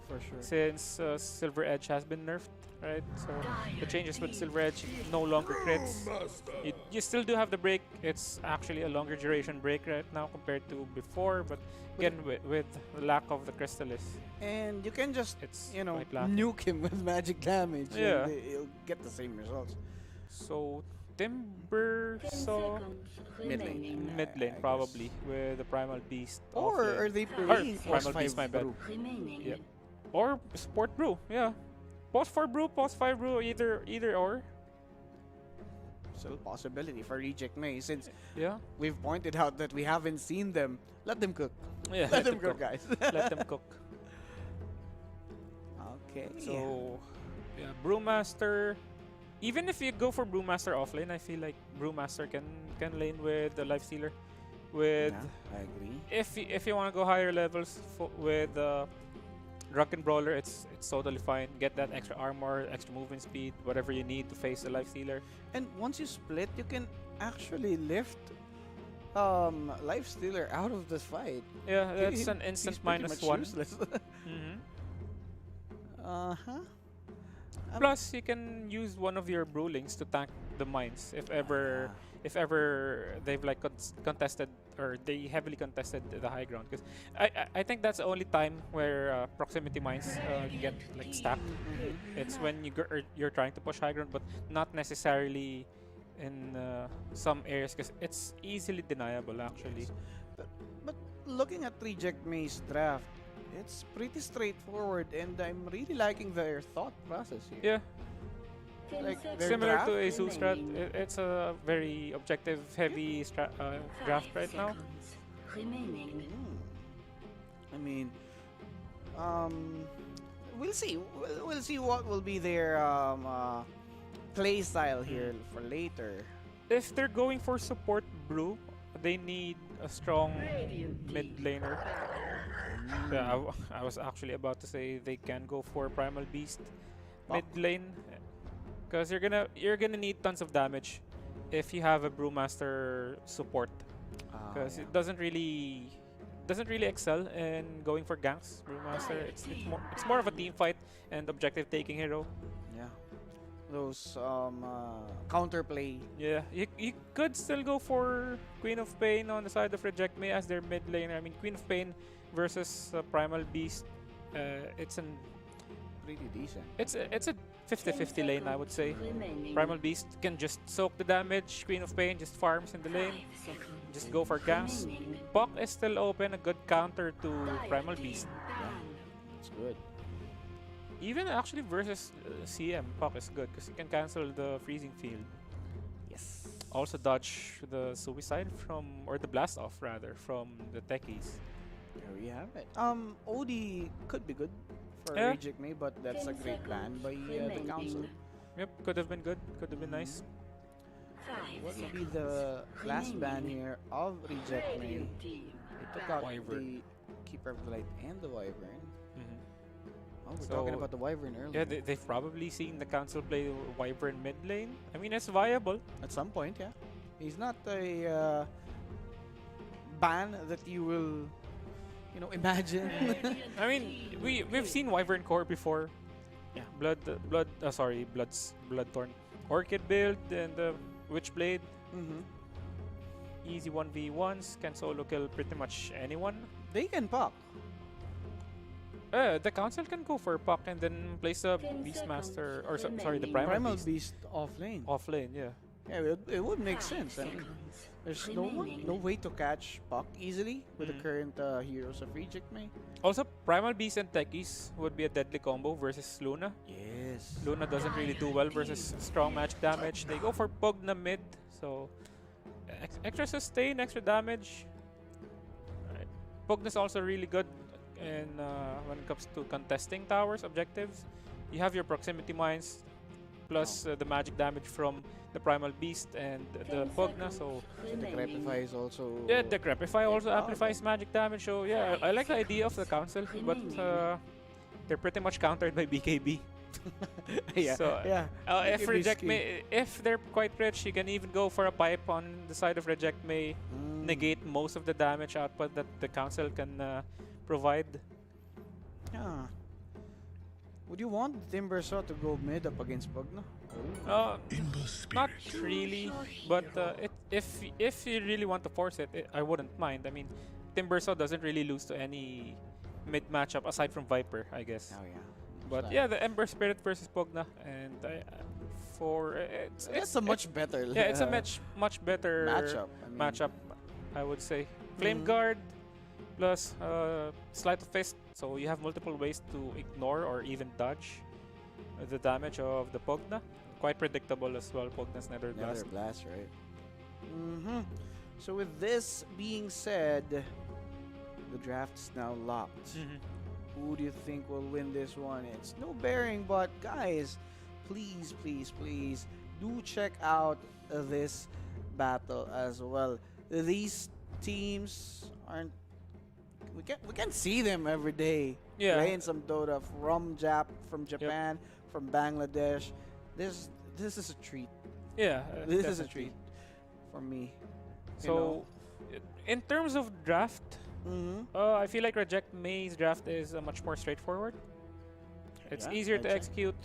For sure. since Silver Edge has been nerfed, right? So the changes with Silver Edge, no longer crits. You still do have the break. It's actually a longer duration break right now compared to before, but again, with the lack of the Crystallis, And you can just, it's you know, quite lacking. nuke him with magic damage. Yeah. And you'll get the same results. So Timbersaw Mid lane. mid I lane guess. probably with the Primal Beast. Or off lane. are they Or playing Primal Post Beast, 5 my bad. brew? Yep. Or Sport Brew, yeah. Post 4 Brew, Post 5 Brew, either or. Still a possibility for Reject Me, since Yeah. we've pointed out that we haven't seen them. Let them cook. Yeah. Let them cook, guys. Let them cook. Okay. So, yeah, Brewmaster. Even if you go for Brewmaster offlane, I feel like Brewmaster can lane with the Lifestealer. With Yeah, I agree. if you want to go higher levels with Drunken Brawler, it's totally fine. Get that extra armor, extra movement speed, whatever you need to face the Lifestealer. And once you split, you can actually lift Lifestealer out of the fight. Yeah, that's He- an instant he's pretty minus much 1. useless. Mhm. Uh-huh. Plus, you can use one of your Brewlings to tank the mines if ever they've like contested, or they heavily contested the high ground. Because I think that's the only time where proximity mines get like stacked. It's when you're trying to push high ground, but not necessarily in some areas, because it's easily deniable actually. But looking at Reject Me's draft, it's pretty straightforward, and I'm really liking their thought process here. Yeah. Like their Similar draft? to a Zoo strat, it's a very objective heavy draft right now. I mean, we'll see. We'll see what will be their play style here for later. If they're going for support brew, they need a strong mid laner. Yeah, I was actually about to say they can go for Primal Beast mid lane, because you're gonna need tons of damage if you have a Brewmaster support, because it doesn't really excel in going for ganks. Brewmaster, it's more of a team fight and objective taking hero. Yeah, those counterplay. Yeah, you could still go for Queen of Pain on the side of Reject Me as their mid laner. I mean, Queen of Pain versus Primal Beast, it's Pretty decent. it's a 50-50 lane, I would say. Primal Beast can just soak the damage. Queen of Pain just farms in the lane. Just go for camps. Puck is still open, a good counter to Primal Beast. It's good. Even actually versus CM, Puck is good because you can cancel the freezing field. Yes. Also dodge the suicide from, or the blast off rather, from the techies. There we have it. OD could be good for Yeah. Reject Me, but that's a great plan by the council. Yep, could have been good, could have been nice. What will be the last ban here of Reject Me? They took out Wyvern. the Keeper of the Light and the Wyvern. Oh, we're So, talking about the Wyvern earlier. Yeah, they've probably seen the council play Wyvern mid lane. I mean, it's viable. At some point, yeah. He's not a ban that you will, imagine. I mean, we've seen Wyvern core before. Yeah, Bloodthorn Orchid build and the Witchblade. Easy 1v1s, can solo kill pretty much anyone. They can pop. The council can go for Puck and then place a Beastmaster, or sorry, the Primal Beast off lane. Off lane, yeah. Yeah, it would make sense. I mean, there's no way to catch Puck easily with the current heroes of Reject Me. Also, Primal Beast and Techies would be a deadly combo versus Luna. Yes. Luna doesn't really do well versus strong magic damage. They go for Pugna mid, so extra sustain, extra damage. Right. Pugna's also really good in when it comes to contesting towers objectives. You have your proximity mines plus the magic damage from the Primal Beast and the Pugna, so Decrepify is also... yeah, Decrepify also amplifies magic damage, so yeah, I like the idea of the council, but they're pretty much countered by BKB. Yeah, So yeah. if Reject May, if they're quite rich, you can even go for a pipe on the side of Reject May, negate most of the damage output that the council can provide. Yeah. Would you want Timbersaw to go mid up against Pugna? Not really, but if you really want to force it, I wouldn't mind. I mean, Timbersaw doesn't really lose to any mid matchup aside from Viper, I guess. Oh yeah. But yeah, the Ember Spirit versus Pugna, and It's a much better. Yeah, it's a much better matchup. I would say. Flame Guard plus Sleight of Fist, so you have multiple ways to ignore or even dodge the damage of the Pugna. Quite predictable as well, Pugna's Nether Blast. Nether Blast, right? So with this being said, the draft's now locked. Who do you think will win this one? It's no bearing, but guys, please, please, please do check out this battle as well. These teams aren't. We can see them every day. Yeah. Playing some Dota from Japan, from Bangladesh. This is a treat. Yeah, This is a treat for me. So, in terms of draft, I feel like Reject May's draft is much more straightforward. It's easier to execute.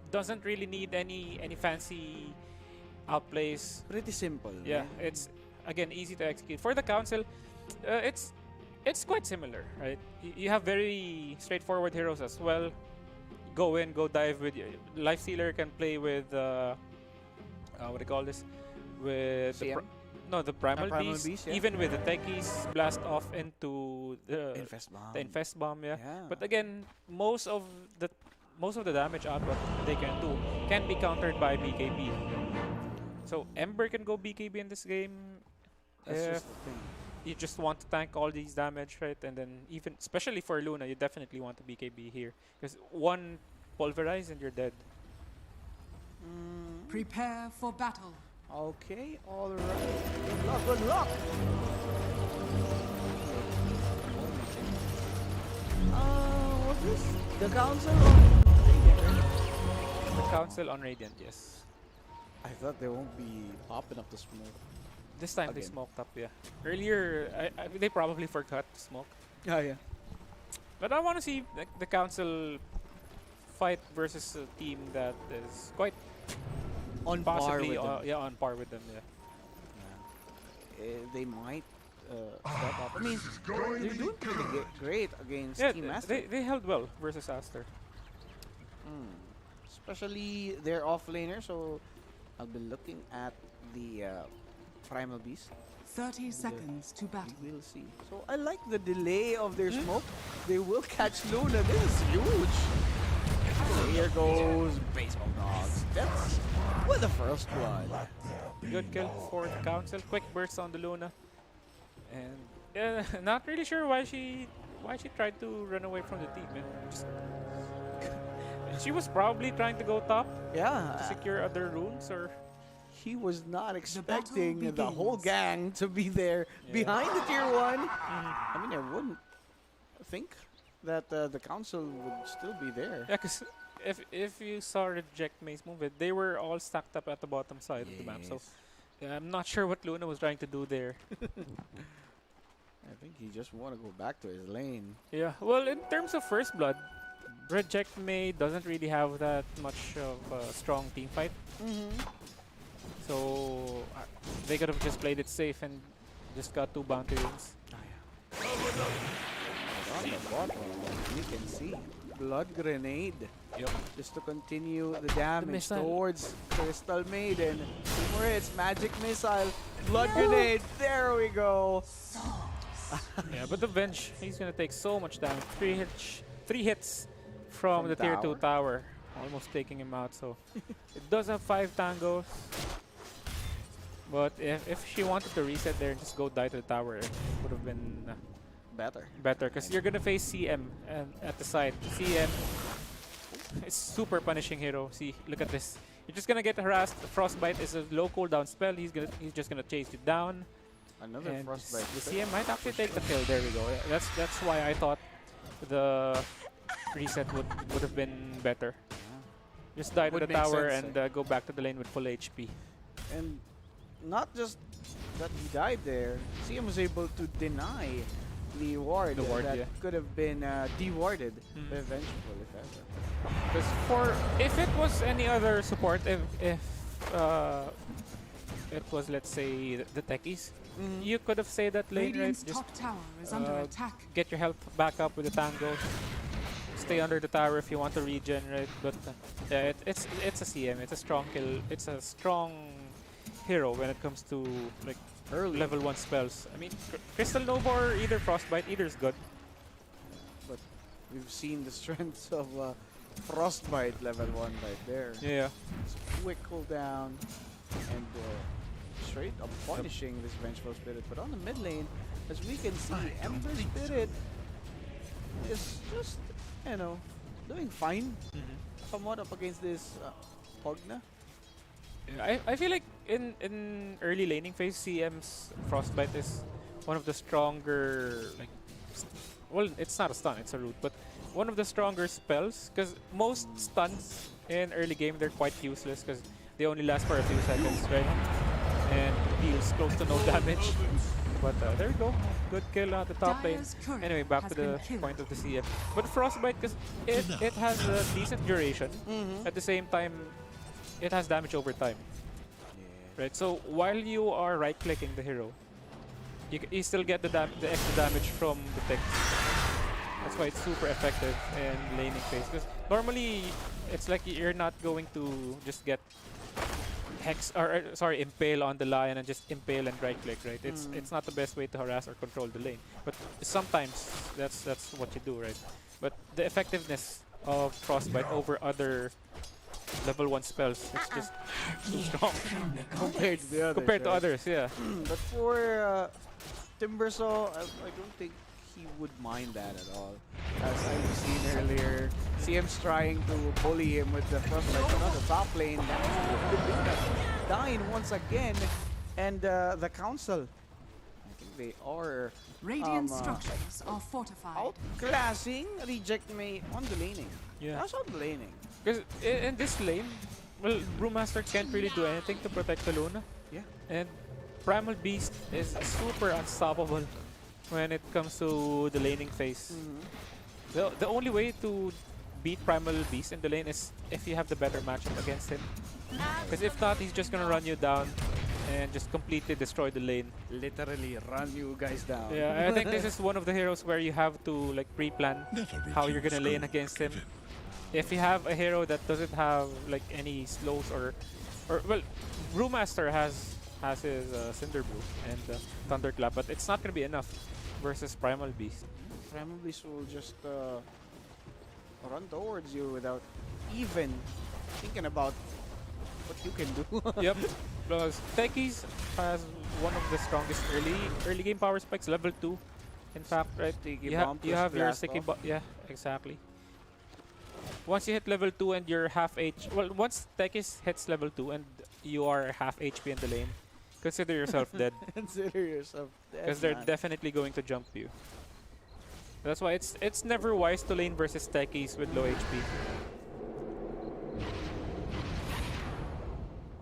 Doesn't really need any fancy outplays. Pretty simple. Yeah, it's again easy to execute. For the council, it's quite similar, right? You have very straightforward heroes as well. Go in, go dive with Lifestealer can play with what do you call this? With the Primal Beast, yeah. even with the techies blast off into the Infest Bomb, yeah. But again, most of the damage output they can do can be countered by BKB. So Ember can go BKB in this game. That's just the thing. You just want to tank all these damage, right? And then even, especially for Luna, you definitely want to BKB here. Because one pulverize and you're dead. Prepare for battle. Okay, all right. Good luck. What's this? The council on Radiant. The council on Radiant, yes. I thought they won't be popping up the smoke. This time they smoked up, yeah. Earlier, they probably forgot to smoke. Oh, yeah. But I want to see the council fight versus a team that is quite on possibly par with them. on par with them, yeah. They might step up. I mean, they're doing pretty great against Team Master. They held well versus Aster. especially their offlaner. So I'll be looking at the Primal Beast. 30 seconds to battle. We will see. So I like the delay of their smoke. They will catch Luna. This is huge. So here goes Baseball Dogs. That's with the first blood. Good kill for the Council. Quick burst on the Luna. And not really sure why she tried to run away from the team. She was probably trying to go top. Yeah. To secure other runes or... He was not expecting the whole gang to be there behind the tier 1. I mean, I wouldn't think that the council would still be there. Yeah, because if you saw Reject May's move, they were all stacked up at the bottom side of the map. So yeah, I'm not sure what Luna was trying to do there. I think he just want to go back to his lane. Yeah, well, in terms of first blood, Reject May doesn't really have that much of a strong team fight. So they could have just played it safe and just got 2 bounty rings. On the bottom, you can see Blood Grenade. Yep. Just to continue the damage towards Crystal Maiden. 2 more hits, Magic Missile, Blood Grenade. There we go. Yeah, but the Venge, he's gonna take so much damage. 3 hits from the tier 2 tower, almost taking him out. So it does have 5 tangos. But if she wanted to reset there and just go die to the tower, it would have been better. Because you're gonna face CM and at the side. CM is super punishing hero. See, look at this. You're just gonna get harassed. Frostbite is a low cooldown spell. He's just gonna chase you down. Another and Frostbite. The CM might actually take the kill. There we go. That's why I thought the reset would have been better. Just die to the tower and go back to the lane with full HP. And not just that he died there, CM was able to deny the ward that could have been de-warded eventually. Because if it was any other support, if it was, let's say, the techies, you could have saved that lane, right? Just top tower is under attack. Get your health back up with the tango. Stay under the tower if you want to regen, right? But yeah, it's a CM. It's a strong kill. It's a strong hero when it comes to like early level 1 spells. I mean, Crystal Nova or either Frostbite, either is good. But we've seen the strengths of Frostbite level 1 right there. Yeah. It's quick cooldown and straight up punishing this Vengeful Spirit. But on the mid lane, as we can see, Ember Spirit is just, you know, doing fine. Somewhat up against this Pogna. Yeah, I feel like in early laning phase, CM's Frostbite is one of the stronger, like, well, it's not a stun, it's a root, but one of the stronger spells, because most stuns in early game, they're quite useless because they only last for a few seconds, right? And deals close to no damage. But there we go, good kill at the top lane. Anyway, back to the point of the CM. But Frostbite, because it has a decent duration, at the same time, it has damage over time. Right, so while you are right-clicking the hero, you still get the extra damage from the tech. That's why it's super effective in laning phase. Because normally, it's like you're not going to just get impale on the lion and just impale and right-click, right? It's not the best way to harass or control the lane. But sometimes that's what you do, right? But the effectiveness of Frostbite over other level 1 spells, it's just too strong compared to the others. Compared to others, yeah. But for Timbersaw, I don't think he would mind that at all. As I've seen earlier, CM's trying to bully him with the Frostbite on the top lane. Dying once again, and the Council, I think they are Radiant structures are fortified. Outclassing Reject May on the laning. Yeah. That's on the laning. Because in this lane, well, Brewmaster can't really do anything to protect the Luna. Yeah. And Primal Beast is super unstoppable when it comes to the laning phase. The only way to beat Primal Beast in the lane is if you have the better matchup against him. Because if not, he's just gonna run you down and just completely destroy the lane. Literally run you guys down. Yeah, I think this is one of the heroes where you have to like pre-plan how you're gonna lane against him. if you have a hero that doesn't have like any slows or well, Brewmaster has his Cinder Brew and Thunderclap, but it's not gonna be enough versus Primal Beast. Primal Beast will just run towards you without even thinking about what you can do. Yep. Plus, Techies has one of the strongest early game power spikes, level 2. In fact, right? Sticky You, bomb you plus have your blast sticky off. bomb. Yeah, exactly. Once you hit level 2 and you're half well, once Techies hits level 2 and you are half HP in the lane, consider yourself dead. Consider yourself dead. Because they're man. definitely going to jump you. That's why it's never wise to lane versus Techies with low HP.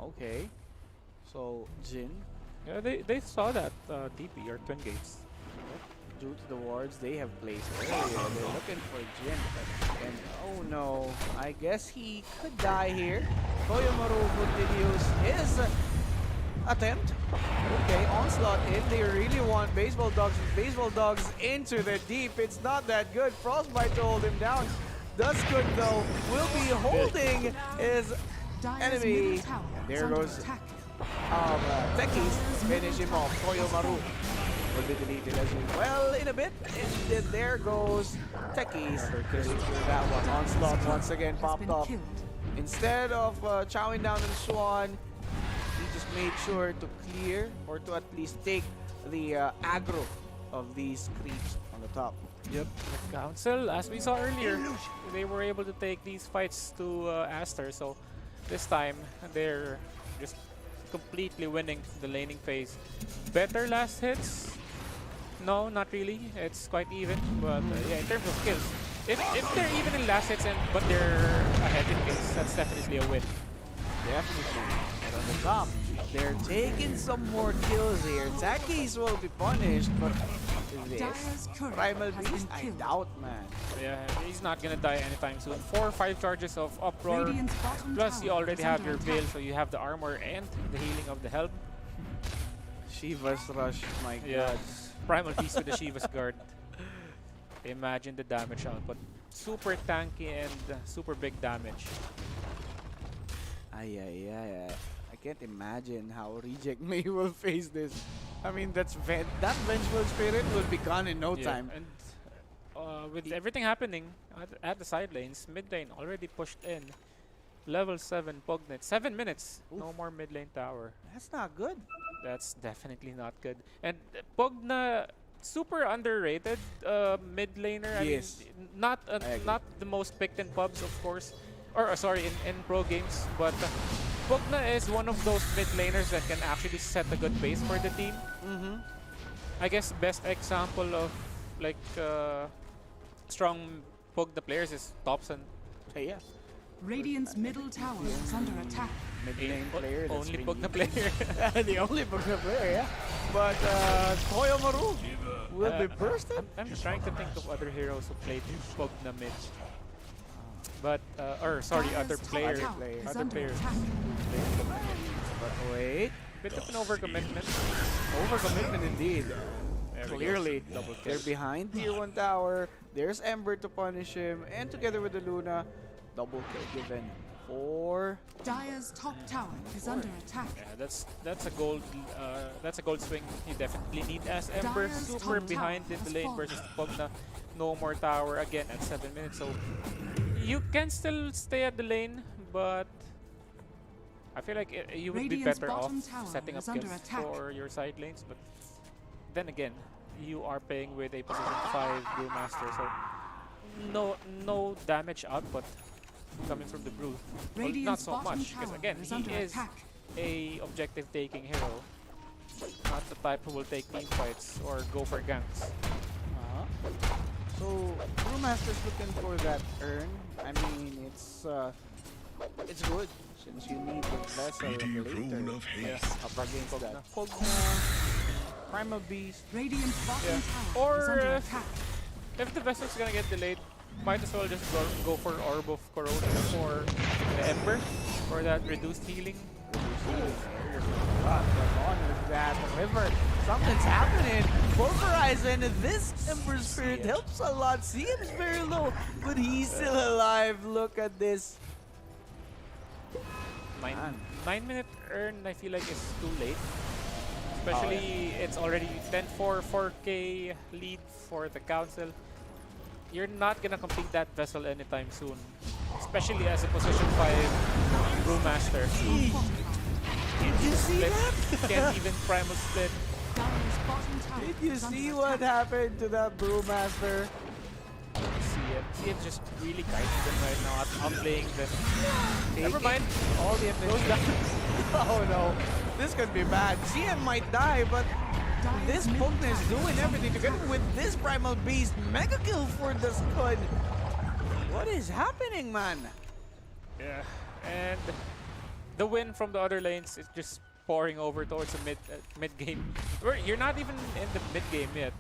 Okay. So Jin, Yeah, they saw that TP or Twin Gates. due to the wards they have placed earlier, they're looking for Jin. And oh no, I guess he could die here. Toyomaru continues his attempt. Okay, onslaught in. They really want baseball dogs. Baseball dogs into the deep. It's not that good. Frostbite to hold him down. Does good though. Will be holding his enemy. And there goes Techies. Finish him off. Toyomaru will be deleted as well in a bit. And then there goes Techies. That one. Onslaught once again popped off. Instead of chowing down on Swan, he just made sure to clear or to at least take the aggro of these creeps on the top. Yep. The Council, as we saw earlier, they were able to take these fights to Aster. So this time, they're just completely winning the laning phase. Better last hits? No, not really. It's quite even. But yeah, in terms of kills, if they're even in last hits but they're ahead in kills, that's definitely a win. Definitely. And on the top, they're taking some more kills here. Techies will be punished, but this Primal Beast, I doubt, man. Yeah, he's not gonna die anytime soon. 4 or 5 charges of Uproar. Plus, you already have your Veil, so you have the armor and the healing of the helm. Shiva's Rush, my Yeah. god. Primal Beast with the Shiva's Guard. Imagine the damage output. Super tanky and super big damage. Ay. I can't imagine how Reject May will face this. I mean, that Vengeful Spirit will be gone in no time. And with everything happening at the side lanes, mid lane already pushed in. Level 7 Pugnet. 7 minutes. Oof. No more mid lane tower. That's not good. That's definitely not good. And Pugna, super underrated mid laner. Yes. I mean, not the most picked in pubs, of course. Or sorry, in pro games. But Pugna is one of those mid laners that can actually set a good pace for the team. I guess best example of like strong Pugna players is Thompson. Hey, yeah. Radiant's middle tower is under attack. Mid lane player. that's Only been Pugna player. the only Pugna player, yeah. But Toyomaru will be bursted. I'm trying to think of other heroes who played Pugna mid. But or sorry, other players. Other players. But wait. Bit of an overcommitment. Overcommitment indeed. There we go. Clearly, Double kill. they're behind tier 1 tower. There's Ember to punish him. And together with the Luna, double kill given for... Dire's top tower is under attack. Yeah, that's a gold swing you definitely need as Ember. Dire's Super top behind tower in the has lane fallen. versus Pugna. No more tower again at 7 minutes. So you can still stay at the lane, but I feel like you would Radiant's be better off bottom tower setting up is under kills attack. for your side lanes. But then again, you are playing with a position 5 Brewmaster, so no damage output coming from the Brew. Well, not Radiant's so bottom much, because tower again, is he under is attack. a objective taking hero, not the type who will take team fights or go for ganks. So, Brewmaster's looking for that earn. I mean, it's good since you need the vessel later. Up against that Pugna, Primal Beast. Radiant's bottom Yeah. tower is Or under attack. if the vessel's gonna get delayed, might as well just go for Orb of Corona for the Ember for that reduced healing. That river, something's happening. Pulverizing. This Ember Spirit helps a lot. CM's very low, but he's still alive. Look at this. 9-minute earn, I feel like is too late. Especially it's already 10-4, 4K lead for the council. You're not gonna complete that vessel anytime soon. Especially as a position 5 brewmaster. Did you see that? Can't even primal split. Did you see what happened to that brewmaster? CM just really kiting them right now, outplaying them. Never mind, all the goes down. Oh no, this could be bad. CM might die, but this Pugna is doing everything together with this Primal Beast. Mega kill for the Scud. What is happening, man? Yeah, and the win from the other lanes is just pouring over towards the mid game. You're not even in the mid game yet.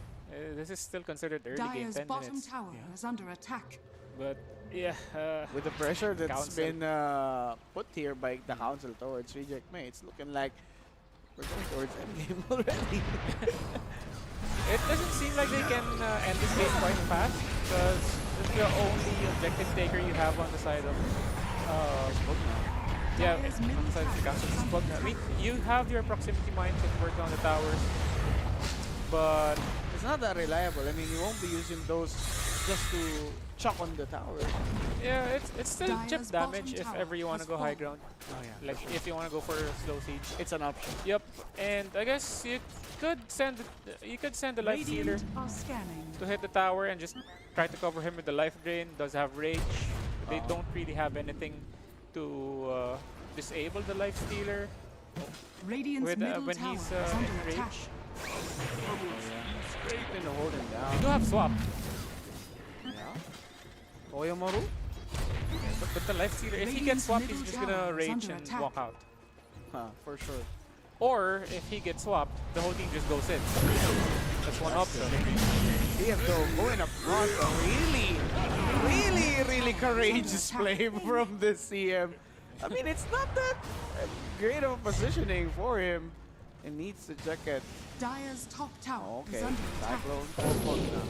This is still considered early game, 10 bottom minutes. tower is under attack. But yeah, with the pressure that's council. been put here by the council towards Reject May, it's looking like we're going towards endgame already. It doesn't seem like they can end this game quite fast because this is the only objective taker you have on the side of yeah, on the side of the council. I mean, you have your proximity mines that work on the towers, but it's not that reliable. I mean, you won't be using those just to chuck on the tower. Yeah, it's still chip damage if ever you want to go high ground. Oh yeah. Like if you want to go for a slow siege, it's an option. Yep, and I guess you could send the life stealer to hit the tower and just try to cover him with the life drain. Does have rage. They don't really have anything to disable the life stealer Radiant's middle when tower he's is under in rage. attack. Straight to hold him down. You do have swap. Yeah. Oyomaru? But the life stealer, if he gets swapped, he's just gonna rage and walk out. For sure. Or if he gets swapped, the whole team just goes in. That's one option. CM going up front. Really courageous play from the CM. I mean, it's not that great of a positioning for him. It needs to check it. Dire's top tower Okay, is under attack. Cyclone for Pugna.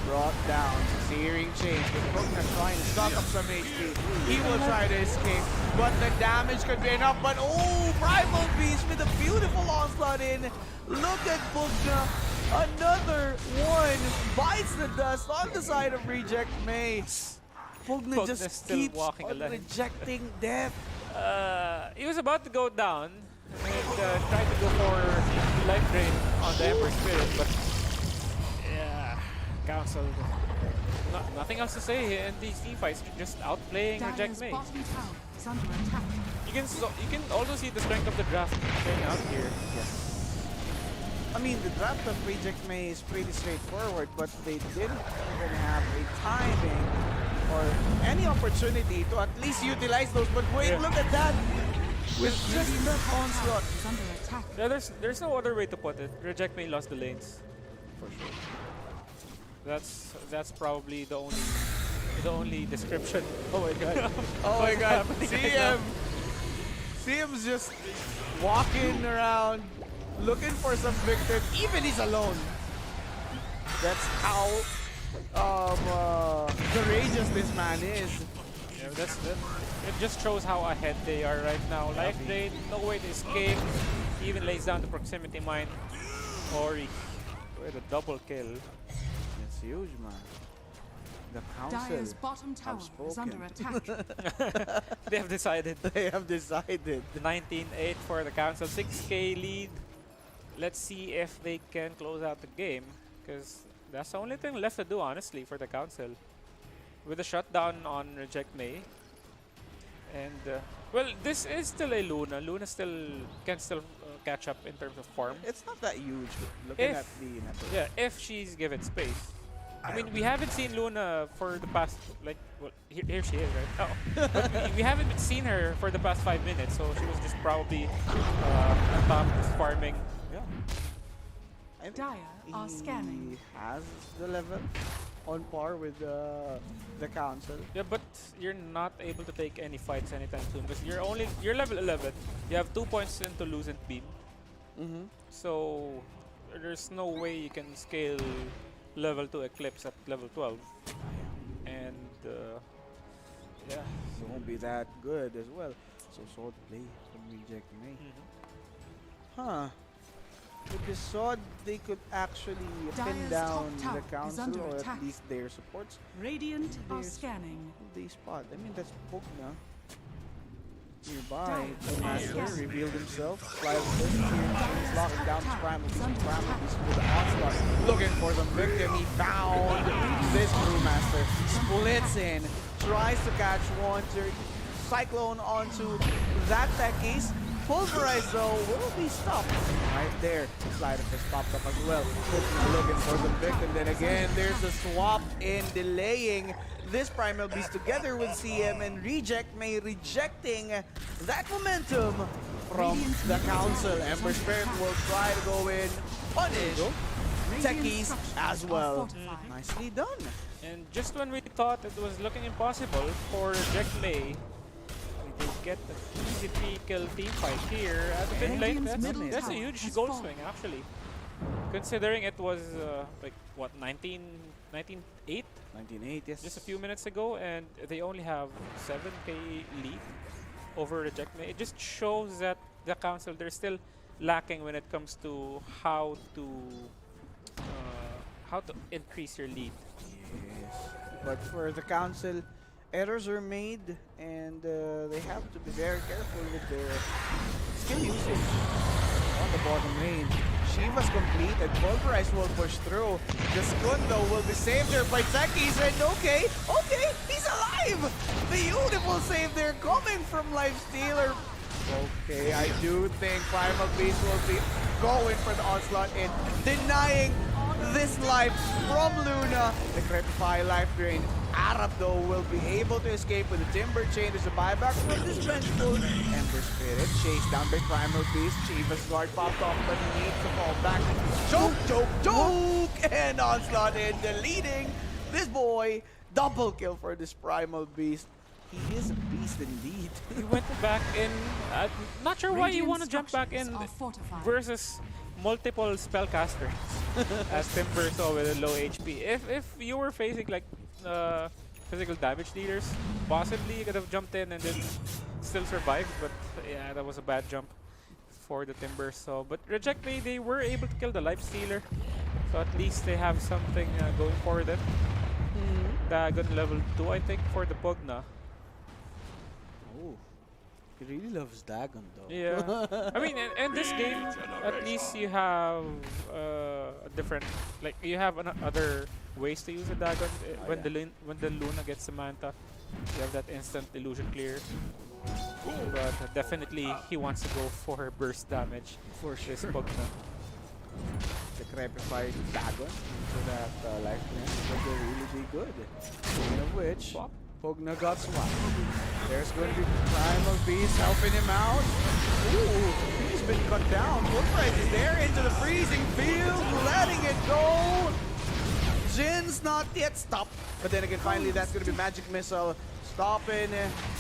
Brought down. Searing change. But Pugna trying to stock up some HP. He will try to escape, but the damage could be enough. But oh, Primal Beast with a beautiful onslaught in. Look at Pugna. Another one bites the dust on the side of Reject May. Pugna just keeps walking on rejecting death. He was about to go down and tried to go for life drain on the Ember Spirit, but yeah, Council. Nothing else to say in these team fights. Just outplaying Reject May. Bottom tower is under attack. You can also see the strength of the draft playing out here. Yes. I mean, the draft of Reject May is pretty straightforward, but they didn't even have a timing or any opportunity to at least utilize those. But wait, look at that! With just that onslaught. Under attack. Yeah, there's no other way to put it. Reject May lost the lanes, for sure. That's probably the only description. Oh my god! Oh my god! CM's just walking around, looking for some victim. Even he's alone. That's how courageous this man is. Yeah, it just shows how ahead they are right now. Life drain, no way to escape. He even lays down the proximity mine. Ori with a double kill. It's huge, man. The council Dire's bottom tower is under attack. They have decided. They have decided. 19-8 for the council. 6K lead. Let's see if they can close out the game, because that's the only thing left to do, honestly, for the council. With a shutdown on Reject May. And, well, this is still a Luna. Luna can still catch up in terms of farm. It's not that huge, looking at the network. Yeah, if she's given space. I mean, we haven't seen Luna for the past, like, well, here she is right now. But we haven't seen her for the past 5 minutes, so she was just probably on top, just farming. Yeah. Dire are scanning. He has the level. on par with the council. Yeah, but you're not able to take any fights anytime soon because you're level 11. You have 2 points into Lucent Beam. So there's no way you can scale level 2 Eclipse at level 12. And yeah, it won't be that good as well. So sword play from Reject May. Huh. With the sword, they could actually pin Dire's down top the tower is council, under or attack. at least their supports. Radiant are There's- scanning. They spot. I mean, that's Pugna. Nearby, Dire the master scanning. revealed himself. Fly with this here. He's locking down his primal beast. Primal beast with the onslaught. Looking for the victim. He found this brewmaster. Splits in. Tries to catch one. Cyclone onto that case. Pulverize though will be stopped right there. Slider has popped up as well. Looking for the victim. Then again, there's a swap in delaying this Primal Beast together with CM, and Reject May rejecting that momentum from the council. Ember Spirit will try to go in, punish Techies as well. Nicely done. and just when we thought it was looking impossible for Jack May, they get an easy 3-kill team fight here at the mid lane. That's a huge goal swing actually. Considering it was like what 19-8? 19-8, yes. Just a few minutes ago, and they only have 7k lead over the Jack May. It just shows that the council, they're still lacking when it comes to how to increase your lead. Yes. But for the council, errors are made, and they have to be very careful with their skill usage on the bottom lane. Shiva's completed. Pulverize will push through. The Skundo will be saved there by Techies, and okay, he's alive! Beautiful save there coming from Lifestealer. Okay, I do think Primal Beast will be going for the onslaught and denying this life from Luna. The Crepify life drain. Arab though will be able to escape with the Timber Chain. There's a buyback from this vengeful Ember Spirit. Chased down by Primal Beast. Shiva's guard popped off, but he needs to fall back. Choke! And onslaught in, deleting this boy. Double kill for this Primal Beast. He is a beast indeed. He went back in. Not sure why you want to jump back in Are fortified. versus multiple spellcasters, as Timber saw with a low HP. If you were facing like physical damage dealers, possibly you could have jumped in and then still survived. But yeah, that was a bad jump for the Timber. So, but Reject Me, they were able to kill the Lifestealer, so at least they have something going for them. Dagon level 2, I think, for the Pugna. Oh, he really loves Dagon though. Yeah, I mean, in this game, at least you have a different, like you have other ways to use a Dagon. When the Luna gets Samantha, you have that instant illusion clear. But definitely, he wants to go for burst damage For sure. this Pugna. The Crepify Dagon so that life will really be good. Speaking of which, Pugna got swapped. There's going to be Primal Beast helping him out. Ooh, he's been cut down. Pulverize is there into the freezing field, letting it go. Jin's not yet stopped. But then again, finally, that's going to be Magic Missile stopping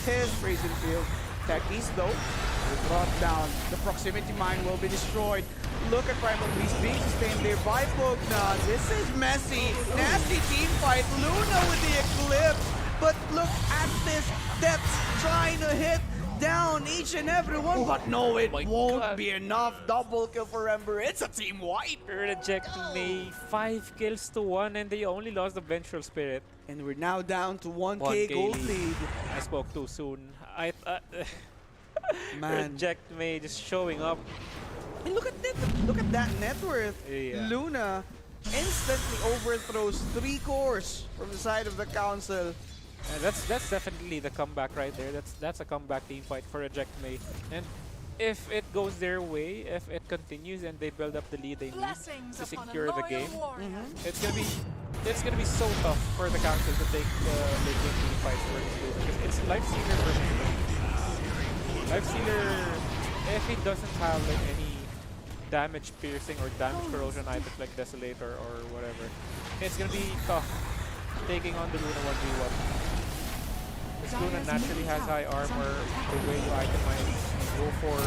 his freezing field. Techies, though, will brought down. The proximity mine will be destroyed. Look at Primal Beast being sustained there by Pugna. This is messy. Nasty team fight. Luna with the Eclipse. But look at this. Depths trying to hit down each and every one. But no, it won't be enough. Double kill for Ember. It's a team wipe. Reject Me, 5 kills to 1, and they only lost the Vengeful Spirit. And we're now down to 1k 1K gold lead. lead. I spoke too soon. Man. Reject Me just showing up. And look at it. Look at that net worth. Yeah. Luna instantly overthrows 3 cores from the side of the council. And that's definitely the comeback right there. That's a comeback team fight for Reject Me. And if it goes their way, if it continues and they build up the lead they need to secure the game, it's gonna be so tough for the council to take the team fights versus Luna. Because it's Lifestealer versus Luna. Lifestealer, if he doesn't have like any damage piercing or damage corrosion items like Desolator or whatever, it's gonna be tough taking on the Luna 1v1. This Luna naturally has high armor, the way you itemize, go for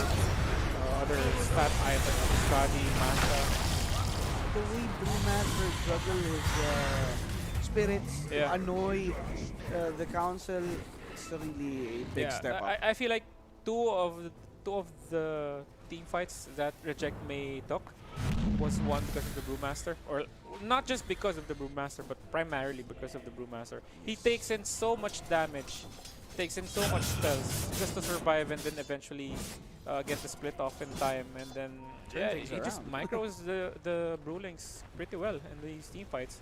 other stat items like Stradi, Manta. The way Brewmaster juggle his spirits to annoy the council, it's really a big step up. I feel like two of the team fights that Reject May took was one because of the Brewmaster, or not just because of the Brewmaster, but primarily because of the Brewmaster. He takes in so much damage, takes in so much spells just to survive, and then eventually get the split off in time, and then he just micros the Brewlings pretty well in these team fights.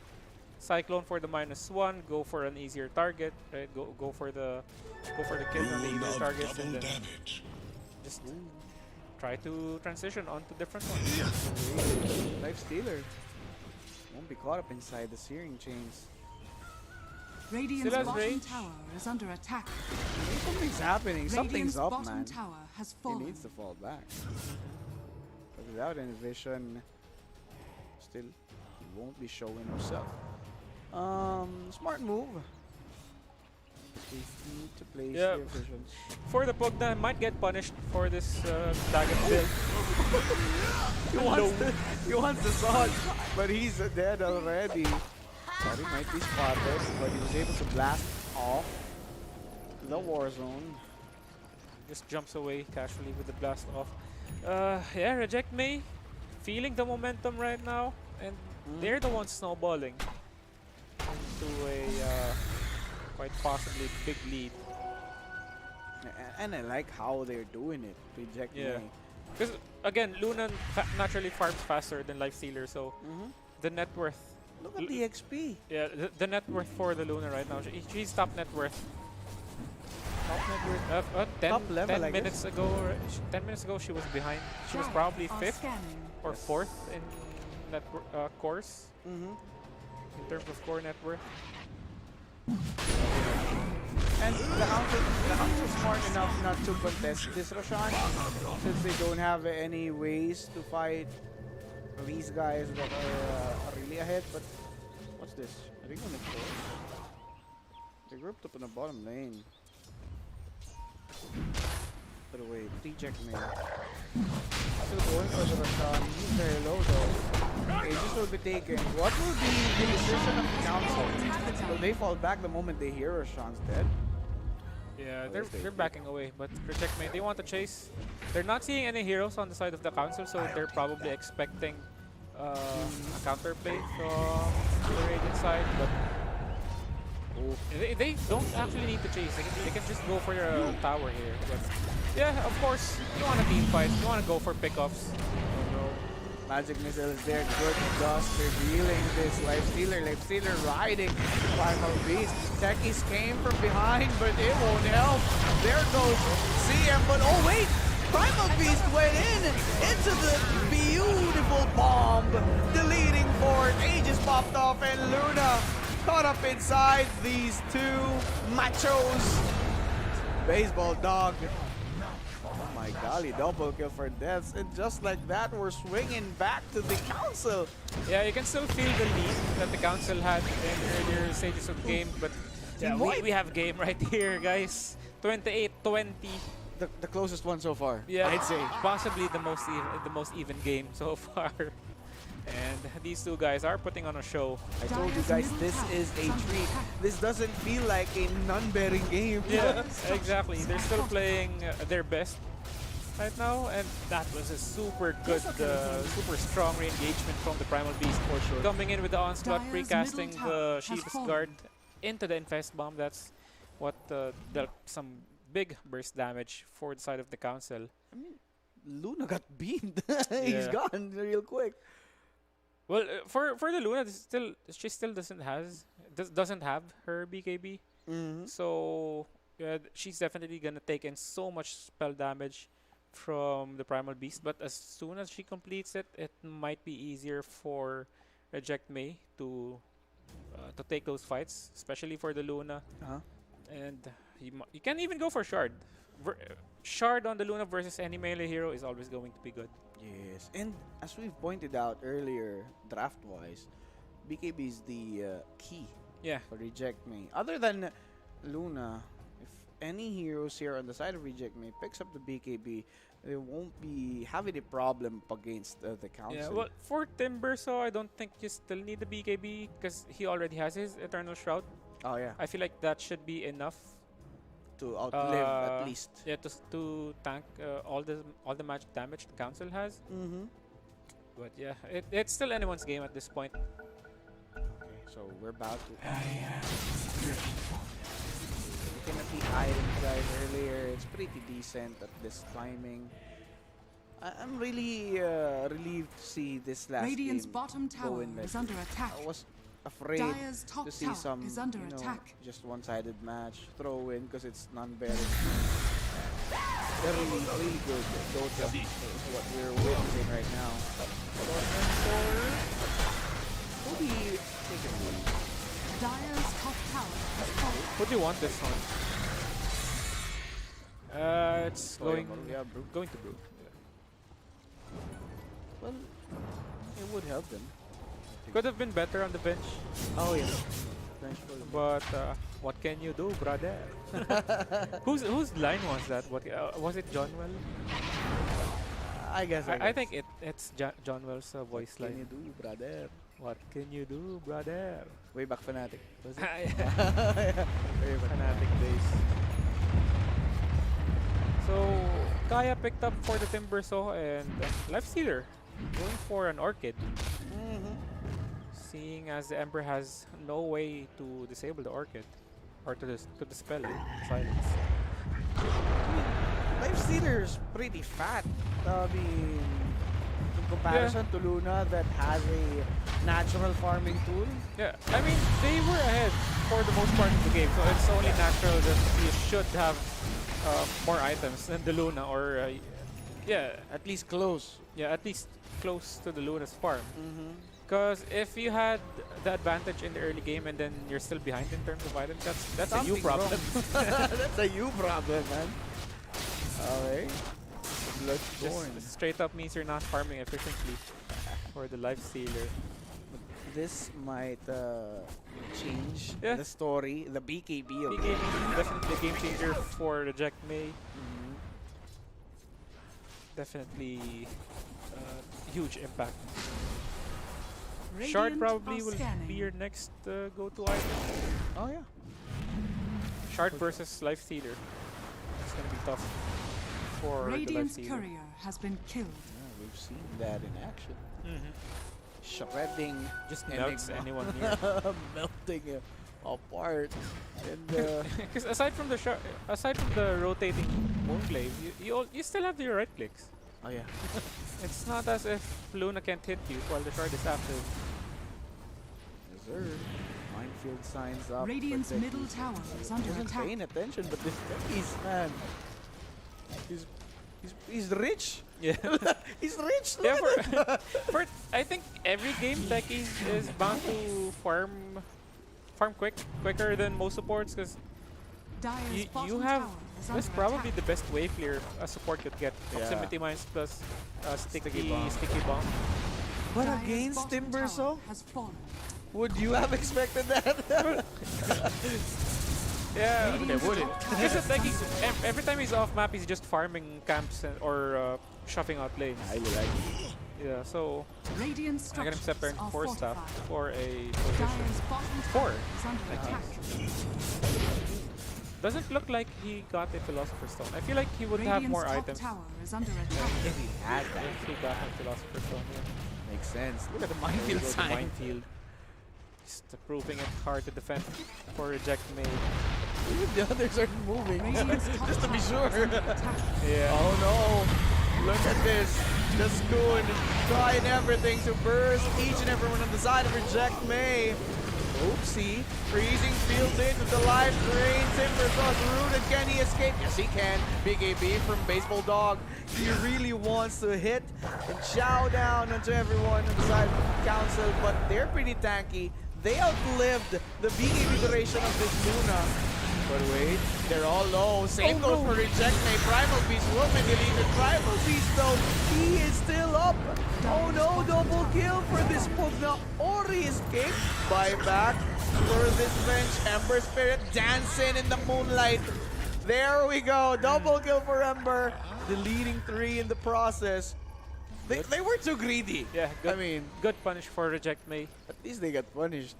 Cyclone for the -1, go for an easier target, right? Go for the kill on the easier targets, and then just try to transition onto different ones. Life Stealer won't be caught up inside the searing chains. Radiant's bottom tower is under attack. Something's happening. Something's up, man. Tower has He fallen. needs to fall back. But without any vision, still he won't be showing himself. Smart move. They need to place their visions. For the Pugna, might get punished for this Dagon build. He wants the sword, but he's dead already. Thought he might be spotted, but he was able to blast off the war zone. Just jumps away casually with the blast off. Reject May feeling the momentum right now, and they're the ones snowballing into a quite possibly big lead. And I like how they're doing it. Reject May. Because again, Luna naturally farms faster than Lifestealer, so the net worth. Look at the XP. Yeah, the net worth for the Luna right now. She's top net worth. Top net worth. 10 minutes ago. 10 minutes ago, she was behind. She was probably 5th or 4th in net course. In terms of core net worth. And the Hounds are smart enough not to contest this Roshan, since they don't have any ways to fight these guys that are really ahead. But what's this? Are they gonna go? They grouped up in the bottom lane. By the way, reject me. Still going for the Roshan. He's very low though. Aegis will be taken. What will be the decision of the council? Will they fall back the moment they hear Roshan's dead? Yeah, they're backing away, but Reject May, they want to chase. They're not seeing any heroes on the side of the council, so they're probably expecting a counterplay from the Radiant side, but they don't actually need to chase. They can just go for your tower here. But yeah, of course, you want a team fight, you want to go for pickoffs. Magic Missile is there, good dust, revealing this Lifestealer riding Primal Beast. Techies came from behind, but it won't help. There goes CM, but oh wait! Primal Beast went into the beautiful bomb, deleting for Aegis popped off, and Luna caught up inside these two machos. Baseball dog. Oh my golly, double kill for deaths, and just like that, we're swinging back to the council. Yeah, you can still feel the lead that the council had in earlier stages of game, but yeah, we have game right here, guys. 28-20. The closest one so far. Yeah, I'd say possibly the most even game so far. And these two guys are putting on a show. I told you guys, this is a treat. This doesn't feel like a non-bearing game. Yeah, exactly. They're still playing their best right now, and that was a super good, super strong re-engagement from the Primal Beast. For sure. Coming in with the onslaught, precasting the Shiva's Guard into the Infest Bomb. That's what dealt some big burst damage for the side of the council. I mean, Luna got beamed. He's gone real quick. Well, for the Luna, she still doesn't have her BKB. So yeah, she's definitely gonna take in so much spell damage from the Primal Beast. But as soon as she completes it, it might be easier for Reject May to take those fights, especially for the Luna. And you can even go for Shard. Shard on the Luna versus any melee hero is always going to be good. Yes, and as we've pointed out earlier, draft-wise, BKB is the key Yeah. for Reject Me. Other than Luna, if any heroes here on the side of Reject Me picks up the BKB, they won't be having a problem against the council. Yeah, well, for Timbersaw, I don't think you still need the BKB because he already has his Eternal Shroud. Oh yeah, I feel like that should be enough to outlive at least. Yeah, to tank all the magic damage the council has. Mm-hmm. But yeah, it's still anyone's game at this point. Okay, so we're about to. Looking at the items guys earlier, it's pretty decent at this timing. I'm really relieved to see this last Radiant's game bottom go tower in is like under attack. I was afraid Dire's top to see tower some is under you know, attack. just one-sided match throw in because it's non-better. They're really good. Dota is what we're witnessing right now. Who do you take it away? Dire's top tower has fallen. Who do you want this one? It's going Going to Brew. Well, it would help them. Could have been better on the bench. Oh yeah. But what can you do, brother? Whose line was that? What was it? John Well? I guess. I think it's John Well's voice What line. can you do, brother? What can you do, brother? Way back Fnatic. Was it? Way back Fnatic days. So Kaya picked up for the Timbersaw and Lifestealer going for an Orchid. Seeing as the Ember has no way to disable the Orchid or to dispel it. Silence. Lifestealer's pretty fat. I mean, in comparison to Luna that has a natural farming tool. Yeah, I mean, they were ahead for the most part of the game, so it's only natural that you should have more items than the Luna, or yeah, at least close. Yeah, at least close to the Luna's farm. Because if you had the advantage in the early game and then you're still behind in terms of items, that's a you Something problem. That's a you problem, man. Okay. Bloodborne. Just straight up means you're not farming efficiently for the Lifestealer. This might change the story, the BKB of BKB, definitely a game changer for the Jack May. Definitely huge impact. Shard Radiant probably are will scanning. be your next go-to item. Oh yeah. Shard versus Lifestealer. It's gonna be tough for Radiant's the Lifestealer. courier has been killed. Yeah, we've seen that in action. Shredding, Just melts anyone here. melting apart. And Because aside from the rotating Moonglaive, you still have your right clicks. oh yeah. It's not as if Luna can't hit you while the shard is active. Yes, sir. Minefield signs up. Radiant's but middle tower is under wasn't attack. paying attention, but this Techies, man, he's rich. Yeah. He's rich. Yeah, Look at that. for I think every game Techies is bound to farm quicker than most supports because Dire's you bottom have tower is that's under probably attack. the best wave clear a support could get. Proximity mines plus sticky bomb. But Dire's against bottom Timbersaw, tower has fallen. would you have expected that? Yeah, Radiant's wouldn't. top tower Because is like under every time he's off map, he's just farming camps or shuffling out lanes. I like it. Yeah, so Radiant I got him structures separating are 4 staff fortified. for a position. Dire's bottom 4. tower is under attack. Doesn't look like he got a Philosopher's Stone. I feel like he would have Radiant's more top items tower is under attack. If he had that, if he got a Philosopher's Stone. Yeah. makes sense. Look at the There minefield you go, the sign. minefield. Just proving it hard to defend for Reject May. Even the others are moving. Radiant's top Just to be tower sure. is under attack. Yeah. Oh no! Look at this. The Scoon trying everything to burst each and every one on the side of Reject May. Oopsie. Freezing field in with the life drain. Timbersaw's rooted. Can he escape? Yes, he can. Big AB from Baseball Dog. He really wants to hit and chow down onto everyone on the side of the Council, but they're pretty tanky. They outlived the BKB duration of this Luna. But wait, they're all low. Same goes for Reject May. Primal Beast will be deleted. Primal Beast though, he is still up. Oh no, double kill for this Pugna. Ori escaped. Buyback. for this bench. Ember Spirit dancing in the moonlight. There we go. Double kill for Ember. Deleting 3 in the process. They were too greedy. Yeah, good, I mean, good punish for Reject May. at least they got punished.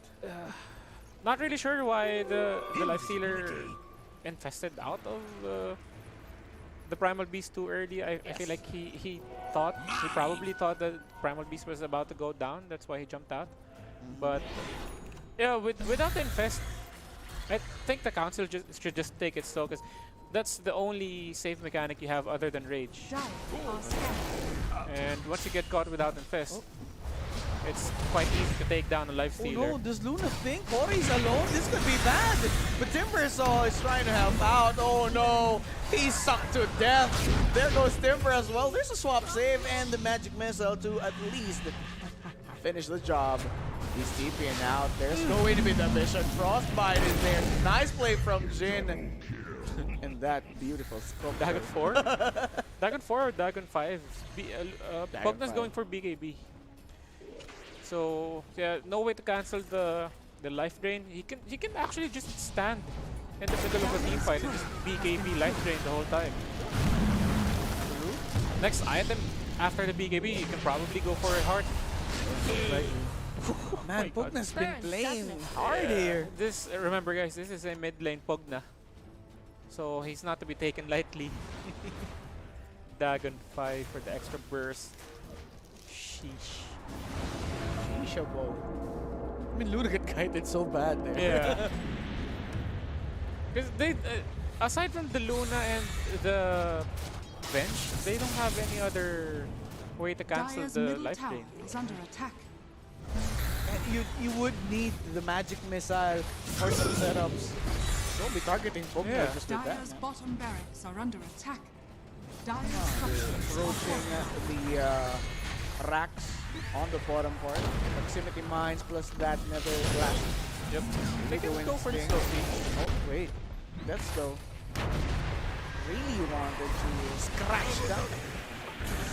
Not really sure why the life stealer infested out of the Primal Beast too early. I feel like he probably thought that Primal Beast was about to go down. That's why he jumped out. But yeah, without the infest, I think the council should just take it slow, because that's the only safe mechanic you have other than rage. And once you get caught without infest, it's quite easy to take down a life stealer. Oh no, does Luna think Corey's alone? This could be bad. But Timbersaw is trying to help out. Oh no, he's sucked to death. There goes Timber as well. There's a swap save and the magic missile to at least finish the job. He's TPing out. There's going to be the mission. Frostbite is there. Nice play from Jin. And that beautiful scope. Dagon 4? Dagon 4 or Dagon 5? Pugna's 5. going for BKB. So yeah, no way to cancel the life drain. He can actually just stand in the middle of a team fight and just BKB life drain the whole time. Next item after the BKB, you can probably go for a heart. Man, Pugna's been playing hard here. Remember guys, this is a mid lane Pugna. So he's not to be taken lightly. Dagon 5 for the extra burst. Sheesh. I mean, Luna got kited so bad there. Yeah. Because they, aside from the Luna and the bench, they don't have any other way to cancel Dire's the middle life tower drain. is under attack. You would need the magic missile for some setups. Don't be targeting Pugna just with that. Dire's bottom barracks are under attack. Dire's Approaching the racks on the bottom part. Proximity mines plus that nether blast. Yep. They can go for the Sting. slow siege. Oh wait, that's though. Really wanted to scratch down.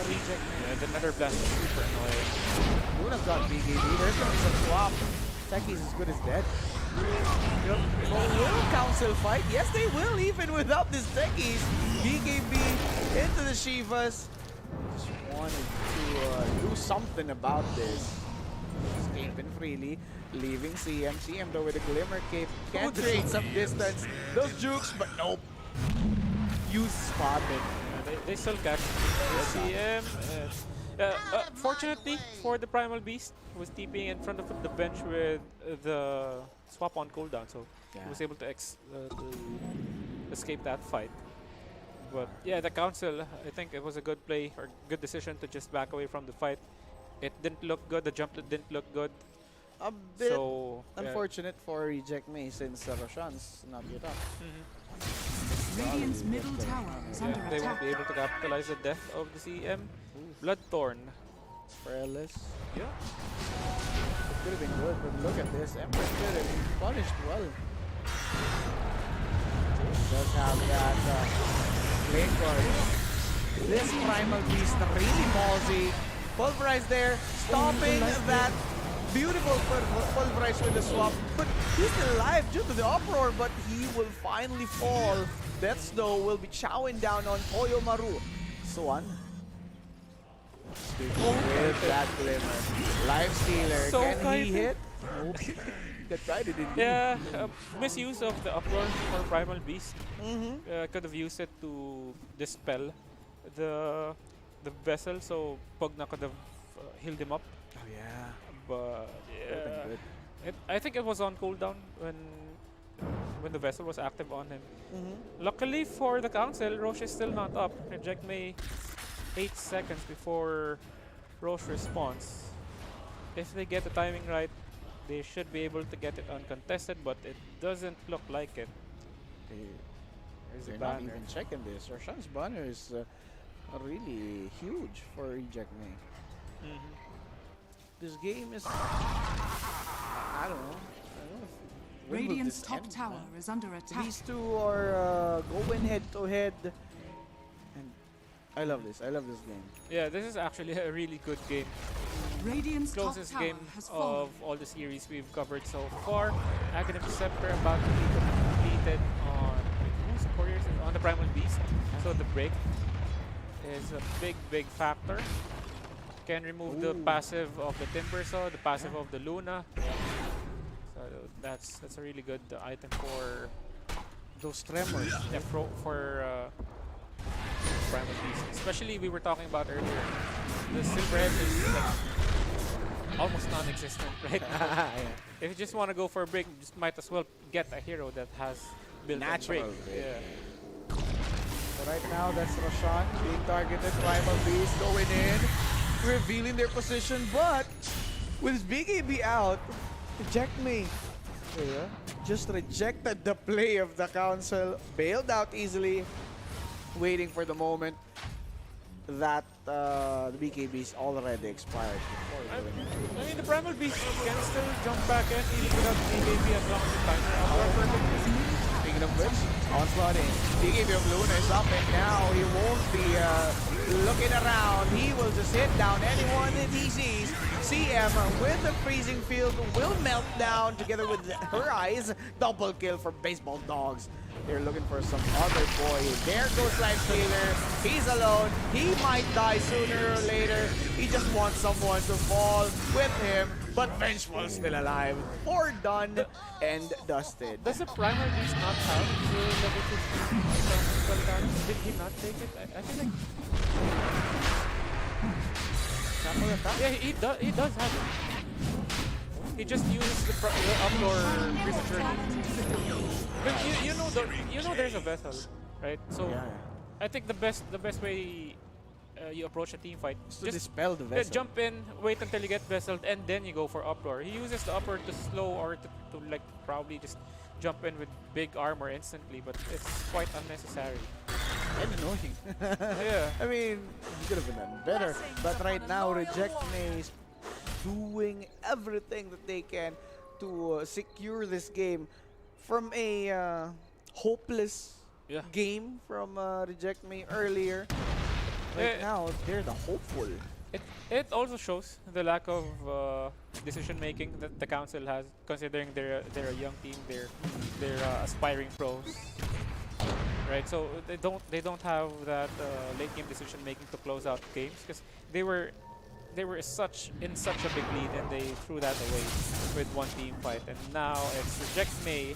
Reject. Yeah, the nether blast is super annoying. Luna's got BKB. There's gonna be some swap. Techies as good as dead. Yep. But will Council fight? Yes, they will, even without this Techies. BKB into the Shivas. Just wanted to do something about this. Escaping freely, leaving CM. CM though with a Glimmer Cape can create some distance. Those jukes, but nope. You spotted. They still catch the CM. Fortunately for the Primal Beast, was TPing in front of the bench with the swap on cooldown, so he was able to escape that fight. But yeah, the council, I think it was a good play or good decision to just back away from the fight. It didn't look good. The jump didn't look good. A bit so unfortunate for Reject Me since Roshan's not yet up. Radiant's middle tower is under They won't attack. be able to capitalize the death of the CM. Bloodthorn. Prayerless. Yeah. It could have been good, but look at this. Empress could have been punished well. Does have that lane guard. This Primal Beast really ballsy. Pulverize there, stopping that beautiful Pulverize with the swap. But he's still alive due to the uproar, but he will finally fall. Death Snow will be chowing down on Toyo Maru. Swan. With that Glimmer. Life Stealer. So Can he hit? Nope. Got guided indeed. Yeah, misuse of the uproar for Primal Beast. Could have used it to dispel the vessel, so Pugna could have healed him up. Oh yeah. But Could've been yeah, I think it was on cooldown when the vessel was active on him. Luckily for the council, Roche is still not up. Reject May 8 seconds before Roche responds. If they get the timing right, they should be able to get it uncontested, but it doesn't look like it. There's a They're not banner. even checking this. Roshan's banner is really huge for Reject Me. This game is... I don't know. When will Radiant's this top end, tower man? is under attack. These two are going head to head. And I love this. I love this game. Yeah, this is actually a really good game. Radiant's top closest tower game has fallen. of all the series we've covered so far. Academic Scepter about to be completed on who's Couriers on the Primal Beast. So the break is a big factor. Can remove the passive of the Timbersaw, the passive of the Luna. So that's a really good item for Those tremors. yeah, for Primal Beast. Especially we were talking about earlier. The Silverhead is like almost non-existent right now. If you just want to go for a break, you just might as well get a hero that has built Natural break. break. Yeah. So right now, that's Roshan being targeted. Primal Beast going in, revealing their position, but with his BKB out, reject me. Yeah. Just rejected the play of the council, bailed out easily, waiting for the moment that the BKB is already expired. I mean, the Primal Beast can still jump back in even without BKB as long as the timer out. Speaking of which, onslaught in. BKB of Luna is up and now he won't be looking around. He will just hit down anyone that he sees. CM with the freezing field will melt down together with her eyes. Double kill for Baseball Dogs. They're looking for some other boy. There goes Lifestealer. He's alone. He might die sooner or later. He just wants someone to fall with him. But Vengeful still alive. Or done and dusted. Does the Primal Beast not have the level 15 damage? Did he not take it? I feel like... Sample attack? Yeah, he does have it. He just uses the updoor prematurely. But you know there's a vessel, right? So Yeah. I think the best way you approach a team fight To dispel the yeah, vessel. jump in, wait until you get vesseled, and then you go for uproar. He uses the uproar to slow or to like probably just jump in with big armor instantly, but it's quite unnecessary. And annoying. Yeah. I mean, he could have been done better. But right now, Reject Me is doing everything that they can to secure this game from a hopeless game from Reject Me earlier. Right now, they're the hopeful. It also shows the lack of decision making that the council has, considering they're a young team, they're aspiring pros, right? So they don't have that late game decision making to close out games because they were in such a big lead and they threw that away with one team fight, and now it's Reject Me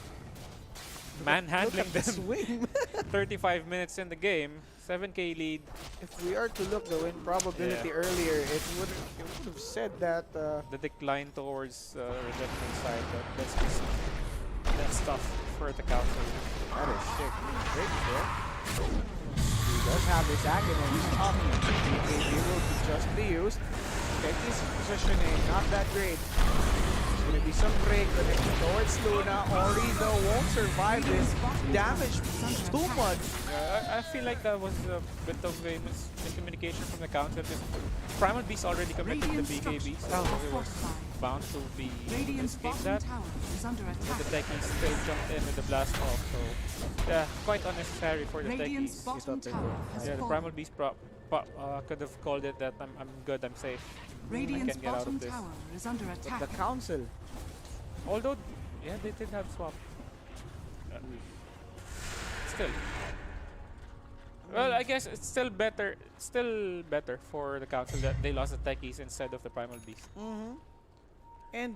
manhandling them. Swing. 35 minutes in the game, 7k lead. If we are to look the win probability earlier, it would have said that the decline towards Reject Me side. That's tough for the council. that is sick. Great there. He does have his Aghanim up. He will just be used. Becky's positioning, not that great. There's going to be some break connected towards Luna. Orizo won't survive this. Damage too much. I feel like that was a bit of a miscommunication from the council. Primal Beast already committed the BKB, so it was bound to be escape that. But the techies still jumped in with the blast off, so yeah, quite unnecessary for the techies. Yeah, the Primal Beast could have called it that I'm good, I'm safe. I can get out of this. Is under attack. But the council, Although, yeah, they did have swap. Still. Well, I guess it's still better for the council that they lost the techies instead of the Primal Beast. and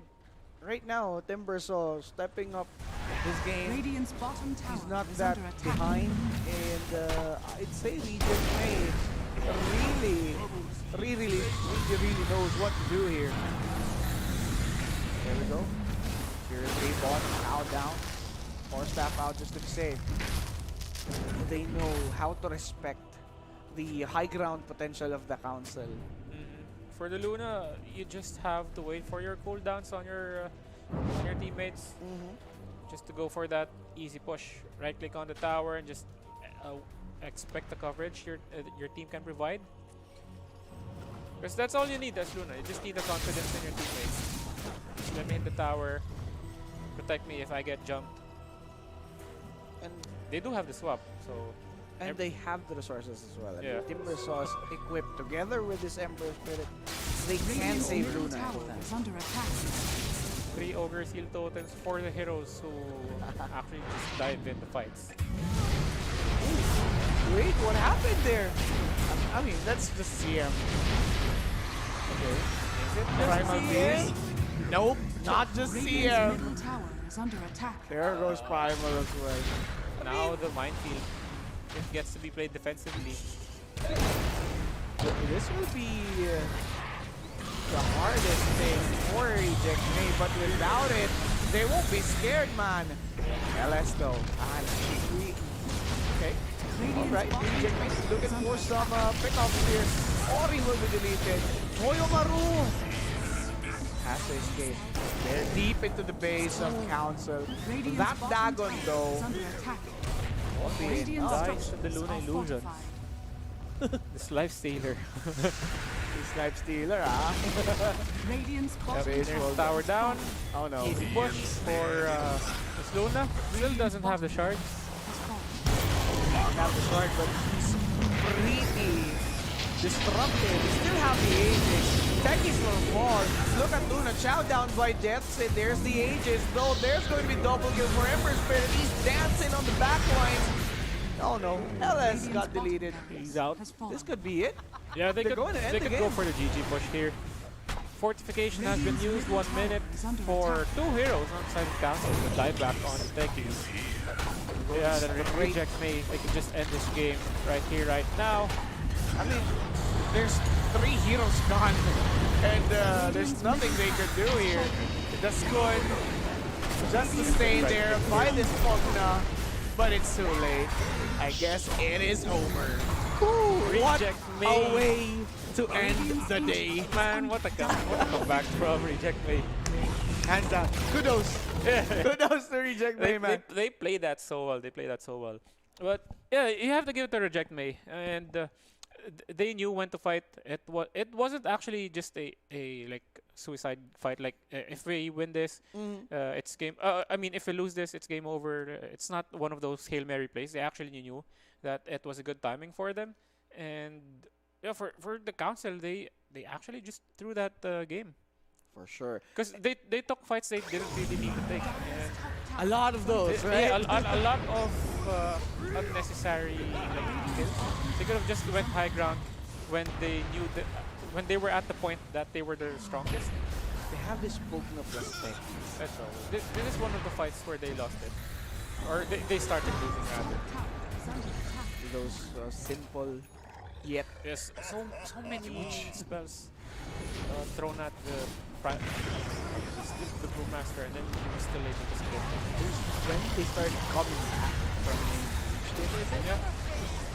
right now, Timbersaw stepping up his game. Radiant's bottom tower He's not is that under attack. behind, and I'd say Regent May really knows what to do here. There we go. Here is A-Bot, now down. Force Staff out just to be safe. They know how to respect the high ground potential of the council. For the Luna, you just have to wait for your cooldowns on your teammates. Just to go for that easy push. Right click on the tower and just expect the coverage your team can provide. Because that's all you need as Luna. You just need the confidence in your teammates. Just let me hit the tower. Protect me if I get jumped. And they do have the swap, so... And they have the resources as well. I Yeah. mean, Timbersaw is equipped together with this Emperor Spirit. they can save middle Luna. tower is under attack. 3 Ogre Seal totals for the heroes who actually just dive in the fights. Wait, what happened there? I mean, that's just CM. Okay. Is it just Primal CM? Beast? Nope, not just Radiant's CM. middle tower is under attack. There goes Primal as well. Now the minefield, it gets to be played defensively. This will be the hardest thing for Reject Me, but without it, they won't be scared, man. LS though. Okay. Alright, Reject Me is looking for some pickups here. Ori will be deleted. Toyomaru has to escape. They're deep into the base of Council. Radiant's That bottom Dagon tower though. is under attack. Won't be in. Radiant Dies structures to the Luna are illusion. fortified. This lifestealer. This Life Stealer, ah. Radiant's bottom base tower will is Tower down. Oh no. Easy push for Miss Luna. Still doesn't have the shards. has fallen. Not the short, but he's pretty disruptive. He still have the Aegis. Techies will fall. Look at Luna. Chow down by Jetson. There's the Aegis. Though there's going to be double kill for Ember Spirit. He's dancing on the back lines. Oh no. LS got deleted. He's out. Has fallen. This could be it. Yeah, they They're could, going to end they the could go game. for the GG push here. Fortification has been used 1 minute for 2 heroes outside of castle to dive back on the techies. Yeah, then Reject Me. They can just end this game right here, right now. I mean, there's 3 heroes gone. And there's nothing they could do here. That's good. Just to stay there, buy this Pogna. But it's too late. I guess it is over. What Reject Me. a way to end the day. Man, what a comeback from Reject Me. Hands down. Kudos. Kudos to Reject Me, man. They play that so well. They play that so well. But yeah, you have to give it to Reject Me, and they knew when to fight. It wasn't actually just a like suicide fight. Like if we win this, it's game. I mean, if we lose this, it's game over. It's not one of those Hail Mary plays. They actually knew that it was a good timing for them, and yeah, for the council, they actually just threw that game. For sure. Because they took fights they didn't really need to take. And A lot of those, right? yeah, a lot of unnecessary like, kills. They could have just went high ground when they knew that when they were at the point that they were the strongest. They have this Pogna plus tech. That's all. This is one of the fights where they lost it, or they started losing rather. Those simple yet Yes, so many spells thrown at the brewmaster, and then he was still able to split. when they started coming back from the Yeah.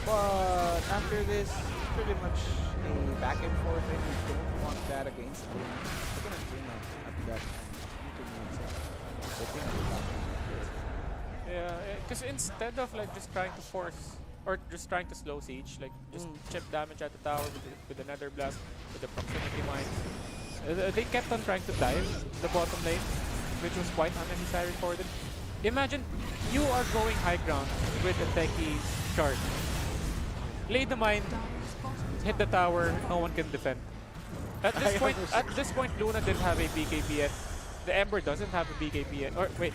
But after this, pretty much a back and forth, and we don't want that against them. They're gonna win at that time. You can win some. I think they're back. Yeah, because instead of like just trying to force or just trying to slow siege, like just chip damage at the tower with the nether blast, with the proximity mines, they kept on trying to dive the bottom lane, which was quite unnecessary for them. Imagine you are going high ground with a techie shard. Lay the mine, hit the tower, no one can defend. At this point, Luna didn't have a BKB yet. The Ember doesn't have a BKB yet. Or wait,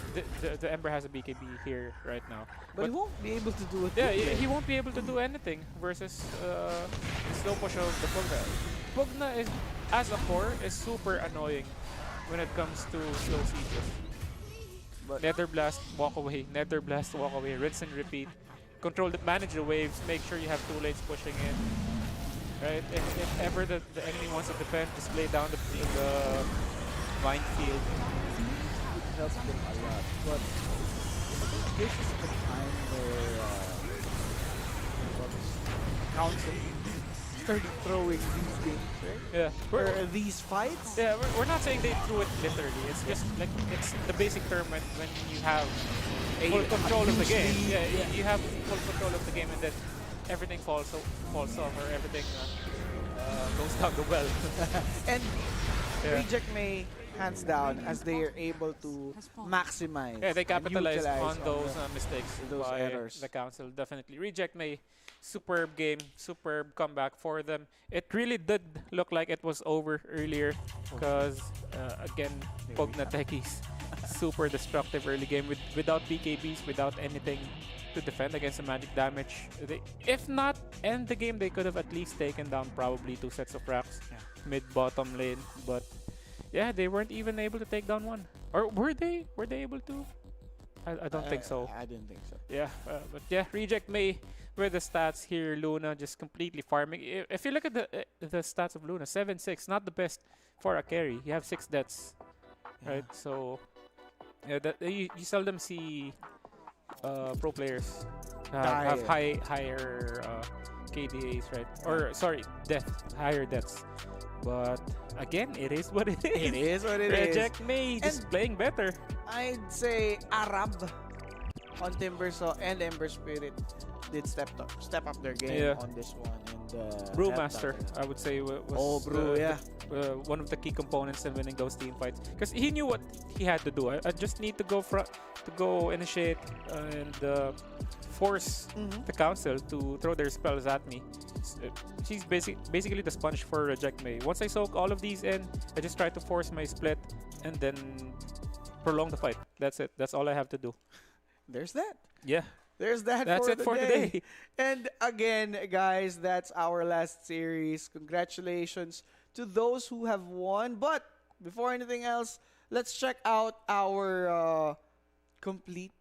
the Ember has a BKB here right now. But he won't be able to do it. Yeah, he won't be able to do anything versus the slow push of the Pugna. Pugna is, as a core, is super annoying when it comes to slow sieges. But Nether Blast, walk away. Nether Blast, walk away. Rinse and repeat. Manage the waves. Make sure you have 2 lanes pushing in. Right? If ever the enemy wants to defend, just lay down the minefield. it helps them a lot. But this is the time where Council started throwing these games, right? Yeah. Or these fights. Yeah, we're not saying they threw it literally. It's just like it's the basic term when you have full control of the game. Yeah, you have full control of the game, and then everything falls off, or everything goes down the well. And Yeah. Reject May, hands down, as they are able to maximize. Yeah, they and capitalize utilize on those the- mistakes those by errors. the council. Definitely. Reject May superb game, superb comeback for them. It really did look like it was over earlier because, again, Pognateki's super destructive early game without BKBs, without anything to defend against the magic damage. If not end the game, they could have at least taken down probably 2 sets of racks mid-bottom lane. But yeah, they weren't even able to take down one. Or were they? Were they able to? I don't think so. I didn't think so. Yeah, but yeah, Reject May with the stats here. Luna just completely farming. If you look at the stats of Luna, 7-6, not the best for a carry. You have 6 deaths, right? So yeah, you seldom see pro players have higher KDAs, right? Or sorry, higher deaths. But again, it is what it is. It is what it is. Reject May just playing better. I'd say Arab on Timbersaw and Ember Spirit did step up their game on this one. And Brewmaster, I would say, was one of the key components in winning those team fights, because he knew what he had to do. I just need to go initiate and force the council to throw their spells at me. She's basically the sponge for Reject May. Once I soak all of these in, I just try to force my split and then prolong the fight. That's it. That's all I have to do. There's that. Yeah. There's that. That's it for today. And again, guys, that's our last series. Congratulations to those who have won. But before anything else, let's check out our complete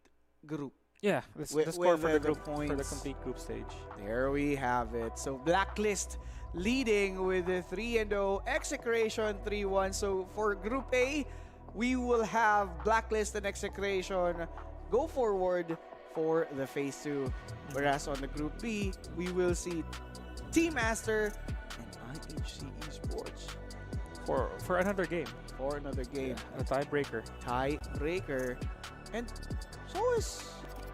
group. Yeah, the score for the group for the complete group stage. There we have it. So Blacklist leading with a 3-0, Execration 3-1. So for Group A, we will have Blacklist and Execration go forward for the Phase 2. Whereas on the Group B, we will see Team Master and IHC Esports for another game. For another game. Yeah, a tiebreaker. And so is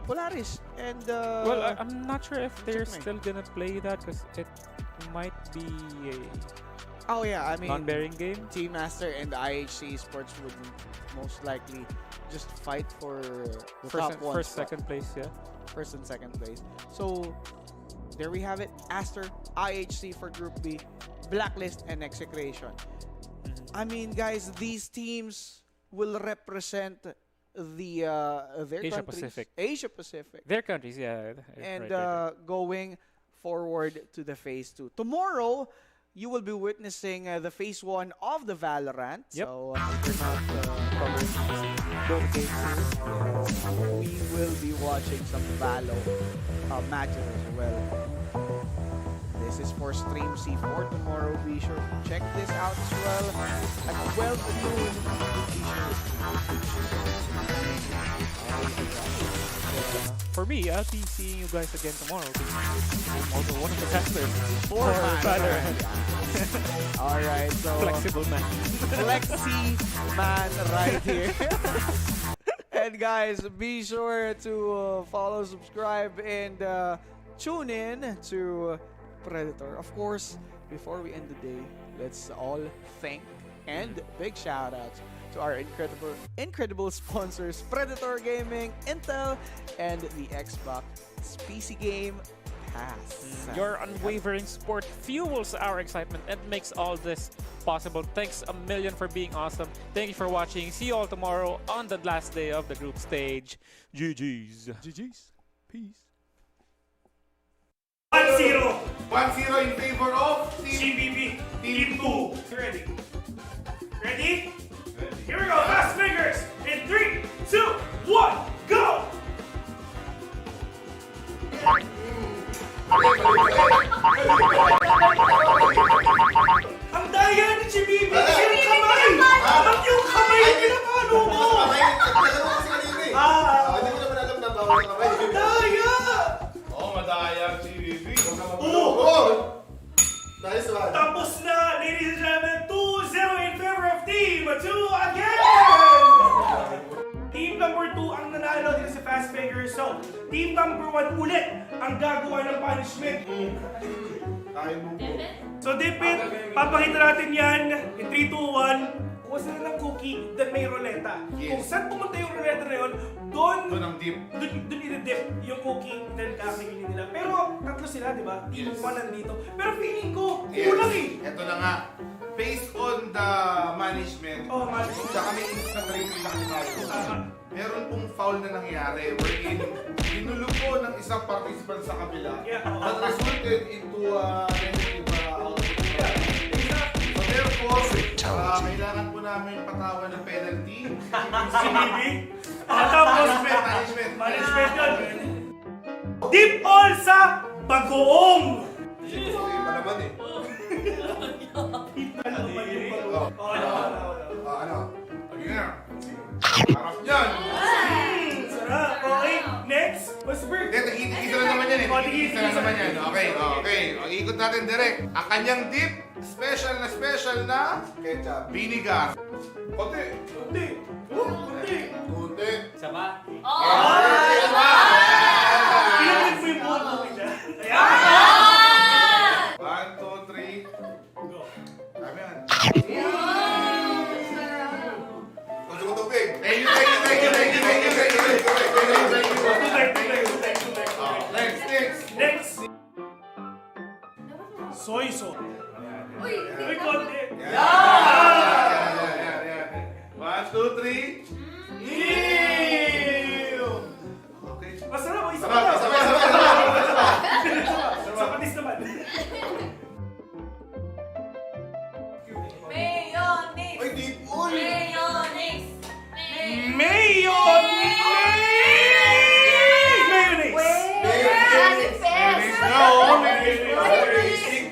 Polaris and well, I'm not sure if they're still gonna play that because it might be a non-bearing game. Team Master and IHC Sports would most likely just fight for the first, second place, first and second place. So there we have it. Aster, IHC for Group B, Blacklist and Execration. I mean, guys, these teams will represent their Asia Pacific. Their countries, yeah. And going forward to the Phase 2. Tomorrow, you will be witnessing the Phase 1 of the Valorant. Yep. So if you're not covering both games, we will be watching some Valo matches as well. This is for Stream C4 tomorrow. Be sure to check this out as well at 12 noon. For me, I'll be seeing you guys again tomorrow. I'm also one of the testers for Valorant. Alright, so flexible man. Flexi man right here. And guys, be sure to follow, subscribe, and tune in to Predator. Of course, before we end the day, let's all thank and big shout outs to our incredible sponsors, Predator Gaming, Intel, and the Xbox PC Game Pass. Your unwavering support fuels our excitement and makes all this possible. Thanks a million for being awesome. Thank you for watching. See you all tomorrow on the last day of the group stage. GG's. GG's. Peace. 1-0. 1-0 in favor of GBB. Team 2. Ready? Ready? Ready. Here we go. Fast fingers. In 3, 2, 1, go! Ang daya ni GBB. Yung kamay. Yung kamay yung pinapalo mo. Hindi ko naman alam na bawal kamay. Ang daya. Madaya ang GBB. Nice one. Tapos na, ladies and gentlemen, 2-0 in favor of Team 2 again! Team number 2 ang nanalo dito sa Fast Fingers. So, Team number 1 ulit ang gagawa ng punishment. Kain mo po. So, Dipit, papakita natin yan in 3, 2, 1. kuha sila ng cookie, then may ruleta. Yes. Kung saan pumunta yung ruleta na yun, doon ang dip. Doon i-dip yung cookie, then kakainin nila. Pero tatlo sila, di ba? Team 1 nandito. Pero feeling ko, kulang eh. Ito na nga. Based on the management, tsaka may instant replay na tayo. Meron pong foul na nangyari wherein ginulo po ng isang participant sa kabila that resulted into negative output. So therefore, kailangan po namin patawan ng penalty. Sinibig? Tapos, management yun. Deep all sa bagoong! Iba naman eh. Ano? Harap yan! Sarap! Okay, next! Westberg! Tigisa na naman yan eh. Tigisa na naman yan. Okay. Ikot natin direct. Ang kanyang dip, special na Ketchup. vinegar. Kunti! Isa pa? Pinagin mo yung buong buhay dyan. Ayan! 1, 2, 3. Go. Dami yan. Gusto ko tubig. Thank you. Next! Soy sauce. Uy, Uy, konti. Yan. 1, 2, 3. Ew! Okay. Masarap, isa Sarap. Sa patis naman. Mayonnaise! Ay, deep all. Mayonnaise!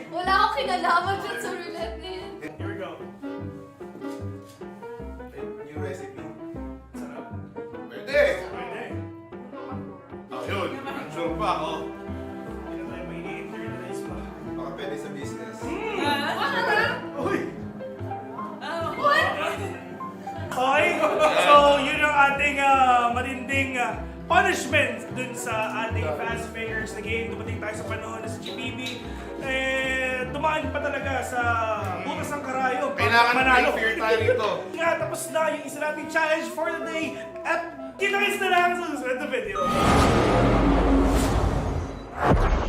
Wala akong kinalaman dyan sa roulette na yun. Here we go. New recipe. Sarap. Pwede. Pwede. Ayun. I'm sure pa ako. Hindi na tayo may i-internalize pa. Baka pwede sa business. Uy! Okay, so yun ang ating matinding punishment dun sa ating fast players na game. Dumating tayo sa panahon na sa GBB. Dumaan pa talaga sa butas ng karayo. Kailangan manalo. may fair tayo rito. Nga, tapos na yung isa nating challenge for the day. At kita-kits na lang sa susunod na video. Wow.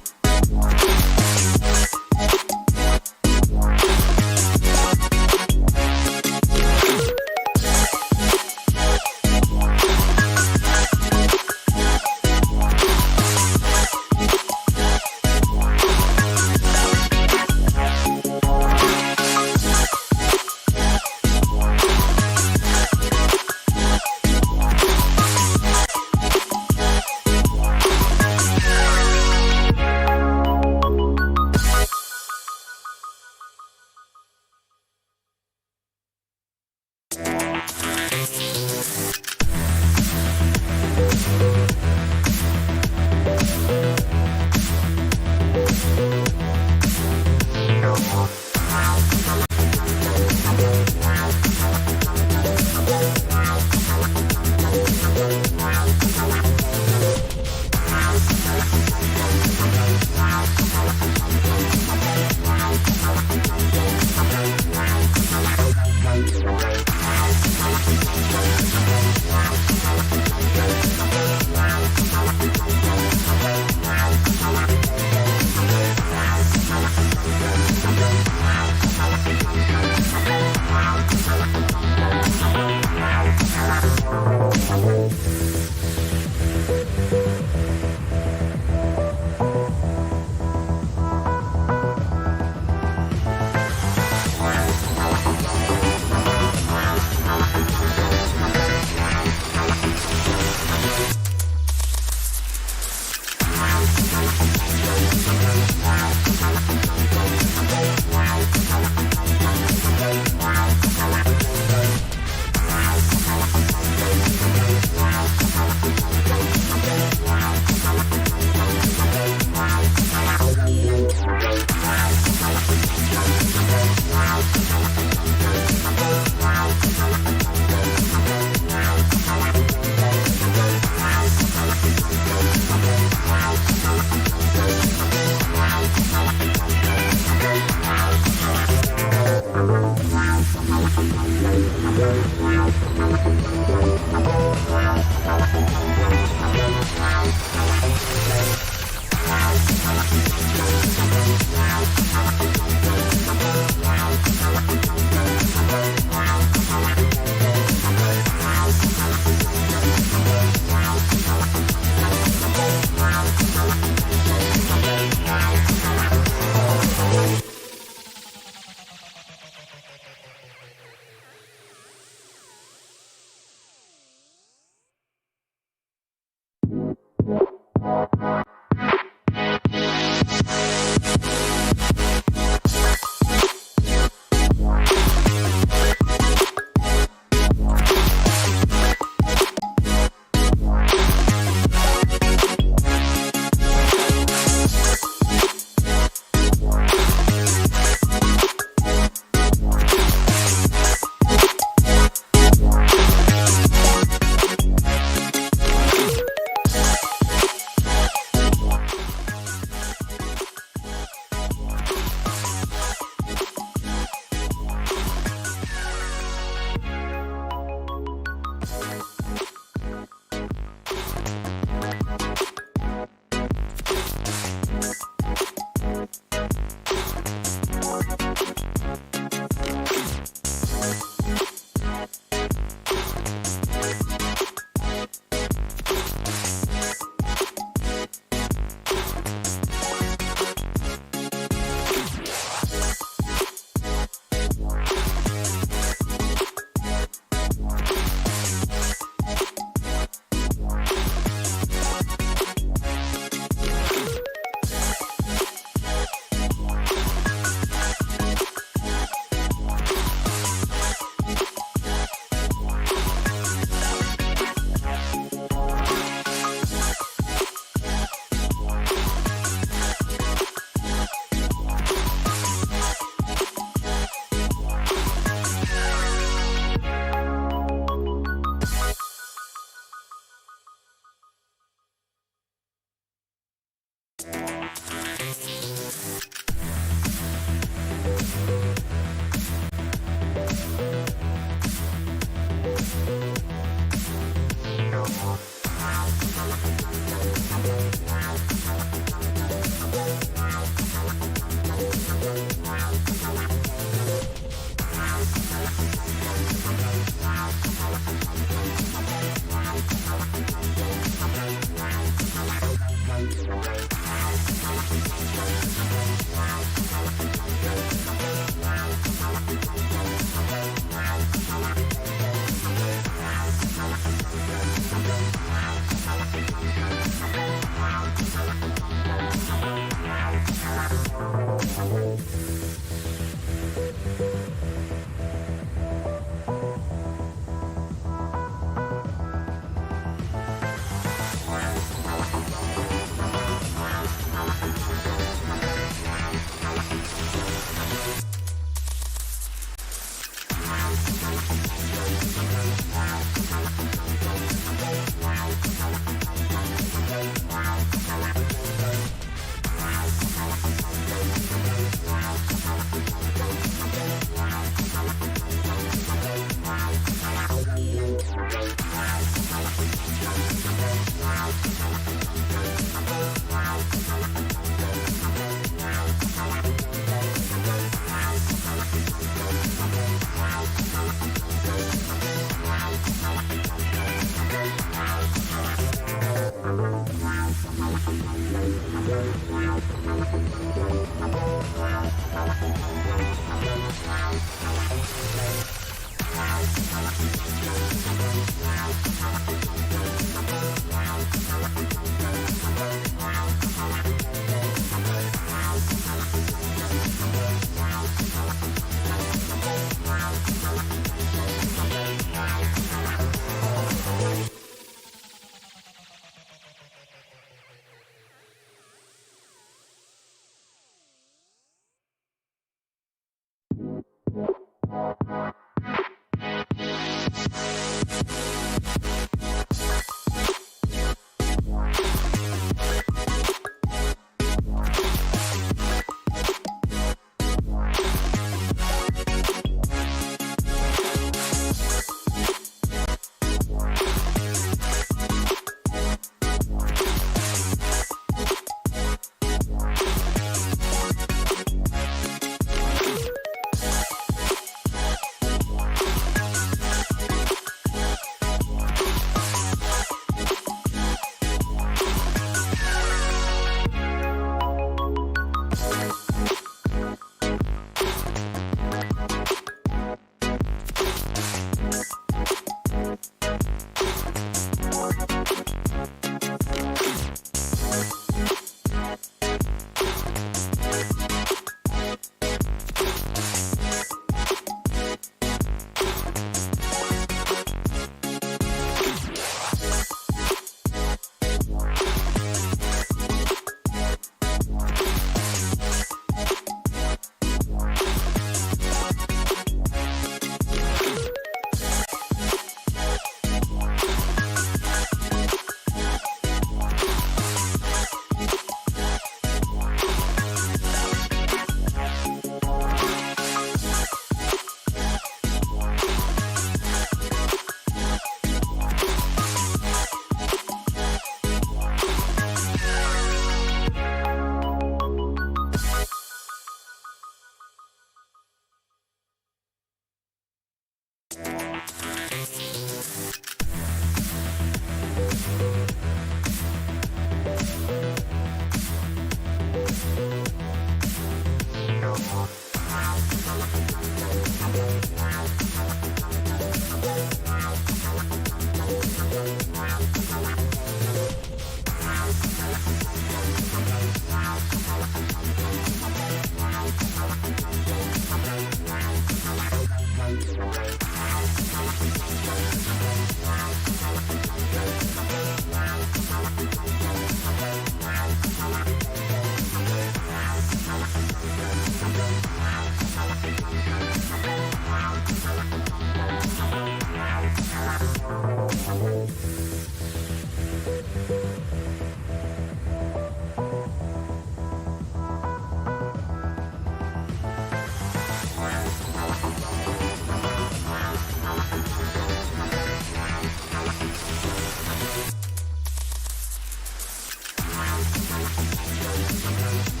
Thank you.